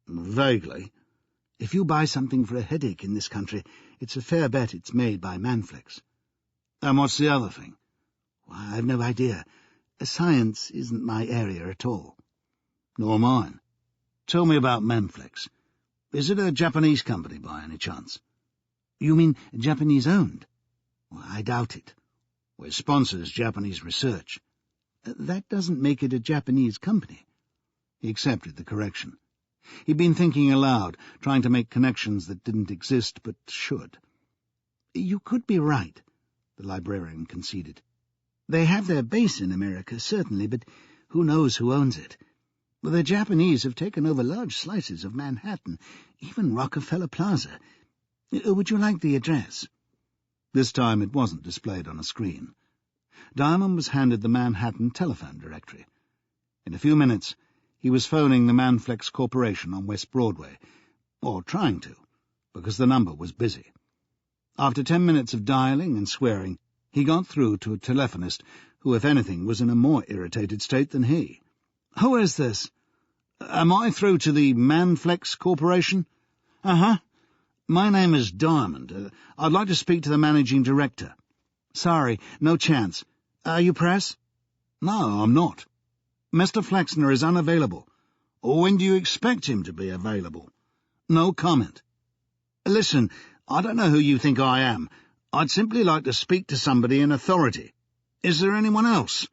"Vaguely." "If you buy something for a headache in this country, it's a fair bet it's made by Manflex." "And what's the other thing?" "Why, I've no idea. Science isn't my area at all." "Nor mine. Tell me about Manflex. Is it a Japanese company by any chance?" "You mean Japanese-owned?" "Well, I doubt it." "Well, it sponsors Japanese research." "That doesn't make it a Japanese company." He accepted the correction. He'd been thinking aloud, trying to make connections that didn't exist but should. "You could be right," the librarian conceded. "They have their base in America, certainly, but who knows who owns it? The Japanese have taken over large slices of Manhattan, even Rockefeller Plaza. Would you like the address?" This time it wasn't displayed on a screen. Diamond was handed the Manhattan telephone directory. In a few minutes, he was phoning the Manflex Corporation on West Broadway, or trying to, because the number was busy. After 10 minutes of dialing and swearing, he got through to a telephonist who, if anything, was in a more irritated state than he. "Who is this?" "Am I through to the Manflex Corporation?" "Uh-huh. My name is Diamond. I'd like to speak to the managing director." "Sorry, no chance. Are you press?" "No, I'm not. Mr. Flexner is unavailable." "When do you expect him to be available?" "No comment." Listen, I don't know who you think I am. I'd simply like to speak to somebody in authority. Is there anyone else?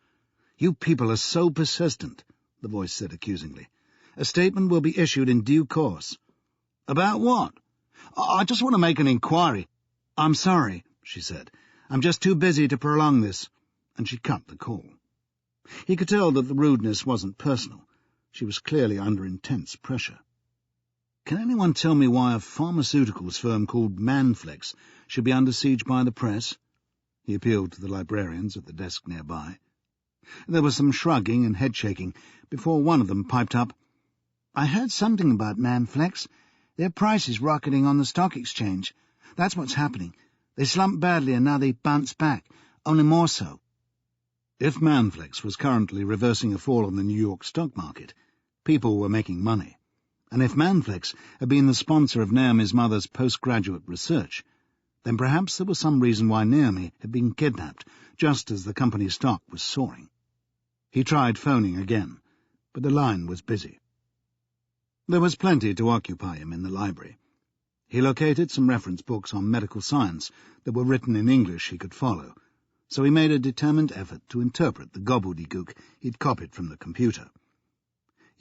You people are so persistent, the voice said accusingly. A statement will be issued in due course. About what? I just want to make an inquiry. I'm sorry, she said. I'm just too busy to prolong this. And she cut the call. He could tell that the rudeness wasn't personal. She was clearly under intense pressure. Can anyone tell me why a pharmaceuticals firm called Manflex should be under siege by the press? He appealed to the librarians at the desk nearby. There was some shrugging and head-shaking before one of them piped up. I heard something about Manflex. Their price is rocketing on the stock exchange. That's what's happening. They slumped badly and now they bounce back, only more so. If Manflex was currently reversing a fall on the New York stock market, people were making money. And if Manflex had been the sponsor of Naomi's mother's postgraduate research, then perhaps there was some reason why Naomi had been kidnapped just as the company's stock was soaring. He tried phoning again, but the line was busy. There was plenty to occupy him in the library. He located some reference books on medical science that were written in English he could follow, so he made a determined effort to interpret the gobbledygook he'd copied from the computer.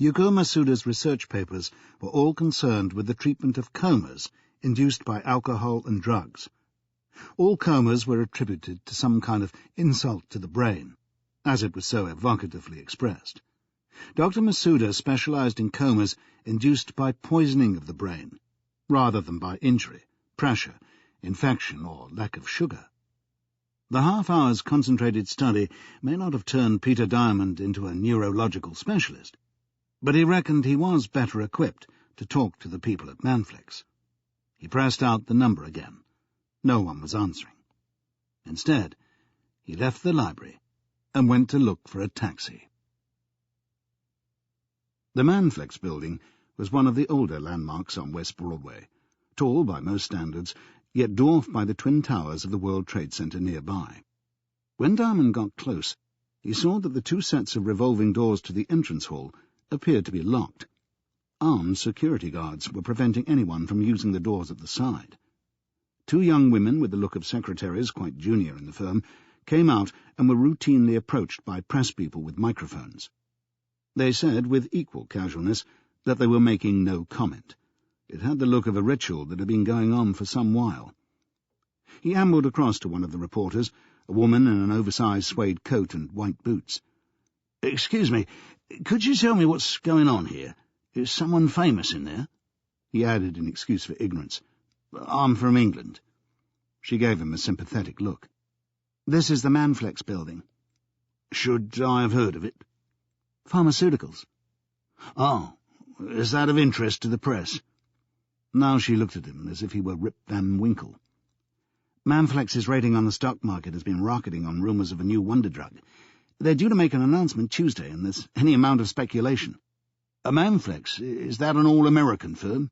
Yuko Masuda's research papers were all concerned with the treatment of comas induced by alcohol and drugs. All comas were attributed to some kind of insult to the brain, as it was so evocatively expressed. Dr. Masuda specialized in comas induced by poisoning of the brain, rather than by injury, pressure, infection, or lack of sugar. The half-hour's concentrated study may not have turned Peter Diamond into a neurological specialist, but he reckoned he was better equipped to talk to the people at Manflex. He pressed out the number again. No one was answering. Instead, he left the library and went to look for a taxi. The Manflex building was one of the older landmarks on West Broadway, tall by most standards, yet dwarfed by the twin towers of the World Trade Center nearby. When Diamond got close, he saw that the two sets of revolving doors to the entrance hall appeared to be locked. Armed security guards were preventing anyone from using the doors at the side. Two young women with the look of secretaries, quite junior in the firm, came out and were routinely approached by press people with microphones. They said, with equal casualness, that they were making no comment. It had the look of a ritual that had been going on for some while. He ambled across to one of the reporters, a woman in an oversized suede coat and white boots. "Excuse me, could you tell me what's going on here? Is someone famous in there?" He added in excuse for ignorance. "I'm from England." She gave him a sympathetic look. "This is the Manflex building." "Should I have heard of it?" "Pharmaceuticals." "Oh, is that of interest to the press?" Now she looked at him as if he were Rip Van Winkle. "Manflex's rating on the stock market has been rocketing on rumours of a new wonder drug. They're due to make an announcement Tuesday, and there's any amount of speculation." "A Manflex? Is that an all-American firm?"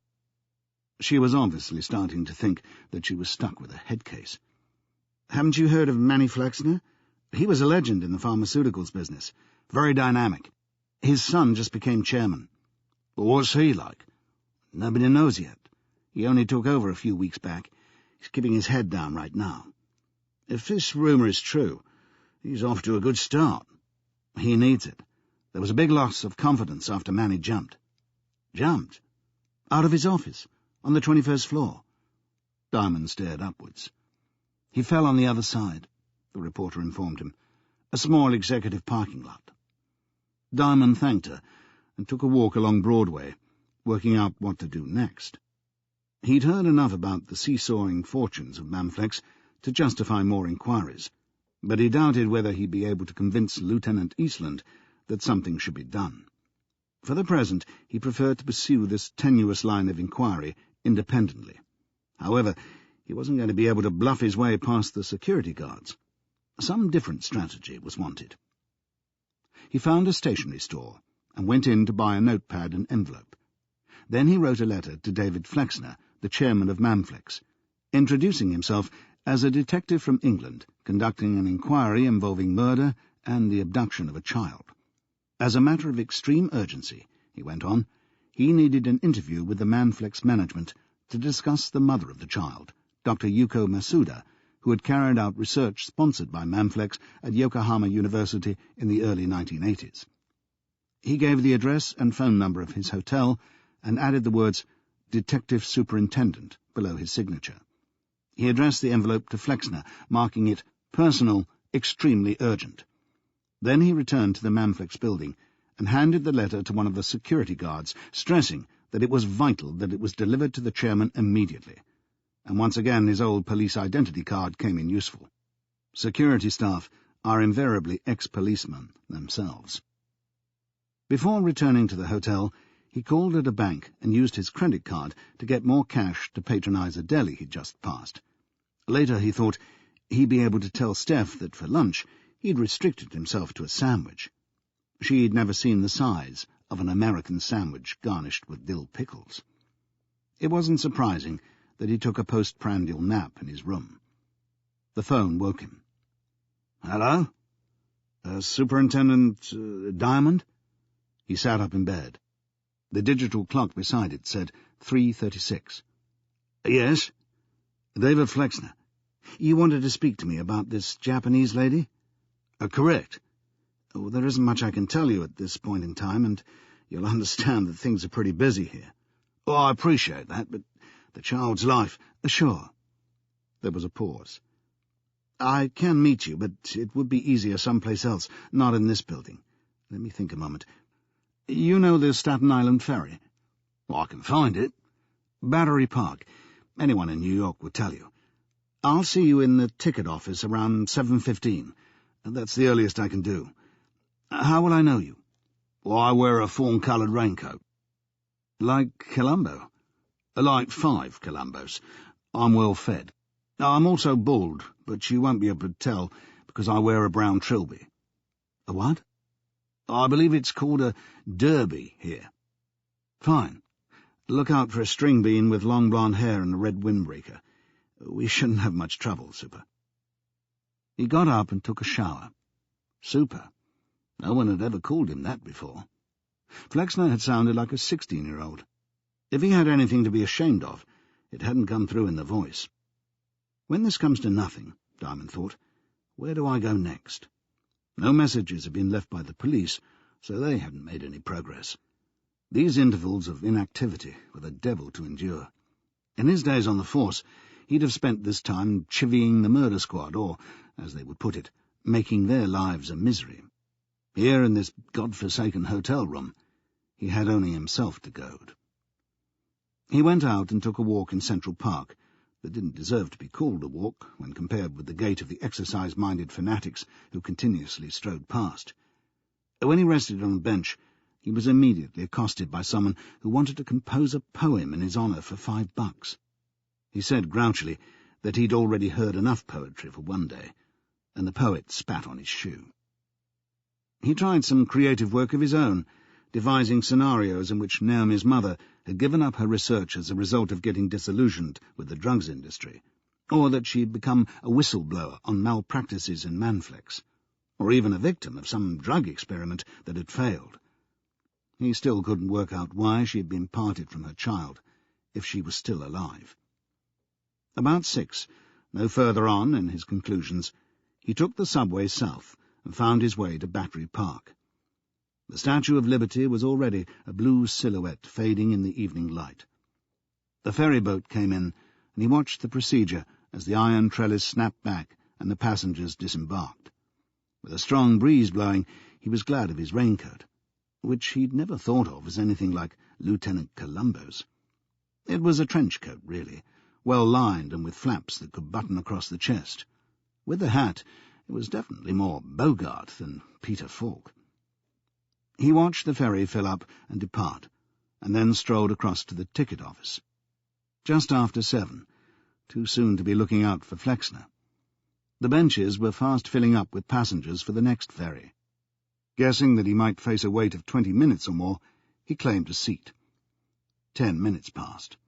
She was obviously starting to think that she was stuck with a head case. "Haven't you heard of Manny Flexner? He was a legend in the pharmaceuticals business. Very dynamic. His son just became chairman." "What's he like?" "Nobody knows yet. He only took over a few weeks back. He's keeping his head down right now. If this rumour is true, he's off to a good start. He needs it. There was a big loss of confidence after Manny jumped." "Jumped? Out of his office, on the 21st floor?" Diamond stared upwards. "He fell on the other side," the reporter informed him. "A small executive parking lot." Diamond thanked her and took a walk along Broadway, working out what to do next. He'd heard enough about the seesawing fortunes of Manflex to justify more inquiries, but he doubted whether he'd be able to convince Lieutenant Eastland that something should be done. For the present, he preferred to pursue this tenuous line of inquiry independently. However, he wasn't going to be able to bluff his way past the security guards. Some different strategy was wanted. He found a stationery store and went in to buy a notepad and envelope. Then he wrote a letter to David Flexner, the chairman of Manflex, introducing himself as a detective from England conducting an inquiry involving murder and the abduction of a child. As a matter of extreme urgency, he went on, he needed an interview with the Manflex management to discuss the mother of the child, Dr. Yuko Masuda, who had carried out research sponsored by Manflex at Yokohama University in the early 1980s. He gave the address and phone number of his hotel and added the words Detective Superintendent below his signature. He addressed the envelope to Flexner, marking it Personal, Extremely Urgent. Then he returned to the Manflex building and handed the letter to one of the security guards, stressing that it was vital that it was delivered to the chairman immediately. And once again his old police identity card came in useful. Security staff are invariably ex-policemen themselves. Before returning to the hotel, he called at a bank and used his credit card to get more cash to patronize a deli he'd just passed. Later he thought he'd be able to tell Steph that for lunch he'd restricted himself to a sandwich. She'd never seen the size of an American sandwich garnished with dill pickles. It wasn't surprising that he took a postprandial nap in his room. The phone woke him. "Hello? Superintendent Diamond?" He sat up in bed. The digital clock beside it said 3:36. "Yes?" "David Flexner. You wanted to speak to me about this Japanese lady?" "Correct." "Oh, there isn't much I can tell you at this point in time, and you'll understand that things are pretty busy here." "Oh, I appreciate that, but the child's life—" "Sure." There was a pause. "I can meet you, but it would be easier someplace else, not in this building. Let me think a moment. You know the Staten Island ferry?" "Well, I can find it." "Battery Park. Anyone in New York would tell you. I'll see you in the ticket office around 7:15. That's the earliest I can do. How will I know you?" "Well, I wear a fawn-coloured raincoat." "Like Columbo?" "Like 5 Columbos. I'm well fed. I'm also bald, but you won't be able to tell because I wear a brown trilby." "A what?" "I believe it's called a derby here." "Fine. Look out for a string bean with long blonde hair and a red windbreaker. We shouldn't have much trouble, Super." He got up and took a shower. Super. No one had ever called him that before. Flexner had sounded like a 16-year-old. If he had anything to be ashamed of, it hadn't come through in the voice. When this comes to nothing, Diamond thought, where do I go next? No messages had been left by the police, so they hadn't made any progress. These intervals of inactivity were the devil to endure. In his days on the force, he'd have spent this time chivying the murder squad, or, as they would put it, making their lives a misery. Here in this god-forsaken hotel room, he had only himself to goad. He went out and took a walk in Central Park, that didn't deserve to be called a walk when compared with the gait of the exercise-minded fanatics who continuously strode past. When he rested on a bench, he was immediately accosted by someone who wanted to compose a poem in his honour for $5. He said grouchily that he'd already heard enough poetry for one day, and the poet spat on his shoe. He tried some creative work of his own, devising scenarios in which Naomi's mother had given up her research as a result of getting disillusioned with the drugs industry, or that she'd become a whistleblower on malpractices in Manflex, or even a victim of some drug experiment that had failed. He still couldn't work out why she had been parted from her child, if she was still alive. About 6, no further on in his conclusions, he took the subway south and found his way to Battery Park. The Statue of Liberty was already a blue silhouette fading in the evening light. The ferry boat came in, and he watched the procedure as the iron trellis snapped back and the passengers disembarked. With a strong breeze blowing, he was glad of his raincoat, which he'd never thought of as anything like Lieutenant Columbo's. It was a trench coat, really, well lined and with flaps that could button across the chest. With the hat, it was definitely more Bogart than Peter Falk. He watched the ferry fill up and depart, and then strolled across to the ticket office. Just after 7, too soon to be looking out for Flexner. The benches were fast filling up with passengers for the next ferry. Guessing that he might face a wait of 20 minutes or more, he claimed a seat. 10 minutes passed.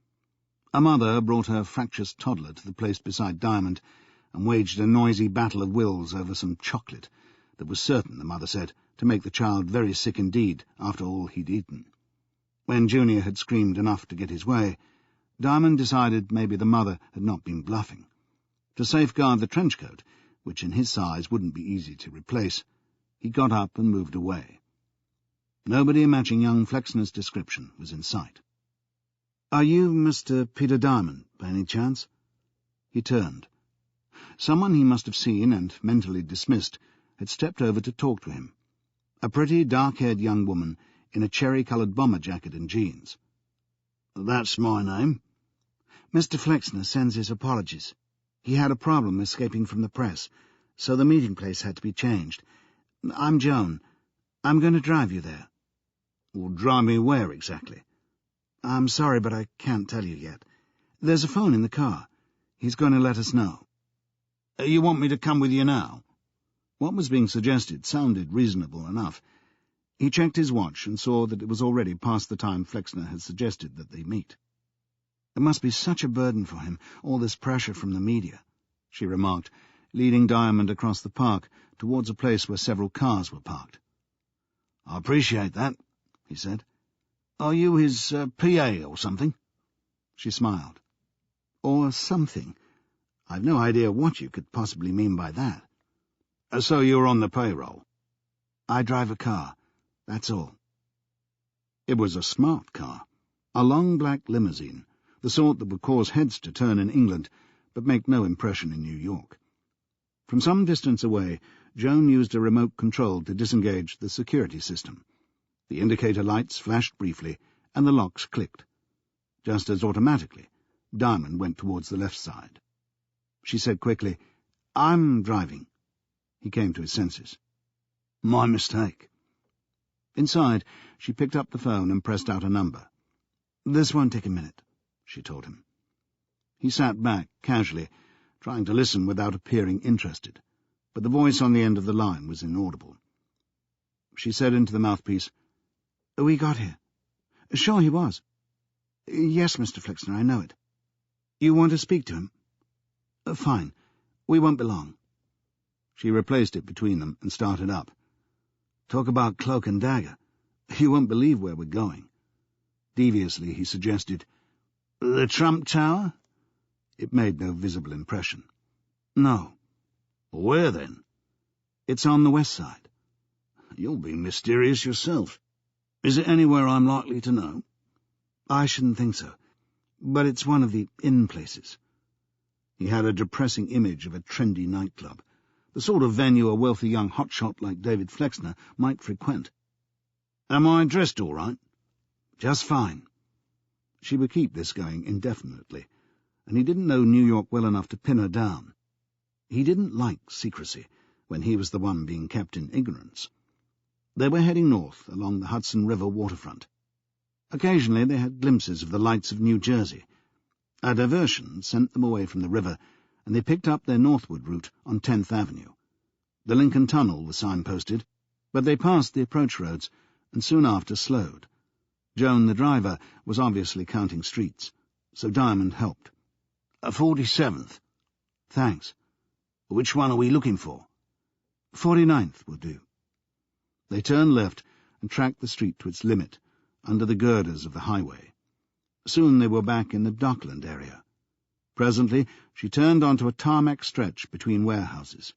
A mother brought her fractious toddler to the place beside Diamond and waged a noisy battle of wills over some chocolate that was certain, the mother said, to make the child very sick indeed after all he'd eaten. When Junior had screamed enough to get his way, Diamond decided maybe the mother had not been bluffing. To safeguard the trenchcoat, which in his size wouldn't be easy to replace, he got up and moved away. Nobody matching young Flexner's description was in sight. "Are you Mr. Peter Diamond, by any chance?" He turned. Someone he must have seen and mentally dismissed had stepped over to talk to him. A pretty, dark-haired young woman in a cherry-coloured bomber jacket and jeans. "That's my name." "Mr. Flexner sends his apologies. He had a problem escaping from the press, so the meeting place had to be changed. I'm Joan. I'm going to drive you there." "Well, drive me where exactly?" "I'm sorry, but I can't tell you yet. There's a phone in the car. He's going to let us know." "You want me to come with you now?" What was being suggested sounded reasonable enough. He checked his watch and saw that it was already past the time Flexner had suggested that they meet. "It must be such a burden for him, all this pressure from the media," she remarked, leading Diamond across the park towards a place where several cars were parked. "I appreciate that," he said. "Are you his PA or something?" She smiled. "Or something. I've no idea what you could possibly mean by that." "So you're on the payroll?" "I drive a car, that's all." It was a smart car, a long black limousine, the sort that would cause heads to turn in England, but make no impression in New York. From some distance away, Joan used a remote control to disengage the security system. The indicator lights flashed briefly, and the locks clicked. Just as automatically, Diamond went towards the left side. She said quickly, "I'm driving." He came to his senses. "My mistake." Inside, she picked up the phone and pressed out a number. "This won't take a minute," she told him. He sat back, casually, trying to listen without appearing interested, but the voice on the end of the line was inaudible. She said into the mouthpiece, "We got here." "Sure he was." "Yes, Mr. Flexner, I know it." "You want to speak to him?" "Fine. We won't be long." She replaced it between them and started up. "Talk about cloak and dagger. You won't believe where we're going." Deviously, he suggested, "The Trump Tower?" It made no visible impression. "No." "Where, then?" "It's on the west side." "You'll be mysterious yourself. Is it anywhere I'm likely to know?" "I shouldn't think so, but it's one of the inn places." He had a depressing image of a trendy nightclub, the sort of venue a wealthy young hotshot like David Flexner might frequent. "Am I dressed all right?" "Just fine." She would keep this going indefinitely, and he didn't know New York well enough to pin her down. He didn't like secrecy when he was the one being kept in ignorance. They were heading north along the Hudson River waterfront. Occasionally they had glimpses of the lights of New Jersey. A diversion sent them away from the river, and they picked up their northward route on 10th Avenue. The Lincoln Tunnel was signposted, but they passed the approach roads and soon after slowed. Joan, the driver, was obviously counting streets, so Diamond helped. 47th. "Thanks." "Which one are we looking for?" 49th will do." They turned left and tracked the street to its limit, under the girders of the highway. Soon they were back in the Dockland area. Presently she turned onto a tarmac stretch between warehouses.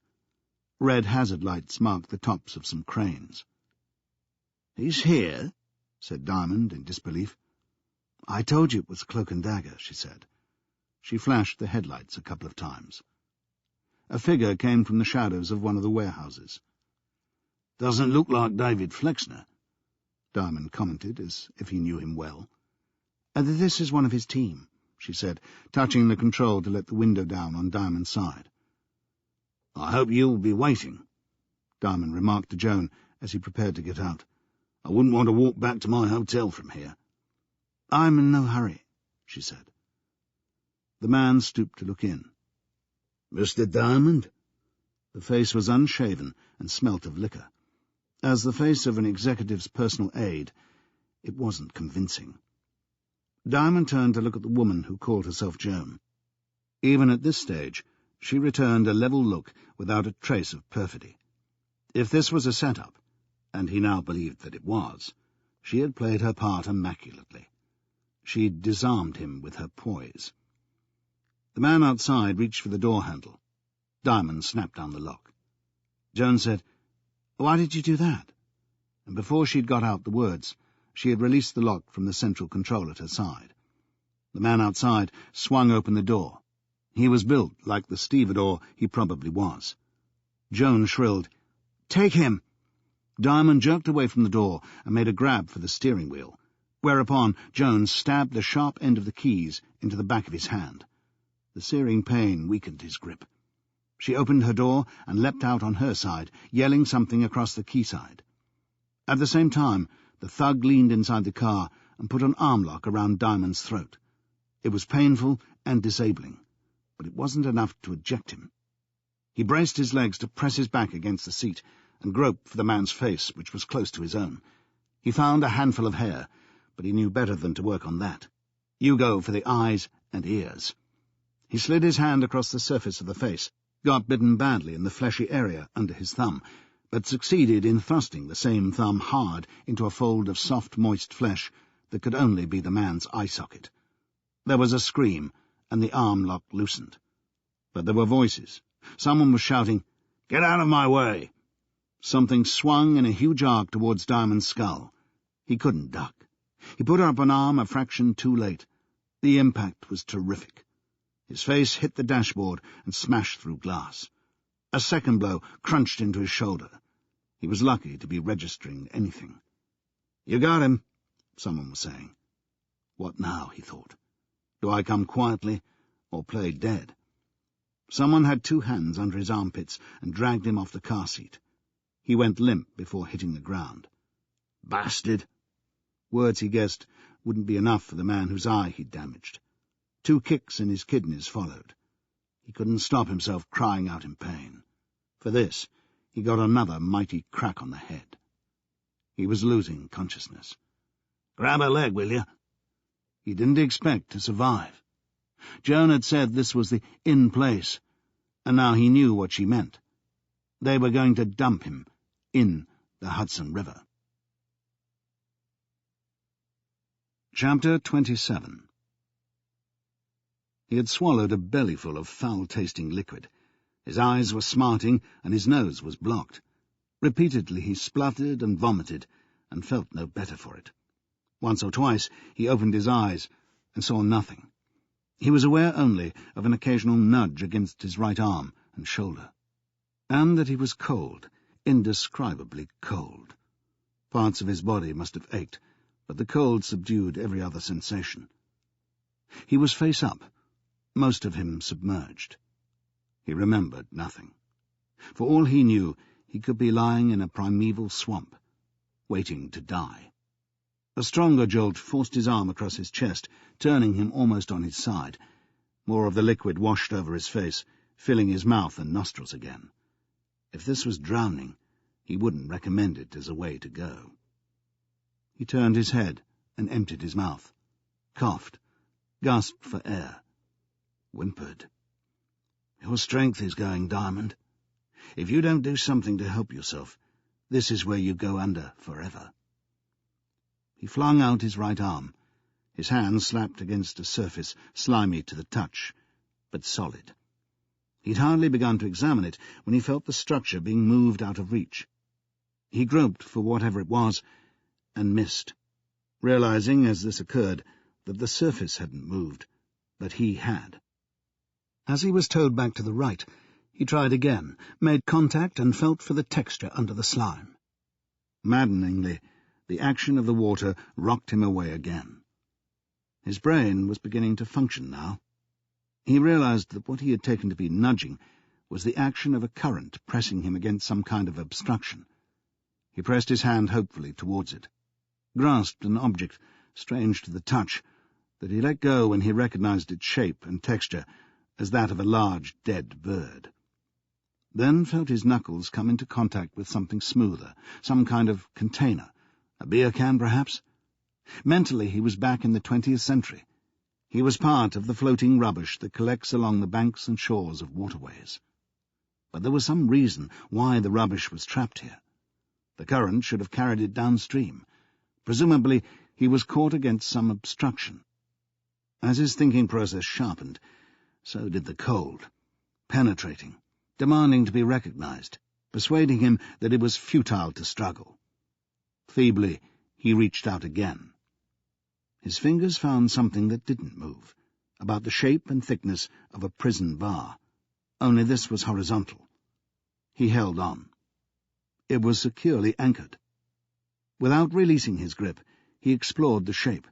Red hazard lights marked the tops of some cranes. "He's here?" said Diamond in disbelief. "I told you it was cloak and dagger," she said. She flashed the headlights a couple of times. A figure came from the shadows of one of the warehouses. "Doesn't look like David Flexner," Diamond commented, as if he knew him well. "This is one of his team," she said, touching the control to let the window down on Diamond's side. "I hope you'll be waiting," Diamond remarked to Joan as he prepared to get out. "I wouldn't want to walk back to my hotel from here." "I'm in no hurry," she said. The man stooped to look in. "Mr. Diamond?" The face was unshaven and smelt of liquor. As the face of an executive's personal aide, it wasn't convincing. Diamond turned to look at the woman who called herself Joan. Even at this stage, she returned a level look without a trace of perfidy. If this was a setup, and he now believed that it was, she had played her part immaculately. She'd disarmed him with her poise. The man outside reached for the door handle. Diamond snapped down the lock. Joan said, "Why did you do that?" And before she'd got out the words, she had released the lock from the central control at her side. The man outside swung open the door. He was built like the stevedore he probably was. Joan shrilled, "Take him!" Diamond jerked away from the door and made a grab for the steering wheel, whereupon Joan stabbed the sharp end of the keys into the back of his hand. The searing pain weakened his grip. She opened her door and leapt out on her side, yelling something across the quayside. At the same time, the thug leaned inside the car and put an arm lock around Diamond's throat. It was painful and disabling, but it wasn't enough to eject him. He braced his legs to press his back against the seat and groped for the man's face, which was close to his own. He found a handful of hair, but he knew better than to work on that. You go for the eyes and ears. He slid his hand across the surface of the face, got bitten badly in the fleshy area under his thumb, but succeeded in thrusting the same thumb hard into a fold of soft, moist flesh that could only be the man's eye socket. There was a scream, and the arm lock loosened. But there were voices. Someone was shouting, "Get out of my way!" Something swung in a huge arc towards Diamond's skull. He couldn't duck. He put up an arm a fraction too late. The impact was terrific. His face hit the dashboard and smashed through glass. A second blow crunched into his shoulder. He was lucky to be registering anything. "You got him," someone was saying. What now, he thought. Do I come quietly or play dead? Someone had 2 hands under his armpits and dragged him off the car seat. He went limp before hitting the ground. "Bastard!" Words, he guessed, wouldn't be enough for the man whose eye he'd damaged. 2 kicks in his kidneys followed. He couldn't stop himself crying out in pain. For this, he got another mighty crack on the head. He was losing consciousness. "Grab a leg, will you?" He didn't expect to survive. Joan had said this was the in place, and now he knew what she meant. They were going to dump him in the Hudson River. Chapter 27. He had swallowed a bellyful of foul-tasting liquid. His eyes were smarting, and his nose was blocked. Repeatedly he spluttered and vomited, and felt no better for it. Once or twice he opened his eyes and saw nothing. He was aware only of an occasional nudge against his right arm and shoulder, and that he was cold, indescribably cold. Parts of his body must have ached, but the cold subdued every other sensation. He was face up, most of him submerged. He remembered nothing. For all he knew, he could be lying in a primeval swamp, waiting to die. A stronger jolt forced his arm across his chest, turning him almost on his side. More of the liquid washed over his face, filling his mouth and nostrils again. If this was drowning, he wouldn't recommend it as a way to go. He turned his head and emptied his mouth, coughed, gasped for air, whimpered. "Your strength is going, Diamond. If you don't do something to help yourself, this is where you go under forever." He flung out his right arm. His hand slapped against a surface slimy to the touch, but solid. He'd hardly begun to examine it when he felt the structure being moved out of reach. He groped for whatever it was and missed, realizing as this occurred that the surface hadn't moved, but he had. As he was towed back to the right, he tried again, made contact and felt for the texture under the slime. Maddeningly, the action of the water rocked him away again. His brain was beginning to function now. He realized that what he had taken to be nudging was the action of a current pressing him against some kind of obstruction. He pressed his hand hopefully towards it, grasped an object strange to the touch that he let go when he recognized its shape and texture as that of a large dead bird. Then felt his knuckles come into contact with something smoother, some kind of container, a beer can perhaps. Mentally he was back in the 20th century. He was part of the floating rubbish that collects along the banks and shores of waterways. But there was some reason why the rubbish was trapped here. The current should have carried it downstream. Presumably he was caught against some obstruction, As his thinking process sharpened, so did the cold, penetrating, demanding to be recognized, persuading him that it was futile to struggle. Feebly, he reached out again. His fingers found something that didn't move, about the shape and thickness of a prison bar, only this was horizontal. He held on. It was securely anchored. Without releasing his grip, he explored the shape,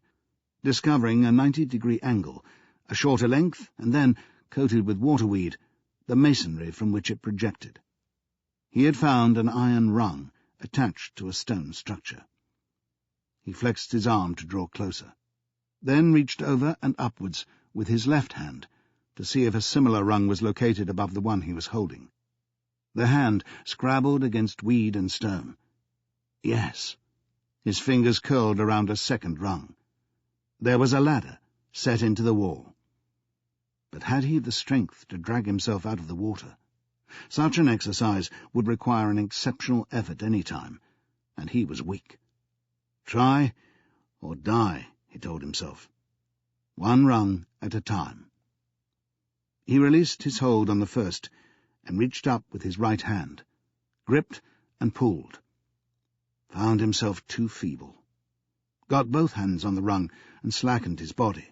discovering a 90-degree angle, a shorter length, and then, coated with waterweed, the masonry from which it projected. He had found an iron rung attached to a stone structure. He flexed his arm to draw closer, then reached over and upwards with his left hand to see if a similar rung was located above the one he was holding. The hand scrabbled against weed and stone. Yes. His fingers curled around a second rung. There was a ladder set into the wall. But had he the strength to drag himself out of the water? Such an exercise would require an exceptional effort any time, and he was weak. Try or die, he told himself. One rung at a time. He released his hold on the first and reached up with his right hand, gripped and pulled. Found himself too feeble. Got both hands on the rung and slackened his body.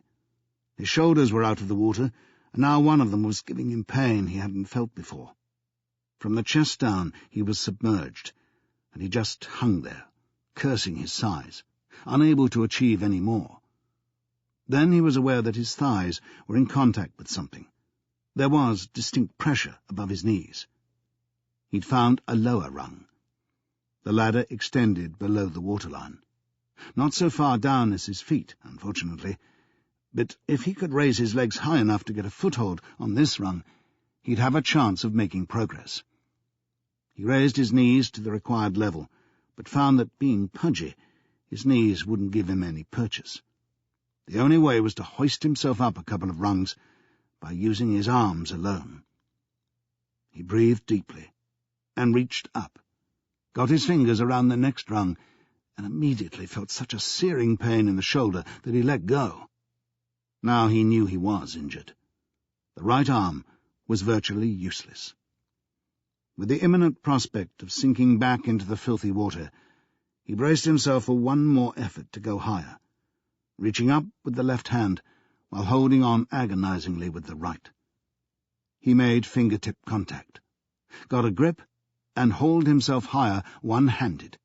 His shoulders were out of the water, and now one of them was giving him pain he hadn't felt before. From the chest down he was submerged, and he just hung there, cursing his size, unable to achieve any more. Then he was aware that his thighs were in contact with something. There was distinct pressure above his knees. He'd found a lower rung. The ladder extended below the waterline. Not so far down as his feet, unfortunately, but if he could raise his legs high enough to get a foothold on this rung, he'd have a chance of making progress. He raised his knees to the required level, but found that, being pudgy, his knees wouldn't give him any purchase. The only way was to hoist himself up a couple of rungs by using his arms alone. He breathed deeply and reached up, got his fingers around the next rung, and immediately felt such a searing pain in the shoulder that he let go. Now he knew he was injured. The right arm was virtually useless. With the imminent prospect of sinking back into the filthy water, he braced himself for one more effort to go higher, reaching up with the left hand while holding on agonizingly with the right. He made fingertip contact, got a grip, and hauled himself higher one-handed,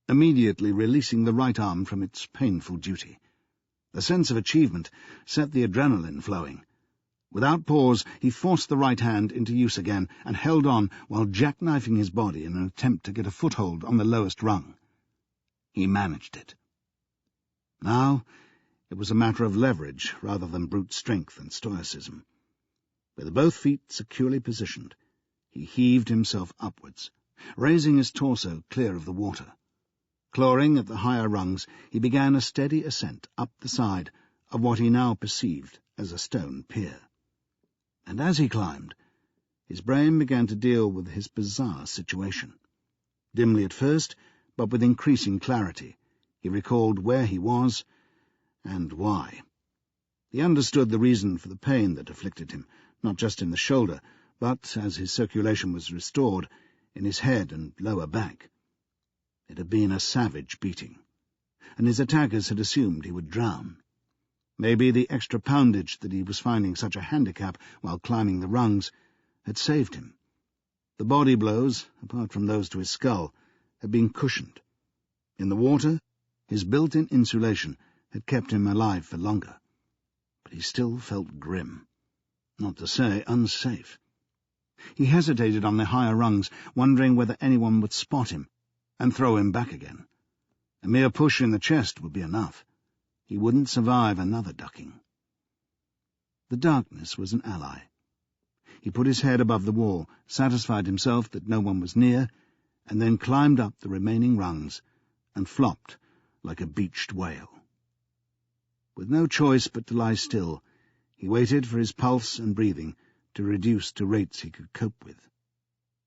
immediately releasing the right arm from its painful duty. The sense of achievement set the adrenaline flowing. Without pause, he forced the right hand into use again and held on while jackknifing his body in an attempt to get a foothold on the lowest rung. He managed it. Now it was a matter of leverage rather than brute strength and stoicism. With both feet securely positioned, he heaved himself upwards, raising his torso clear of the water. Clawing at the higher rungs, he began a steady ascent up the side of what he now perceived as a stone pier. And as he climbed, his brain began to deal with his bizarre situation. Dimly at first, but with increasing clarity, he recalled where he was and why. He understood the reason for the pain that afflicted him, not just in the shoulder, but, as his circulation was restored, in his head and lower back. It had been a savage beating, and his attackers had assumed he would drown. Maybe the extra poundage that he was finding such a handicap while climbing the rungs had saved him. The body blows, apart from those to his skull, had been cushioned. In the water, his built-in insulation had kept him alive for longer. But he still felt grim, not to say unsafe. He hesitated on the higher rungs, wondering whether anyone would spot him and throw him back again. A mere push in the chest would be enough. He wouldn't survive another ducking. The darkness was an ally. He put his head above the wall, satisfied himself that no one was near, and then climbed up the remaining rungs and flopped like a beached whale. With no choice but to lie still, he waited for his pulse and breathing to reduce to rates he could cope with.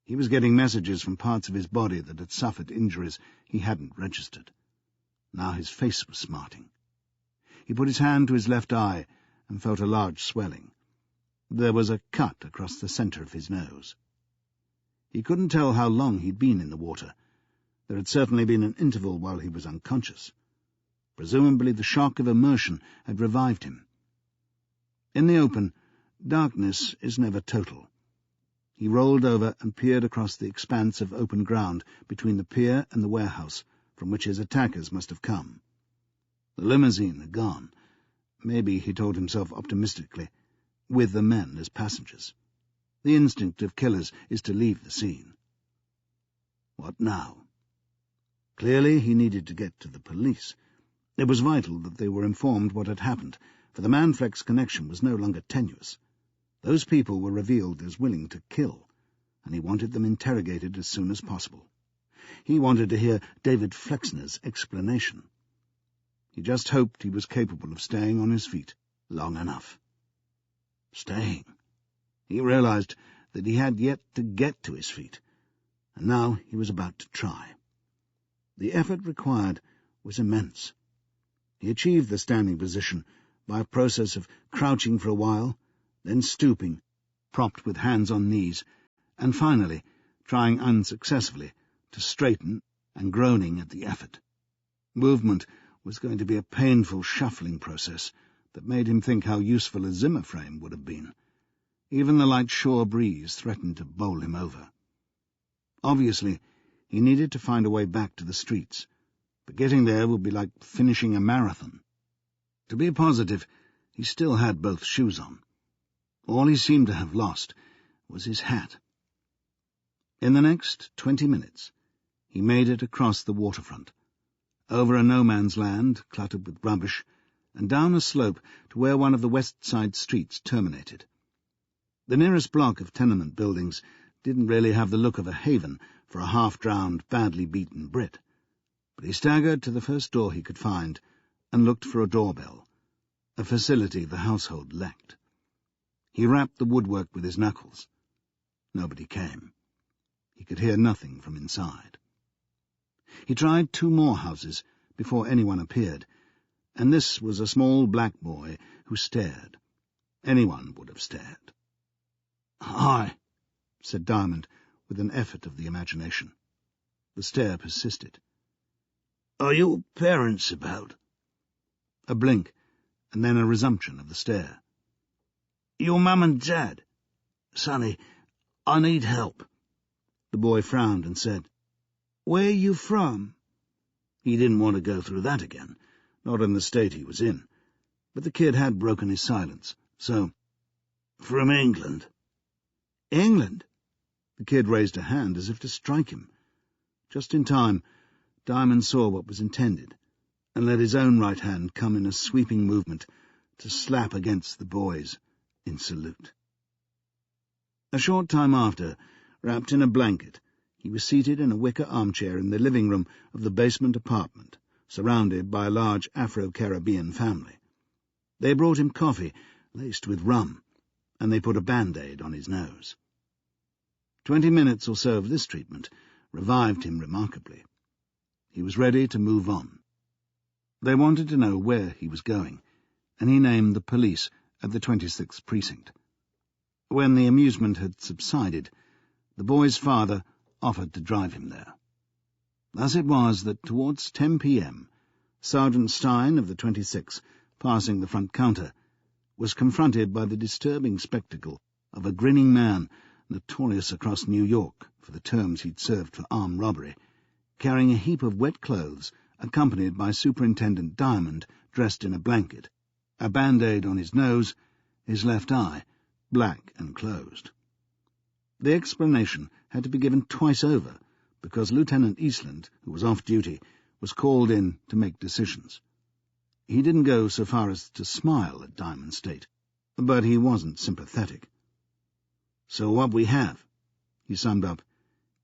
He was getting messages from parts of his body that had suffered injuries he hadn't registered. Now his face was smarting. He put his hand to his left eye and felt a large swelling. There was a cut across the centre of his nose. He couldn't tell how long he'd been in the water. There had certainly been an interval while he was unconscious. Presumably the shock of immersion had revived him. In the open, darkness is never total. He rolled over and peered across the expanse of open ground between the pier and the warehouse from which his attackers must have come. The limousine had gone, maybe, he told himself optimistically, with the men as passengers. The instinct of killers is to leave the scene. What now? Clearly he needed to get to the police. It was vital that they were informed what had happened, for the Manflex connection was no longer tenuous. Those people were revealed as willing to kill, and he wanted them interrogated as soon as possible. He wanted to hear David Flexner's explanation. He just hoped he was capable of staying on his feet long enough. Staying. He realized that he had yet to get to his feet, and now he was about to try. The effort required was immense. He achieved the standing position by a process of crouching for a while, then stooping, propped with hands on knees, and finally trying unsuccessfully to straighten and groaning at the effort. Movement was going to be a painful shuffling process that made him think how useful a Zimmer frame would have been. Even the light shore breeze threatened to bowl him over. Obviously, he needed to find a way back to the streets, but getting there would be like finishing a marathon. To be positive, he still had both shoes on. All he seemed to have lost was his hat. In the next 20 minutes, he made it across the waterfront, over a no-man's land cluttered with rubbish, and down a slope to where one of the west side streets terminated. The nearest block of tenement buildings didn't really have the look of a haven for a half-drowned, badly beaten Brit, but he staggered to the first door he could find and looked for a doorbell, a facility the household lacked. He rapped the woodwork with his knuckles. Nobody came. He could hear nothing from inside. He tried 2 more houses before anyone appeared, and this was a small black boy who stared. Anyone would have stared. "Hi," said Diamond, with an effort of the imagination. The stare persisted. "Are your parents about?" A blink, and then a resumption of the stare. "Your mum and dad? Sonny, I need help." The boy frowned and said, "Where you from?" He didn't want to go through that again, not in the state he was in, but the kid had broken his silence, so— "From England." "England?" The kid raised a hand as if to strike him. Just in time, Diamond saw what was intended, and let his own right hand come in a sweeping movement to slap against the boy's in salute. A short time after, wrapped in a blanket, he was seated in a wicker armchair in the living room of the basement apartment, surrounded by a large Afro-Caribbean family. They brought him coffee, laced with rum, and they put a Band-Aid on his nose. 20 minutes or so of this treatment revived him remarkably. He was ready to move on. They wanted to know where he was going, and he named the police at the 26th precinct. When the amusement had subsided, the boy's father offered to drive him there. Thus it was that towards 10 p.m., Sergeant Stein of the 26th, passing the front counter, was confronted by the disturbing spectacle of a grinning man notorious across New York for the terms he'd served for armed robbery, carrying a heap of wet clothes, accompanied by Superintendent Diamond dressed in a blanket, a Band-Aid on his nose, his left eye black and closed. The explanation had to be given twice over, because Lieutenant Eastland, who was off duty, was called in to make decisions. He didn't go so far as to smile at Diamond's state, but he wasn't sympathetic. "So what we have," he summed up,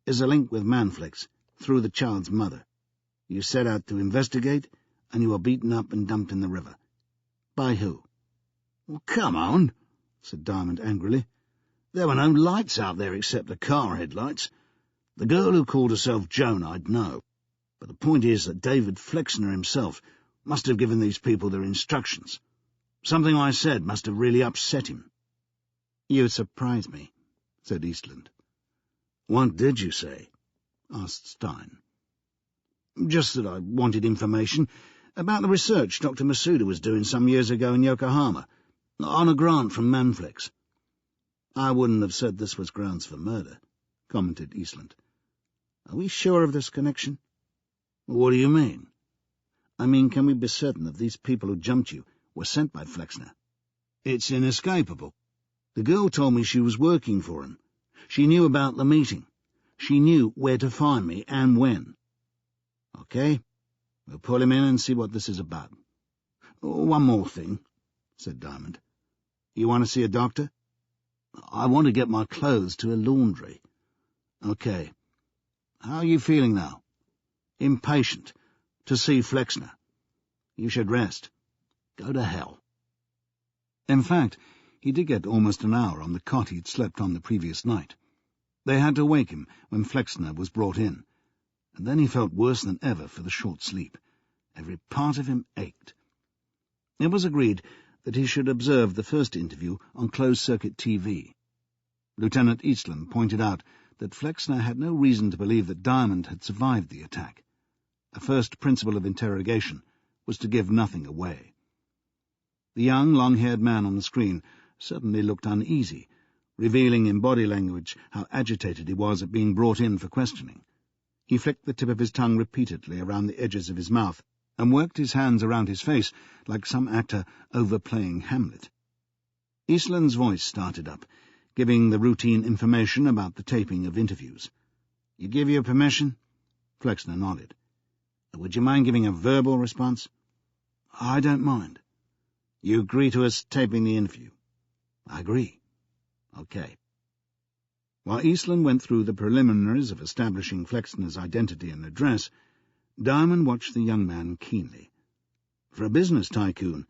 "is a link with Manflex through the child's mother. You set out to investigate, and you were beaten up and dumped in the river. By who?" "Well, come on," said Diamond angrily. "There were no lights out there except the car headlights. The girl who called herself Joan I'd know, but the point is that David Flexner himself must have given these people their instructions. Something I said must have really upset him." "You surprise me," said Eastland. "What did you say?" asked Stein. "Just that I wanted information about the research Dr. Masuda was doing some years ago in Yokohama, on a grant from Manflex." "I wouldn't have said this was grounds for murder," commented Eastland. "Are we sure of this connection?" "What do you mean?" "I mean, can we be certain that these people who jumped you were sent by Flexner?" "It's inescapable. The girl told me she was working for him. She knew about the meeting. She knew where to find me and when." "Okay, we'll pull him in and see what this is about." "One more thing," said Diamond. "You want to see a doctor?" "I want to get my clothes to a laundry." "Okay. How are you feeling now?" "Impatient. To see Flexner." "You should rest." "Go to hell." In fact, he did get almost an hour on the cot he'd slept on the previous night. They had to wake him when Flexner was brought in, and then he felt worse than ever for the short sleep. Every part of him ached. It was agreed that he should observe the first interview on closed-circuit TV. Lieutenant Eastland pointed out that Flexner had no reason to believe that Diamond had survived the attack. A first principle of interrogation was to give nothing away. The young, long-haired man on the screen certainly looked uneasy, revealing in body language how agitated he was at being brought in for questioning. He flicked the tip of his tongue repeatedly around the edges of his mouth and worked his hands around his face like some actor overplaying Hamlet. Eastland's voice started up, giving the routine information about the taping of interviews. "You give your permission?" Flexner nodded. "Would you mind giving a verbal response?" "I don't mind." "You agree to us taping the interview?" "I agree." "Okay." While Eastland went through the preliminaries of establishing Flexner's identity and address, Diamond watched the young man keenly. For a business tycoon,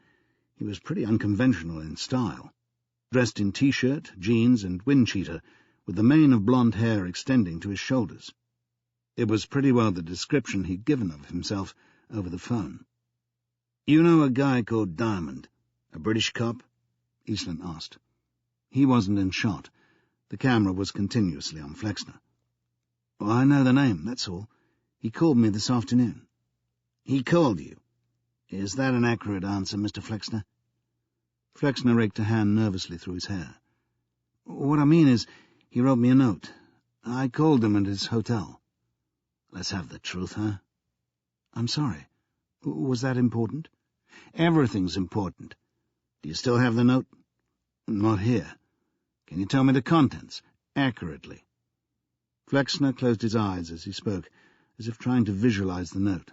he was pretty unconventional in style, dressed in T-shirt, jeans, and wind cheater, with the mane of blonde hair extending to his shoulders. It was pretty well the description he'd given of himself over the phone. "You know a guy called Diamond, a British cop?" Eastland asked. He wasn't in shot. The camera was continuously on Flexner. "Well, I know the name, that's all. He called me this afternoon." "He called you? Is that an accurate answer, Mr. Flexner?" Flexner raked a hand nervously through his hair. "What I mean is, he wrote me a note. I called him at his hotel." "Let's have the truth, huh?" "I'm sorry. Was that important?" "Everything's important. Do you still have the note?" "Not here. Can you tell me the contents, accurately?" Flexner closed his eyes as he spoke, as if trying to visualize the note.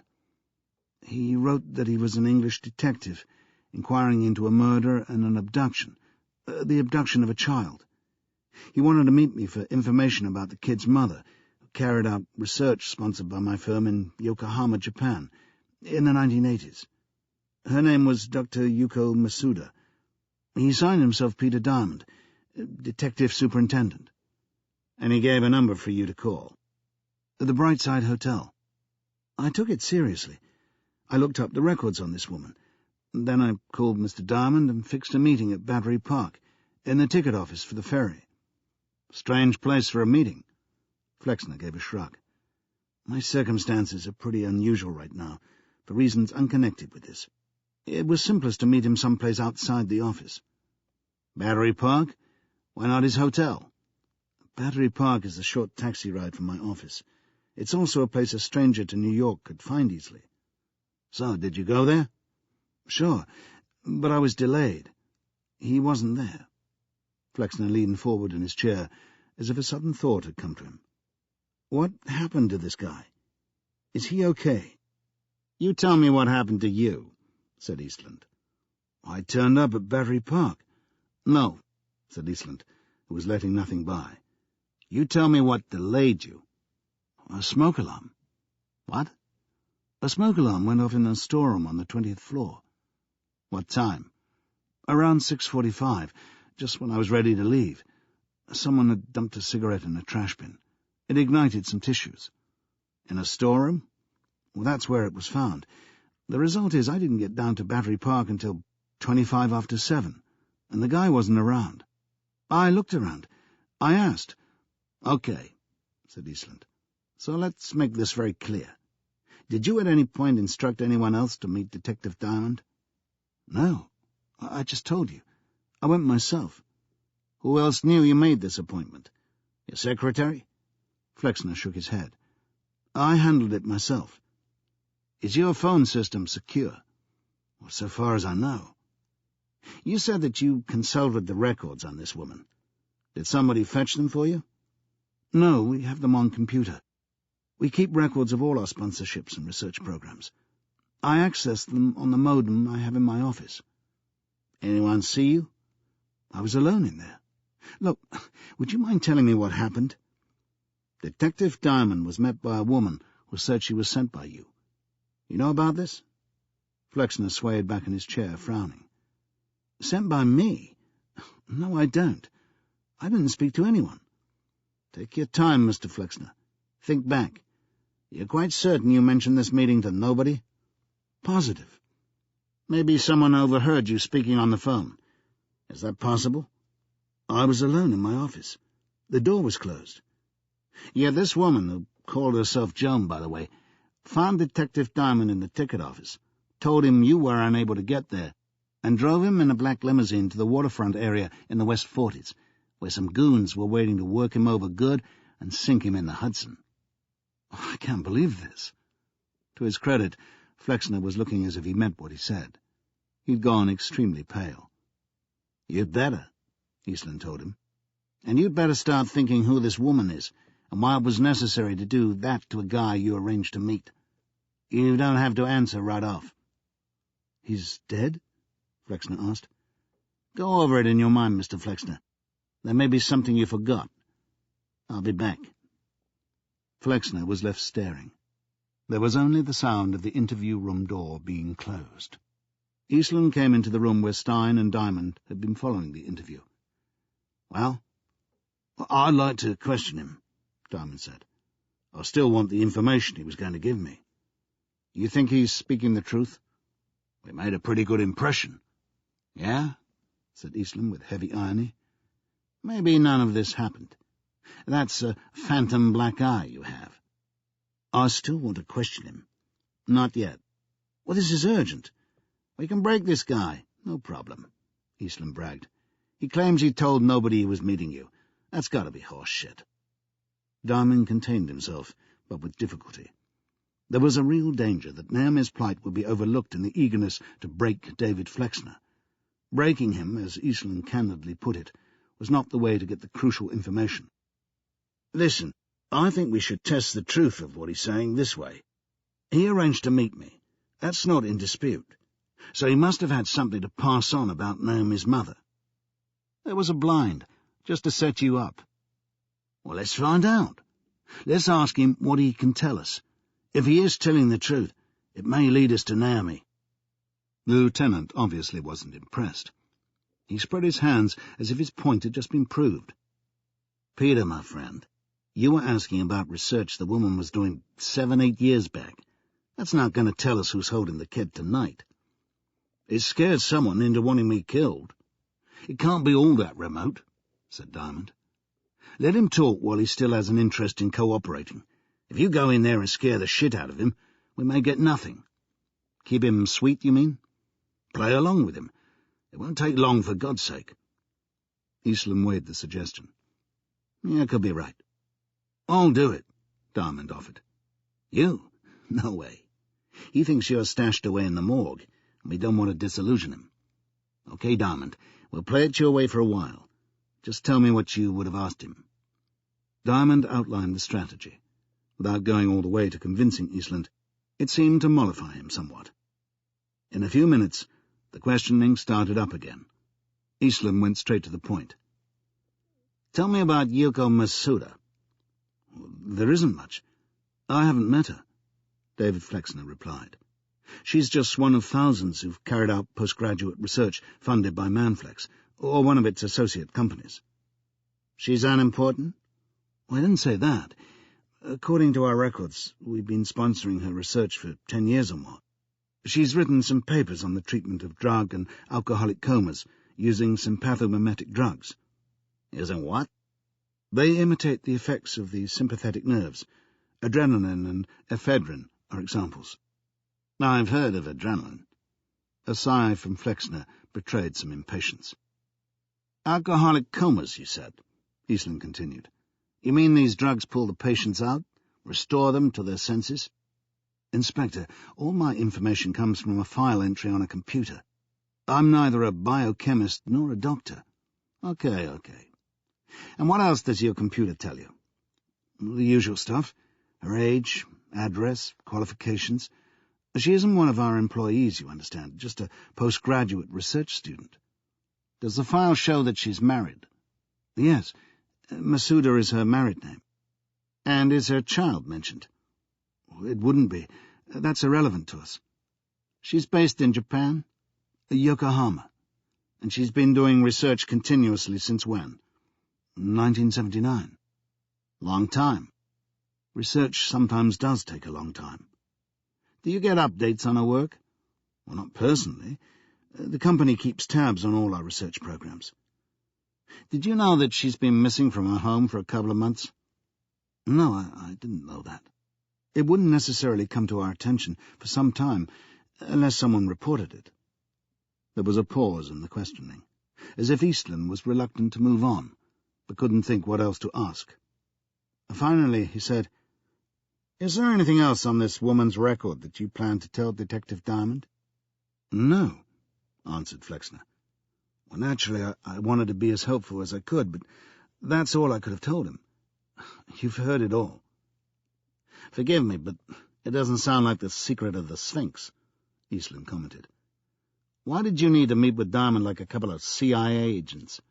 "He wrote that he was an English detective, inquiring into a murder and an abduction, the abduction of a child. He wanted to meet me for information about the kid's mother, who carried out research sponsored by my firm in Yokohama, Japan, in the 1980s. Her name was Dr. Yuko Masuda. He signed himself Peter Diamond, detective superintendent." "And he gave a number for you to call?" "The Brightside Hotel." I took it seriously. I looked up the records on this woman. Then I called Mr. Diamond and fixed a meeting at Battery Park, in the ticket office for the ferry. "Strange place for a meeting." Flexner gave a shrug. "My circumstances are pretty unusual right now, for reasons unconnected with this. It was simplest to meet him someplace outside the office." "Battery Park? Why not his hotel?" "Battery Park is a short taxi ride from my office. It's also a place a stranger to New York could find easily." "So, did you go there?" "Sure, but I was delayed. He wasn't there." Flexner leaned forward in his chair, as if a sudden thought had come to him. "What happened to this guy? Is he okay?" "You tell me what happened to you," said Eastland. "I turned up at Battery Park." "No," said Eastland, who was letting nothing by. "You tell me what delayed you." "A smoke alarm." "What?" "A smoke alarm went off in the storeroom on the 20th floor." "What time?" "Around 6:45, just when I was ready to leave. Someone had dumped a cigarette in a trash bin. It ignited some tissues." "In a storeroom?" "Well, that's where it was found. The result is I didn't get down to Battery Park until 25 after 7, and the guy wasn't around. I looked around. I asked. "Okay," said Eastland. "So let's make this very clear. Did you at any point instruct anyone else to meet Detective Diamond?" "No. I just told you. I went myself." "Who else knew you made this appointment? Your secretary?" Flexner shook his head. "I handled it myself." "Is your phone system secure?" "Well, so far as I know." "You said that you consulted the records on this woman. Did somebody fetch them for you?" "No, we have them on computer. We keep records of all our sponsorships and research programs. I accessed them on the modem I have in my office." "Anyone see you?" "I was alone in there. Look, would you mind telling me what happened?" "Detective Diamond was met by a woman who said she was sent by you. You know about this?" Flexner swayed back in his chair, frowning. "Sent by me? No, I don't. I didn't speak to anyone." "Take your time, Mr. Flexner. Think back. You're quite certain you mentioned this meeting to nobody?" "Positive." "Maybe someone overheard you speaking on the phone. Is that possible?" "I was alone in my office. The door was closed." "Yeah, this woman, who called herself Joan, by the way, found Detective Diamond in the ticket office, told him you were unable to get there, and drove him in a black limousine to the waterfront area in the West Forties, where some goons were waiting to work him over good and sink him in the Hudson." "I can't believe this." To his credit, Flexner was looking as if he meant what he said. He'd gone extremely pale. "You'd better," Eastland told him. "And you'd better start thinking who this woman is, and why it was necessary to do that to a guy you arranged to meet. You don't have to answer right off." "He's dead?" Flexner asked. "Go over it in your mind, Mr. Flexner. There may be something you forgot. I'll be back." Flexner was left staring. There was only the sound of the interview room door being closed. Eastland came into the room where Stein and Diamond had been following the interview. "Well?" "I'd like to question him," Diamond said. "I still want the information he was going to give me." "You think he's speaking the truth?" "We made a pretty good impression." "Yeah?" said Eastland with heavy irony. "Maybe none of this happened. That's a phantom black eye you have." "I still want to question him." "Not yet." "Well, this is urgent. We can break this guy. No problem," Eastland bragged. "He claims he told nobody he was meeting you. That's got to be horse shit." Diamond contained himself, but with difficulty. There was a real danger that Naomi's plight would be overlooked in the eagerness to break David Flexner. Breaking him, as Eastland candidly put it, was not the way to get the crucial information. "Listen, I think we should test the truth of what he's saying this way. He arranged to meet me. That's not in dispute. So he must have had something to pass on about Naomi's mother. There was a blind, just to set you up. Well, let's find out. Let's ask him what he can tell us. If he is telling the truth, it may lead us to Naomi." The lieutenant obviously wasn't impressed. He spread his hands as if his point had just been proved. "Peter, my friend, you were asking about research the woman was doing 7-8 years back. That's not going to tell us who's holding the kid tonight. It scared someone into wanting me killed. It can't be all that remote," said Diamond. "Let him talk while he still has an interest in cooperating. If you go in there and scare the shit out of him, we may get nothing." "Keep him sweet, you mean?" "Play along with him. It won't take long, for God's sake." Eastland weighed the suggestion. "Yeah, could be right." "I'll do it," Diamond offered. "You? No way. He thinks you're stashed away in the morgue, and we don't want to disillusion him. Okay, Diamond, we'll play it your way for a while. Just tell me what you would have asked him." Diamond outlined the strategy. Without going all the way to convincing Eastland, it seemed to mollify him somewhat. In a few minutes, the questioning started up again. Eastland went straight to the point. "Tell me about Yuko Masuda." "There isn't much. I haven't met her," David Flexner replied. "She's just one of thousands who've carried out postgraduate research funded by Manflex, or one of its associate companies." "She's unimportant?" "I didn't say that. According to our records, we've been sponsoring her research for 10 years or more." She's written some papers on the treatment of drug and alcoholic comas using sympathomimetic drugs. Using what? They imitate the effects of the sympathetic nerves. Adrenaline and ephedrine are examples. I've heard of adrenaline. A sigh from Flexner betrayed some impatience. Alcoholic comas, you said, Eastland continued. You mean these drugs pull the patients out, restore them to their senses? Inspector, all my information comes from a file entry on a computer. I'm neither a biochemist nor a doctor. Okay. And what else does your computer tell you? The usual stuff. Her age, address, qualifications. She isn't one of our employees, you understand, just a postgraduate research student. Does the file show that she's married? Yes. Masuda is her married name. And is her child mentioned? It wouldn't be. That's irrelevant to us. She's based in Japan? Yokohama. And she's been doing research continuously since when? 1979. Long time. Research sometimes does take a long time. Do you get updates on her work? Well, not personally. The company keeps tabs on all our research programs. Did you know that she's been missing from her home for a couple of months? No, I didn't know that. It wouldn't necessarily come to our attention for some time, unless someone reported it. There was a pause in the questioning, as if Eastland was reluctant to move on, but couldn't think what else to ask. Finally, he said, "Is there anything else on this woman's record that you plan to tell Detective Diamond?" "No," answered Flexner. "Well, naturally, I wanted to be as helpful as I could, but that's all I could have told him. You've heard it all." "Forgive me, but it doesn't sound like the secret of the Sphinx," Eastland commented. "Why did you need to meet with Diamond like a couple of CIA agents?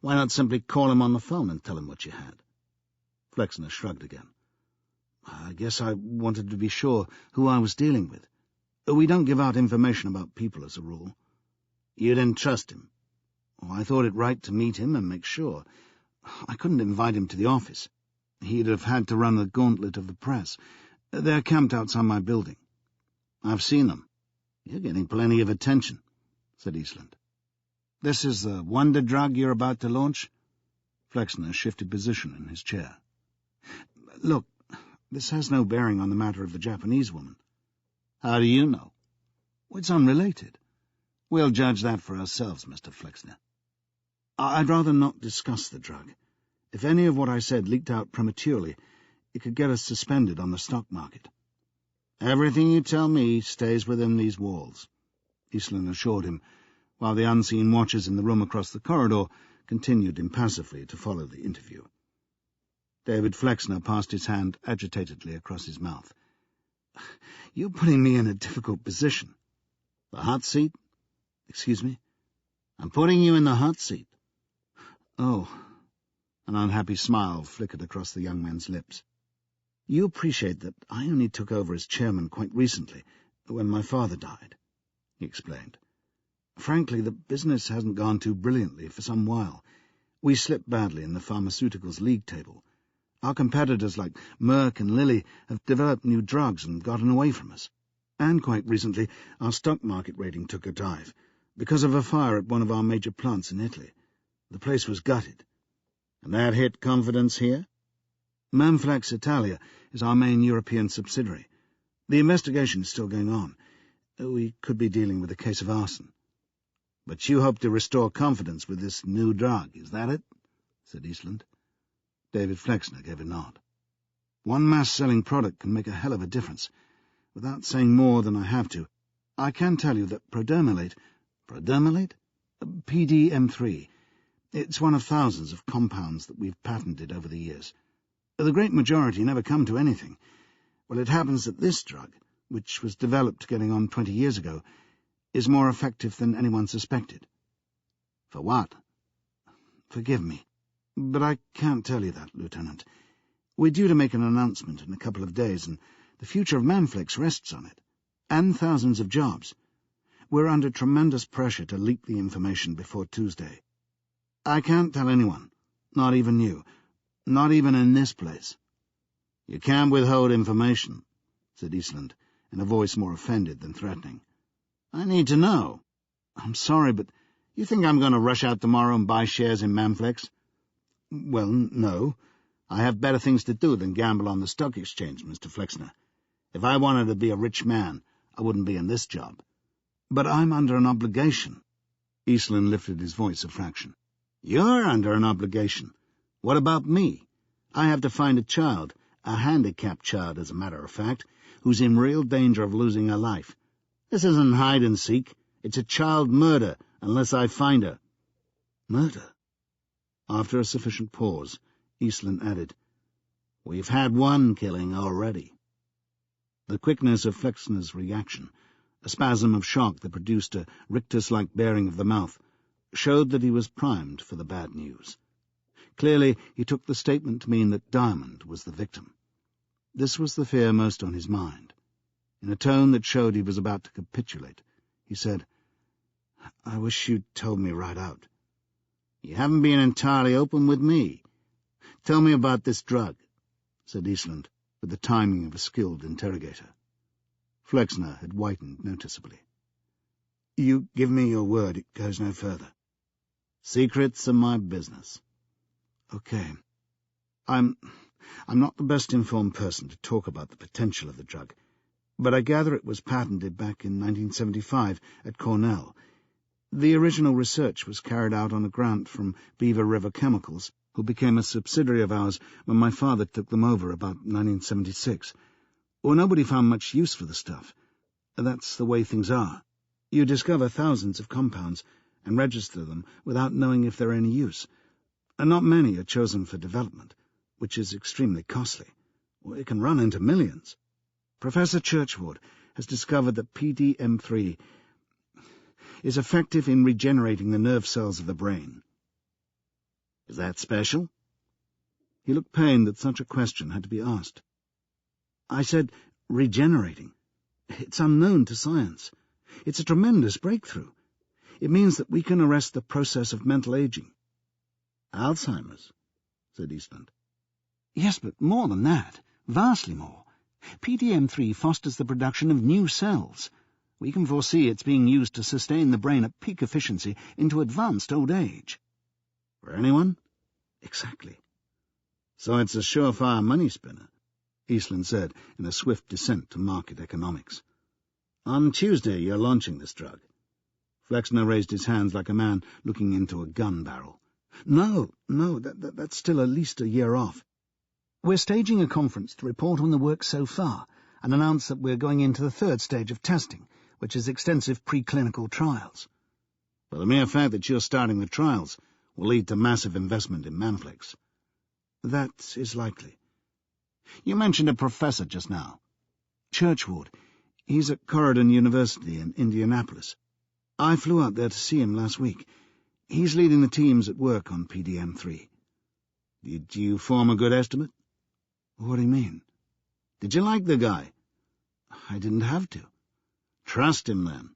Why not simply call him on the phone and tell him what you had?" Flexner shrugged again. "I guess I wanted to be sure who I was dealing with. We don't give out information about people as a rule." "You didn't trust him?" "Oh, I thought it right to meet him and make sure. I couldn't invite him to the office. He'd have had to run the gauntlet of the press. They're camped outside my building." "I've seen them. You're getting plenty of attention," said Eastland. "This is the wonder drug you're about to launch?" Flexner shifted position in his chair. "Look, this has no bearing on the matter of the Japanese woman." "How do you know?" "It's unrelated." "We'll judge that for ourselves, Mr. Flexner." "I'd rather not discuss the drug. If any of what I said leaked out prematurely, it could get us suspended on the stock market." "Everything you tell me stays within these walls," Eastland assured him, while the unseen watchers in the room across the corridor continued impassively to follow the interview. David Flexner passed his hand agitatedly across his mouth. "You're putting me in a difficult position." "The hot seat?" "Excuse me?" "I'm putting you in the hot seat." "Oh." An unhappy smile flickered across the young man's lips. "You appreciate that I only took over as chairman quite recently, when my father died," he explained. "Frankly, the business hasn't gone too brilliantly for some while. We slipped badly in the pharmaceuticals league table. Our competitors like Merck and Lilly have developed new drugs and gotten away from us. And quite recently, our stock market rating took a dive, because of a fire at one of our major plants in Italy. The place was gutted." "And that hit confidence here?" "Manflex Italia is our main European subsidiary. The investigation is still going on. We could be dealing with a case of arson." "But you hope to restore confidence with this new drug, is that it?" said Eastland. David Flexner gave a nod. "One mass-selling product can make a hell of a difference. Without saying more than I have to, I can tell you that prodermalate—" "Prodermalate?" PDM3. It's one of thousands of compounds that we've patented over the years. The great majority never come to anything. Well, it happens that this drug, which was developed getting on 20 years ago, is more effective than anyone suspected." "For what?" "Forgive me, but I can't tell you that, Lieutenant. We're due to make an announcement in a couple of days, and the future of Manflex rests on it, and thousands of jobs. We're under tremendous pressure to leak the information before Tuesday. I can't tell anyone, not even you, not even in this place." "You can't withhold information," said Eastland, in a voice more offended than threatening. I need to know. I'm sorry, but you think I'm going to rush out tomorrow and buy shares in Manflex? Well, no. I have better things to do than gamble on the stock exchange, Mr. Flexner. If I wanted to be a rich man, I wouldn't be in this job. But I'm under an obligation. Eastland lifted his voice a fraction. You're under an obligation. What about me? I have to find a child, a handicapped child, as a matter of fact, who's in real danger of losing her life. This isn't hide and seek. It's a child murder, unless I find her. Murder? After a sufficient pause, Eastland added, We've had one killing already. The quickness of Flexner's reaction, a spasm of shock that produced a rictus-like baring of the mouth, showed that he was primed for the bad news. Clearly, he took the statement to mean that Diamond was the victim. This was the fear most on his mind. In a tone that showed he was about to capitulate, he said, I wish you'd told me right out. You haven't been entirely open with me. Tell me about this drug, said Eastland, with the timing of a skilled interrogator. Flexner had whitened noticeably. You give me your word it goes no further. Secrets are my business. Okay. I'm not the best informed person to talk about the potential of the drug, but I gather it was patented back in 1975 at Cornell. The original research was carried out on a grant from Beaver River Chemicals, who became a subsidiary of ours when my father took them over about 1976. Well, nobody found much use for the stuff. That's the way things are. You discover thousands of compounds and register them without knowing if they're any use. And not many are chosen for development, which is extremely costly. Well, it can run into millions. Professor Churchward has discovered that PDM3 is effective in regenerating the nerve cells of the brain. Is that special? He looked pained that such a question had to be asked. I said regenerating. It's unknown to science. It's a tremendous breakthrough. It means that we can arrest the process of mental aging. Alzheimer's, said Eastland. Yes, but more than that. Vastly more. PDM3 fosters the production of new cells. We can foresee it's being used to sustain the brain at peak efficiency into advanced old age. For anyone? Exactly. So it's a surefire money spinner, Eastland said in a swift descent to market economics. On Tuesday you're launching this drug. Flexner raised his hands like a man looking into a gun barrel. No, that's still at least a year off. We're staging a conference to report on the work so far and announce that we're going into the third stage of testing, which is extensive preclinical trials. But the mere fact that you're starting the trials will lead to massive investment in Manflex. That is likely. You mentioned a professor just now. Churchward. He's at Corridon University in Indianapolis. I flew out there to see him last week. He's leading the teams at work on PDM3. Did you form a good estimate? What do you mean? Did you like the guy? I didn't have to. Trust him, then.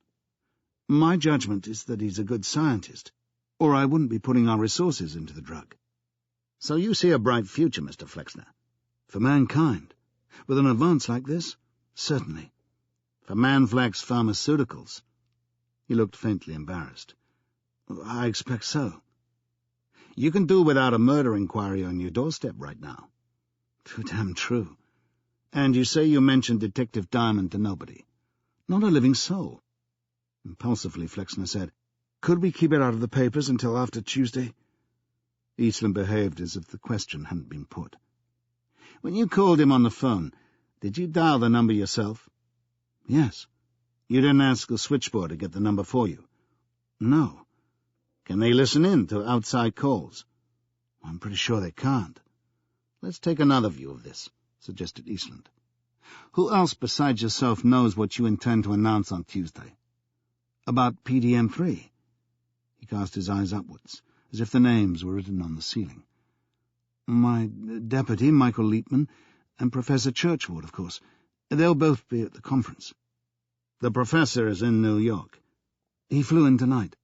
My judgment is that he's a good scientist, or I wouldn't be putting our resources into the drug. So you see a bright future, Mr. Flexner. For mankind. With an advance like this? Certainly. For Manflex Pharmaceuticals. He looked faintly embarrassed. I expect so. You can do without a murder inquiry on your doorstep right now. Too damn true. And you say you mentioned Detective Diamond to nobody? Not a living soul. Impulsively, Flexner said, Could we keep it out of the papers until after Tuesday? Eastland behaved as if the question hadn't been put. When you called him on the phone, did you dial the number yourself? Yes. You didn't ask the switchboard to get the number for you? No. Can they listen in to outside calls? I'm pretty sure they can't. Let's take another view of this, suggested Eastland. Who else besides yourself knows what you intend to announce on Tuesday? About PDM3? He cast his eyes upwards, as if the names were written on the ceiling. My deputy, Michael Leapman, and Professor Churchward, of course. They'll both be at the conference. The professor is in New York. He flew in tonight.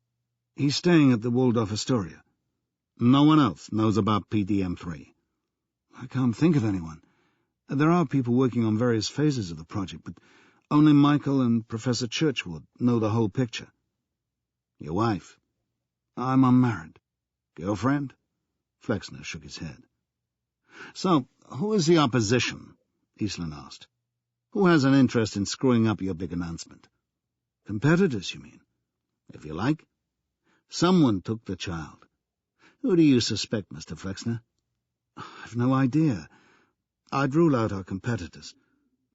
He's staying at the Waldorf Astoria. No one else knows about PDM3. I can't think of anyone. There are people working on various phases of the project, but Only Michael and Professor Churchwood know the whole picture. Your wife? I'm unmarried. Girlfriend? Flexner shook his head. So, who is the opposition? Eastland asked. Who has an interest in screwing up your big announcement? Competitors, you mean? If you like. Someone took the child. Who do you suspect, Mr. Flexner? I've no idea. I'd rule out our competitors.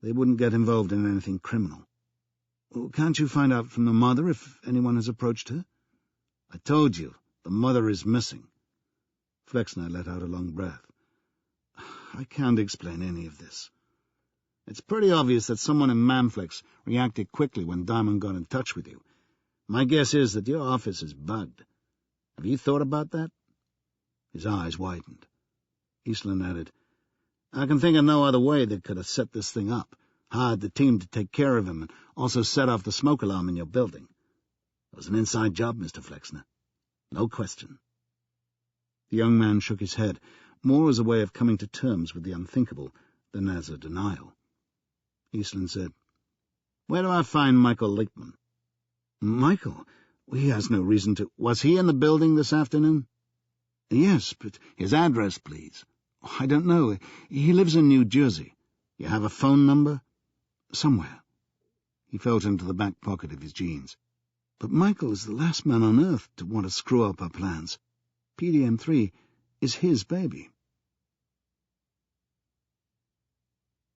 They wouldn't get involved in anything criminal. Can't you find out from the mother if anyone has approached her? I told you, the mother is missing. Flexner let out a long breath. I can't explain any of this. It's pretty obvious that someone in Manflex reacted quickly when Diamond got in touch with you. My guess is that your office is bugged. Have you thought about that? His eyes widened. Eastland added, I can think of no other way they could have set this thing up, hired the team to take care of him, and also set off the smoke alarm in your building. It was an inside job, Mr. Flexner. No question. The young man shook his head, more as a way of coming to terms with the unthinkable than as a denial. Eastland said, Where do I find Michael Lichtman? Michael? He has no reason to— Was he in the building this afternoon? Yes, but— His address, please. I don't know. He lives in New Jersey. You have a phone number? Somewhere. He felt into the back pocket of his jeans. But Michael is the last man on Earth to want to screw up our plans. PDM-3 is his baby.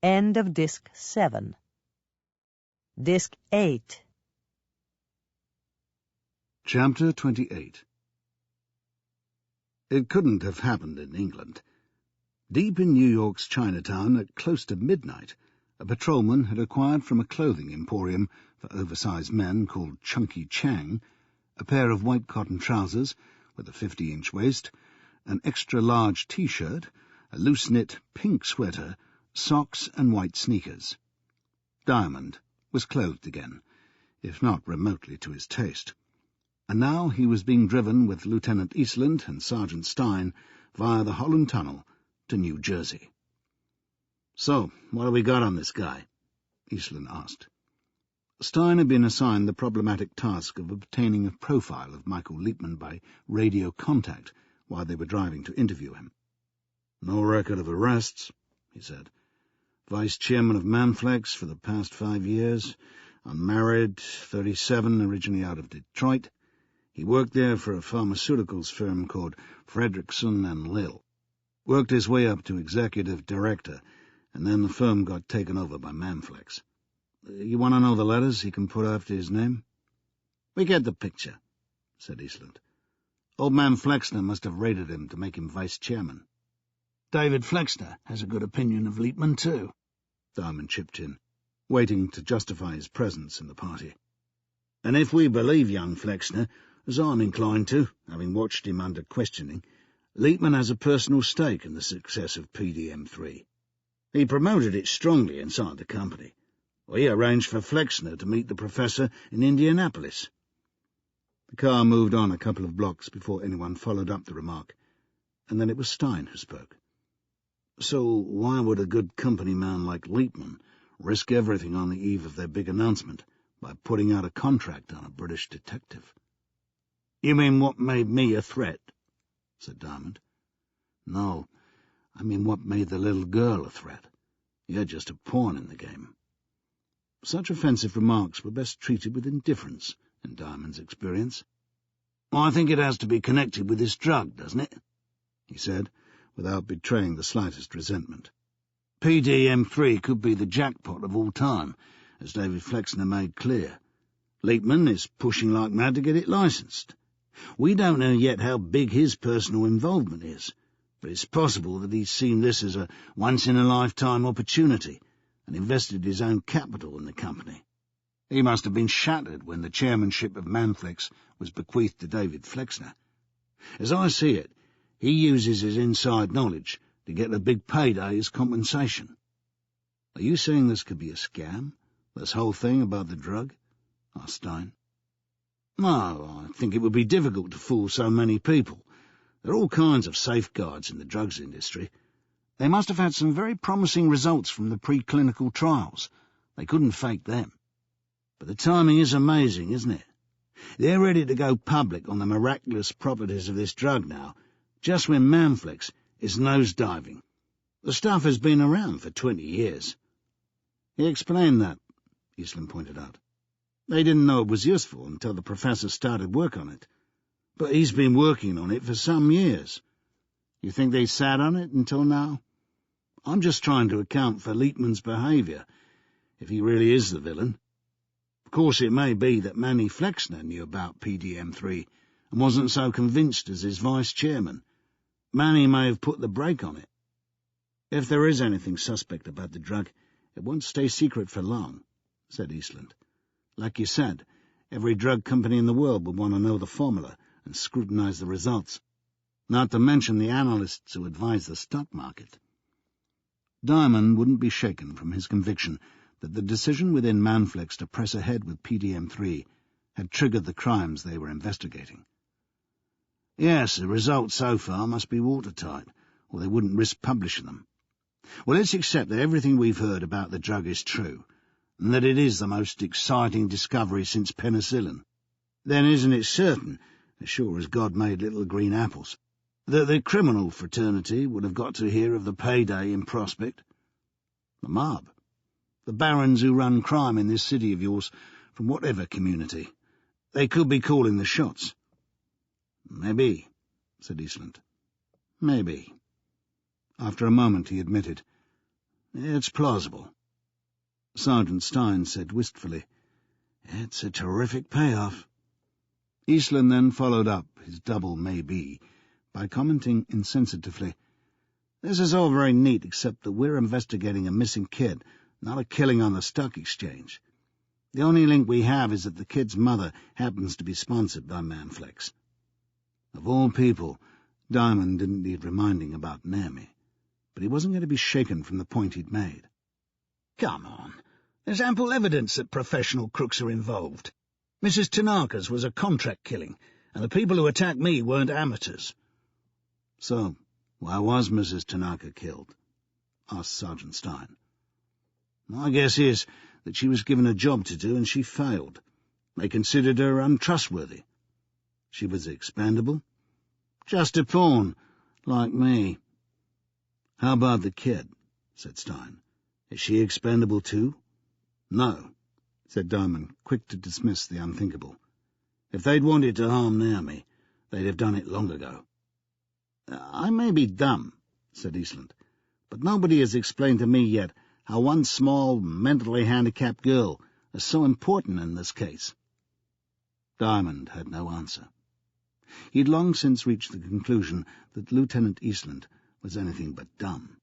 End of Disc 7. Disc 8. Chapter 28. It couldn't have happened in England. Deep in New York's Chinatown, at close to midnight, a patrolman had acquired from a clothing emporium for oversized men called Chunky Chang a pair of white cotton trousers with a 50-inch waist, an extra-large T-shirt, a loose-knit pink sweater, socks and white sneakers. Diamond was clothed again, if not remotely to his taste, and now he was being driven with Lieutenant Eastland and Sergeant Stein via the Holland Tunnel to New Jersey. So, what have we got on this guy? Eastland asked. Stein had been assigned the problematic task of obtaining a profile of Michael Lichtman by radio contact while they were driving to interview him. No record of arrests, he said. Vice chairman of Manflex for the past 5 years, unmarried, 37, originally out of Detroit. He worked there for a pharmaceuticals firm called Fredrickson and Lill. Worked his way up to executive director, and then the firm got taken over by Manflex. You want to know the letters he can put after his name? We get the picture, said Eastland. Old man Flexner must have raided him to make him vice chairman. David Flexner has a good opinion of Lichtman, too, Diamond chipped in, waiting to justify his presence in the party. And if we believe young Flexner, as I'm inclined to, having watched him under questioning, Lichtman has a personal stake in the success of PDM-3. He promoted it strongly inside the company. We arranged for Flexner to meet the professor in Indianapolis. The car moved on a couple of blocks before anyone followed up the remark, and then it was Stein who spoke. So why would a good company man like Lichtman risk everything on the eve of their big announcement by putting out a contract on a British detective? You mean what made me a threat? Said Diamond. No, I mean what made the little girl a threat. You're just a pawn in the game. Such offensive remarks were best treated with indifference, in Diamond's experience. I think it has to be connected with this drug, doesn't it? He said, without betraying the slightest resentment. PDM-3 could be the jackpot of all time, as David Flexner made clear. Lichtman is pushing like mad to get it licensed. We don't know yet how big his personal involvement is, but it's possible that he's seen this as a once-in-a-lifetime opportunity and invested his own capital in the company. He must have been shattered when the chairmanship of Manflex was bequeathed to David Flexner. As I see it, he uses his inside knowledge to get a big payday as compensation. Are you saying this could be a scam, this whole thing about the drug? Asked Stein. No, I think it would be difficult to fool so many people. There are all kinds of safeguards in the drugs industry. They must have had some very promising results from the preclinical trials, They couldn't fake them. But the timing is amazing, isn't it? They're ready to go public on the miraculous properties of this drug now, just when Manflex is nosediving. The stuff has been around for 20 years. He explained that, Eastland pointed out. They didn't know it was useful until the professor started work on it. But he's been working on it for some years. You think they sat on it until now? I'm just trying to account for Leitman's behaviour, if he really is the villain. Of course, it may be that Manny Flexner knew about PDM3 and wasn't so convinced as his vice-chairman. Manny may have put the brake on it. If there is anything suspect about the drug, it won't stay secret for long, said Eastland. Like you said, every drug company in the world would want to know the formula and scrutinize the results, not to mention the analysts who advise the stock market. Diamond wouldn't be shaken from his conviction that the decision within Manflex to press ahead with PDM3 had triggered the crimes they were investigating. Yes, the results so far must be watertight, or they wouldn't risk publishing them. Well, let's accept that everything we've heard about the drug is true, and that it is the most exciting discovery since penicillin. Then isn't it certain, as sure as God made little green apples, that the criminal fraternity would have got to hear of the payday in prospect? The mob. The barons who run crime in this city of yours, from whatever community. They could be calling the shots. Maybe, said Eastland. Maybe. After a moment he admitted, It's plausible. Sergeant Stein said wistfully, It's a terrific payoff. Eastland then followed up his double maybe by commenting insensitively, This is all very neat, except that we're investigating a missing kid, not a killing on the stock exchange. The only link we have is that the kid's mother happens to be sponsored by Manflex. Of all people, Diamond didn't need reminding about Naomi, but he wasn't going to be shaken from the point he'd made. Come on, there's ample evidence that professional crooks are involved. Mrs. Tanaka's was a contract killing, and the people who attacked me weren't amateurs. So, why was Mrs. Tanaka killed? Asked Sergeant Stein. My guess is that she was given a job to do and she failed. They considered her untrustworthy. She was expendable? Just a pawn, like me. How about the kid? Said Stein. Is she expendable too? No, said Diamond, quick to dismiss the unthinkable. If they'd wanted to harm Naomi, they'd have done it long ago. I may be dumb, said Eastland, but nobody has explained to me yet how one small, mentally handicapped girl is so important in this case. Diamond had no answer. He'd long since reached the conclusion that Lieutenant Eastland was anything but dumb.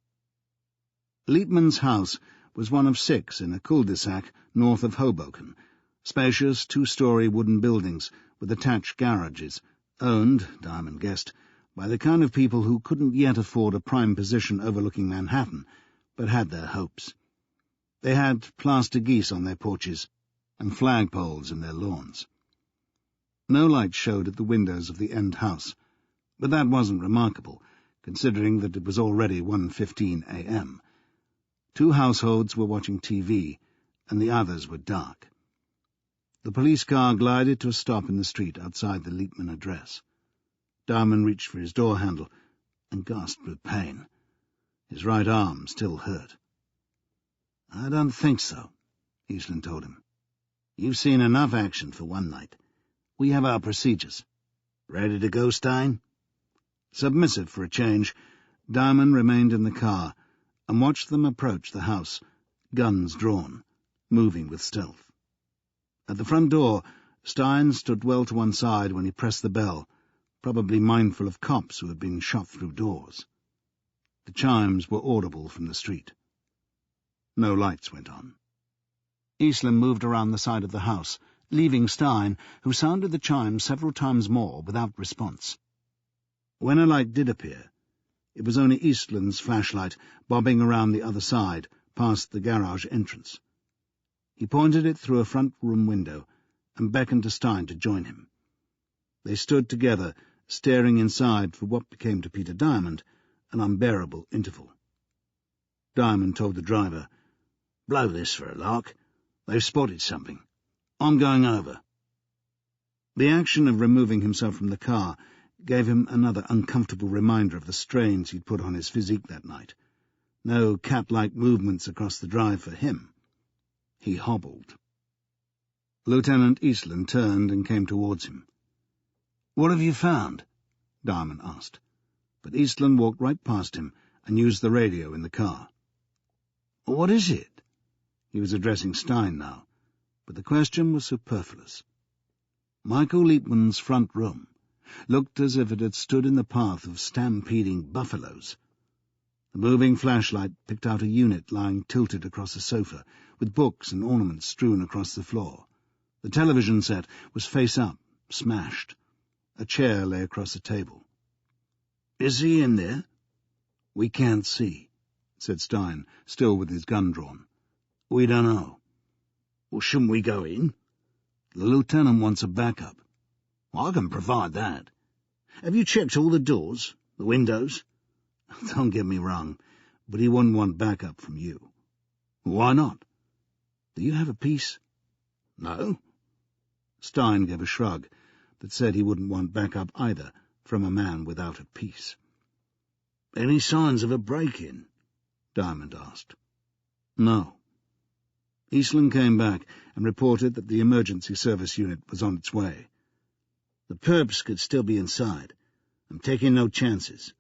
Leitman's house was one of 6 in a cul-de-sac north of Hoboken, spacious 2-story wooden buildings with attached garages, owned, Diamond guessed, by the kind of people who couldn't yet afford a prime position overlooking Manhattan, but had their hopes. They had plaster geese on their porches and flagpoles in their lawns. No light showed at the windows of the end house, but that wasn't remarkable, considering that it was already 1:15 a.m. 2 households were watching TV, and the others were dark. The police car glided to a stop in the street outside the Leitman address. Diamond reached for his door handle and gasped with pain. His right arm still hurt. I don't think so, Eastland told him. You've seen enough action for one night. We have our procedures. Ready to go, Stein? Submissive for a change, Diamond remained in the car and watched them approach the house, guns drawn, moving with stealth. At the front door, Stein stood well to one side when he pressed the bell, probably mindful of cops who had been shot through doors. The chimes were audible from the street. No lights went on. Eastland moved around the side of the house, leaving Stein, who sounded the chimes several times more without response. When a light did appear, it was only Eastland's flashlight bobbing around the other side, past the garage entrance. He pointed it through a front room window and beckoned to Stein to join him. They stood together, staring inside for what became to Peter Diamond an unbearable interval. Diamond told the driver, "Blow this for a lark. They've spotted something. I'm going over." The action of removing himself from the car gave him another uncomfortable reminder of the strains he'd put on his physique that night. No cat-like movements across the drive for him. He hobbled. Lieutenant Eastland turned and came towards him. "What have you found?" Diamond asked, but Eastland walked right past him and used the radio in the car. "What is it?" He was addressing Stein now, but the question was superfluous. Michael Leapman's front room looked as if it had stood in the path of stampeding buffaloes. The moving flashlight picked out a unit lying tilted across a sofa, with books and ornaments strewn across the floor. The television set was face up, smashed. A chair lay across a table. "Is he in there?" "We can't see," said Stein, still with his gun drawn. "We don't know." "Well, shouldn't we go in?" "The lieutenant wants a backup." "I can provide that. Have you checked all the doors, the windows?" "Don't get me wrong, but he wouldn't want backup from you." "Why not?" "Do you have a piece?" "No." Stein gave a shrug that said he wouldn't want backup either from a man without a piece. "Any signs of a break-in?" Diamond asked. "No." Eastland came back and reported that the emergency service unit was on its way. "The perps could still be inside. I'm taking no chances."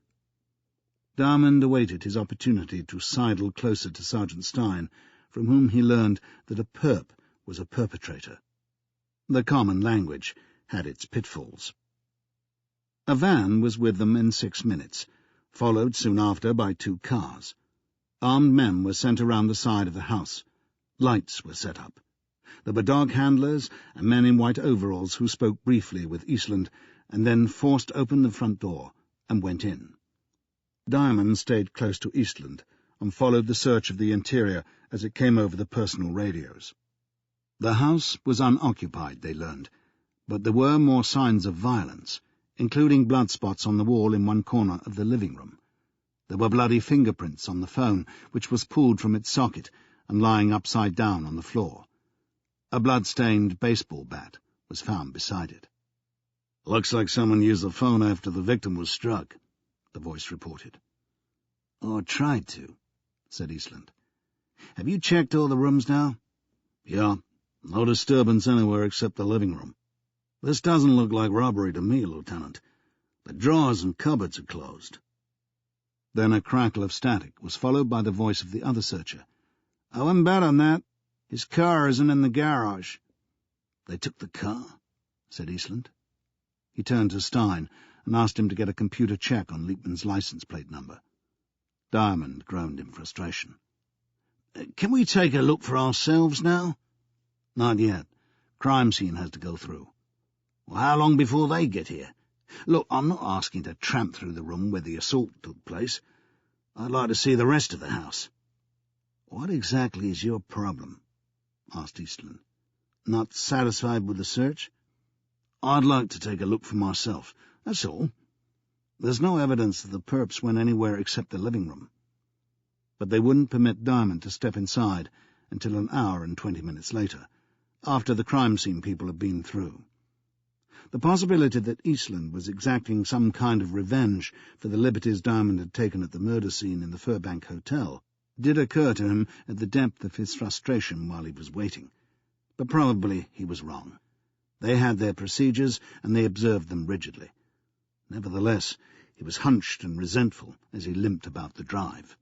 Diamond awaited his opportunity to sidle closer to Sergeant Stein, from whom he learned that a perp was a perpetrator. The common language had its pitfalls. A van was with them in 6 minutes, followed soon after by 2 cars. Armed men were sent around the side of the house. Lights were set up. There were dog handlers and men in white overalls who spoke briefly with Eastland and then forced open the front door and went in. Diamond stayed close to Eastland and followed the search of the interior as it came over the personal radios. The house was unoccupied, they learned, but there were more signs of violence, including blood spots on the wall in one corner of the living room. There were bloody fingerprints on the phone, which was pulled from its socket and lying upside down on the floor. A blood-stained baseball bat was found beside it. "Looks like someone used the phone after the victim was struck," the voice reported. "Or tried to," said Eastland. "Have you checked all the rooms now?" "Yeah, no disturbance anywhere except the living room. This doesn't look like robbery to me, Lieutenant. The drawers and cupboards are closed." Then a crackle of static was followed by the voice of the other searcher. "I wouldn't bet on that. His car isn't in the garage." "They took the car?" said Eastland. He turned to Stein and asked him to get a computer check on Leapman's license plate number. Diamond groaned in frustration. "Can we take a look for ourselves now?" "Not yet. Crime scene has to go through." "Well, how long before they get here? Look, I'm not asking to tramp through the room where the assault took place. I'd like to see the rest of the house." "What exactly is your problem?" asked Eastland. "Not satisfied with the search?" "I'd like to take a look for myself, that's all." "There's no evidence that the perps went anywhere except the living room." But they wouldn't permit Diamond to step inside until an hour and 20 minutes later, after the crime scene people had been through. The possibility that Eastland was exacting some kind of revenge for the liberties Diamond had taken at the murder scene in the Furbank Hotel did occur to him at the depth of his frustration while he was waiting, but probably he was wrong. They had their procedures, and they observed them rigidly. Nevertheless, he was hunched and resentful as he limped about the drive.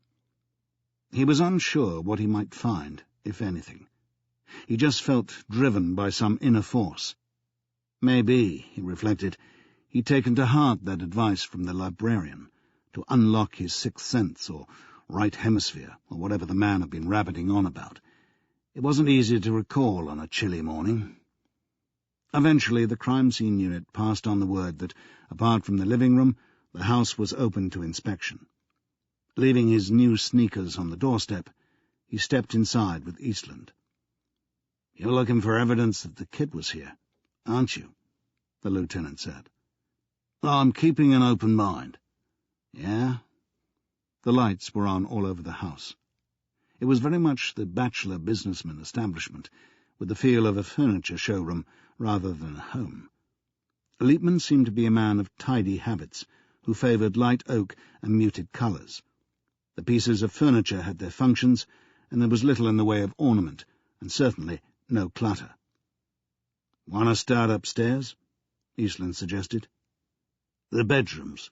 He was unsure what he might find, if anything. He just felt driven by some inner force. Maybe, he reflected, he'd taken to heart that advice from the librarian, to unlock his sixth sense, or right hemisphere, or whatever the man had been rabbiting on about. It wasn't easy to recall on a chilly morning. Eventually the crime scene unit passed on the word that, apart from the living room, the house was open to inspection. Leaving his new sneakers on the doorstep, he stepped inside with Eastland. "You're looking for evidence that the kid was here, aren't you?" the lieutenant said. "I'm keeping an open mind." "Yeah?" The lights were on all over the house. It was very much the bachelor businessman establishment, with the feel of a furniture showroom rather than a home. Liebman seemed to be a man of tidy habits, who favoured light oak and muted colours. The pieces of furniture had their functions, and there was little in the way of ornament, and certainly no clutter. "Want to start upstairs?" Eastland suggested. "The bedrooms."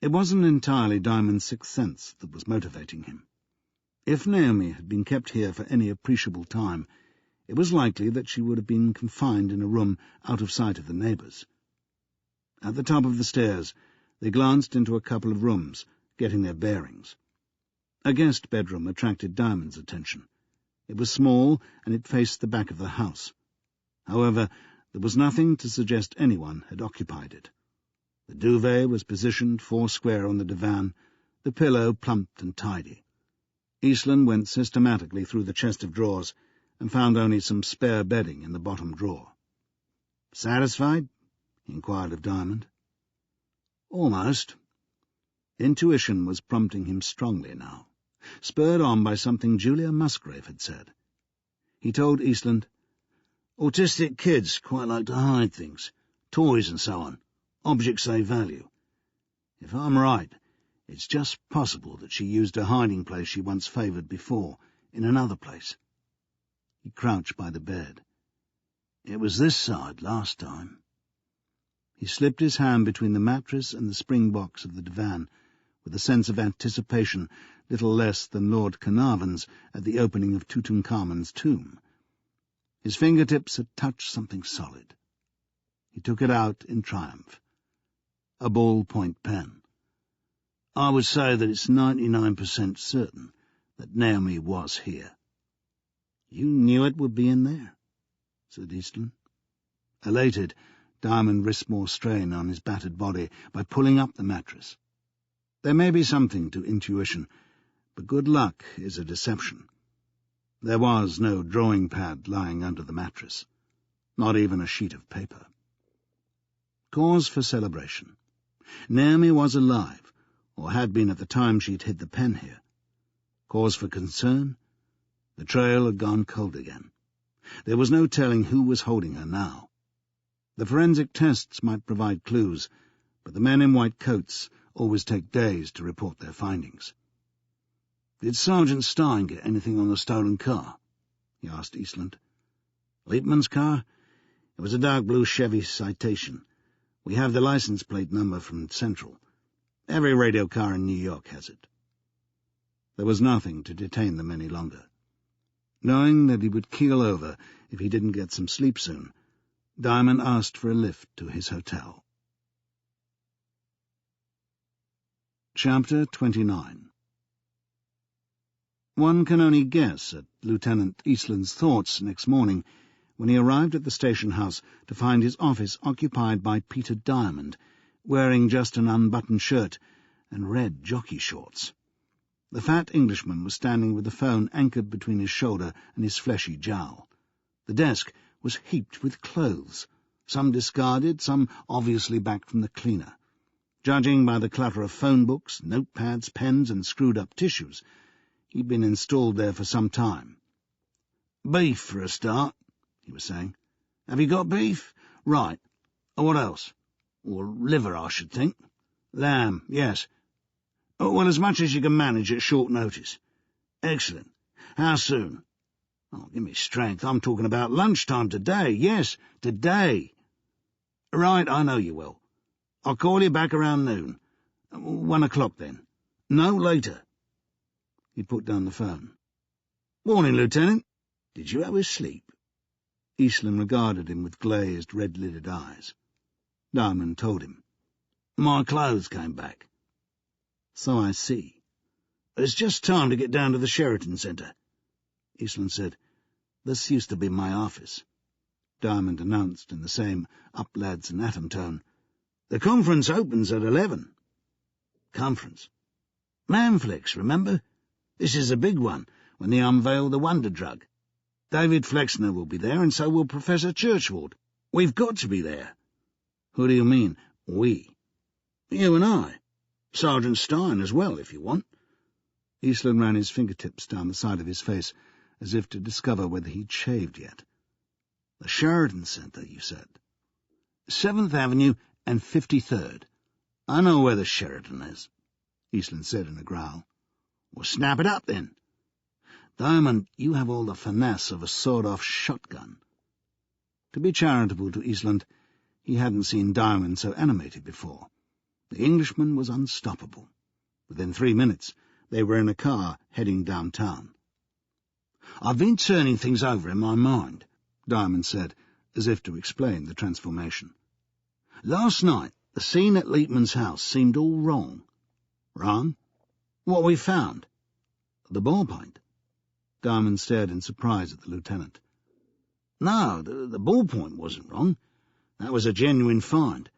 It wasn't entirely Diamond's sixth sense that was motivating him. If Naomi had been kept here for any appreciable time, it was likely that she would have been confined in a room out of sight of the neighbours. At the top of the stairs, they glanced into a couple of rooms, getting their bearings. A guest bedroom attracted Diamond's attention. It was small, and it faced the back of the house. However, there was nothing to suggest anyone had occupied it. The duvet was positioned foursquare on the divan, the pillow plump and tidy. Eastland went systematically through the chest of drawers and found only some spare bedding in the bottom drawer. "Satisfied?" he inquired of Diamond. "Almost." Intuition was prompting him strongly now, spurred on by something Julia Musgrave had said. He told Eastland, "Autistic kids quite like to hide things, toys and so on, objects they value. If I'm right, it's just possible that she used a hiding place she once favoured before in another place." He crouched by the bed. "It was this side last time." He slipped his hand between the mattress and the spring box of the divan, with a sense of anticipation little less than Lord Carnarvon's at the opening of Tutankhamun's tomb. His fingertips had touched something solid. He took it out in triumph. A ball-point pen. "I would say that it's 99% certain that Naomi was here." "You knew it would be in there," said Eastland. Elated, Diamond risked more strain on his battered body by pulling up the mattress. There may be something to intuition, but good luck is a deception. There was no drawing pad lying under the mattress, not even a sheet of paper. Cause for celebration. Naomi was alive, or had been at the time she'd hid the pen here. Cause for concern. The trail had gone cold again. There was no telling who was holding her now. The forensic tests might provide clues, but the men in white coats always take days to report their findings. "Did Sergeant Stein get anything on the stolen car?" he asked Eastland. "Liebman's car? It was a dark blue Chevy Citation. We have the license plate number from Central. Every radio car in New York has it." There was nothing to detain them any longer. Knowing that he would keel over if he didn't get some sleep soon, Diamond asked for a lift to his hotel. Chapter 29. One can only guess at Lieutenant Eastland's thoughts next morning when he arrived at the station house to find his office occupied by Peter Diamond, wearing just an unbuttoned shirt and red jockey shorts. The fat Englishman was standing with the phone anchored between his shoulder and his fleshy jowl. The desk was heaped with clothes, some discarded, some obviously back from the cleaner. Judging by the clutter of phone books, notepads, pens, and screwed-up tissues, he'd been installed there for some time. "Beef, for a start," he was saying. "Have you got beef? Right. What else? Or liver, I should think. Lamb, yes. Oh, well, as much as you can manage at short notice. Excellent. How soon? Oh, give me strength. I'm talking about lunchtime today. Yes, today. Right, I know you will. I'll call you back around noon. 1 o'clock, then. No later." He put down the phone. "Morning, Lieutenant. Did you have a sleep?" Eastland regarded him with glazed, red-lidded eyes. Diamond told him. "My clothes came back." "So I see. It's just time to get down to the Sheraton Centre." Eastland said, "This used to be my office." Diamond announced in the same up-lads and atom tone, "The conference opens at 11. "Conference? Manflex, remember? This is a big one, when they unveil the wonder drug. David Flexner will be there, and so will Professor Churchward. We've got to be there." "Who do you mean, we?" "You and I. Sergeant Stein as well, if you want." Eastland ran his fingertips down the side of his face as if to discover whether he'd shaved yet. "The Sheridan Centre, you said?" 7th Avenue and 53rd. "I know where the Sheridan is," Eastland said in a growl. "Well, snap it up, then. Diamond, you have all the finesse of a sawed-off shotgun." To be charitable to Eastland, he hadn't seen Diamond so animated before. The Englishman was unstoppable. Within 3 minutes, they were in a car heading downtown. "I've been turning things over in my mind," Diamond said, as if to explain the transformation. "Last night, the scene at Leitman's house seemed all wrong." "Wrong?" "What we found." "The ballpoint." Diamond stared in surprise at the lieutenant. "No, the ballpoint wasn't wrong. That was a genuine find.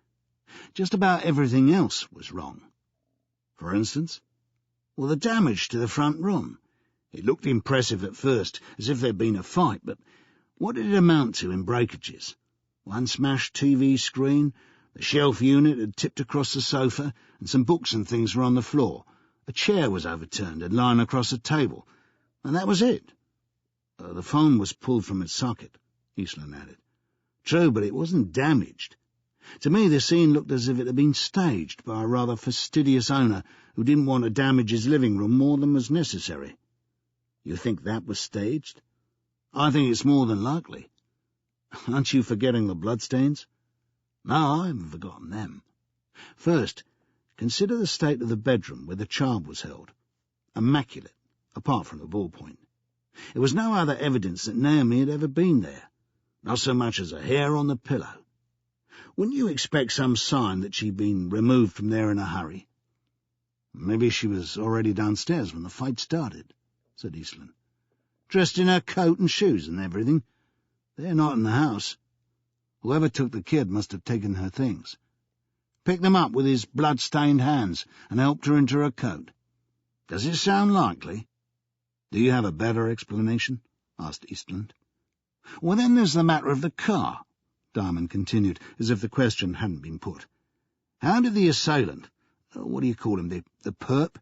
Just about everything else was wrong." "For instance?" "Well, the damage to the front room. It looked impressive at first, as if there'd been a fight, but what did it amount to in breakages? One smashed TV screen, the shelf unit had tipped across the sofa, and some books and things were on the floor. A chair was overturned and lying across a table, and that was it." The phone was pulled from its socket," Eastland added. "True, but it wasn't damaged. To me, the scene looked as if it had been staged by a rather fastidious owner who didn't want to damage his living room more than was necessary." "You think that was staged?" "I think it's more than likely." "Aren't you forgetting the bloodstains?" "No, I haven't forgotten them." "First, consider the state of the bedroom where the child was held. Immaculate, apart from the ballpoint. There was no other evidence that Naomi had ever been there, not so much as a hair on the pillow. Wouldn't you expect some sign that she'd been removed from there in a hurry?" "Maybe she was already downstairs when the fight started," said Eastland. "Dressed in her coat and shoes and everything. They're not in the house. Whoever took the kid must have taken her things. Picked them up with his blood-stained hands and helped her into her coat. Does it sound likely?" "Do you have a better explanation?" asked Eastland. "Well, then there's the matter of the car," Diamond continued, as if the question hadn't been put. "How did the assailant, what do you call him, the perp,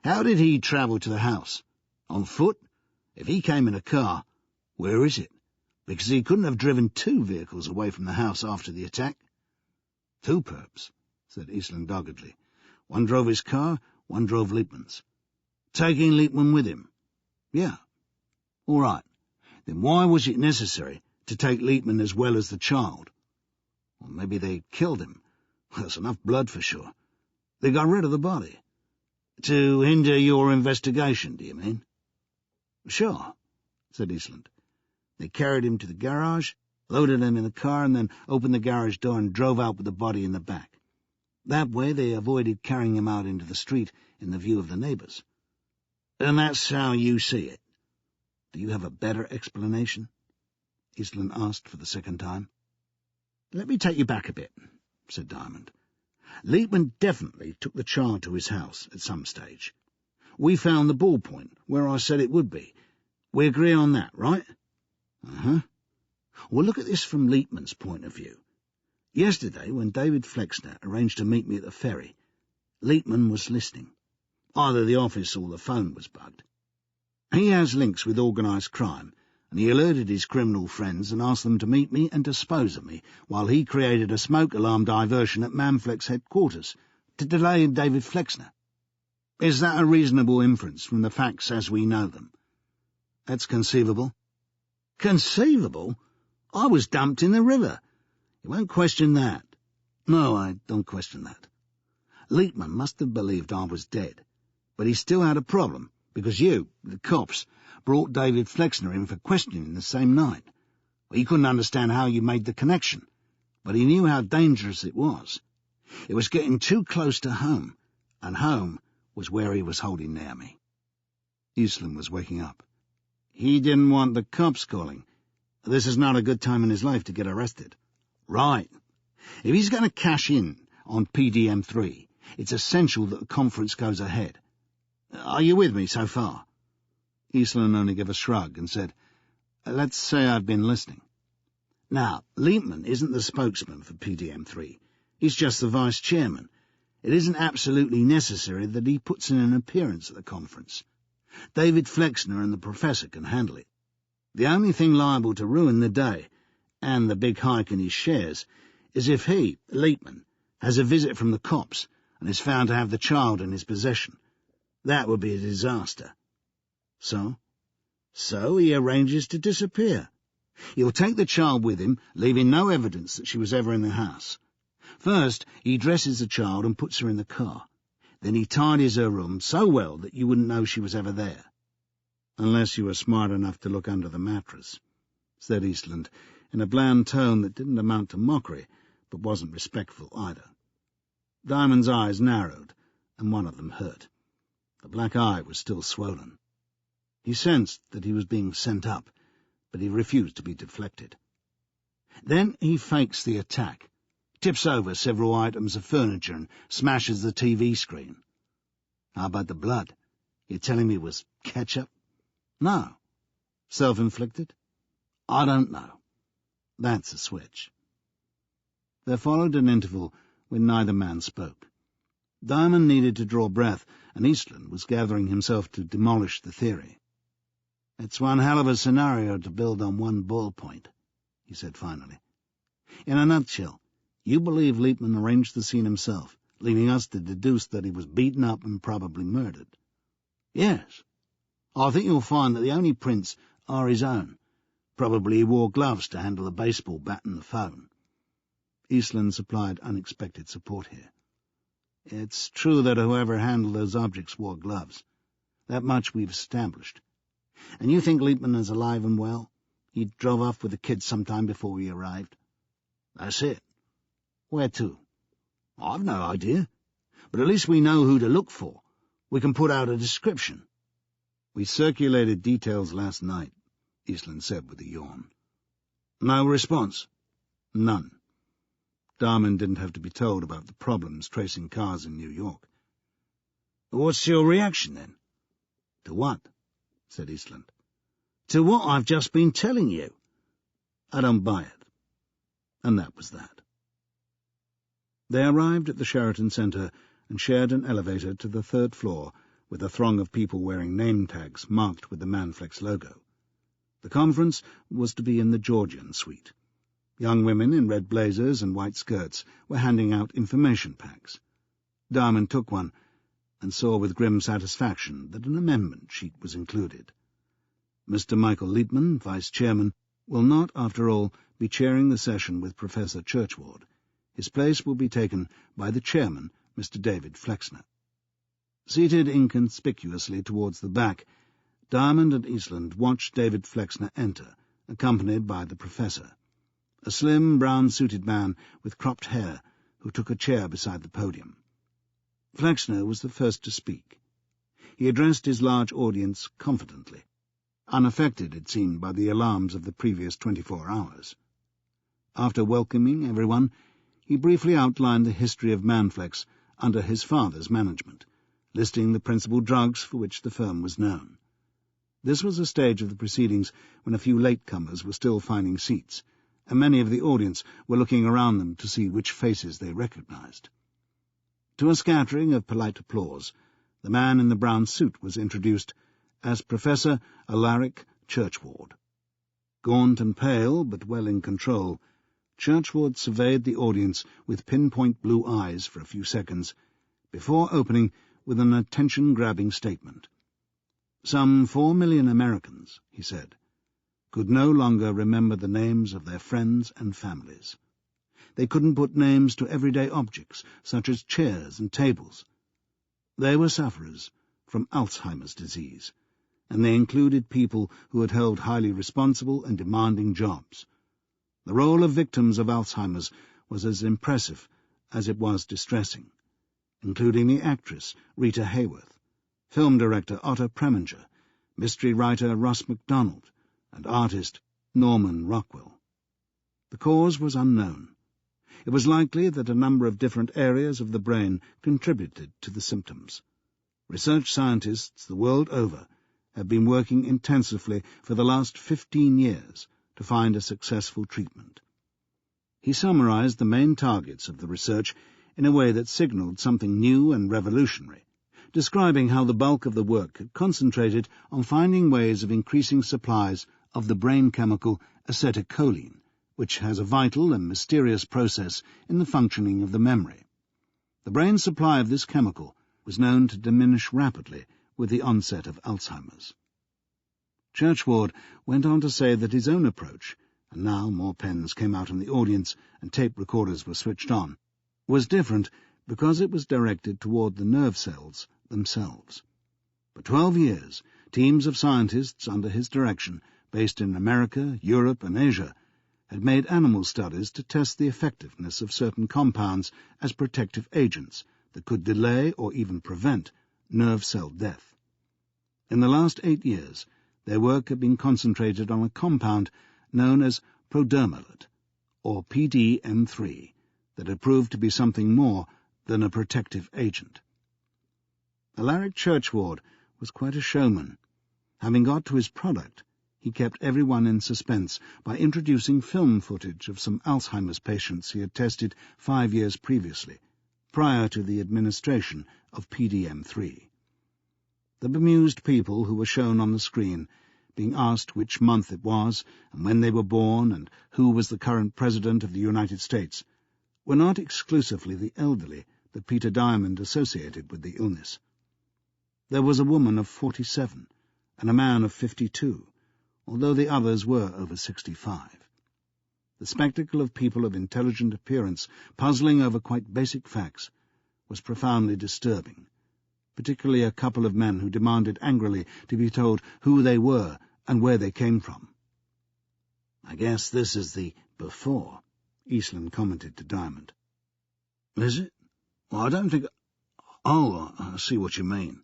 how did he travel to the house? On foot? If he came in a car, where is it? Because he couldn't have driven 2 vehicles away from the house after the attack." "2 perps," said Eastland doggedly. "One drove his car, one drove Leitman's." "Taking Leitman with him?" "Yeah." "All right. Then why was it necessary to take Leitman as well as the child?" "Well, maybe they killed him. There's enough blood for sure. They got rid of the body." "To hinder your investigation, do you mean?" "Sure," said Eastland. "They carried him to the garage, loaded him in the car, and then opened the garage door and drove out with the body in the back. That way they avoided carrying him out into the street in the view of the neighbours." "And that's how you see it?" "Do you have a better explanation?" Eastland asked for the second time. "Let me take you back a bit," said Diamond. "Leitman definitely took the child to his house at some stage. We found the ballpoint where I said it would be. We agree on that, right?" "Uh-huh." "Well, look at this from Leitman's point of view. Yesterday, when David Flexner arranged to meet me at the ferry, Leitman was listening. Either the office or the phone was bugged. He has links with organised crime, and he alerted his criminal friends and asked them to meet me and dispose of me, while he created a smoke alarm diversion at Manflex headquarters to delay David Flexner. Is that a reasonable inference from the facts as we know them?" "That's conceivable." "Conceivable? I was dumped in the river. You won't question that." "No, I don't question that." "Leitman must have believed I was dead, but he still had a problem, because you, the cops, brought David Flexner in for questioning the same night. Well, he couldn't understand how you made the connection, but he knew how dangerous it was. It was getting too close to home, and home was where he was holding Naomi." Eastland was waking up. "He didn't want the cops calling. This is not a good time in his life to get arrested." "Right. If he's going to cash in on PDM3, it's essential that the conference goes ahead. Are you with me so far?" Eastland only gave a shrug and said, "Let's say I've been listening." "Now, Leitman isn't the spokesman for PDM3. He's just the vice-chairman. It isn't absolutely necessary that he puts in an appearance at the conference. David Flexner and the professor can handle it. The only thing liable to ruin the day, and the big hike in his shares, is if he, Leitman, has a visit from the cops and is found to have the child in his possession. That would be a disaster. So he arranges to disappear. He'll take the child with him, leaving no evidence that she was ever in the house. First, he dresses the child and puts her in the car. Then he tidies her room so well that you wouldn't know she was ever there. "Unless you were smart enough to look under the mattress," said Eastland, in a bland tone that didn't amount to mockery, but wasn't respectful either. Diamond's eyes narrowed, and one of them hurt. The black eye was still swollen. He sensed that he was being sent up, but he refused to be deflected. Then he fakes the attack, tips over several items of furniture and smashes the TV screen. "How about the blood? You're telling me it was ketchup?" "No." "Self-inflicted?" "I don't know." "That's a switch." There followed an interval when neither man spoke. Diamond needed to draw breath, and Eastland was gathering himself to demolish the theory. "It's one hell of a scenario to build on one ballpoint," he said finally. "In a nutshell, you believe Leitman arranged the scene himself, leaving us to deduce that he was beaten up and probably murdered." "Yes. I think you'll find that the only prints are his own. Probably he wore gloves to handle the baseball bat and the phone." Eastland supplied unexpected support here. "It's true that whoever handled those objects wore gloves. That much we've established. And you think Leitman is alive and well? He drove off with the kids sometime before we arrived?" "That's it." "Where to?" "I've no idea. But at least we know who to look for. We can put out a description." "We circulated details last night," Eastland said with a yawn. "No response?" "None." Diamond didn't have to be told about the problems tracing cars in New York. "What's your reaction, then?" "To what?" said Eastland. "To what I've just been telling you." "I don't buy it." And that was that. They arrived at the Sheraton Centre and shared an elevator to the 3rd floor with a throng of people wearing name tags marked with the Manflex logo. The conference was to be in the Georgian suite. Young women in red blazers and white skirts were handing out information packs. Diamond took one and saw with grim satisfaction that an amendment sheet was included. Mr. Michael Leitman, Vice-Chairman, will not, after all, be chairing the session with Professor Churchward. His place will be taken by the Chairman, Mr. David Flexner. Seated inconspicuously towards the back, Diamond and Eastland watched David Flexner enter, accompanied by the Professor, a slim, brown-suited man with cropped hair who took a chair beside the podium. Flexner was the first to speak. He addressed his large audience confidently, unaffected, it seemed, by the alarms of the previous 24 hours. After welcoming everyone, he briefly outlined the history of Manflex under his father's management, listing the principal drugs for which the firm was known. This was a stage of the proceedings when a few latecomers were still finding seats, and many of the audience were looking around them to see which faces they recognized. To a scattering of polite applause, the man in the brown suit was introduced as Professor Alaric Churchward. Gaunt and pale, but well in control, Churchward surveyed the audience with pinpoint blue eyes for a few seconds, before opening with an attention-grabbing statement. Some 4 million Americans, he said, could no longer remember the names of their friends and families. They couldn't put names to everyday objects, such as chairs and tables. They were sufferers from Alzheimer's disease, and they included people who had held highly responsible and demanding jobs. The role of victims of Alzheimer's was as impressive as it was distressing, including the actress Rita Hayworth, film director Otto Preminger, mystery writer Ross MacDonald, and artist Norman Rockwell. The cause was unknown. It was likely that a number of different areas of the brain contributed to the symptoms. Research scientists the world over have been working intensively for the last 15 years to find a successful treatment. He summarized the main targets of the research in a way that signaled something new and revolutionary, describing how the bulk of the work had concentrated on finding ways of increasing supplies of the brain chemical acetylcholine, which has a vital and mysterious process in the functioning of the memory. The brain's supply of this chemical was known to diminish rapidly with the onset of Alzheimer's. Churchward went on to say that his own approach, and now more pens came out in the audience and tape recorders were switched on, was different because it was directed toward the nerve cells themselves. For 12 years, teams of scientists under his direction, based in America, Europe, and Asia, had made animal studies to test the effectiveness of certain compounds as protective agents that could delay or even prevent nerve cell death. In the last 8 years, their work had been concentrated on a compound known as prodromalate, or PDM3, that had proved to be something more than a protective agent. Alaric Churchward was quite a showman. Having got to his product, he kept everyone in suspense by introducing film footage of some Alzheimer's patients he had tested 5 years previously, prior to the administration of PDM3. The bemused people who were shown on the screen, being asked which month it was and when they were born and who was the current President of the United States, were not exclusively the elderly that Peter Diamond associated with the illness. There was a woman of 47 and a man of 52, although the others were over 65. The spectacle of people of intelligent appearance puzzling over quite basic facts was profoundly disturbing, particularly a couple of men who demanded angrily to be told who they were and where they came from. "I guess this is the before," Eastland commented to Diamond. "Is it? Well, I don't think— Oh, I see what you mean."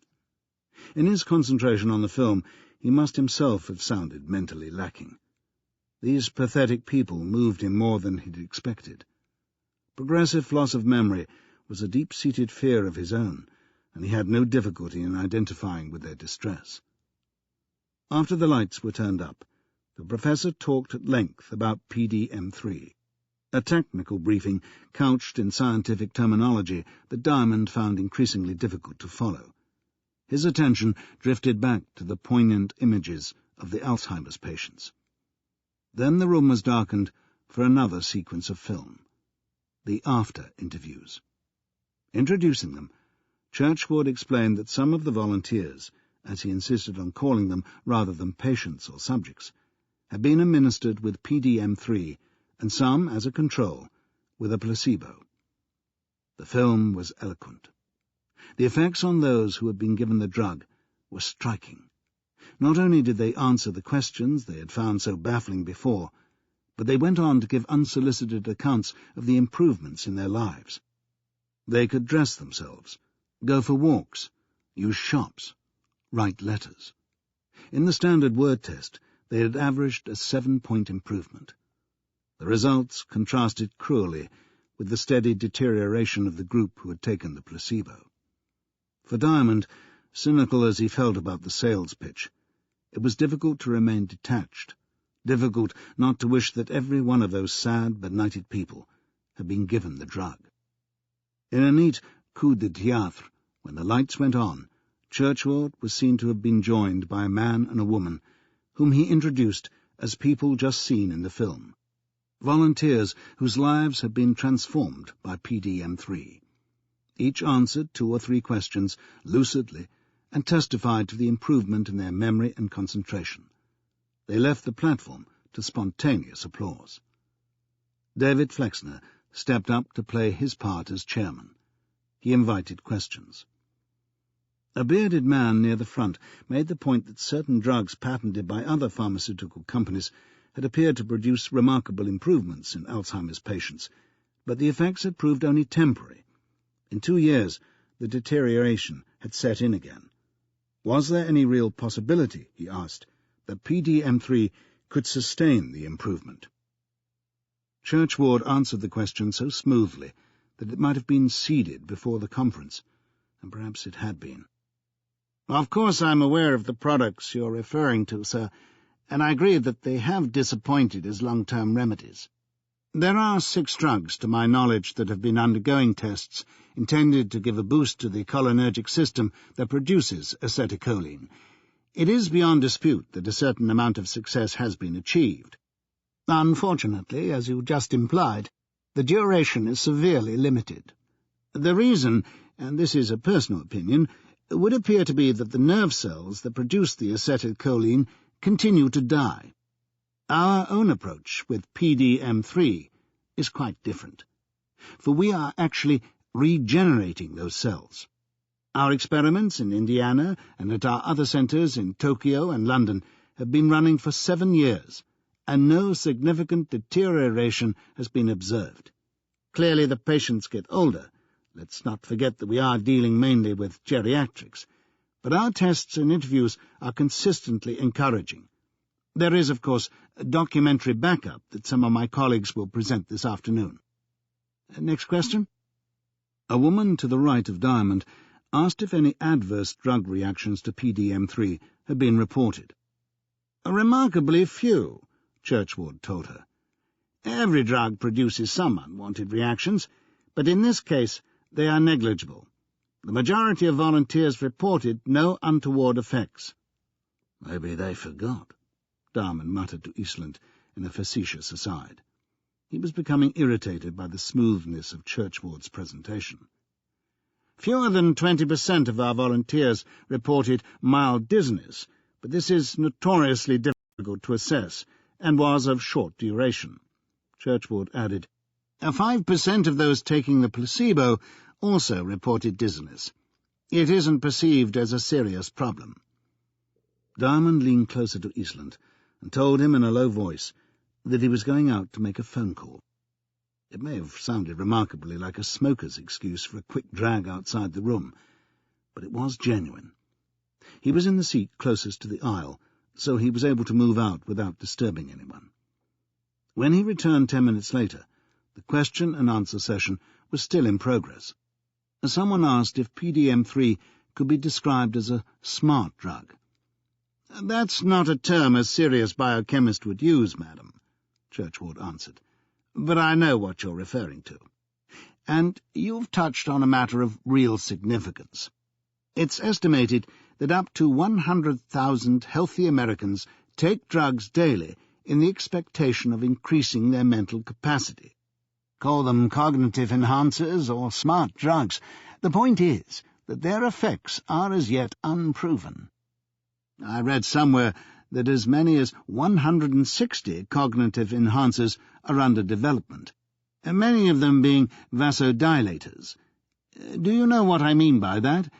In his concentration on the film, he must himself have sounded mentally lacking. These pathetic people moved him more than he'd expected. Progressive loss of memory was a deep-seated fear of his own, and he had no difficulty in identifying with their distress. After the lights were turned up, the professor talked at length about PDM3, a technical briefing couched in scientific terminology that Diamond found increasingly difficult to follow. His attention drifted back to the poignant images of the Alzheimer's patients. Then the room was darkened for another sequence of film, the after interviews. Introducing them, Churchward explained that some of the volunteers, as he insisted on calling them rather than patients or subjects, had been administered with PDM3 and some, as a control, with a placebo. The film was eloquent. The effects on those who had been given the drug were striking. Not only did they answer the questions they had found so baffling before, but they went on to give unsolicited accounts of the improvements in their lives. They could dress themselves, go for walks, use shops, write letters. In the standard word test, they had averaged a 7-point improvement. The results contrasted cruelly with the steady deterioration of the group who had taken the placebo. For Diamond, cynical as he felt about the sales pitch, it was difficult to remain detached, difficult not to wish that every one of those sad, benighted people had been given the drug. In a neat coup de théâtre, when the lights went on, Churchward was seen to have been joined by a man and a woman, whom he introduced as people just seen in the film, volunteers whose lives had been transformed by PDM3. Each answered 2 or 3 questions lucidly and testified to the improvement in their memory and concentration. They left the platform to spontaneous applause. David Flexner stepped up to play his part as chairman. He invited questions. A bearded man near the front made the point that certain drugs patented by other pharmaceutical companies had appeared to produce remarkable improvements in Alzheimer's patients, but the effects had proved only temporary. In 2 years, the deterioration had set in again. Was there any real possibility, he asked, that PDM3 could sustain the improvement? Churchward answered the question so smoothly that it might have been seeded before the conference, and perhaps it had been. "Of course I'm aware of the products you're referring to, sir, and I agree that they have disappointed as long-term remedies. There are 6 drugs, to my knowledge, that have been undergoing tests intended to give a boost to the cholinergic system that produces acetylcholine. It is beyond dispute that a certain amount of success has been achieved. Unfortunately, as you just implied, the duration is severely limited. The reason, and this is a personal opinion, would appear to be that the nerve cells that produce the acetylcholine continue to die. Our own approach with PDM3 is quite different, for we are actually regenerating those cells. Our experiments in Indiana and at our other centres in Tokyo and London have been running for 7 years, and no significant deterioration has been observed. Clearly the patients get older. Let's not forget that we are dealing mainly with geriatrics, but our tests and interviews are consistently encouraging. There is, of course, a documentary backup that some of my colleagues will present this afternoon. Next question? A woman to the right of Diamond asked if any adverse drug reactions to PDM3 had been reported. Remarkably few, Churchward told her. Every drug produces some unwanted reactions, but in this case they are negligible. The majority of volunteers reported no untoward effects. Maybe they forgot, Diamond muttered to Eastland in a facetious aside. He was becoming irritated by the smoothness of Churchward's presentation. Fewer than 20% of our volunteers reported mild dizziness, but this is notoriously difficult to assess, and was of short duration. Churchward added, 5% of those taking the placebo also reported dizziness. It isn't perceived as a serious problem. Diamond leaned closer to Eastland and told him in a low voice that he was going out to make a phone call. It may have sounded remarkably like a smoker's excuse for a quick drag outside the room, but it was genuine. He was in the seat closest to the aisle, so he was able to move out without disturbing anyone. When he returned 10 minutes later, the question-and-answer session was still in progress. Someone asked if PDM3 could be described as a smart drug. "That's not a term a serious biochemist would use, madam," Churchward answered. "But I know what you're referring to. And you've touched on a matter of real significance. It's estimated that up to 100,000 healthy Americans take drugs daily in the expectation of increasing their mental capacity. Call them cognitive enhancers or smart drugs. The point is that their effects are as yet unproven. I read somewhere that as many as 160 cognitive enhancers are under development, and many of them being vasodilators. Do you know what I mean by that?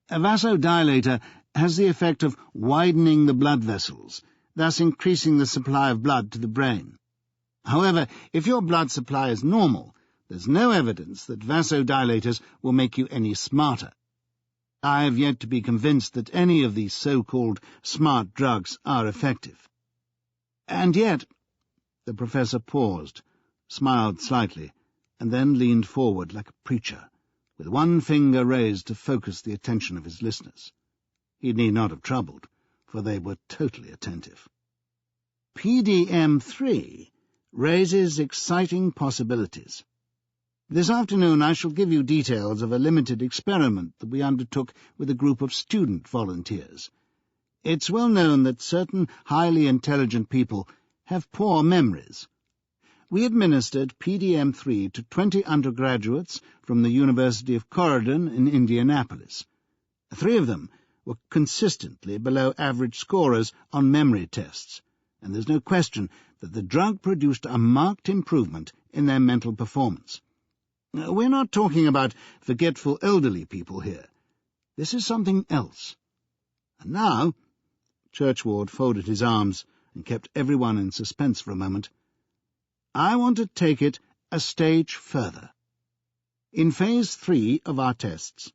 A vasodilator has the effect of widening the blood vessels, thus increasing the supply of blood to the brain. However, if your blood supply is normal, there's no evidence that vasodilators will make you any smarter. I have yet to be convinced that any of these so-called smart drugs are effective. And yet—" The professor paused, smiled slightly, and then leaned forward like a preacher, with one finger raised to focus the attention of his listeners. He need not have troubled, for they were totally attentive. "PDM3 raises exciting possibilities. This afternoon I shall give you details of a limited experiment that we undertook with a group of student volunteers. It's well known that certain highly intelligent people have poor memories. We administered PDM3 to 20 undergraduates from the University of Corridon in Indianapolis. 3 of them were consistently below average scorers on memory tests, and there's no question that the drug produced a marked improvement in their mental performance. We're not talking about forgetful elderly people here. This is something else. And now—" Churchward folded his arms and kept everyone in suspense for a moment. "I want to take it a stage further. In Phase 3 of our tests,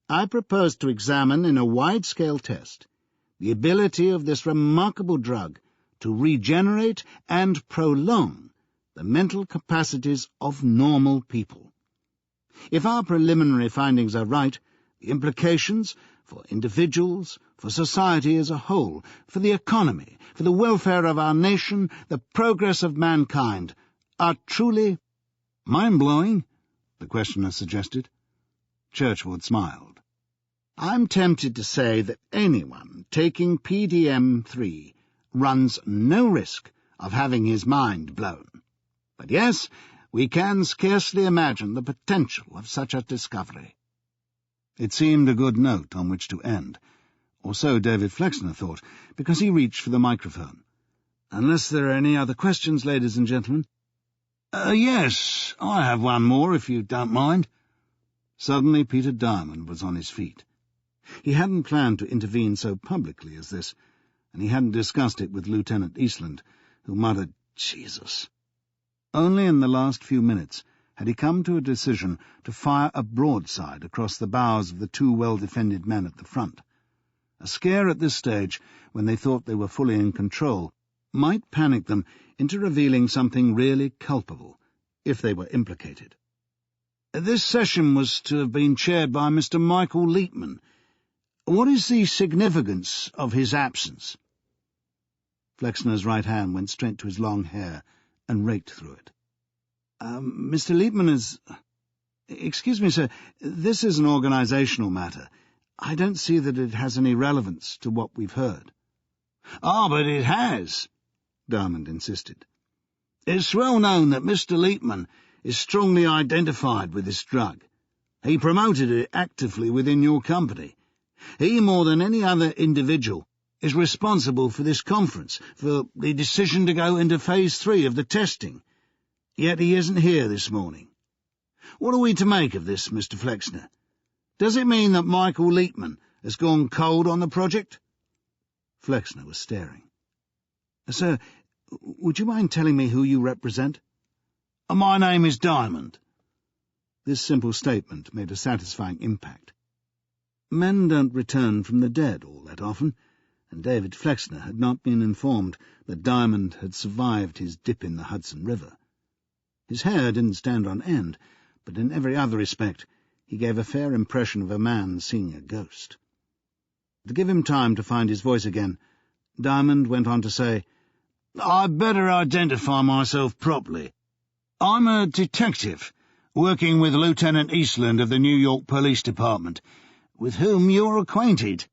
I propose to examine in a wide-scale test the ability of this remarkable drug to regenerate and prolong the mental capacities of normal people. If our preliminary findings are right, the implications for individuals, for society as a whole, for the economy, for the welfare of our nation, the progress of mankind, are truly—" "Mind-blowing?" the questioner suggested. Churchward smiled. I'm tempted to say that anyone taking PDM-3 runs no risk of having his mind blown. But yes, we can scarcely imagine the potential of such a discovery." It seemed a good note on which to end, or so David Flexner thought, because he reached for the microphone. "Unless there are any other questions, ladies and gentlemen?" Yes, I have one more, if you don't mind." Suddenly Peter Diamond was on his feet. He hadn't planned to intervene so publicly as this, and he hadn't discussed it with Lieutenant Eastland, who muttered, "Jesus." Only in the last few minutes had he come to a decision to fire a broadside across the bows of the two well-defended men at the front. A scare at this stage, when they thought they were fully in control, might panic them into revealing something really culpable, if they were implicated. "This session was to have been chaired by Mr. Michael Leetman. What is the significance of his absence?" Flexner's right hand went straight to his long hair and raked through it. "Mr. Leetman is— Excuse me, sir, this is an organizational matter. I don't see that it has any relevance to what we've heard." But it has," Diamond insisted. "It's well known that Mr. Leetman is strongly identified with this drug. He promoted it actively within your company. He, more than any other individual, is responsible for this conference, for the decision to go into Phase 3 of the testing. Yet he isn't here this morning. What are we to make of this, Mr. Flexner? Does it mean that Michael Leetman has gone cold on the project?" Flexner was staring. "Sir, would you mind telling me who you represent?" "My name is Diamond." This simple statement made a satisfying impact. Men don't return from the dead all that often, and David Flexner had not been informed that Diamond had survived his dip in the Hudson River. His hair didn't stand on end, but in every other respect he gave a fair impression of a man seeing a ghost. To give him time to find his voice again, Diamond went on to say, "I'd better identify myself properly. I'm a detective, working with Lieutenant Eastland of the New York Police Department, with whom you're acquainted.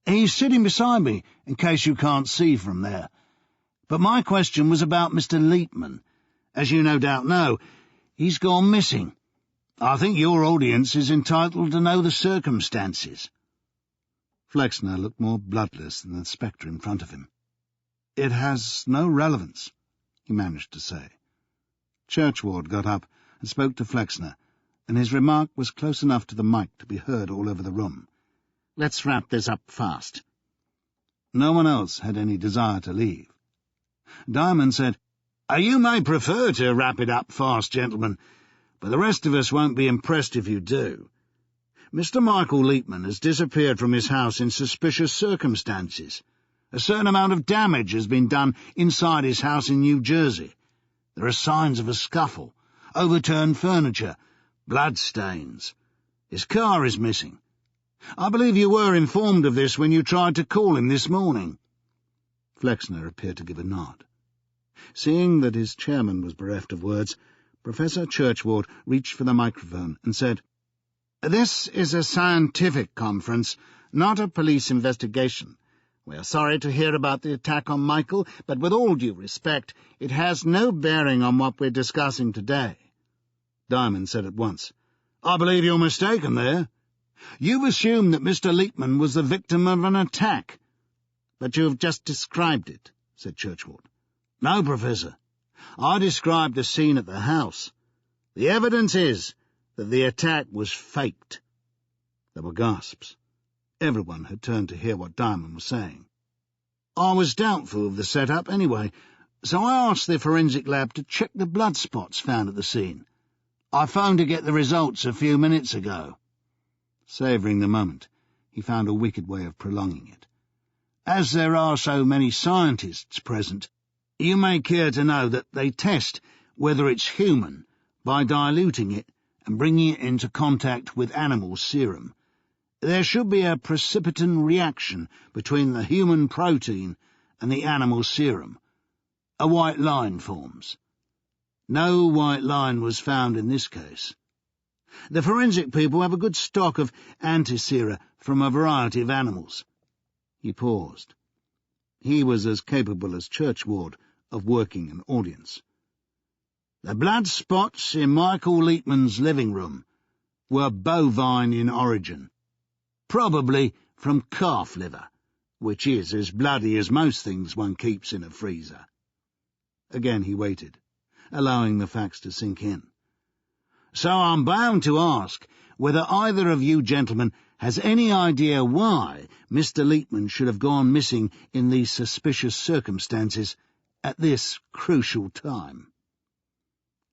He's sitting beside me, in case you can't see from there. But my question was about Mr. Leetman. As you no doubt know, he's gone missing. I think your audience is entitled to know the circumstances." Flexner looked more bloodless than the spectre in front of him. "It has no relevance," he managed to say. Churchward got up and spoke to Flexner, and his remark was close enough to the mic to be heard all over the room. "Let's wrap this up fast." No one else had any desire to leave. Diamond said, "You may prefer to wrap it up fast, gentlemen, but the rest of us won't be impressed if you do. Mr. Michael Leetman has disappeared from his house in suspicious circumstances. A certain amount of damage has been done inside his house in New Jersey. There are signs of a scuffle, overturned furniture, bloodstains. His car is missing. I believe you were informed of this when you tried to call him this morning." Flexner appeared to give a nod. Seeing that his chairman was bereft of words, Professor Churchward reached for the microphone and said, "This is a scientific conference, not a police investigation. We are sorry to hear about the attack on Michael, but with all due respect, it has no bearing on what we're discussing today." Diamond said at once, "I believe you're mistaken there. You've assumed that Mr. Leetman was the victim of an attack." "But you have just described it," said Churchward. "No, Professor. I described the scene at the house. The evidence is that the attack was faked." There were gasps. Everyone had turned to hear what Diamond was saying. "I was doubtful of the setup anyway, so I asked the forensic lab to check the blood spots found at the scene. I phoned to get the results a few minutes ago." Savouring the moment, he found a wicked way of prolonging it. "As there are so many scientists present, you may care to know that they test whether it's human by diluting it and bringing it into contact with animal serum. There should be a precipitin reaction between the human protein and the animal serum. A white line forms. No white line was found in this case. The forensic people have a good stock of antisera from a variety of animals." He paused. He was as capable as Churchward of working an audience. "The blood spots in Michael Leapman's living room were bovine in origin, probably from calf liver, which is as bloody as most things one keeps in a freezer." Again he waited, allowing the facts to sink in. "So I'm bound to ask whether either of you gentlemen has any idea why Mr. Leapman should have gone missing in these suspicious circumstances at this crucial time."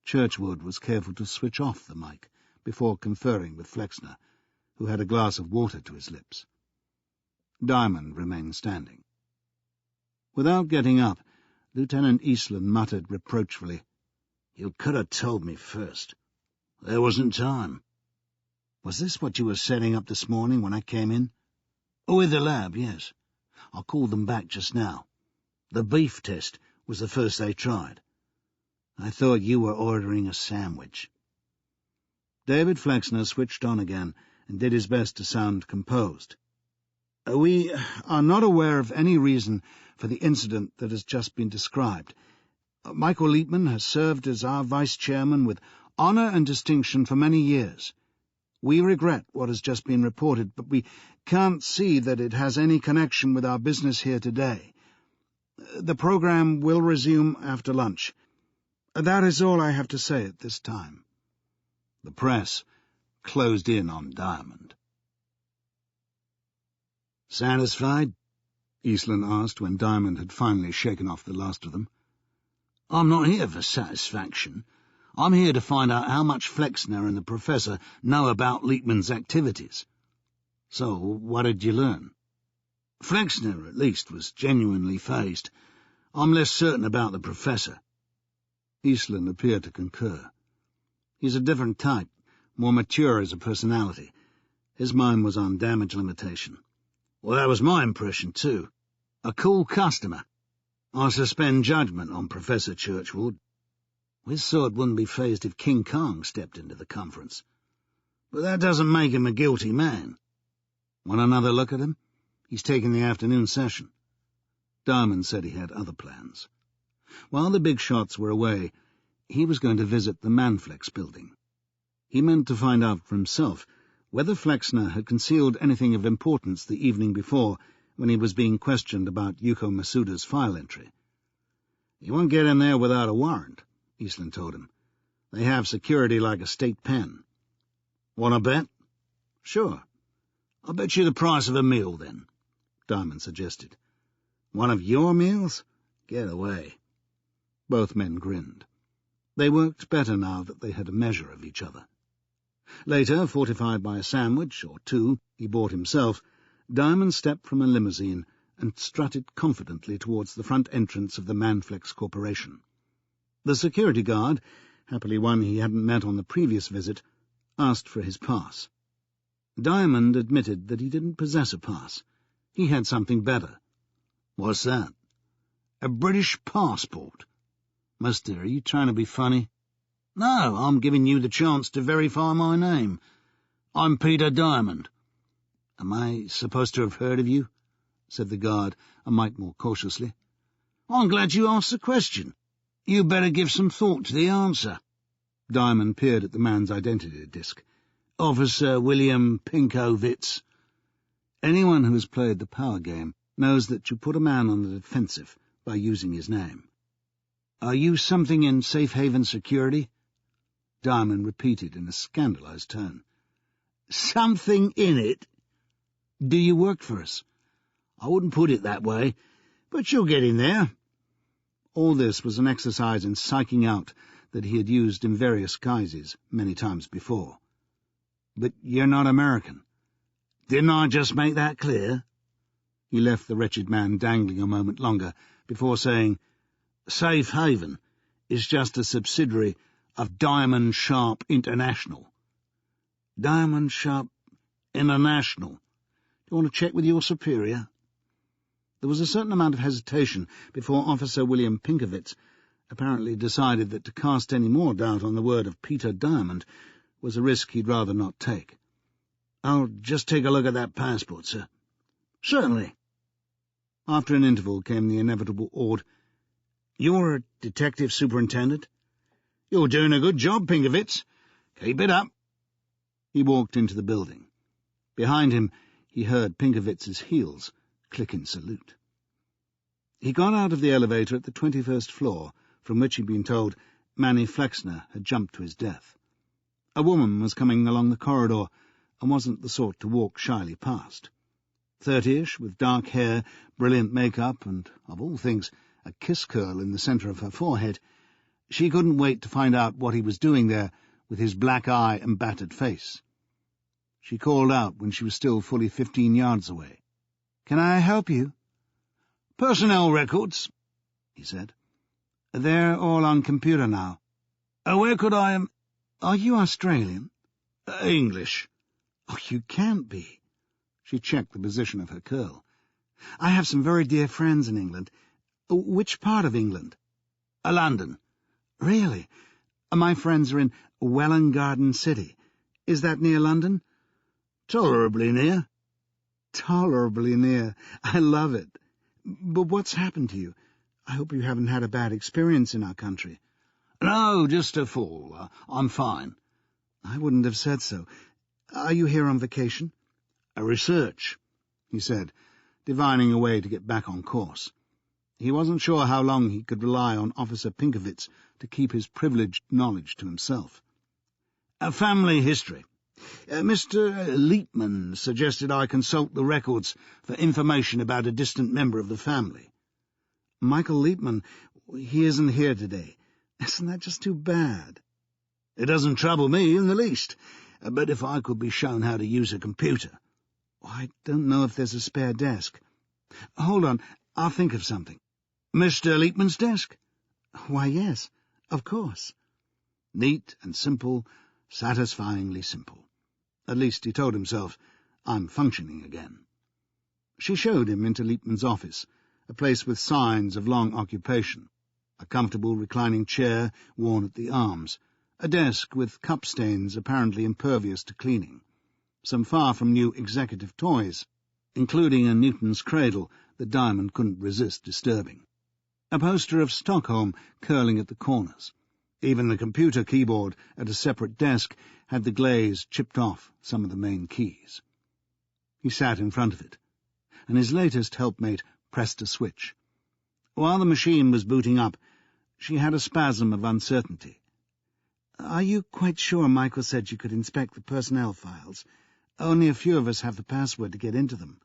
Churchward was careful to switch off the mic before conferring with Flexner, who had a glass of water to his lips. Diamond remained standing. Without getting up, Lieutenant Eastland muttered reproachfully, "You could have told me first. There wasn't time." "Was this what you were setting up this morning when I came in?" "With the lab, yes. I called them back just now. The beef test was the first they tried. I thought you were ordering a sandwich." David Flexner switched on again and did his best to sound composed. "We are not aware of any reason for the incident that has just been described. Michael Leapman has served as our vice-chairman with honour and distinction for many years. We regret what has just been reported, but we can't see that it has any connection with our business here today. The programme will resume after lunch. That is all I have to say at this time." The press closed in on Diamond. "Satisfied?" Eastland asked when Diamond had finally shaken off the last of them. "I'm not here for satisfaction. I'm here to find out how much Flexner and the Professor know about Leapman's activities." "So, what did you learn?" "Flexner, at least, was genuinely fazed. I'm less certain about the Professor." Eastland appeared to concur. "He's a different type, more mature as a personality. His mind was on damage limitation." "Well, that was my impression, too. A cool customer. I suspend judgment on Professor Churchward. His sort wouldn't be fazed if King Kong stepped into the conference. But that doesn't make him a guilty man." "Want another look at him? He's taking the afternoon session." Diamond said he had other plans. While the big shots were away, he was going to visit the Manflex building. He meant to find out for himself whether Flexner had concealed anything of importance the evening before when he was being questioned about Yuko Masuda's file entry. "You won't get in there without a warrant," Eastland told him. "They have security like a state pen." "Want to bet?" "Sure. I'll bet you the price of a meal, then," Diamond suggested. "One of your meals? Get away." Both men grinned. They worked better now that they had a measure of each other. Later, fortified by a sandwich or two he bought himself, Diamond stepped from a limousine and strutted confidently towards the front entrance of the Manflex Corporation. The security guard, happily one he hadn't met on the previous visit, asked for his pass. Diamond admitted that he didn't possess a pass. He had something better. "What's that?" "A British passport." "Mister, are you trying to be funny?" "No, I'm giving you the chance to verify my name. I'm Peter Diamond." "Am I supposed to have heard of you?" said the guard, a mite more cautiously. "I'm glad you asked the question. You better give some thought to the answer." Diamond peered at the man's identity disc. "Officer William Pinkovitz." Anyone who has played the power game knows that you put a man on the defensive by using his name. "Are you something in Safe Haven Security?" Diamond repeated in a scandalized tone. "Something in it? Do you work for us?" "I wouldn't put it that way, but you'll get in there." All this was an exercise in psyching out that he had used in various guises many times before. "But you're not American." "Didn't I just make that clear?" He left the wretched man dangling a moment longer before saying, "Safe Haven is just a subsidiary of Diamond Sharp International." "Diamond Sharp International? Do you want to check with your superior?" There was a certain amount of hesitation before Officer William Pinkovitz apparently decided that to cast any more doubt on the word of Peter Diamond was a risk he'd rather not take. "I'll just take a look at that passport, sir." "Certainly." After an interval came the inevitable order. "You're a detective superintendent?" "You're doing a good job, Pinkovitz. Keep it up." He walked into the building. Behind him he heard Pinkovitz's heels click in salute. He got out of the elevator at the 21st floor, from which he'd been told Manny Flexner had jumped to his death. A woman was coming along the corridor and wasn't the sort to walk shyly past. 30-ish, with dark hair, brilliant makeup, and, of all things, a kiss curl in the centre of her forehead, she couldn't wait to find out what he was doing there with his black eye and battered face. She called out when she was still fully 15 yards away. "Can I help you?" "Personnel records," he said. "They're all on computer now." Where could I Are you Australian?" English." "Oh, you can't be." She checked the position of her curl. "I have some very dear friends in England." "Which part of England?" London." "Really? My friends are in Welwyn Garden City. Is that near London?" "Tolerably near." "Tolerably near. I love it. But what's happened to you? I hope you haven't had a bad experience in our country." "No, just a fall. I'm fine." "I wouldn't have said so. Are you here on vacation?" "Research," he said, divining a way to get back on course. He wasn't sure how long he could rely on Officer Pinkovitz to keep his privileged knowledge to himself. "Family history. Mr. Leitman suggested I consult the records for information about a distant member of the family." "Michael Leitman, he isn't here today. Isn't that just too bad?" "It doesn't trouble me in the least, but if I could be shown how to use a computer—" "I don't know if there's a spare desk. Hold on, I'll think of something." "Mr. Leitman's desk?" "Why, yes, of course." Neat and simple, satisfyingly simple. At least, he told himself, "I'm functioning again." She showed him into Leitman's office, a place with signs of long occupation, a comfortable reclining chair worn at the arms, a desk with cup stains apparently impervious to cleaning, some far-from-new executive toys, including a Newton's cradle that Diamond couldn't resist disturbing, a poster of Stockholm curling at the corners. Even the computer keyboard at a separate desk had the glaze chipped off some of the main keys. He sat in front of it, and his latest helpmate pressed a switch. While the machine was booting up, she had a spasm of uncertainty. "Are you quite sure Michael said you could inspect the personnel files? Only a few of us have the password to get into them."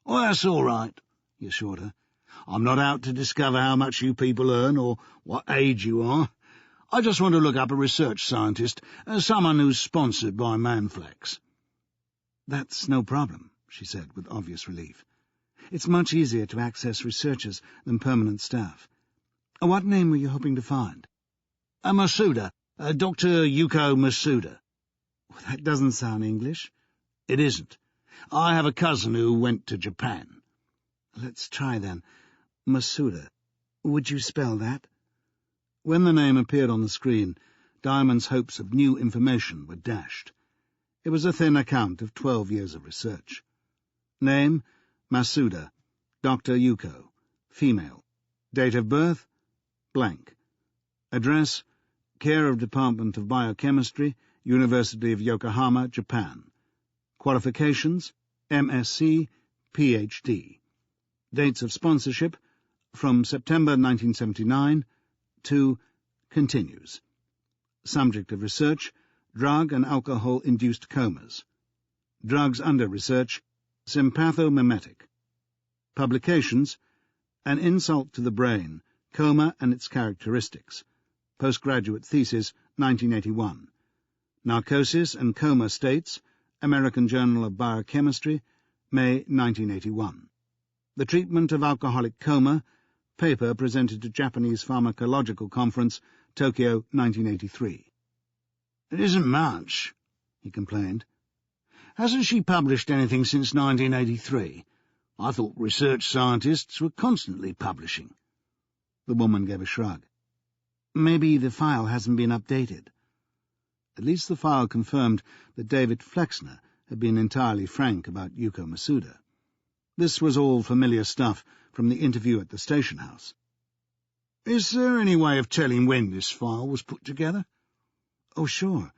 "Oh, that's all right," he assured her. "I'm not out to discover how much you people earn or what age you are. I just want to look up a research scientist, someone who's sponsored by Manflex." "That's no problem," she said with obvious relief. "It's much easier to access researchers than permanent staff. What name were you hoping to find?" "Masuda. Dr. Yuko Masuda." Well, that doesn't sound English." "It isn't. I have a cousin who went to Japan." "Let's try, then. Masuda. Would you spell that?" When the name appeared on the screen, Diamond's hopes of new information were dashed. It was a thin account of 12 years of research. Name, Masuda. Dr. Yuko. Female. Date of birth, blank. Address, care of Department of Biochemistry, University of Yokohama, Japan. Qualifications, MSc, PhD. Dates of sponsorship, from September 1979 to continues. Subject of research, drug and alcohol-induced comas. Drugs under research, sympathomimetic. Publications, An Insult to the Brain, Coma and Its Characteristics. Postgraduate thesis, 1981. Narcosis and Coma States, American Journal of Biochemistry, May 1981. The Treatment of Alcoholic Coma, paper presented to Japanese Pharmacological Conference, Tokyo, 1983. "It isn't much," he complained. "Hasn't she published anything since 1983? I thought research scientists were constantly publishing." The woman gave a shrug. "Maybe the file hasn't been updated." At least the file confirmed that David Flexner had been entirely frank about Yuko Masuda. This was all familiar stuff from the interview at the station house. "Is there any way of telling when this file was put together?" "Oh, sure.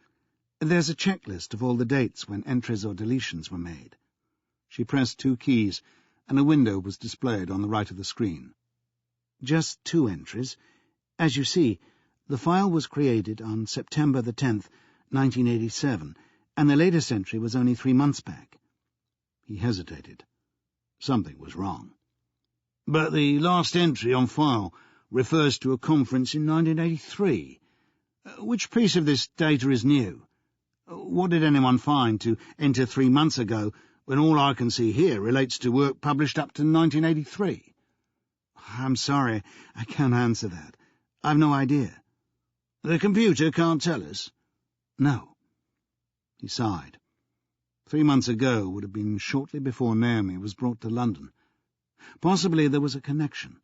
There's a checklist of all the dates when entries or deletions were made." She pressed 2 keys, and a window was displayed on the right of the screen. "Just 2 entries. As you see, the file was created on September the 10th, 1987, and the latest entry was only 3 months back." He hesitated. Something was wrong. "But the last entry on file refers to a conference in 1983. Which piece of this data is new? What did anyone find to enter 3 months ago when all I can see here relates to work published up to 1983? "I'm sorry, I can't answer that. I've no idea." "The computer can't tell us?" "No." He sighed. 3 months ago would have been shortly before Naomi was brought to London. Possibly there was a connection.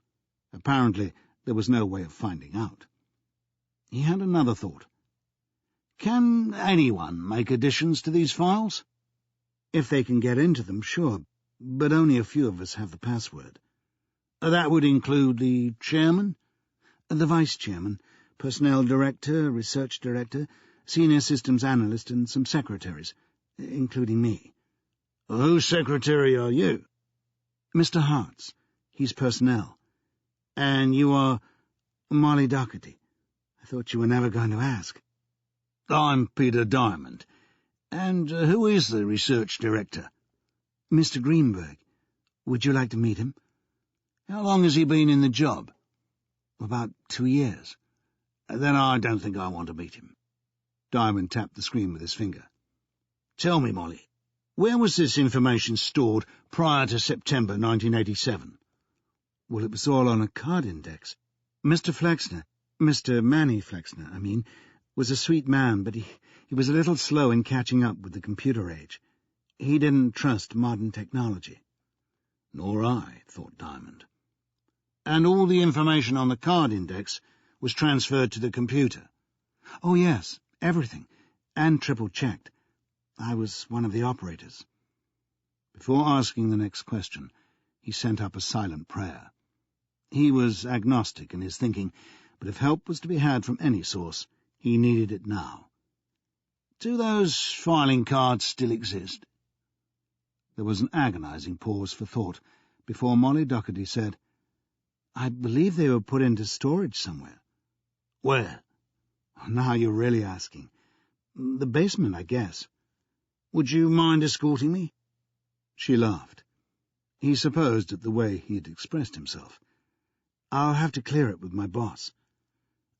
Apparently there was no way of finding out. He had another thought. Can anyone make additions to these files? "If they can get into them, sure, but only a few of us have the password." That would include the chairman? "The vice-chairman, personnel director, research director, senior systems analyst, and some secretaries, including me." "Whose secretary are you?" "Mr. Hart's. He's personnel." "And you are—" Molly Doherty. I thought you were never going to ask. I'm Peter Diamond. And who is the research director? Mr. Greenberg. Would you like to meet him? How long has he been in the job? About 2 years. Then I don't think I want to meet him. Diamond tapped the screen with his finger. Tell me, Molly, where was this information stored prior to September 1987? Well, it was all on a card index. Mr. Manny Flexner, was a sweet man, but he was a little slow in catching up with the computer age. He didn't trust modern technology. Nor I, thought Diamond. And all the information on the card index was transferred to the computer? Oh, yes, everything, and triple-checked. I was one of the operators. Before asking the next question, he sent up a silent prayer. He was agnostic in his thinking, but if help was to be had from any source, he needed it now. Do those filing cards still exist? There was an agonizing pause for thought before Molly Doherty said, I believe they were put into storage somewhere. Where? Now you're really asking. The basement, I guess. Would you mind escorting me? She laughed. He supposed at the way he had expressed himself. I'll have to clear it with my boss.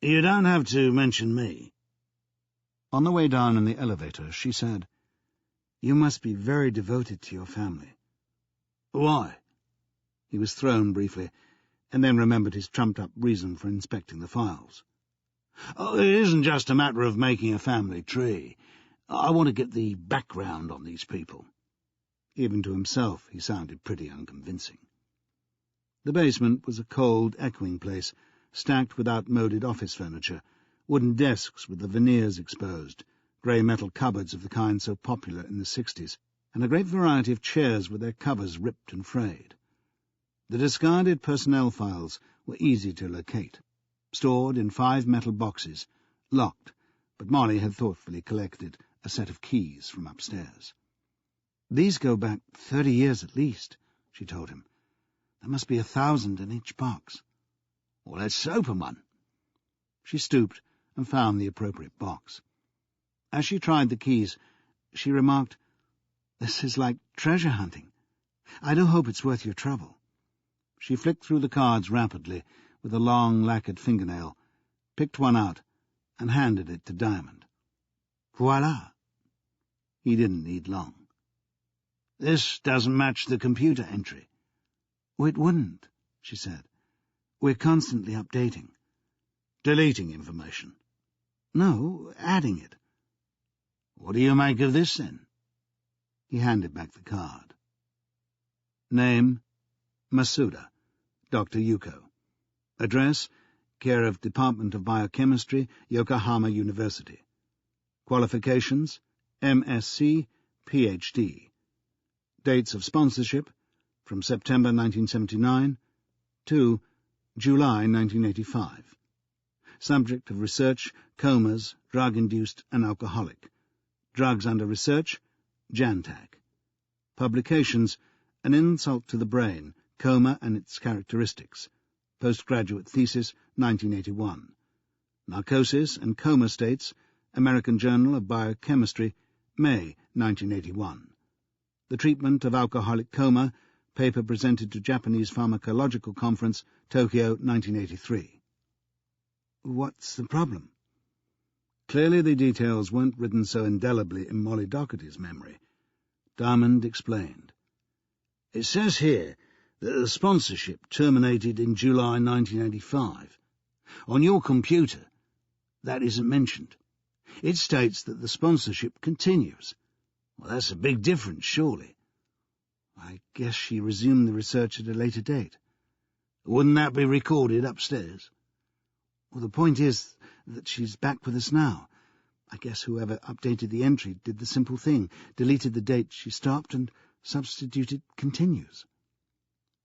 You don't have to mention me. On the way down in the elevator, she said, You must be very devoted to your family. Why? He was thrown briefly, and then remembered his trumped-up reason for inspecting the files. Oh, it isn't just a matter of making a family tree. I want to get the background on these people. Even to himself, he sounded pretty unconvincing. The basement was a cold, echoing place, stacked with outmoded office furniture, wooden desks with the veneers exposed, grey metal cupboards of the kind so popular in the 60s, and a great variety of chairs with their covers ripped and frayed. The discarded personnel files were easy to locate, stored in 5 metal boxes, locked, but Molly had thoughtfully collected a set of keys from upstairs. These go back 30 years at least, she told him. There must be 1,000 in each box. Well, let's open one. She stooped and found the appropriate box. As she tried the keys, she remarked, This is like treasure hunting. I do hope it's worth your trouble. She flicked through the cards rapidly with a long, lacquered fingernail, picked one out, and handed it to Diamond. Voila! He didn't need long. This doesn't match the computer entry. Oh, it wouldn't, she said. We're constantly updating. Deleting information? No, adding it. What do you make of this, then? He handed back the card. Name, Masuda, Dr. Yuko. Address, care of Department of Biochemistry, Yokohama University. Qualifications, MSc, Ph.D. Dates of sponsorship from September 1979 to July 1985. Subject of research, comas, drug-induced and alcoholic. Drugs under research, Jantac. Publications, An Insult to the Brain, Coma and Its Characteristics. Postgraduate thesis, 1981. Narcosis and Coma States, American Journal of Biochemistry, May 1981. The Treatment of Alcoholic Coma, paper presented to Japanese Pharmacological Conference, Tokyo, 1983. What's the problem? Clearly the details weren't written so indelibly in Molly Docherty's memory. Diamond explained. It says here that the sponsorship terminated in July 1985. On your computer, that isn't mentioned. It states that the sponsorship continues. Well, that's a big difference, surely. I guess she resumed the research at a later date. Wouldn't that be recorded upstairs? Well, the point is that she's back with us now. I guess whoever updated the entry did the simple thing, deleted the date she stopped and substituted continues.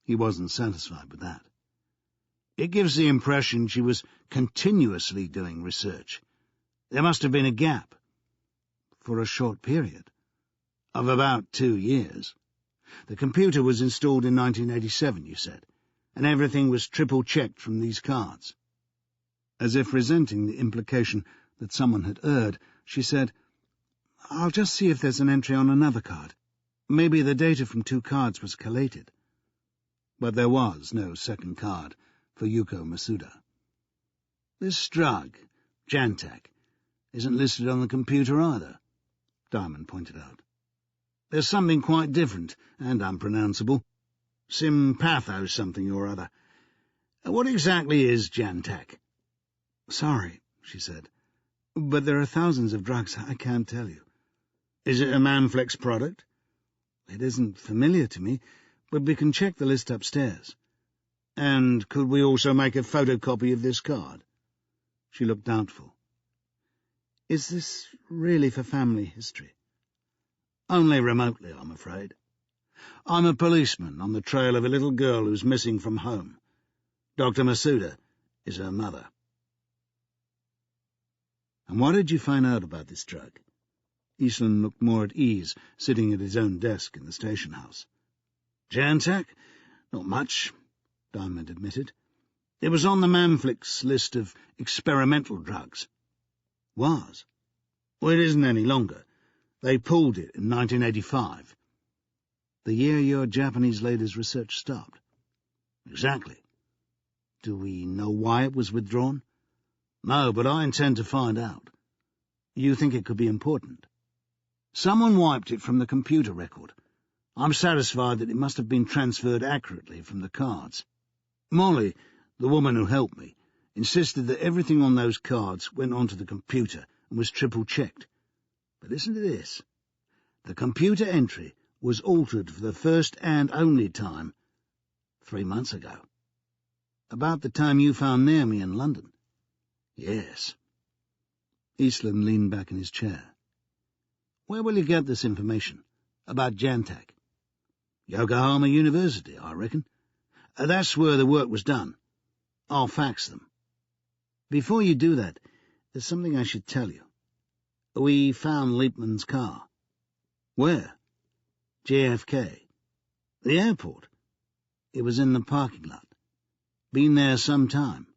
He wasn't satisfied with that. It gives the impression she was continuously doing research. There must have been a gap. For a short period. Of about 2 years. The computer was installed in 1987, you said, and everything was triple-checked from these cards. As if resenting the implication that someone had erred, she said, I'll just see if there's an entry on another card. Maybe the data from 2 cards was collated. But there was no second card for Yuko Masuda. This drug, Jantac, isn't listed on the computer either, Diamond pointed out. There's something quite different and unpronounceable. Sympatho something or other. What exactly is Jantac? Sorry, she said, but there are thousands of drugs I can't tell you. Is it a Manflex product? It isn't familiar to me, but we can check the list upstairs. And could we also make a photocopy of this card? She looked doubtful. Is this really for family history? Only remotely, I'm afraid. I'm a policeman on the trail of a little girl who's missing from home. Dr. Masuda is her mother. And why did you find out about this drug? Eastland looked more at ease, sitting at his own desk in the station house. Jantac? Not much, Diamond admitted. It was on the Manflex list of experimental drugs. Was? Well, it isn't any longer. They pulled it in 1985. The year your Japanese lady's research stopped. Exactly. Do we know why it was withdrawn? No, but I intend to find out. You think it could be important? Someone wiped it from the computer record. I'm satisfied that it must have been transferred accurately from the cards. Molly, the woman who helped me, insisted that everything on those cards went onto the computer and was triple-checked. But listen to this. The computer entry was altered for the first and only time 3 months ago. About the time you found Naomi in London. Yes. Eastland leaned back in his chair. Where will you get this information? About Jantac? Yokohama University, I reckon. That's where the work was done. I'll fax them. Before you do that, there's something I should tell you. We found Liebman's car. Where? JFK. The airport. It was in the parking lot. Been there some time.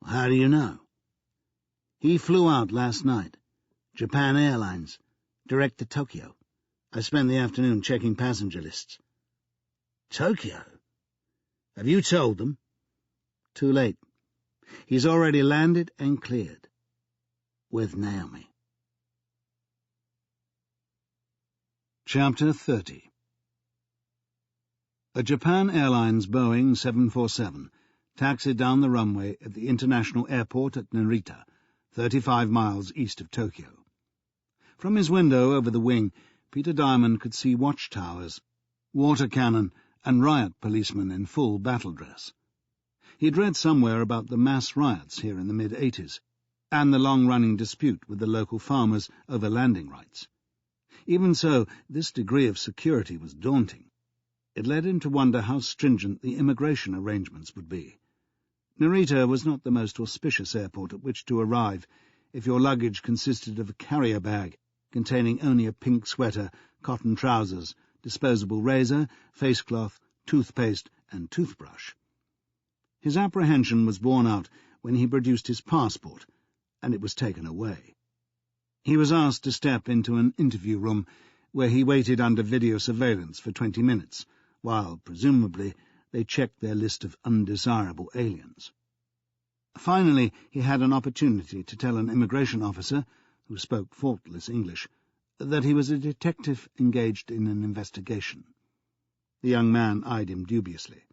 How do you know? He flew out last night. Japan Airlines. Direct to Tokyo. I spent the afternoon checking passenger lists. Tokyo? Have you told them? Too late. He's already landed and cleared. With Naomi. Chapter 30. A Japan Airlines Boeing 747 taxied down the runway at the international airport at Narita, 35 miles east of Tokyo. From his window over the wing, Peter Diamond could see watchtowers, water cannon, and riot policemen in full battle dress. He'd read somewhere about the mass riots here in the mid-80s, and the long-running dispute with the local farmers over landing rights. Even so, this degree of security was daunting. It led him to wonder how stringent the immigration arrangements would be. Narita was not the most auspicious airport at which to arrive if your luggage consisted of a carrier bag containing only a pink sweater, cotton trousers, disposable razor, face cloth, toothpaste, and toothbrush. His apprehension was borne out when he produced his passport, and it was taken away. He was asked to step into an interview room where he waited under video surveillance for 20 minutes, while, presumably, they checked their list of undesirable aliens. Finally, he had an opportunity to tell an immigration officer, who spoke faultless English, that he was a detective engaged in an investigation. The young man eyed him dubiously.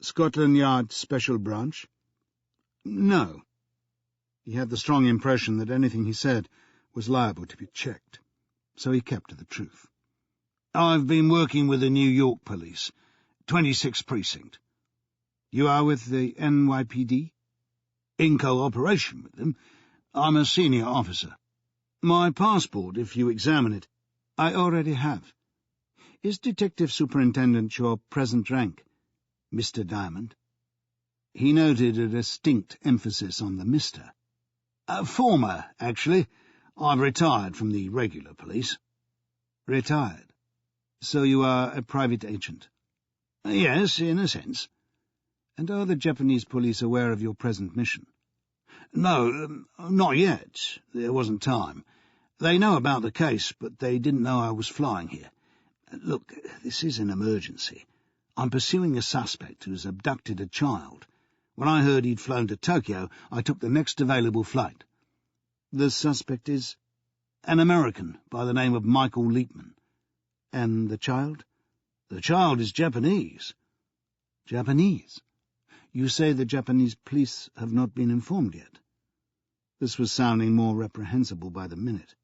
"Scotland Yard Special Branch?" "No." He had the strong impression that anything he said was liable to be checked, so he kept to the truth. "I've been working with the New York police, 26th Precinct." "You are with the NYPD?" "In cooperation with them. I'm a senior officer. My passport, if you examine it—" "I already have. Is Detective Superintendent your present rank, Mr. Diamond?" He noted a distinct emphasis on the Mr. "Former, actually. I've retired from the regular police." "Retired? So you are a private agent?" "Yes, in a sense." "And are the Japanese police aware of your present mission?" "No, not yet. There wasn't time. They know about the case, but they didn't know I was flying here. Look, this is an emergency. I'm pursuing a suspect who's abducted a child. When I heard he'd flown to Tokyo, I took the next available flight." "The suspect is—" "An American by the name of Michael Leapman." "And the child?" "The child is Japanese." "Japanese? You say the Japanese police have not been informed yet?" This was sounding more reprehensible by the minute.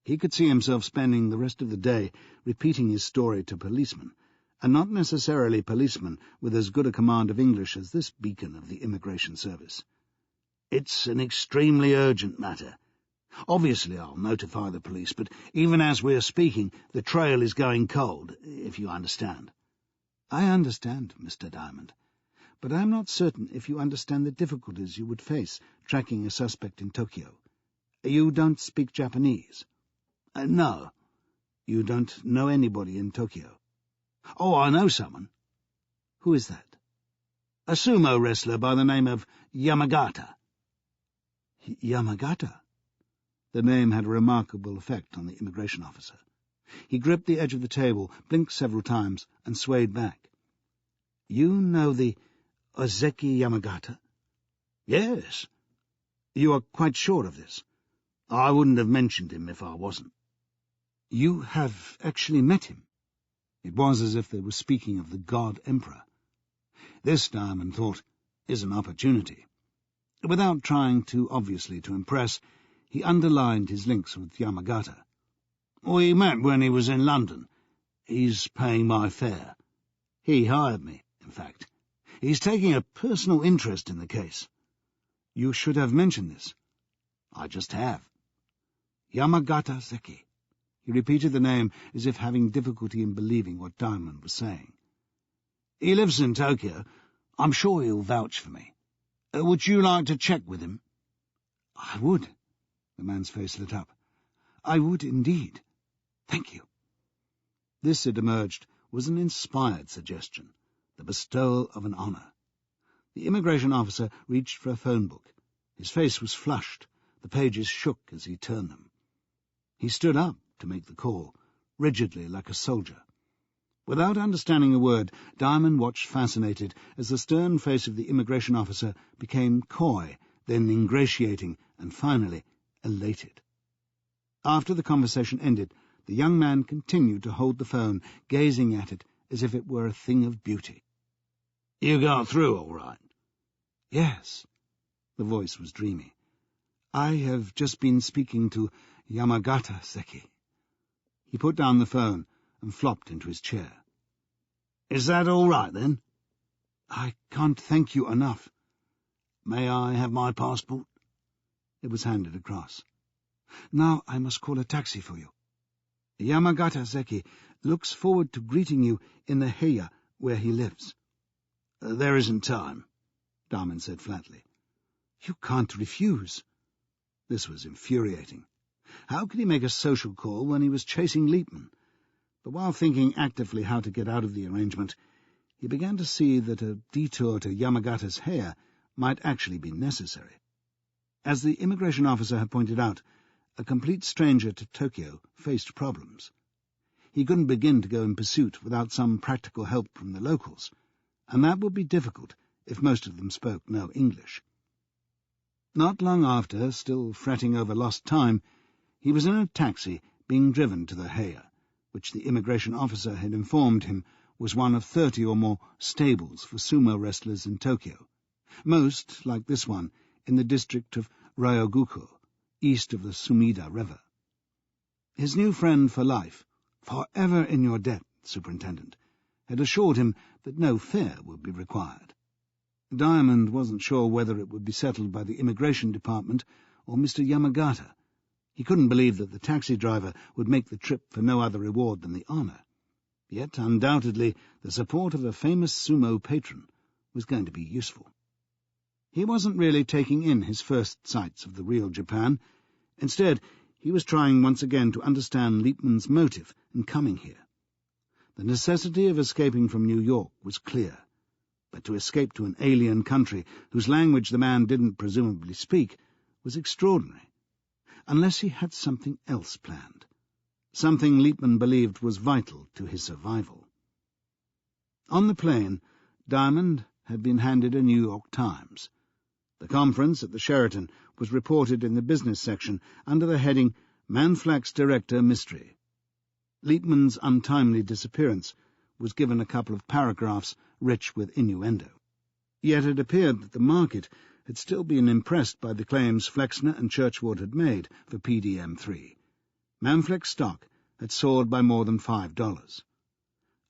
He could see himself spending the rest of the day repeating his story to policemen, and not necessarily policemen with as good a command of English as this beacon of the Immigration Service. "It's an extremely urgent matter. Obviously I'll notify the police, but even as we're speaking, the trail is going cold, if you understand." "I understand, Mr. Diamond, but I'm not certain if you understand the difficulties you would face tracking a suspect in Tokyo. You don't speak Japanese?" "No." "You don't know anybody in Tokyo?" "Oh, I know someone." "Who is that?" "A sumo wrestler by the name of Yamagata." "Yamagata?" The name had a remarkable effect on the immigration officer. He gripped the edge of the table, blinked several times, and swayed back. "You know the Ozeki Yamagata?" "Yes." "You are quite sure of this?" "I wouldn't have mentioned him if I wasn't." "You have actually met him?" It was as if they were speaking of the God Emperor. This, Diamond thought, is an opportunity. Without trying too obviously to impress, he underlined his links with Yamagata. "We met when he was in London. He's paying my fare. He hired me, in fact. He's taking a personal interest in the case." "You should have mentioned this." "I just have." "Yamagata Zeki." He repeated the name as if having difficulty in believing what Diamond was saying. "He lives in Tokyo. I'm sure he'll vouch for me. Would you like to check with him?" "I would." The man's face lit up. "I would indeed. Thank you." This, it emerged, was an inspired suggestion, the bestowal of an honour. The immigration officer reached for a phone book. His face was flushed. The pages shook as he turned them. He stood up to make the call, rigidly like a soldier. Without understanding a word, Diamond watched fascinated as the stern face of the immigration officer became coy, then ingratiating, and finally elated. After the conversation ended, the young man continued to hold the phone, gazing at it as if it were a thing of beauty. "You got through all right?" "Yes." The voice was dreamy. "I have just been speaking to Yamagata Zeki." He put down the phone and flopped into his chair. "Is that all right, then?" "I can't thank you enough." "May I have my passport?" It was handed across. "Now I must call a taxi for you." Yamagata Zeki looks forward to greeting you in the Heiya where he lives." "There isn't time," Diamond said flatly. "You can't refuse." This was infuriating. How could he make a social call when he was chasing Liepman? But while thinking actively how to get out of the arrangement, he began to see that a detour to Yamagata's Heiya might actually be necessary. As the immigration officer had pointed out, a complete stranger to Tokyo faced problems. He couldn't begin to go in pursuit without some practical help from the locals, and that would be difficult if most of them spoke no English. Not long after, still fretting over lost time, he was in a taxi being driven to the Heiya, which the immigration officer had informed him was one of 30 or more stables for sumo wrestlers in Tokyo, most, like this one, in the district of Ryogoku, east of the Sumida River. His new friend for life, forever in your debt, Superintendent, had assured him that no fare would be required. Diamond wasn't sure whether it would be settled by the immigration department or Mr. Yamagata. He couldn't believe that the taxi driver would make the trip for no other reward than the honour. Yet, undoubtedly, the support of a famous sumo patron was going to be useful. He wasn't really taking in his first sights of the real Japan. Instead, he was trying once again to understand Liepman's motive in coming here. The necessity of escaping from New York was clear, but to escape to an alien country whose language the man didn't presumably speak was extraordinary, unless he had something else planned, something Liepman believed was vital to his survival. On the plane, Diamond had been handed a New York Times. The conference at the Sheraton was reported in the business section under the heading "Manflax Director Mystery." Liepman's untimely disappearance was given a couple of paragraphs rich with innuendo. Yet it appeared that the market had still been impressed by the claims Flexner and Churchward had made for PDM3. Manflex stock had soared by more than $5,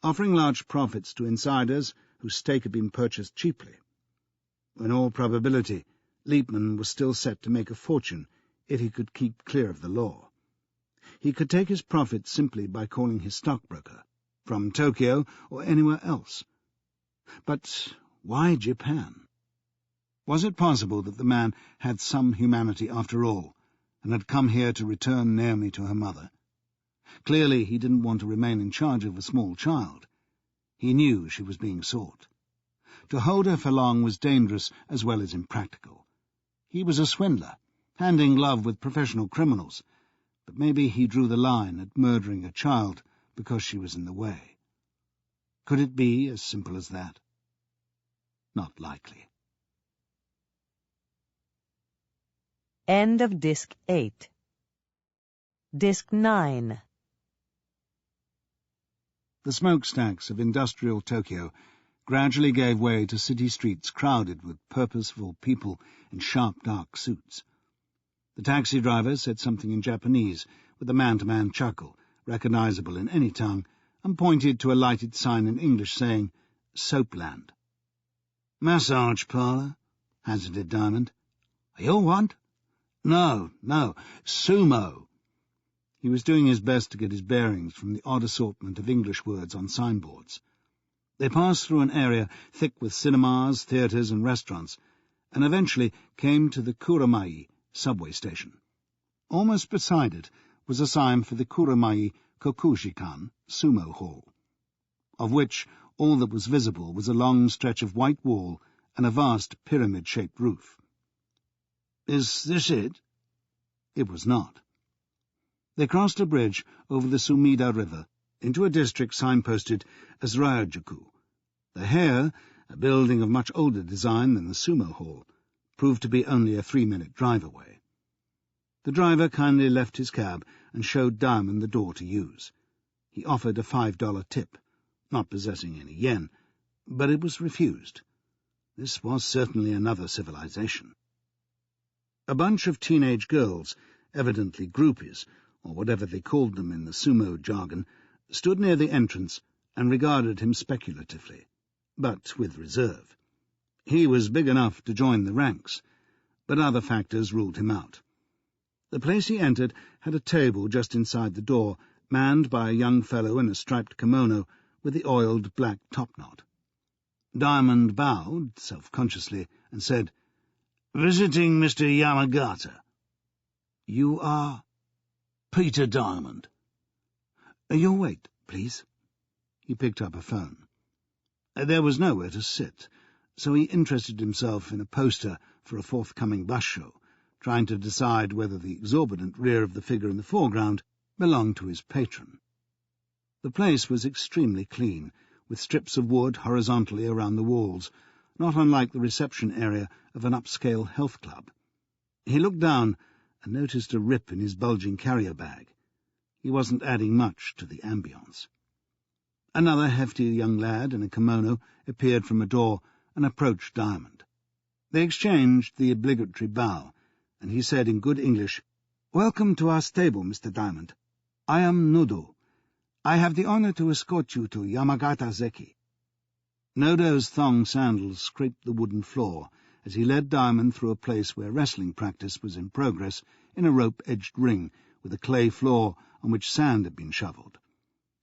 offering large profits to insiders whose stake had been purchased cheaply. In all probability, Liepman was still set to make a fortune if he could keep clear of the law. He could take his profits simply by calling his stockbroker, from Tokyo or anywhere else. But why Japan? Was it possible that the man had some humanity after all, and had come here to return Naomi to her mother? Clearly he didn't want to remain in charge of a small child. He knew she was being sought. To hold her for long was dangerous as well as impractical. He was a swindler, hand in glove with professional criminals, but maybe he drew the line at murdering a child because she was in the way. Could it be as simple as that? Not likely. End of Disc 8. Disc 9. The smokestacks of industrial Tokyo gradually gave way to city streets crowded with purposeful people in sharp, dark suits. The taxi driver said something in Japanese with a man-to-man chuckle, recognizable in any tongue, and pointed to a lighted sign in English saying, "Soapland." "Massage parlour," hazarded Diamond. "You'll want?" No, sumo." He was doing his best to get his bearings from the odd assortment of English words on signboards. They passed through an area thick with cinemas, theatres and restaurants, and eventually came to the Kuramai subway station. Almost beside it was a sign for the Kuramai Kokushikan Sumo Hall, of which all that was visible was a long stretch of white wall and a vast pyramid-shaped roof. "Is this it?" It was not. They crossed a bridge over the Sumida River into a district signposted as Ryogoku. The Heiya, a building of much older design than the sumo hall, proved to be only a 3-minute drive away. The driver kindly left his cab and showed Diamond the door to use. He offered a $5 tip, not possessing any yen, but it was refused. This was certainly another civilization. A bunch of teenage girls, evidently groupies, or whatever they called them in the sumo jargon, stood near the entrance and regarded him speculatively, but with reserve. He was big enough to join the ranks, but other factors ruled him out. The place he entered had a table just inside the door, manned by a young fellow in a striped kimono with the oiled black topknot. Diamond bowed, self-consciously, and said, "Visiting Mr. Yamagata." "You are—" "Peter Diamond." "Your weight, please." He picked up a phone. There was nowhere to sit, so he interested himself in a poster for a forthcoming bus show, trying to decide whether the exorbitant rear of the figure in the foreground belonged to his patron. The place was extremely clean, with strips of wood horizontally around the walls, not unlike the reception area of an upscale health club. He looked down and noticed a rip in his bulging carrier bag. He wasn't adding much to the ambience. Another hefty young lad in a kimono appeared from a door and approached Diamond. They exchanged the obligatory bow, and he said in good English, "Welcome to our stable, Mr. Diamond. I am Nodo. I have the honor to escort you to Yamagata Zeki." Nodo's thong sandals scraped the wooden floor as he led Diamond through a place where wrestling practice was in progress in a rope-edged ring with a clay floor on which sand had been shovelled.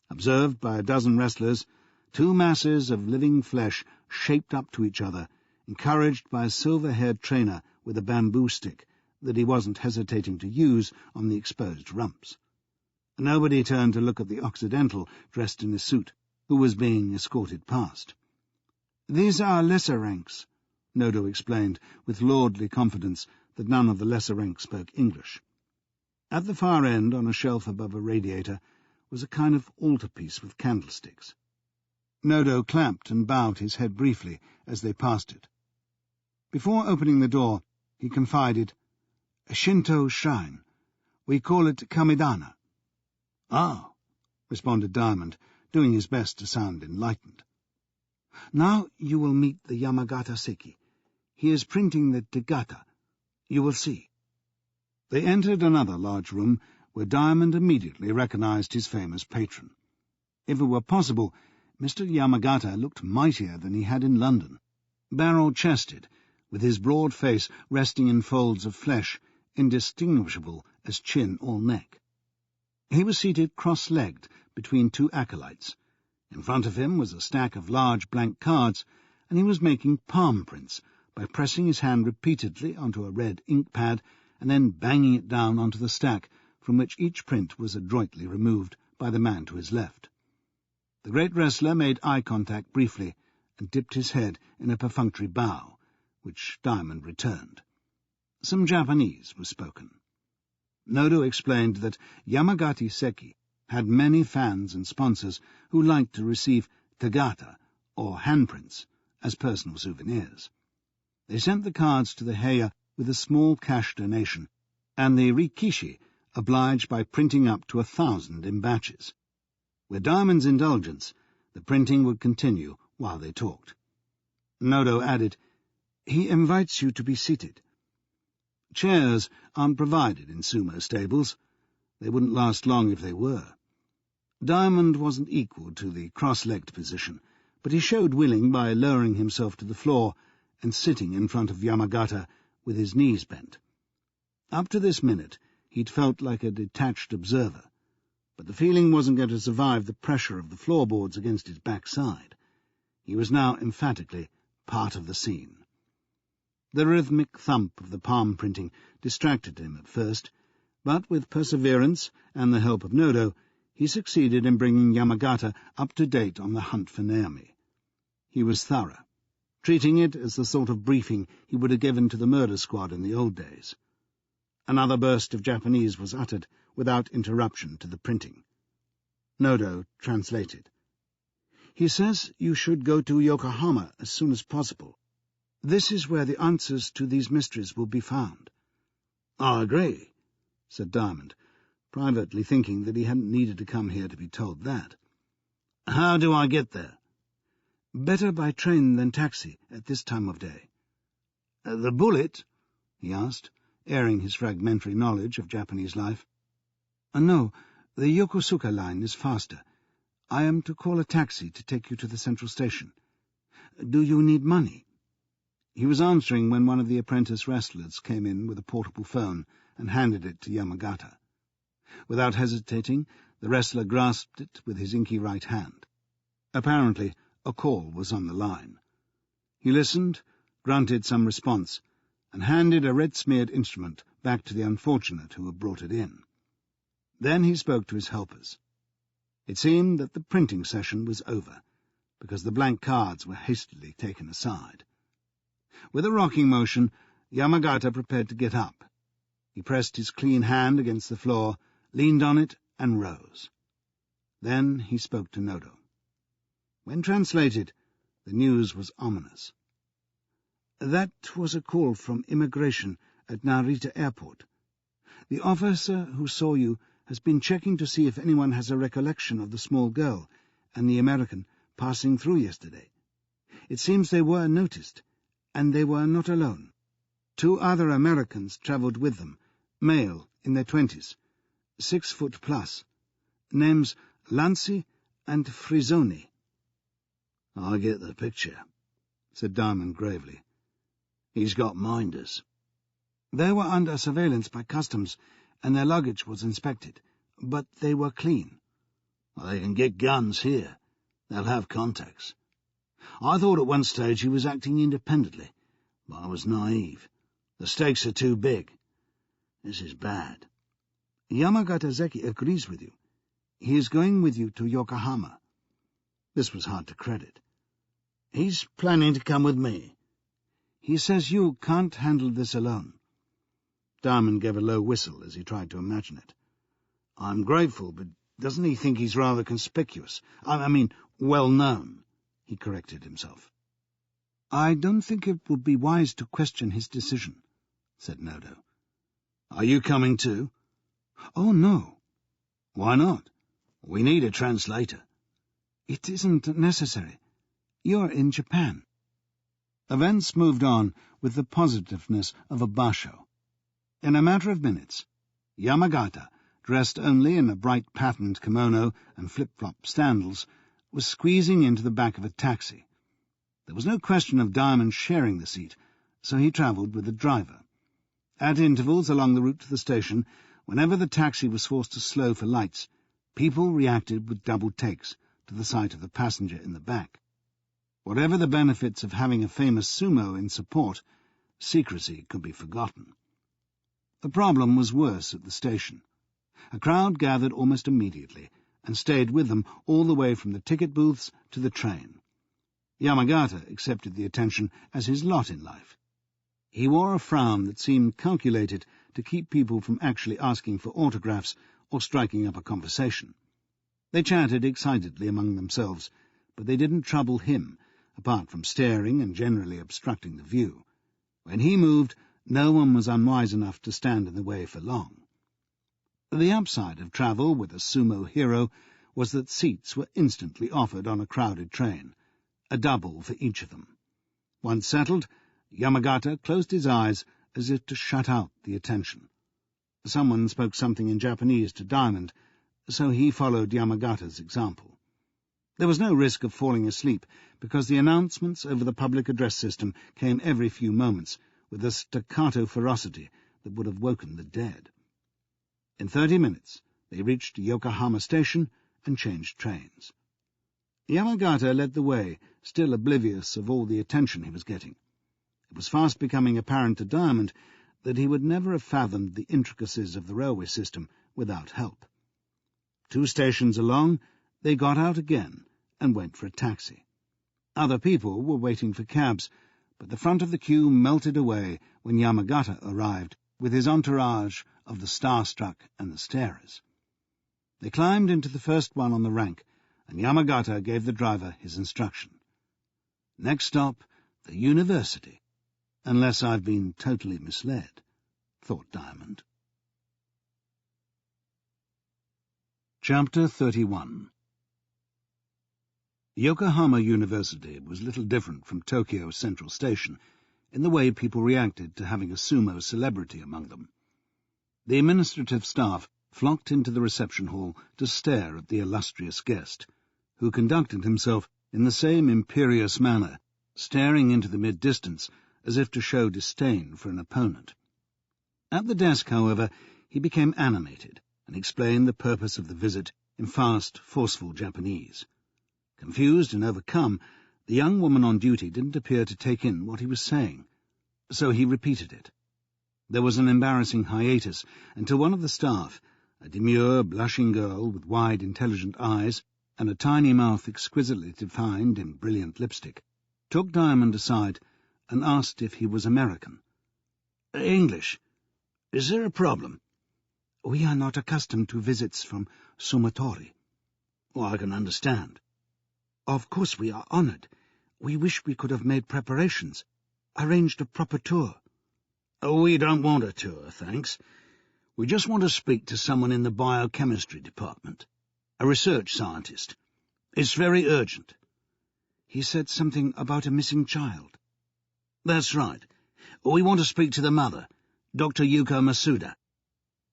Observed by a dozen wrestlers, two masses of living flesh shaped up to each other, encouraged by a silver-haired trainer with a bamboo stick that he wasn't hesitating to use on the exposed rumps. Nobody turned to look at the Occidental dressed in a suit, who was being escorted past. "These are lesser ranks," Nodo explained with lordly confidence that none of the lesser ranks spoke English. At the far end, on a shelf above a radiator, was a kind of altarpiece with candlesticks. Nodo clapped and bowed his head briefly as they passed it. Before opening the door, he confided, "A Shinto shrine. We call it Kamidana." "Ah," responded Diamond, doing his best to sound enlightened. "Now you will meet the Yamagata Seki. He is printing the Tegata. You will see." They entered another large room where Diamond immediately recognized his famous patron. If it were possible, Mr. Yamagata looked mightier than he had in London, barrel-chested, with his broad face resting in folds of flesh, indistinguishable as chin or neck. He was seated cross-legged between two acolytes. In front of him was a stack of large blank cards, and he was making palm prints by pressing his hand repeatedly onto a red ink pad and then banging it down onto the stack, from which each print was adroitly removed by the man to his left. The great wrestler made eye contact briefly and dipped his head in a perfunctory bow, which Diamond returned. Some Japanese was spoken. Nodo explained that Yamagata Seki had many fans and sponsors who liked to receive Tegata, or handprints, as personal souvenirs. They sent the cards to the Heya with a small cash donation, and the Rikishi obliged by printing up to 1,000 in batches. With Diamond's indulgence, the printing would continue while they talked. Nodo added, "He invites you to be seated." Chairs aren't provided in sumo stables. They wouldn't last long if they were. Diamond wasn't equal to the cross-legged position, but he showed willing by lowering himself to the floor and sitting in front of Yamagata with his knees bent. Up to this minute, he'd felt like a detached observer, but the feeling wasn't going to survive the pressure of the floorboards against his backside. He was now emphatically part of the scene. The rhythmic thump of the palm printing distracted him at first, but with perseverance and the help of Nodo, he succeeded in bringing Yamagata up to date on the hunt for Naomi. He was thorough, treating it as the sort of briefing he would have given to the murder squad in the old days. Another burst of Japanese was uttered without interruption to the printing. Nodo translated. "He says you should go to Yokohama as soon as possible. This is where the answers to these mysteries will be found." "I agree," said Diamond, privately thinking that he hadn't needed to come here to be told that. "How do I get there?" "Better by train than taxi at this time of day." "The bullet?" he asked, airing his fragmentary knowledge of Japanese life. "No, the Yokosuka line is faster. I am to call a taxi to take you to the central station. Do you need money?" He was answering when one of the apprentice wrestlers came in with a portable phone and handed it to Yamagata. Without hesitating, The wrestler grasped it with his inky right hand. Apparently, a call was on the line. He listened, grunted some response, and handed a red-smeared instrument back to the unfortunate who had brought it in. Then he spoke to his helpers. It seemed that the printing session was over, because the blank cards were hastily taken aside. With a rocking motion, Yamagata prepared to get up. He pressed his clean hand against the floor, leaned on it, and rose. Then he spoke to Nodo. When translated, the news was ominous. "That was a call from immigration at Narita Airport. The officer who saw you has been checking to see if anyone has a recollection of the small girl and the American passing through yesterday. It seems they were noticed, and they were not alone. 2 other Americans travelled with them, male, in their 20s, 6 foot plus. Names Lanzi and Frisoni." "I get the picture," said Diamond gravely. "He's got minders." "They were under surveillance by customs, and their luggage was inspected, but they were clean." "Well, they can get guns here. They'll have contacts. I thought at one stage he was acting independently, but I was naive. The stakes are too big. This is bad." "Yamagata Zeki agrees with you. He is going with you to Yokohama." This was hard to credit. "He's planning to come with me." "He says you can't handle this alone." Diamond gave a low whistle as he tried to imagine it. "I'm grateful, but doesn't he think he's rather conspicuous? I mean, well-known," he corrected himself. "I don't think it would be wise to question his decision," said Nodo. "Are you coming too?" "Oh, no." "Why not? We need a translator." "It isn't necessary. You're in Japan." Events moved on with the positiveness of a basho. In a matter of minutes, Yamagata, dressed only in a bright patterned kimono and flip-flop sandals, was squeezing into the back of a taxi. There was no question of Diamond sharing the seat, so he travelled with the driver. At intervals along the route to the station, whenever the taxi was forced to slow for lights, people reacted with double takes to the sight of the passenger in the back. Whatever the benefits of having a famous sumo in support, secrecy could be forgotten. The problem was worse at the station. A crowd gathered almost immediately, and stayed with them all the way from the ticket booths to the train. Yamagata accepted the attention as his lot in life. He wore a frown that seemed calculated to keep people from actually asking for autographs or striking up a conversation. They chatted excitedly among themselves, but they didn't trouble him, apart from staring and generally obstructing the view. When he moved, no one was unwise enough to stand in the way for long. The upside of travel with a sumo hero was that seats were instantly offered on a crowded train, a double for each of them. Once settled, Yamagata closed his eyes as if to shut out the attention. Someone spoke something in Japanese to Diamond, so he followed Yamagata's example. There was no risk of falling asleep, because the announcements over the public address system came every few moments, with a staccato ferocity that would have woken the dead. In 30 minutes they reached Yokohama station and changed trains. Yamagata led the way, still oblivious of all the attention he was getting. It was fast becoming apparent to Diamond that he would never have fathomed the intricacies of the railway system without help. 2 stations along, they got out again and went for a taxi. Other people were waiting for cabs, but the front of the queue melted away when Yamagata arrived with his entourage of the starstruck and the starers. They climbed into the first one on the rank, and Yamagata gave the driver his instruction. Next stop, the university. Unless I've been totally misled, thought Diamond. Chapter 31. Yokohama University was little different from Tokyo Central Station in the way people reacted to having a sumo celebrity among them. The administrative staff flocked into the reception hall to stare at the illustrious guest, who conducted himself in the same imperious manner, staring into the mid-distance as if to show disdain for an opponent. At the desk, however, he became animated and explained the purpose of the visit in fast, forceful Japanese. Confused and overcome, the young woman on duty didn't appear to take in what he was saying, so he repeated it. There was an embarrassing hiatus until one of the staff, a demure, blushing girl with wide, intelligent eyes and a tiny mouth exquisitely defined in brilliant lipstick, took Diamond aside and asked if he was American. English. Is there a problem? We are not accustomed to visits from Sumatori. Well, I can understand. Of course we are honoured. We wish we could have made preparations, arranged a proper tour. Oh, we don't want a tour, thanks. We just want to speak to someone in the biochemistry department, a research scientist. It's very urgent. He said something about a missing child. That's right. We want to speak to the mother, Dr. Yuko Masuda.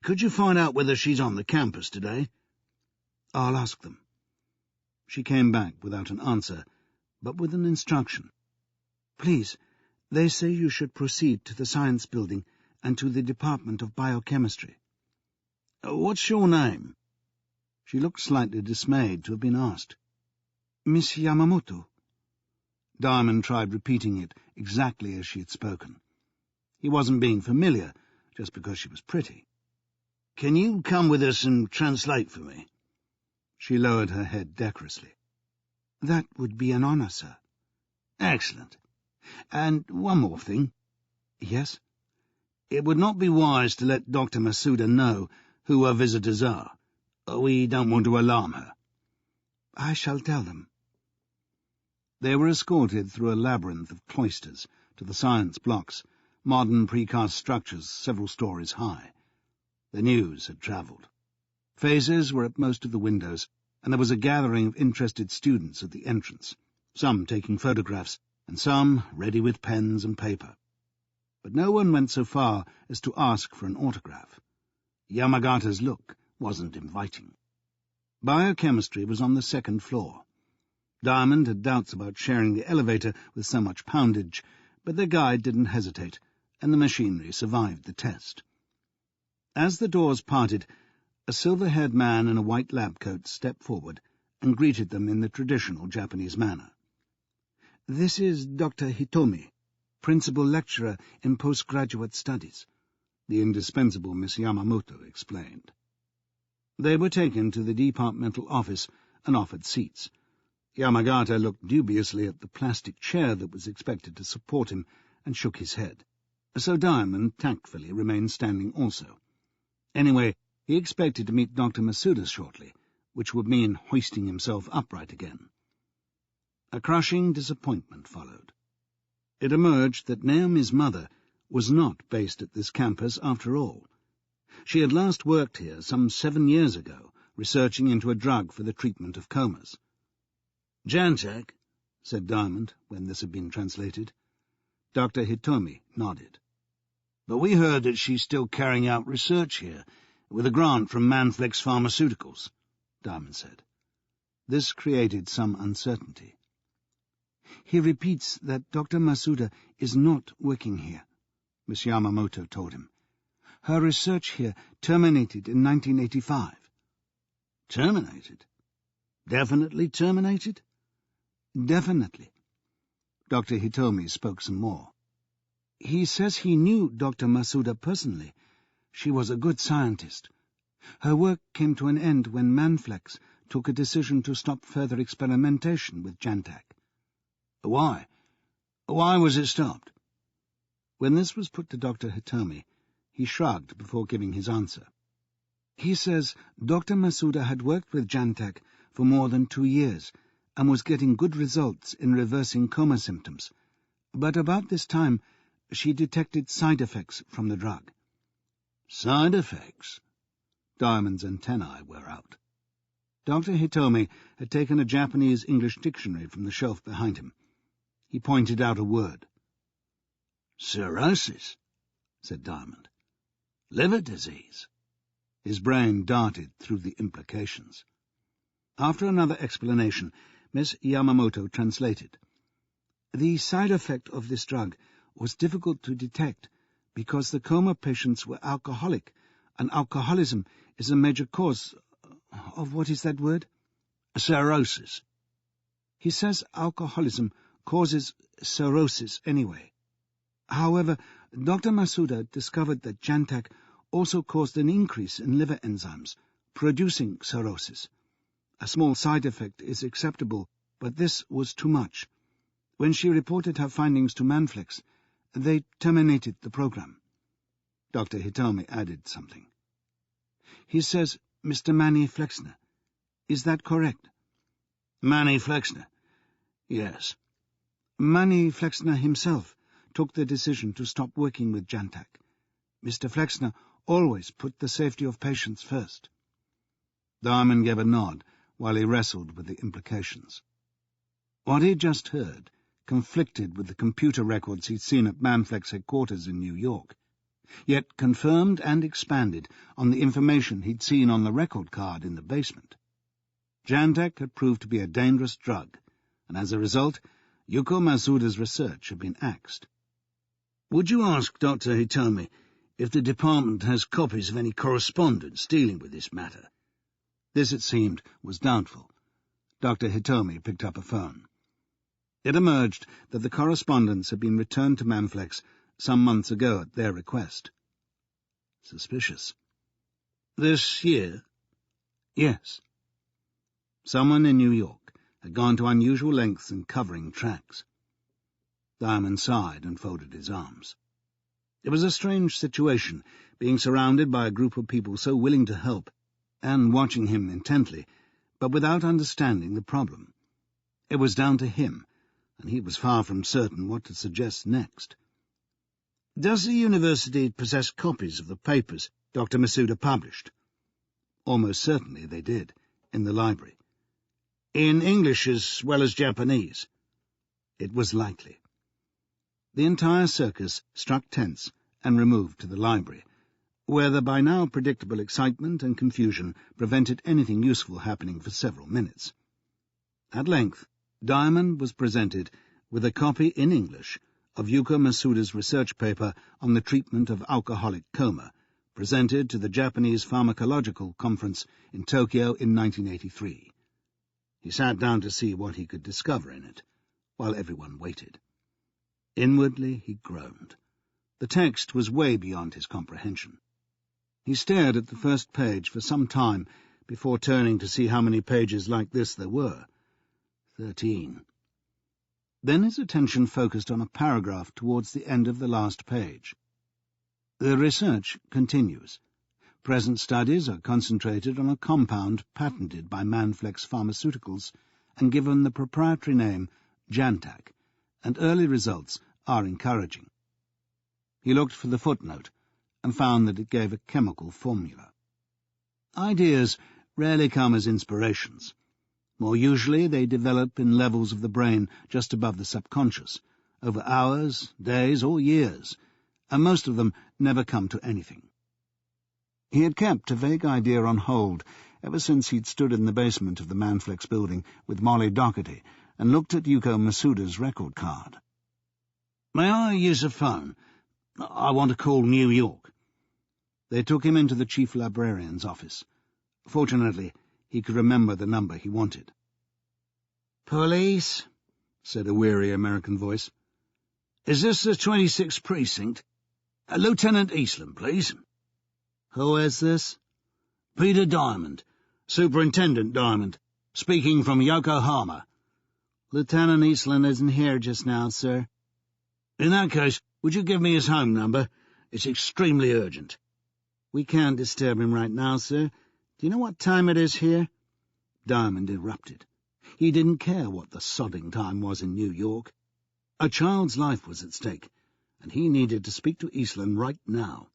Could you find out whether she's on the campus today? I'll ask them. She came back without an answer, but with an instruction. Please, they say you should proceed to the science building and to the Department of Biochemistry. What's your name? She looked slightly dismayed to have been asked. Miss Yamamoto. Diamond tried repeating it exactly as she had spoken. He wasn't being familiar, just because she was pretty. Can you come with us and translate for me? She lowered her head decorously. That would be an honour, sir. Excellent. And one more thing. Yes? It would not be wise to let Dr. Masuda know who our visitors are. We don't want to alarm her. I shall tell them. They were escorted through a labyrinth of cloisters to the science blocks, modern precast structures several stories high. The news had travelled. Phasers were at most of the windows, and there was a gathering of interested students at the entrance, some taking photographs, and some ready with pens and paper. But no one went so far as to ask for an autograph. Yamagata's look wasn't inviting. Biochemistry was on the second floor. Diamond had doubts about sharing the elevator with so much poundage, but their guide didn't hesitate, and the machinery survived the test. As the doors parted, a silver-haired man in a white lab coat stepped forward and greeted them in the traditional Japanese manner. This is Dr. Hitomi, Principal Lecturer in Postgraduate Studies, the indispensable Miss Yamamoto explained. They were taken to the departmental office and offered seats. Yamagata looked dubiously at the plastic chair that was expected to support him and shook his head, so Diamond tactfully remained standing also. Anyway, he expected to meet Dr. Masuda shortly, which would mean hoisting himself upright again. A crushing disappointment followed. It emerged that Naomi's mother was not based at this campus after all. She had last worked here some 7 years ago, researching into a drug for the treatment of comas. "Jantak," said Diamond, when this had been translated. Dr. Hitomi nodded. "But we heard that she's still carrying out research here, with a grant from Manflex Pharmaceuticals," Diamond said. This created some uncertainty. He repeats that Dr. Masuda is not working here, Miss Yamamoto told him. Her research here terminated in 1985. Terminated? Definitely terminated? Definitely. Dr. Hitomi spoke some more. He says he knew Dr. Masuda personally. She was a good scientist. Her work came to an end when Manflex took a decision to stop further experimentation with Jantak. Why? Why was it stopped? When this was put to Dr. Hitomi, he shrugged before giving his answer. He says Dr. Masuda had worked with Jantak for more than 2 years and was getting good results in reversing coma symptoms, but about this time she detected side effects from the drug. Side effects? Diamond's antennae were out. Dr. Hitomi had taken a Japanese-English dictionary from the shelf behind him. He pointed out a word. Cirrhosis, said Diamond. Liver disease. His brain darted through the implications. After another explanation, Miss Yamamoto translated. The side effect of this drug was difficult to detect because the coma patients were alcoholic, and alcoholism is a major cause Of what is that word? Cirrhosis. He says alcoholism causes cirrhosis anyway. However, Dr. Masuda discovered that Jantak also caused an increase in liver enzymes, producing cirrhosis. A small side effect is acceptable, but this was too much. When she reported her findings to Manflex, they terminated the program. Dr. Hitomi added something. He says Mr. Manny Flexner. Is that correct? Manny Flexner? Yes. Manny Flexner himself took the decision to stop working with Jantak. Mr. Flexner always put the safety of patients first. Diamond gave a nod while he wrestled with the implications. What he'd just heard conflicted with the computer records he'd seen at Manflex headquarters in New York, yet confirmed and expanded on the information he'd seen on the record card in the basement. Jantak had proved to be a dangerous drug, and as a result, Yuko Masuda's research had been axed. Would you ask Dr. Hitomi if the department has copies of any correspondence dealing with this matter? This, it seemed, was doubtful. Dr. Hitomi picked up a phone. It emerged that the correspondence had been returned to Manflex some months ago at their request. Suspicious. This year? Yes. Someone in New York had gone to unusual lengths in covering tracks. Diamond sighed and folded his arms. It was a strange situation, being surrounded by a group of people so willing to help, and watching him intently, but without understanding the problem. It was down to him, and he was far from certain what to suggest next. Does the university possess copies of the papers Dr. Masuda published? Almost certainly they did, in the library. In English as well as Japanese? It was likely. The entire circus struck tents and removed to the library, where the by now predictable excitement and confusion prevented anything useful happening for several minutes. At length, Diamond was presented with a copy in English of Yuko Masuda's research paper on the treatment of alcoholic coma, presented to the Japanese Pharmacological Conference in Tokyo in 1983. He sat down to see what he could discover in it, while everyone waited. Inwardly he groaned. The text was way beyond his comprehension. He stared at the first page for some time before turning to see how many pages like this there were. 13. Then his attention focused on a paragraph towards the end of the last page. The research continues. Present studies are concentrated on a compound patented by Manflex Pharmaceuticals and given the proprietary name Jantak, and early results are encouraging. He looked for the footnote and found that it gave a chemical formula. Ideas rarely come as inspirations. More usually they develop in levels of the brain just above the subconscious, over hours, days, or years, and most of them never come to anything. He had kept a vague idea on hold ever since he'd stood in the basement of the Manflex building with Molly Doherty and looked at Yuko Masuda's record card. May I use a phone? I want to call New York. They took him into the chief librarian's office. Fortunately, he could remember the number he wanted. "Police?" said a weary American voice. "Is this the 26th precinct? Lieutenant Eastland, please." "Who is this?" "Peter Diamond, Superintendent Diamond, speaking from Yokohama." "Lieutenant Eastland isn't here just now, sir." "In that case, would you give me his home number? It's extremely urgent." "We can't disturb him right now, sir. Do you know what time it is here?" Diamond erupted. He didn't care what the sodding time was in New York. A child's life was at stake, and he needed to speak to Eastland right now.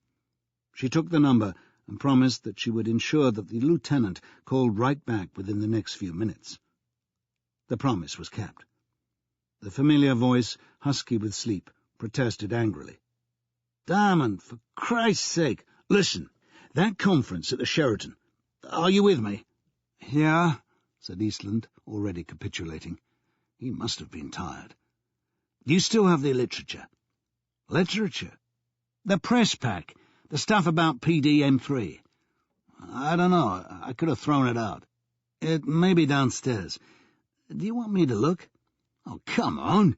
She took the number and promised that she would ensure that the lieutenant called right back within the next few minutes. The promise was kept. The familiar voice, husky with sleep, protested angrily. "Diamond, for Christ's sake, listen, that conference at the Sheraton. Are you with me?" "Yeah," said Eastland, already capitulating. He must have been tired. "Do you still have the literature?" "Literature?" "The press pack, the stuff about PDM3. I don't know. I could have thrown it out. It may be downstairs. Do you want me to look? Oh, come on.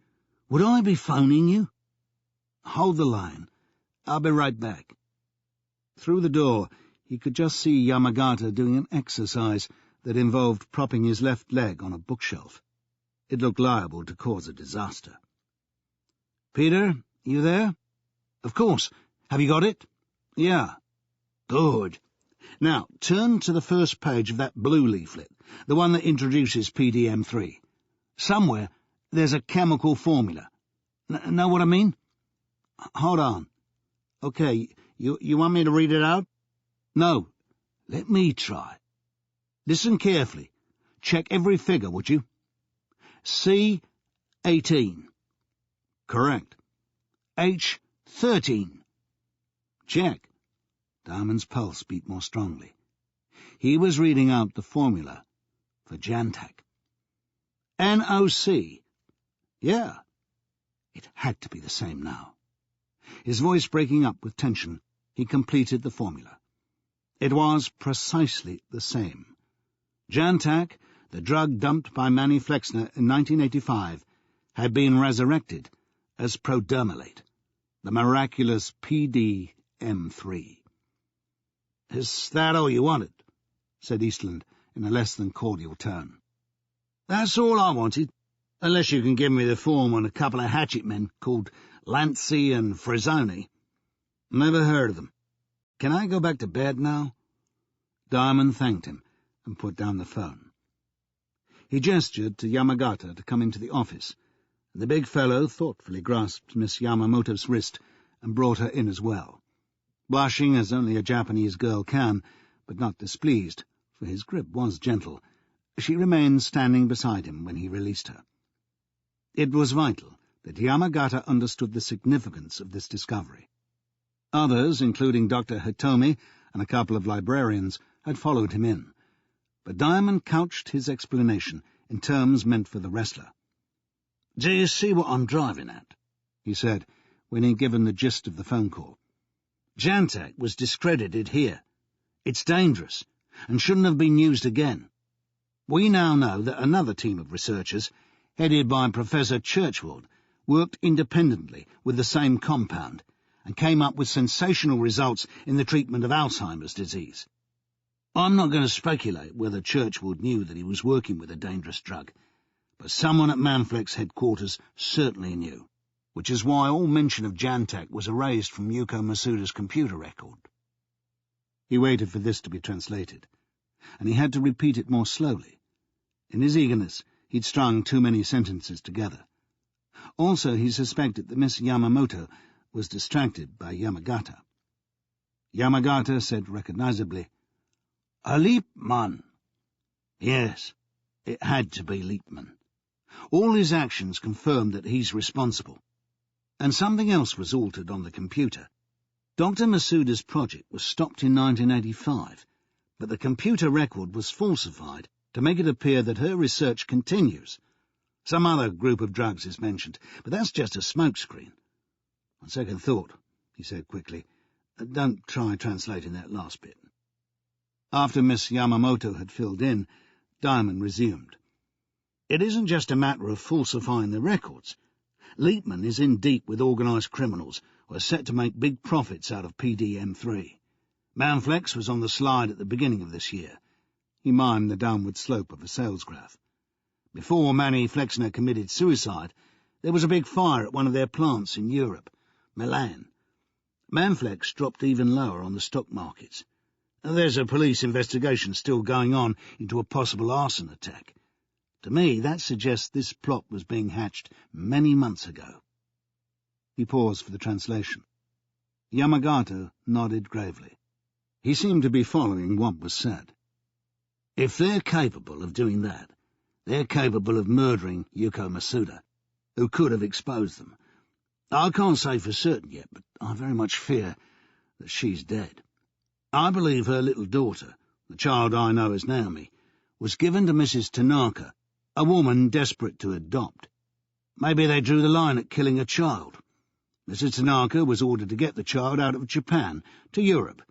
Would I be phoning you? Hold the line. I'll be right back. Through the door, he could just see Yamagata doing an exercise that involved propping his left leg on a bookshelf. It looked liable to cause a disaster. Peter, you there? Of course. Have you got it? Yeah. Good. Now, turn to the first page of that blue leaflet, the one that introduces PDM3. Somewhere, there's a chemical formula. Know what I mean? Hold on. Okay, you want me to read it out? No. Let me try. Listen carefully. Check every figure, would you? C18. Correct. H13. Check. Diamond's pulse beat more strongly. He was reading out the formula for Jantac. NOC. Yeah. It had to be the same now. His voice breaking up with tension, he completed the formula. It was precisely the same. Jantac, the drug dumped by Manny Flexner in 1985, had been resurrected as prodermalate, the miraculous PDM3. "Is that all you wanted?" said Eastland in a less-than-cordial tone. "That's all I wanted, unless you can give me the form on a couple of hatchet men called Lancy and Frazzoni. Never heard of them. Can I go back to bed now?" Diamond thanked him and put down the phone. He gestured to Yamagata to come into the office, and the big fellow thoughtfully grasped Miss Yamamoto's wrist and brought her in as well. Blushing as only a Japanese girl can, but not displeased, for his grip was gentle, she remained standing beside him when he released her. It was vital that Yamagata understood the significance of this discovery. Others, including Dr. Hitomi and a couple of librarians, had followed him in, but Diamond couched his explanation in terms meant for the wrestler. "Do you see what I'm driving at?" he said, when he'd given the gist of the phone call. "Jantac was discredited here. It's dangerous, and shouldn't have been used again. We now know that another team of researchers, headed by Professor Churchward, worked independently with the same compound, and came up with sensational results in the treatment of Alzheimer's disease. I'm not going to speculate whether Churchward knew that he was working with a dangerous drug, but someone at Manflex headquarters certainly knew, which is why all mention of Jantac was erased from Yuko Masuda's computer record." He waited for this to be translated, and he had to repeat it more slowly. In his eagerness, he'd strung too many sentences together. Also, he suspected that Miss Yamamoto was distracted by Yamagata. Yamagata said recognizably, "A Liebman." Yes, it had to be Liebman. All his actions confirmed that he's responsible. And something else was altered on the computer. Dr. Masuda's project was stopped in 1985, but the computer record was falsified to make it appear that her research continues. Some other group of drugs is mentioned, but that's just a smokescreen. On second thought, he said quickly, don't try translating that last bit. After Miss Yamamoto had filled in, Diamond resumed. It isn't just a matter of falsifying the records. Liebman is in deep with organised criminals who are set to make big profits out of PDM3. Manflex was on the slide at the beginning of this year. He mimed the downward slope of a sales graph. Before Manny Flexner committed suicide, there was a big fire at one of their plants in Europe, Milan. Manflex dropped even lower on the stock markets. There's a police investigation still going on into a possible arson attack. To me, that suggests this plot was being hatched many months ago. He paused for the translation. Yamagata nodded gravely. He seemed to be following what was said. If they're capable of doing that, they're capable of murdering Yuko Masuda, who could have exposed them. I can't say for certain yet, but I very much fear that she's dead. I believe her little daughter, the child I know as Naomi, was given to Mrs. Tanaka, a woman desperate to adopt. Maybe they drew the line at killing a child. Mrs. Tanaka was ordered to get the child out of Japan to Europe,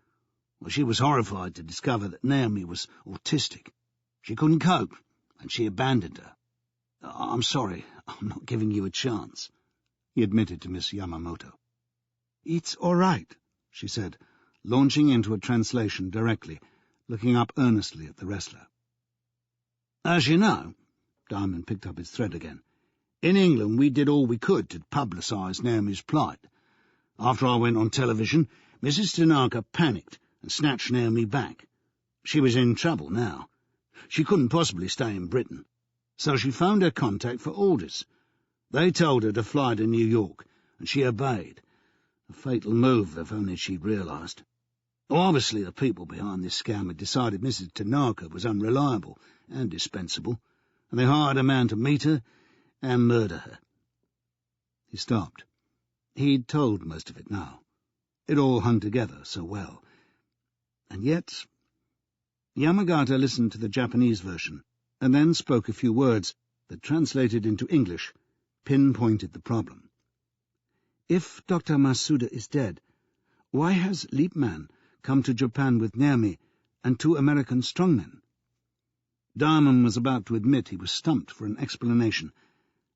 Well, she was horrified to discover that Naomi was autistic. She couldn't cope, and she abandoned her. I'm sorry, I'm not giving you a chance, he admitted to Miss Yamamoto. It's all right, she said, launching into a translation directly, looking up earnestly at the wrestler. As you know, Diamond picked up his thread again, in England we did all we could to publicise Naomi's plight. After I went on television, Mrs. Tanaka panicked and snatched Naomi back. She was in trouble now. She couldn't possibly stay in Britain, so she phoned her contact for orders. They told her to fly to New York, and she obeyed. A fatal move, if only she'd realised. Obviously the people behind this scam had decided Mrs. Tanaka was unreliable and dispensable, and they hired a man to meet her and murder her. He stopped. He'd told most of it now. It all hung together so well. And yet... Yamagata listened to the Japanese version, and then spoke a few words that, translated into English, pinpointed the problem. If Dr. Masuda is dead, why has Liebman come to Japan with Naomi and 2 American strongmen? Diamond was about to admit he was stumped for an explanation,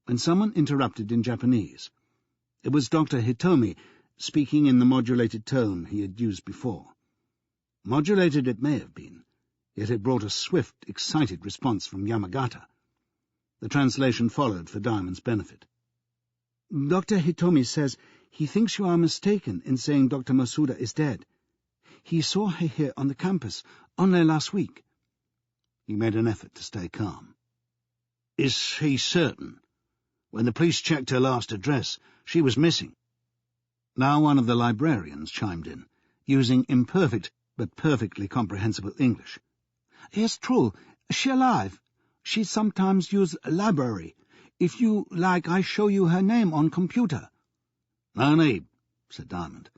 when someone interrupted in Japanese. It was Dr. Hitomi, speaking in the modulated tone he had used before. Modulated it may have been, yet it brought a swift, excited response from Yamagata. The translation followed for Diamond's benefit. Dr. Hitomi says he thinks you are mistaken in saying Dr. Masuda is dead. He saw her here on the campus only last week. He made an effort to stay calm. Is he certain? When the police checked her last address, she was missing. Now one of the librarians chimed in, using imperfect but perfectly comprehensible English. Yes, true. She alive. She sometimes use library. If you like, I show you her name on computer. No need, said Diamond.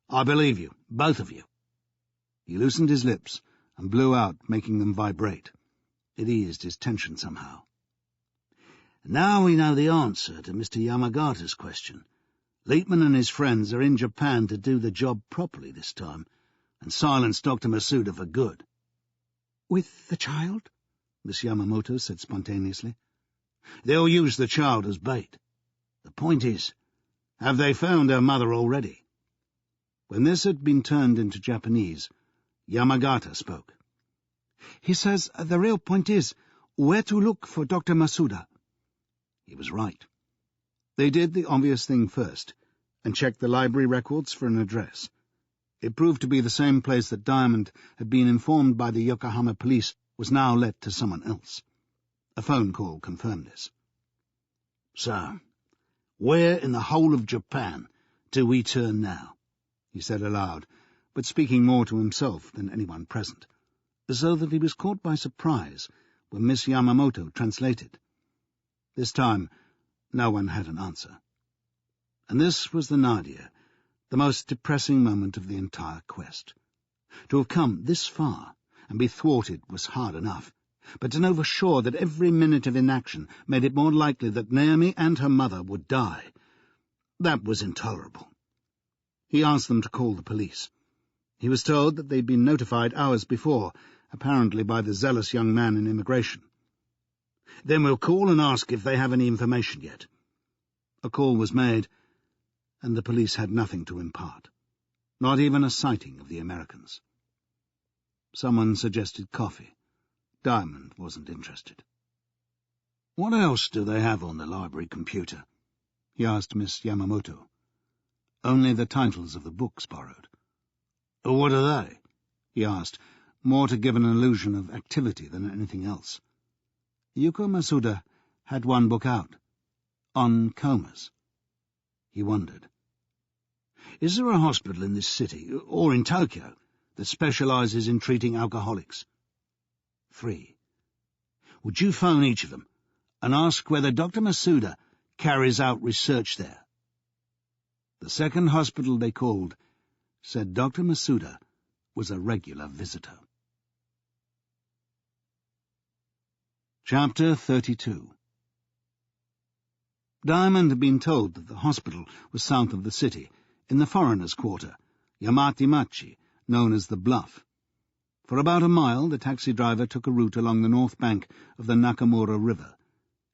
I believe you, both of you. He loosened his lips and blew out, making them vibrate. It eased his tension somehow. Now we know the answer to Mr. Yamagata's question. Liebman and his friends are in Japan to do the job properly this time, and silence Dr. Masuda for good. With the child? Miss Yamamoto said spontaneously. They'll use the child as bait. The point is, have they found her mother already? When this had been turned into Japanese, Yamagata spoke. He says the real point is where to look for Dr. Masuda. He was right. They did the obvious thing first, and checked the library records for an address. It proved to be the same place that Diamond had been informed by the Yokohama police was now let to someone else. A phone call confirmed this. So, where in the whole of Japan do we turn now? He said aloud, but speaking more to himself than anyone present, as though that he was caught by surprise when Miss Yamamoto translated. This time, no one had an answer. And this was the nadir, the most depressing moment of the entire quest. To have come this far and be thwarted was hard enough, but to know for sure that every minute of inaction made it more likely that Naomi and her mother would die, that was intolerable. He asked them to call the police. He was told that they'd been notified hours before, apparently by the zealous young man in immigration. Then we'll call and ask if they have any information yet. A call was made, and the police had nothing to impart, not even a sighting of the Americans. Someone suggested coffee. Diamond wasn't interested. What else do they have on the library computer? He asked Miss Yamamoto. Only the titles of the books borrowed. What are they? He asked, more to give an illusion of activity than anything else. Yuko Masuda had one book out, on comas. He wondered. Is there a hospital in this city, or in Tokyo, that specialises in treating alcoholics? 3. Would you phone each of them and ask whether Dr. Masuda carries out research there? The second hospital they called said Dr. Masuda was a regular visitor. Chapter 32. Diamond had been told that the hospital was south of the city, in the foreigners' quarter, Yamati-machi, known as the Bluff. For about a mile, the taxi driver took a route along the north bank of the Nakamura River.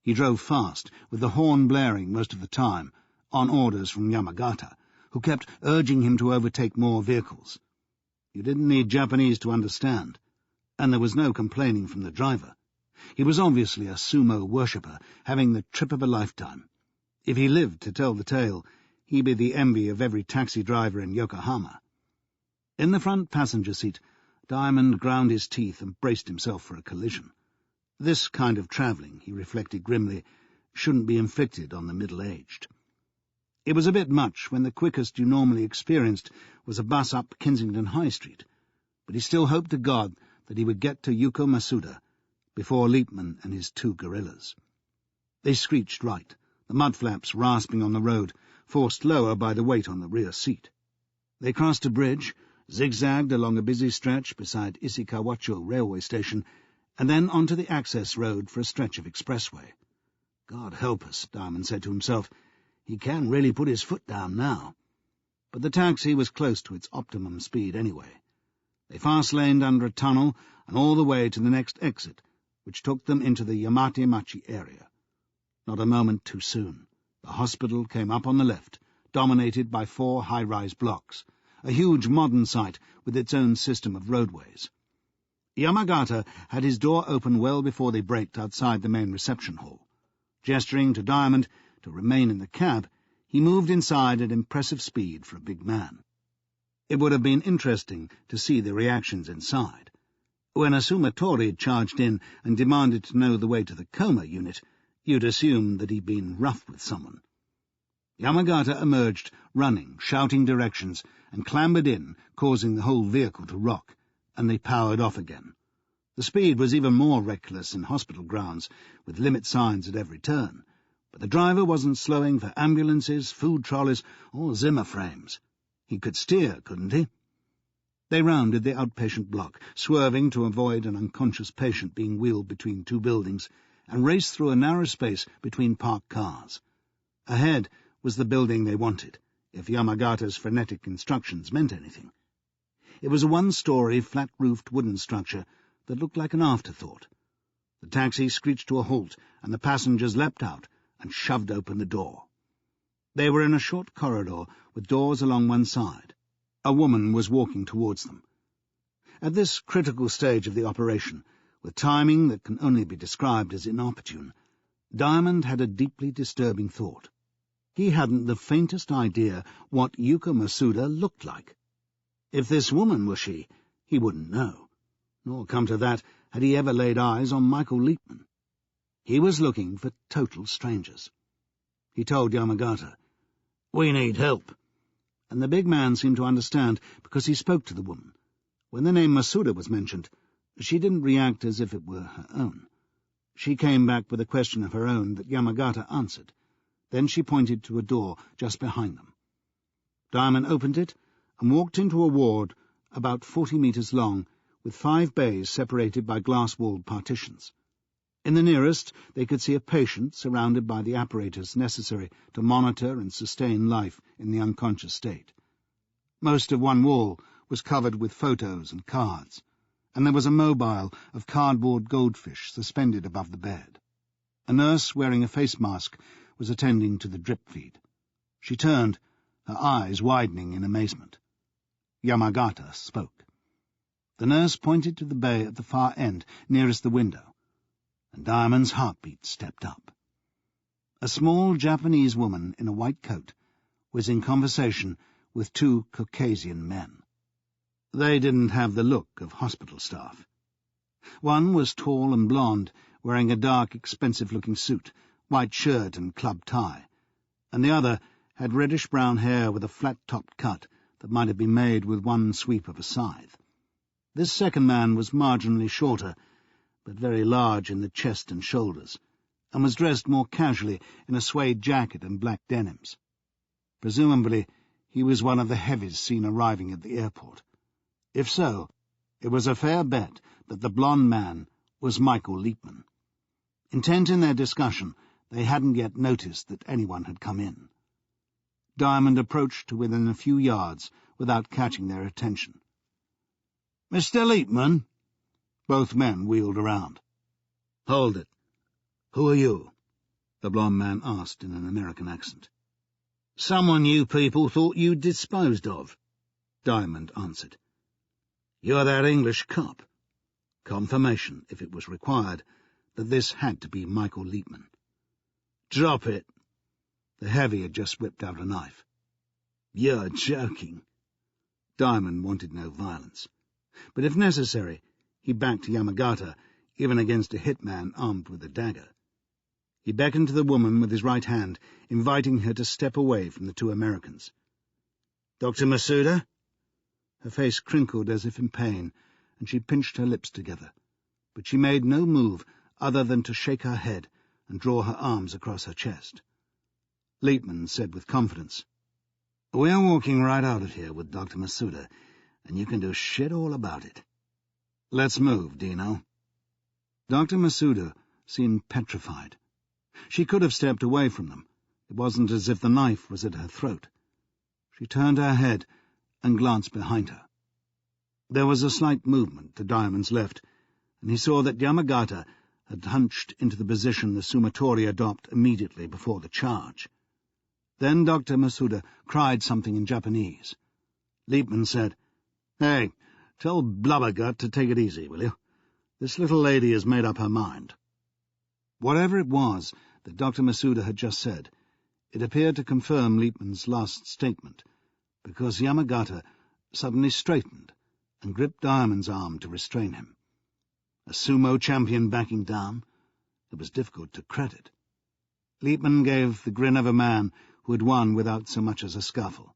He drove fast, with the horn blaring most of the time, on orders from Yamagata, who kept urging him to overtake more vehicles. You didn't need Japanese to understand, and there was no complaining from the driver. He was obviously a sumo worshipper, having the trip of a lifetime. If he lived to tell the tale, he'd be the envy of every taxi driver in Yokohama. In the front passenger seat, Diamond ground his teeth and braced himself for a collision. This kind of travelling, he reflected grimly, shouldn't be inflicted on the middle-aged. It was a bit much when the quickest you normally experienced was a bus up Kensington High Street, but he still hoped to God that he would get to Yuko Masuda before Liepman and his 2 gorillas. They screeched right, the mud flaps rasping on the road, forced lower by the weight on the rear seat. They crossed a bridge, zigzagged along a busy stretch beside Ishikawacho railway station, and then onto the access road for a stretch of expressway. God help us, Diamond said to himself. He can really put his foot down now. But the taxi was close to its optimum speed anyway. They fast-laned under a tunnel and all the way to the next exit, which took them into the Yamate-machi area. Not a moment too soon. The hospital came up on the left, dominated by 4 high-rise blocks, a huge modern site with its own system of roadways. Yamagata had his door open well before they braked outside the main reception hall. Gesturing to Diamond to remain in the cab, he moved inside at impressive speed for a big man. It would have been interesting to see the reactions inside. When Asuma Tori charged in and demanded to know the way to the coma unit, you'd assume that he'd been rough with someone. Yamagata emerged, running, shouting directions, and clambered in, causing the whole vehicle to rock, and they powered off again. The speed was even more reckless in hospital grounds, with limit signs at every turn, but the driver wasn't slowing for ambulances, food trolleys, or Zimmer frames. He could steer, couldn't he? They rounded the outpatient block, swerving to avoid an unconscious patient being wheeled between 2 buildings, and raced through a narrow space between parked cars. Ahead was the building they wanted, if Yamagata's frenetic instructions meant anything. It was a 1-story, flat-roofed wooden structure that looked like an afterthought. The taxi screeched to a halt, and the passengers leapt out and shoved open the door. They were in a short corridor with doors along one side. A woman was walking towards them. At this critical stage of the operation, with timing that can only be described as inopportune, Diamond had a deeply disturbing thought. He hadn't the faintest idea what Yuko Masuda looked like. If this woman were she, he wouldn't know. Nor, come to that, had he ever laid eyes on Michael Liepman. He was looking for total strangers. He told Yamagata, "We need help," and the big man seemed to understand because he spoke to the woman. When the name Masuda was mentioned, she didn't react as if it were her own. She came back with a question of her own that Yamagata answered. Then she pointed to a door just behind them. Diamond opened it and walked into a ward about 40 metres long, with 5 bays separated by glass-walled partitions. In the nearest, they could see a patient surrounded by the apparatus necessary to monitor and sustain life in the unconscious state. Most of one wall was covered with photos and cards, and there was a mobile of cardboard goldfish suspended above the bed. A nurse wearing a face mask was attending to the drip feed. She turned, her eyes widening in amazement. Yamagata spoke. The nurse pointed to the bay at the far end, nearest the window, and Diamond's heartbeat stepped up. A small Japanese woman in a white coat was in conversation with 2 Caucasian men. They didn't have the look of hospital staff. One was tall and blonde, wearing a dark, expensive-looking suit, white shirt and club tie, and the other had reddish-brown hair with a flat-topped cut that might have been made with one sweep of a scythe. This second man was marginally shorter, but very large in the chest and shoulders, and was dressed more casually in a suede jacket and black denims. Presumably, he was one of the heavies seen arriving at the airport. If so, it was a fair bet that the blond man was Michael Liepman. Intent in their discussion, they hadn't yet noticed that anyone had come in. Diamond approached to within a few yards without catching their attention. Mr. Leapman?" Both men wheeled around. "Hold it. Who are you?" the blond man asked in an American accent. "Someone you people thought you'd disposed of," Diamond answered. "You're that English cop." Confirmation, if it was required, that this had to be Michael Leapman. "Drop it." The heavy had just whipped out a knife. "You're joking." Diamond wanted no violence, but if necessary, he backed Yamagata, even against a hitman armed with a dagger. He beckoned to the woman with his right hand, inviting her to step away from the two Americans. "Dr. Masuda?" Her face crinkled as if in pain, and she pinched her lips together, but she made no move other than to shake her head and draw her arms across her chest. Leapman said with confidence, "We're walking right out of here with Dr. Masuda, and you can do shit all about it. Let's move, Dino." Dr. Masuda seemed petrified. She could have stepped away from them. It wasn't as if the knife was at her throat. She turned her head and glanced behind her. There was a slight movement to Diamond's left, and he saw that Yamagata had hunched into the position the Sumatori adopt immediately before the charge. Then Dr. Masuda cried something in Japanese. Leapman said, "Hey, tell Blubbergut to take it easy, will you? This little lady has made up her mind." Whatever it was that Dr. Masuda had just said, it appeared to confirm Leapman's last statement, because Yamagata suddenly straightened and gripped Diamond's arm to restrain him. A sumo champion backing down? It was difficult to credit. Leapman gave the grin of a man who had won without so much as a scuffle.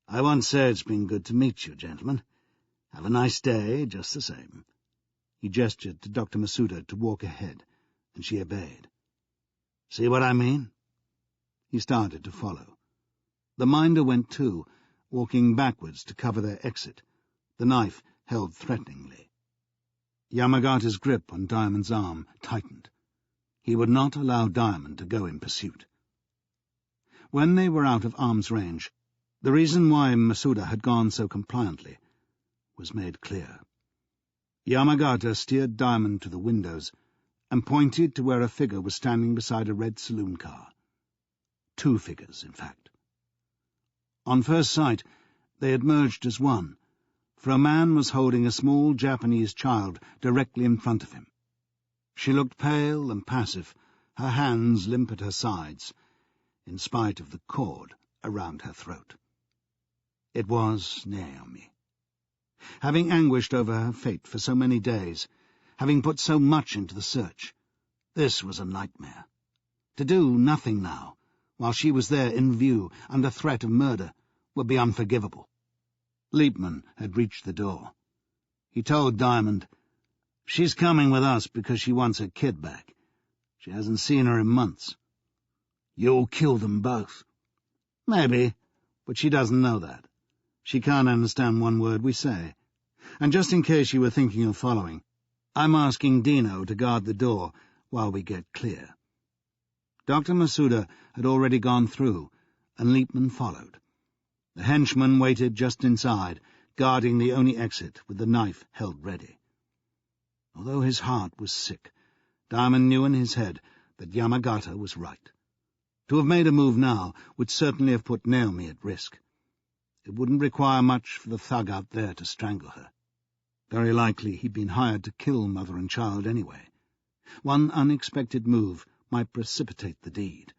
"I won't say it's been good to meet you, gentlemen. Have a nice day, just the same." He gestured to Dr. Masuda to walk ahead, and she obeyed. "See what I mean?" He started to follow. The minder went too, walking backwards to cover their exit, the knife held threateningly. Yamagata's grip on Diamond's arm tightened. He would not allow Diamond to go in pursuit. When they were out of arm's range, the reason why Masuda had gone so compliantly was made clear. Yamagata steered Diamond to the windows and pointed to where a figure was standing beside a red saloon car. Two figures, in fact. On first sight, they had merged as one, for a man was holding a small Japanese child directly in front of him. She looked pale and passive, her hands limp at her sides, in spite of the cord around her throat. It was Naomi. Having anguished over her fate for so many days, having put so much into the search, this was a nightmare. To do nothing now, while she was there in view, under threat of murder, would be unforgivable. Leapman had reached the door. He told Diamond, "She's coming with us because she wants her kid back. She hasn't seen her in months." "You'll kill them both." "Maybe, but she doesn't know that. She can't understand one word we say. And just in case you were thinking of following, I'm asking Dino to guard the door while we get clear." Dr. Masuda had already gone through, and Leapman followed. The henchman waited just inside, guarding the only exit with the knife held ready. Although his heart was sick, Diamond knew in his head that Yamagata was right. To have made a move now would certainly have put Naomi at risk. It wouldn't require much for the thug out there to strangle her. Very likely he'd been hired to kill mother and child anyway. One unexpected move might precipitate the deed.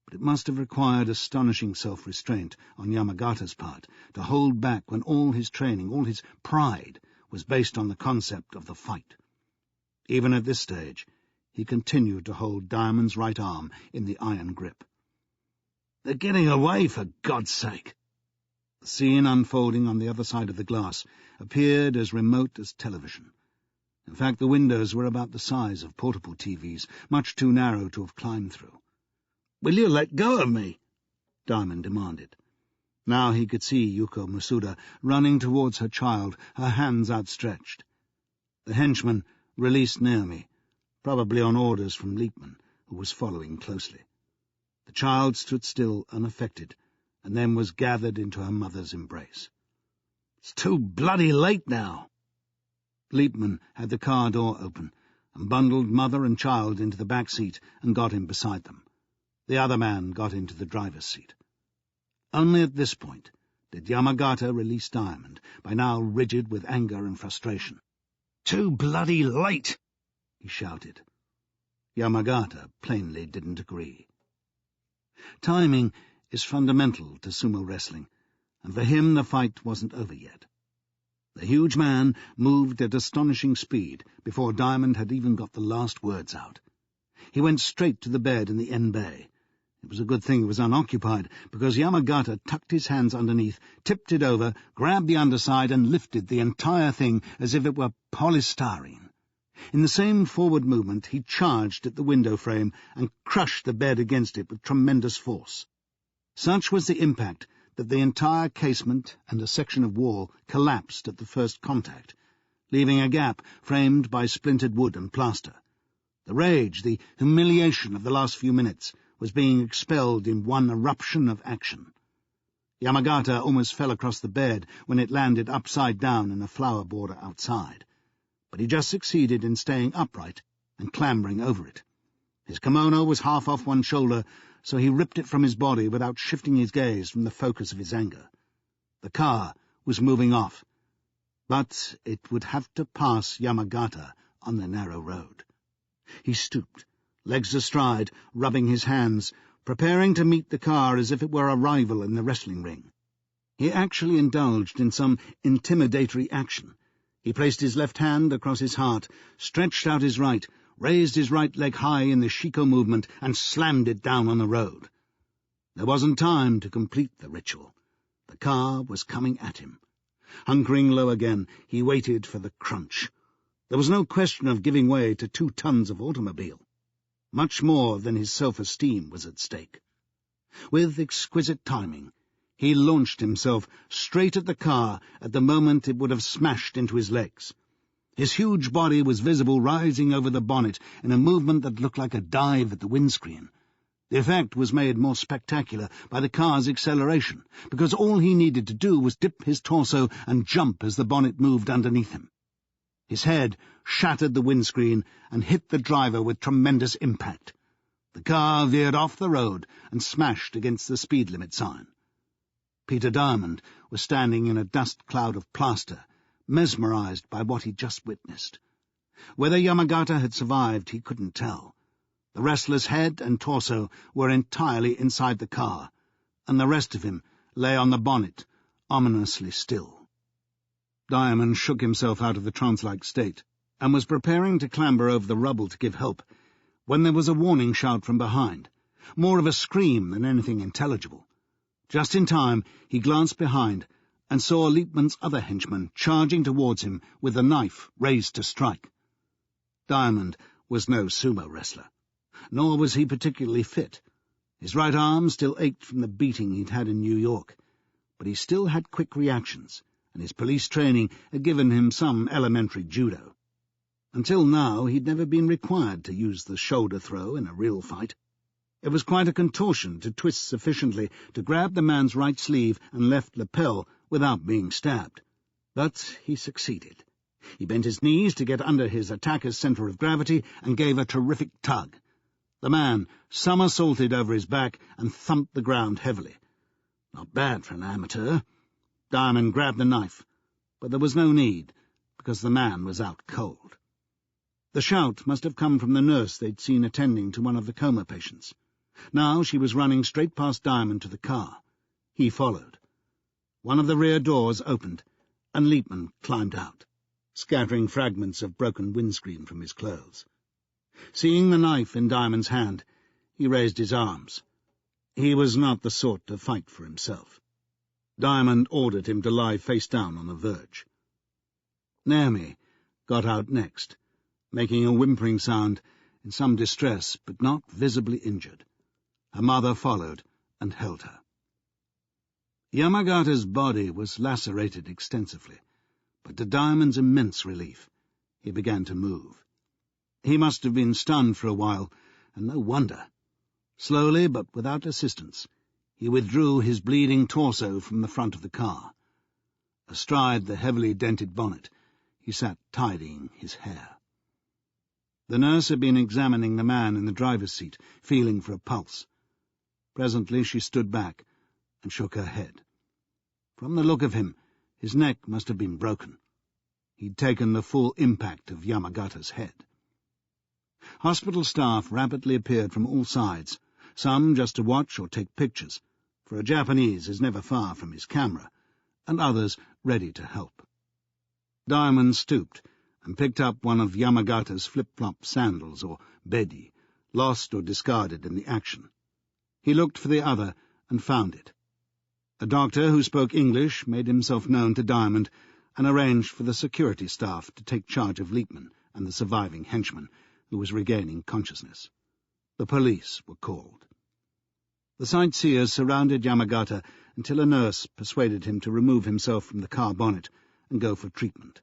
But it must have required astonishing self-restraint on Yamagata's part to hold back when all his training, all his pride, was based on the concept of the fight. Even at this stage, he continued to hold Diamond's right arm in the iron grip. "They're getting away, for God's sake!" The scene unfolding on the other side of the glass appeared as remote as television. In fact, the windows were about the size of portable TVs, much too narrow to have climbed through. "Will you let go of me?" Diamond demanded. Now he could see Yuko Masuda running towards her child, her hands outstretched. The henchman released Naomi, probably on orders from Leapman, who was following closely. The child stood still, unaffected, and then was gathered into her mother's embrace. It's too bloody late now. Liebman had the car door open and bundled mother and child into the back seat and got him beside them. The other man got into the driver's seat. Only at this point did Yamagata release Diamond, by now rigid with anger and frustration. "Too bloody late!" he shouted. Yamagata plainly didn't agree. Timing is fundamental to sumo wrestling, and for him the fight wasn't over yet. The huge man moved at astonishing speed before Diamond had even got the last words out. He went straight to the bed in the end bay. It was a good thing it was unoccupied, because Yamagata tucked his hands underneath, tipped it over, grabbed the underside, and lifted the entire thing as if it were polystyrene. In the same forward movement he charged at the window frame and crushed the bed against it with tremendous force. Such was the impact that the entire casement and a section of wall collapsed at the first contact, leaving a gap framed by splintered wood and plaster. The rage, the humiliation of the last few minutes, was being expelled in one eruption of action. Yamagata almost fell across the bed when it landed upside down in a flower border outside, but he just succeeded in staying upright and clambering over it. His kimono was half off one shoulder, so he ripped it from his body without shifting his gaze from the focus of his anger. The car was moving off, but it would have to pass Yamagata on the narrow road. He stooped, legs astride, rubbing his hands, preparing to meet the car as if it were a rival in the wrestling ring. He actually indulged in some intimidatory action. He placed his left hand across his heart, stretched out his right, raised his right leg high in the Shiko movement, and slammed it down on the road. There wasn't time to complete the ritual. The car was coming at him. Hunkering low again, he waited for the crunch. There was no question of giving way to 2 tons of automobile. Much more than his self-esteem was at stake. With exquisite timing, he launched himself straight at the car at the moment it would have smashed into his legs. His huge body was visible rising over the bonnet in a movement that looked like a dive at the windscreen. The effect was made more spectacular by the car's acceleration, because all he needed to do was dip his torso and jump as the bonnet moved underneath him. His head shattered the windscreen and hit the driver with tremendous impact. The car veered off the road and smashed against the speed limit sign. Peter Diamond was standing in a dust cloud of plaster, mesmerized by what he'd just witnessed. Whether Yamagata had survived, he couldn't tell. The wrestler's head and torso were entirely inside the car, and the rest of him lay on the bonnet, ominously still. Diamond shook himself out of the trance-like state, and was preparing to clamber over the rubble to give help, when there was a warning shout from behind, more of a scream than anything intelligible. Just in time, he glanced behind and saw Liebman's other henchman charging towards him with a knife raised to strike. Diamond was no sumo wrestler, nor was he particularly fit. His right arm still ached from the beating he'd had in New York, but he still had quick reactions, and his police training had given him some elementary judo. Until now, he'd never been required to use the shoulder throw in a real fight. It was quite a contortion to twist sufficiently to grab the man's right sleeve and left lapel without being stabbed. But he succeeded. He bent his knees to get under his attacker's centre of gravity and gave a terrific tug. The man somersaulted over his back and thumped the ground heavily. Not bad for an amateur. Diamond grabbed the knife, but there was no need, because the man was out cold. The shout must have come from the nurse they'd seen attending to one of the coma patients. Now she was running straight past Diamond to the car. He followed. One of the rear doors opened, and Liebman climbed out, scattering fragments of broken windscreen from his clothes. Seeing the knife in Diamond's hand, he raised his arms. He was not the sort to fight for himself. Diamond ordered him to lie face down on the verge. Naomi got out next, making a whimpering sound, in some distress but not visibly injured. Her mother followed and held her. Yamagata's body was lacerated extensively, but to Diamond's immense relief, he began to move. He must have been stunned for a while, and no wonder. Slowly, but without assistance, he withdrew his bleeding torso from the front of the car. Astride the heavily dented bonnet, he sat tidying his hair. The nurse had been examining the man in the driver's seat, feeling for a pulse. Presently she stood back and shook her head. From the look of him, his neck must have been broken. He'd taken the full impact of Yamagata's head. Hospital staff rapidly appeared from all sides, some just to watch or take pictures, for a Japanese is never far from his camera, and others ready to help. Diamond stooped and picked up one of Yamagata's flip-flop sandals, or bedi, lost or discarded in the action. He looked for the other and found it. A doctor who spoke English made himself known to Diamond and arranged for the security staff to take charge of Liepman and the surviving henchman, who was regaining consciousness. The police were called. The sightseers surrounded Yamagata until a nurse persuaded him to remove himself from the car bonnet and go for treatment.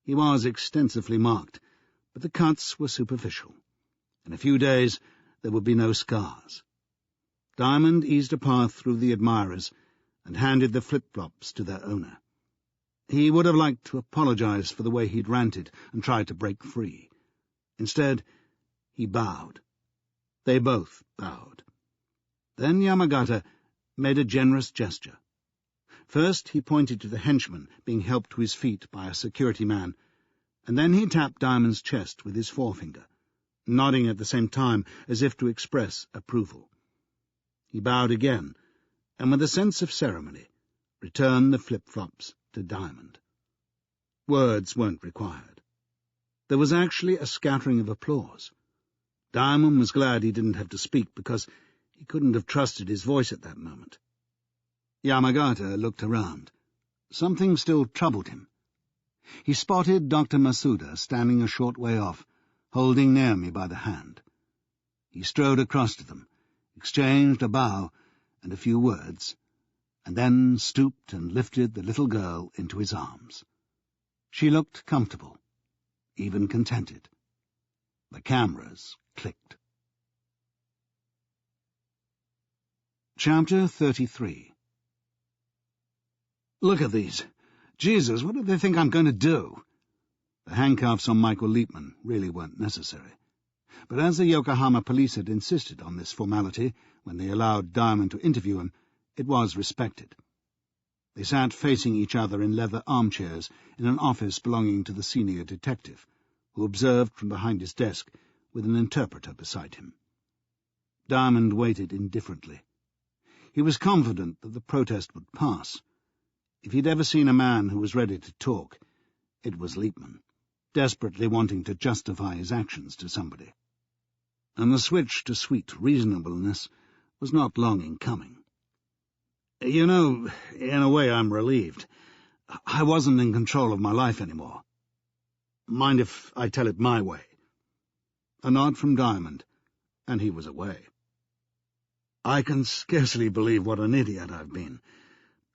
He was extensively marked, but the cuts were superficial. In a few days there would be no scars. Diamond eased a path through the admirers and handed the flip-flops to their owner. He would have liked to apologize for the way he'd ranted and tried to break free. Instead, he bowed. They both bowed. Then Yamagata made a generous gesture. First he pointed to the henchman being helped to his feet by a security man, and then he tapped Diamond's chest with his forefinger, nodding at the same time as if to express approval. He bowed again, and with a sense of ceremony, returned the flip-flops to Diamond. Words weren't required. There was actually a scattering of applause. Diamond was glad he didn't have to speak, because he couldn't have trusted his voice at that moment. Yamagata looked around. Something still troubled him. He spotted Dr. Masuda standing a short way off, holding Naomi by the hand. He strode across to them, exchanged a bow and a few words, and then stooped and lifted the little girl into his arms. She looked comfortable, even contented. The cameras clicked. Chapter 33. Look at these. Jesus, what do they think I'm going to do? The handcuffs on Michael Liepman really weren't necessary. But as the Yokohama police had insisted on this formality when they allowed Diamond to interview him, it was respected. They sat facing each other in leather armchairs in an office belonging to the senior detective, who observed from behind his desk with an interpreter beside him. Diamond waited indifferently. He was confident that the protest would pass. If he'd ever seen a man who was ready to talk, it was Liepman, desperately wanting to justify his actions to somebody. And the switch to sweet reasonableness was not long in coming. You know, in a way I'm relieved. I wasn't in control of my life anymore. Mind if I tell it my way? A nod from Diamond, and he was away. I can scarcely believe what an idiot I've been.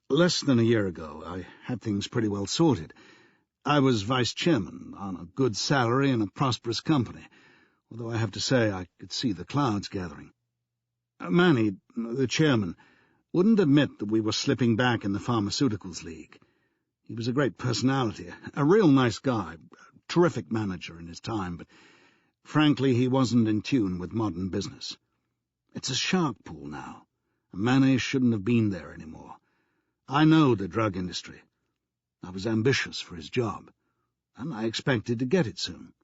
Less than a year ago, I had things pretty well sorted. I was vice-chairman, on a good salary in a prosperous company, although I have to say I could see the clouds gathering. Manny, the chairman, wouldn't admit that we were slipping back in the pharmaceuticals league. He was a great personality, a real nice guy, a terrific manager in his time, but frankly he wasn't in tune with modern business. It's a shark pool now, and Manny shouldn't have been there anymore. I know the drug industry. I was ambitious for his job, and I expected to get it soon.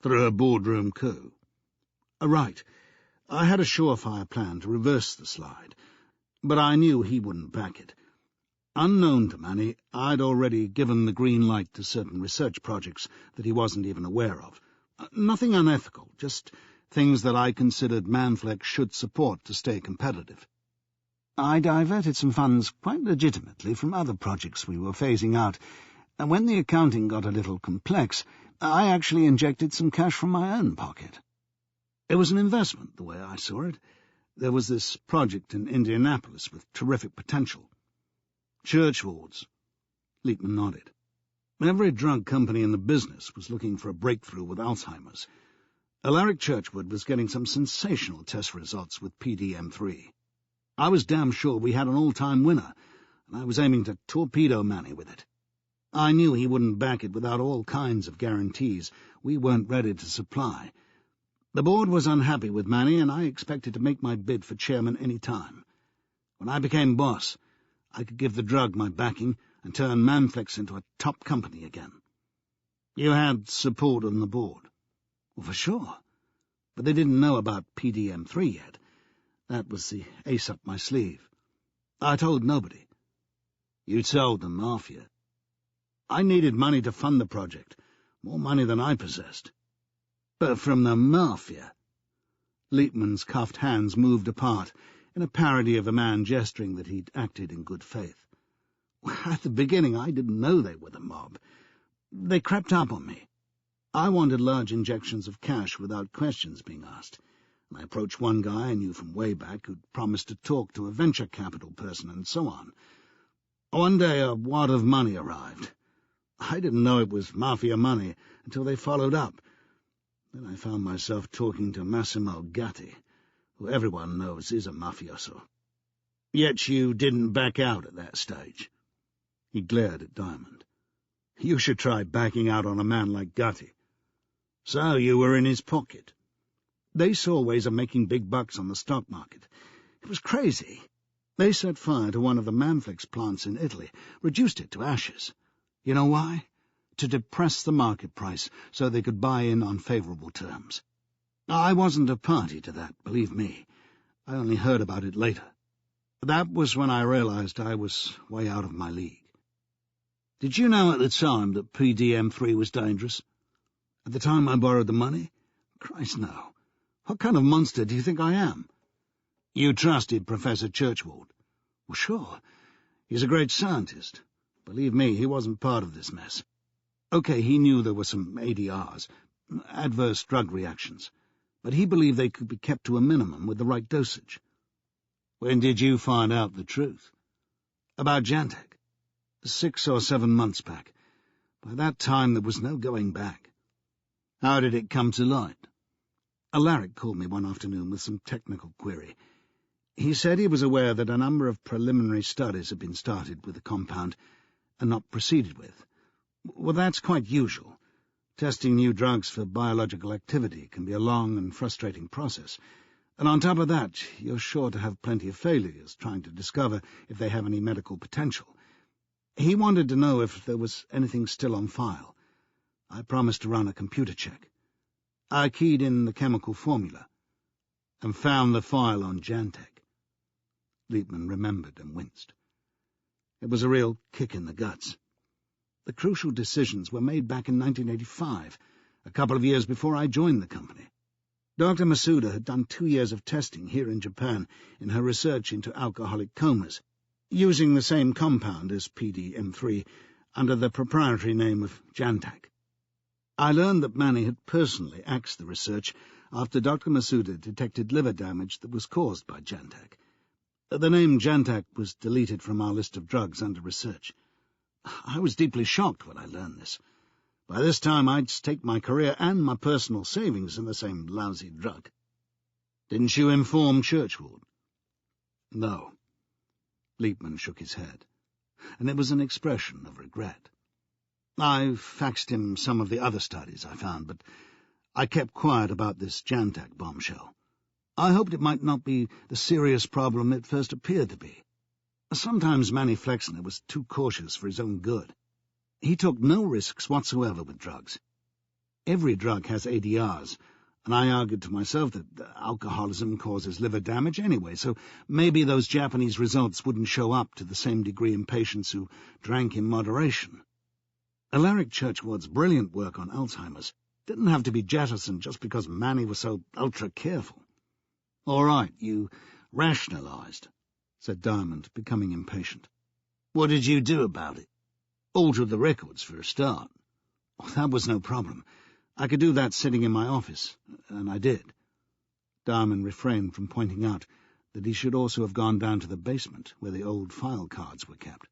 Through a boardroom coup. Right. I had a surefire plan to reverse the slide, but I knew he wouldn't back it. Unknown to Manny, I'd already given the green light to certain research projects that he wasn't even aware of. Nothing unethical, just things that I considered Manfleck should support to stay competitive. I diverted some funds quite legitimately from other projects we were phasing out, and when the accounting got a little complex, I actually injected some cash from my own pocket. It was an investment, the way I saw it. There was this project in Indianapolis with terrific potential. Church wards. Liepman nodded. Every drug company in the business was looking for a breakthrough with Alzheimer's. Alaric Churchward was getting some sensational test results with PDM3. I was damn sure we had an all-time winner, and I was aiming to torpedo Manny with it. I knew he wouldn't back it without all kinds of guarantees we weren't ready to supply. The board was unhappy with Manny, and I expected to make my bid for chairman any time. When I became boss, I could give the drug my backing and turn Manflex into a top company again. You had support on the board? Well, for sure. But they didn't know about PDM3 yet. That was the ace up my sleeve. I told nobody. You told the Mafia. I needed money to fund the project, more money than I possessed. But from the Mafia? Liepman's cuffed hands moved apart in a parody of a man gesturing that he'd acted in good faith. At the beginning, I didn't know they were the mob. They crept up on me. I wanted large injections of cash without questions being asked, and I approached one guy I knew from way back who'd promised to talk to a venture capital person and so on. One day a wad of money arrived. I didn't know it was Mafia money until they followed up. Then I found myself talking to Massimo Gatti, who everyone knows is a mafioso. Yet you didn't back out at that stage. He glared at Diamond. You should try backing out on a man like Gatti. So you were in his pocket. They saw ways of making big bucks on the stock market. It was crazy. They set fire to one of the Manflex plants in Italy, reduced it to ashes. You know why? To depress the market price so they could buy in on favourable terms. I wasn't a party to that, believe me. I only heard about it later. That was when I realized I was way out of my league. Did you know at the time that PDM3 was dangerous? At the time I borrowed the money? Christ, no. What kind of monster do you think I am? You trusted Professor Churchward? Well, sure. He's a great scientist. Believe me, he wasn't part of this mess. Okay, he knew there were some ADRs, adverse drug reactions, but he believed they could be kept to a minimum with the right dosage. When did you find out the truth? About Jantek. 6 or 7 months back. By that time there was no going back. How did it come to light? Alaric called me one afternoon with some technical query. He said he was aware that a number of preliminary studies had been started with the compound and not proceeded with. Well, that's quite usual. Testing new drugs for biological activity can be a long and frustrating process, and on top of that, you're sure to have plenty of failures trying to discover if they have any medical potential. He wanted to know if there was anything still on file. I promised to run a computer check. I keyed in the chemical formula and found the file on Jantek. Liepman remembered and winced. It was a real kick in the guts. The crucial decisions were made back in 1985, a couple of years before I joined the company. Dr. Masuda had done 2 years of testing here in Japan in her research into alcoholic comas, using the same compound as PDM3 under the proprietary name of Jantek. I learned that Manny had personally axed the research after Dr. Masuda detected liver damage that was caused by Jantek. The name Jantek was deleted from our list of drugs under research. I was deeply shocked when I learned this. By this time I'd staked my career and my personal savings in the same lousy drug. Didn't you inform Churchward? No. Liepman shook his head, and it was an expression of regret. I faxed him some of the other studies I found, but I kept quiet about this Jantek bombshell. I hoped it might not be the serious problem it first appeared to be. Sometimes Manny Flexner was too cautious for his own good. He took no risks whatsoever with drugs. Every drug has ADRs, and I argued to myself that alcoholism causes liver damage anyway, so maybe those Japanese results wouldn't show up to the same degree in patients who drank in moderation. Alaric Churchward's brilliant work on Alzheimer's didn't have to be jettisoned just because Manny was so ultra-careful. All right, you rationalized, said Diamond, becoming impatient. What did you do about it? Altered the records for a start. Oh, that was no problem. I could do that sitting in my office, and I did. Diamond refrained from pointing out that he should also have gone down to the basement where the old file cards were kept.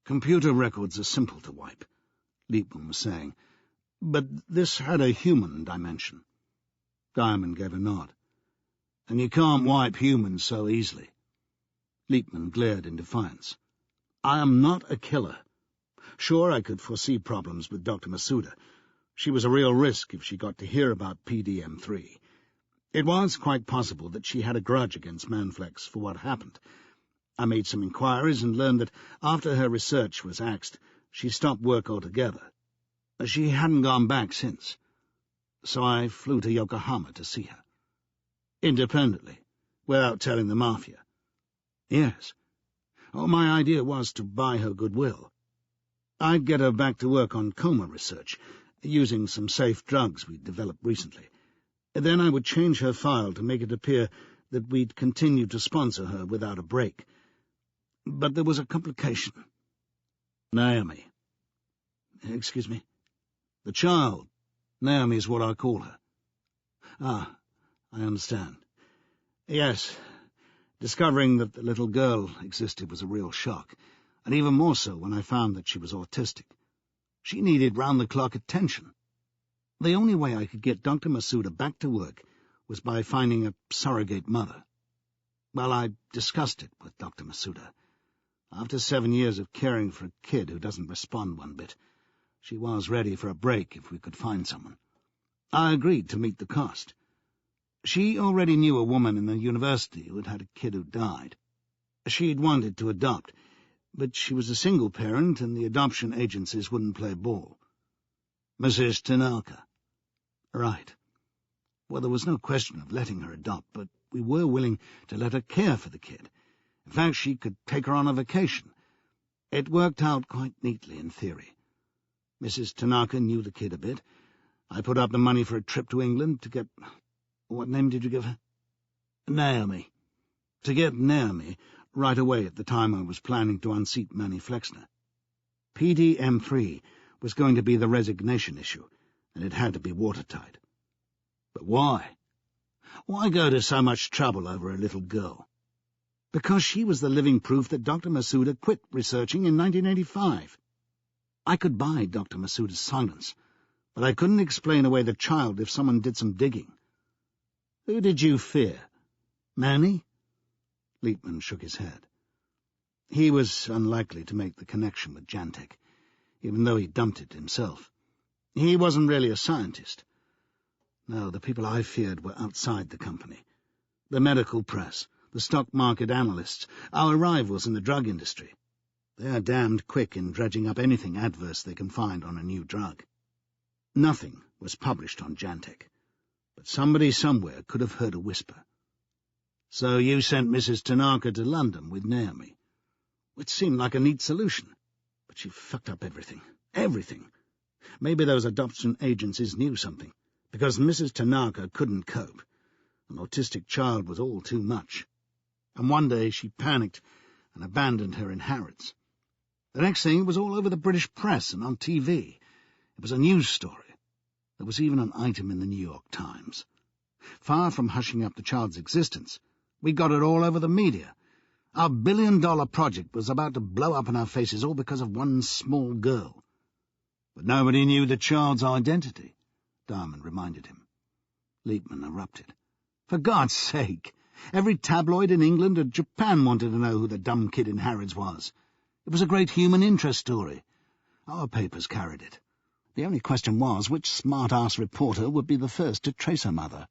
Computer records are simple to wipe, Liepman was saying, but this had a human dimension. Diamond gave a nod. And you can't wipe humans so easily. Liepman glared in defiance. I am not a killer. Sure, I could foresee problems with Dr. Masuda. She was a real risk if she got to hear about PDM3. It was quite possible that she had a grudge against Manflex for what happened. I made some inquiries and learned that after her research was axed, she stopped work altogether. She hadn't gone back since. So I flew to Yokohama to see her. Independently, without telling the Mafia. Yes. Oh, my idea was to buy her goodwill. I'd get her back to work on coma research, using some safe drugs we'd developed recently. Then I would change her file to make it appear that we'd continued to sponsor her without a break. But there was a complication. Naomi. Excuse me? The child. Naomi is what I call her. Ah, I understand. Yes, discovering that the little girl existed was a real shock, and even more so when I found that she was autistic. She needed round-the-clock attention. The only way I could get Dr. Masuda back to work was by finding a surrogate mother. Well, I discussed it with Dr. Masuda. After 7 years of caring for a kid who doesn't respond one bit, she was ready for a break if we could find someone. I agreed to meet the cost. She already knew a woman in the university who had a kid who died. She'd wanted to adopt, but she was a single parent and the adoption agencies wouldn't play ball. Mrs. Tanaka. Right. Well, there was no question of letting her adopt, but we were willing to let her care for the kid. In fact, she could take her on a vacation. It worked out quite neatly in theory. Mrs. Tanaka knew the kid a bit. I put up the money for a trip to England to get... What name did you give her? Naomi. To get Naomi right away at the time I was planning to unseat Manny Flexner. PDM3 was going to be the resignation issue, and it had to be watertight. But why? Why go to so much trouble over a little girl? Because she was the living proof that Dr. Masuda quit researching in 1985. I could buy Dr. Masuda's silence, but I couldn't explain away the child if someone did some digging. Who did you fear? Manny? Liepman shook his head. He was unlikely to make the connection with Jantek, even though he dumped it himself. He wasn't really a scientist. No, the people I feared were outside the company. The medical press, the stock market analysts, our rivals in the drug industry. They're damned quick in dredging up anything adverse they can find on a new drug. Nothing was published on Jantek, but somebody somewhere could have heard a whisper. So you sent Mrs. Tanaka to London with Naomi. It seemed like a neat solution, but she fucked up everything. Everything. Maybe those adoption agencies knew something, because Mrs. Tanaka couldn't cope. An autistic child was all too much. And one day she panicked and abandoned her in Harrods. The next thing, it was all over the British press and on TV. It was a news story. There was even an item in the New York Times. Far from hushing up the child's existence, we got it all over the media. Our billion-dollar project was about to blow up in our faces all because of one small girl. But nobody knew the child's identity, Diamond reminded him. Liepman erupted. For God's sake! Every tabloid in England and Japan wanted to know who the dumb kid in Harrods was. It was a great human interest story. Our papers carried it. The only question was which smart-ass reporter would be the first to trace her mother.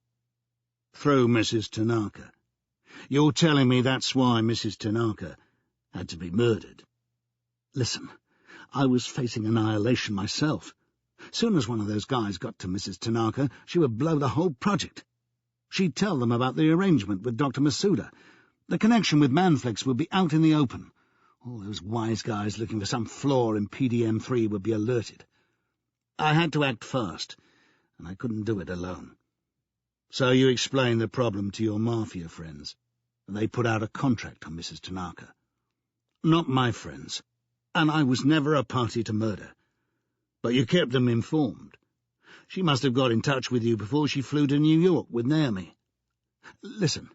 Through Mrs. Tanaka. You're telling me that's why Mrs. Tanaka had to be murdered? Listen, I was facing annihilation myself. Soon as one of those guys got to Mrs. Tanaka, she would blow the whole project. She'd tell them about the arrangement with Dr. Masuda. The connection with Manflex would be out in the open. All those wise guys looking for some flaw in PDM3 would be alerted. I had to act fast, and I couldn't do it alone. So you explained the problem to your Mafia friends, and they put out a contract on Mrs. Tanaka. Not my friends, and I was never a party to murder. But you kept them informed. She must have got in touch with you before she flew to New York with Naomi. Listen,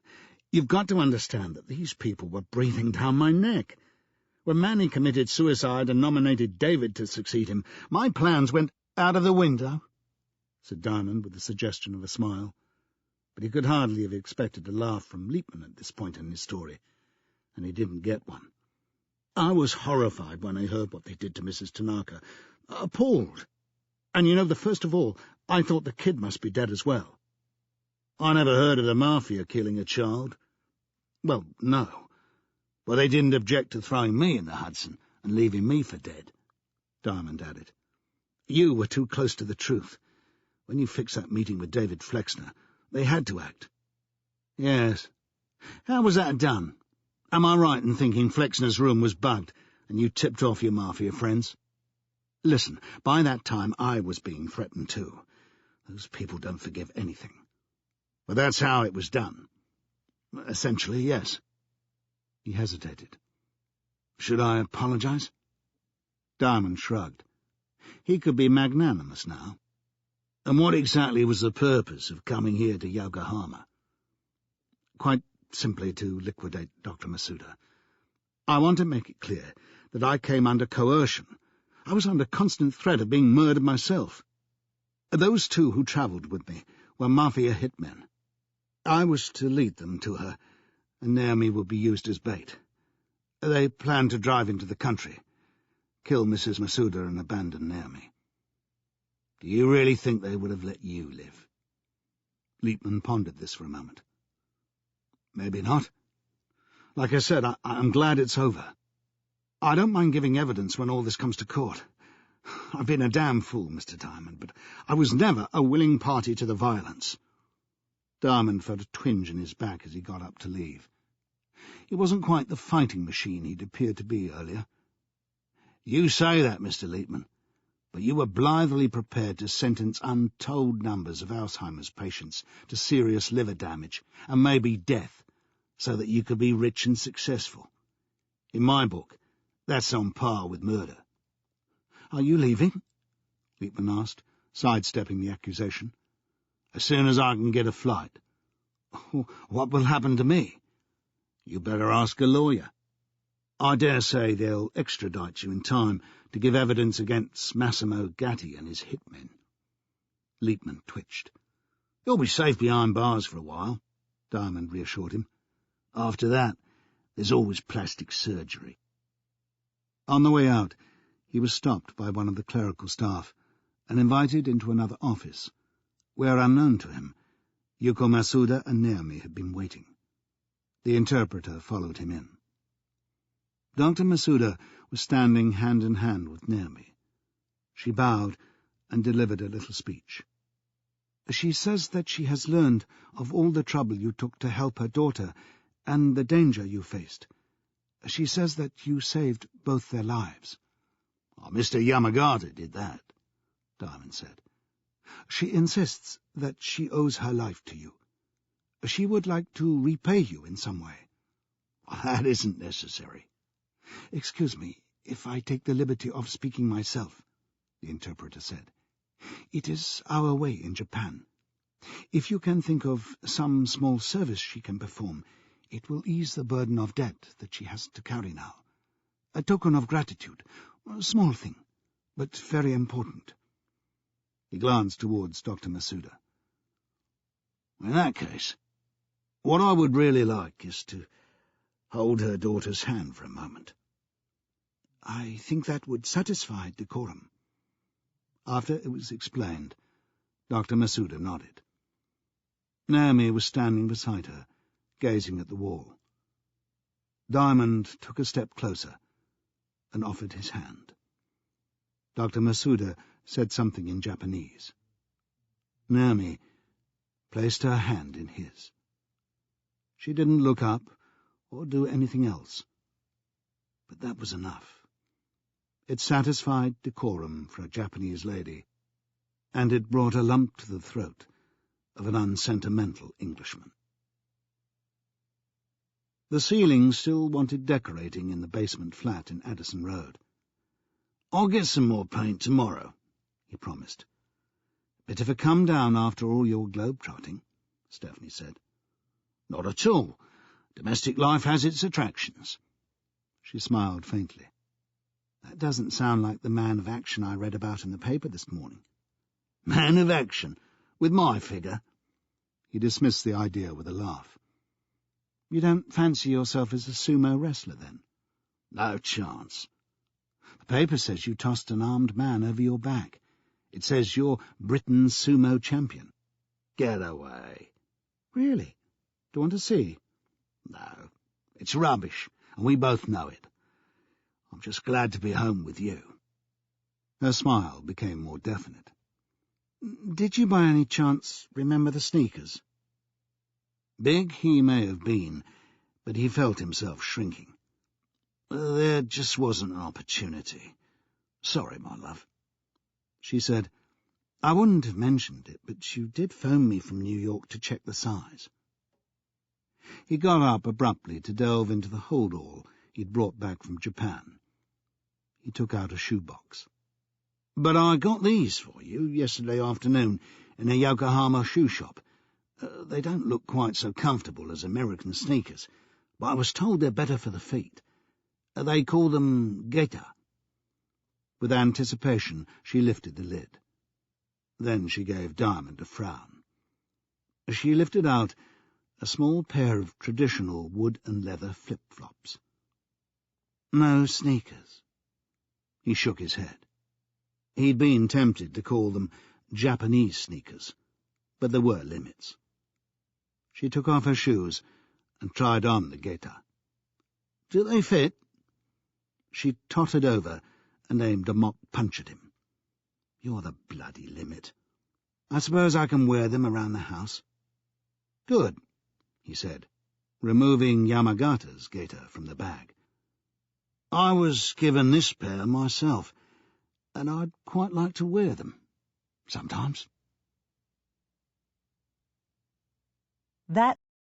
you've got to understand that these people were breathing down my neck. When Manny committed suicide and nominated David to succeed him, my plans went out of the window, said Diamond with the suggestion of a smile. But he could hardly have expected a laugh from Liepman at this point in his story, and he didn't get one. I was horrified when I heard what they did to Mrs. Tanaka. Appalled. And you know, first of all, I thought the kid must be dead as well. I never heard of the Mafia killing a child. Well, no. But they didn't object to throwing me in the Hudson and leaving me for dead, Diamond added. You were too close to the truth. When you fixed that meeting with David Flexner, they had to act. Yes. How was that done? Am I right in thinking Flexner's room was bugged and you tipped off your Mafia friends? Listen, by that time I was being threatened too. Those people don't forgive anything. But that's how it was done. Essentially, yes. He hesitated. Should I apologize? Diamond shrugged. He could be magnanimous now. And what exactly was the purpose of coming here to Yokohama? Quite simply to liquidate Dr. Masuda. I want to make it clear that I came under coercion. I was under constant threat of being murdered myself. Those two who travelled with me were Mafia hitmen. I was to lead them to her, and Naomi would be used as bait. They planned to drive into the country, kill Mrs. Masuda and abandon Naomi. Do you really think they would have let you live? Liebman pondered this for a moment. Maybe not. Like I said, I'm glad it's over. I don't mind giving evidence when all this comes to court. I've been a damn fool, Mr. Diamond, but I was never a willing party to the violence. Diamond felt a twinge in his back as he got up to leave. He wasn't quite the fighting machine he'd appeared to be earlier. You say that, Mr. Liebman, but you were blithely prepared to sentence untold numbers of Alzheimer's patients to serious liver damage and maybe death so that you could be rich and successful. In my book, that's on par with murder. Are you leaving? Liebman asked, sidestepping the accusation. As soon as I can get a flight. What will happen to me? You better ask a lawyer. I dare say they'll extradite you in time to give evidence against Massimo Gatti and his hitmen. Liebman twitched. You'll be safe behind bars for a while, Diamond reassured him. After that, there's always plastic surgery. On the way out, he was stopped by one of the clerical staff and invited into another office, where, unknown to him, Yuko Masuda and Naomi had been waiting. The interpreter followed him in. Dr. Masuda was standing hand in hand with Naomi. She bowed and delivered a little speech. She says that she has learned of all the trouble you took to help her daughter and the danger you faced. She says that you saved both their lives. Oh, Mr. Yamagata did that, Diamond said. She insists that she owes her life to you. She would like to repay you in some way. That isn't necessary. Excuse me if I take the liberty of speaking myself, the interpreter said. It is our way in Japan. If you can think of some small service she can perform, it will ease the burden of debt that she has to carry now. A token of gratitude, a small thing, but very important. He glanced towards Dr. Masuda. In that case, what I would really like is to hold her daughter's hand for a moment. I think that would satisfy decorum. After it was explained, Dr. Masuda nodded. Naomi was standing beside her, gazing at the wall. Diamond took a step closer and offered his hand. Dr. Masuda said something in Japanese. Naomi placed her hand in his. She didn't look up or do anything else, but that was enough. It satisfied decorum for a Japanese lady, and it brought a lump to the throat of an unsentimental Englishman. The ceiling still wanted decorating in the basement flat in Addison Road. I'll get some more paint tomorrow, he promised. Bit of a come-down after all your globe-trotting, Stephanie said. Not at all. Domestic life has its attractions. She smiled faintly. That doesn't sound like the man of action I read about in the paper this morning. Man of action? With my figure? He dismissed the idea with a laugh. You don't fancy yourself as a sumo wrestler, then? No chance. The paper says you tossed an armed man over your back. It says you're Britain's sumo champion. Get away. Really? Do you want to see? No, it's rubbish, and we both know it. I'm just glad to be home with you. Her smile became more definite. Did you by any chance remember the sneakers? Big he may have been, but he felt himself shrinking. There just wasn't an opportunity. Sorry, my love. She said, I wouldn't have mentioned it, but you did phone me from New York to check the size. He got up abruptly to delve into the hold-all he'd brought back from Japan. He took out a shoebox. But I got these for you yesterday afternoon in a Yokohama shoe shop. They don't look quite so comfortable as American sneakers, but I was told they're better for the feet. They call them gaita. With anticipation, she lifted the lid. Then she gave Diamond a frown. She lifted out a small pair of traditional wood and leather flip-flops. No sneakers. He shook his head. He'd been tempted to call them Japanese sneakers, but there were limits. She took off her shoes and tried on the gaita. Do they fit? She tottered over and aimed a mock punch at him. You're the bloody limit. I suppose I can wear them around the house. Good, he said, removing Yamagata's gaiter from the bag. I was given this pair myself, and I'd quite like to wear them, sometimes. That